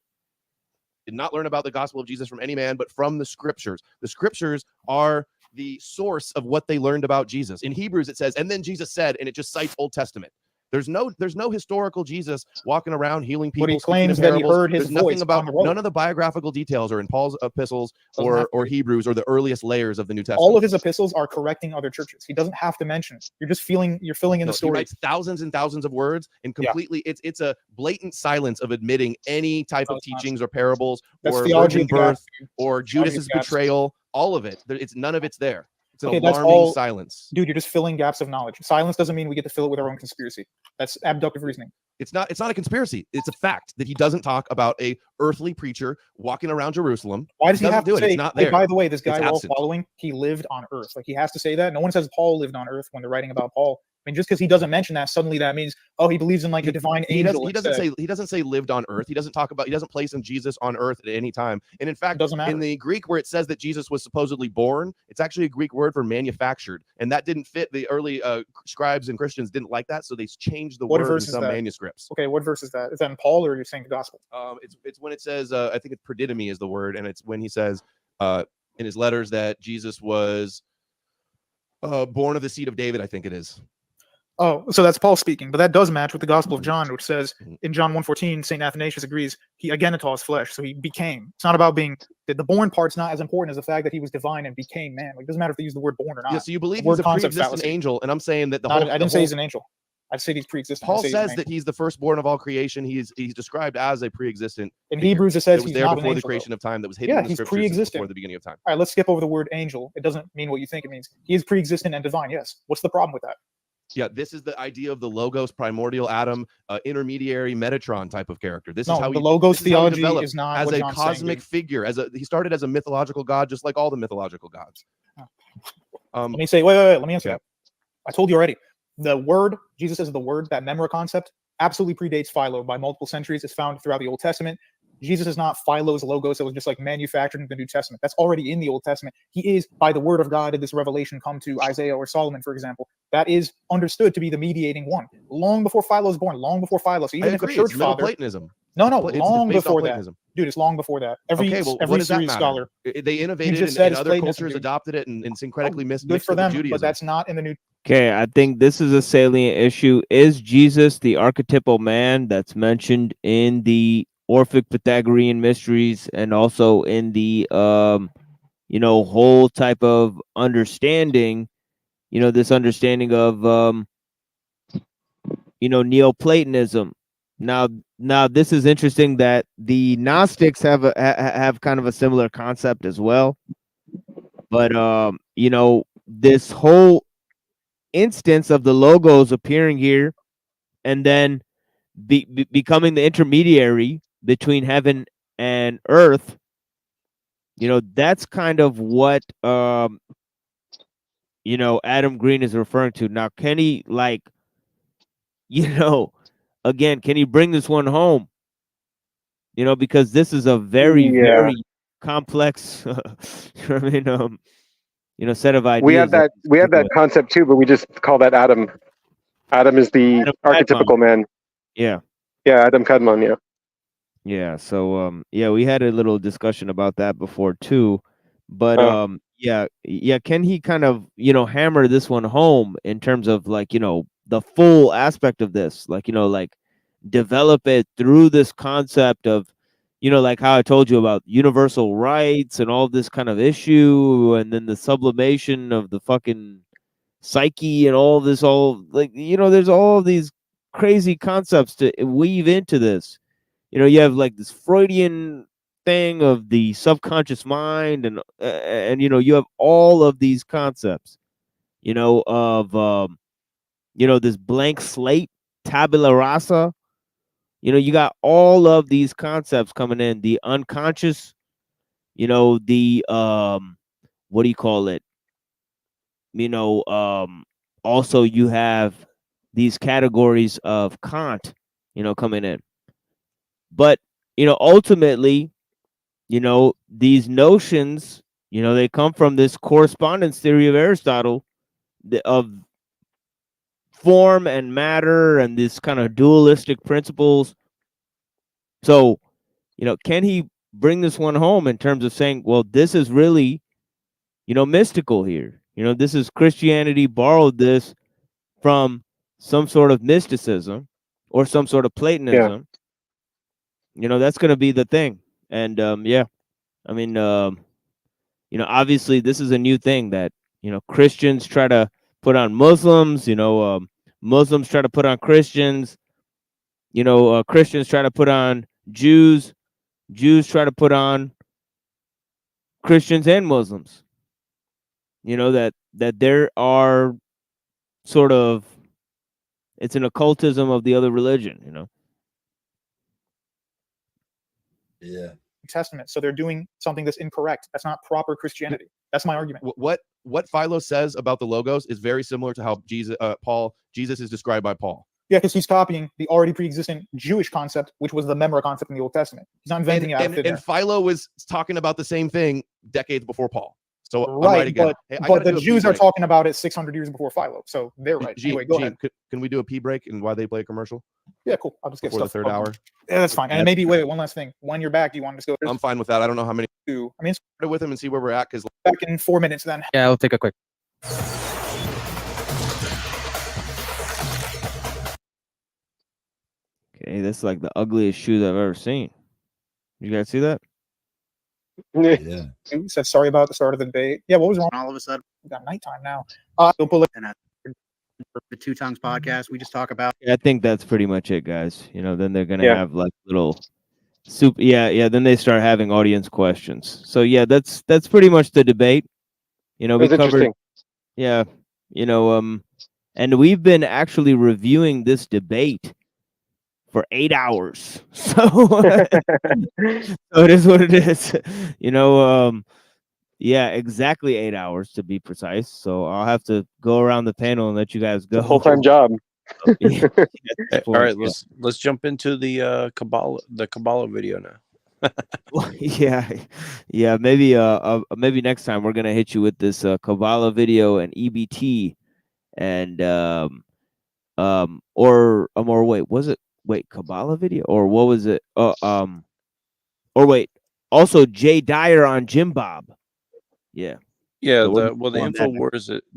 S10: Did not learn about the gospel of Jesus from any man, but from the scriptures. The scriptures are the source of what they learned about Jesus. In Hebrews, it says, and then Jesus said, and it just cites Old Testament. There's no historical Jesus walking around healing people.
S9: But he claims that he heard his
S10: There's
S9: voice
S10: nothing about
S9: on the road.
S10: none of the biographical details are in Paul's epistles
S9: Doesn't have
S10: or Hebrews or the earliest layers of the New Testament.
S9: All of his epistles are correcting other churches. He doesn't have to mention it. You're filling in the
S10: He
S9: story.
S10: writes thousands and thousands of words, and completely it's a blatant silence of admitting any type of teachings or parables or virgin birth or Judas's betrayal. All of it. None of it's there. It's an alarming silence.
S9: Dude, you're just filling gaps of knowledge. Silence doesn't mean we get to fill it with our own conspiracy. That's abductive reasoning.
S10: It's not a conspiracy. It's a fact that he doesn't talk about a earthly preacher walking around Jerusalem.
S9: Why does he have to say,
S10: It's not there.
S9: hey, by the way, this guy
S10: It's
S9: we're all
S10: absent.
S9: following, he lived on earth. Like he has to say that. No one says Paul lived on earth when they're writing about Paul. I mean, just because he doesn't mention that, suddenly that means, oh, he believes in like a divine angel.
S10: He doesn't say lived on earth. He doesn't place him Jesus on earth at any time. And in fact, in the Greek where it says that Jesus was supposedly born, it's actually a Greek word for manufactured. And that didn't fit. The early scribes and Christians didn't like that, so they changed the word in some manuscripts.
S9: Okay, what verse is that? Is that in Paul or are you saying the gospel?
S10: It's when it says, I think it's predidomy is the word, and it's when he says in his letters that Jesus was born of the seed of David, I think it is.
S9: Oh, so that's Paul speaking, but that does match with the Gospel of John, which says in John 1:14, St. Athanasius agrees, he agenitos flesh, so he became. It's not about being, the born part's not as important as the fact that he was divine and became man. Like, it doesn't matter if they use the word born or not.
S10: Yeah, so you believe he's a pre-existent angel, and I'm saying that I
S9: didn't say he's an angel. I'd say he's pre-existent.
S10: Paul says that he's the firstborn of all creation. He's described as a pre-existent.
S9: In
S10: figure.
S9: Hebrews, it says
S10: that was
S9: he's
S10: there
S9: not an
S10: before the
S9: angel,
S10: creation
S9: though.
S10: of time. That was hidden
S9: Yeah,
S10: in the
S9: he's
S10: scriptures since
S9: pre-existent.
S10: before the beginning of time.
S9: All right, let's skip over the word angel. It doesn't mean what you think it means. He is pre-existent and divine. Yes. What's the problem with that?
S10: Yeah, this is the idea of the logos, primordial Adam, intermediary Metatron type of character. This is how
S9: the
S10: he,
S9: logos
S10: this is how he
S9: theology
S10: developed
S9: is not
S10: as
S9: what
S10: a
S9: John's saying,
S10: cosmic
S9: dude.
S10: figure. He started as a mythological god, just like all the mythological gods.
S9: Let me say, wait. Let me answer
S10: yeah.
S9: that. I told you already. The word, Jesus says the word, that memra concept, absolutely predates Philo by multiple centuries. It's found throughout the Old Testament. Jesus is not Philo's logos that was just like manufactured in the New Testament. That's already in the Old Testament. He is, by the word of God, did this revelation come to Isaiah or Solomon, for example. That is understood to be the mediating one. Long before Philo was born, long before Philo. So even if a church
S10: It's Middle
S9: father...
S10: Platonism.
S9: No,
S10: It's
S9: long
S10: based on
S9: before that.
S10: Platonism.
S9: Dude, it's long before that. Every
S10: what does that
S9: serious
S10: matter?
S9: scholar...
S10: They innovated and other cultures adopted it and syncretically mixed
S9: Good for
S10: it
S9: them,
S10: with Judaism.
S9: but that's not in the New...
S7: Okay, I think this is a salient issue. Is Jesus the archetypal man that's mentioned in the Orphic Pythagorean mysteries and also in the whole type of understanding, this understanding of Neoplatonism. Now this is interesting that the Gnostics have kind of a similar concept as well. But this whole instance of the logos appearing here and then becoming the intermediary between heaven and earth, that's kind of what Adam Green is referring to. Now, can he again, can he bring this one home? Because this is a very very complex set of ideas.
S11: We have that concept too, but we just call that Adam. Adam is the archetypical man.
S7: Yeah.
S11: Yeah, Adam Kadmon, yeah.
S7: Yeah, so we had a little discussion about that before too. But can he kind of, hammer this one home in terms of the full aspect of this? Develop it through this concept of like how I told you about universal rights and all this kind of issue, and then the sublimation of the fucking psyche and all this, there's all of these crazy concepts to weave into this. You have this Freudian thing of the subconscious mind, and you have all of these concepts, of this blank slate, tabula rasa. You got all of these concepts coming in, the unconscious, the what do you call it? Also you have these categories of Kant, coming in. But, ultimately, these notions, they come from this correspondence theory of Aristotle of form and matter and this kind of dualistic principles. So, can he bring this one home in terms of saying, well, this is really, mystical here. This is Christianity borrowed this from some sort of mysticism or some sort of Platonism. That's going to be the thing. And I mean, obviously this is a new thing that, Christians try to put on Muslims, Muslims try to put on Christians, Christians try to put on Jews, Jews try to put on Christians and Muslims. That there are sort of, it's an occultism of the other religion,
S21: Yeah.
S9: Testament. So they're doing something that's incorrect. That's not proper Christianity. That's my argument.
S10: What Philo says about the logos is very similar to how Jesus is described by Paul.
S9: Yeah, because he's copying the already pre-existing Jewish concept, which was the memra concept in the Old Testament. He's not inventing it.
S10: And Philo was talking about the same thing decades before Paul. So I'm
S9: right,
S10: right again.
S9: But the Jews are talking about it 600 years before Philo, so they're right. Anyway, go ahead.
S10: Can we do a pee break and while they play a commercial?
S9: Yeah, cool. I'll just get
S10: before
S9: stuff
S10: the third hour.
S9: Yeah, that's fine. And maybe wait, one last thing. When you're back, do you want to just go?
S10: I'm fine with that. I don't know how many.
S9: I mean,
S10: start with him and see where we're at. Because
S9: back in 4 minutes, then.
S6: Yeah, I'll take a quick.
S7: Okay, that's like the ugliest shoes I've ever seen. You guys see that?
S21: Yeah.
S9: He said sorry about the start of the debate. Yeah, what was wrong?
S8: All of a sudden,
S9: we got nighttime now. Don't pull it.
S8: the Two Tongues podcast. We just talk about.
S7: I think that's pretty much it, guys. Then they're gonna
S11: Yeah.
S7: have like little soup. Yeah. Then they start having audience questions. So yeah, that's pretty much the debate. We
S11: It was
S7: covered.
S11: interesting.
S7: Yeah. And we've been actually reviewing this debate for 8 hours. So, so it is what it is. Yeah, exactly 8 hours to be precise. So I'll have to go around the panel and let you guys go.
S11: It's a full-time job.
S7: Yeah,
S17: All right, let's jump into the Kabbalah video now.
S7: yeah. Maybe next time we're gonna hit you with this Kabbalah video and EBT, and or wait Kabbalah video or what was it? Or wait, also Jay Dyer on Jim Bob. Yeah.
S17: Yeah,
S7: So
S17: the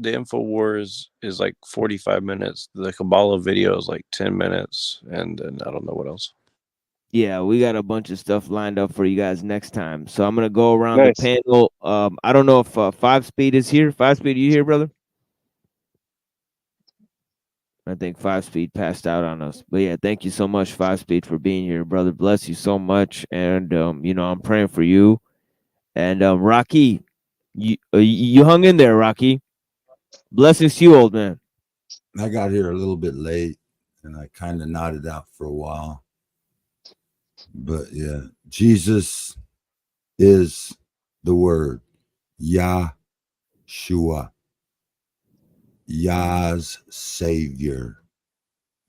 S17: InfoWars is like 45 minutes. The Kabbalah video is like 10 minutes, and then I don't know what else.
S7: Yeah, we got a bunch of stuff lined up for you guys next time. So I'm gonna go around
S11: Nice.
S7: the panel. I don't know if 5 Speed is here. 5 Speed, are you here, brother? I think 5 Speed passed out on us. But yeah, thank you so much, 5 Speed, for being here, brother. Bless you so much. And I'm praying for you. And Rocky, you hung in there, Rocky. Blessings to you, old man.
S21: I got here a little bit late and I kind of nodded out for a while. But yeah, Jesus is the word. Yahshua. Yah's Savior.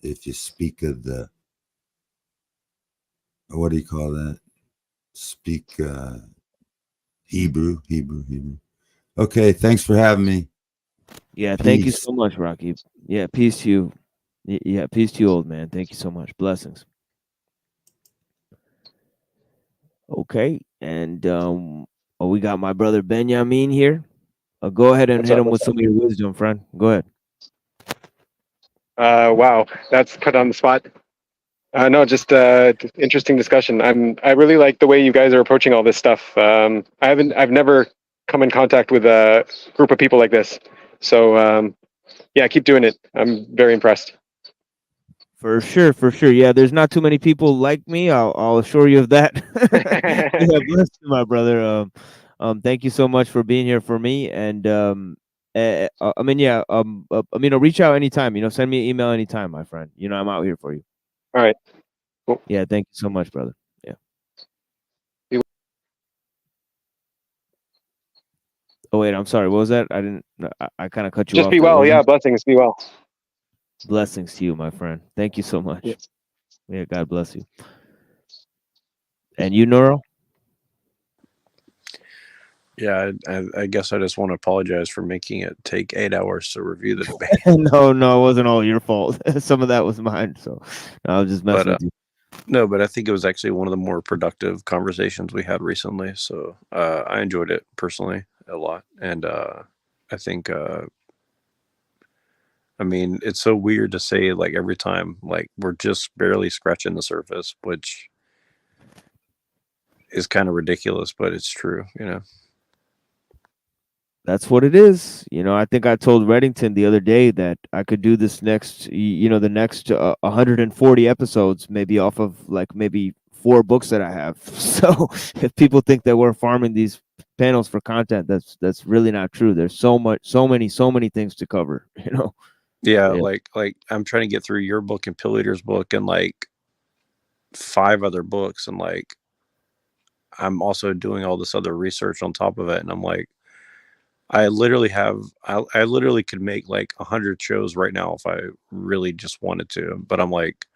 S21: If you speak of the, what do you call that? Speak Hebrew. Okay, thanks for having me.
S7: Yeah,
S21: Peace.
S7: thank you so much, Rocky. Yeah, peace to you. Yeah, peace to you, old man. Thank you so much. Blessings. Okay, and we got my brother Benjamin here. Go ahead and
S11: What's
S7: hit
S11: up,
S7: him with
S11: what's
S7: some of your wisdom, friend. Go ahead.
S11: Wow, that's put on the spot. No, just interesting discussion. I really like the way you guys are approaching all this stuff. I've never come in contact with a group of people like this. So yeah, keep doing it. I'm very impressed.
S7: For sure. Yeah, there's not too many people like me. I'll assure you of that. Yeah, bless you, my brother. Thank you so much for being here for me. And reach out anytime. Send me an email anytime, my friend. I'm out here for you.
S11: All right. Cool.
S7: Yeah, thank you so much, brother. Yeah. Oh wait, I'm sorry. What was that? I kind of cut you off.
S11: Just be
S7: there.
S11: well. Yeah, blessings. Be well.
S7: Blessings to you, my friend. Thank you so much.
S11: Yes.
S7: Yeah, God bless you. And you, Noro?
S17: Yeah, I guess I just want to apologize for making it take 8 hours to review the debate.
S7: No, it wasn't all your fault. Some of that was mine. So I was just messing with you.
S17: No, but I think it was actually one of the more productive conversations we had recently. So I enjoyed it personally a lot. And I think, it's so weird to say like every time, like we're just barely scratching the surface, which is kind of ridiculous, but it's true,
S7: That's what it is. I think I told Reddington the other day that I could do this next, the next 140 episodes, maybe off of like maybe 4 books that I have. So if people think that we're farming these panels for content, that's really not true. There's so many things to cover,
S17: Yeah, like I'm trying to get through your book and Pillator's book and like 5 other books, and like I'm also doing all this other research on top of it, and I'm like, I literally could make like 100 shows right now if I really just wanted to, but I'm like,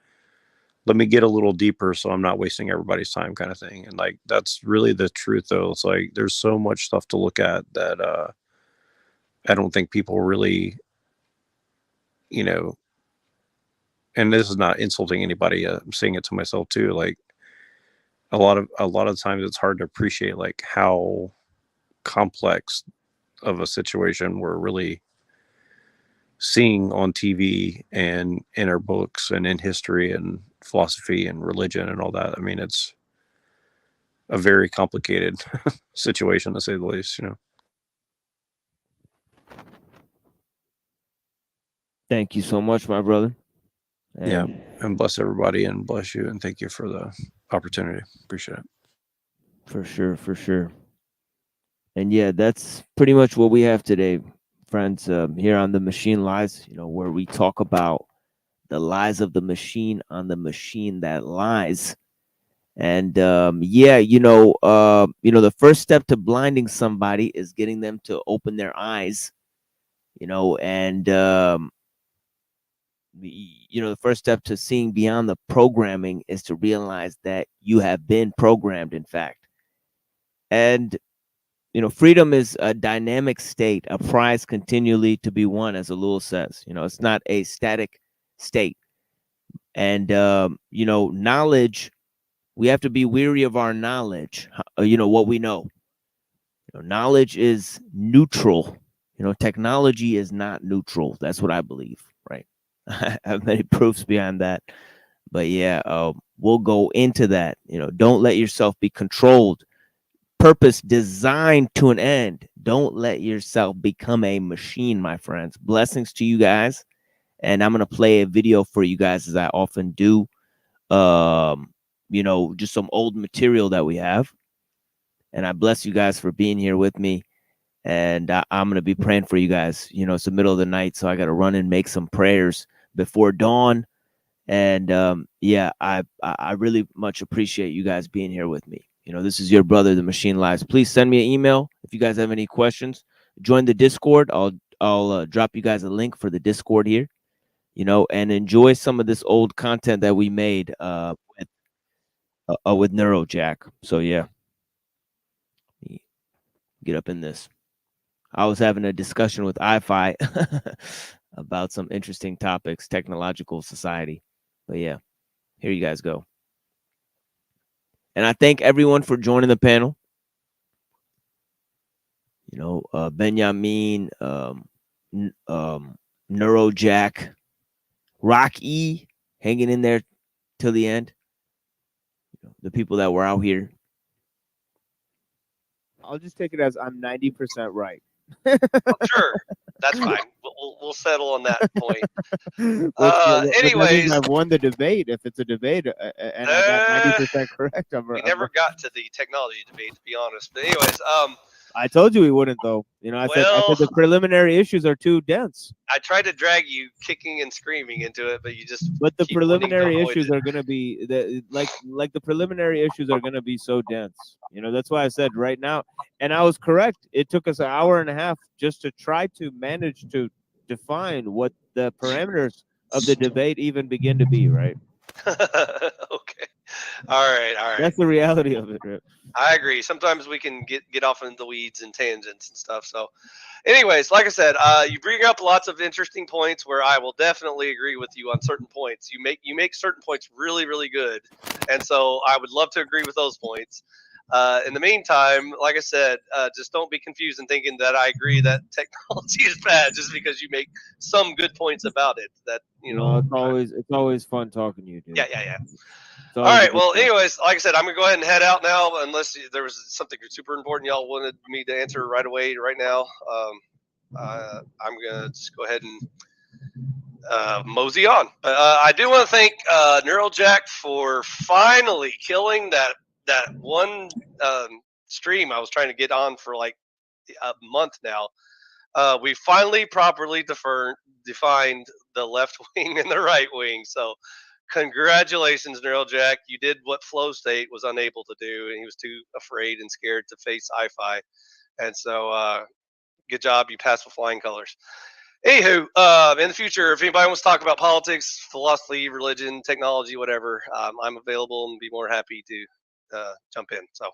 S17: let me get a little deeper so I'm not wasting everybody's time, kind of thing. And like that's really the truth, though. It's like there's so much stuff to look at that I don't think people really, and this is not insulting anybody. I'm saying it to myself too. Like a lot of times it's hard to appreciate like how complex of a situation we're really seeing on TV and in our books and in history and philosophy and religion and all that. It's a very complicated situation, to say the least,
S7: Thank you so much, my brother.
S17: Yeah,
S7: And
S17: and bless everybody, and bless you, and thank you for the opportunity. Appreciate it.
S7: for sure, for sure. And yeah, that's pretty much what we have today, friends. Here on the Machine Lies, where we talk about the lies of the machine on the machine that lies. And yeah, the first step to blinding somebody is getting them to open their eyes. And the first step to seeing beyond the programming is to realize that you have been programmed, in fact. And freedom is a dynamic state, a prize continually to be won, as Alul says. It's not a static state. And knowledge, we have to be weary of our knowledge. What we know. Knowledge is neutral. Technology is not neutral. That's what I believe, right? I have many proofs behind that. But yeah, we'll go into that. Don't let yourself be controlled. Purpose designed to an end. Don't let yourself become a machine, my friends. Blessings to you guys. And I'm going to play a video for you guys, as I often do. Just some old material that we have. And I bless you guys for being here with me. And I'm going to be praying for you guys. It's the middle of the night, so I got to run and make some prayers before dawn. And yeah, I really much appreciate you guys being here with me. This is your brother, the Machine Lies. Please send me an email if you guys have any questions. Join the Discord. I'll drop you guys a link for the Discord here. And enjoy some of this old content that we made with Neurojack. So yeah, get up in this. I was having a discussion with iFi about some interesting topics, technological society. But yeah, here you guys go. And I thank everyone for joining the panel. Benjamin, Neurojack, Rock E, hanging in there till the end. The people that were out here. I'll just take it as I'm 90% right.
S6: Sure, that's fine. We'll settle on that point.
S7: That
S6: Anyways,
S7: means I've won the debate. If it's a debate and I got 90% correct,
S6: we never got to the technology debate, to be honest. But anyways,
S7: I told you we wouldn't, though. I said the preliminary issues are too dense.
S6: I tried to drag you kicking and screaming into it, but you just.
S7: But the
S6: keep wanting to
S7: preliminary
S6: avoid
S7: issues
S6: it.
S7: are going to be like the preliminary issues are going to be so dense. That's why I said right now, and I was correct. It took us an hour and a half just to try to manage to define what the parameters of the debate even begin to be. Right.
S6: Okay. All right.
S7: That's the reality of it. Right?
S6: I agree. Sometimes we can get off into the weeds and tangents and stuff. So, anyways, like I said, you bring up lots of interesting points where I will definitely agree with you on certain points. You make certain points really, really good, and so I would love to agree with those points. In the meantime, like I said, just don't be confused in thinking that I agree that technology is bad just because you make some good points about it. That
S7: it's always fun talking to you, dude.
S6: Yeah. All right. Well, anyways, like I said, I'm gonna go ahead and head out now, unless there was something super important y'all wanted me to answer right away, right now. I'm gonna just go ahead and mosey on. But I do want to thank Neurojack for finally killing that one stream I was trying to get on for like a month now. We finally properly defined the left wing and the right wing. So congratulations, Neurojack. You did what Flow State was unable to do, and he was too afraid and scared to face iFi. And so good job. You passed with flying colors. Anywho, in the future, if anybody wants to talk about politics, philosophy, religion, technology, whatever, I'm available and be more happy to jump in. So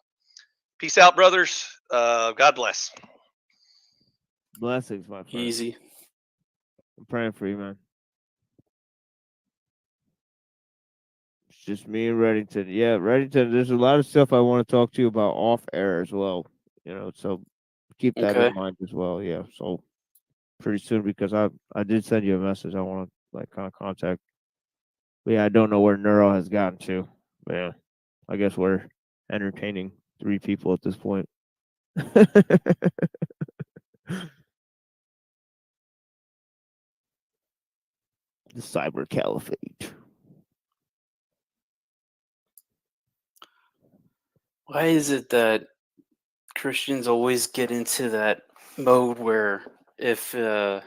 S6: peace out, brothers. God bless.
S7: Blessings, my friend.
S1: Easy.
S7: I'm praying for you, man. It's just me and Reddington. Yeah, Reddington, there's a lot of stuff I want to talk to you about off air as well. So keep that
S1: Okay.
S7: in mind as well. Yeah. So pretty soon, because I did send you a message. I want to kind of contact. But yeah, I don't know where Neuro has gotten to. But yeah, I guess we're entertaining 3 people at this point. the cyber caliphate.
S1: Why is it that Christians always get into that mode where if I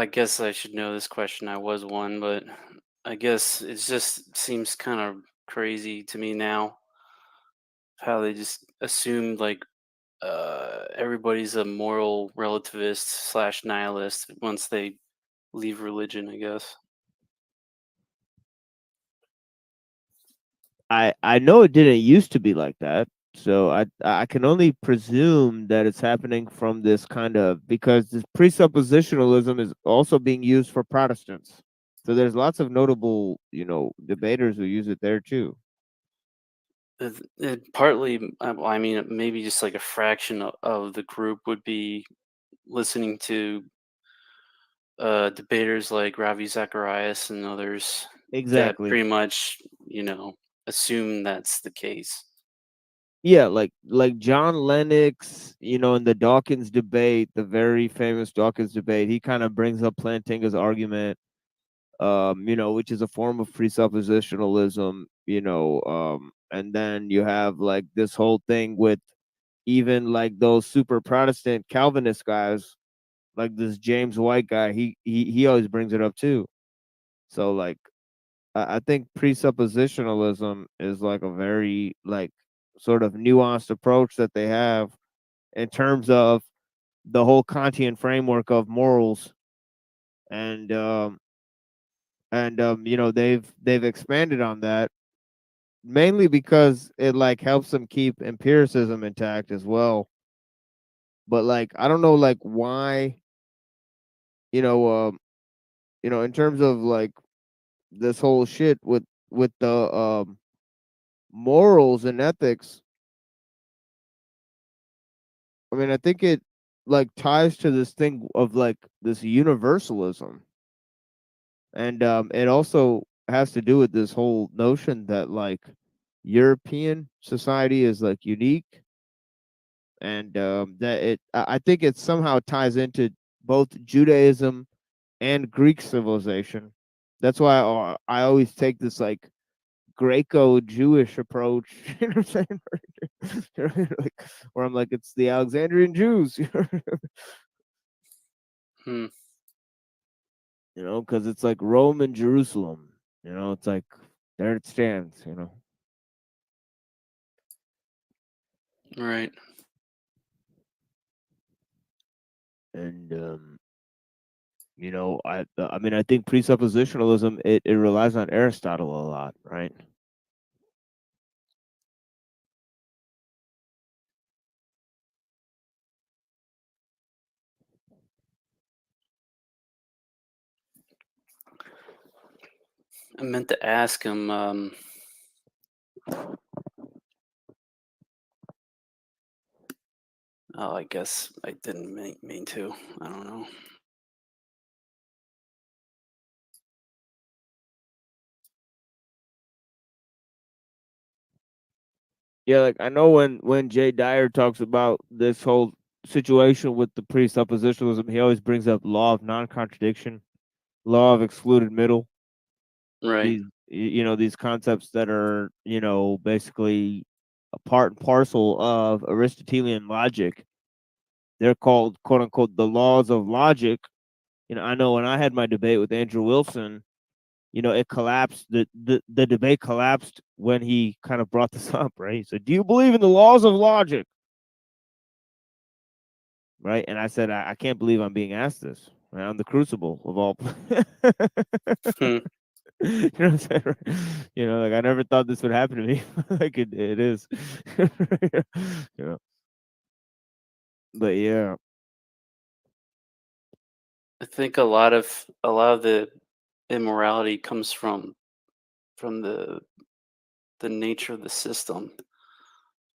S1: guess I should know this question. I was one, but I guess it just seems kind of crazy to me now how they just assume like everybody's a moral relativist slash nihilist once they leave religion, I guess.
S7: I know it didn't used to be like that, so I can only presume that it's happening from this kind of, because this presuppositionalism is also being used for Protestants. So there's lots of notable, debaters who use it there too.
S1: It partly, I mean, maybe just like a fraction of the group would be listening to debaters like Ravi Zacharias and others that
S7: Exactly.
S1: pretty much, assume that's the case.
S7: Yeah, like John Lennox, in the Dawkins debate, the very famous Dawkins debate, he kind of brings up Plantinga's argument, which is a form of presuppositionalism, and then you have like this whole thing with even like those super Protestant Calvinist guys, like this James White guy, he always brings it up too. So like I think presuppositionalism is like a very like sort of nuanced approach that they have in terms of the whole Kantian framework of morals, and they've expanded on that mainly because it like helps them keep empiricism intact as well. But like I don't know like why, you know um in terms of like this whole shit with the morals and ethics. I mean, I think it like ties to this thing of like this universalism, and it also has to do with this whole notion that like European society is like unique, and that I think it somehow ties into both Judaism and Greek civilization. That's why I always take this like Greco-Jewish approach, you know what I'm saying? Like, where I'm like, it's the Alexandrian Jews,
S1: Hmm.
S7: Because it's like Rome and Jerusalem, it's like there it stands,
S1: Right.
S7: and I mean, I think presuppositionalism it relies on Aristotle a lot, right?
S1: I meant to ask him. Oh, I guess I didn't mean to. I don't know.
S7: Yeah, like I know when Jay Dyer talks about this whole situation with the presuppositionalism, he always brings up law of non-contradiction, law of excluded middle.
S1: Right.
S7: These concepts that are basically a part and parcel of Aristotelian logic. They're called quote unquote the laws of logic. I know when I had my debate with Andrew Wilson, it collapsed. The debate collapsed when he kind of brought this up, right? So, do you believe in the laws of logic? Right? And I said, I can't believe I'm being asked this. Right? I'm the crucible of all.
S1: Hmm.
S7: You know what I'm saying? Like I never thought this would happen to me. Like it is. you know. But yeah.
S1: I think a lot of the immorality comes from the nature of the system.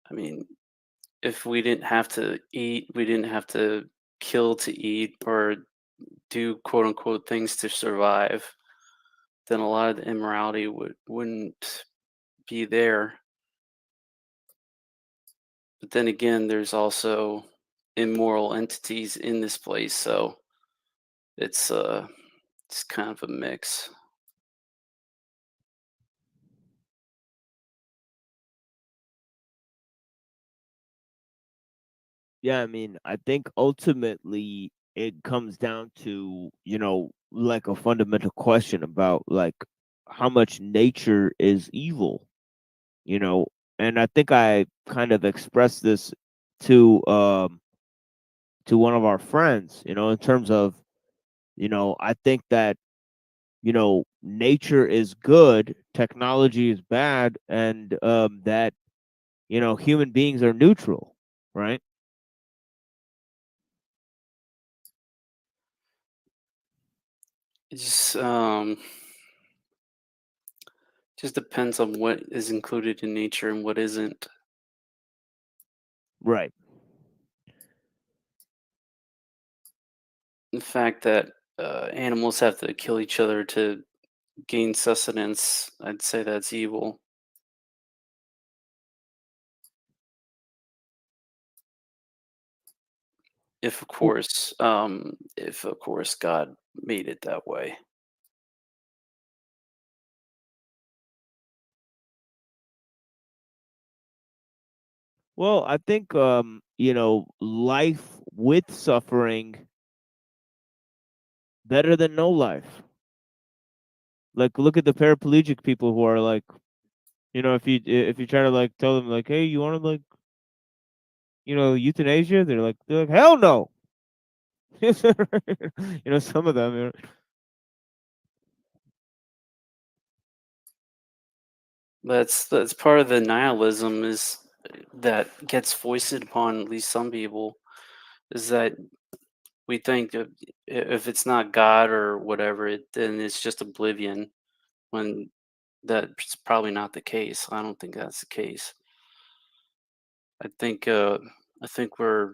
S1: I mean, if we didn't have to eat, we didn't have to kill to eat or do quote unquote things to survive, then a lot of the immorality wouldn't be there. But then again, there's also immoral entities in this place, so it's It's kind of a mix.
S7: Yeah, I mean, I think ultimately it comes down to, like a fundamental question about like how much nature is evil, you know. And I think I kind of expressed this to to one of our friends, in terms of, I think that, nature is good, technology is bad, and that, human beings are neutral, right?
S1: It just depends on what is included in nature and what isn't.
S7: Right.
S1: The fact that animals have to kill each other to gain sustenance, I'd say that's evil. If of course God made it that way.
S7: Well, I think life with suffering better than no life. Like look at the paraplegic people who are like, if you try to like tell them like, hey, you want to like, euthanasia, they're like hell no. Some of them.
S1: That's part of the nihilism is that gets foisted upon at least some people is that we think if it's not God or whatever, then it's just oblivion. When that's probably not the case. I don't think that's the case. I think I think we're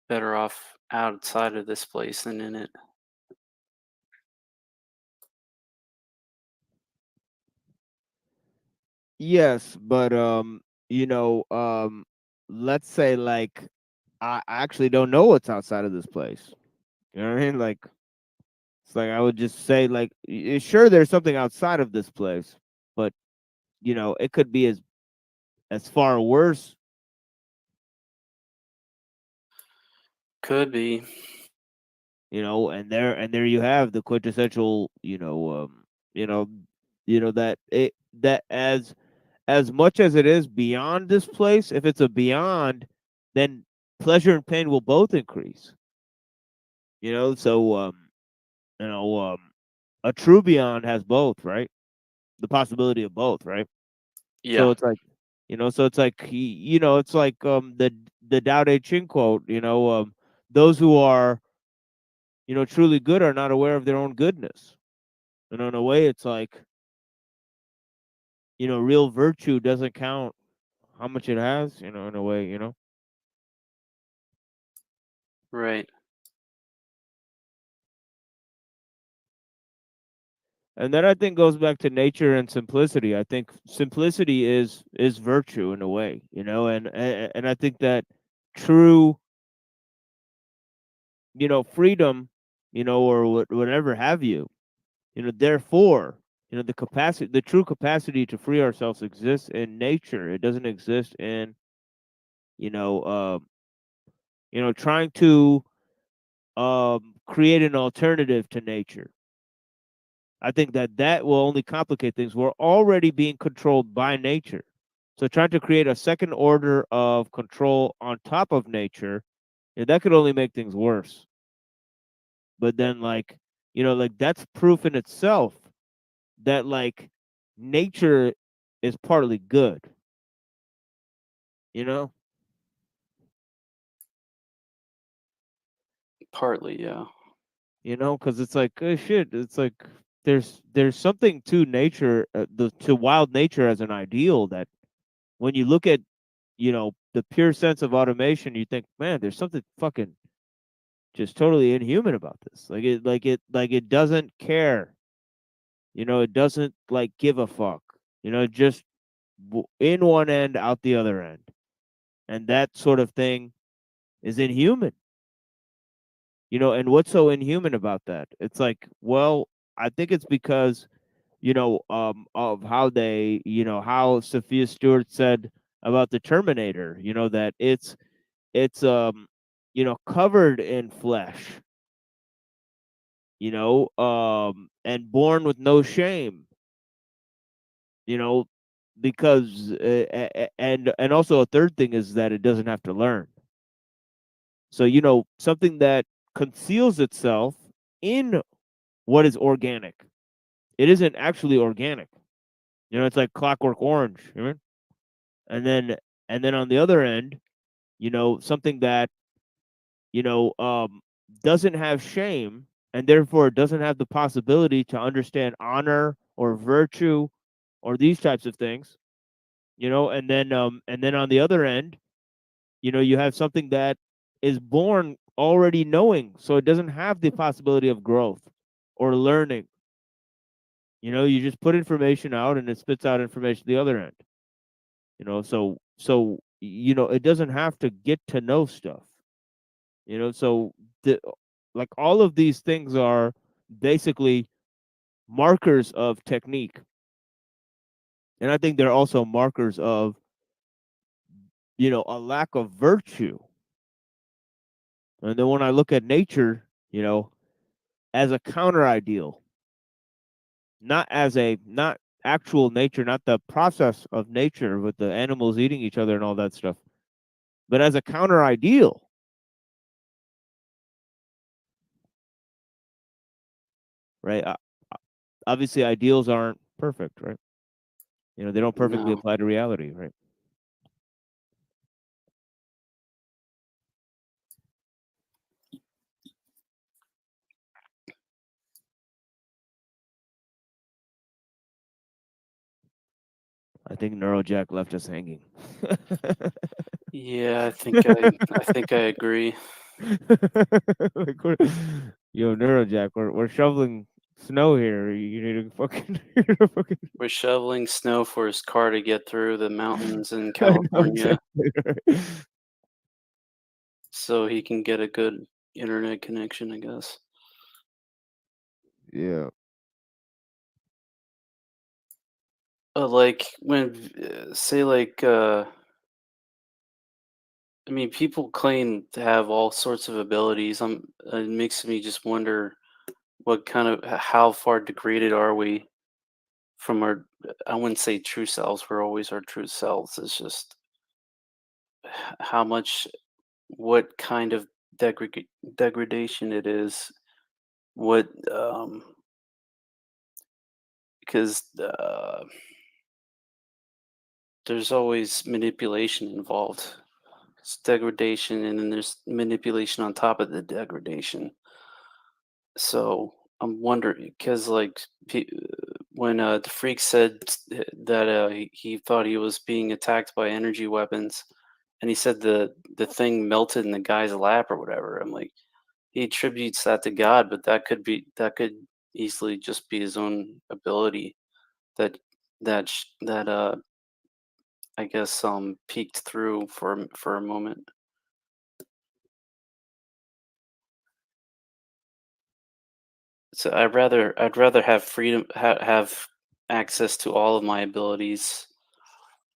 S1: better off outside of this place than in it.
S7: Yes, but let's say like I actually don't know what's outside of this place. You know what I mean? Like it's like I would just say like sure there's something outside of this place, but it could be as far worse.
S1: Could be.
S7: And there you have the quintessential, you know, that as much as it is beyond this place, if it's a beyond, then pleasure and pain will both increase. So you know, a true beyond has both, right? The possibility of both, right? So
S1: Yeah.
S7: it's like, so it's like it's like the Tao Te Ching quote, those who are truly good are not aware of their own goodness. And in a way, it's like, real virtue doesn't count how much it has, in a way.
S1: Right.
S7: And that I think goes back to nature and simplicity. I think simplicity is virtue in a way, and I think that true, freedom, or whatever have you, therefore, the true capacity to free ourselves exists in nature. It doesn't exist in, you know, um, trying to create an alternative to nature. I think that will only complicate things. We're already being controlled by nature. So trying to create a second order of control on top of nature, that could only make things worse. But then like, like that's proof in itself that like nature is partly good, you know?
S1: Partly, yeah.
S7: Because it's like, oh shit, it's like there's something to nature, to wild nature as an ideal that when you look at, the pure sense of automation, you think, man, there's something fucking just totally inhuman about this. Like it doesn't care. It doesn't like give a fuck. Just in one end, out the other end, and that sort of thing is inhuman. You know, and what's so inhuman about that? It's like, well, I think it's because, of how they, how Sophia Stewart said about the Terminator, that it's covered in flesh, and born with no shame, you know, because and also a third thing is that it doesn't have to learn. So, something that conceals itself in what is organic. It isn't actually organic. It's like Clockwork Orange, and then on the other end, something that doesn't have shame and therefore doesn't have the possibility to understand honor or virtue or these types of things, and then on the other end, you have something that is born already knowing, so it doesn't have the possibility of growth or learning. You just put information out and it spits out information the other end. So it doesn't have to get to know stuff. So like all of these things are basically markers of technique. And I think they're also markers of, a lack of virtue. And then when I look at nature, as a counter ideal, not actual nature, not the process of nature with the animals eating each other and all that stuff, but as a counter ideal. Right? Obviously, ideals aren't perfect, right? They don't perfectly
S1: No.
S7: apply to reality, right? I think Neurojack left us hanging.
S1: Yeah, I think I agree.
S7: Like, yo, Neurojack, we're shoveling snow here. You need to fucking.
S1: We're shoveling snow for his car to get through the mountains in
S7: I know
S1: California
S7: exactly right.
S1: so he can get a good internet connection, I guess.
S7: Yeah.
S1: Like when say like I mean, people claim to have all sorts of abilities. It makes me just wonder what kind of how far degraded are we from our, I wouldn't say true selves. We're always our true selves. It's just how much, what kind of degradation it is. What because there's always manipulation involved. It's degradation, and then there's manipulation on top of the degradation. So I'm wondering because, like, when the freak said that he thought he was being attacked by energy weapons, and he said the thing melted in the guy's lap or whatever. I'm like, he attributes that to God, but that could easily just be his own ability that that I guess peeked through for a moment. So I'd rather have freedom, have access to all of my abilities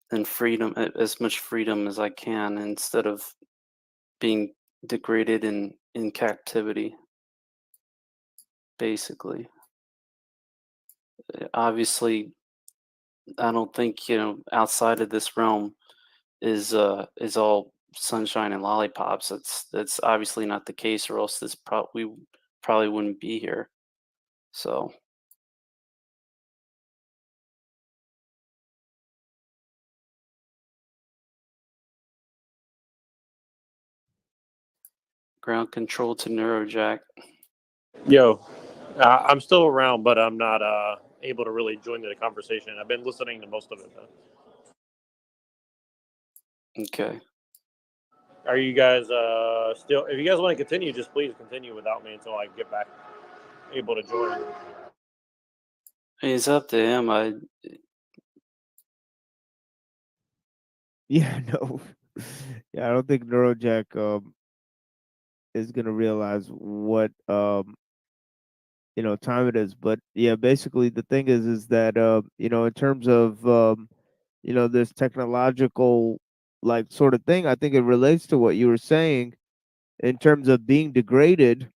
S1: than freedom, as much freedom as I can, instead of being degraded in captivity. Basically, obviously, I don't think outside of this realm is all sunshine and lollipops. That's obviously not the case, or else we probably wouldn't be here. So. Ground control to Neurojack.
S12: Yo, I'm still around, but I'm not able to really join the conversation. I've been listening to most of it, though.
S1: Okay.
S12: Are you guys still? If you guys want to continue, just please continue without me until I get back able to join.
S1: It's up to him.
S7: Yeah, no. Yeah, I don't think Neurojack is gonna realize what time it is. But yeah, basically the thing is that in terms of this technological like sort of thing, I think it relates to what you were saying in terms of being degraded,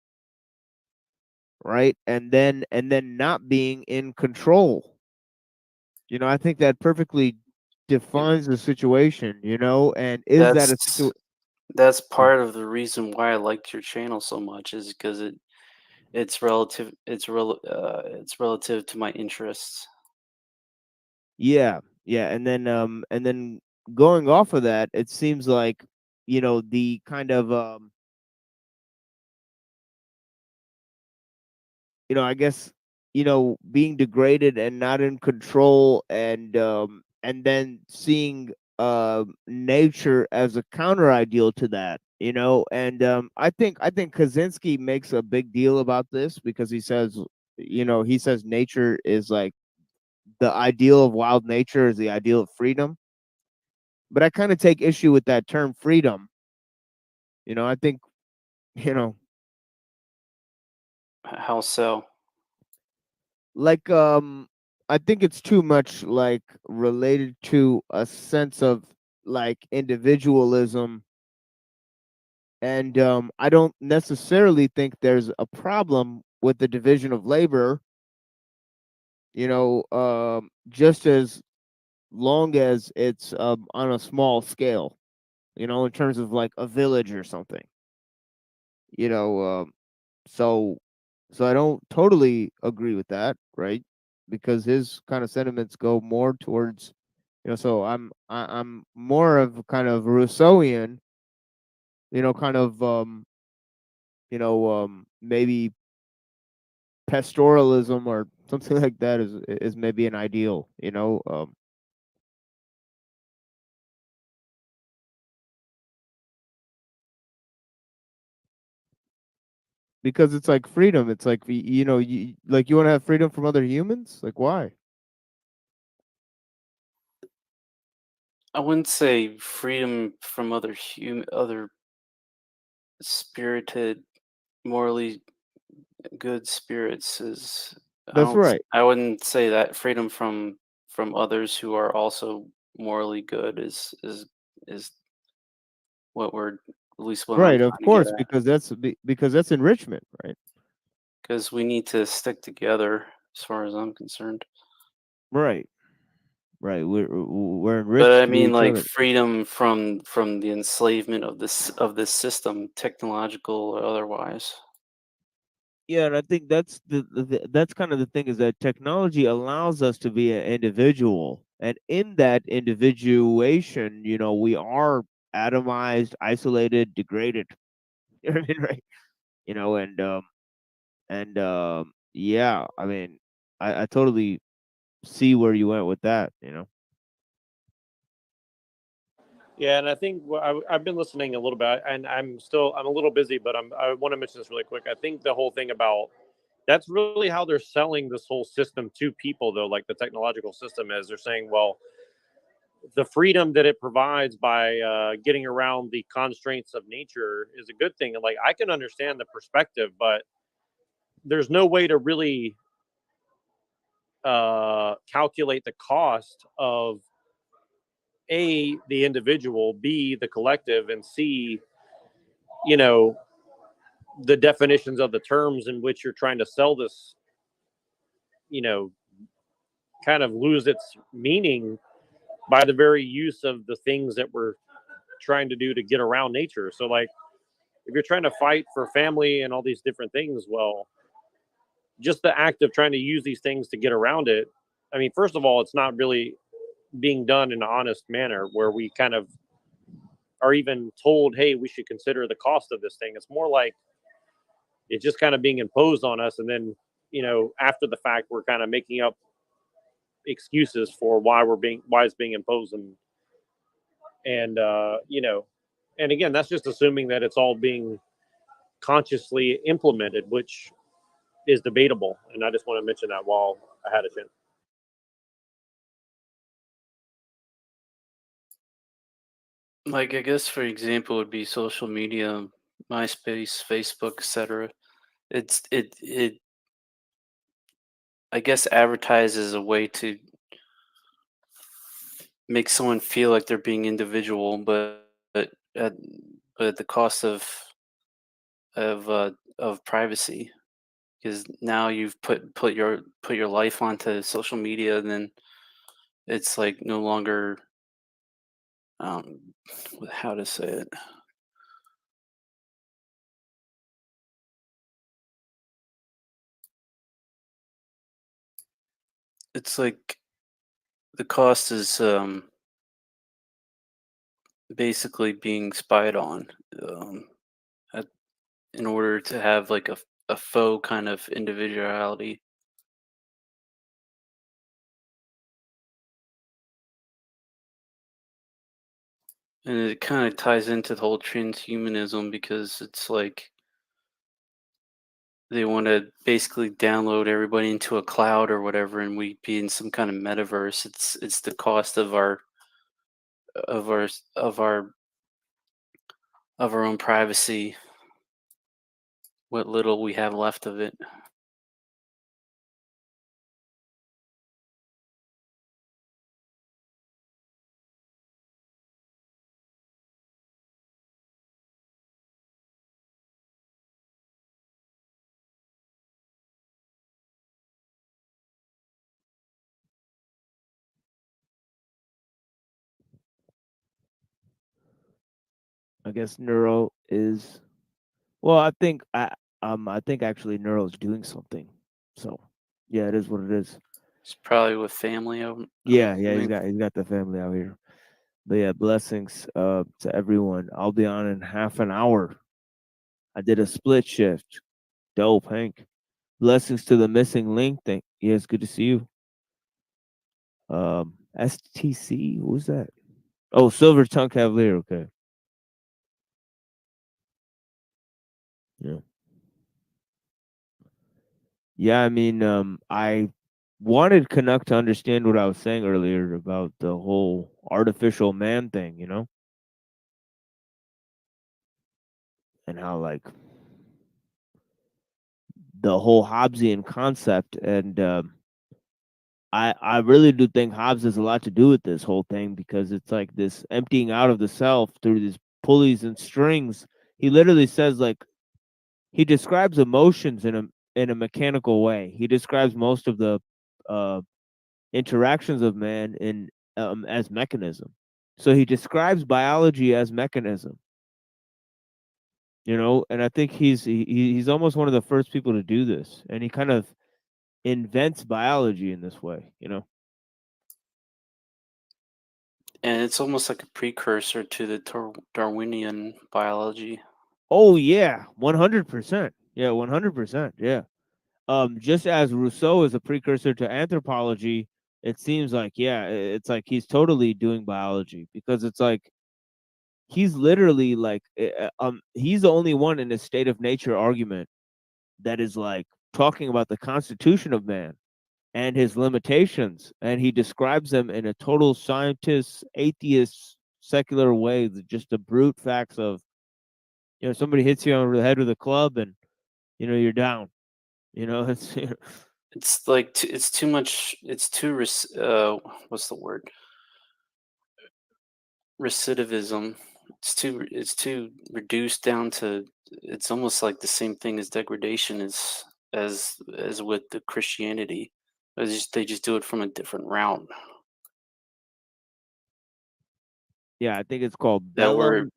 S7: right? And then not being in control. I think that perfectly defines the situation, and is that a situation?
S1: That's part of the reason why I liked your channel so much is because it's relative to my interests.
S7: Yeah, and then going off of that, it seems like the kind of I guess being degraded and not in control, and then seeing nature as a counter ideal to that, and I think Kaczynski makes a big deal about this because he says nature is like the ideal of wild nature is the ideal of freedom. But I kind of take issue with that term freedom. I think, you know,
S1: How so?
S7: like I think it's too much like related to a sense of like individualism, and I don't necessarily think there's a problem with the division of labor, just as long as it's on a small scale, in terms of like a village or something, you know so so I don't totally agree with that, right? Because his kind of sentiments go more towards, so I'm more of kind of Rousseauian, kind of maybe pastoralism or something like that is maybe an ideal, because it's like freedom. It's like you want to have freedom from other humans. Like why?
S1: I wouldn't say freedom from other spirited, morally good spirits is.
S7: That's right.
S1: I wouldn't say that freedom from others who are also morally good is what we're at least what I'm
S7: Right, of
S1: trying to get
S7: course,
S1: at.
S7: because that's enrichment, right?
S1: Because we need to stick together, as far as I'm concerned.
S7: Right. Right. We're
S1: But I
S7: enriched through
S1: mean,
S7: each
S1: like
S7: other.
S1: freedom from the enslavement of this system, technological or otherwise.
S7: Yeah, and I think that's kind of the thing is that technology allows us to be an individual, and in that individuation, we are atomized, isolated, degraded. You know what I mean, right? And yeah, I mean, I totally see where you went with that.
S12: Yeah, and I think I've been listening a little bit, and I'm a little busy, but I want to mention this really quick. I think the whole thing about that's really how they're selling this whole system to people, though. Like the technological system is, they're saying, well, the freedom that it provides by getting around the constraints of nature is a good thing. And like I can understand the perspective, but there's no way to really calculate the cost of A, the individual, B, the collective, and C, you know, the definitions of the terms in which you're trying to sell this, you know, kind of lose its meaning by the very use of the things that we're trying to do to get around nature. So, like, if you're trying to fight for family and all these different things, well, just the act of trying to use these things to get around it. I mean, first of all, it's not really being done in an honest manner where we kind of are even told, hey, we should consider the cost of this thing. It's more like it's just kind of being imposed on us. And then, after the fact, we're kind of making up excuses for why it's being imposed. And again, that's just assuming that it's all being consciously implemented, which is debatable. And I just want to mention that while I had a chance.
S1: Like, I guess for example would be social media MySpace, Facebook, etc. It I guess advertises a way to make someone feel like they're being individual, but at but at the cost of privacy. Because now you've put your life onto social media, and then it's like no longer um, how to say it. It's like the cost is basically being spied on, um, at, in order to have like a faux kind of individuality. And it kind of ties into the whole transhumanism because it's like they want to basically download everybody into a cloud or whatever, and we be in some kind of metaverse. It's the cost of of our of our of our own privacy, what little we have left of it.
S7: I guess Neuro is well. I think actually Neuro is doing something. So yeah, it is what it is.
S1: It's probably with family.
S7: Yeah,
S1: I
S7: he's
S1: mean,
S7: got the family out here. But yeah, blessings to everyone. I'll be on in half an hour. I did a split shift. Dope, Hank. Blessings to the missing link. Thank yeah, it's good to see you. STC, who's that? Oh, Silver Tongue Cavalier, okay. Yeah. Yeah, I mean, I wanted Canuck to understand what I was saying earlier about the whole artificial man thing, you know? And how like the whole Hobbesian concept and I really do think Hobbes has a lot to do with this whole thing because it's like this emptying out of the self through these pulleys and strings. He literally says like he describes emotions in a mechanical way. He describes most of the uh, interactions of man in as mechanism. So he describes biology as mechanism. You know, and I think he's almost one of the first people to do this, and he kind of invents biology in this way. You know.
S1: and it's almost like a precursor to the Darwinian biology.
S7: Oh yeah, 100%. Yeah, 100%. Yeah. Just as Rousseau is a precursor to anthropology, it seems like yeah, it's like he's totally doing biology because it's like he's literally like he's the only one in a state of nature argument that is like talking about the constitution of man and his limitations, and he describes them in a total scientist, atheist, secular way, just the brute facts of somebody hits you on the head with a club and you're down. It's
S1: It's like it's too much. It's too what's the word? Recidivism. It's too reduced down to. It's almost like the same thing as degradation as with the Christianity. They just do it from a different route.
S7: yeah, I think it's called
S1: That
S7: Bellum.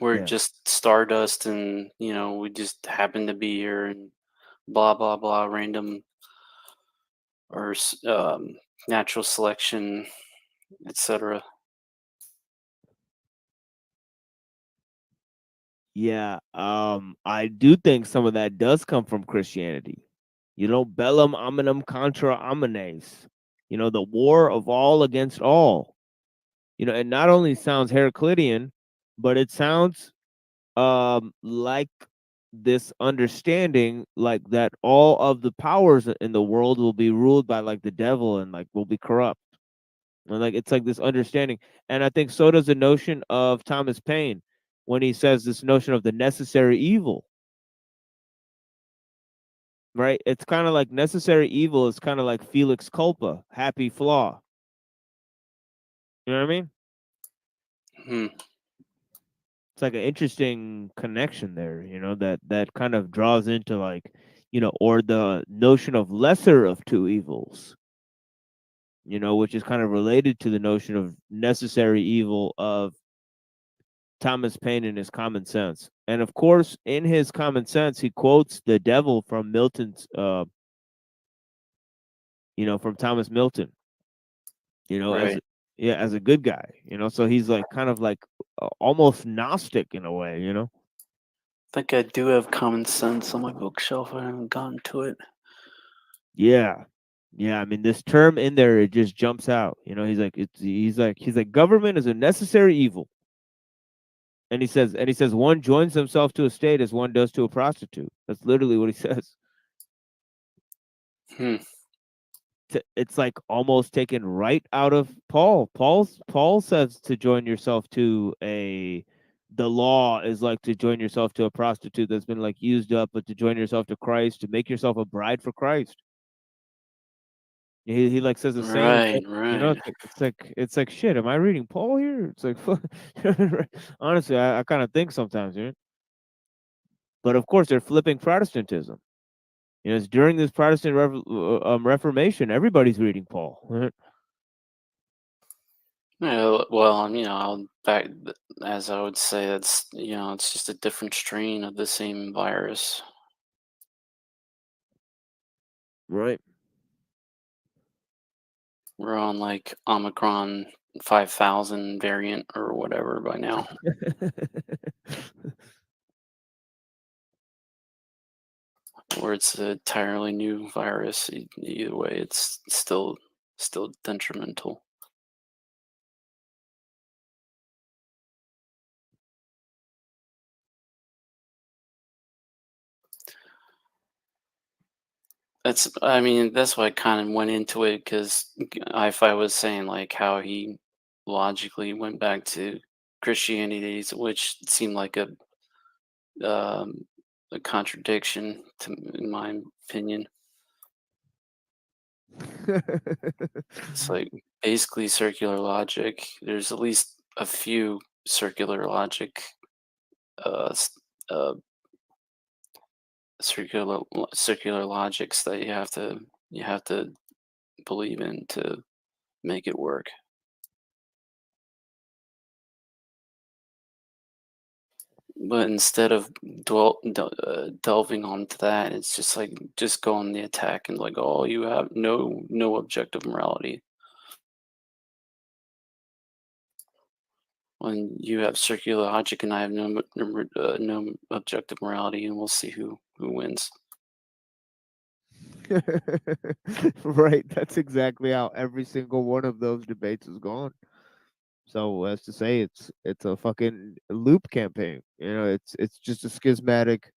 S1: we're
S7: Yeah.
S1: just stardust, and we just happen to be here, and blah blah blah, random or natural selection, etc.
S7: Yeah, I do think some of that does come from Christianity. Bellum omnem contra omnes. The war of all against all. It not only sounds Heraclitean, but it sounds like this understanding like that all of the powers in the world will be ruled by like the devil and like will be corrupt. And like it's like this understanding. And I think so does the notion of Thomas Paine when he says this notion of the necessary evil. Right? It's kind of like necessary evil is kind of like Felix culpa, happy flaw. You know what I mean? It's like an interesting connection there, that kind of draws into like, or the notion of lesser of two evils, which is kind of related to the notion of necessary evil of Thomas Paine in his Common Sense. And of course, in his Common Sense, he quotes the devil from Milton's, from Thomas Milton, as
S1: Right.
S7: as a good guy, so he's like kind of like almost Gnostic in a way,
S1: I think I do have Common Sense on my bookshelf. I haven't gotten to it.
S7: Yeah. I mean, this term in there, it just jumps out. He's like government is a necessary evil. And he says one joins himself to a state as one does to a prostitute. That's literally what he says. It's like almost taken right out of Paul. Paul says to join yourself to the law is like to join yourself to a prostitute that's been like used up, but to join yourself to Christ, to make yourself a bride for Christ. He like says the same thing.
S1: Right.
S7: It's like shit. Am I reading Paul here? It's like honestly, I kind of think sometimes, But of course, they're flipping Protestantism. It's during this Protestant Reformation, everybody's reading Paul. Right?
S1: Yeah, well, I'll back as I would say that's it's just a different strain of the same virus.
S7: Right.
S1: We're on like Omicron 5000 variant or whatever by now. Or it's an entirely new virus. Either way, it's still detrimental. That's why I kind of went into it because if I was saying like how he logically went back to Christianity, which seemed like um, a contradiction in my opinion. It's like basically circular logic. There's at least a few circular logic, uh, circular logics that you have to believe in to make it work. But instead of delving onto that, it's just like just go on the attack and like, oh, you have no objective morality. When you have circular logic and I have no objective morality, and we'll see who wins.
S7: Right. That's exactly how every single one of those debates has gone. So as to say, it's a fucking loop campaign. It's just a schismatic,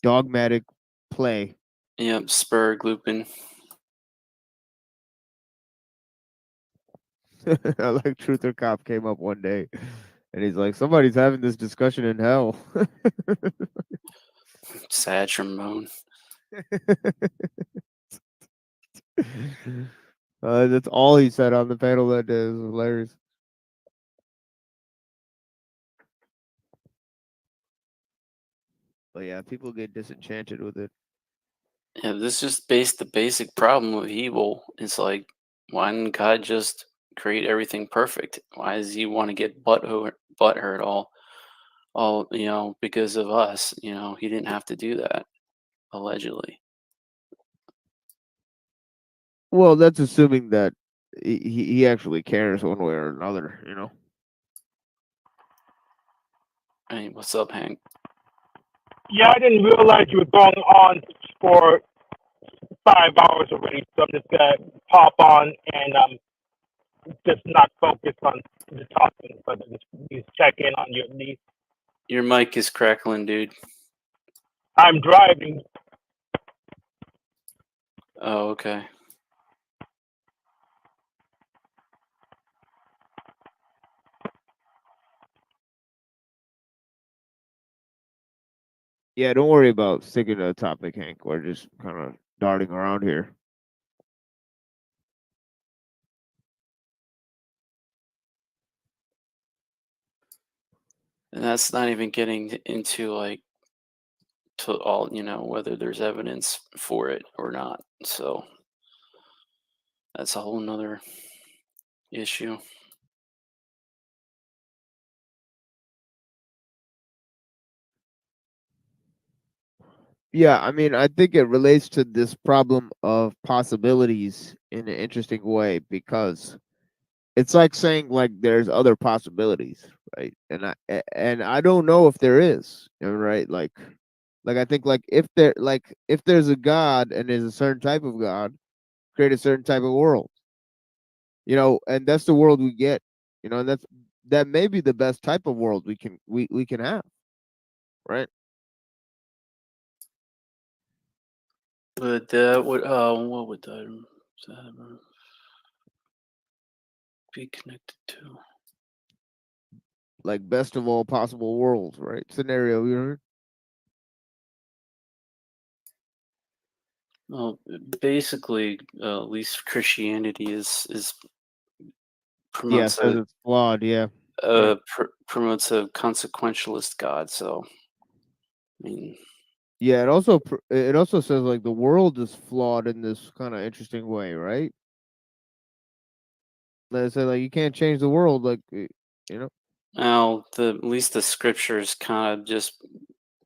S7: dogmatic play.
S1: Yep, Spur Lupin.
S7: I like Truther Cop came up one day, and he's like, somebody's having this discussion in hell.
S1: Sad trombone.
S7: That's all he said on the panel that day. It was hilarious. But yeah, people get disenchanted with it.
S1: Yeah, this is just the basic problem with evil. It's like, why didn't God just create everything perfect? Why does he want to get butthurt all because of us? He didn't have to do that, allegedly.
S7: Well, that's assuming that he actually cares one way or another.
S1: Hey, what's up, Hank?
S19: Yeah, I didn't realize you were going on for 5 hours already, so I'm just gonna pop on and just not focus on the talking, but just check in on you at least.
S1: Your mic is crackling, dude.
S19: I'm driving.
S1: Oh, okay.
S7: Yeah, don't worry about sticking to the topic, Hank. We're just kind of darting around here.
S1: And that's not even getting into like to all, whether there's evidence for it or not. So that's a whole nother issue.
S7: Yeah, I mean, I think it relates to this problem of possibilities in an interesting way, because it's like saying like there's other possibilities, right? And I don't know if there is, right? Like I think like if there's a God and there's a certain type of God, create a certain type of world, and that's the world we get, and that may be the best type of world we can have, right?
S1: But that would what would that be connected to?
S7: Like best of all possible worlds, right? Scenario,
S1: Well, basically, at least Christianity is
S7: Yeah,
S1: promotes
S7: says
S1: a
S7: it's flawed. Yeah, right.
S1: promotes a consequentialist God. So, I mean,
S7: Yeah, it also says like the world is flawed in this kind of interesting way, right? They say like you can't change the world, like
S1: now at least the scriptures kind of just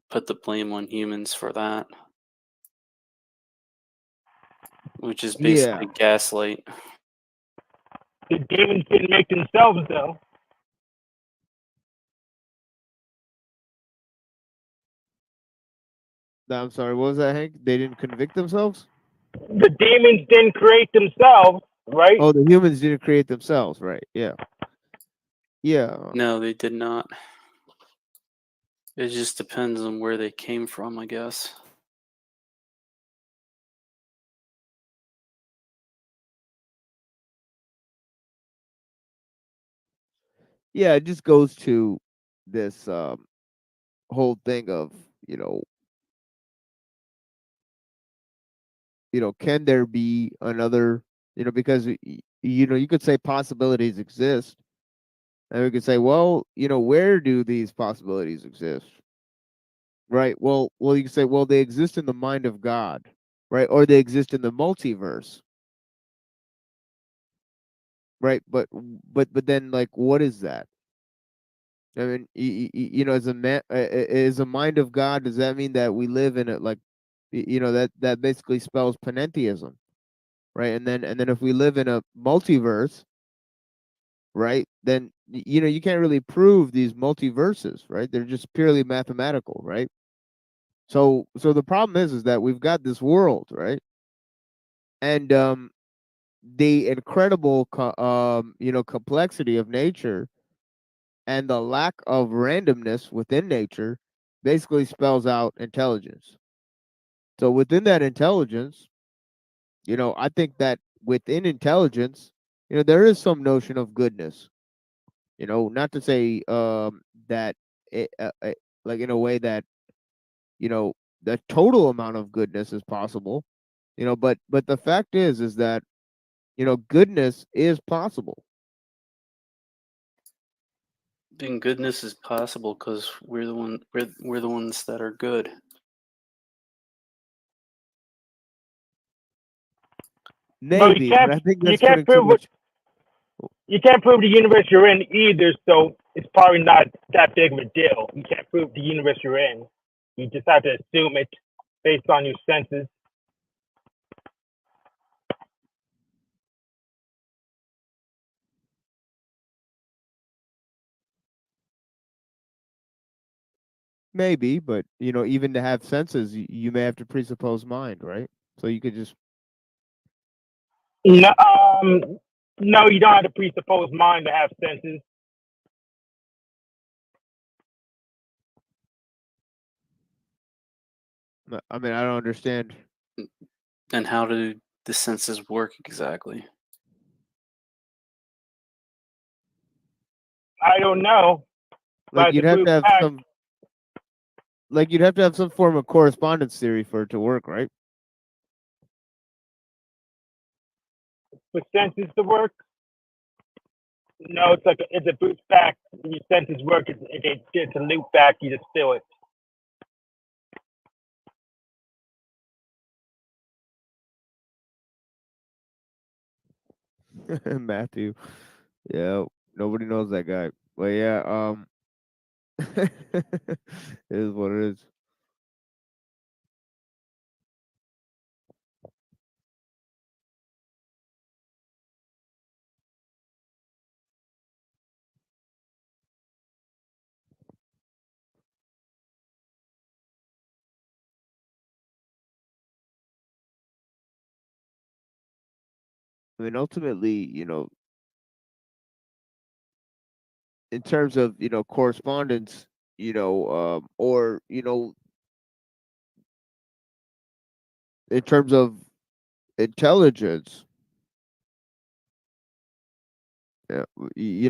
S1: put the blame on humans for that, which is
S7: Yeah.
S1: basically gaslight.
S19: The demons didn't make themselves, though.
S7: I'm sorry, what was that, Hank? They didn't convict themselves?
S19: The demons didn't create themselves, right?
S7: Oh, the humans didn't create themselves, right? Yeah. Yeah.
S1: No, they did not. It just depends on where they came from, I guess.
S7: Yeah, it just goes to this whole thing of, can there be another, because you could say possibilities exist. And we could say, well, where do these possibilities exist? Right. Well, you can say, well, they exist in the mind of God, right? Or they exist in the multiverse, right? But then, like, what is that? I mean, as a man, is a mind of God. Does that mean that we live in it? Like, that basically spells panentheism, right? And then if we live in a multiverse, right? Then you can't really prove these multiverses, right? They're just purely mathematical, right? So the problem is that we've got this world, right? And the incredible complexity of nature and the lack of randomness within nature basically spells out intelligence. So within that intelligence, I think that within intelligence, there is some notion of goodness. Not to say that like in a way that the total amount of goodness is possible, but the fact is that goodness is possible.
S1: Then goodness is possible because we're the ones that are good.
S19: Well,
S7: Maybe, but I think
S19: you
S7: that's
S19: can't
S7: putting too
S19: prove
S7: much.
S19: you can't prove the universe you're in either, so it's probably not that big of a deal. You can't prove the universe you're in. You just have to assume it based on your senses.
S7: Maybe, but even to have senses, you may have to presuppose mind, right? So you could just
S19: No, no, you don't have to presuppose mind to have senses.
S7: I mean, I don't understand.
S1: And how do the senses work exactly?
S19: I don't know. But
S7: Like
S19: I
S7: you'd
S19: can
S7: have
S19: prove
S7: to have
S19: facts.
S7: some like you'd have to have some form of correspondence theory for it to work, right?
S19: For senses to work, no, it's a boot back. When your senses work, it's a loop back. You just feel it.
S7: Matthew. Yeah, nobody knows that guy. But yeah, it is what it is. I mean, ultimately, in terms of correspondence, or in terms of intelligence, yeah,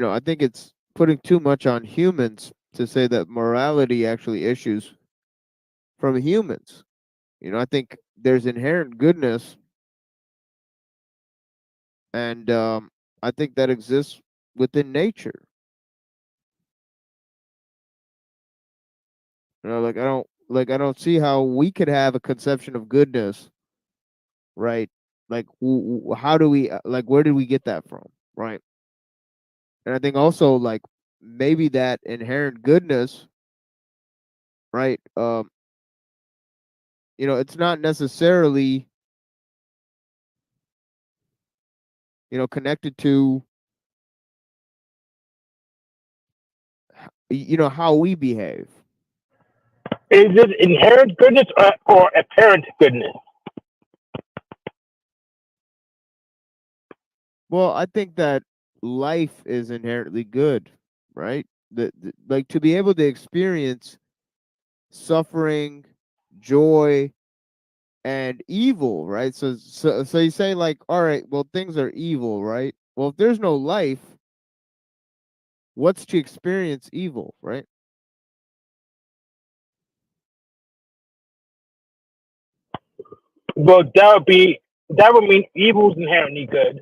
S7: I think it's putting too much on humans to say that morality actually issues from humans. I think there's inherent goodness, and I think that exists within nature. Like I don't see how we could have a conception of goodness, right? Like how do we like where did we get that from, right? And I think also like maybe that inherent goodness, right? It's not necessarily connected to how we behave.
S19: Is it inherent goodness or apparent goodness?
S7: Well, I think that life is inherently good, right? Like to be able to experience suffering, joy, and evil, right? So you say like, all right, well things are evil, right? Well, if there's no life, what's to experience evil, right?
S19: Well, that would mean evil is inherently good.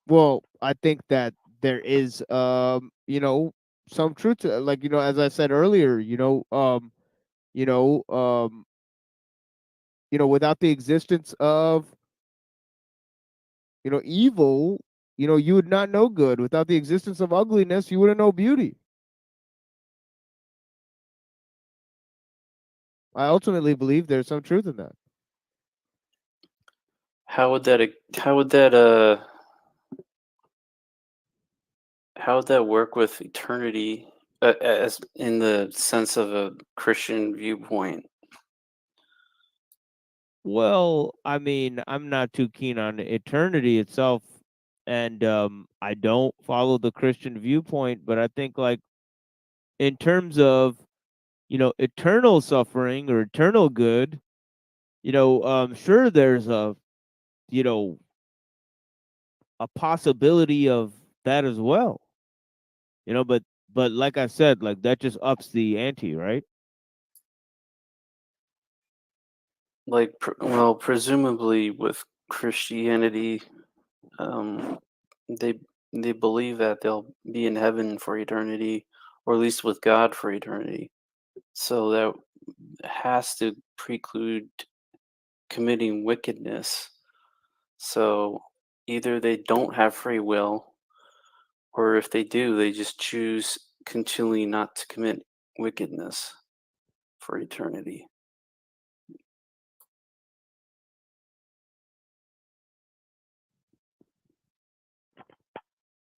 S7: Well, I think that there is some truth to like as I said earlier, you know um without the existence of evil, you would not know good. Without the existence of ugliness, you wouldn't know beauty. I ultimately believe there's some truth in that.
S1: How would that work with eternity, as in the sense of a Christian viewpoint?
S7: Well, I mean, I'm not too keen on eternity itself, and I don't follow the Christian viewpoint, but I think like in terms of eternal suffering or eternal good, sure there's you know a possibility of that as well. But like I said, like that just ups the ante, right?
S1: Like, well, presumably with Christianity, um, they they believe that they'll be in heaven for eternity, or at least with God for eternity. So that has to preclude committing wickedness. So either they don't have free will, or if they do, they just choose continually not to commit wickedness for eternity.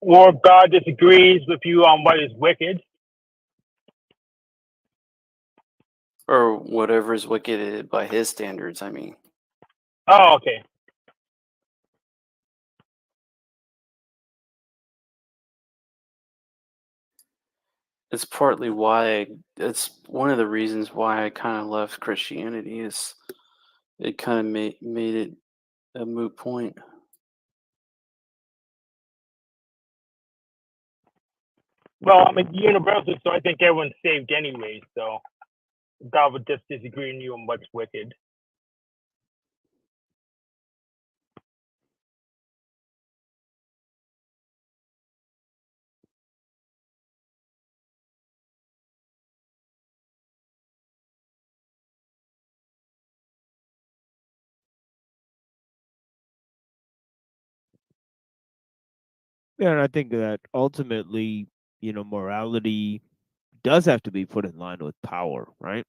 S19: Or God disagrees with you on what is wicked.
S1: Or whatever is wicked by his standards, I mean.
S19: Oh, okay.
S1: It's partly why it's one of the reasons why I kind of left Christianity is it kind of made it a moot point.
S19: Well, I'm a universal, so I think everyone's saved anyway. So God would just disagree with you on what's wicked.
S7: Yeah, and I think that ultimately, morality does have to be put in line with power, right?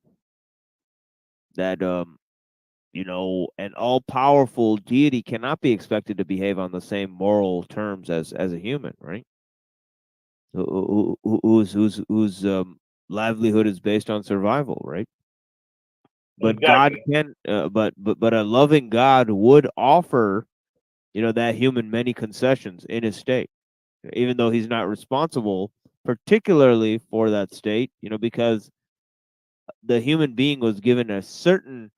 S7: That an all-powerful deity cannot be expected to behave on the same moral terms as a human, right? Whose livelihood is based on survival, right? But God
S19: Exactly.
S7: can, but a loving God would offer, that human many concessions in his state, even though he's not responsible particularly for that state, because the human being was given a certain,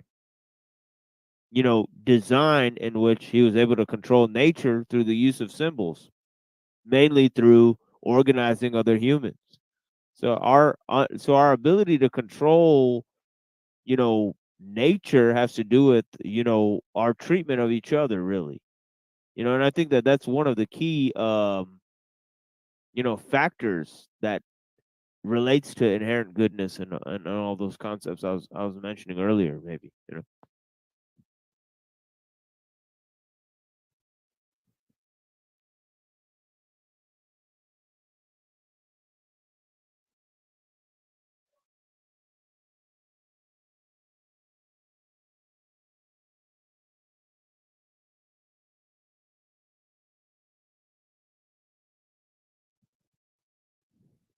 S7: design in which he was able to control nature through the use of symbols, mainly through organizing other humans. So our ability to control, nature has to do with, our treatment of each other, really. And I think that that's one of the key, factors that relates to inherent goodness and all those concepts I was mentioning earlier, maybe.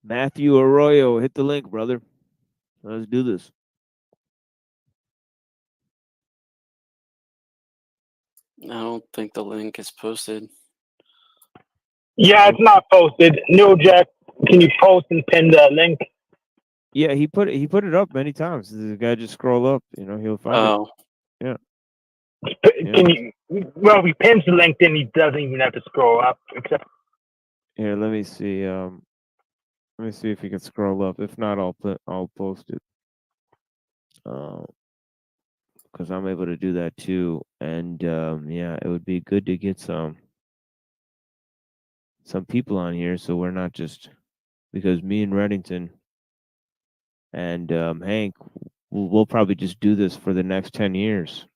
S7: Matthew Arroyo, hit the link, brother. Let's do this.
S1: I don't think the link is posted.
S19: Yeah, it's not posted. No, Jack, can you post and pin the link?
S7: Yeah, he put it up many times. The guy just scroll up, he'll find
S1: Oh.
S7: it. Yeah.
S19: Can you? Well, if he pins the link, then he doesn't even have to scroll up. Except
S7: Here, let me see. Let me see if he can scroll up. If not, I'll post it. Because I'm able to do that too. And yeah, it would be good to get some people on here, so we're not just, because me and Reddington and Hank, we'll probably just do this for the next 10 years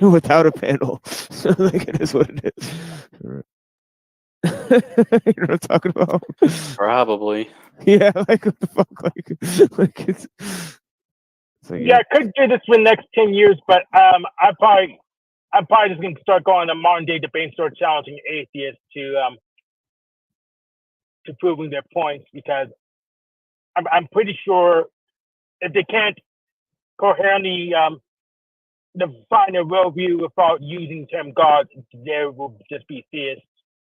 S7: without a panel. So like, it is what it is. You know what I'm talking about?
S1: Probably.
S7: Yeah, like what the fuck, like it's like,
S19: yeah, I could do this for the next 10 years, but I'm probably just going to start going on modern day debate and start challenging atheists to proving their points, because I'm pretty sure if they can't coherently define a worldview without using the term God, there will just be theists,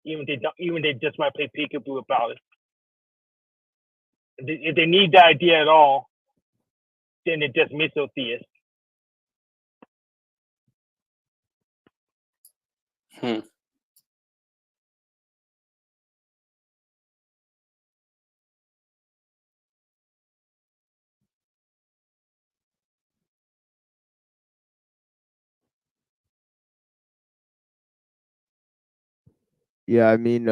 S19: even they just might play peekaboo about it. If they need the idea at all, then they're just misotheists.
S7: yeah, I mean,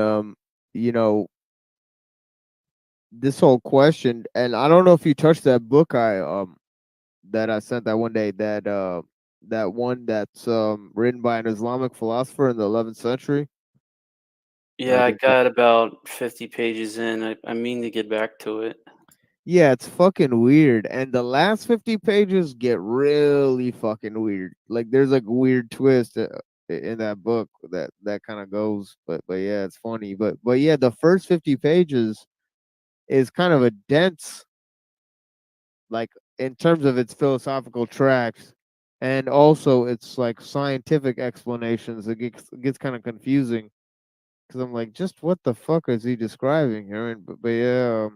S7: this whole question, and I don't know if you touched that book that I sent that one day, that one that's written by an Islamic philosopher in the 11th century.
S1: Yeah, I got about 50 pages in. I mean to get back to it.
S7: Yeah, it's fucking weird, and the last 50 pages get really fucking weird. Like, there's like a weird twist in that book that kind of goes, but yeah, it's funny. But yeah, the first 50 pages is kind of a dense, like, in terms of its philosophical tracks, and also its like scientific explanations. It gets kind of confusing because I'm like, just what the fuck is he describing here? And but yeah.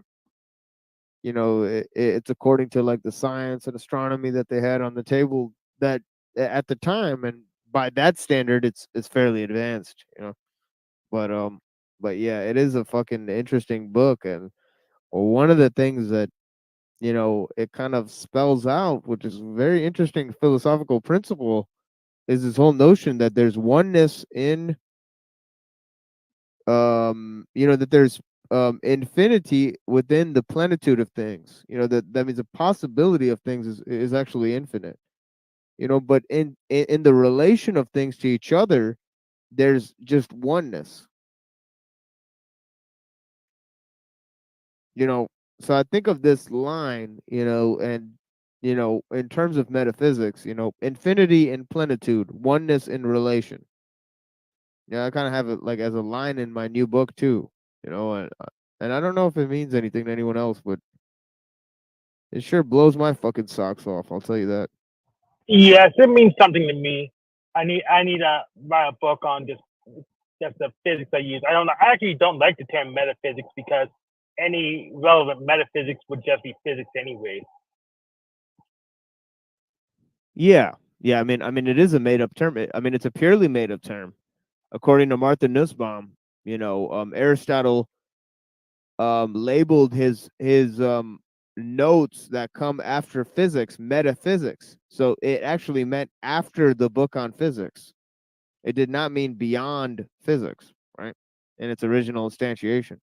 S7: It's according to like the science and astronomy that they had on the table that at the time, and by that standard, it's fairly advanced. But yeah, it is a fucking interesting book, and one of the things that it kind of spells out, which is a very interesting philosophical principle, is this whole notion that there's oneness in that there's infinity within the plenitude of things. That means the possibility of things is actually infinite. But in the relation of things to each other, there's just oneness. So I think of this line, and in terms of metaphysics, infinity in plenitude, oneness in relation. Yeah, I kind of have it like as a line in my new book too, and I don't know if it means anything to anyone else, but it sure blows my fucking socks off. I'll tell you that.
S19: Yes, it means something to me. I need to write a book on just the physics I use. I actually don't like the term metaphysics because any relevant metaphysics would just be physics anyway.
S7: Yeah. I mean, it is a made up term. It's a purely made up term, according to Martha Nussbaum. Aristotle labeled his notes that come after physics metaphysics. So it actually meant after the book on physics. It did not mean beyond physics, right? In its original instantiation.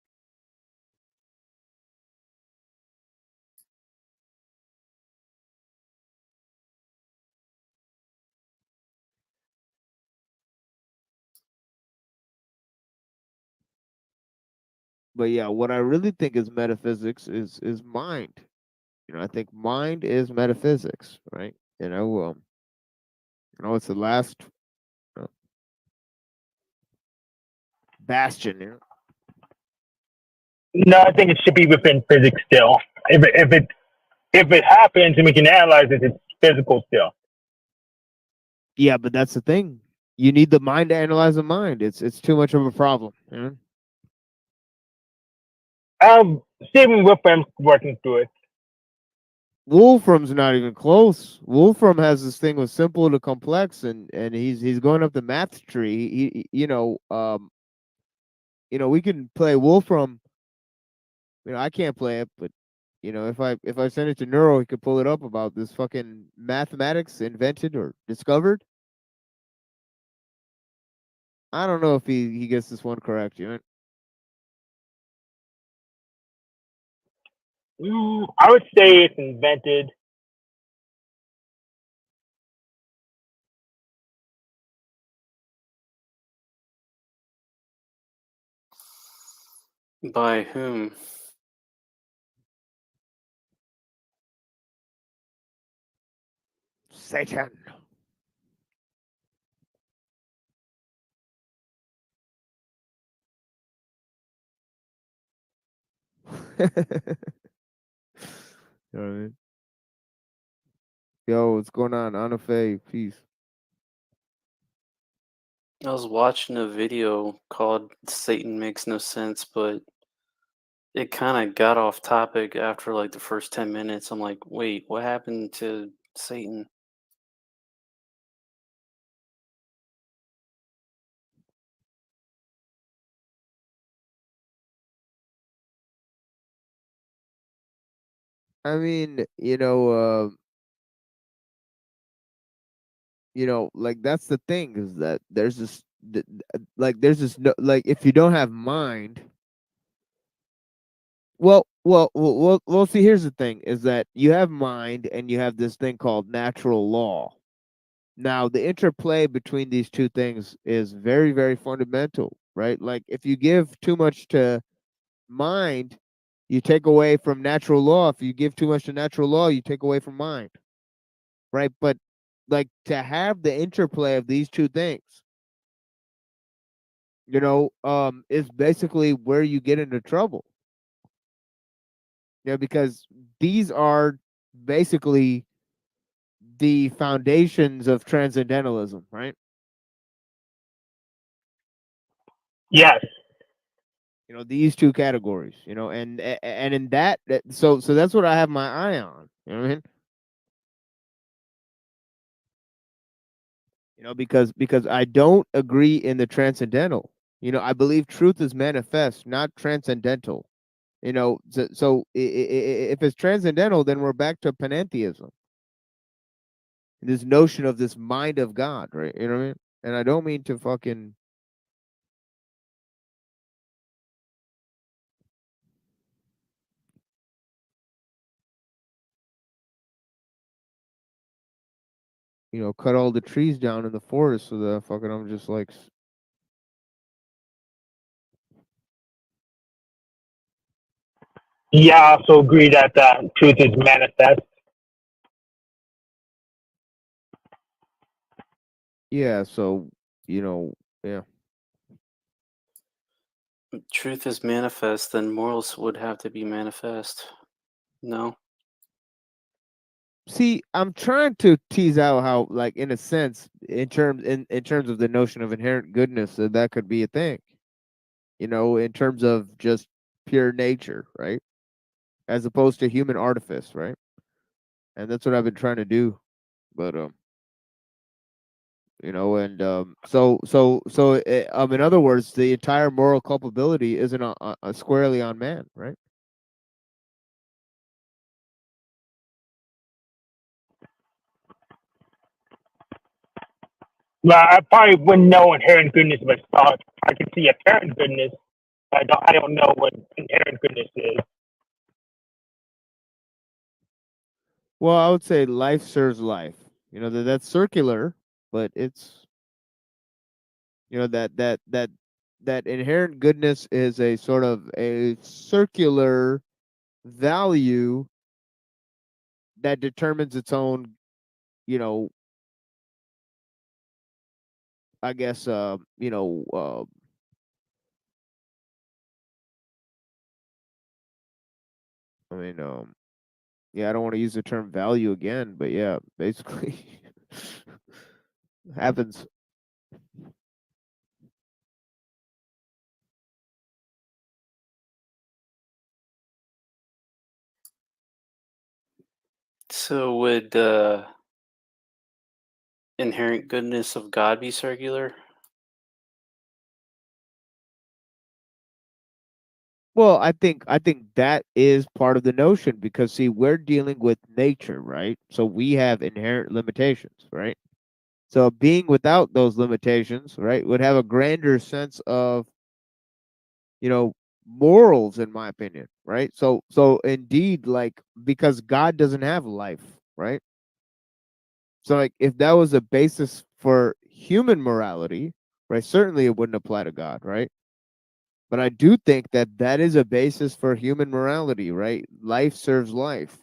S7: But yeah, what I really think is metaphysics is mind. I think mind is metaphysics, right? It's the last bastion.
S19: No, I think it should be within physics still. If it happens and we can analyze it, it's physical still.
S7: Yeah, but that's the thing. You need the mind to analyze the mind. It's too much of a problem.
S19: Stephen Wolfram's working through it.
S7: Wolfram's not even close. Wolfram has this thing with simple to complex, and he's going up the math tree. We can play Wolfram. I can't play it, but if I send it to Neuro, he could pull it up about this fucking mathematics invented or discovered. I don't know if he gets this one correct,
S19: I would say it's invented.
S1: By whom?
S7: Satan. You know what I mean? Yo, what's going on? Anafe, peace.
S1: I was watching a video called Satan Makes No Sense, but it kind of got off topic after like the first 10 minutes. I'm like, wait, what happened to Satan?
S7: I mean, like that's the thing is that there's this no, like if you don't have mind. Well. See, here's the thing: is that you have mind and you have this thing called natural law. Now, the interplay between these two things is very, very fundamental, right? Like if you give too much to mind, you take away from natural law. If you give too much to natural law, you take away from mind, right? But like to have the interplay of these two things, is basically where you get into trouble. Because these are basically the foundations of transcendentalism, right?
S19: Yes.
S7: These two categories, and in so that's what I have my eye on. You know what I mean? Because I don't agree in the transcendental. I believe truth is manifest, not transcendental. You know, so if it's transcendental, then we're back to panentheism. This notion of this mind of God, right? You know what I mean? And I don't mean to fucking cut all the trees down in the forest so that fucking I'm just like
S19: Yeah, I also agree that truth is manifest.
S7: yeah, so yeah.
S1: Truth is manifest, then morals would have to be manifest. No.
S7: See, I'm trying to tease out how, like, in a sense, in terms of the notion of inherent goodness, that could be a thing. In terms of just pure nature, right? As opposed to human artifice, right? And that's what I've been trying to do. But and in other words, the entire moral culpability isn't squarely on man, right?
S19: Well, I probably wouldn't know inherent goodness, but I can see apparent goodness. I don't know what inherent goodness is.
S7: Well, I would say life serves life. That's circular, but it's that inherent goodness is a sort of a circular value that determines its own, I guess I mean yeah, I don't want to use the term value again, but yeah, basically happens.
S1: So would inherent goodness of God be circular?
S7: Well, I think that is part of the notion because see, we're dealing with nature, right? So we have inherent limitations, right? So a being without those limitations, right, would have a grander sense of, morals, in my opinion, right? So indeed, like, because God doesn't have life, right? So like if that was a basis for human morality, right, certainly it wouldn't apply to God, right? But I do think that that is a basis for human morality, right? Life serves life.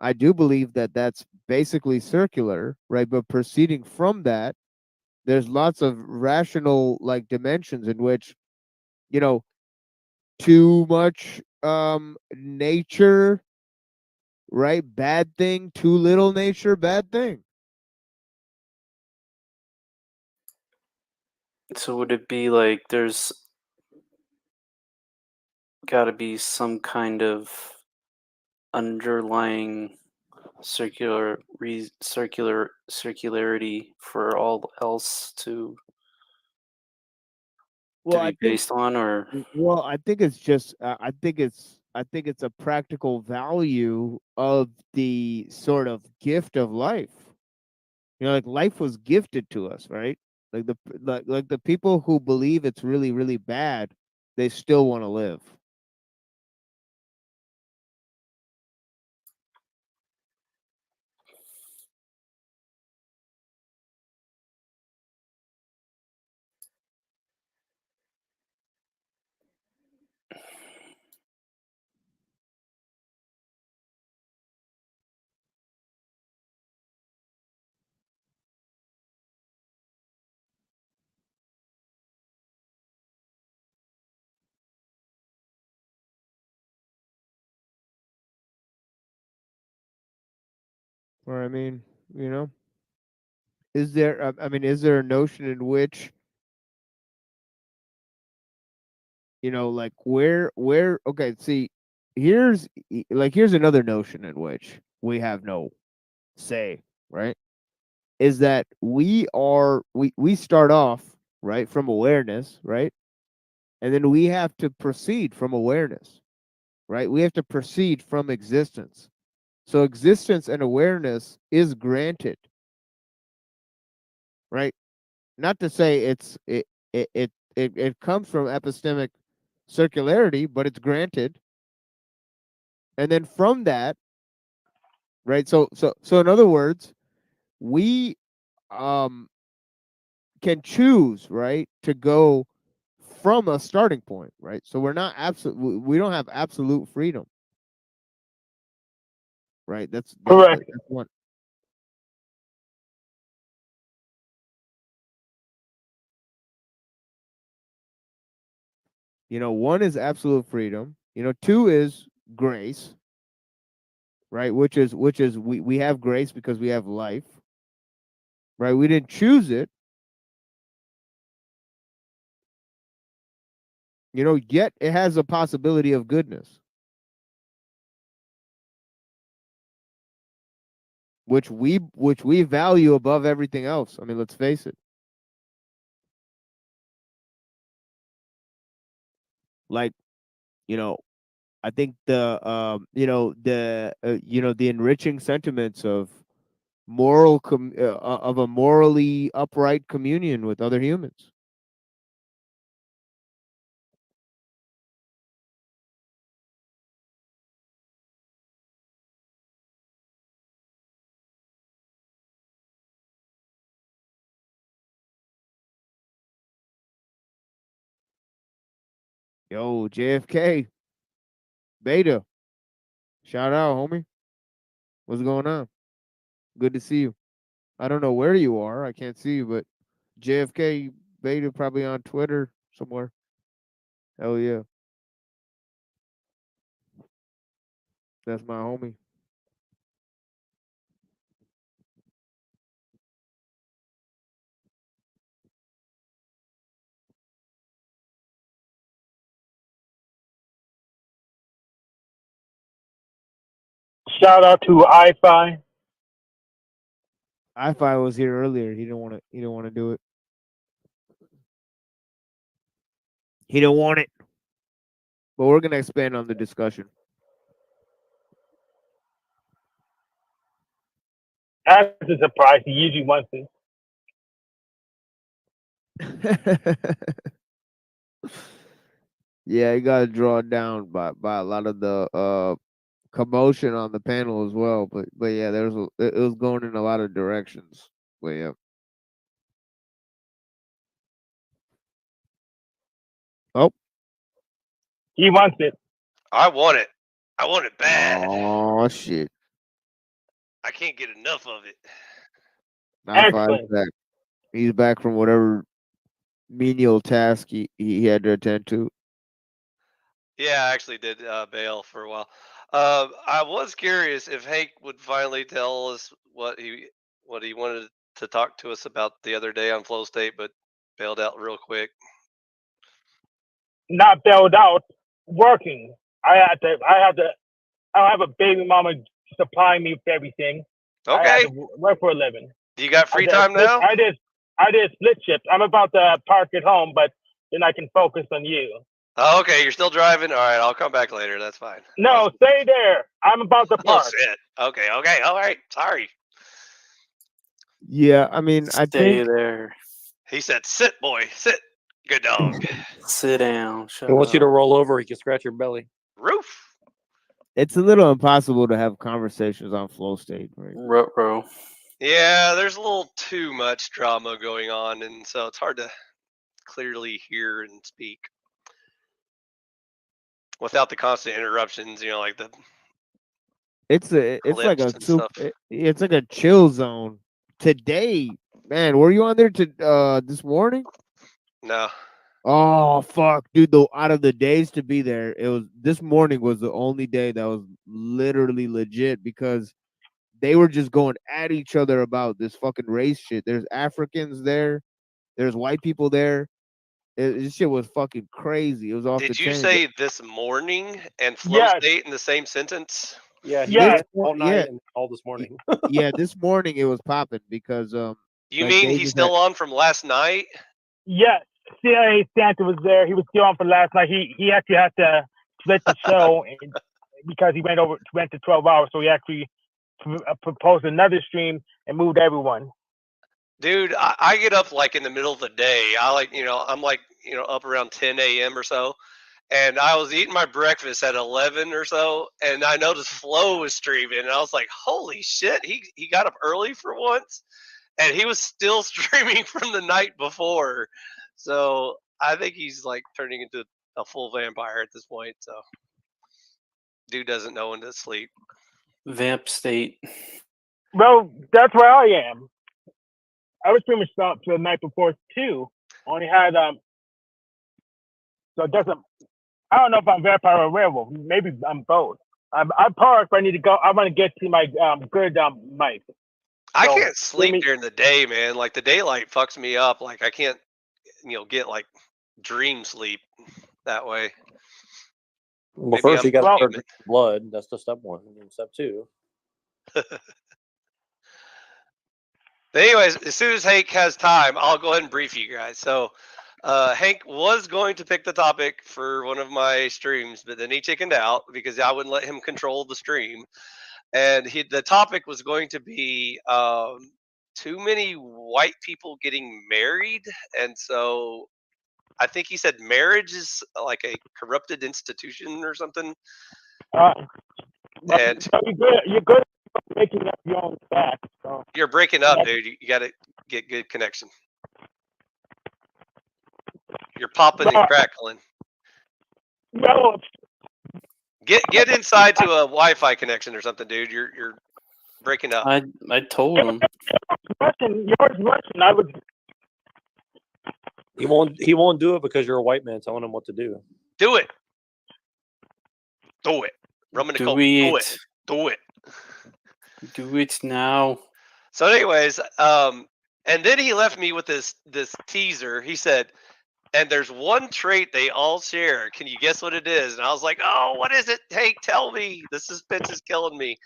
S7: I do believe that that's basically circular, right? But proceeding from that, there's lots of rational like dimensions in which, you know, too much nature, right? Bad thing, too little nature, bad thing.
S1: So would it be like there's got to be some kind of underlying circularity for all else to
S7: Well,
S1: be based on, or
S7: I think it's just I think it's a practical value of the sort of gift of life. Like life was gifted to us, right? Like the people who believe it's really really bad, they still want to live. Or I mean, you know, is there a notion in which like where okay, see, here's another notion in which we have no say, right? Is that we start off, right, from awareness, right? And then we have to proceed from awareness. right? We have to proceed from existence. So existence and awareness is granted, right? Not to say it comes from epistemic circularity, but it's granted. And then from that, right? So in other words, we can choose, right, to go from a starting point, right? So we're not we don't have absolute freedom, right? That's one. You know, one is absolute freedom. You know, two is grace, right? Which is we have grace because we have life, right? We didn't choose it. You know, yet it has a possibility of goodness, which we value above everything else. I mean, let's face it. Like, you know, I think the the enriching sentiments of of a morally upright communion with other humans. Yo, JFK, Beta, shout out, homie. What's going on? Good to see you. I don't know where you are. I can't see you, but JFK, Beta, probably on Twitter somewhere. Hell yeah. That's my homie.
S19: Shout out to iFi.
S7: iFi was here earlier. He didn't want to. He didn't want to do it. He didn't want it. But we're gonna expand on the discussion.
S19: That's a surprise. He usually wants it.
S7: Yeah, he got drawn down by a lot of the commotion on the panel as well. But yeah, it was going in a lot of directions. But yeah. Oh,
S19: He wants it.
S6: I want it. I want it bad.
S7: oh shit!
S6: I can't get enough of it.
S7: iFi's back. He's back from whatever menial task he had to attend to.
S6: Yeah, I actually did bail for a while. I was curious if Hank would finally tell us what he wanted to talk to us about the other day on Flow State, but bailed out real quick.
S19: Not bailed out, working. I have a baby mama supplying me with everything. I
S6: Okay.
S19: have to work for a living.
S6: You got free time now?
S19: I did split shift. I'm about to park at home, but then I can focus on you.
S6: Oh, okay, you're still driving? All right, I'll come back later. That's fine.
S19: No, stay there. I'm about to park.
S6: Oh, shit. Okay, all right. Sorry.
S7: Yeah, I mean, I
S1: Stay
S7: think
S1: there.
S6: He said, sit, boy, sit. Good dog.
S1: Sit down.
S17: He wants you to roll over. He can scratch your belly.
S6: Roof.
S7: it's a little impossible to have conversations on Flow State, right?
S1: Ruh-roh.
S6: Yeah, there's a little too much drama going on, and so it's hard to clearly hear and speak without the constant interruptions, like the
S7: It's like
S6: clips
S7: a
S6: and
S7: super,
S6: stuff.
S7: it's like a chill zone. Today, man, were you on there this morning?
S6: No.
S7: Oh fuck, dude! Out of the days to be there, this morning was the only day that was literally legit because they were just going at each other about this fucking race shit. There's Africans there, there's white people there. This shit was fucking crazy. It was off the
S6: Did
S7: chain.
S6: you say this morning and Flow State in the same sentence?
S17: Yeah, he
S7: Yes.
S17: did all night and all this morning.
S7: Yeah, this morning it was popping because
S6: You
S7: like,
S6: mean
S7: they
S6: he's
S7: just
S6: still on from last night?
S19: Yes, CIA Santa was there. He was still on for last night. He actually had to split the show because he went to 12 hours. So he actually proposed another stream and moved everyone.
S6: Dude, I get up like in the middle of the day. I'm up around 10 a.m. or so. And I was eating my breakfast at 11 or so, and I noticed Flo was streaming, and I was like, holy shit, he got up early for once, and he was still streaming from the night before. So I think he's like turning into a full vampire at this point. So dude doesn't know when to sleep.
S1: Vamp state.
S19: Well, that's where I am. I was pretty much stopped the night before too. Only had so it doesn't. I don't know if I'm vampire or werewolf. Maybe I'm both. I'm parked. I need to go. I want to get to my good mic.
S6: I can't sleep during the day, man. Like the daylight fucks me up. Like I can't, get like dream sleep that way.
S17: Well,
S6: Maybe
S17: first
S6: I'm
S17: you got to start
S6: human.
S17: drinking blood. That's the step one. And then step two.
S6: But anyways, as soon as Hank has time, I'll go ahead and brief you guys. So Hank was going to pick the topic for one of my streams, but then he chickened out because I wouldn't let him control the stream. And the topic was going to be too many white people getting married. And so I think he said marriage is like a corrupted institution or something. And
S19: you're good at making up your own facts. So.
S6: You're breaking up, dude. You got to get good connection. You're popping and crackling.
S19: No.
S6: Get inside to a Wi-Fi connection or something, dude. You're breaking up.
S1: I told him.
S19: Yours Russian. I would.
S17: He won't do it because you're a white man telling him what to do.
S6: Do it. Do it. Roman
S1: Do
S6: do it. Do it.
S1: Do it now.
S6: So, anyways, and then he left me with this teaser. He said, and there's one trait they all share. Can you guess what it is? And I was like, oh, what is it? Hey, tell me. The suspense is killing me.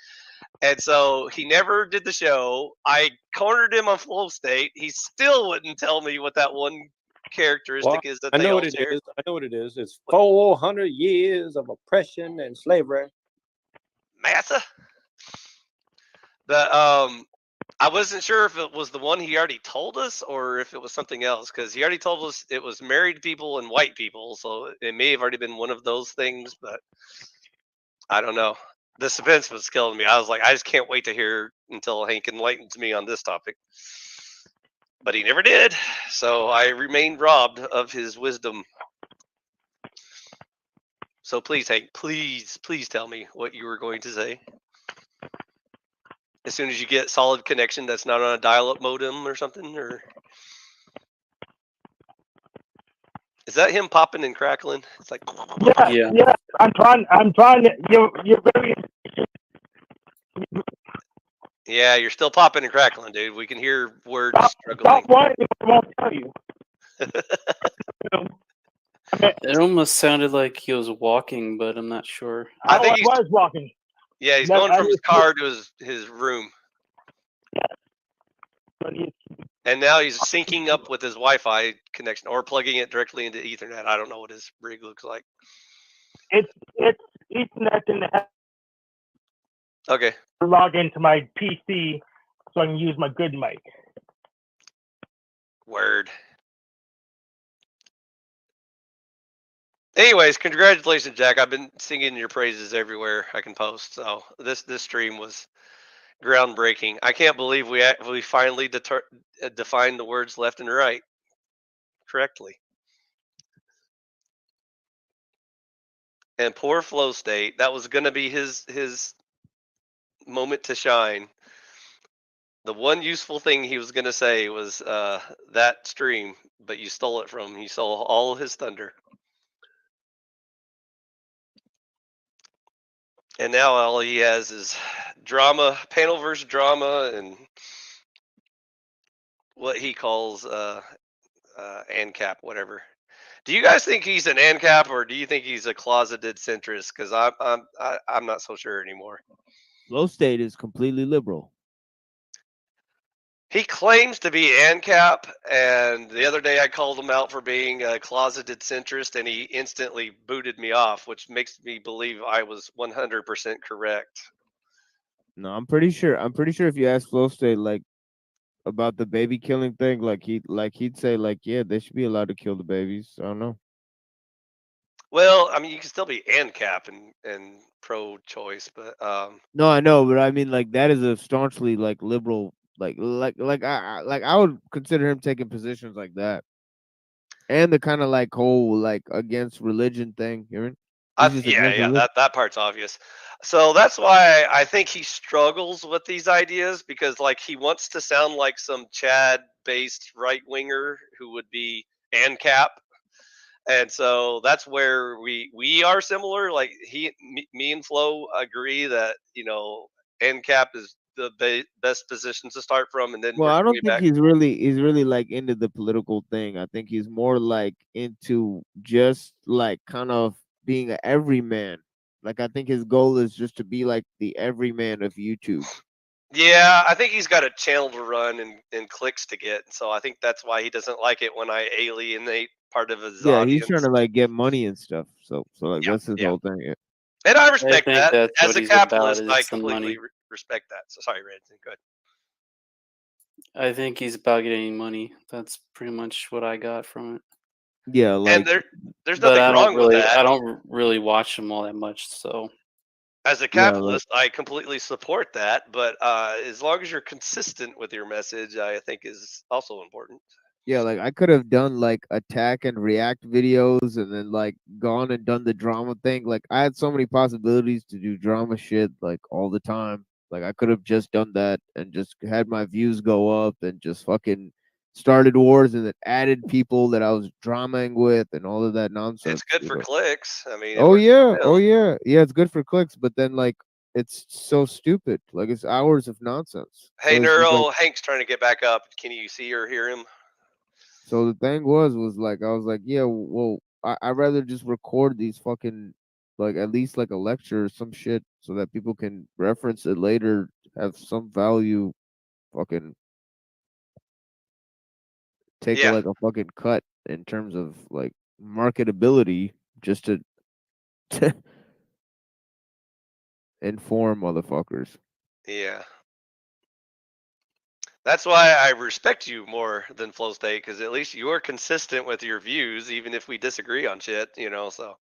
S6: And so he never did the show. I cornered him on Flow State. He still wouldn't tell me what that one characteristic is that
S17: I
S6: they
S17: know
S6: all
S17: what it
S6: share.
S17: is. I know what it is. It's 400 years of oppression and slavery.
S6: Massa. I wasn't sure if it was the one he already told us or if it was something else, because he already told us it was married people and white people, so it may have already been one of those things, but I don't know. The suspense was killing me. I was like, I just can't wait to hear until Hank enlightens me on this topic. But he never did, so I remained robbed of his wisdom. So please, Hank, please tell me what you were going to say. As soon as you get solid connection that's not on a dial-up modem or something, or is that him popping and crackling? It's like
S19: yeah. I'm trying to. You're very.
S6: Yeah, you're still popping and crackling, dude. We can hear words struggling.
S19: Stop whining, I won't tell you.
S1: It almost sounded like he was walking, but I'm not sure.
S6: I think he
S19: was walking.
S6: Yeah, he's going from his car to his room. And now he's syncing up with his Wi-Fi connection or plugging it directly into Ethernet. I don't know what his rig looks like.
S19: It's Ethernet in the head.
S6: Okay.
S19: Log into my PC so I can use my good mic.
S6: Word. Anyways, congratulations, Jack. I've been singing your praises everywhere I can post. So this stream was groundbreaking. I can't believe we finally defined the words left and right correctly. And poor Flow State, that was going to be his moment to shine. The one useful thing he was going to say was that stream, but you stole it from him. You stole all of his thunder. And now all he has is drama, panel versus drama, and what he calls ANCAP, whatever. Do you guys think he's an ANCAP, or do you think he's a closeted centrist? Because I'm not so sure anymore.
S7: Flow State is completely liberal.
S6: He claims to be ANCAP, and the other day I called him out for being a closeted centrist, and he instantly booted me off, which makes me believe I was 100% correct.
S7: No, I'm pretty sure. I'm pretty sure if you ask Flow State like about the baby killing thing, he'd say like, yeah, they should be allowed to kill the babies. I don't know.
S6: Well, I mean, you can still be ANCAP and pro-choice, but
S7: No, I know, but I mean like that is a staunchly like liberal I would consider him taking positions like that. And the kind of like whole like against religion thing, you know? He's just
S6: yeah,
S7: against religion.
S6: that part's obvious. So that's why I think he struggles with these ideas, because like he wants to sound like some Chad-based right winger who would be ANCAP, and so that's where we are similar. Like me and Flo agree that ANCAP is the best position to start from, and then
S7: Well,
S6: work
S7: I
S6: your way
S7: don't think
S6: back.
S7: he's really like into the political thing. I think he's more like into just like kind of being an everyman. Like I think his goal is just to be like the everyman of YouTube.
S6: Yeah, I think he's got a channel to run and clicks to get. So I think that's why he doesn't like it when I alienate part of his
S7: Yeah, he's trying
S6: audience.
S7: to like get money and stuff. So like that's his
S6: Yeah.
S7: whole thing. Yeah.
S6: And I
S1: I
S6: respect
S1: think
S6: that.
S1: that's
S6: As
S1: what
S6: a
S1: he's about.
S6: capitalist, I
S1: Is the money.
S6: completely respect that. So sorry, Red. Go ahead.
S1: I think he's about getting money. That's pretty much what I got from it.
S7: Yeah,
S6: And
S7: like
S6: there's
S1: But
S6: nothing wrong with that.
S1: I don't really watch him all that much. So
S6: As a
S7: Yeah, like
S6: capitalist, I completely support that. But as long as you're consistent with your message, I think is also important.
S7: yeah, like I could have done like attack and react videos and then like gone and done the drama thing. Like I had so many possibilities to do drama shit like all the time. Like I could have just done that and just had my views go up and just fucking started wars and then added people that I was dramaing with and all of that nonsense.
S6: It's good
S7: you
S6: for
S7: know?
S6: clicks. I mean, it
S7: Oh
S6: works
S7: yeah,
S6: for
S7: oh
S6: them.
S7: yeah, yeah. It's good for clicks, but then like it's so stupid. Like it's hours of nonsense.
S6: Hey,
S7: So it's just like
S6: Neuro, Hank's trying to get back up. Can you see or hear him?
S7: so the thing was like I was like, yeah, well, I'd rather just record these fucking like at least like a lecture or some shit so that people can reference it later, have some value, fucking take
S6: Yeah.
S7: like a fucking cut in terms of like marketability just to inform motherfuckers.
S6: Yeah. That's why I respect you more than Flow State, because at least you're consistent with your views, even if we disagree on shit, so.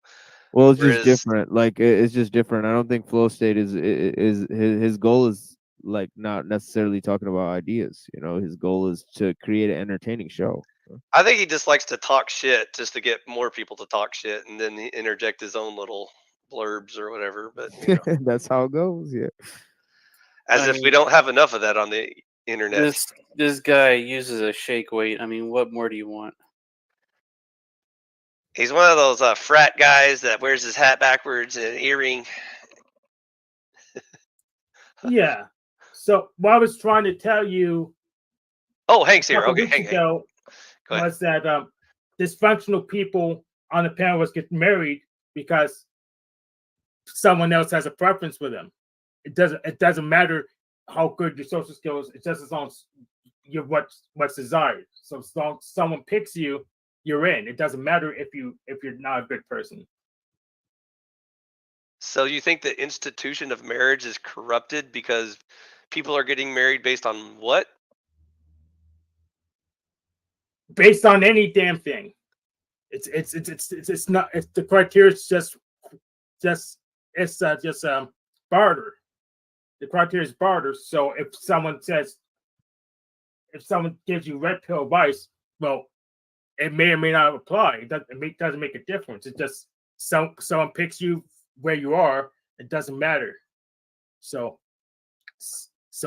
S7: Well, it's just
S6: Whereas,
S7: different. Like it's just different. I don't think flow state is his goal is like not necessarily talking about ideas. His goal is to create an entertaining show.
S6: I think he just likes to talk shit just to get more people to talk shit, and then he interject his own little blurbs or whatever. But,
S7: That's how it goes. Yeah.
S6: as
S1: I
S6: if we
S1: mean,
S6: don't have enough of that on the internet.
S1: this guy uses a shake weight. I mean, what more do you want?
S6: He's one of those frat guys that wears his hat backwards and an earring.
S19: Yeah. So what I was trying to tell you
S6: Oh, Hank's
S19: a
S6: here.
S19: couple
S6: Okay,
S19: weeks
S6: Hank.
S19: ago
S6: Go ahead.
S19: was that dysfunctional people on the panel was getting married because someone else has a preference for them. It doesn't matter how good your social skills. It's just as long as you're what's desired. So as long as someone picks you, you're in. It doesn't matter if you're not a good person.
S6: So you think the institution of marriage is corrupted because people are getting married based on what?
S19: Based on any damn thing. It's not. It's the criteria is just barter. The criteria is barter. So if someone gives you red pill advice, well, it may or may not apply. It doesn't make a difference. It just someone picks you where you are. It doesn't matter. So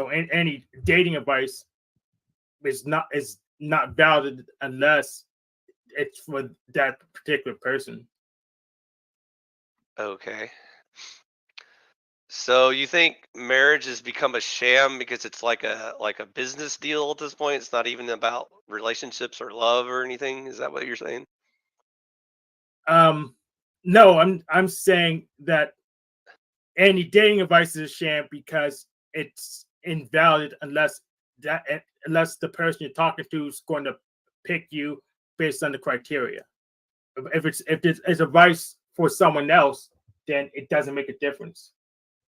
S19: any dating advice is not valid unless it's for that particular person.
S6: Okay. So you think marriage has become a sham because it's like a business deal at this point? It's not even about relationships or love or anything. Is that what you're saying?
S19: No, I'm saying that any dating advice is a sham because it's invalid unless unless the person you're talking to is going to pick you based on the criteria. If it's advice for someone else, then it doesn't make a difference.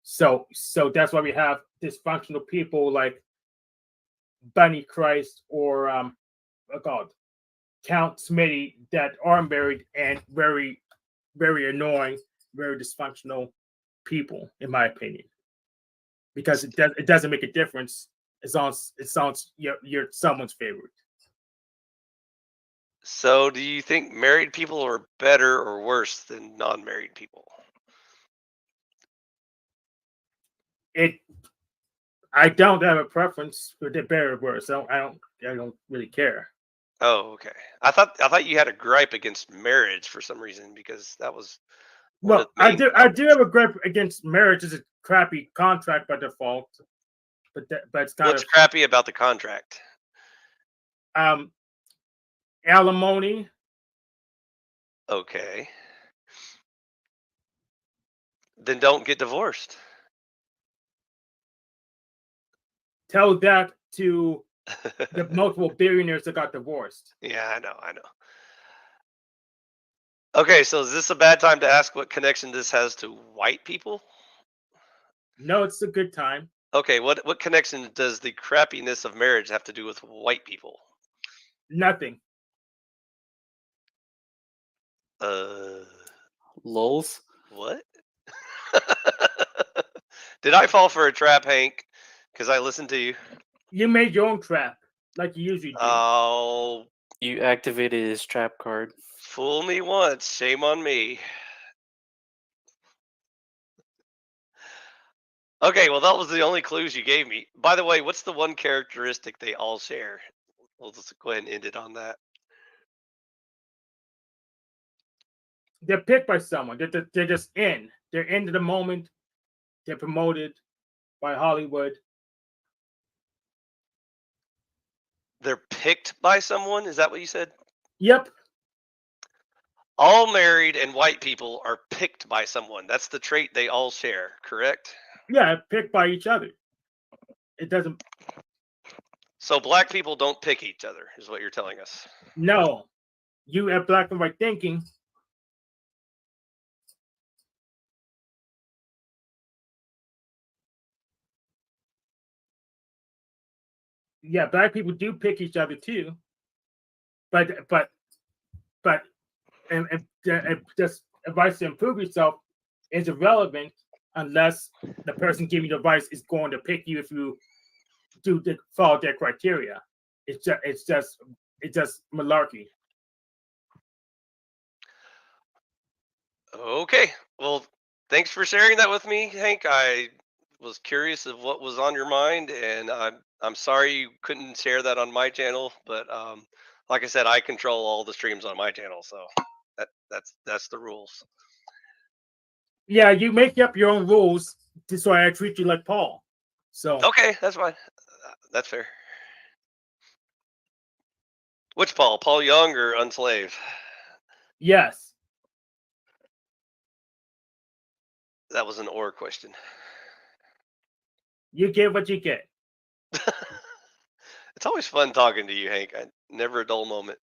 S19: So that's why we have dysfunctional people like Bunny Christ or Count Smitty that are married and very, very annoying, very dysfunctional people, in my opinion. Because it doesn't make a difference as long as you're someone's favorite.
S6: So, do you think married people are better or worse than non-married people?
S19: I don't have a preference for the better or worse. I don't really care.
S6: Oh, okay. I thought you had a gripe against marriage for some reason because that was one of
S19: Well,
S6: the main
S19: I do have a gripe against marriage. It's a crappy contract by default, but it's kind
S6: What's
S19: of
S6: crappy about the contract?
S19: Alimony.
S6: Okay. Then don't get divorced.
S19: Tell that to the multiple billionaires that got divorced.
S6: Yeah, I know. Okay, so is this a bad time to ask what connection this has to white people?
S19: No, it's a good time.
S6: Okay, what connection does the crappiness of marriage have to do with white people?
S19: Nothing.
S1: Lulz.
S6: What? Did I fall for a trap, Hank? Because I listened to you.
S19: You made your own trap, like you usually do.
S6: Oh,
S1: You activated his trap card.
S6: fool me once, shame on me. Okay, well, that was the only clues you gave me. By the way, what's the one characteristic they all share? We'll just go ahead and end it on that.
S19: They're picked by someone. They're just in. They're into the moment. They're promoted by Hollywood.
S6: They're picked by someone? Is that what you said?
S19: Yep.
S6: All married and white people are picked by someone. That's the trait they all share, correct?
S19: Yeah, picked by each other. It doesn't.
S6: So black people don't pick each other, is what you're telling us.
S19: No. You have black and white thinking. Yeah, black people do pick each other too. But just advice to improve yourself is irrelevant unless the person giving you advice is going to pick you if you follow their criteria. It's just malarkey.
S6: Okay. Well, thanks for sharing that with me, Hank. I was curious of what was on your mind, and I'm sorry you couldn't share that on my channel, but like I said, I control all the streams on my channel, so that's the rules.
S19: Yeah, you make up your own rules, so I treat you like Paul. So
S6: okay, that's fine. That's fair. Which Paul? Paul Young or Unslave?
S19: Yes.
S6: That was an or question.
S19: You get what you get.
S6: It's always fun talking to you, Hank. Never a dull moment.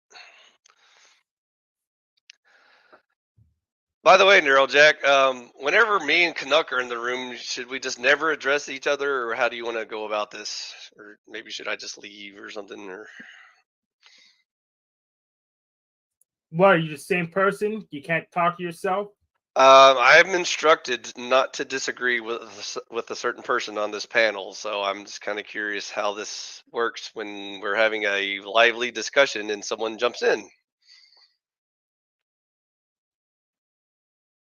S6: By the way, Neurojack, whenever me and Canuck are in the room, should we just never address each other, or how do you want to go about this? Or maybe should I just leave or something? Or
S19: What, are you the same person? You can't talk to yourself?
S6: I'm instructed not to disagree with a certain person on this panel, so I'm just kind of curious how this works when we're having a lively discussion and someone jumps in.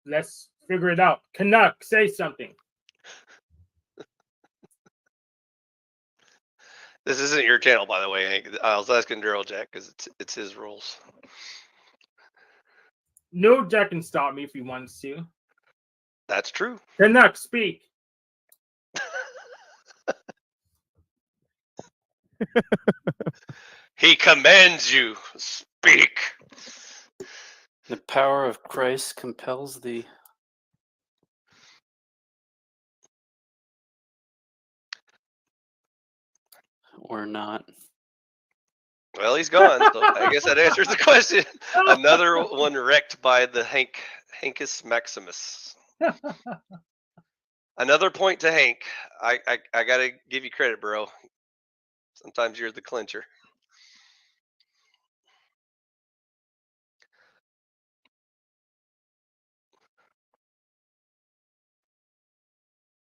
S19: Let's figure it out. Canuck, say something.
S6: This isn't your channel, by the way, Hank. I was asking Neurojack because it's his rules.
S19: Neurojack can stop me if he wants to.
S6: That's true.
S19: Canuck, speak.
S6: He commands you, speak.
S1: The power of Christ compels thee. Or not.
S6: Well, he's gone, so I guess that answers the question. Another one wrecked by the Hankus Maximus. Another point to Hank. I gotta give you credit, bro. Sometimes you're the clincher.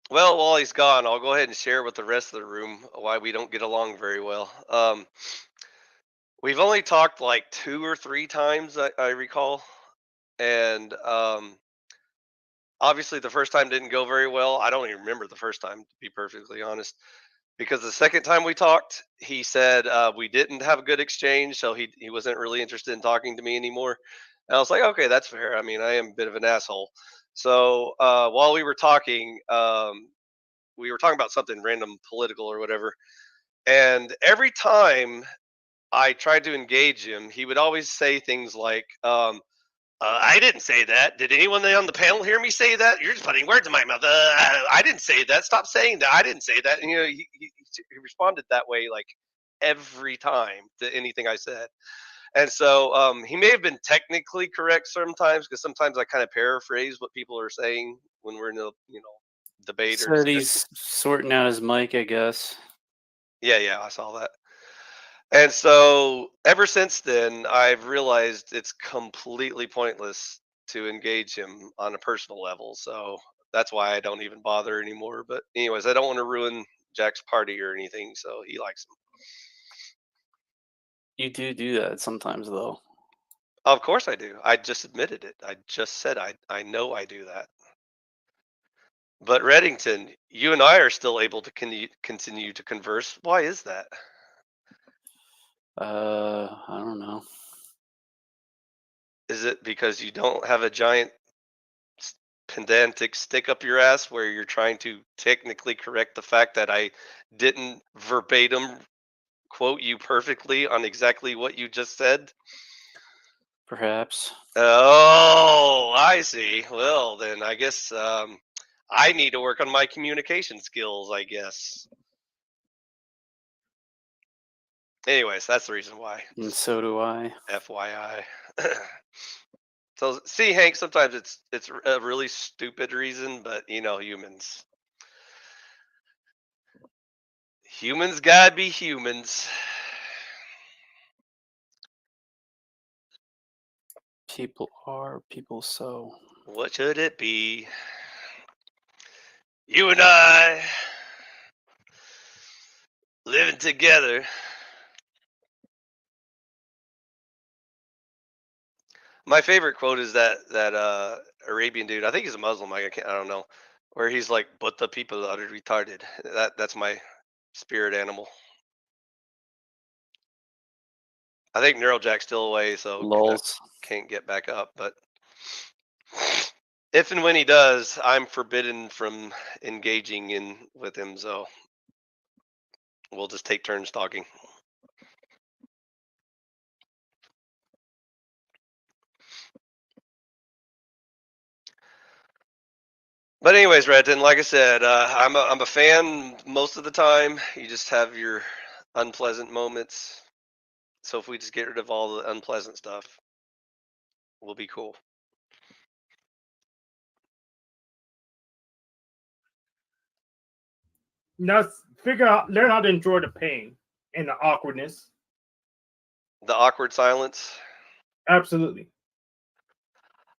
S6: Well, while he's gone, I'll go ahead and share with the rest of the room why we don't get along very well. We've only talked like 2 or 3 times, I recall, and obviously the first time didn't go very well. I don't even remember the first time, to be perfectly honest, because the second time we talked, he said we didn't have a good exchange, so he wasn't really interested in talking to me anymore. And I was like, okay, that's fair. I mean, I am a bit of an asshole. So while we were talking about something random, political or whatever, and every time I tried to engage him, he would always say things like, I didn't say that. Did anyone on the panel hear me say that? You're just putting words in my mouth. I didn't say that. Stop saying that. I didn't say that. And, he responded that way like every time to anything I said. And so he may have been technically correct sometimes, because sometimes I kind of paraphrase what people are saying when we're in a debate or
S1: Said he's sorting out his mic, I guess.
S6: Yeah, I saw that. And so ever since then, I've realized it's completely pointless to engage him on a personal level. So that's why I don't even bother anymore. But anyways, I don't want to ruin Jack's party or anything, so he likes him.
S1: You do that sometimes, though.
S6: Of course I do. I just admitted it. I just said I know I do that. But Reddington, you and I are still able to continue to converse. Why is that?
S1: I don't know.
S6: Is it because you don't have a giant pedantic stick up your ass where you're trying to technically correct the fact that I didn't verbatim quote you perfectly on exactly what you just said?
S1: Perhaps.
S6: Oh, I see. Well, then I guess I need to work on my communication skills, I guess. Anyways, that's the reason why.
S1: And so do I.
S6: FYI. So, see, Hank, sometimes it's a really stupid reason, but humans. Humans gotta be humans.
S1: People are, people so.
S6: What should it be? You and I living together. My favorite quote is that Arabian dude. I think he's a Muslim. I don't know, where he's like, "But the people are retarded." That's my spirit animal. I think Neurojack's still away, so can't get back up. But if and when he does, I'm forbidden from engaging with him. So we'll just take turns talking. But anyways, Redden, like I said, I'm a fan most of the time. You just have your unpleasant moments. So if we just get rid of all the unpleasant stuff, we'll be cool.
S19: Now, learn how to enjoy the pain and the awkwardness.
S6: The awkward silence.
S19: Absolutely.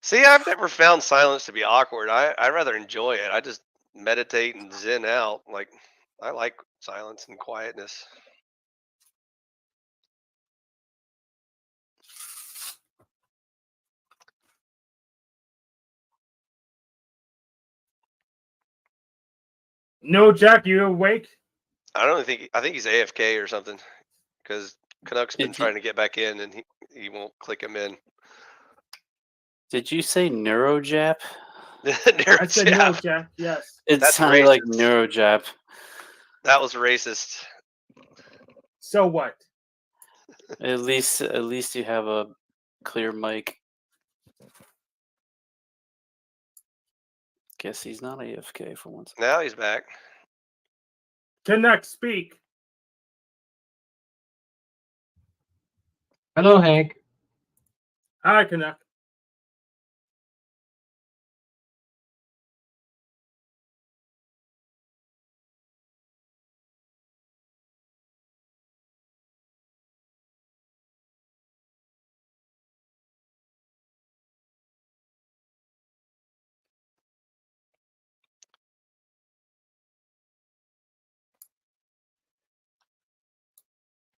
S6: See, I've never found silence to be awkward. I rather enjoy it. I just meditate and zen out. Like, I like silence and quietness.
S19: No, Jack, you awake?
S6: I think he's AFK or something, because Canuck's been trying to get back in and he won't click him in.
S1: Did you say Neurojap?
S19: I said no, Jack. Yes.
S1: It
S6: That's
S1: sounded
S6: racist.
S1: like Neurojap.
S6: That was racist.
S19: So what?
S1: At least you have a clear mic. Guess he's not AFK for once.
S6: Now he's back.
S19: Connect, speak.
S20: Hello, Hank.
S19: Hi, Canuck.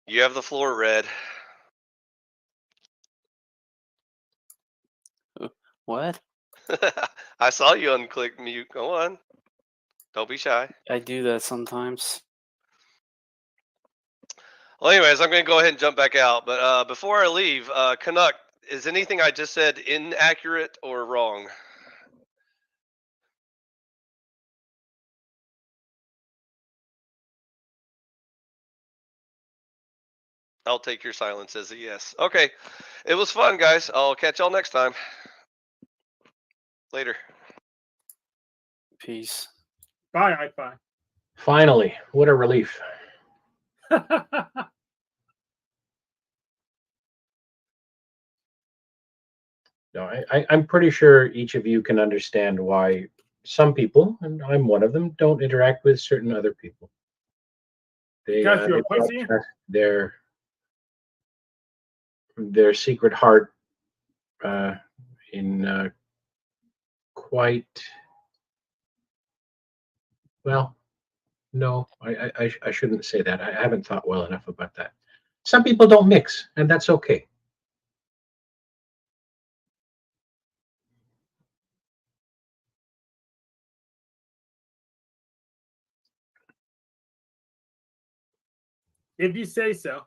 S6: You have the floor, Red.
S1: What?
S6: I saw you unclick mute. Go on. Don't be shy.
S1: I do that sometimes.
S6: Well, anyways, I'm going to go ahead and jump back out. But before I leave, Canuck, is anything I just said inaccurate or wrong? I'll take your silence as a yes. Okay. It was fun, guys. I'll catch y'all next time. Later.
S1: Peace.
S19: Bye, iPhone.
S20: Finally, what a relief. No, I'm pretty sure each of you can understand why some people, and I'm one of them, don't interact with certain other people. They,
S19: Because you're
S20: they
S19: a pussy?
S20: broadcast their secret heart in quite well. No, I shouldn't say that. I haven't thought well enough about that. Some people don't mix, and that's okay.
S19: If you say so.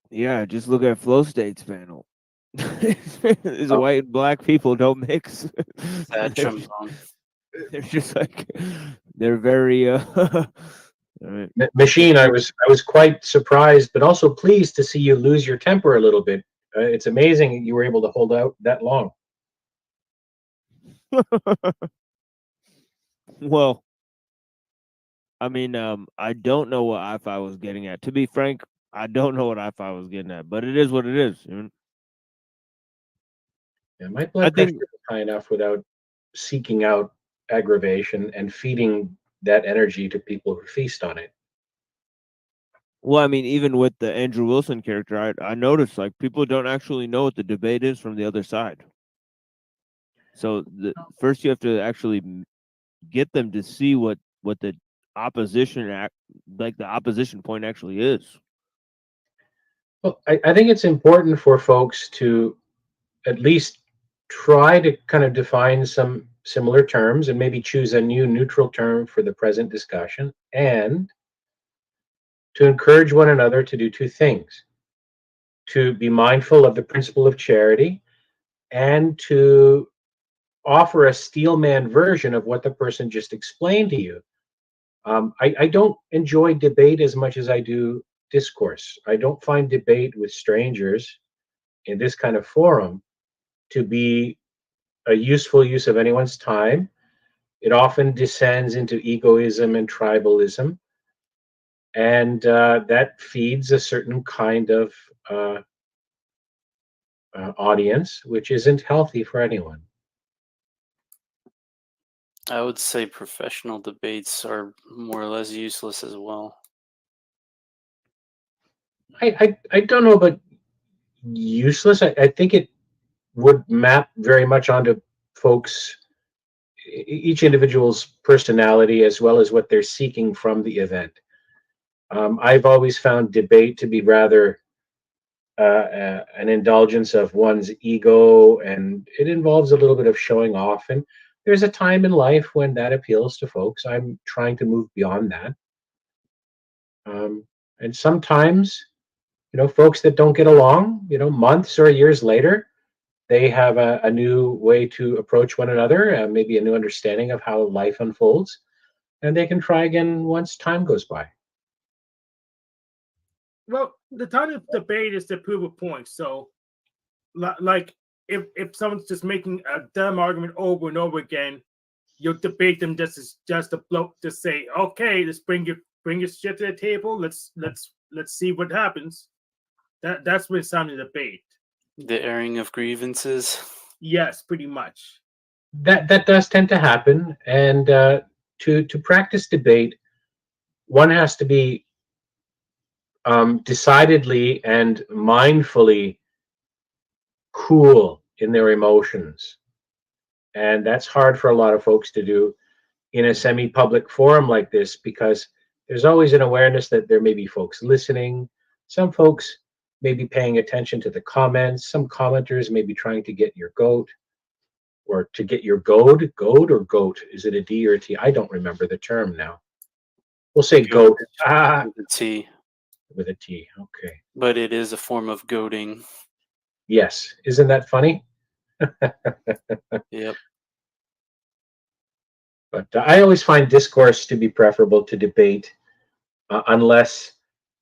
S7: Yeah, just look at Flow State's panel. It's white and black people don't mix.
S1: Sad trombone.
S7: They're just like they're very
S20: Machine, I was quite surprised, but also pleased to see you lose your temper a little bit. It's amazing you were able to hold out that long.
S7: Well, I mean, I don't know what I-Fi was getting at. To be frank, I don't know what I-Fi was getting at, but it is what it is. You know?
S20: Yeah, my blood pressure is high enough without seeking out aggravation and feeding that energy to people who feast on it.
S7: Well, I mean, even with the Andrew Wilson character, I noticed like people don't actually know what the debate is from the other side. So first you have to actually get them to see what the opposition the opposition point actually is.
S20: Well, I think it's important for folks to at least try to kind of define some similar terms and maybe choose a new neutral term for the present discussion, and to encourage one another to do two things: to be mindful of the principle of charity and to offer a steelman version of what the person just explained to you. I don't enjoy debate as much as I do discourse. I don't find debate with strangers in this kind of forum to be a useful use of anyone's time. It often descends into egoism and tribalism, and that feeds a certain kind of audience, which isn't healthy for anyone.
S1: I would say professional debates are more or less useless as well.
S20: I don't know about useless. I think it would map very much onto folks, each individual's personality, as well as what they're seeking from the event. I've always found debate to be rather an indulgence of one's ego, and it involves a little bit of showing off. And there's a time in life when that appeals to folks. I'm trying to move beyond that. And sometimes, folks that don't get along, months or years later, they have a new way to approach one another, maybe a new understanding of how life unfolds, and they can try again once time goes by.
S19: Well, the type of debate is to prove a point. So, like, if someone's just making a dumb argument over and over again, you'll debate them just to say, okay, let's bring your shit to the table. Let's
S18: let's see what happens. That's when it's time to debate.
S1: The airing of grievances.
S18: Yes, pretty much.
S20: That does tend to happen, and to practice debate, one has to be decidedly and mindfully cool in their emotions, and that's hard for a lot of folks to do in a semi-public forum like this, because there's always an awareness that there may be folks listening. Some folks may be paying attention to the comments. Some commenters may be trying to get your goat, or to get your goad. Goad or goat? Is it a D or a T? I don't remember the term now. We'll say goat.
S1: With a T.
S20: With a T. Okay.
S1: But it is a form of goading.
S20: Yes. Isn't that funny?
S1: Yep.
S20: But I always find discourse to be preferable to debate, unless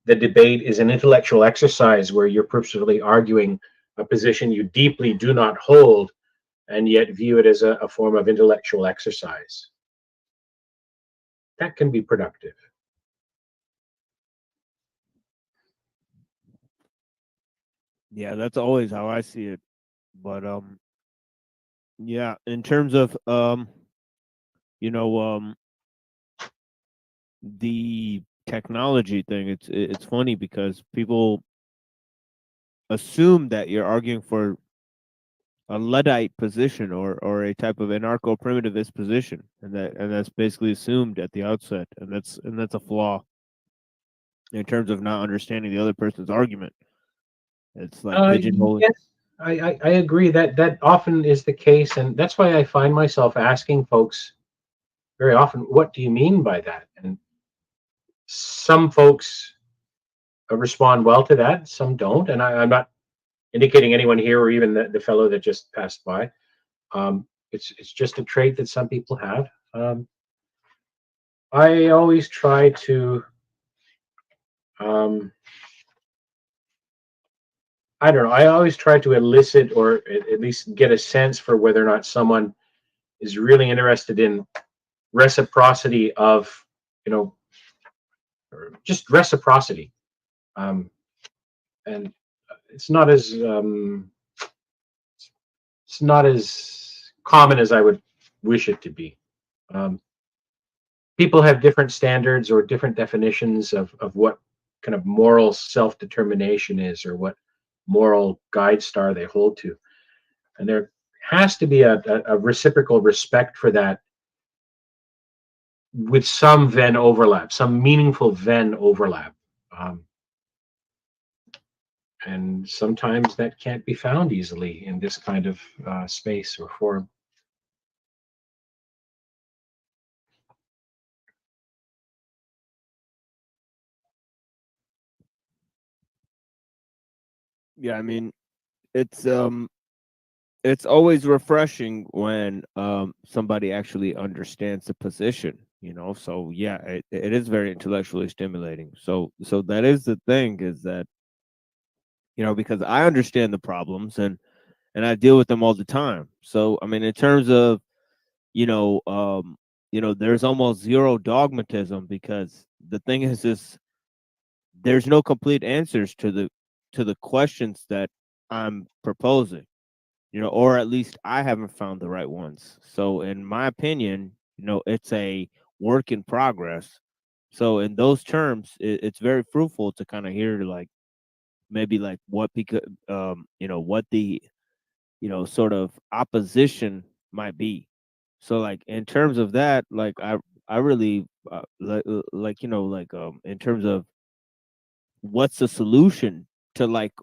S20: the debate is an intellectual exercise where you're purposefully arguing a position you deeply do not hold, and yet view it as a form of intellectual exercise. That can be productive.
S7: Yeah, that's always how I see it. But yeah, in terms of the technology thing, it's funny because people assume that you're arguing for a Luddite position or a type of anarcho-primitivist position, and that's basically assumed at the outset, and that's a flaw in terms of not understanding the other person's argument. It's like pigeonholing.
S20: Yes, I agree that often is the case, and that's why I find myself asking folks very often, what do you mean by that? And some folks respond well to that, some don't, and I'm not indicating anyone here or even the fellow that just passed by. It's just a trait that some people have. I always try to I don't know. I always try to elicit, or at least get a sense for whether or not someone is really interested in reciprocity of, or just reciprocity. And it's not as common as I would wish it to be. People have different standards or different definitions of what kind of moral self-determination is, or what moral guide star they hold to. And there has to be a reciprocal respect for that, with some Venn overlap, some meaningful Venn overlap. And sometimes that can't be found easily in this kind of space or forum.
S7: Yeah, I mean, it's always refreshing when somebody actually understands the position, so yeah, it is very intellectually stimulating. So that is the thing, is that because I understand the problems and I deal with them all the time. So I mean, in terms of there's almost zero dogmatism, because the thing is there's no complete answers to the questions that I'm proposing, or at least I haven't found the right ones. So in my opinion, it's a work in progress. So in those terms, it's very fruitful to kind of hear, like, maybe like what what the sort of opposition might be. So like in terms of that, like I really in terms of what's the solution to like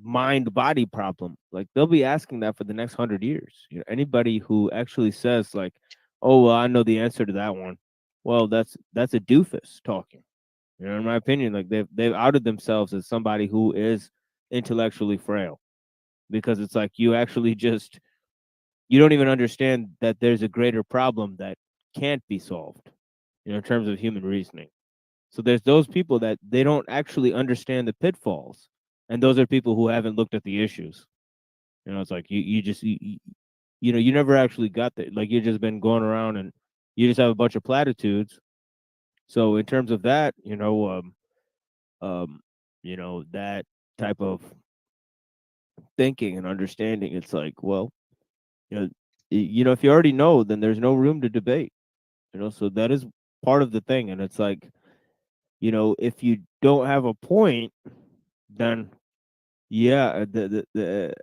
S7: mind body problem, like they'll be asking that for the next 100 years. Anybody who actually says like, oh well, I know the answer to that one, well, that's a doofus talking. In my opinion, like they've outed themselves as somebody who is intellectually frail, because it's like you actually just you don't even understand that there's a greater problem that can't be solved, in terms of human reasoning. So there's those people that they don't actually understand the pitfalls, and those are people who haven't looked at the issues. It's like you just you never actually got there. Like you've just been going around and you just have a bunch of platitudes. So in terms of that, you know, that type of thinking and understanding, it's like, well, you know, you know, if you already know, then there's no room to debate. You know, so that is part of the thing, and it's like, you know, if you don't have a point, then yeah, and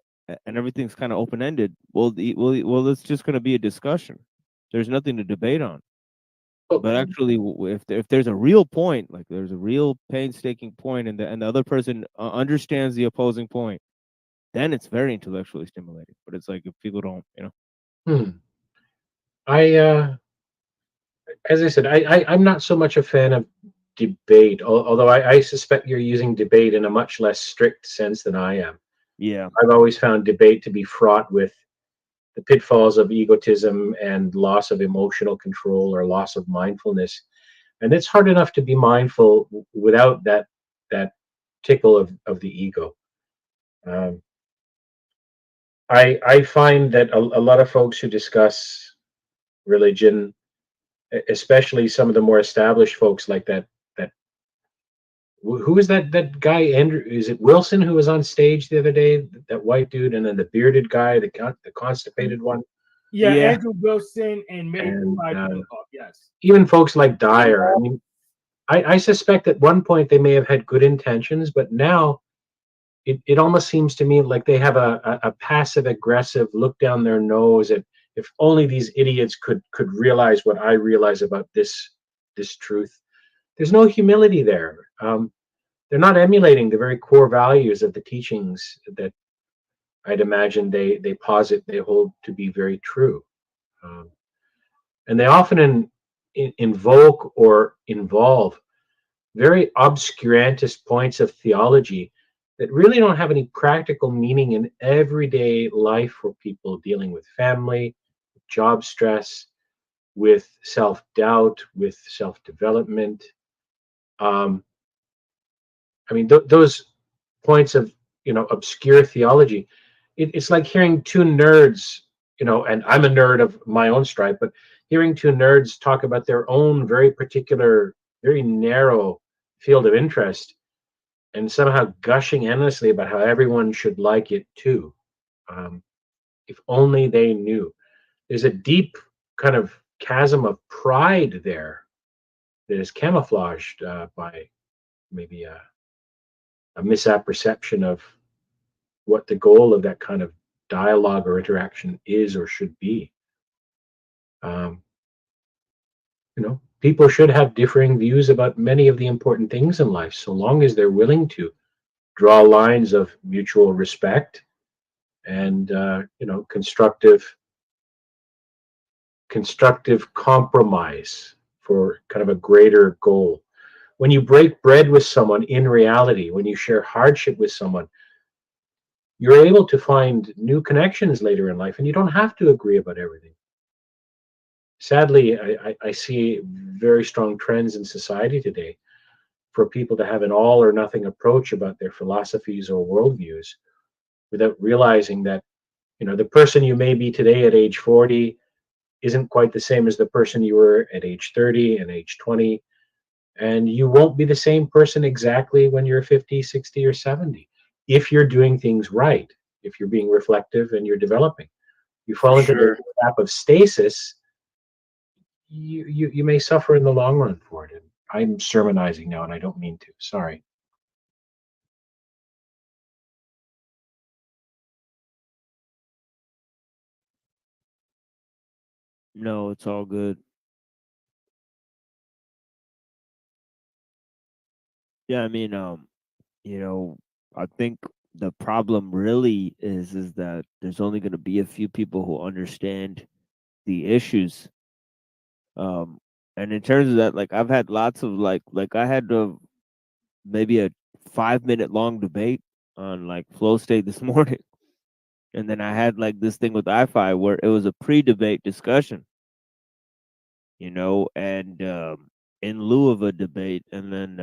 S7: everything's kind of open ended. Well, it's just going to be a discussion. There's nothing to debate on. But actually, if there's a real point, like there's a real painstaking point, and the other person understands the opposing point, then it's very intellectually stimulating. But it's like if people don't, you know.
S20: As I said, I'm not so much a fan of debate, although I suspect you're using debate in a much less strict sense than I am.
S7: Yeah.
S20: I've always found debate to be fraught with the pitfalls of egotism and loss of emotional control or loss of mindfulness. And it's hard enough to be mindful without that tickle of the ego. I find that a lot of folks who discuss religion, especially some of the more established folks like that who is that guy, Andrew, is it Wilson, who was on stage the other day, that white dude, and then the bearded guy, the constipated one?
S18: Yeah, Andrew Wilson and Mary
S20: And yes. Even folks like Dyer. I mean, I suspect at one point they may have had good intentions, but now it almost seems to me like they have a passive aggressive look down their nose at, if only these idiots could realize what I realize about this truth. There's no humility there. They're not emulating the very core values of the teachings that I'd imagine they posit they hold to be very true. And they often invoke or involve very obscurantist points of theology that really don't have any practical meaning in everyday life for people dealing with family, job stress, with self-doubt, with self-development. I mean, those points of, you know, obscure theology, it's like hearing two nerds, you know, and I'm a nerd of my own stripe, but hearing two nerds talk about their own very particular, very narrow field of interest and somehow gushing endlessly about how everyone should like it too. If only they knew. There's a deep kind of chasm of pride there that is camouflaged by maybe a misapperception of what the goal of that kind of dialogue or interaction is or should be. You know, people should have differing views about many of the important things in life, so long as they're willing to draw lines of mutual respect and you know, constructive compromise for kind of a greater goal. When you break bread with someone in reality, when you share hardship with someone, you're able to find new connections later in life, and you don't have to agree about everything. Sadly, I see very strong trends in society today for people to have an all or nothing approach about their philosophies or worldviews without realizing that, you know, the person you may be today at age 40 isn't quite the same as the person you were at age 30 and age 20. And you won't be the same person exactly when you're 50, 60, or 70 if you're doing things right, if you're being reflective and you're developing. You fall into the trap of stasis, you may suffer in the long run for it. And I'm sermonizing now, and I don't mean to. Sorry.
S7: No, it's all good. Yeah, I mean, you know, I think the problem really is that there's only going to be a few people who understand the issues. And in terms of that, like I've had lots of like I had maybe a 5 minute long debate on like flow state this morning, and then I had like this thing with iFi where it was a pre-debate discussion, you know, and in lieu of a debate, and then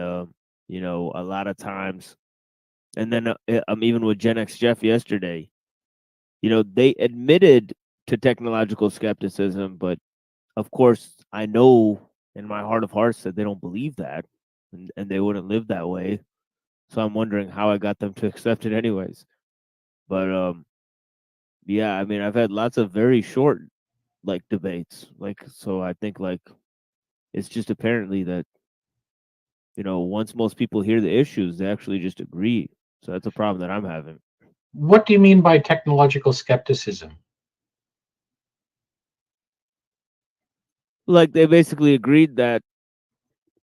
S7: you know, a lot of times, and then I'm even with Gen X Jeff yesterday. You know, they admitted to technological skepticism, but of course, I know in my heart of hearts that they don't believe that, and they wouldn't live that way. So I'm wondering how I got them to accept it anyways. But yeah, I mean, I've had lots of very short like debates. Like, so I think like it's just apparently that, you know, once most people hear the issues, they actually just agree. So that's a problem that I'm having.
S20: What do you mean by technological skepticism?
S7: Like they basically agreed that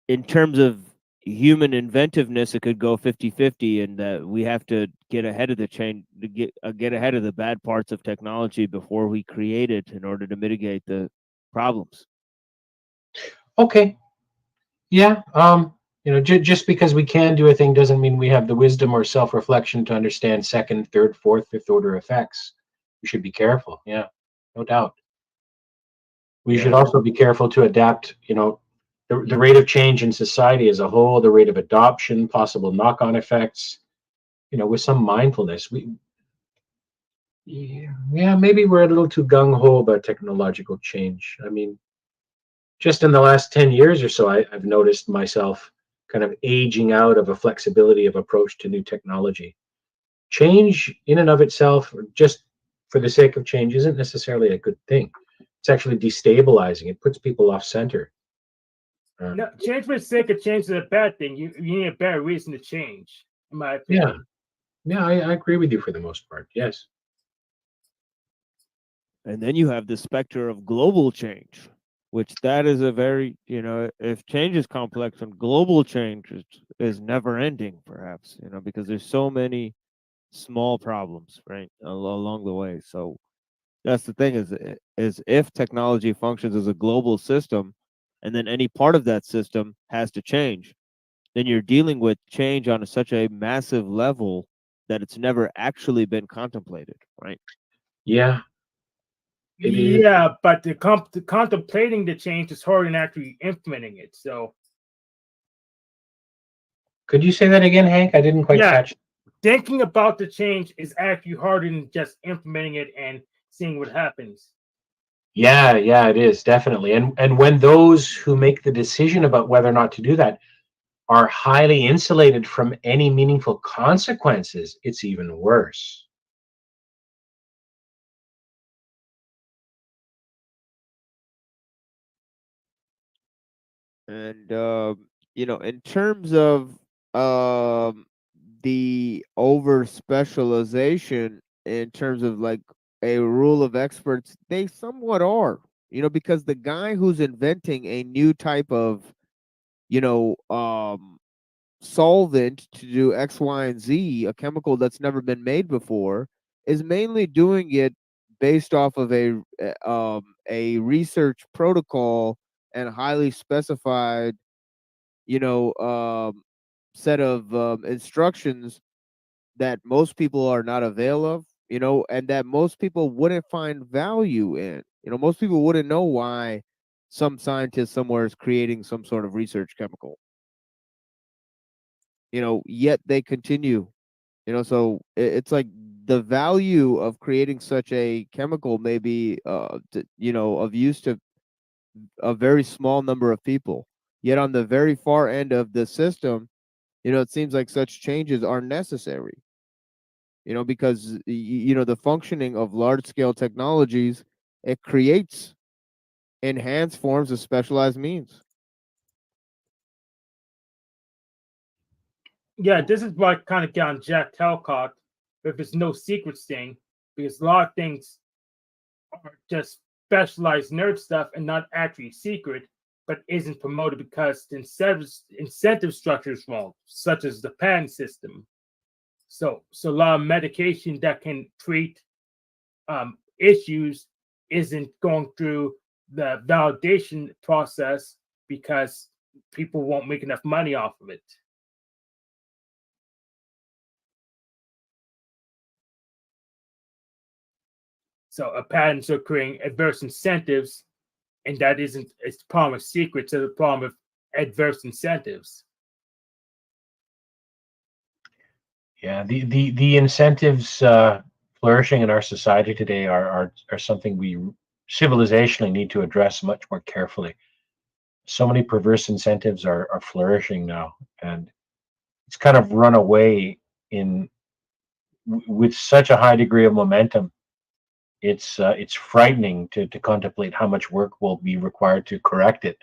S7: in terms of human inventiveness, it could go 50-50, and that we have to get ahead of the change, to get ahead of the bad parts of technology before we create it in order to mitigate the problems.
S20: Okay. Yeah. You know, just because we can do a thing doesn't mean we have the wisdom or self-reflection to understand second, third, fourth, fifth order effects. We should be careful. Yeah, no doubt. We should also be careful to adapt, you know, the rate of change in society as a whole, the rate of adoption, possible knock-on effects, you know, with some mindfulness. Yeah, maybe we're a little too gung-ho about technological change. I mean, just in the last 10 years or so, I've noticed myself kind of aging out of a flexibility of approach to new technology. Change in and of itself, just for the sake of change, isn't necessarily a good thing. It's actually destabilizing. It puts people off center.
S18: No, change for the sake of change is a bad thing. You need a better reason to change, in my
S20: Yeah,
S18: opinion.
S20: yeah, I agree with you for the most part. Yes.
S7: And then you have the specter of global change, which that is a very, you know, if change is complex and global change is never ending, perhaps, you know, because there's so many small problems, right, along the way. So that's the thing is if technology functions as a global system, and then any part of that system has to change, then you're dealing with change on such a massive level that it's never actually been contemplated, right?
S20: Yeah. It is.
S18: Yeah, but the contemplating the change is harder than actually implementing it. So
S20: Could you say that again, Hank? I didn't quite
S18: yeah,
S20: catch.
S18: thinking about the change is actually harder than just implementing it and seeing what happens.
S20: Yeah, yeah, it is definitely. And when those who make the decision about whether or not to do that are highly insulated from any meaningful consequences, it's even worse.
S7: And you know, in terms of the over specialization in terms of like a rule of experts, they somewhat are, you know, because the guy who's inventing a new type of, you know, solvent to do X, Y, and Z, a chemical that's never been made before, is mainly doing it based off of a research protocol and highly specified, you know, set of instructions that most people are not avail of, you know, and that most people wouldn't find value in. You know, most people wouldn't know why some scientist somewhere is creating some sort of research chemical. You know, yet they continue. You know, so it's like the value of creating such a chemical may be, you know, of use to a very small number of people. Yet on the very far end of the system, you know, it seems like such changes are necessary. You know, because you know the functioning of large scale technologies, it creates enhanced forms of specialized means.
S18: Yeah, this is what kind of got on Jack Talcott with his no secrets thing, because a lot of things are just specialized nerd stuff and not actually secret, but isn't promoted because the incentive structure is wrong, such as the patent system. So a lot of medication that can treat issues isn't going through the validation process because people won't make enough money off of it. So patents are creating adverse incentives, and that isn't it's the problem of secrets, it's the problem of adverse incentives.
S20: Yeah, the incentives flourishing in our society today are something we civilizationally need to address much more carefully. So many perverse incentives are flourishing now, and it's kind of run away with such a high degree of momentum. It's frightening to contemplate how much work will be required to correct it.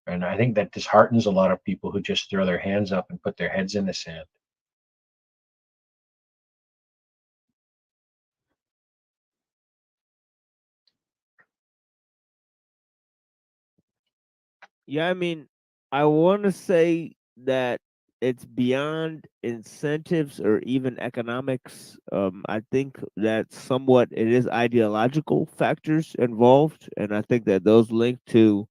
S20: And I think that disheartens a lot of people who just throw their hands up and put their heads in the sand.
S7: Yeah, I mean, I want to say that it's beyond incentives or even economics. I think that somewhat it is ideological factors involved, and I think that those link to,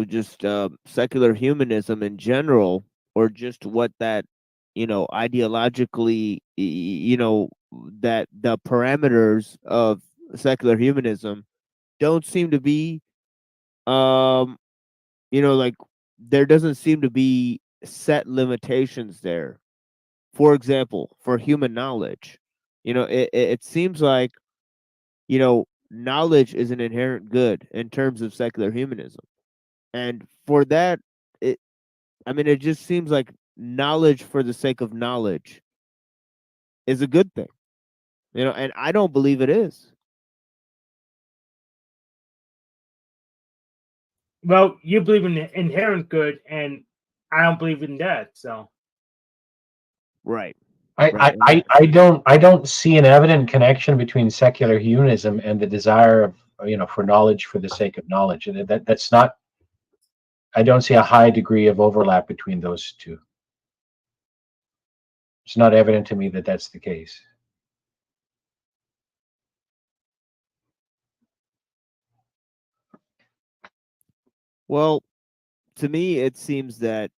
S7: just secular humanism in general, or just what that, ideologically, that the parameters of secular humanism don't seem to be, um, like there doesn't seem to be set limitations there. For example, for human knowledge, it seems like, knowledge is an inherent good in terms of secular humanism. And for that, it just seems like knowledge for the sake of knowledge is a good thing, and I don't believe it is.
S18: Well, you believe in the inherent good, and I don't believe in that. So,
S7: right.
S20: I don't see an evident connection between secular humanism and the desire of for knowledge for the sake of knowledge. And that's not. I don't see a high degree of overlap between those two. It's not evident to me that that's the case.
S7: Well, to me, it seems that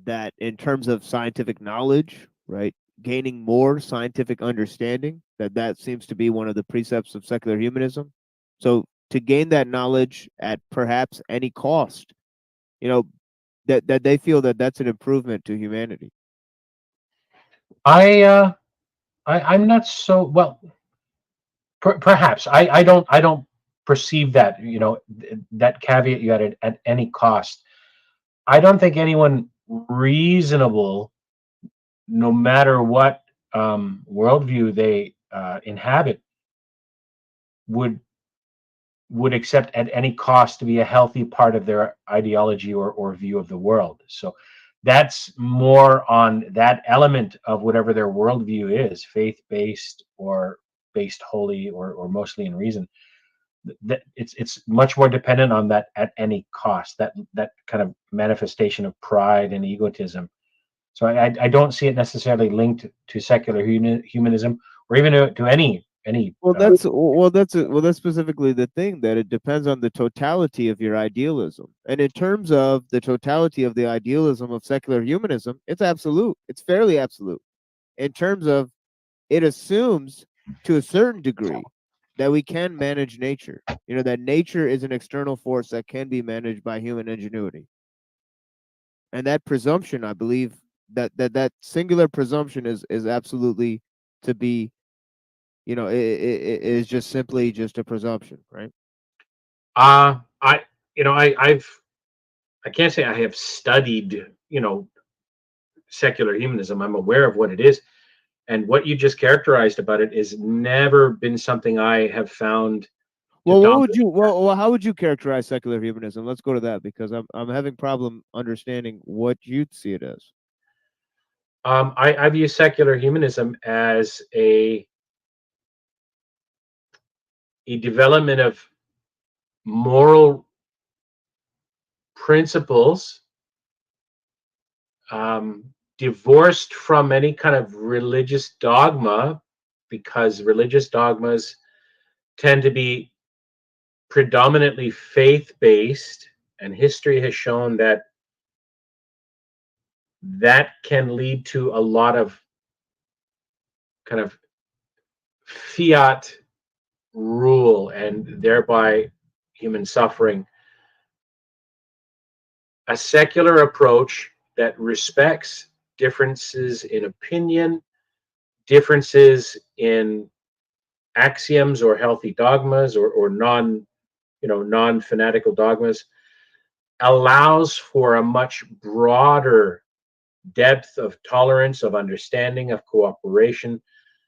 S7: that in terms of scientific knowledge, right, gaining more scientific understanding, that seems to be one of the precepts of secular humanism. So to gain that knowledge at perhaps any cost, that they feel that that's an improvement to humanity.
S20: I'm not so well. Perhaps I don't perceive that that caveat you had at any cost. I don't think anyone reasonable, no matter what worldview they inhabit, would accept at any cost to be a healthy part of their ideology or view of the world. So that's more on that element of whatever their worldview is, faith-based or based wholly or mostly in reason. That it's much more dependent on that at any cost, that kind of manifestation of pride and egotism. So I don't see it necessarily linked to secular humanism or even to any.
S7: Well, that's specifically the thing, that it depends on the totality of your idealism. And in terms of the totality of the idealism of secular humanism, it's absolute. It's fairly absolute. In terms of, it assumes to a certain degree that we can manage nature. That nature is an external force that can be managed by human ingenuity. And that presumption, I believe, that singular presumption is absolutely to be, it is just simply just a presumption, right?
S20: I can't say I have studied secular humanism. I'm aware of what it is, and what you just characterized about it has never been something I have found.
S7: Well, what would you how would you characterize secular humanism? Let's go to that, because I'm having problem understanding what you'd see it as.
S20: I view secular humanism as a development of moral principles, divorced from any kind of religious dogma, because religious dogmas tend to be predominantly faith-based, and history has shown that can lead to a lot of kind of fiat rule and thereby human suffering. A secular approach that respects differences in opinion, differences in axioms or healthy dogmas or non-fanatical dogmas, allows for a much broader depth of tolerance, of understanding, of cooperation.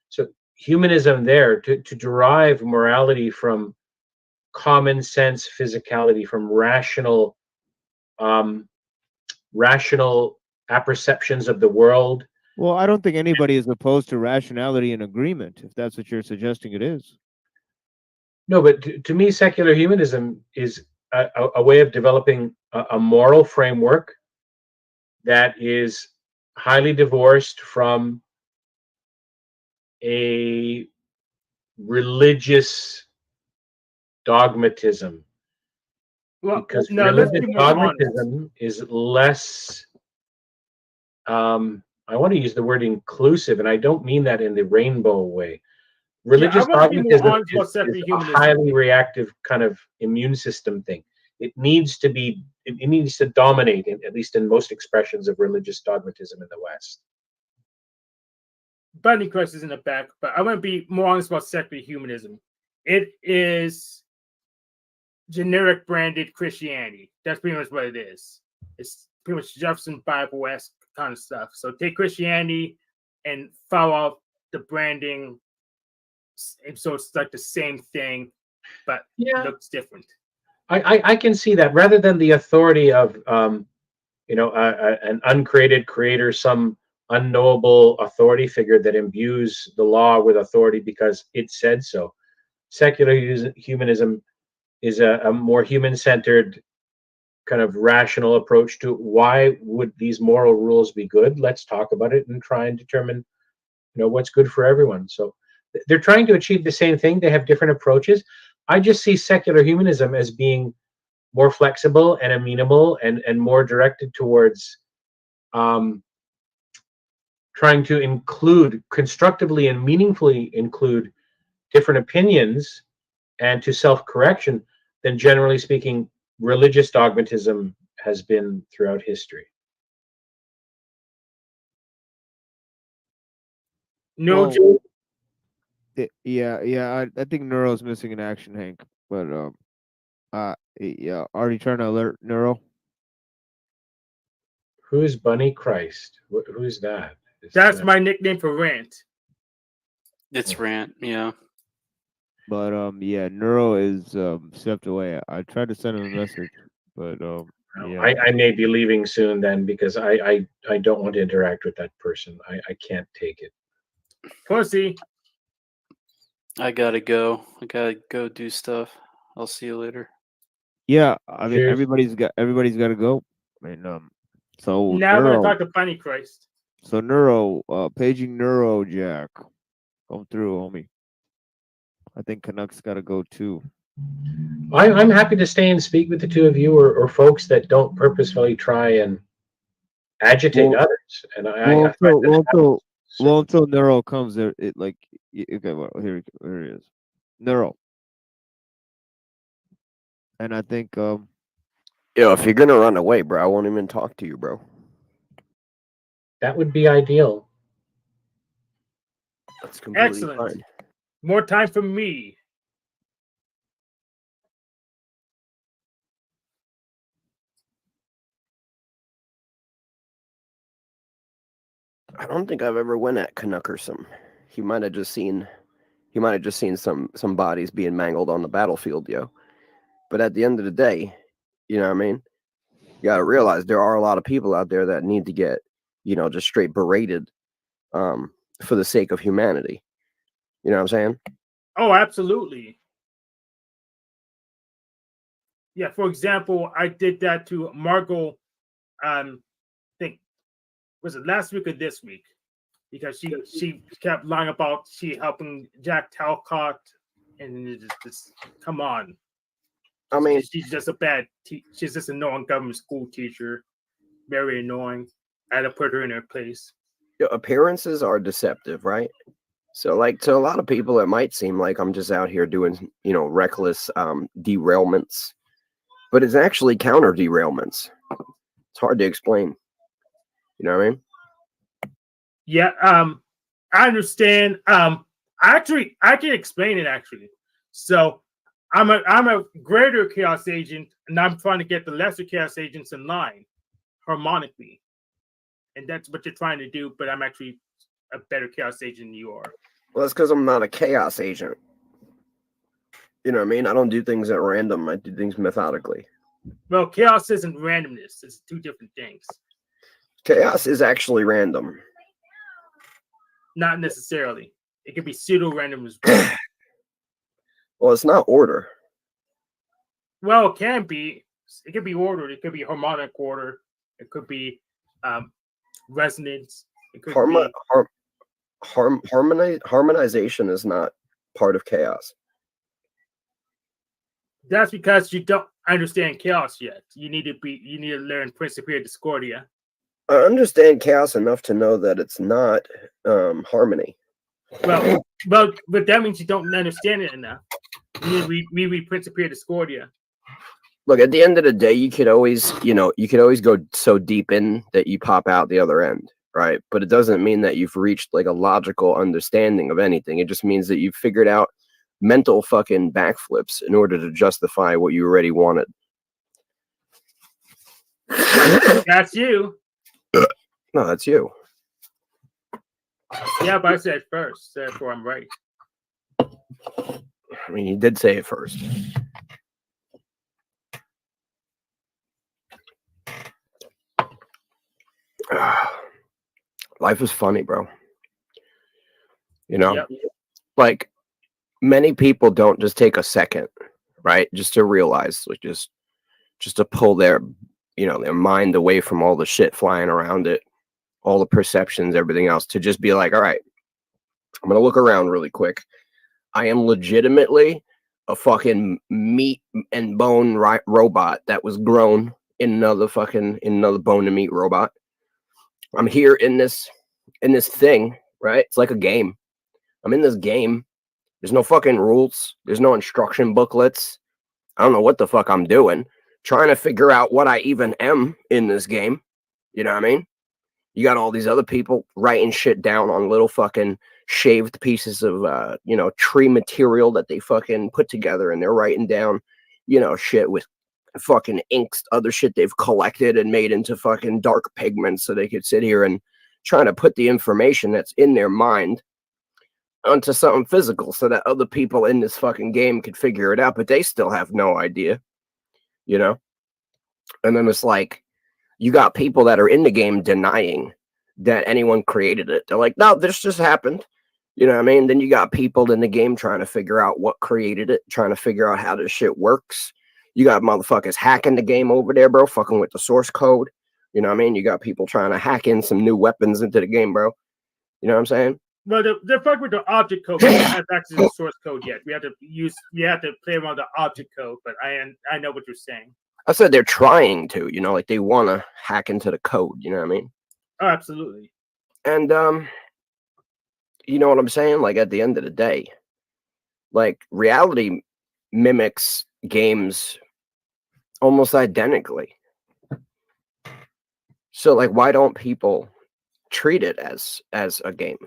S20: So humanism there, to derive morality from common sense physicality, from rational apperceptions of the world.
S7: Well, I don't think anybody is opposed to rationality and agreement, if that's what you're suggesting it is.
S20: No, but to me, secular humanism is a way of developing a moral framework that is highly divorced from a religious dogmatism.
S18: Well,
S20: Because
S18: no, let's be
S20: religious
S18: more honest.
S20: dogmatism is less, I want to use the word inclusive, and I don't mean that in the rainbow way. Religious
S18: I want to be more
S20: dogmatism
S18: honest about
S20: is
S18: secular
S20: a
S18: humanism.
S20: highly reactive kind of immune system thing. It needs to be, it needs to dominate, at least in most expressions of religious dogmatism in the West.
S18: Bunny Christ is in the back, but I want to be more honest about secular humanism. It is generic branded Christianity. That's pretty much what it is. It's pretty much Jefferson Bible-esque kind of stuff. So take Christianity and follow the branding, and so it's like the same thing, but looks different.
S20: I can see that rather than the authority of an uncreated creator, some unknowable authority figure that imbues the law with authority because it said so. Secular humanism is a more human-centered kind of rational approach to why would these moral rules be good? Let's talk about it and try and determine, what's good for everyone. So they're trying to achieve the same thing. They have different approaches. I just see secular humanism as being more flexible and amenable and more directed towards trying to include, constructively and meaningfully include different opinions and to self-correction than, generally speaking, religious dogmatism has been throughout history.
S18: No,
S7: Well, yeah. I think Neuro's missing in action, Hank. But yeah. Already trying to alert Neuro.
S20: Who is Bunny Christ? Who's that?
S18: That's my nickname for Rant.
S1: It's Rant, yeah.
S7: But yeah, Neuro is stepped away. I tried to send him a message, but yeah.
S20: I may be leaving soon then because I don't want to interact with that person. I can't take it.
S18: Pussy.
S1: I gotta go. I gotta go do stuff. I'll see you later.
S7: Yeah, I mean
S20: Cheers.
S7: everybody's got to go. I mean, so
S18: Now I'm
S7: Neuro.
S18: gonna talk to Bunny Christ.
S7: So Neuro, paging Neuro Jack. Come through, homie. I think Canucks got to go too.
S20: I'm happy to stay and speak with the two of you or folks that don't purposefully try and agitate others. And I find that
S7: until Neuro comes there, okay. Well, here he is, Neuro. And I think
S13: Yo, if you're gonna run away, bro, I won't even talk to you, bro.
S20: that would be ideal.
S13: That's completely
S18: Excellent.
S13: fine.
S18: More time for me.
S13: I don't think I've ever went at Canuckersome. He might have just seen some bodies being mangled on the battlefield, yo. But at the end of the day, you know what I mean? You gotta realize there are a lot of people out there that need to get, just straight berated for the sake of humanity. You know what I'm saying?
S18: Oh, absolutely. Yeah, for example, I did that to Margot, I think, was it last week or this week? Because she kept lying about she helping Jack Talcott, and just come on.
S13: I mean,
S18: she's just she's just a annoying government school teacher, very annoying. I had to put her in her place.
S13: Appearances are deceptive, right? So, like, to a lot of people, it might seem like I'm just out here doing, reckless derailments, but it's actually counter derailments. It's hard to explain. You know what I mean?
S18: Yeah, I understand. I can explain it actually. So I'm a greater chaos agent, and I'm trying to get the lesser chaos agents in line harmonically, and that's what you're trying to do. But I'm actually a better chaos agent than you are.
S13: Well, that's because I'm not a chaos agent. You know what I mean? I don't do things at random. I do things methodically.
S18: Well, chaos isn't randomness. It's two different things.
S13: Chaos is actually random.
S18: Not necessarily. It could be pseudo random as well.
S13: Well, it's not order.
S18: Well, it can be. It could be ordered. It could be harmonic order. It could be resonance. It could be
S13: harmonization is not part of chaos.
S18: That's because you don't understand chaos yet. You need to learn Principia Discordia.
S13: I understand chaos enough to know that it's not harmony.
S18: Well, but that means you don't understand it enough. You need to read Principia Discordia.
S13: Look, at the end of the day, you could always go so deep in that you pop out the other end, right? But it doesn't mean that you've reached like a logical understanding of anything. It just means that you've figured out mental fucking backflips in order to justify what you already wanted.
S18: That's you.
S13: No, that's you.
S18: Yeah, but I said it first, therefore I'm right.
S13: I mean, you did say it first. Life is funny, bro. You know,
S18: Yep.
S13: like many people don't just take a second, right? Just to realize, like, just to pull their mind away from all the shit flying around it, all the perceptions, everything else, to just be like, all right, I'm going to look around really quick. I am legitimately a fucking meat and bone robot that was grown in another bone and meat robot. I'm here in this thing, right? It's like a game. I'm in this game. There's no fucking rules. There's no instruction booklets. I don't know what the fuck I'm doing. Trying to figure out what I even am in this game. You know what I mean? You got all these other people writing shit down on little fucking shaved pieces of, tree material that they fucking put together, and they're writing down, shit with fucking inks, other shit they've collected and made into fucking dark pigments so they could sit here and trying to put the information that's in their mind onto something physical so that other people in this fucking game could figure it out, but they still have no idea, And then it's like, you got people that are in the game denying that anyone created it. They're like, no, this just happened. You know what I mean? Then you got people in the game trying to figure out what created it, trying to figure out how this shit works. You got motherfuckers hacking the game over there, bro, fucking with the source code. You know what I mean? You got people trying to hack in some new weapons into the game, bro. You know what I'm saying?
S18: Well, they're fucking with the object code. We don't have access to the source code yet. We have to play around the object code, but I know what you're saying.
S13: I said they're trying to, like they want to hack into the code, you know what I mean?
S18: Oh, absolutely.
S13: And, you know what I'm saying? Like at the end of the day, like reality mimics games almost identically. So like, why don't people treat it as a game?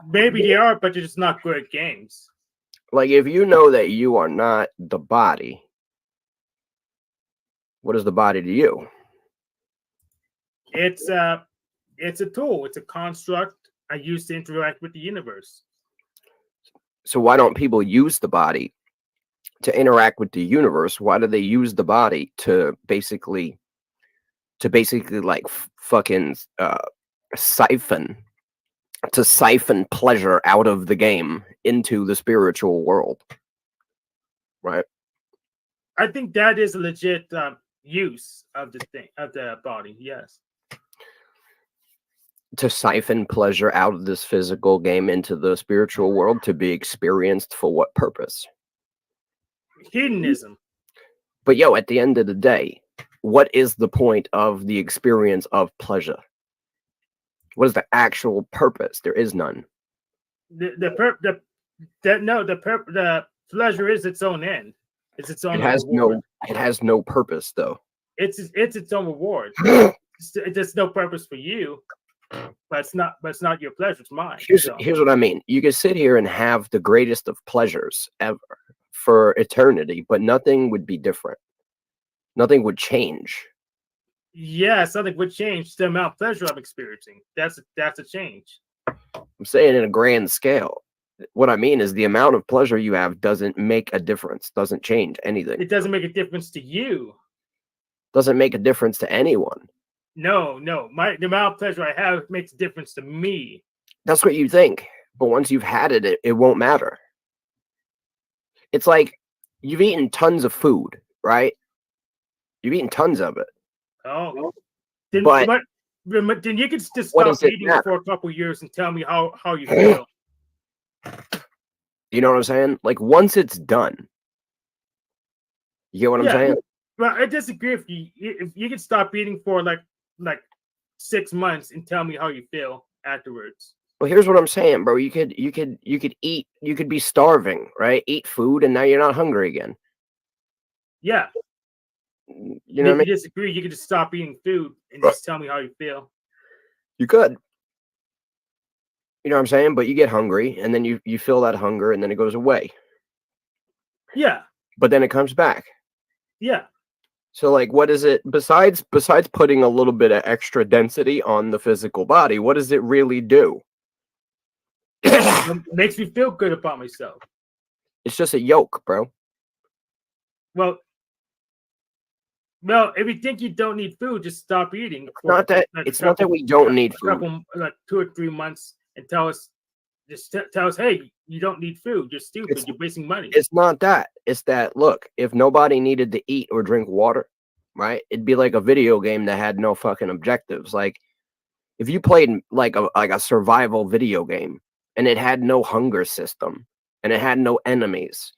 S18: Maybe they are, but they're just not good at games.
S13: Like if you know that you are not the body, what is the body to you?
S18: It's a tool. It's a construct I use to interact with the universe.
S13: So why don't people use the body to interact with the universe? Why do they use the body to basically like fucking siphon pleasure out of the game into the spiritual world? Right?
S18: I think that is a legit use of the body. Yes.
S13: To siphon pleasure out of this physical game into the spiritual world to be experienced for what purpose?
S18: Hedonism.
S13: But at the end of the day, what is the point of the experience of pleasure? What is the actual purpose? There is none.
S18: The pleasure is its own end. It's its own.
S13: It has no purpose though.
S18: It's its own reward. There's no purpose for you. But it's not. But it's not your pleasure. It's mine.
S13: Here's what I mean. You can sit here and have the greatest of pleasures ever for eternity, but nothing would be different. Nothing would change.
S18: Yeah, something would change the amount of pleasure I'm experiencing. That's a change.
S13: I'm saying in a grand scale. What I mean is the amount of pleasure you have doesn't make a difference, doesn't change anything.
S18: It doesn't make a difference to you.
S13: Doesn't make a difference to anyone.
S18: No. The amount of pleasure I have makes a difference to me.
S13: That's what you think. But once you've had it, it won't matter. It's like you've eaten tons of food, right? You've eaten tons of it.
S18: Oh. Then you could just
S13: What
S18: stop
S13: does it
S18: eating
S13: matter?
S18: for a couple years and tell me how you feel.
S13: You know what I'm saying? Like once it's done. You get what I'm saying?
S18: Well, I disagree if you could stop eating for like 6 months and tell me how you feel afterwards.
S13: Well, here's what I'm saying, bro. You could eat, you could be starving, right? Eat food and now you're not hungry again.
S18: Yeah.
S13: You know what I
S18: if
S13: mean?
S18: you disagree, you could just stop eating food and just tell me how you feel.
S13: You could. You know what I'm saying? But you get hungry and then you feel that hunger and then it goes away.
S18: Yeah.
S13: But then it comes back.
S18: Yeah.
S13: So like what is it besides putting a little bit of extra density on the physical body, what does it really do?
S18: It makes me feel good about myself.
S13: It's just a yoke, bro.
S18: Well, if you think you don't need food, just stop eating.
S13: Not that we don't need food.
S18: Like 2 or 3 months, and tell us, hey, you don't need food. You're stupid. You're wasting money.
S13: It's not that. It's that. Look, if nobody needed to eat or drink water, right? It'd be like a video game that had no fucking objectives. Like if you played like a survival video game and it had no hunger system and it had no enemies.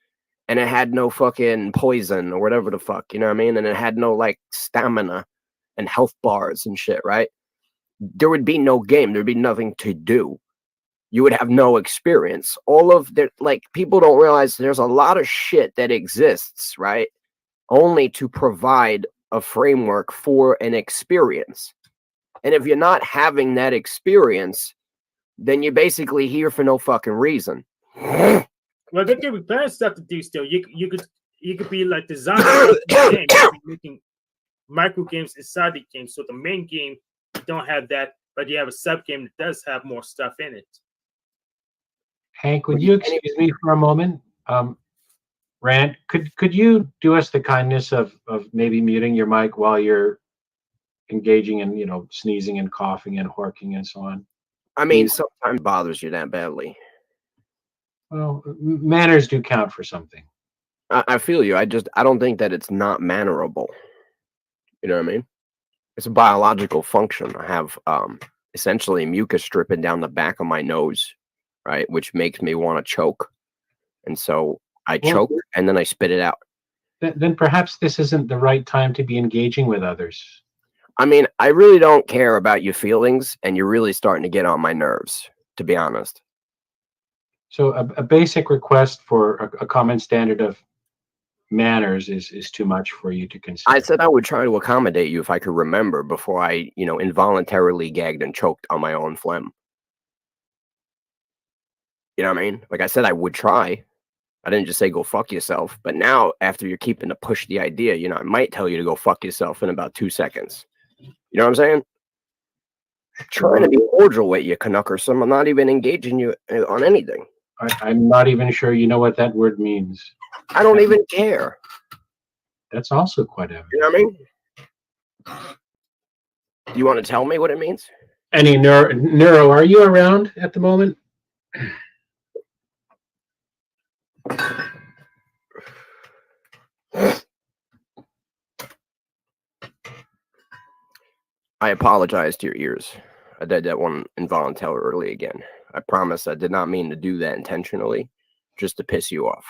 S13: And it had no fucking poison or whatever the fuck, you know what I mean? And it had no like stamina and health bars and shit, right? There would be no game. There'd be nothing to do. You would have no experience. All of the like people don't realize there's a lot of shit that exists, right? Only to provide a framework for an experience. And if you're not having that experience, then you're basically here for no fucking reason.
S18: Well, there could be plenty of stuff to do still. You could be like designing the game. You could be making micro games inside the game. So the main game, you don't have that, but you have a sub game that does have more stuff in it.
S20: Hank, would you excuse me for a moment? Rand, could you do us the kindness of maybe muting your mic while you're engaging in sneezing and coughing and horking and so on?
S13: I mean, sometimes bothers you that badly.
S20: Well, manners do count for something.
S13: I feel you. I don't think that it's not mannerable. You know what I mean? It's a biological function. I have essentially mucus dripping down the back of my nose, right? Which makes me want to choke. And so I choke and then I spit it out.
S20: Then perhaps this isn't the right time to be engaging with others.
S13: I mean, I really don't care about your feelings, and you're really starting to get on my nerves, to be honest.
S20: So a basic request for a common standard of manners is too much for you to consider.
S13: I said I would try to accommodate you if I could remember before I, involuntarily gagged and choked on my own phlegm. You know what I mean? Like I said, I would try. I didn't just say go fuck yourself. But now, after you're keeping to push the idea, I might tell you to go fuck yourself in about 2 seconds. You know what I'm saying? Trying to be cordial with you, Canucker. So I'm not even engaging you on anything.
S20: I'm not even sure you know what that word means.
S13: I don't even care.
S20: That's also quite evident.
S13: You know what I mean? Do you want to tell me what it means?
S20: Any neuro, are you around at the moment?
S13: I apologize to your ears. I did that one involuntarily again. I promise I did not mean to do that intentionally, just to piss you off.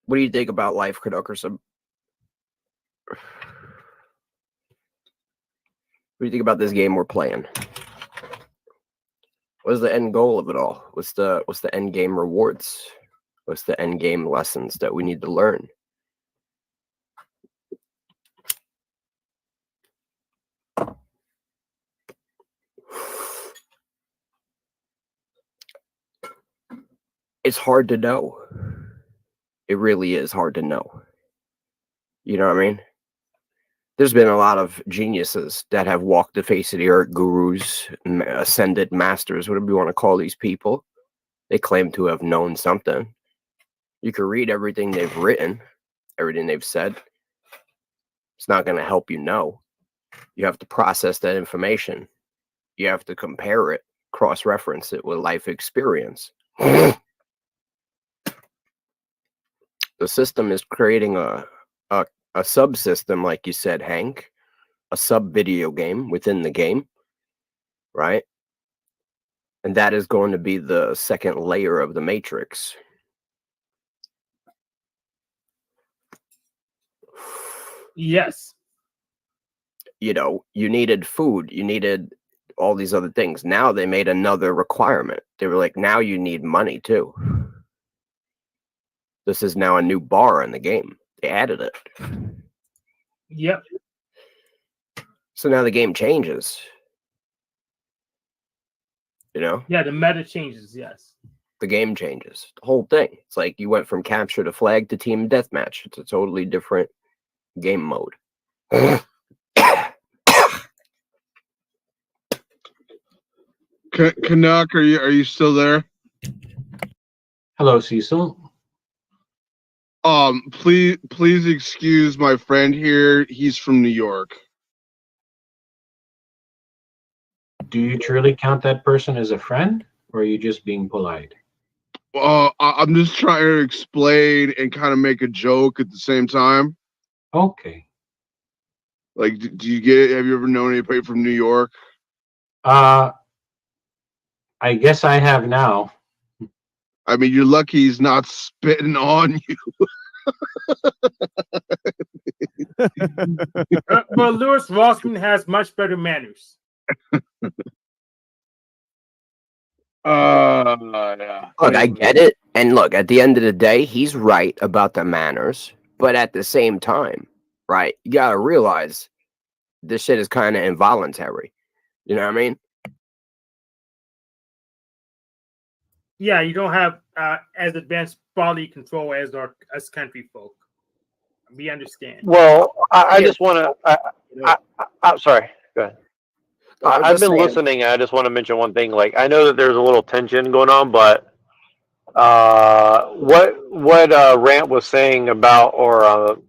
S13: What do you think about life, Canuckerson? What do you think about this game we're playing? What is the end goal of it all? What's the end game rewards? What's the end game lessons that we need to learn? It's hard to know. It really is hard to know. You know what I mean? There's been a lot of geniuses that have walked the face of the earth, gurus, ascended masters, whatever you want to call these people. They claim to have known something. You can read everything they've written, everything they've said. It's not going to help you know. You have to process that information. You have to compare it, cross-reference it with life experience. The system is creating a subsystem, like you said, Hank, a sub-video game within the game, right? And that is going to be the second layer of the matrix.
S18: Yes.
S13: You know, you needed food, you needed all these other things. Now they made another requirement. They were like, now you need money too. This is now a new bar in the game. They added it.
S18: Yep.
S13: So now the game changes. You know?
S18: Yeah, the meta changes, yes.
S13: The game changes. The whole thing. It's like you went from capture the flag to team deathmatch. It's a totally different game mode.
S15: Canuck, are you still there?
S20: Hello, Cecil.
S15: Please excuse my friend here. He's from New York.
S20: Do you truly count that person as a friend, or are you just being polite?
S15: I'm just trying to explain and kind of make a joke at the same time.
S20: Okay.
S15: Like, do you get it? Have you ever known anybody from New York?
S20: I guess I have now.
S15: I mean, you're lucky he's not spitting on you.
S18: But Lewis Rossman has much better manners.
S15: Yeah.
S13: Look, I get it. And look, at the end of the day, he's right about the manners. But at the same time, right, you got to realize this shit is kind of involuntary. You know what I mean?
S18: Yeah, you don't have as advanced bodily control as us country folk. We understand.
S17: Well, I just want to. I'm sorry. Go ahead. I've been listening. I just want to mention one thing. Like, I know that there's a little tension going on, but what Rant was saying about, or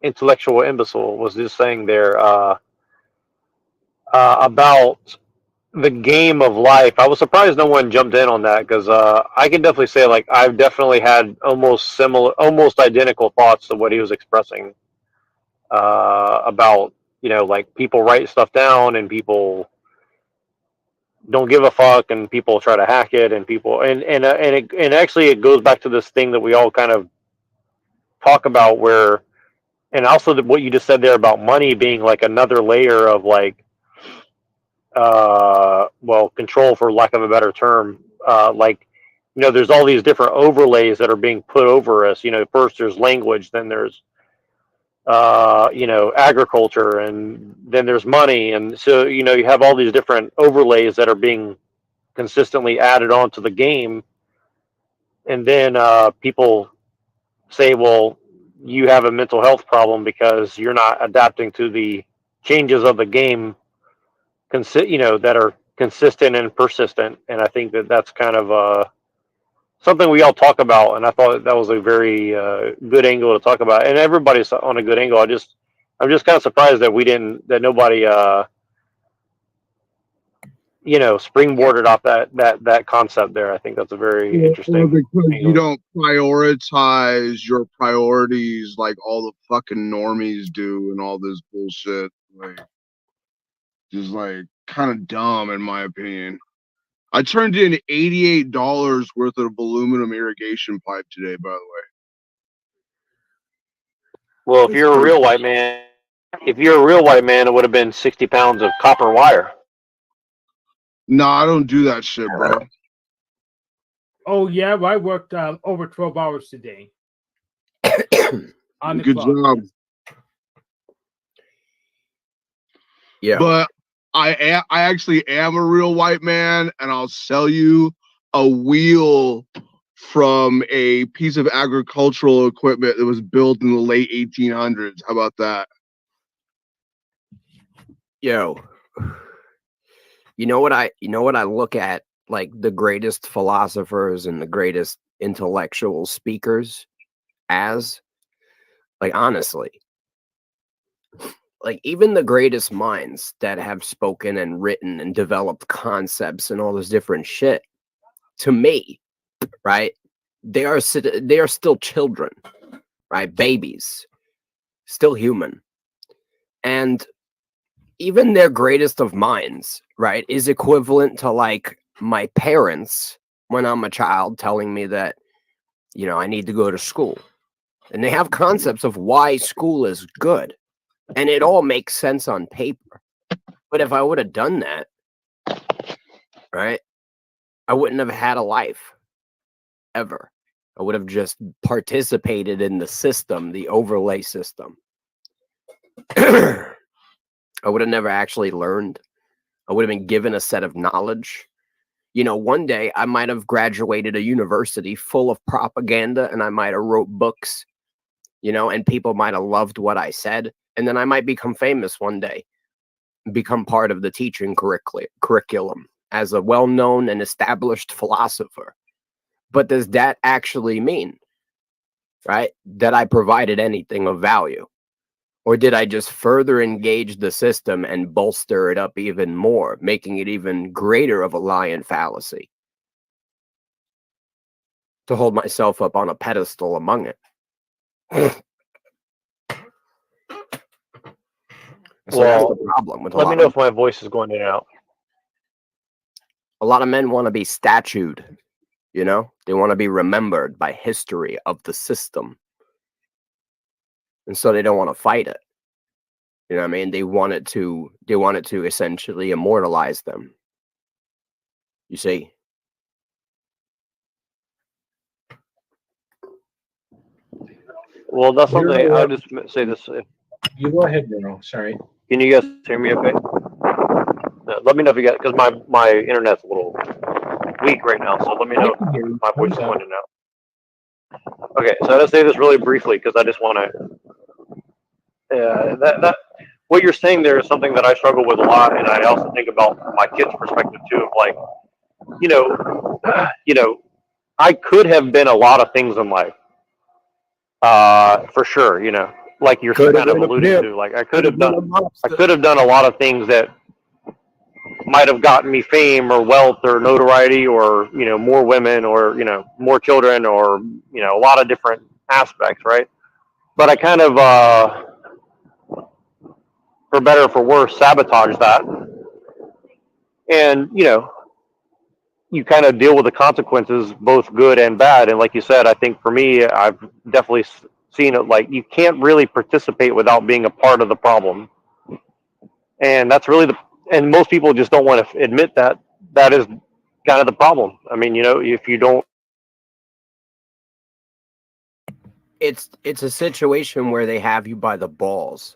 S17: intellectual imbecile was just saying there about the game of life. I was surprised no one jumped in on that, because I can definitely say, like, I've definitely had almost identical thoughts to what he was expressing about, you know, like, people write stuff down and people don't give a fuck, and people try to hack it, and people and actually it goes back to this thing that we all kind of talk about, where, and also what you just said there about money being like another layer of, like, well, control, for lack of a better term. Like, you know, there's all these different overlays that are being put over us. You know, first there's language, then there's you know, agriculture, and then there's money, and so, you know, you have all these different overlays that are being consistently added on to the game, and then people say, well, you have a mental health problem because you're not adapting to the changes of the game, you know, that are consistent and persistent. And I think that that's kind of something we all talk about, and I thought that was a very good angle to talk about, and everybody's on a good angle. I'm just kind of surprised that nobody you know, springboarded off that concept there. I think that's a very interesting
S15: Because
S17: angle.
S15: you don't prioritize your priorities like all the fucking normies do, and all this bullshit. Like, just like kind of dumb, in my opinion. I turned in $88 worth of aluminum irrigation pipe today, by the way.
S17: Well, if you're a real white man, it would have been 60 pounds of copper wire.
S15: No, I don't do that shit, bro.
S18: Oh yeah, well, I worked over 12 hours today. On the
S15: Good
S18: clock.
S15: job.
S13: Yeah.
S15: But I actually am a real white man, and I'll sell you a wheel from a piece of agricultural equipment that was built in the late 1800s. How about that?
S13: Yo, you know what I look at, like the greatest philosophers and the greatest intellectual speakers as, like, honestly, like even the greatest minds that have spoken and written and developed concepts and all this different shit, to me, right, they are still children, right, babies, still human. And even their greatest of minds, right, is equivalent to like my parents when I'm a child telling me that, you know, I need to go to school. And they have concepts of why school is good. And it all makes sense on paper. But if I would have done that, right, I wouldn't have had a life ever. I would have just participated in the system, the overlay system. I would have never actually learned. I would have been given a set of knowledge. You know, one day I might have graduated a university full of propaganda and I might have wrote books, you know, and people might have loved what I said. And then I might become famous one day, become part of the teaching curriculum as a well-known and established philosopher. But does that actually mean, right, that I provided anything of value? Or did I just further engage the system and bolster it up even more, making it even greater of a lying fallacy? To hold myself up on a pedestal among it. So that's the problem with a
S17: let
S13: lot
S17: me know
S13: of
S17: if my voice is going in and out.
S13: a lot of men want to be statued, you know? They want to be remembered by history of the system. And so they don't want to fight it. You know what I mean? They want it to essentially immortalize them. You see?
S17: Well, that's
S20: You're,
S17: something I'll just say this.
S20: You go ahead, Neuro. Sorry.
S17: Can you guys hear me okay? Let me know if you got, because my internet's a little weak right now, so let me know if my voice is going in and out. Okay, so I'll say this really briefly because I just want to. That what you're saying there is something that I struggle with a lot, and I also think about my kids' perspective too. Of like, you know, I could have been a lot of things in life, for sure. You know, like you're kind of alluding to. Like I could have done a lot of things that might have gotten me fame or wealth or notoriety or, you know, more women or, you know, more children or, you know, a lot of different aspects, right? But I kind of, for better or for worse, sabotage that. And, you know, you kind of deal with the consequences, both good and bad. And like you said, I think for me, I've definitely seen it like you can't really participate without being a part of the problem. And that's really and most people just don't want to admit that that is kind of the problem. I mean, you know, if you don't.
S13: It's a situation where they have you by the balls.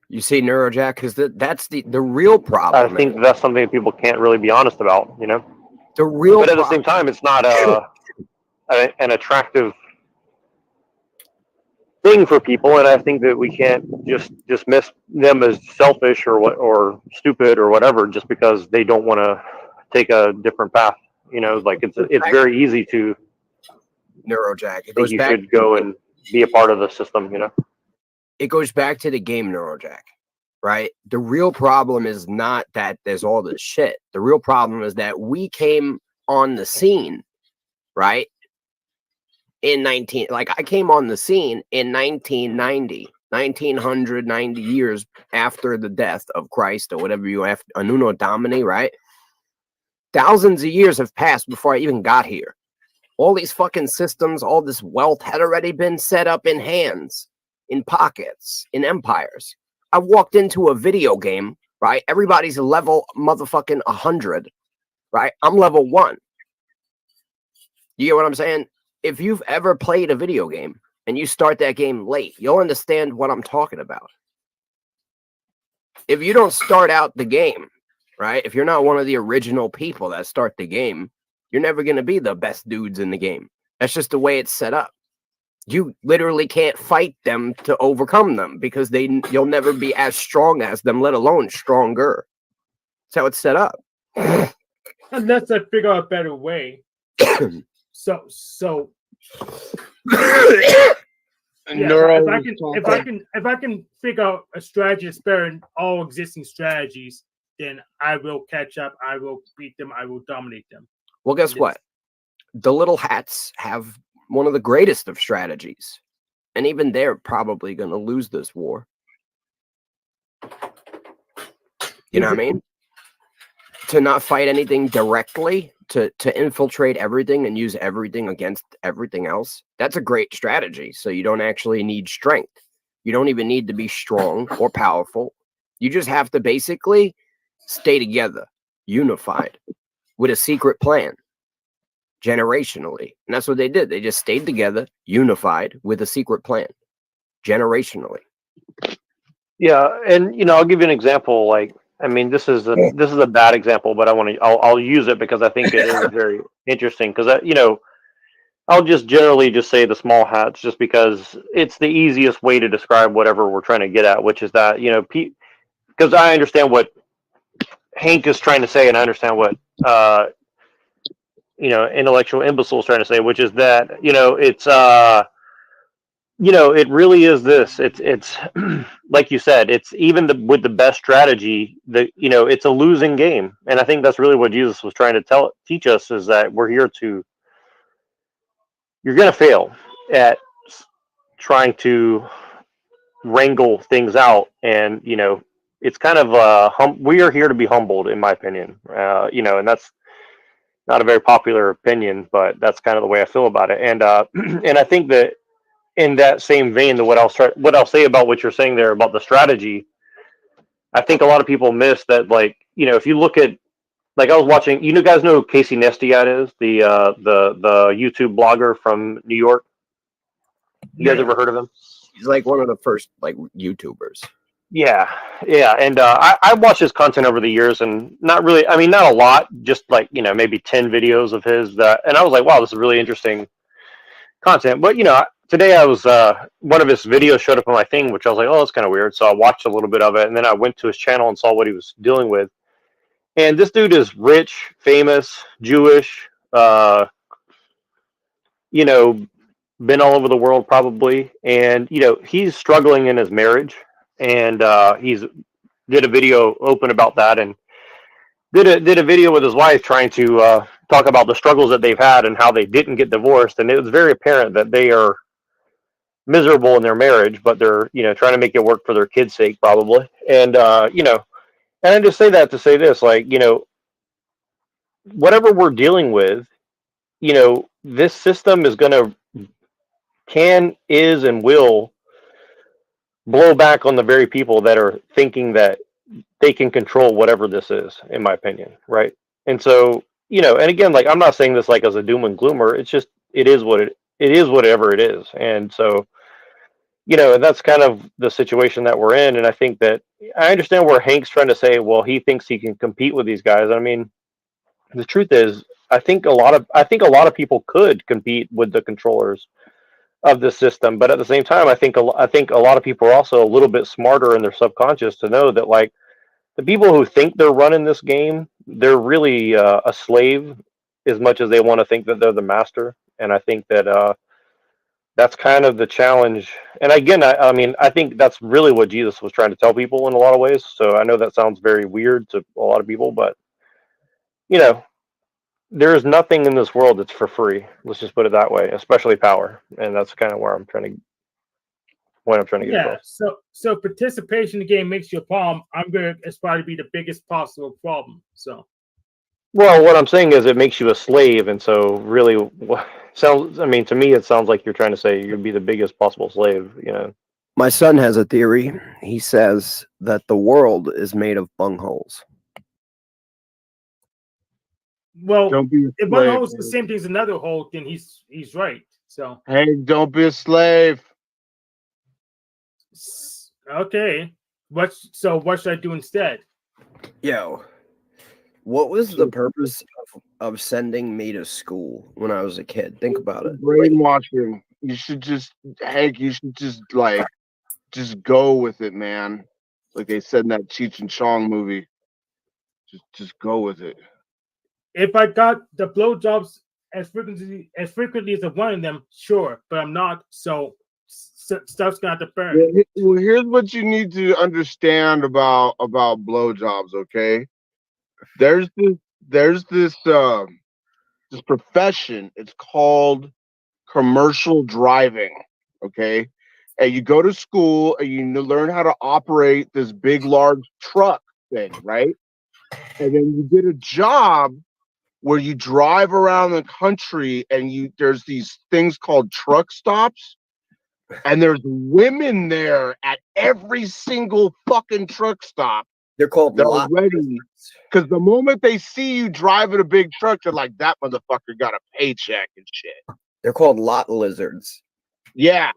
S13: You see, Neurojack, because that's the real problem.
S17: I think that's something that people can't really be honest about, you know?
S13: The real
S17: But at the same time, it's not an attractive thing for people, and I think that we can't just dismiss them as selfish or stupid or whatever just because they don't want to take a different path. You know, like it's very easy to
S13: Neurojack. It
S17: think
S13: goes
S17: you
S13: back.
S17: should go and be a part of the system. You know,
S13: it goes back to the game, Neurojack. Right? The real problem is not that there's all this shit. The real problem is that we came on the scene, right? I came on the scene in 1990 years after the death of Christ or whatever you have, Annuno Domini, right? Thousands of years have passed before I even got here. All these fucking systems, all this wealth had already been set up in hands, in pockets, in empires. I walked into a video game, right? Everybody's level motherfucking 100, right? I'm level 1. You get what I'm saying? If you've ever played a video game and you start that game late, you'll understand what I'm talking about. If you don't start out the game, right? If you're not one of the original people that start the game, you're never going to be the best dudes in the game. That's just the way it's set up. You literally can't fight them to overcome them because you'll never be as strong as them, let alone stronger. That's how it's set up.
S18: Unless I figure out a better way. so yeah, if I can figure out a strategy that's better than all existing strategies, then I will catch up. I will beat them. I will dominate them.
S13: Well, guess what? The little hats have one of the greatest of strategies, and even they're probably going to lose this war. You know what I mean? To not fight anything directly, to infiltrate everything and use everything against everything else. That's a great strategy. So you don't actually need strength. You don't even need to be strong or powerful. You just have to basically stay together, unified, with a secret plan, generationally. And that's what they did. They just stayed together, unified, with a secret plan, generationally.
S17: Yeah, and I'll give you an example. Like, I mean, this is a bad example, but I'll use it because I think it is very interesting. Because I'll just generally just say the small hats, just because it's the easiest way to describe whatever we're trying to get at, which is that because I understand what Hank is trying to say, and I understand what intellectual imbecile is trying to say, which is that it's it really is this. It's like you said, it's even with the best strategy, it's a losing game. And I think that's really what Jesus was trying to teach us, is that you're going to fail at trying to wrangle things out. And, it's kind of, we are here to be humbled, in my opinion, and that's not a very popular opinion, but that's kind of the way I feel about it. And, and I think that, in that same vein, what I'll say about what you're saying there about the strategy, I think a lot of people miss that. Like, if you look at, like, I was watching, guys know who Casey Neistat is, the YouTube blogger from New York. You guys ever heard of him?
S13: He's like one of the first YouTubers.
S17: Yeah, and I watched his content over the years, and not really. I mean, not a lot, just like maybe 10 videos of his. And I was like, wow, this is really interesting content. But today I was one of his videos showed up on my thing, which I was like, oh, that's kind of weird. So I watched a little bit of it, and then I went to his channel and saw what he was dealing with. And this dude is rich, famous, Jewish, been all over the world probably, and he's struggling in his marriage, and he's did a video open about that, and did a video with his wife trying to talk about the struggles that they've had and how they didn't get divorced, and it was very apparent that they are miserable in their marriage, but they're trying to make it work for their kids' sake probably. And and I just say that to say this, like, whatever we're dealing with, this system is is and will blow back on the very people that are thinking that they can control whatever this is, in my opinion, right? And so, and again, like, I'm not saying this like as a doom and gloomer. It's just it is whatever it is. And so, and that's kind of the situation that we're in. And I think that I understand where Hank's trying to say, well, he thinks he can compete with these guys. I mean, the truth is, I think a lot of people could compete with the controllers of the system, but at the same time, I think a lot of people are also a little bit smarter in their subconscious to know that, like, the people who think they're running this game, they're really a slave as much as they want to think that they're the master. And I think that that's kind of the challenge. And again, I mean, I think that's really what Jesus was trying to tell people in a lot of ways. So I know that sounds very weird to a lot of people, but there is nothing in this world that's for free. Let's just put it that way, especially power. And that's kind of where I'm trying to get across.
S18: So participation in the game makes you a problem. I'm going to aspire to be the biggest possible problem. So,
S17: well, what I'm saying is it makes you a slave, and so really, sounds. I mean, to me, it sounds like you're trying to say you'd be the biggest possible slave.
S13: My son has a theory. He says that the world is made of bungholes.
S18: Well, if one hole is the same thing as another hole, then he's right. So,
S15: hey, don't be a slave.
S18: Okay. What should I do instead?
S13: Yo, What was the purpose of sending me to school when I was a kid? Think about it.
S15: Brainwashing. You should just, Hank. You should just just go with it, man. Like they said in that Cheech and Chong movie. Just go with it.
S18: If I got the blowjobs as frequently as I wanted them, sure, but I'm not. So stuff's gonna have to burn.
S15: Well, here's what you need to understand about blowjobs. Okay, there's this profession. It's called commercial driving. Okay, and you go to school and you learn how to operate this big, large truck thing, right? And then you get a job where you drive around the country and there's these things called truck stops, and there's women there at every single fucking truck stop.
S13: They're called lot
S15: ready, because the moment they see you driving a big truck, they're like, that motherfucker got a paycheck and shit.
S13: They're called lot lizards.
S15: Yeah.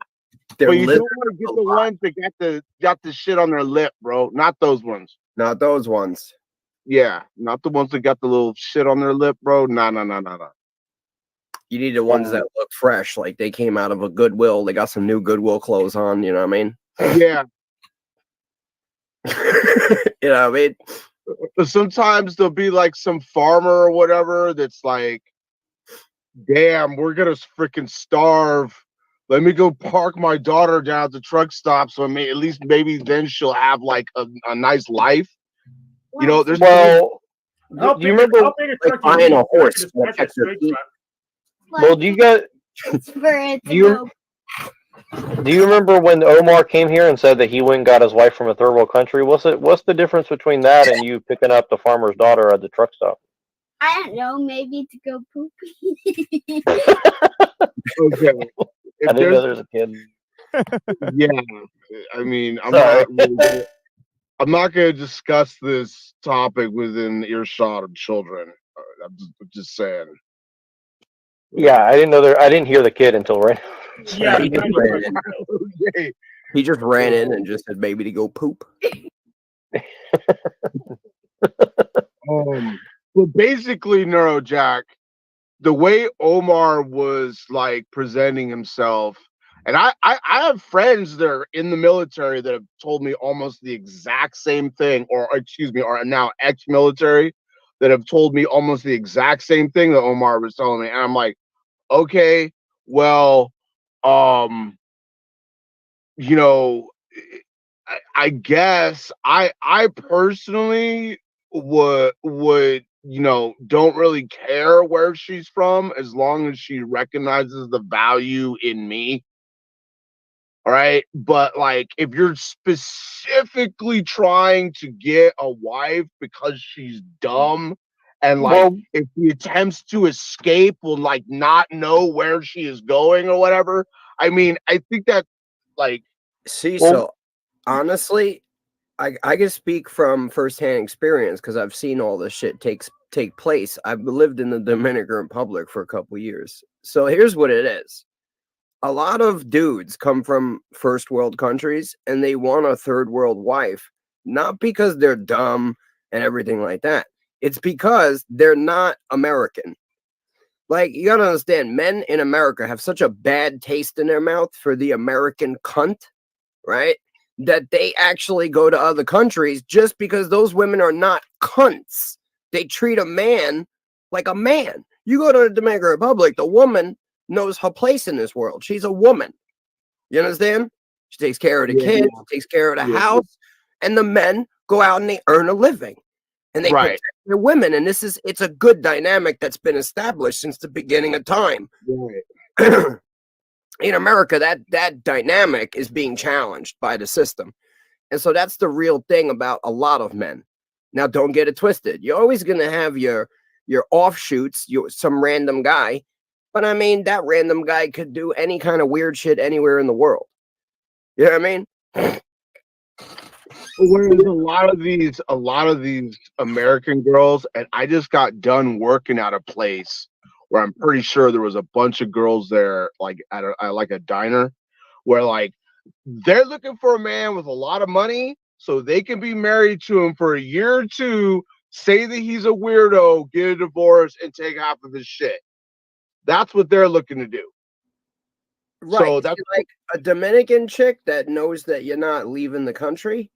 S13: They're
S15: but you don't want to get the ones that got the shit on their lip, bro. Not those ones.
S13: Not those ones.
S15: Yeah, not the ones that got the little shit on their lip, bro. No.
S13: You need the ones that look fresh, like they came out of a Goodwill. They got some new Goodwill clothes on. You know what I mean?
S15: Yeah.
S13: You know what I mean?
S15: Sometimes there'll be like some farmer or whatever that's like, damn, we're gonna freaking starve. Let me go park my daughter down at the truck stop, so at least maybe then she'll have like a nice life. You know, there's
S13: do you remember like buying a horse?
S17: Well, do you guys do you remember when Omar came here and said that he went and got his wife from a third world country? What's the difference between that and you picking up the farmer's daughter at the truck stop?
S16: I don't know, maybe to go poop.
S15: Okay.
S17: I didn't know there's a kid.
S15: Yeah, I mean, I'm not going to discuss this topic within earshot of children. I'm just saying.
S17: Yeah, I didn't know there. I didn't hear the kid until right.
S18: Yeah,
S13: he just ran in and just said maybe to go poop.
S15: But basically, Neurojack, the way Omar was like presenting himself, and I have friends that are in the military that have told me almost the exact same thing, or excuse me, are now ex-military that have told me almost the exact same thing that Omar was telling me, and I'm like, okay, well, you know, I guess I personally would don't really care where she's from as long as she recognizes the value in me. All right, but like if you're specifically trying to get a wife because she's dumb and like if she attempts to escape will like not know where she is going or whatever, I mean, I think that like
S13: so honestly, I can speak from firsthand experience because I've seen all this shit take place. I've lived in the Dominican Republic for a couple years. So here's what it is. A lot of dudes come from first world countries and they want a third world wife, not because they're dumb and everything like that. It's because they're not American. Like, you gotta understand, men in America have such a bad taste in their mouth for the American cunt, right? That they actually go to other countries just because those women are not cunts. They treat a man like a man. You go to the Dominican Republic, the woman knows her place in this world. She's a woman. You understand? She takes care of the kids, takes care of the house, and the men go out and they earn a living. And they protect their women. And it's a good dynamic that's been established since the beginning of time. In America, that dynamic is being challenged by the system. And so that's the real thing about a lot of men. Now, don't get it twisted. You're always going to have your offshoots, some random guy. But I mean, that random guy could do any kind of weird shit anywhere in the world. You know what I mean?
S15: Whereas a lot of these American girls, and I just got done working at a place where I'm pretty sure there was a bunch of girls there, like at a diner, where like they're looking for a man with a lot of money so they can be married to him for a year or two say that he's a weirdo, get a divorce, and take half of his shit. That's what they're looking to do.
S13: Right.
S15: So that's
S13: like a Dominican chick that knows that you're not leaving the country.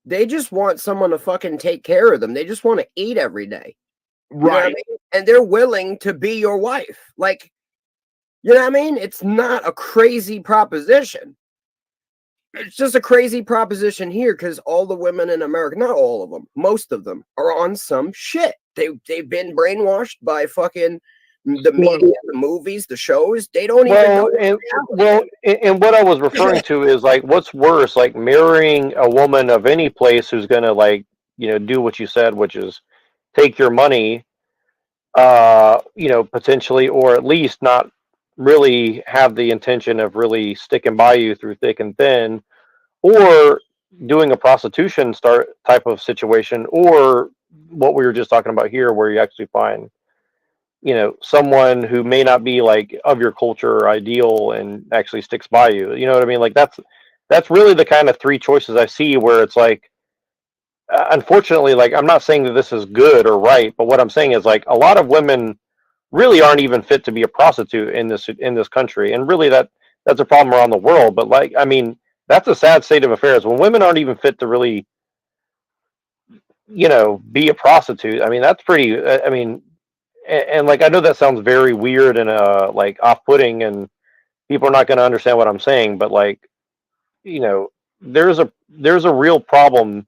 S13: They just want someone to fucking take care of them. They just want to eat every day. You know what I mean? And they're willing to be your wife. Like, you know what I mean? It's not a crazy proposition. It's just a crazy proposition here because all the women in America, not all of them, most of them are on some shit. They've been brainwashed by fucking the media, the movies, the shows. They don't even know.
S17: And what I was referring to is like, what's worse, like marrying a woman of any place who's gonna like, do what you said, which is take your money, potentially, or at least not really have the intention of really sticking by you through thick and thin, or doing a prostitution type of situation, or what we were just talking about here, where you actually find someone who may not be like of your culture or ideal and actually sticks by you. You know what I mean? Like that's really the kind of three choices I see, where it's like, unfortunately, like, I'm not saying that this is good or right, but what I'm saying is like a lot of women really aren't even fit to be a prostitute in this country, and really that's a problem around the world. But like, I mean, that's a sad state of affairs when women aren't even fit to really be a prostitute. I mean, that's pretty, I mean, and like, I know that sounds very weird and like off-putting, and people are not going to understand what I'm saying, but like, there's a real problem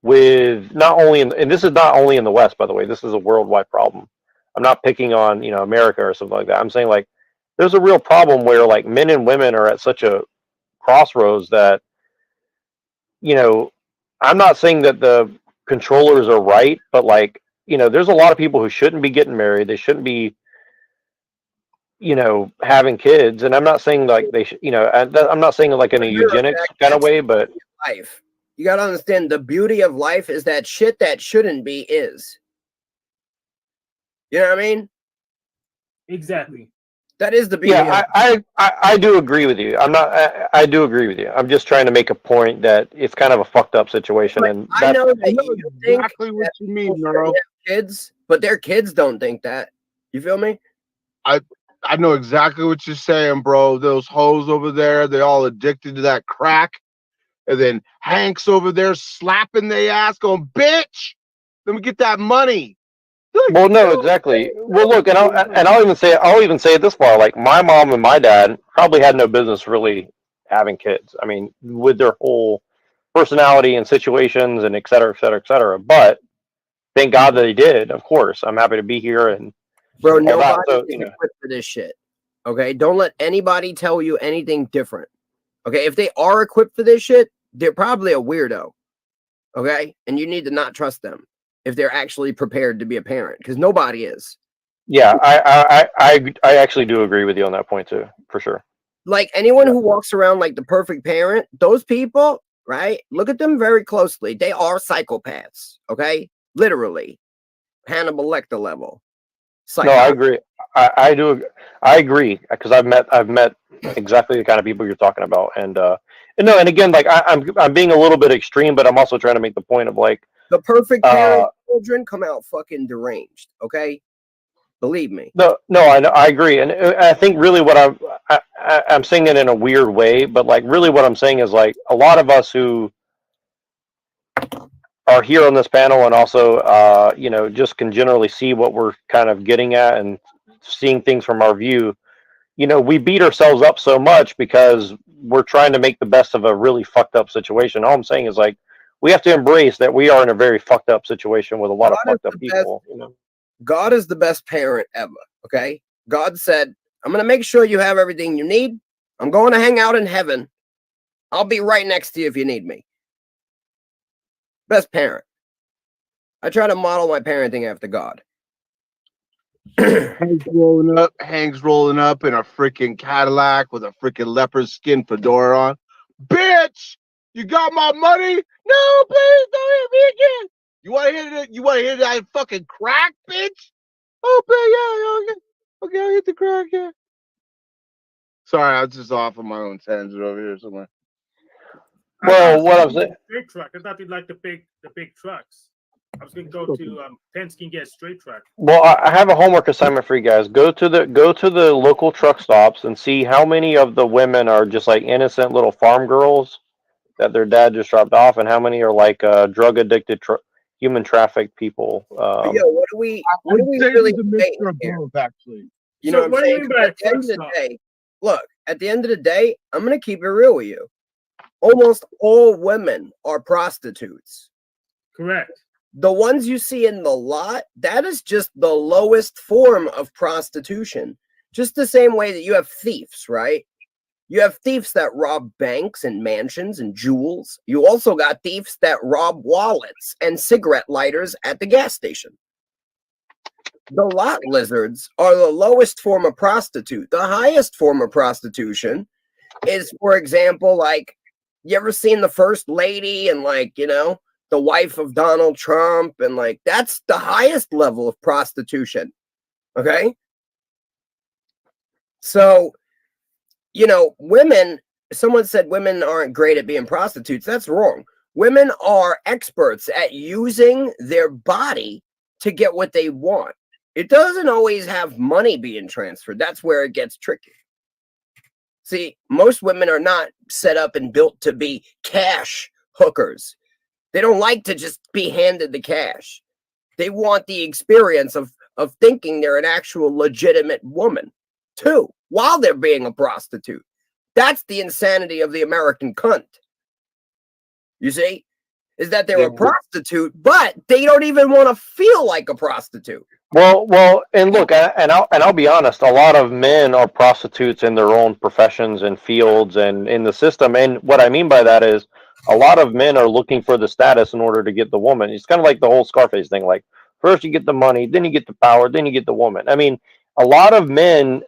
S17: with not only and this is not only in the West, by the way, this is a worldwide problem. I'm not picking on America or something like that. I'm saying like there's a real problem where like men and women are at such a crossroads that I'm not saying that the controllers are right, but like there's a lot of people who shouldn't be getting married. They shouldn't be having kids, and I'm not saying like they should, I'm not saying it like in a eugenics kind of way, but
S13: life. You got to understand the beauty of life is that shit that shouldn't be is. You know what I mean?
S18: Exactly.
S13: That is the beauty.
S17: Yeah, I do agree with you. I do agree with you. I'm just trying to make a point that it's kind of a fucked up situation, and
S13: I know that you think
S15: exactly what you mean,
S13: people
S15: bro.
S13: have kids, but their kids don't think that. You feel me?
S15: I know exactly what you're saying, bro. Those hoes over there, they all addicted to that crack. And then Hank's over there slapping their ass, going, bitch, let me get that money.
S17: Well, no, exactly. Well, look, and I'll even say it this far. Like, my mom and my dad probably had no business really having kids. I mean, with their whole personality and situations and et cetera, et cetera, et cetera. But thank God that they did. Of course, I'm happy to be here and
S13: Bro,
S17: all
S13: nobody
S17: that. So,
S13: is equipped for this shit. Okay, don't let anybody tell you anything different. Okay, if they are equipped for this shit, they're probably a weirdo. Okay, and you need to not trust them if they're actually prepared to be a parent, because nobody is.
S17: Yeah, I actually do agree with you on that point too, for sure.
S13: Like anyone who walks around like the perfect parent, those people, right? Look at them very closely. They are psychopaths. Okay, literally, Hannibal Lecter level.
S17: No, I agree. I do. I agree because I've met exactly the kind of people you're talking about, and no, and again, like I'm being a little bit extreme, but I'm also trying to make the point of like
S13: the perfect parent children come out fucking deranged. Okay, believe me.
S17: No, I know, I agree, and I think really what I'm saying it in a weird way, but like really what I'm saying is like a lot of us who are here on this panel and also just can generally see what we're kind of getting at and seeing things from our view. We beat ourselves up so much because we're trying to make the best of a really fucked up situation. All I'm saying is like we have to embrace that we are in a very fucked up situation with a lot of fucked up people.
S13: God is the best parent ever. Okay, God said, "I'm gonna make sure you have everything you need. I'm going to hang out in heaven. I'll be right next to you if you need me." Best parent. I try to model my parenting after God.
S15: Hank's rolling up in a freaking Cadillac with a freaking leopard skin fedora on. Bitch, you got my money? No, please don't hit me again. You want to hit it? You want to hit that fucking crack, bitch? Oh, yeah, okay, I'll hit the crack, yeah. Sorry, I was just off on my own tangent over here somewhere.
S17: Well, what I'm saying,
S18: big truck. I thought you liked the big trucks. I was going to go to Penske and get a straight track.
S17: Well, I have a homework assignment for you guys. Go to the local truck stops and see how many of the women are just like innocent little farm girls that their dad just dropped off, and how many are like drug addicted, human trafficked people.
S13: But yo, what do we really debating here?
S15: Actually,
S13: You know what I'm saying? At the end of the day, look. At the end of the day, I'm gonna keep it real with you. Almost all women are prostitutes.
S18: Correct.
S13: The ones you see in the lot, that is just the lowest form of prostitution. Just the same way that you have thieves, right? You have thieves that rob banks and mansions and jewels. You also got thieves that rob wallets and cigarette lighters at the gas station. The lot lizards are the lowest form of prostitute. The highest form of prostitution is, for example, like, you ever seen the first lady and, like, you know, the wife of Donald Trump, and like, that's the highest level of prostitution. Okay? So, you know, women, someone said women aren't great at being prostitutes. That's wrong. Women are experts at using their body to get what they want. It doesn't always have money being transferred. That's where it gets tricky. See, most women are not set up and built to be cash hookers. They don't like to just be handed the cash. They want the experience of thinking they're an actual legitimate woman, too, while they're being a prostitute. That's the insanity of the American cunt. You see? Is that they're a prostitute, but they don't even want to feel like a prostitute.
S17: Well, and look, I'll be honest. A lot of men are prostitutes in their own professions and fields and in the system. And what I mean by that is, a lot of men are looking for the status in order to get the woman. It's kind of like the whole Scarface thing. Like, first you get the money, then you get the power, then you get the woman. I mean, a lot of men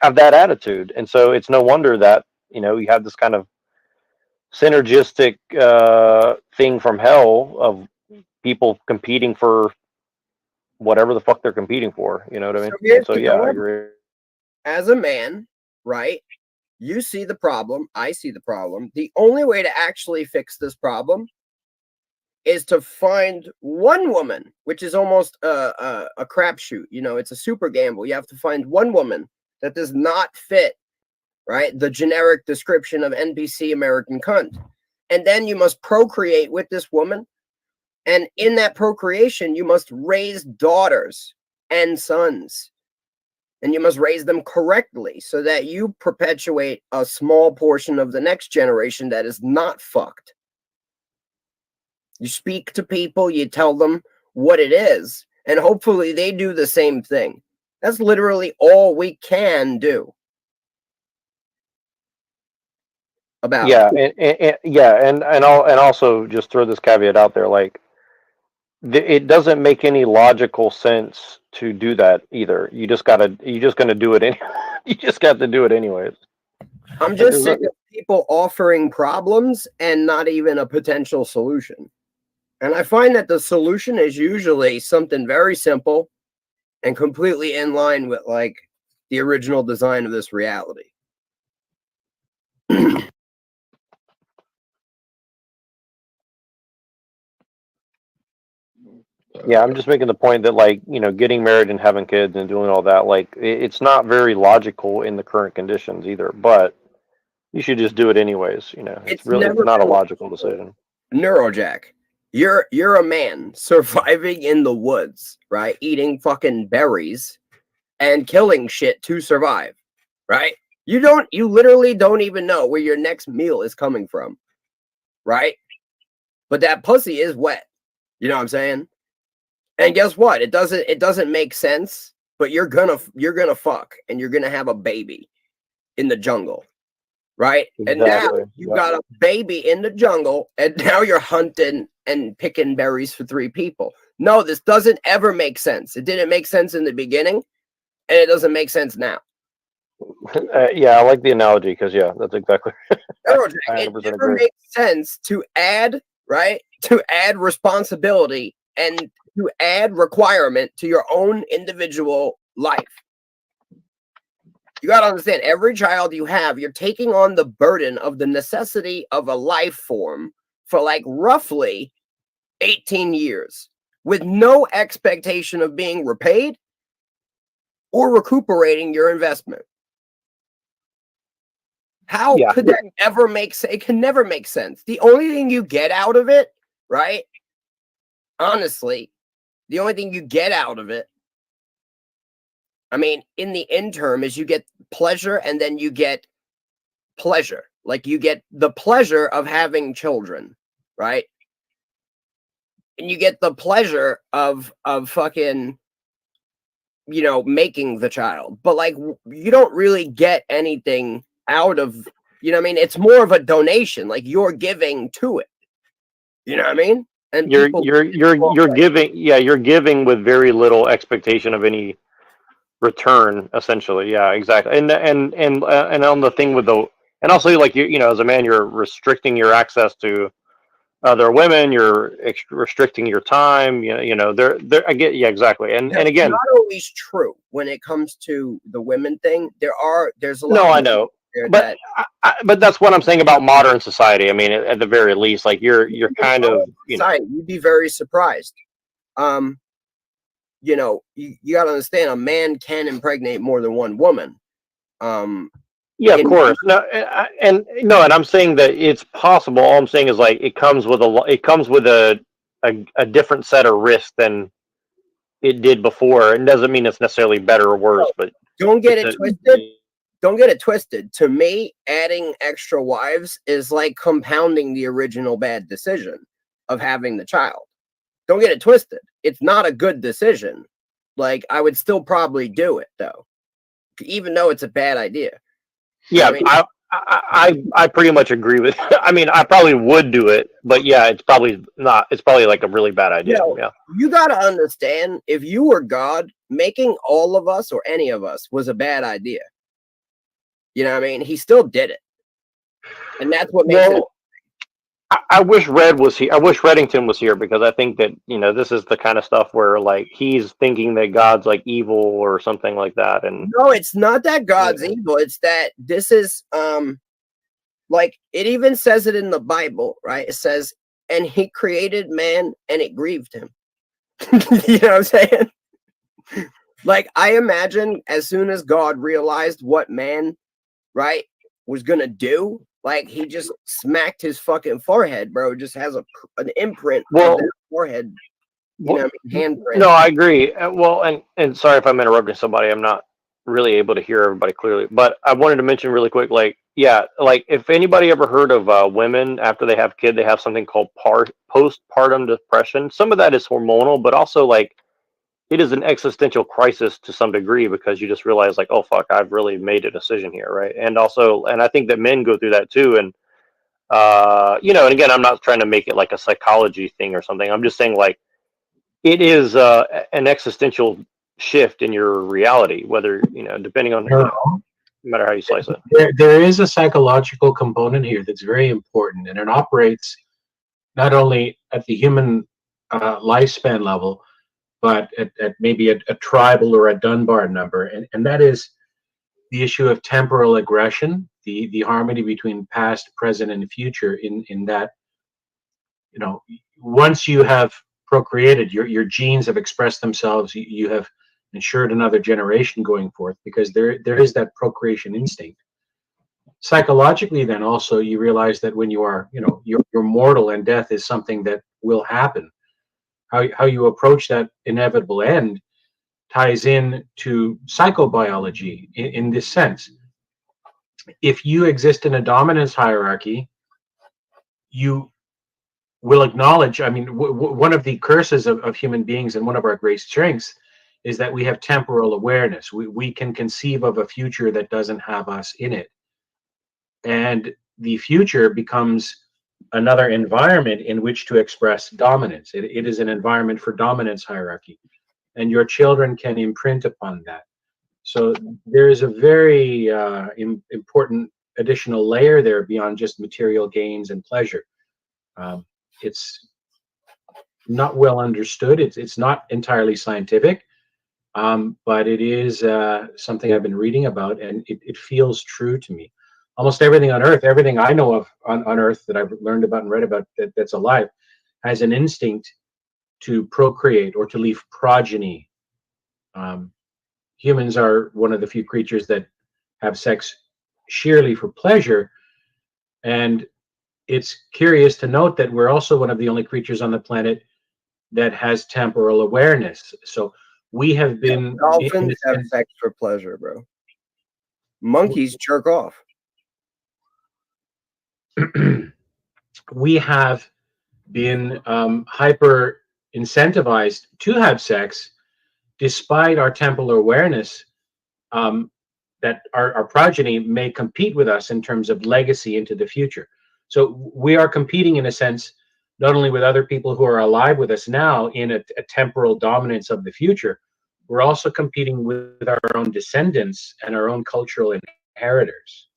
S17: have that attitude, and so it's no wonder that, you know, you have this kind of synergistic thing from hell of people competing for whatever the fuck they're competing for. You know what I mean?
S13: So here's
S17: So
S13: the
S17: yeah, I
S13: dilemma.
S17: agree.
S13: As a man, right? You see the problem. I see the problem. The only way to actually fix this problem is to find one woman, which is almost a crapshoot. You know, it's a super gamble. You have to find one woman that does not fit, right, the generic description of NPC American cunt. And then you must procreate with this woman. And in that procreation, you must raise daughters and sons. And you must raise them correctly so that you perpetuate a small portion of the next generation that is not fucked. You speak to people, you tell them what it is, and hopefully they do the same thing. That's literally all we can do about it.
S17: And I'll also just throw this caveat out there, like, it doesn't make any logical sense to do that either. You're just gonna do it. You just got to do it anyways.
S13: I'm just sick of people offering problems and not even a potential solution. And I find that the solution is usually something very simple and completely in line with, like, the original design of this reality.
S17: Yeah, I'm just making the point that, like, you know, getting married and having kids and doing all that, like, it's not very logical in the current conditions either, but you should just do it anyways. You know, it's really not a logical decision.
S13: Neurojack, you're a man surviving in the woods, right? Eating fucking berries and killing shit to survive, right? You literally don't even know where your next meal is coming from, right? But that pussy is wet. You know what I'm saying? And guess what? It doesn't make sense, but you're gonna fuck and you're gonna have a baby in the jungle, right? And now you got a baby in the jungle, and now you're hunting and picking berries for 3 people. No, this doesn't ever make sense. It didn't make sense in the beginning, and it doesn't make sense now.
S17: Yeah, I like the analogy because that's exactly.
S13: It never makes sense to add responsibility and to add requirement to your own individual life. You got to understand, every child you have, you're taking on the burden of the necessity of a life form for, like, roughly 18 years with no expectation of being repaid or recuperating your investment. How could that ever make sense? It can never make sense. The only thing you get out of it, right? Honestly, the only thing you get out of it, I mean, in the interim, is you get pleasure, and then you get pleasure. Like, you get the pleasure of having children, right? And you get the pleasure of fucking, you know, making the child. But like, you don't really get anything out of, you know what I mean? It's more of a donation. Like, you're giving to it. You know what I mean? And
S17: You're
S13: people,
S17: you're giving, yeah, you're giving with very little expectation of any return, essentially. Yeah, exactly. And on the thing with the, and also, like, you know, as a man, you're restricting your access to other women. You're restricting your time. You know, I get, yeah, exactly. And
S13: that's
S17: again,
S13: not always true when it comes to the women thing. There's a lot.
S17: no,
S13: of
S17: I know,
S13: there
S17: but
S13: that,
S17: but that's what I'm saying about modern society. I mean, at the very least, like, you're kind of, you know,
S13: you'd be very surprised. You know, you got to understand, a man can impregnate more than one woman.
S17: yeah, of course. No, and no, and I'm saying that it's possible. All I'm saying is, like, it comes with a different set of risks than it did before. It doesn't mean it's necessarily better or worse, but
S13: don't get it twisted. Don't get it twisted. To me, adding extra wives is like compounding the original bad decision of having the child. Don't get it twisted. It's not a good decision. Like, I would still probably do it, though, even though it's a bad idea.
S17: yeah,
S13: I mean,
S17: I pretty much agree with. I mean, I probably would do it, but yeah, it's probably not. It's probably like a really bad idea. Yeah.
S13: You got to understand, if you were God, making all of us or any of us was a bad idea. You know what I mean? He still did it. And that's what makes it.
S17: I wish Red was here. I wish Reddington was here, because I think that, you know, this is the kind of stuff where, like, he's thinking that God's like evil or something like that. And
S13: no, it's not that God's evil. It's that this is like, it even says it in the Bible, right? It says, and he created man and it grieved him. You know what I'm saying? Like, I imagine as soon as God realized what man, right, was gonna do, like, he just smacked his fucking forehead, bro. It just has an imprint of that forehead. You know what I mean? Handprint.
S17: No, I agree. Well, and sorry if I'm interrupting somebody. I'm not really able to hear everybody clearly, but I wanted to mention really quick, like, yeah, like, if anybody ever heard of women after they have kid, they have something called postpartum depression. Some of that is hormonal, but also, like, it is an existential crisis to some degree, because you just realize, like, oh fuck, I've really made a decision here, right? And also, and I think that men go through that too. And you know, and again, I'm not trying to make it like a psychology thing or something. I'm just saying, like, it is an existential shift in your reality, whether, you know, depending on, you know, no matter how you slice it.
S20: There is a psychological component here that's very important, and it operates not only at the human lifespan level, but at maybe a tribal or a Dunbar number, and that is the issue of temporal aggression, the harmony between past, present, and future. In that, you know, once you have procreated, your genes have expressed themselves. You have ensured another generation going forth, because there is that procreation instinct. Psychologically, then also you realize that when you are, you know, you're mortal, and death is something that will happen. How you approach that inevitable end ties in to psychobiology in this sense. If you exist in a dominance hierarchy, you will acknowledge, I mean, one of the curses of human beings, and one of our great strengths, is that we have temporal awareness. We can conceive of a future that doesn't have us in it. And the future becomes another environment in which to express dominance. It is an environment for dominance hierarchy, and your children can imprint upon that. So there is a very important additional layer there beyond just material gains and pleasure. It's not well understood. It's not entirely scientific, but it is something I've been reading about, and it feels true to me. Almost everything on Earth, everything I know of on Earth that I've learned about and read about that's alive, has an instinct to procreate or to leave progeny. Humans are one of the few creatures that have sex sheerly for pleasure, and it's curious to note that we're also one of the only creatures on the planet that has temporal awareness. So we have been
S13: Dolphins have sex for pleasure, bro. Monkeys jerk off.
S20: We have been hyper incentivized to have sex despite our temporal awareness that our progeny may compete with us in terms of legacy into the future. So we are competing in a sense, not only with other people who are alive with us now in a temporal dominance of the future, we're also competing with our own descendants and our own cultural inheritors.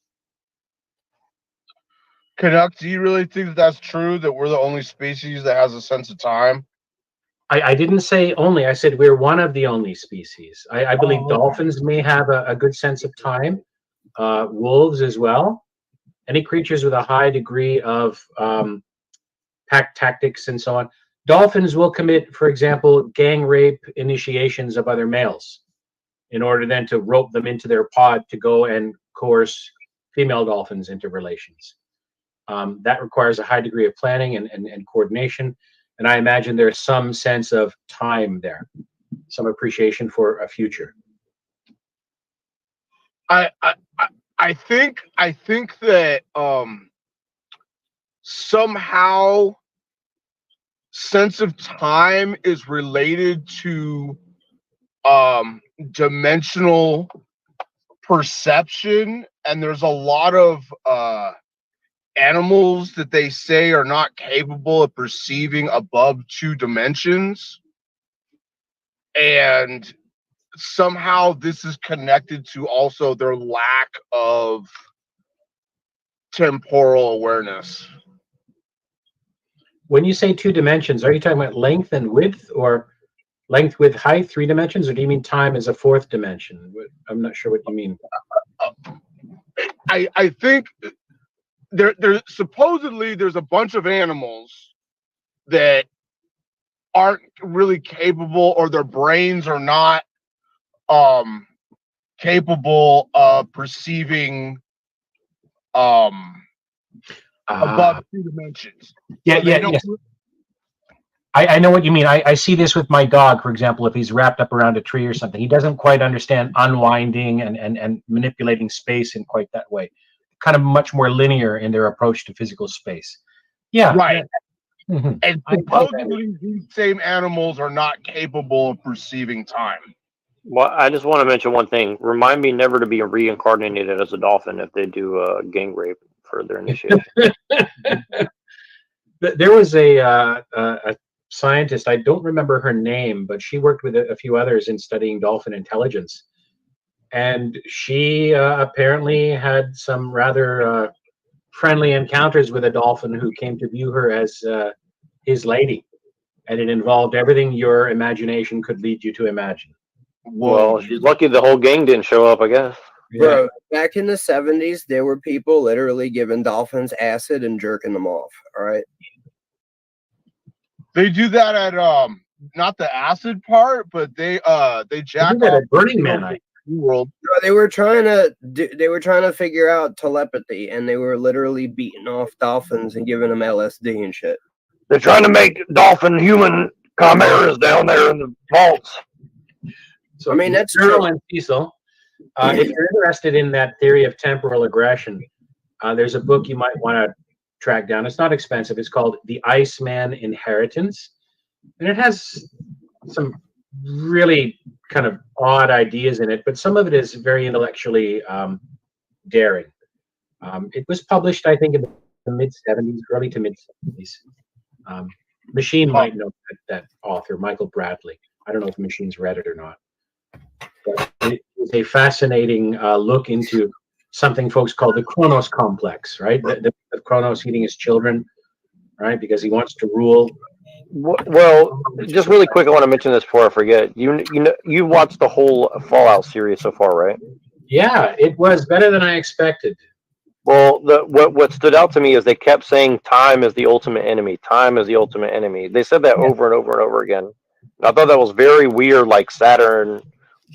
S15: Canuck, do you really think that that's true, that we're the only species that has a sense of time?
S20: I didn't say only, I said we're one of the only species. I believe dolphins may have a good sense of time, wolves as well. Any creatures with a high degree of pack tactics and so on. Dolphins will commit, for example, gang rape initiations of other males in order then to rope them into their pod to go and coerce female dolphins into relations. That requires a high degree of planning and coordination. And I imagine there's some sense of time there, some appreciation for a future.
S15: I think that somehow sense of time is related to dimensional perception, and there's a lot of animals that they say are not capable of perceiving above 2 dimensions, and somehow this is connected to also their lack of temporal awareness.
S20: When you say 2 dimensions, are you talking about length and width, or length, width, height, 3 dimensions, or do you mean time as a 4th dimension? I'm not sure what you mean.
S15: I think there supposedly there's a bunch of animals that aren't really capable, or their brains are not capable of perceiving above 2 dimensions.
S20: Yeah, yes. I know what you mean. I see this with my dog, for example, if he's wrapped up around a tree or something. He doesn't quite understand unwinding and manipulating space in quite that way. Kind of much more linear in their approach to physical space. Yeah.
S15: Right.
S20: Mm-hmm.
S15: And supposedly these same animals are not capable of perceiving time.
S17: Well, I just want to mention one thing. Remind me never to be reincarnated as a dolphin if they do gang rape for their initiation.
S20: There was a scientist, I don't remember her name, but she worked with a few others in studying dolphin intelligence. And she apparently had some rather friendly encounters with a dolphin who came to view her as his lady. And it involved everything your imagination could lead you to imagine.
S17: Well, she's lucky the whole gang didn't show up, I guess.
S13: Bro, back in the 70s, there were people literally giving dolphins acid and jerking them off. All right.
S15: They do that at not the acid part, but they jack off
S20: at Burning Man.
S13: World. They were trying to figure out telepathy, and they were literally beating off dolphins and giving them LSD and shit.
S17: They're trying to make dolphin human chimeras down there in the vaults.
S20: So I mean, that's Journal and Cecil. If you're interested in that theory of temporal aggression, there's a book you might want to track down. It's not expensive. It's called The Iceman Inheritance, and it has some really kind of odd ideas in it, but some of it is very intellectually daring. It was published, I think, in the mid-70s, early to mid-70s. Machine might know that author, Michael Bradley. I don't know if Machine's read it or not. But it is a fascinating look into something folks call the Kronos complex, right? The Kronos eating his children, right? Because he wants to rule.
S17: Well, just really quick, I want to mention this before I forget. You watched the whole Fallout series so far, right?
S20: Yeah, it was better than I expected.
S17: Well, what stood out to me is they kept saying time is the ultimate enemy. Time is the ultimate enemy. They said that over and over and over again. And I thought that was very weird, like Saturn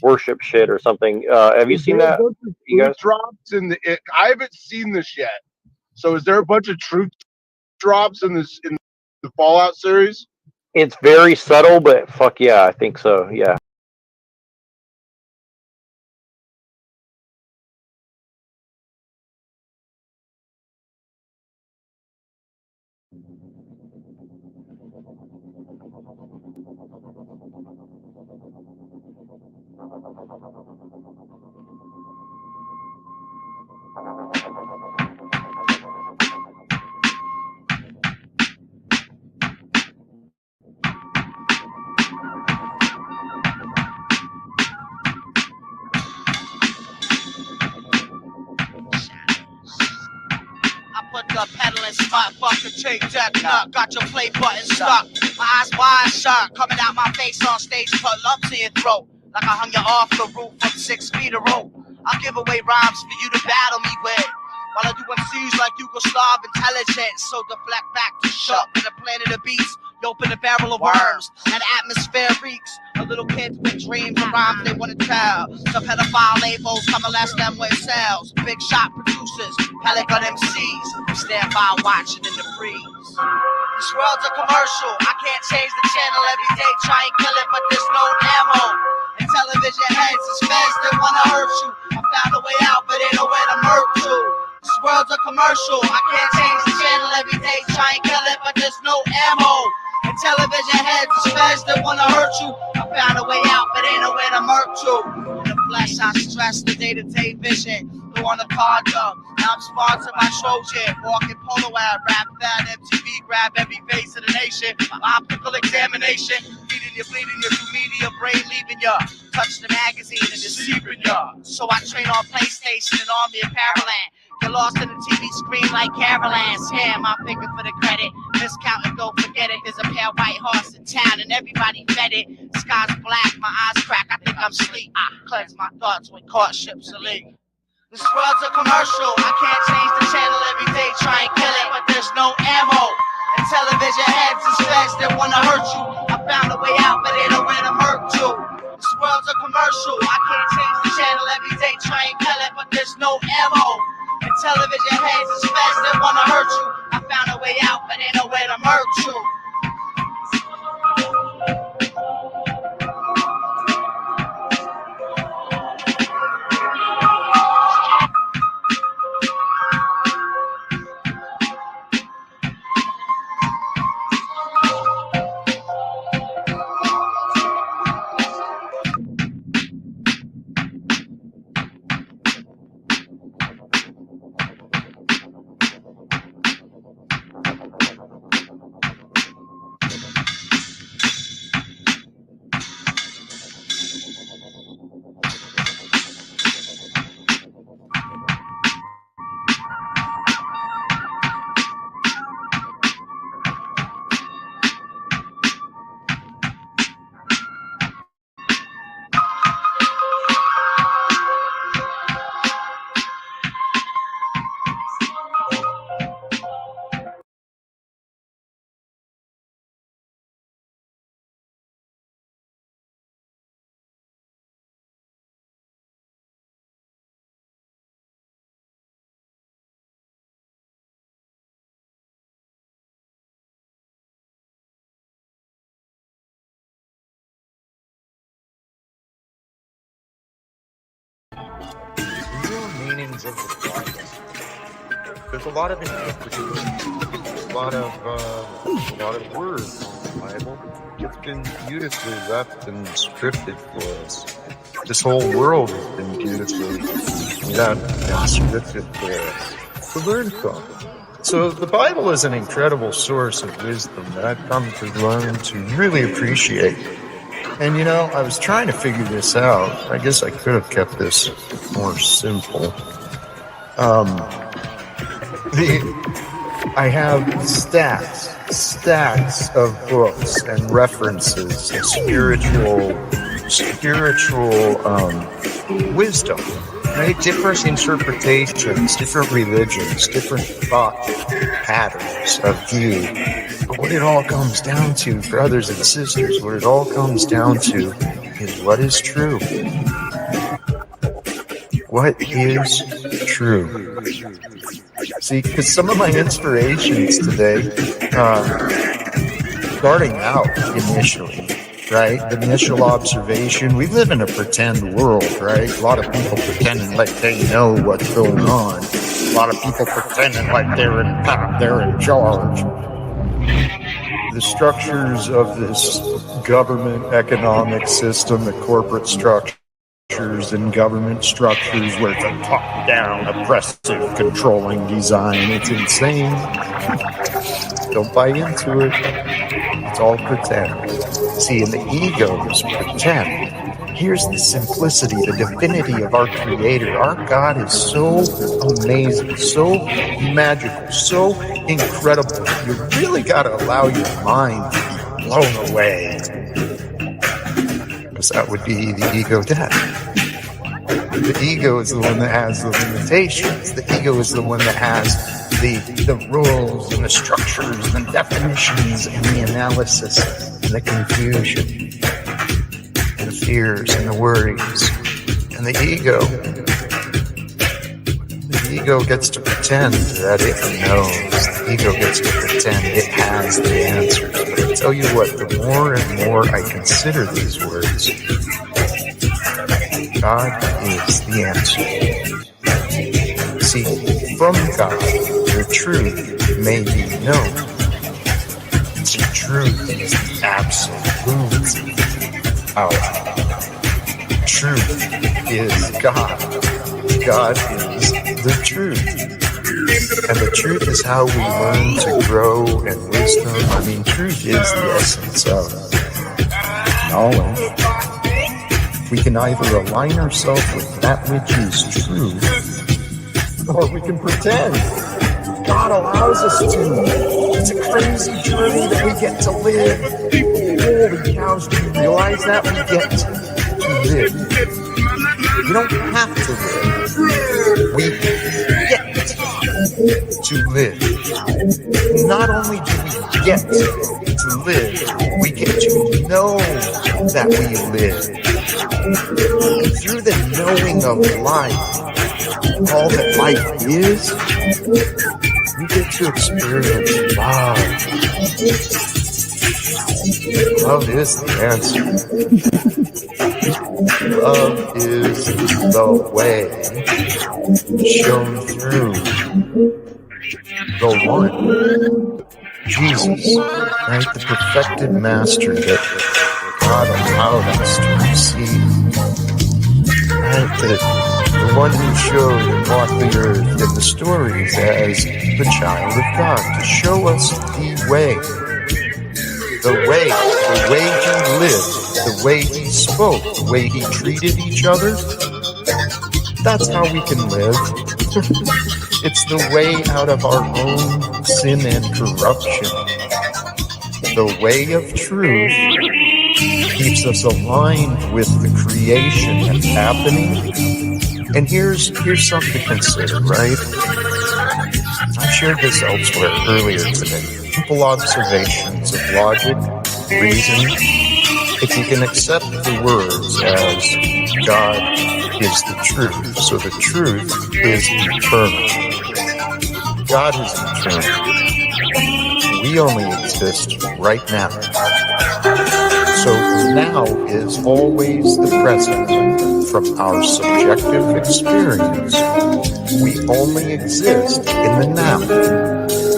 S17: worship shit or something. Have you seen that? You guys?
S15: Drops in the. I haven't seen this yet. So is there a bunch of truth drops in the Fallout series?
S17: It's very subtle, but fuck yeah, I think so. Yeah.
S3: Put the pedal in spot, fucking take that nut. Got your play button stuck. My eyes wide shut, coming out my face on stage, put lumps in your throat. Like I hung you off the roof from 6 feet of rope. I'll give away rhymes for you to battle me with. While I do MCs like Yugoslav intelligence. So deflect back to Shuck in the planet of beasts. You open a barrel of worms, and atmosphere reeks. A little kid with dreams and rhymes they want to tell. Some pedophile labels come and last them with sales. Big shot producers, Pelican MCs. Stand by watching in the breeze. This world's a commercial. I can't change the channel every day. Try and kill it, but there's no ammo. And television heads is feds that wanna hurt you. I found a way out, but ain't nowhere to murk to. This world's a commercial. I can't change the channel every day. Try and kill it, but there's no ammo. And television heads is feds that wanna hurt you. I found a way out, but ain't nowhere to murk to. In the flesh, I stress the day-to-day vision. Go on the card though. Now I'm sponsored by Trojan. Walking polo ad, rap fat, MTV, grab every face of the nation. My optical examination. Feeding you, bleeding you, through media, brain leaving ya. Touch the magazine and deceiving ya. So I train on PlayStation and Army of Paraland. Get lost in the TV screen like Caroline. Scam my finger for the credit. Miscount and don't forget it. There's a pale white horse in town and everybody fed it. Sky's black, my eyes crack. I think I'm asleep. I cleanse my thoughts when courtships are leak. This world's a commercial. I can't change the channel every day. Try and kill it, but there's no ammo. And television heads is feds that wanna hurt you. I found a way out, but ain't nowhere to murk to. This world's a commercial. I can't change the channel every day. Try and kill it, but there's no ammo. And television heads is feds that wanna hurt you. I found a way out, but ain't nowhere to murk to.
S2: Real meanings of the Bible. There's a lot of interpretation. There's a lot of words in the Bible. It's been beautifully left and scripted for us. This whole world has been beautifully left and scripted for us to learn from. So the Bible is an incredible source of wisdom that I've come to learn to really appreciate. And you know, I was trying to figure this out. I guess I could have kept this more simple. I have stacks of books and references and spiritual wisdom right? Different interpretations, different religions, different thought patterns of view. But what it all comes down to, brothers and sisters, what it all comes down to is what is true. What is true? See, because some of my inspirations today, starting out initially, right? The initial observation, we live in a pretend world, right? A lot of people pretending like they know what's going on. A lot of people pretending like they're in charge. The structures of this government economic system, the corporate structures and government structures where it's a top-down, oppressive, controlling design. It's insane. Don't buy into it. It's all pretend. See, in the egos pretend. Here's the simplicity, the divinity of our Creator. Our God is so amazing, so magical, so incredible. You really got to allow your mind to be blown away. Because that would be the ego death. The ego is the one that has the limitations. The ego is the one that has the rules and the structures and definitions and the analysis and the confusion and the fears and the worries. And the ego gets to pretend that it knows. The ego gets to pretend it has the answers. But I tell you what, the more and more I consider these words, God is the answer. See, from God, the truth may be known. See, truth is the absolute power. Truth is God. God is the truth. And the truth is how we learn to grow in wisdom. I mean, truth is the essence of knowledge. We can either align ourselves with that which is true, or we can pretend. God allows us to. It's a crazy journey that we get to live. Holy cows, do you realize that? We get to live. We don't have to live. We get to live. Not only do we get to live, we get to know that we live. Through the knowing of life, all that life is, we get to experience love. Love is the answer. Love is the way shown through the one, Jesus, right? The perfected master that God allowed us to receive. Right? The one who showed and walked the earth in the stories as the child of God, to show us the way. The way he lived, the way he spoke, the way he treated each other. That's how we can live. It's the way out of our own sin and corruption. The way of truth keeps us aligned with the creation that's happening. And here's something to consider, right? I shared this elsewhere earlier today. Simple observations of logic, reason. If you can accept the words as God is the truth, so the truth is eternal. God is eternal. We only exist right now. So now is always the present from our subjective experience. We only exist in the now.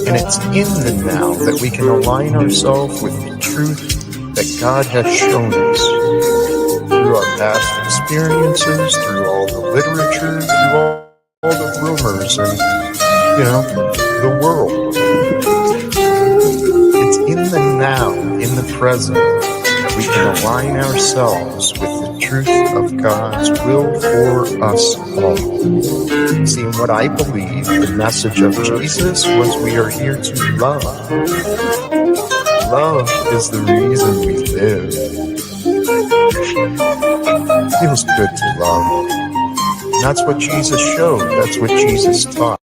S2: And it's in the now that we can align ourselves with the truth that God has shown us through our past experiences, through all the literature, through all the rumors and, the world. It's in the now, in the present, we can align ourselves with the truth of God's will for us all. See, in what I believe, the message of Jesus was we are here to love. Love is the reason we live. It feels good to love.
S4: That's what Jesus showed. That's what Jesus taught.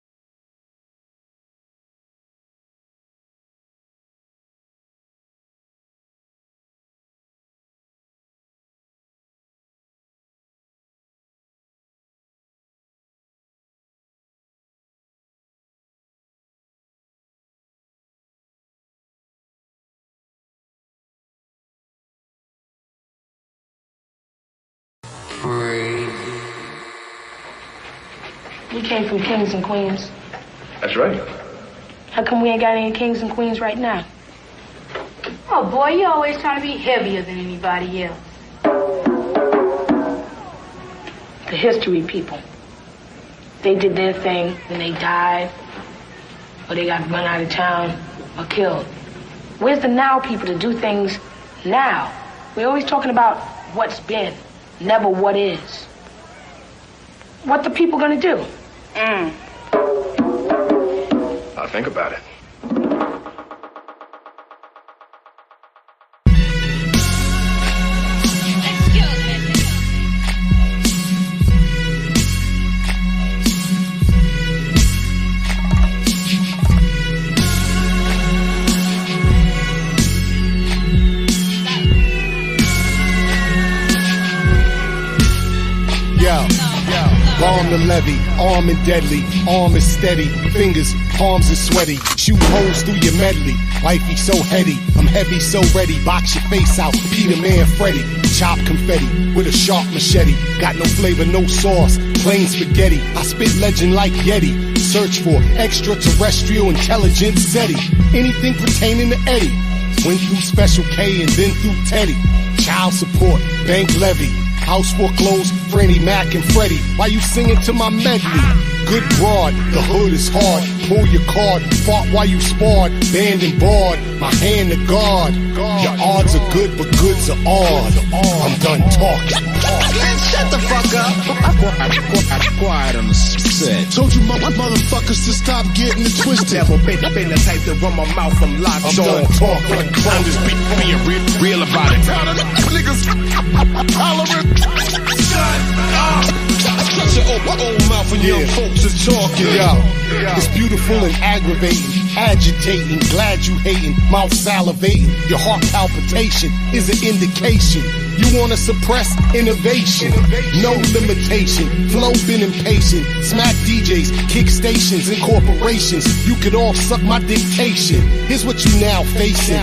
S22: We came from kings and queens.
S23: That's right.
S22: How come we ain't got any kings and queens right now?
S24: Oh, boy, you always trying to be heavier than anybody else.
S22: The history people. They did their thing, and they died, or they got run out of town, or killed. Where's the now people to do things now? We're always talking about what's been, never what is. What the people gonna do?
S23: I'll think about it.
S25: Bomb the levy, arm and deadly, arm is steady, fingers, palms is sweaty, shoot holes through your medley, wifey so heady, I'm heavy so ready, box your face out, Peter Man Freddy, chop confetti, with a sharp machete, got no flavor, no sauce, plain spaghetti, I spit legend like Yeti, search for extraterrestrial intelligence SETI, anything pertaining to Eddie, went through Special K and then through Teddy, child support, bank levy, house foreclosed, Franny Mac and Freddie. Why you singing to my medley? Good broad, the hood is hard. Pull your card, fought while you sparred. Banned and barred, my hand to guard. Your odds are good, but goods are odd. I'm done talking.
S26: Man, shut the fuck up. Quiet on the set.
S25: Told you motherfuckers to stop getting it twisted.
S26: Never been the type to run my mouth from locked.
S25: I'm done talking.
S26: I'm just being real about it.
S25: Niggas hollering.
S26: Shut your old mouth when young folks are talking.
S25: It's beautiful and aggravating, agitating, glad you hating, mouth salivating, your heart palpitation is an indication. You wanna suppress innovation, no limitation, flow been impatient, smack DJs, kick stations and corporations, you could all suck my dictation. Here's what you now facing,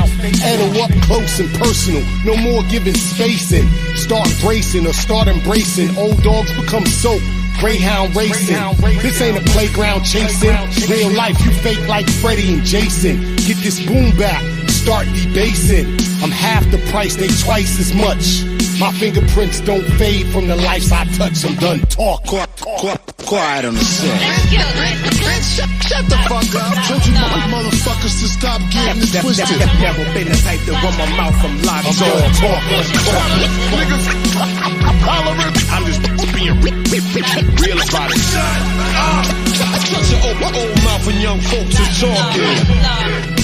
S25: edit up close and personal, no more giving spacing, start bracing or start embracing, old dogs become soap. Greyhound racing, this ain't a playground chasing. Real life, you fake like Freddie and Jason. Get this boom back, start debasing. I'm half the price, they twice as much. My fingerprints don't fade from the lives I touch. I'm done talking.
S26: Quiet on the set. Man, shut the fuck up.
S25: Told you motherfuckers to stop getting it twisted.
S26: Never been the type to run my mouth from locked.
S25: I'm done talking.
S26: Niggas hollering. I'm just being real about it. Shut your old mouth when young folks are talking.